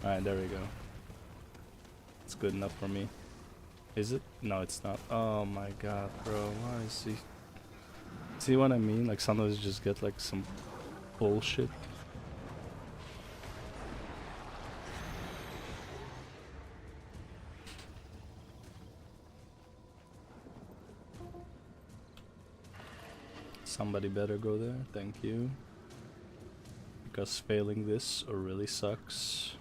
[SPEAKER 1] Alright, there we go. It's good enough for me. Is it? No, it's not. Oh my god, bro. Why is he... See what I mean? Like, sometimes you just get like some bullshit. Somebody better go there, thank you. Because failing this really sucks.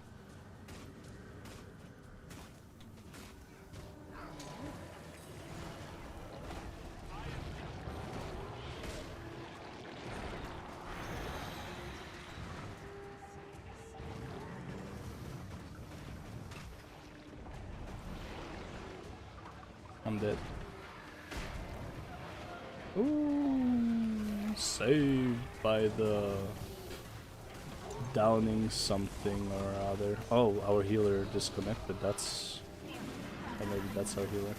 [SPEAKER 1] I'm dead. Ooh, saved by the downing something or other. Oh, our healer disconnected. That's... Or maybe that's our healer.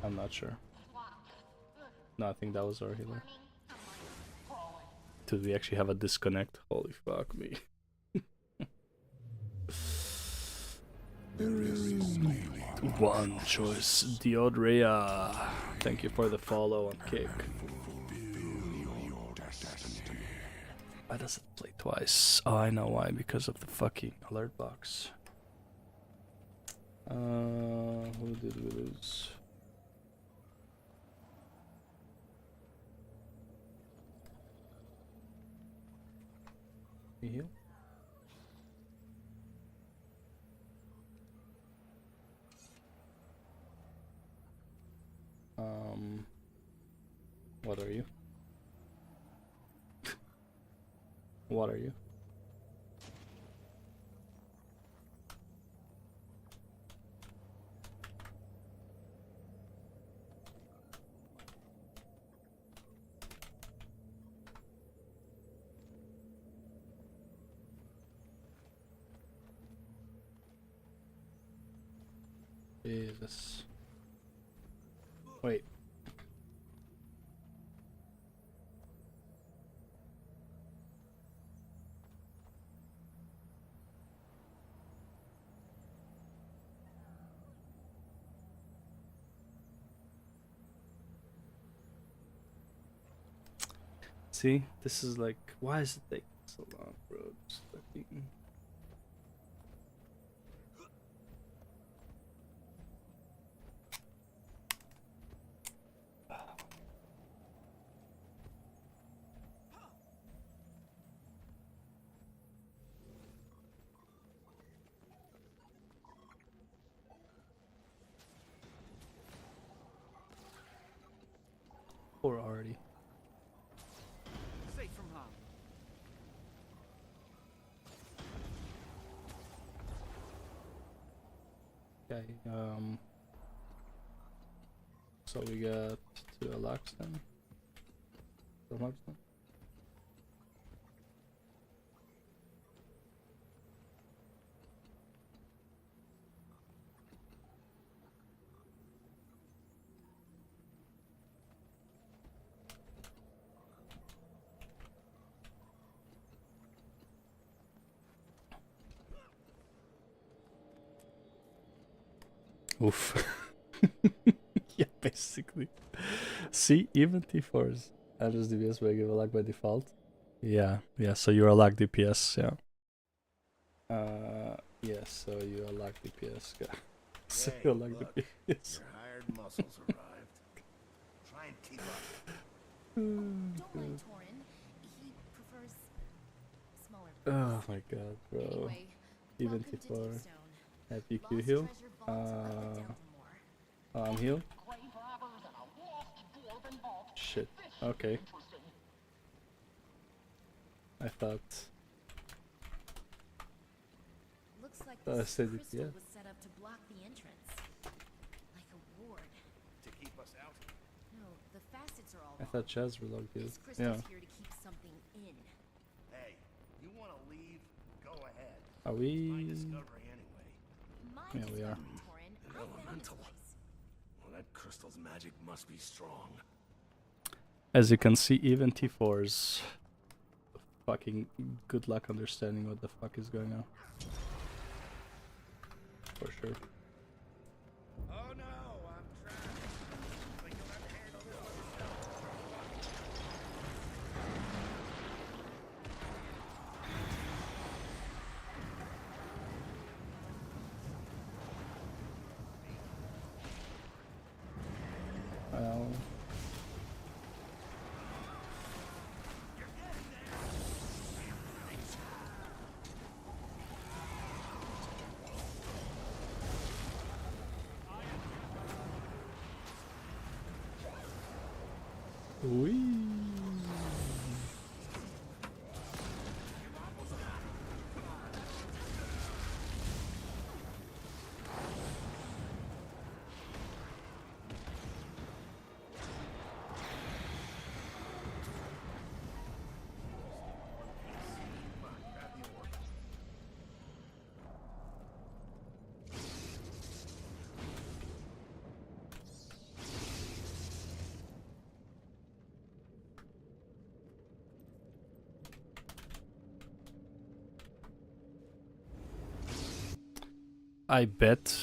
[SPEAKER 1] I'm not sure. No, I think that was our healer. Did we actually have a disconnect? Holy fuck me.
[SPEAKER 5] There is only
[SPEAKER 1] One choice, Diodrea. Thank you for the follow on Kick. Why does it play twice? Oh, I know why. Because of the fucking alert box. Who did we lose? You heal? What are you? What are you? Jesus. Wait. See, this is like, why is it taking so long, bro? Just fucking... Poor Artie.
[SPEAKER 10] Safe from harm.
[SPEAKER 1] Okay, so we got 2 Alax then. So much then. Oof. Yeah, basically. See, even T4s. Average DPS will give a lag by default. Yeah, yeah, so you're a lag DPS, yeah. Yeah, so you are lag DPS, yeah. So you're lag DPS.
[SPEAKER 9] Your hired muscles arrived. Try and keep up.
[SPEAKER 7] Don't mind Torin. He prefers smaller.
[SPEAKER 1] Oh my god, bro.
[SPEAKER 7] Anyway,
[SPEAKER 1] Even
[SPEAKER 7] welcome to
[SPEAKER 1] T4.
[SPEAKER 7] Deepstone.
[SPEAKER 1] Happy Q
[SPEAKER 7] Lost
[SPEAKER 1] heal.
[SPEAKER 7] treasure vault of the Delta Moor.
[SPEAKER 1] I'm healed. Shit. Okay. I thought.
[SPEAKER 7] Looks like
[SPEAKER 1] I
[SPEAKER 7] this
[SPEAKER 1] said
[SPEAKER 7] crystal
[SPEAKER 1] yeah.
[SPEAKER 7] was set up to block the entrance, like a ward.
[SPEAKER 9] To keep us out?
[SPEAKER 7] No, the facets are all
[SPEAKER 1] I
[SPEAKER 7] wrong.
[SPEAKER 1] thought Chaz relogged healed.
[SPEAKER 7] This crystal's
[SPEAKER 1] Yeah.
[SPEAKER 7] here to keep something in.
[SPEAKER 9] Hey, you want to leave? Go ahead.
[SPEAKER 1] Are
[SPEAKER 9] My
[SPEAKER 1] we?
[SPEAKER 9] discovery anyway.
[SPEAKER 7] My
[SPEAKER 1] Yeah, we are.
[SPEAKER 7] discovery, Torin. I found this
[SPEAKER 9] Elemental.
[SPEAKER 7] place.
[SPEAKER 9] Well, that crystal's magic must be strong.
[SPEAKER 1] As you can see, even T4s. Fucking good luck understanding what the fuck is going on. For sure.
[SPEAKER 9] Oh no, I'm trapped. Think you'll have to handle this yourself.
[SPEAKER 1] Well, I bet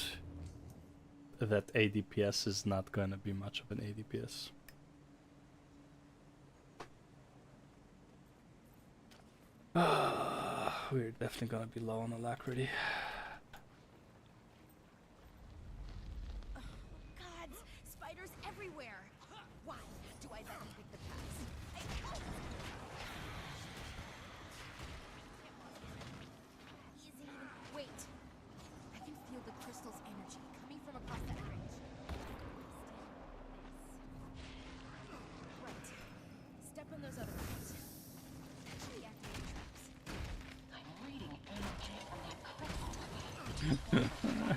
[SPEAKER 1] that ADPS is not gonna be much of an ADPS. We're definitely gonna be low on alacrity.
[SPEAKER 8] God, spiders everywhere. Why do I let them pick the paths? Easy. Wait. I can feel the crystal's energy coming from across that bridge. Right. Step on those other ones. Deactivate traps. I'm reading energy from that crystal.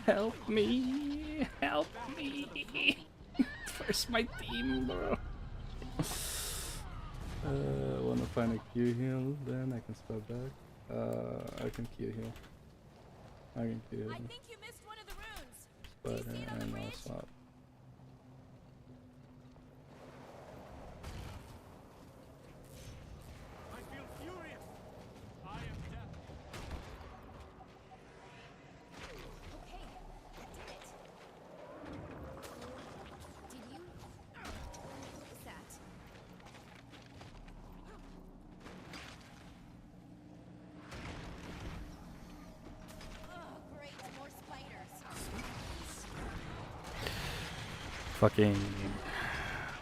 [SPEAKER 1] Help me! Help me! Where's my team, bro? Wanna find a Q heal? Then I can start back. I can Q heal. I can Q heal.
[SPEAKER 8] I think you missed one of the runes.
[SPEAKER 1] But I know swap.
[SPEAKER 12] I feel furious. I am death.
[SPEAKER 8] Okay, I did it. Did you? What was that? Oh, great, more spiders.
[SPEAKER 1] Fucking...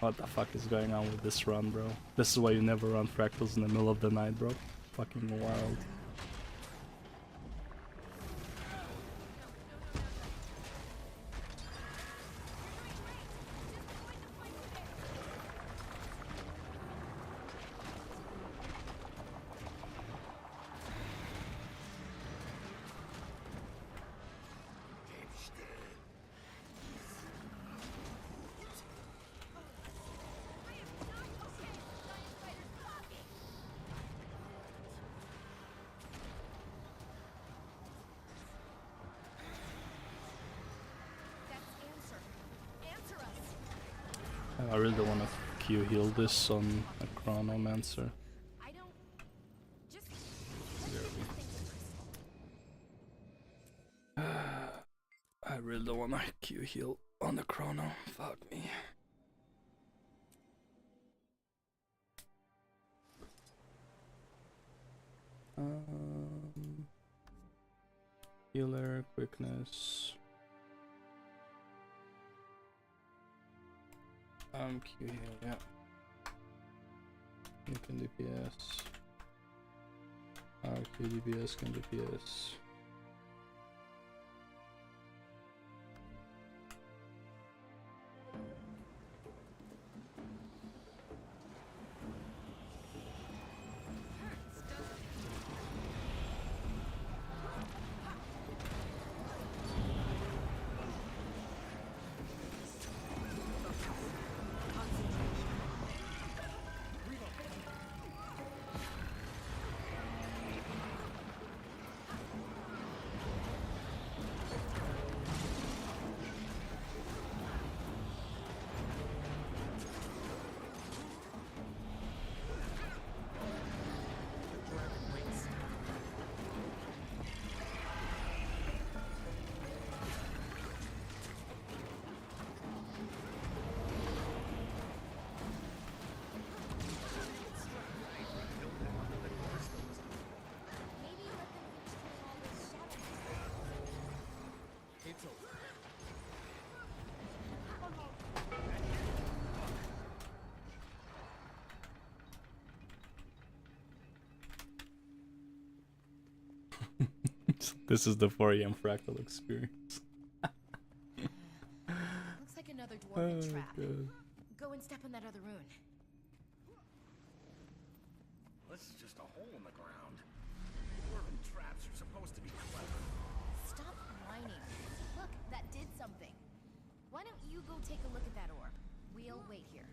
[SPEAKER 1] What the fuck is going on with this run, bro? This is why you never run fractals in the middle of the night, bro. Fucking wild. I really don't want to Q heal this on a Chronomancer.
[SPEAKER 8] I don't. Just.
[SPEAKER 1] I really don't want to Q heal on the Chrono. Fuck me. Healer, quickness. Q heal, yeah. You can DPS. Q DPS can DPS. This is the 4 AM fractal experience.
[SPEAKER 8] Looks like another dwarven
[SPEAKER 1] Oh,
[SPEAKER 8] trap.
[SPEAKER 1] God.
[SPEAKER 8] Go and step on that other rune.
[SPEAKER 9] This is just a hole in the ground. Dwarven traps are supposed to be clever.
[SPEAKER 8] Stop whining. Look, that did something. Why don't you go take a look at that orb? We'll wait here.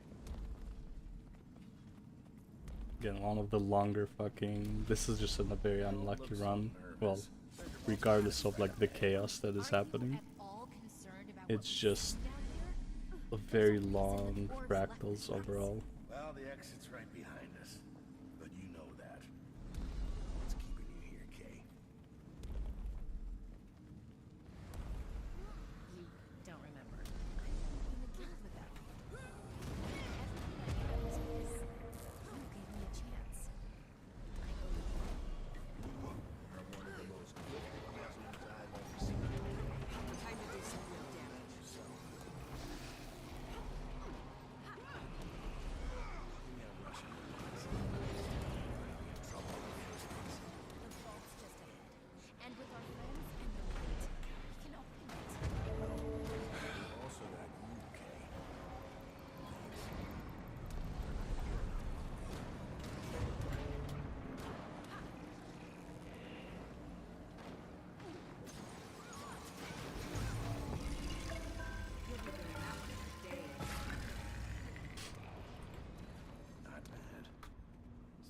[SPEAKER 1] Again, one of the longer fucking... This is just a very unlucky run. Well, regardless of like the chaos that is happening. It's just a very long fractals overall.
[SPEAKER 9] Well, the exit's right behind us. But you know that. What's keeping you here, Kay?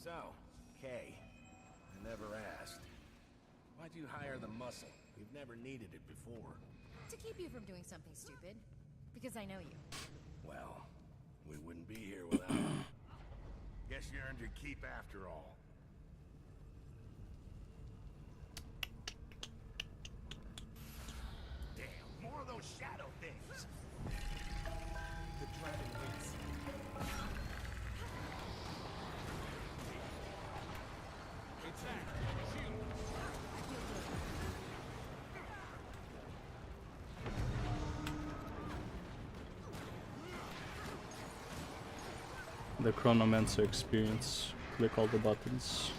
[SPEAKER 9] So, Kay, I never asked. Why'd you hire the muscle? We've never needed it before.
[SPEAKER 7] To keep you from doing something stupid. Because I know you.
[SPEAKER 9] Well, we wouldn't be here without it. Guess you earned your keep after all. Damn, more of those shadow things! The dragon waits.
[SPEAKER 12] Attack! Shield!
[SPEAKER 1] The Chronomancer experience. Click all the buttons.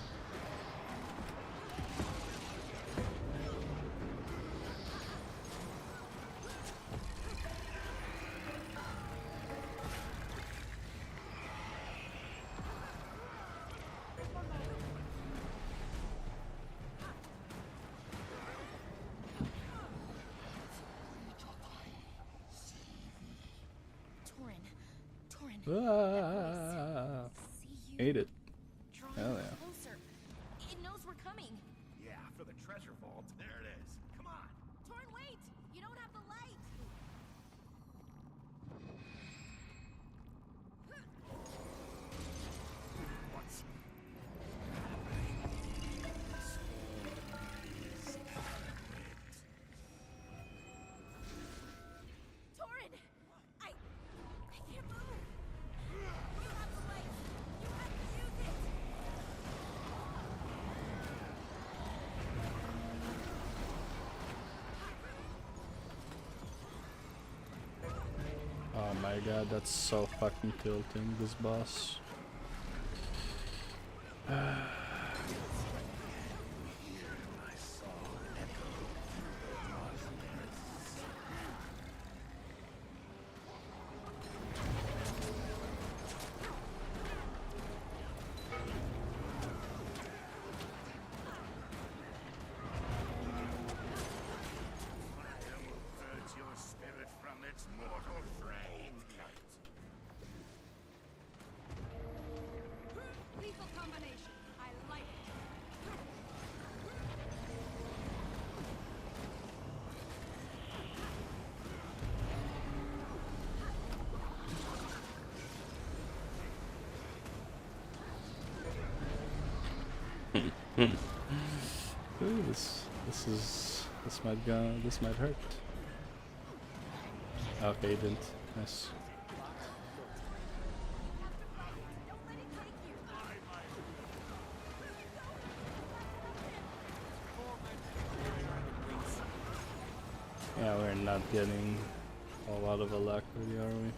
[SPEAKER 7] Torin.
[SPEAKER 1] Ah, ate it. Hell yeah.
[SPEAKER 7] Closer. It knows we're coming.
[SPEAKER 9] Yeah, for the treasure vault. There it is. Come on!
[SPEAKER 7] Torin, wait! You don't have the light!
[SPEAKER 9] What's
[SPEAKER 7] Torin! I can't move! You have the light! You have to use it!
[SPEAKER 1] Oh my god, that's so fucking tilting, this boss.
[SPEAKER 9] purge your spirit from its mortal frame?
[SPEAKER 3] Lethal combination. I like it.
[SPEAKER 1] Ooh, this might hurt. Okay, it didn't. Nice. Yeah, we're not getting a lot of alacrity, are we?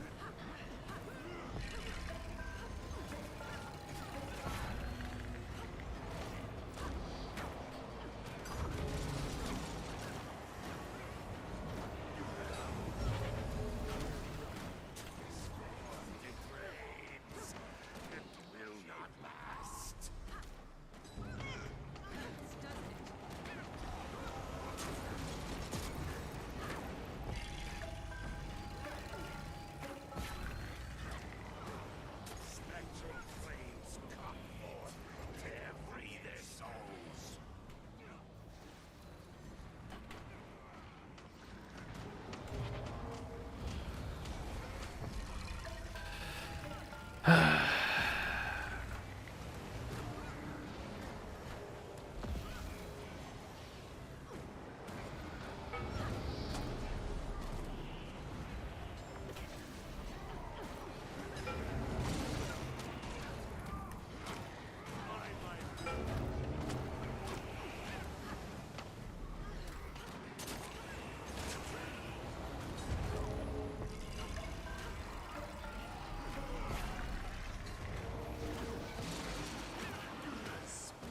[SPEAKER 9] Spectral flames come forth, tear free their souls.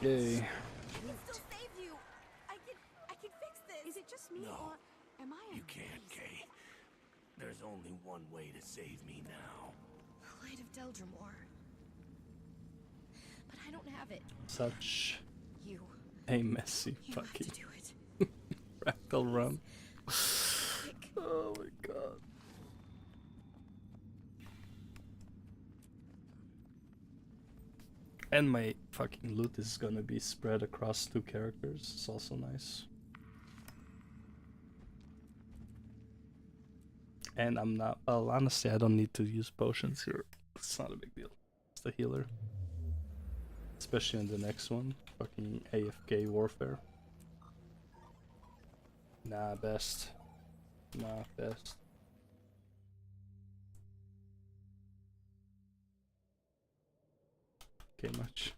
[SPEAKER 1] Yay.
[SPEAKER 7] I can still save you. I can fix this.
[SPEAKER 8] Is it just me,
[SPEAKER 9] No,
[SPEAKER 8] or am I?
[SPEAKER 9] You can't, Kay. There's only one way to save me now.
[SPEAKER 7] The light of Deldrimor. But I don't have it.
[SPEAKER 1] Such
[SPEAKER 7] You.
[SPEAKER 1] a messy
[SPEAKER 7] You have to
[SPEAKER 1] fucking
[SPEAKER 7] do it.
[SPEAKER 1] fractal run.
[SPEAKER 7] Quick.
[SPEAKER 1] Oh my god. And my fucking loot is gonna be spread across 2 characters. It's also nice. And I'm not, well, honestly, I don't need to use potions here. It's not a big deal. It's the healer. Especially in the next one. Fucking AFK Warfare. Nah, best. Nah, best. Okay, much.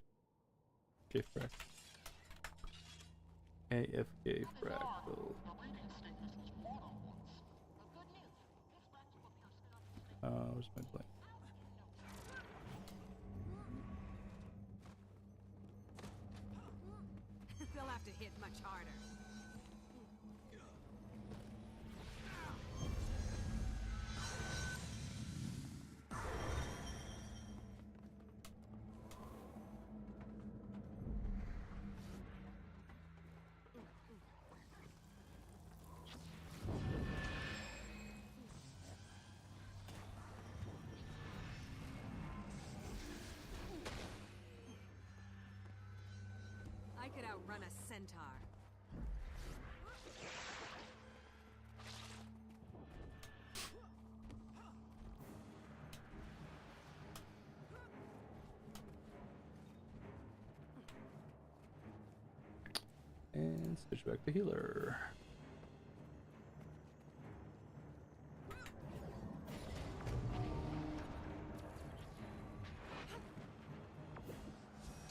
[SPEAKER 1] Okay, frack. AFK fractal. Where's my blank?
[SPEAKER 3] They'll have to hit much harder. I could outrun a centaur.
[SPEAKER 1] And switch back to healer.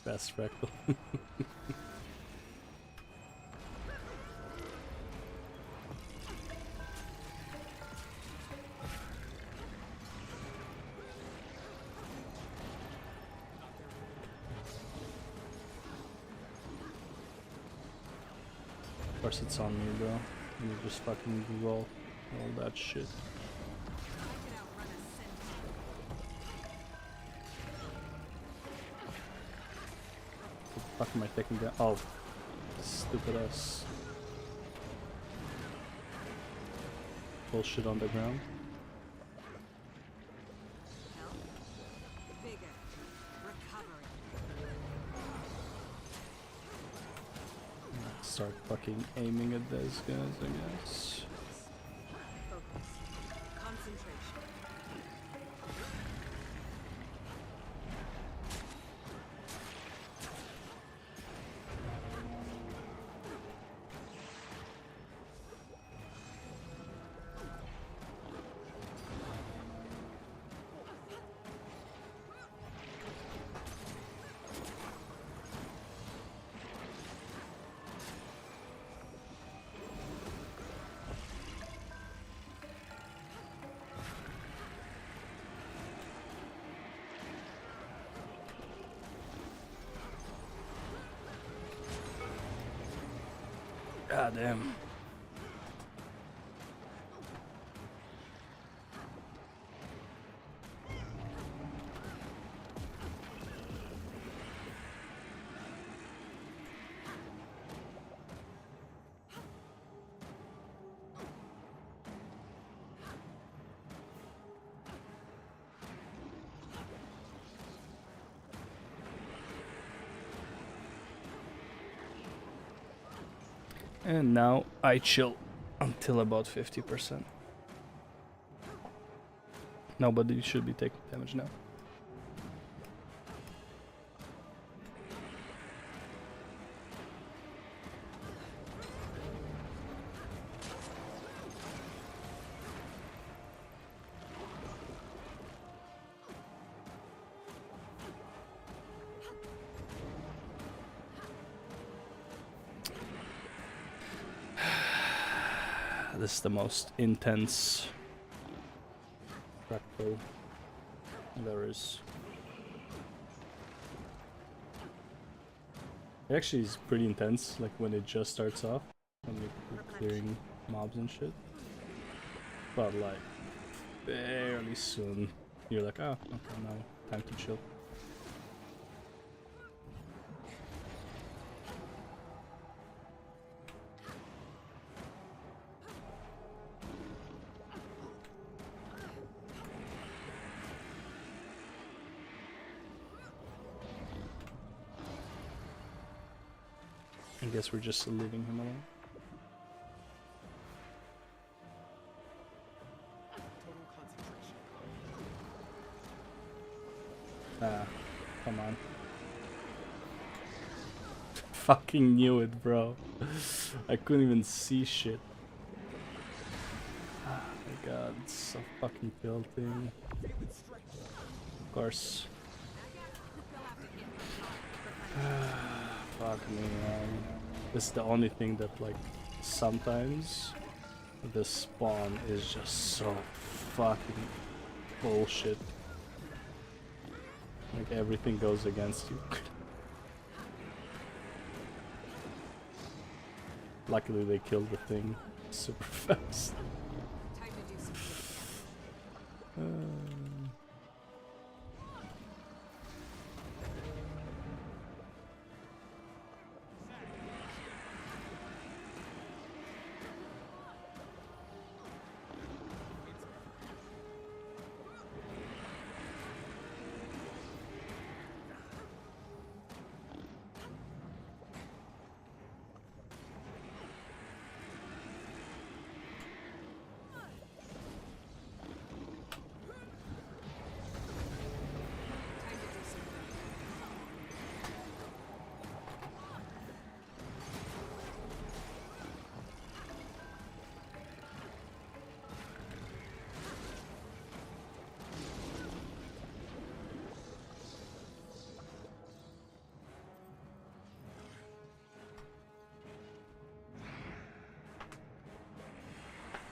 [SPEAKER 1] Best fractal. Of course it's on me, bro. Let me just fucking roll all that shit. What the fuck am I taking down? Oh, stupid ass bullshit on the ground. Start fucking aiming at those guys, I guess.
[SPEAKER 3] Focus. Concentration.
[SPEAKER 1] God damn. And now I chill until about 50%. Nobody should be taking damage now. This is the most intense fractal there is. It actually is pretty intense, like when it just starts off, when you're clearing mobs and shit. But like, fairly soon, you're like, oh, okay, now time to chill. I guess we're just leaving him alone.
[SPEAKER 10] Total concentration.
[SPEAKER 1] Ah, come on. Fucking knew it, bro. I couldn't even see shit. Oh my god, it's so fucking tilting. Of course. Fuck me, man. This is the only thing that, like, sometimes the spawn is just so fucking bullshit. Like, everything goes against you. Luckily, they killed the thing super fast.
[SPEAKER 6] Time to do some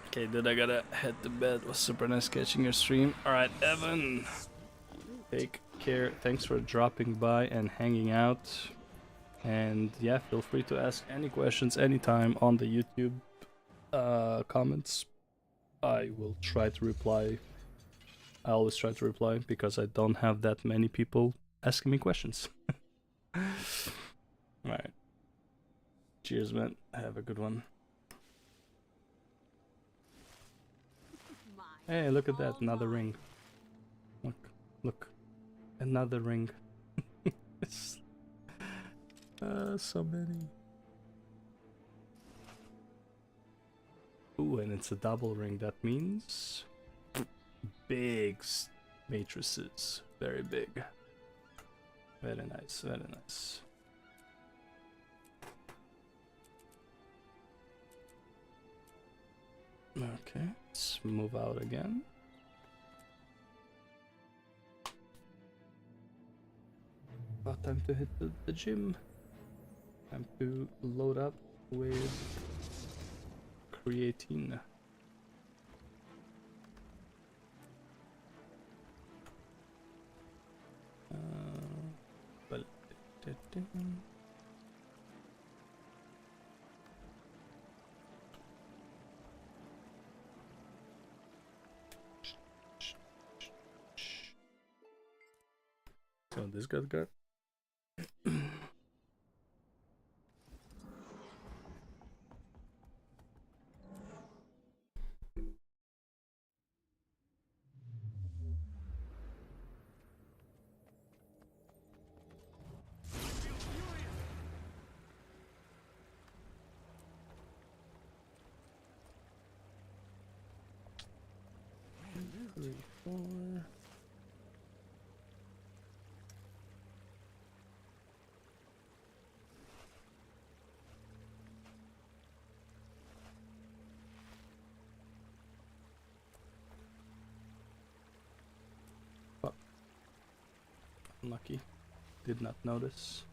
[SPEAKER 1] Okay, dude, I gotta head to bed. It was super nice catching your stream. Alright, Evan. Take care. Thanks for dropping by and hanging out. And yeah, feel free to ask any questions anytime on the YouTube comments. I will try to reply. I always try to reply because I don't have that many people asking me questions. Alright. Cheers, man. Have a good one. Hey, look at that. Another ring. Look. Look. Another ring. So many. Ooh, and it's a double ring. That means big matrices. Very big. Very nice, very nice. Okay, let's move out again. About time to hit the gym. Time to load up with creatine. Well, so this guy's got. Three, four. Fuck. Unlucky. Did not notice.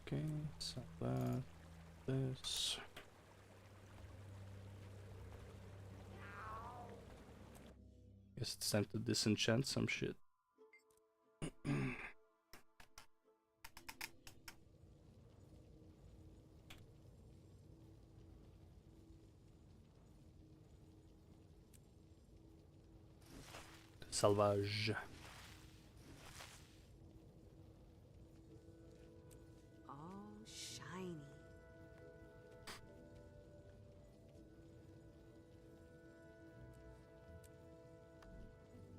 [SPEAKER 1] Okay, so that, this. Guess it's time to disenchant some shit. Salvage.
[SPEAKER 6] all shiny.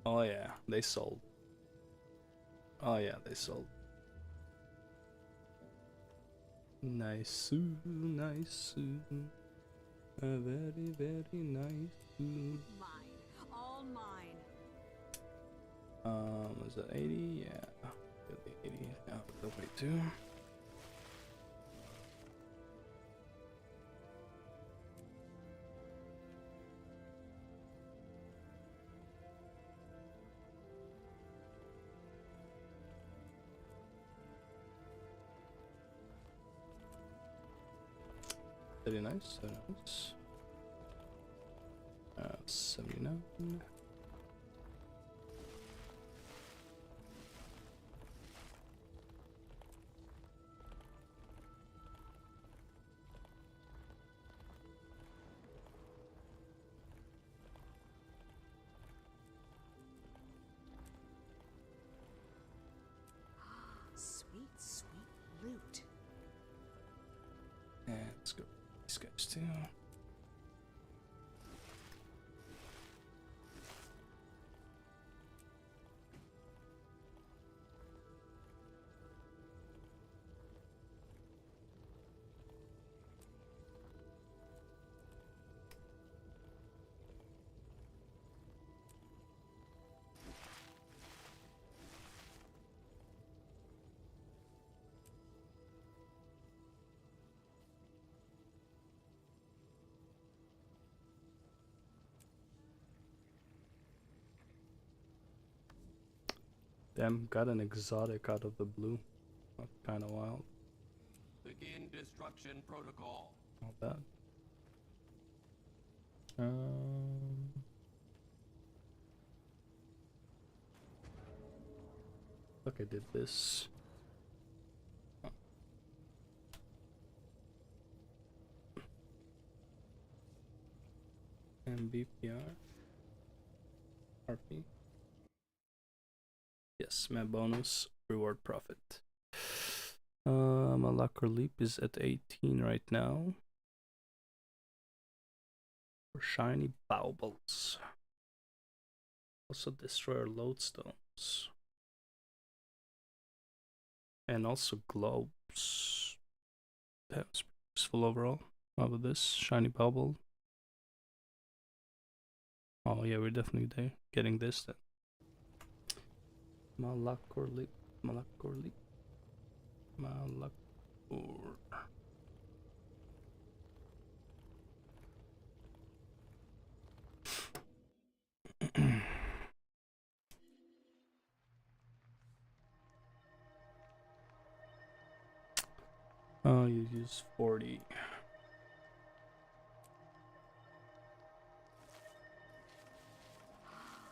[SPEAKER 1] Oh yeah, they sold. Oh yeah, they sold. Nice, nice. A very, very nice.
[SPEAKER 8] Mine. All mine.
[SPEAKER 1] Was that 80? Yeah. Got the 80 out of the way too. Very nice, very nice. 79.
[SPEAKER 6] Sweet, sweet loot.
[SPEAKER 1] And let's go these guys too. Damn, got an exotic out of the blue. Kind of wild.
[SPEAKER 12] Begin destruction protocol.
[SPEAKER 1] Not bad. Look, I did this. MBPR. RP. Yes, my bonus reward profit. My luck or leap is at 18 right now. For shiny baubles. Also destroyer lodestones. And also globes. That's useful overall. How about this? Shiny bauble. Oh yeah, we're definitely there. Getting this then. Malak or leap. Malak or leap. Malak or... Oh, you use 40.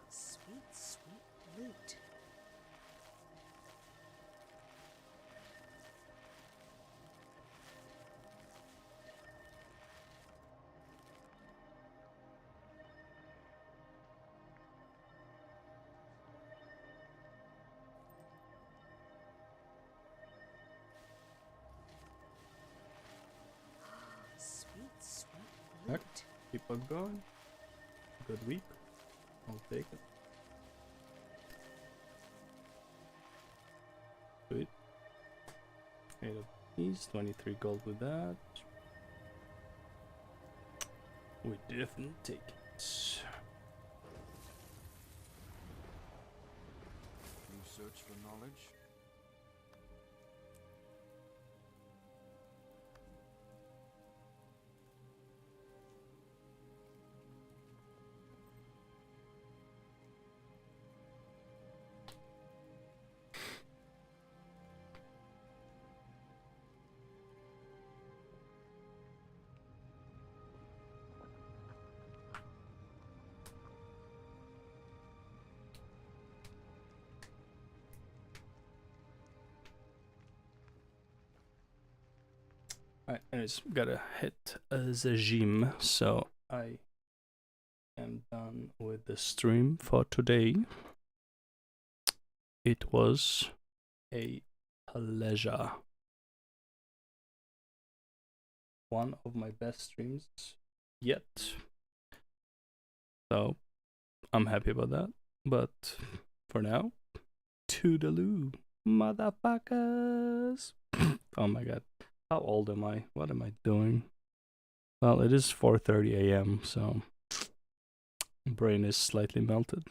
[SPEAKER 6] Sweet, sweet loot. Sweet, sweet
[SPEAKER 1] Heck,
[SPEAKER 6] loot.
[SPEAKER 1] keep on going. Good week. I'll take it. Sweet. 8 of these, 23 gold with that. We definitely take it.
[SPEAKER 10] You search for knowledge?
[SPEAKER 1] Alright, anyways, gotta hit the gym, so I am done with the stream for today. It was a pleasure. One of my best streams yet. So, I'm happy about that. But for now, toodaloo, motherfuckers. Oh my god. How old am I? What am I doing? Well, it is 4:30 a.m., so brain is slightly melted.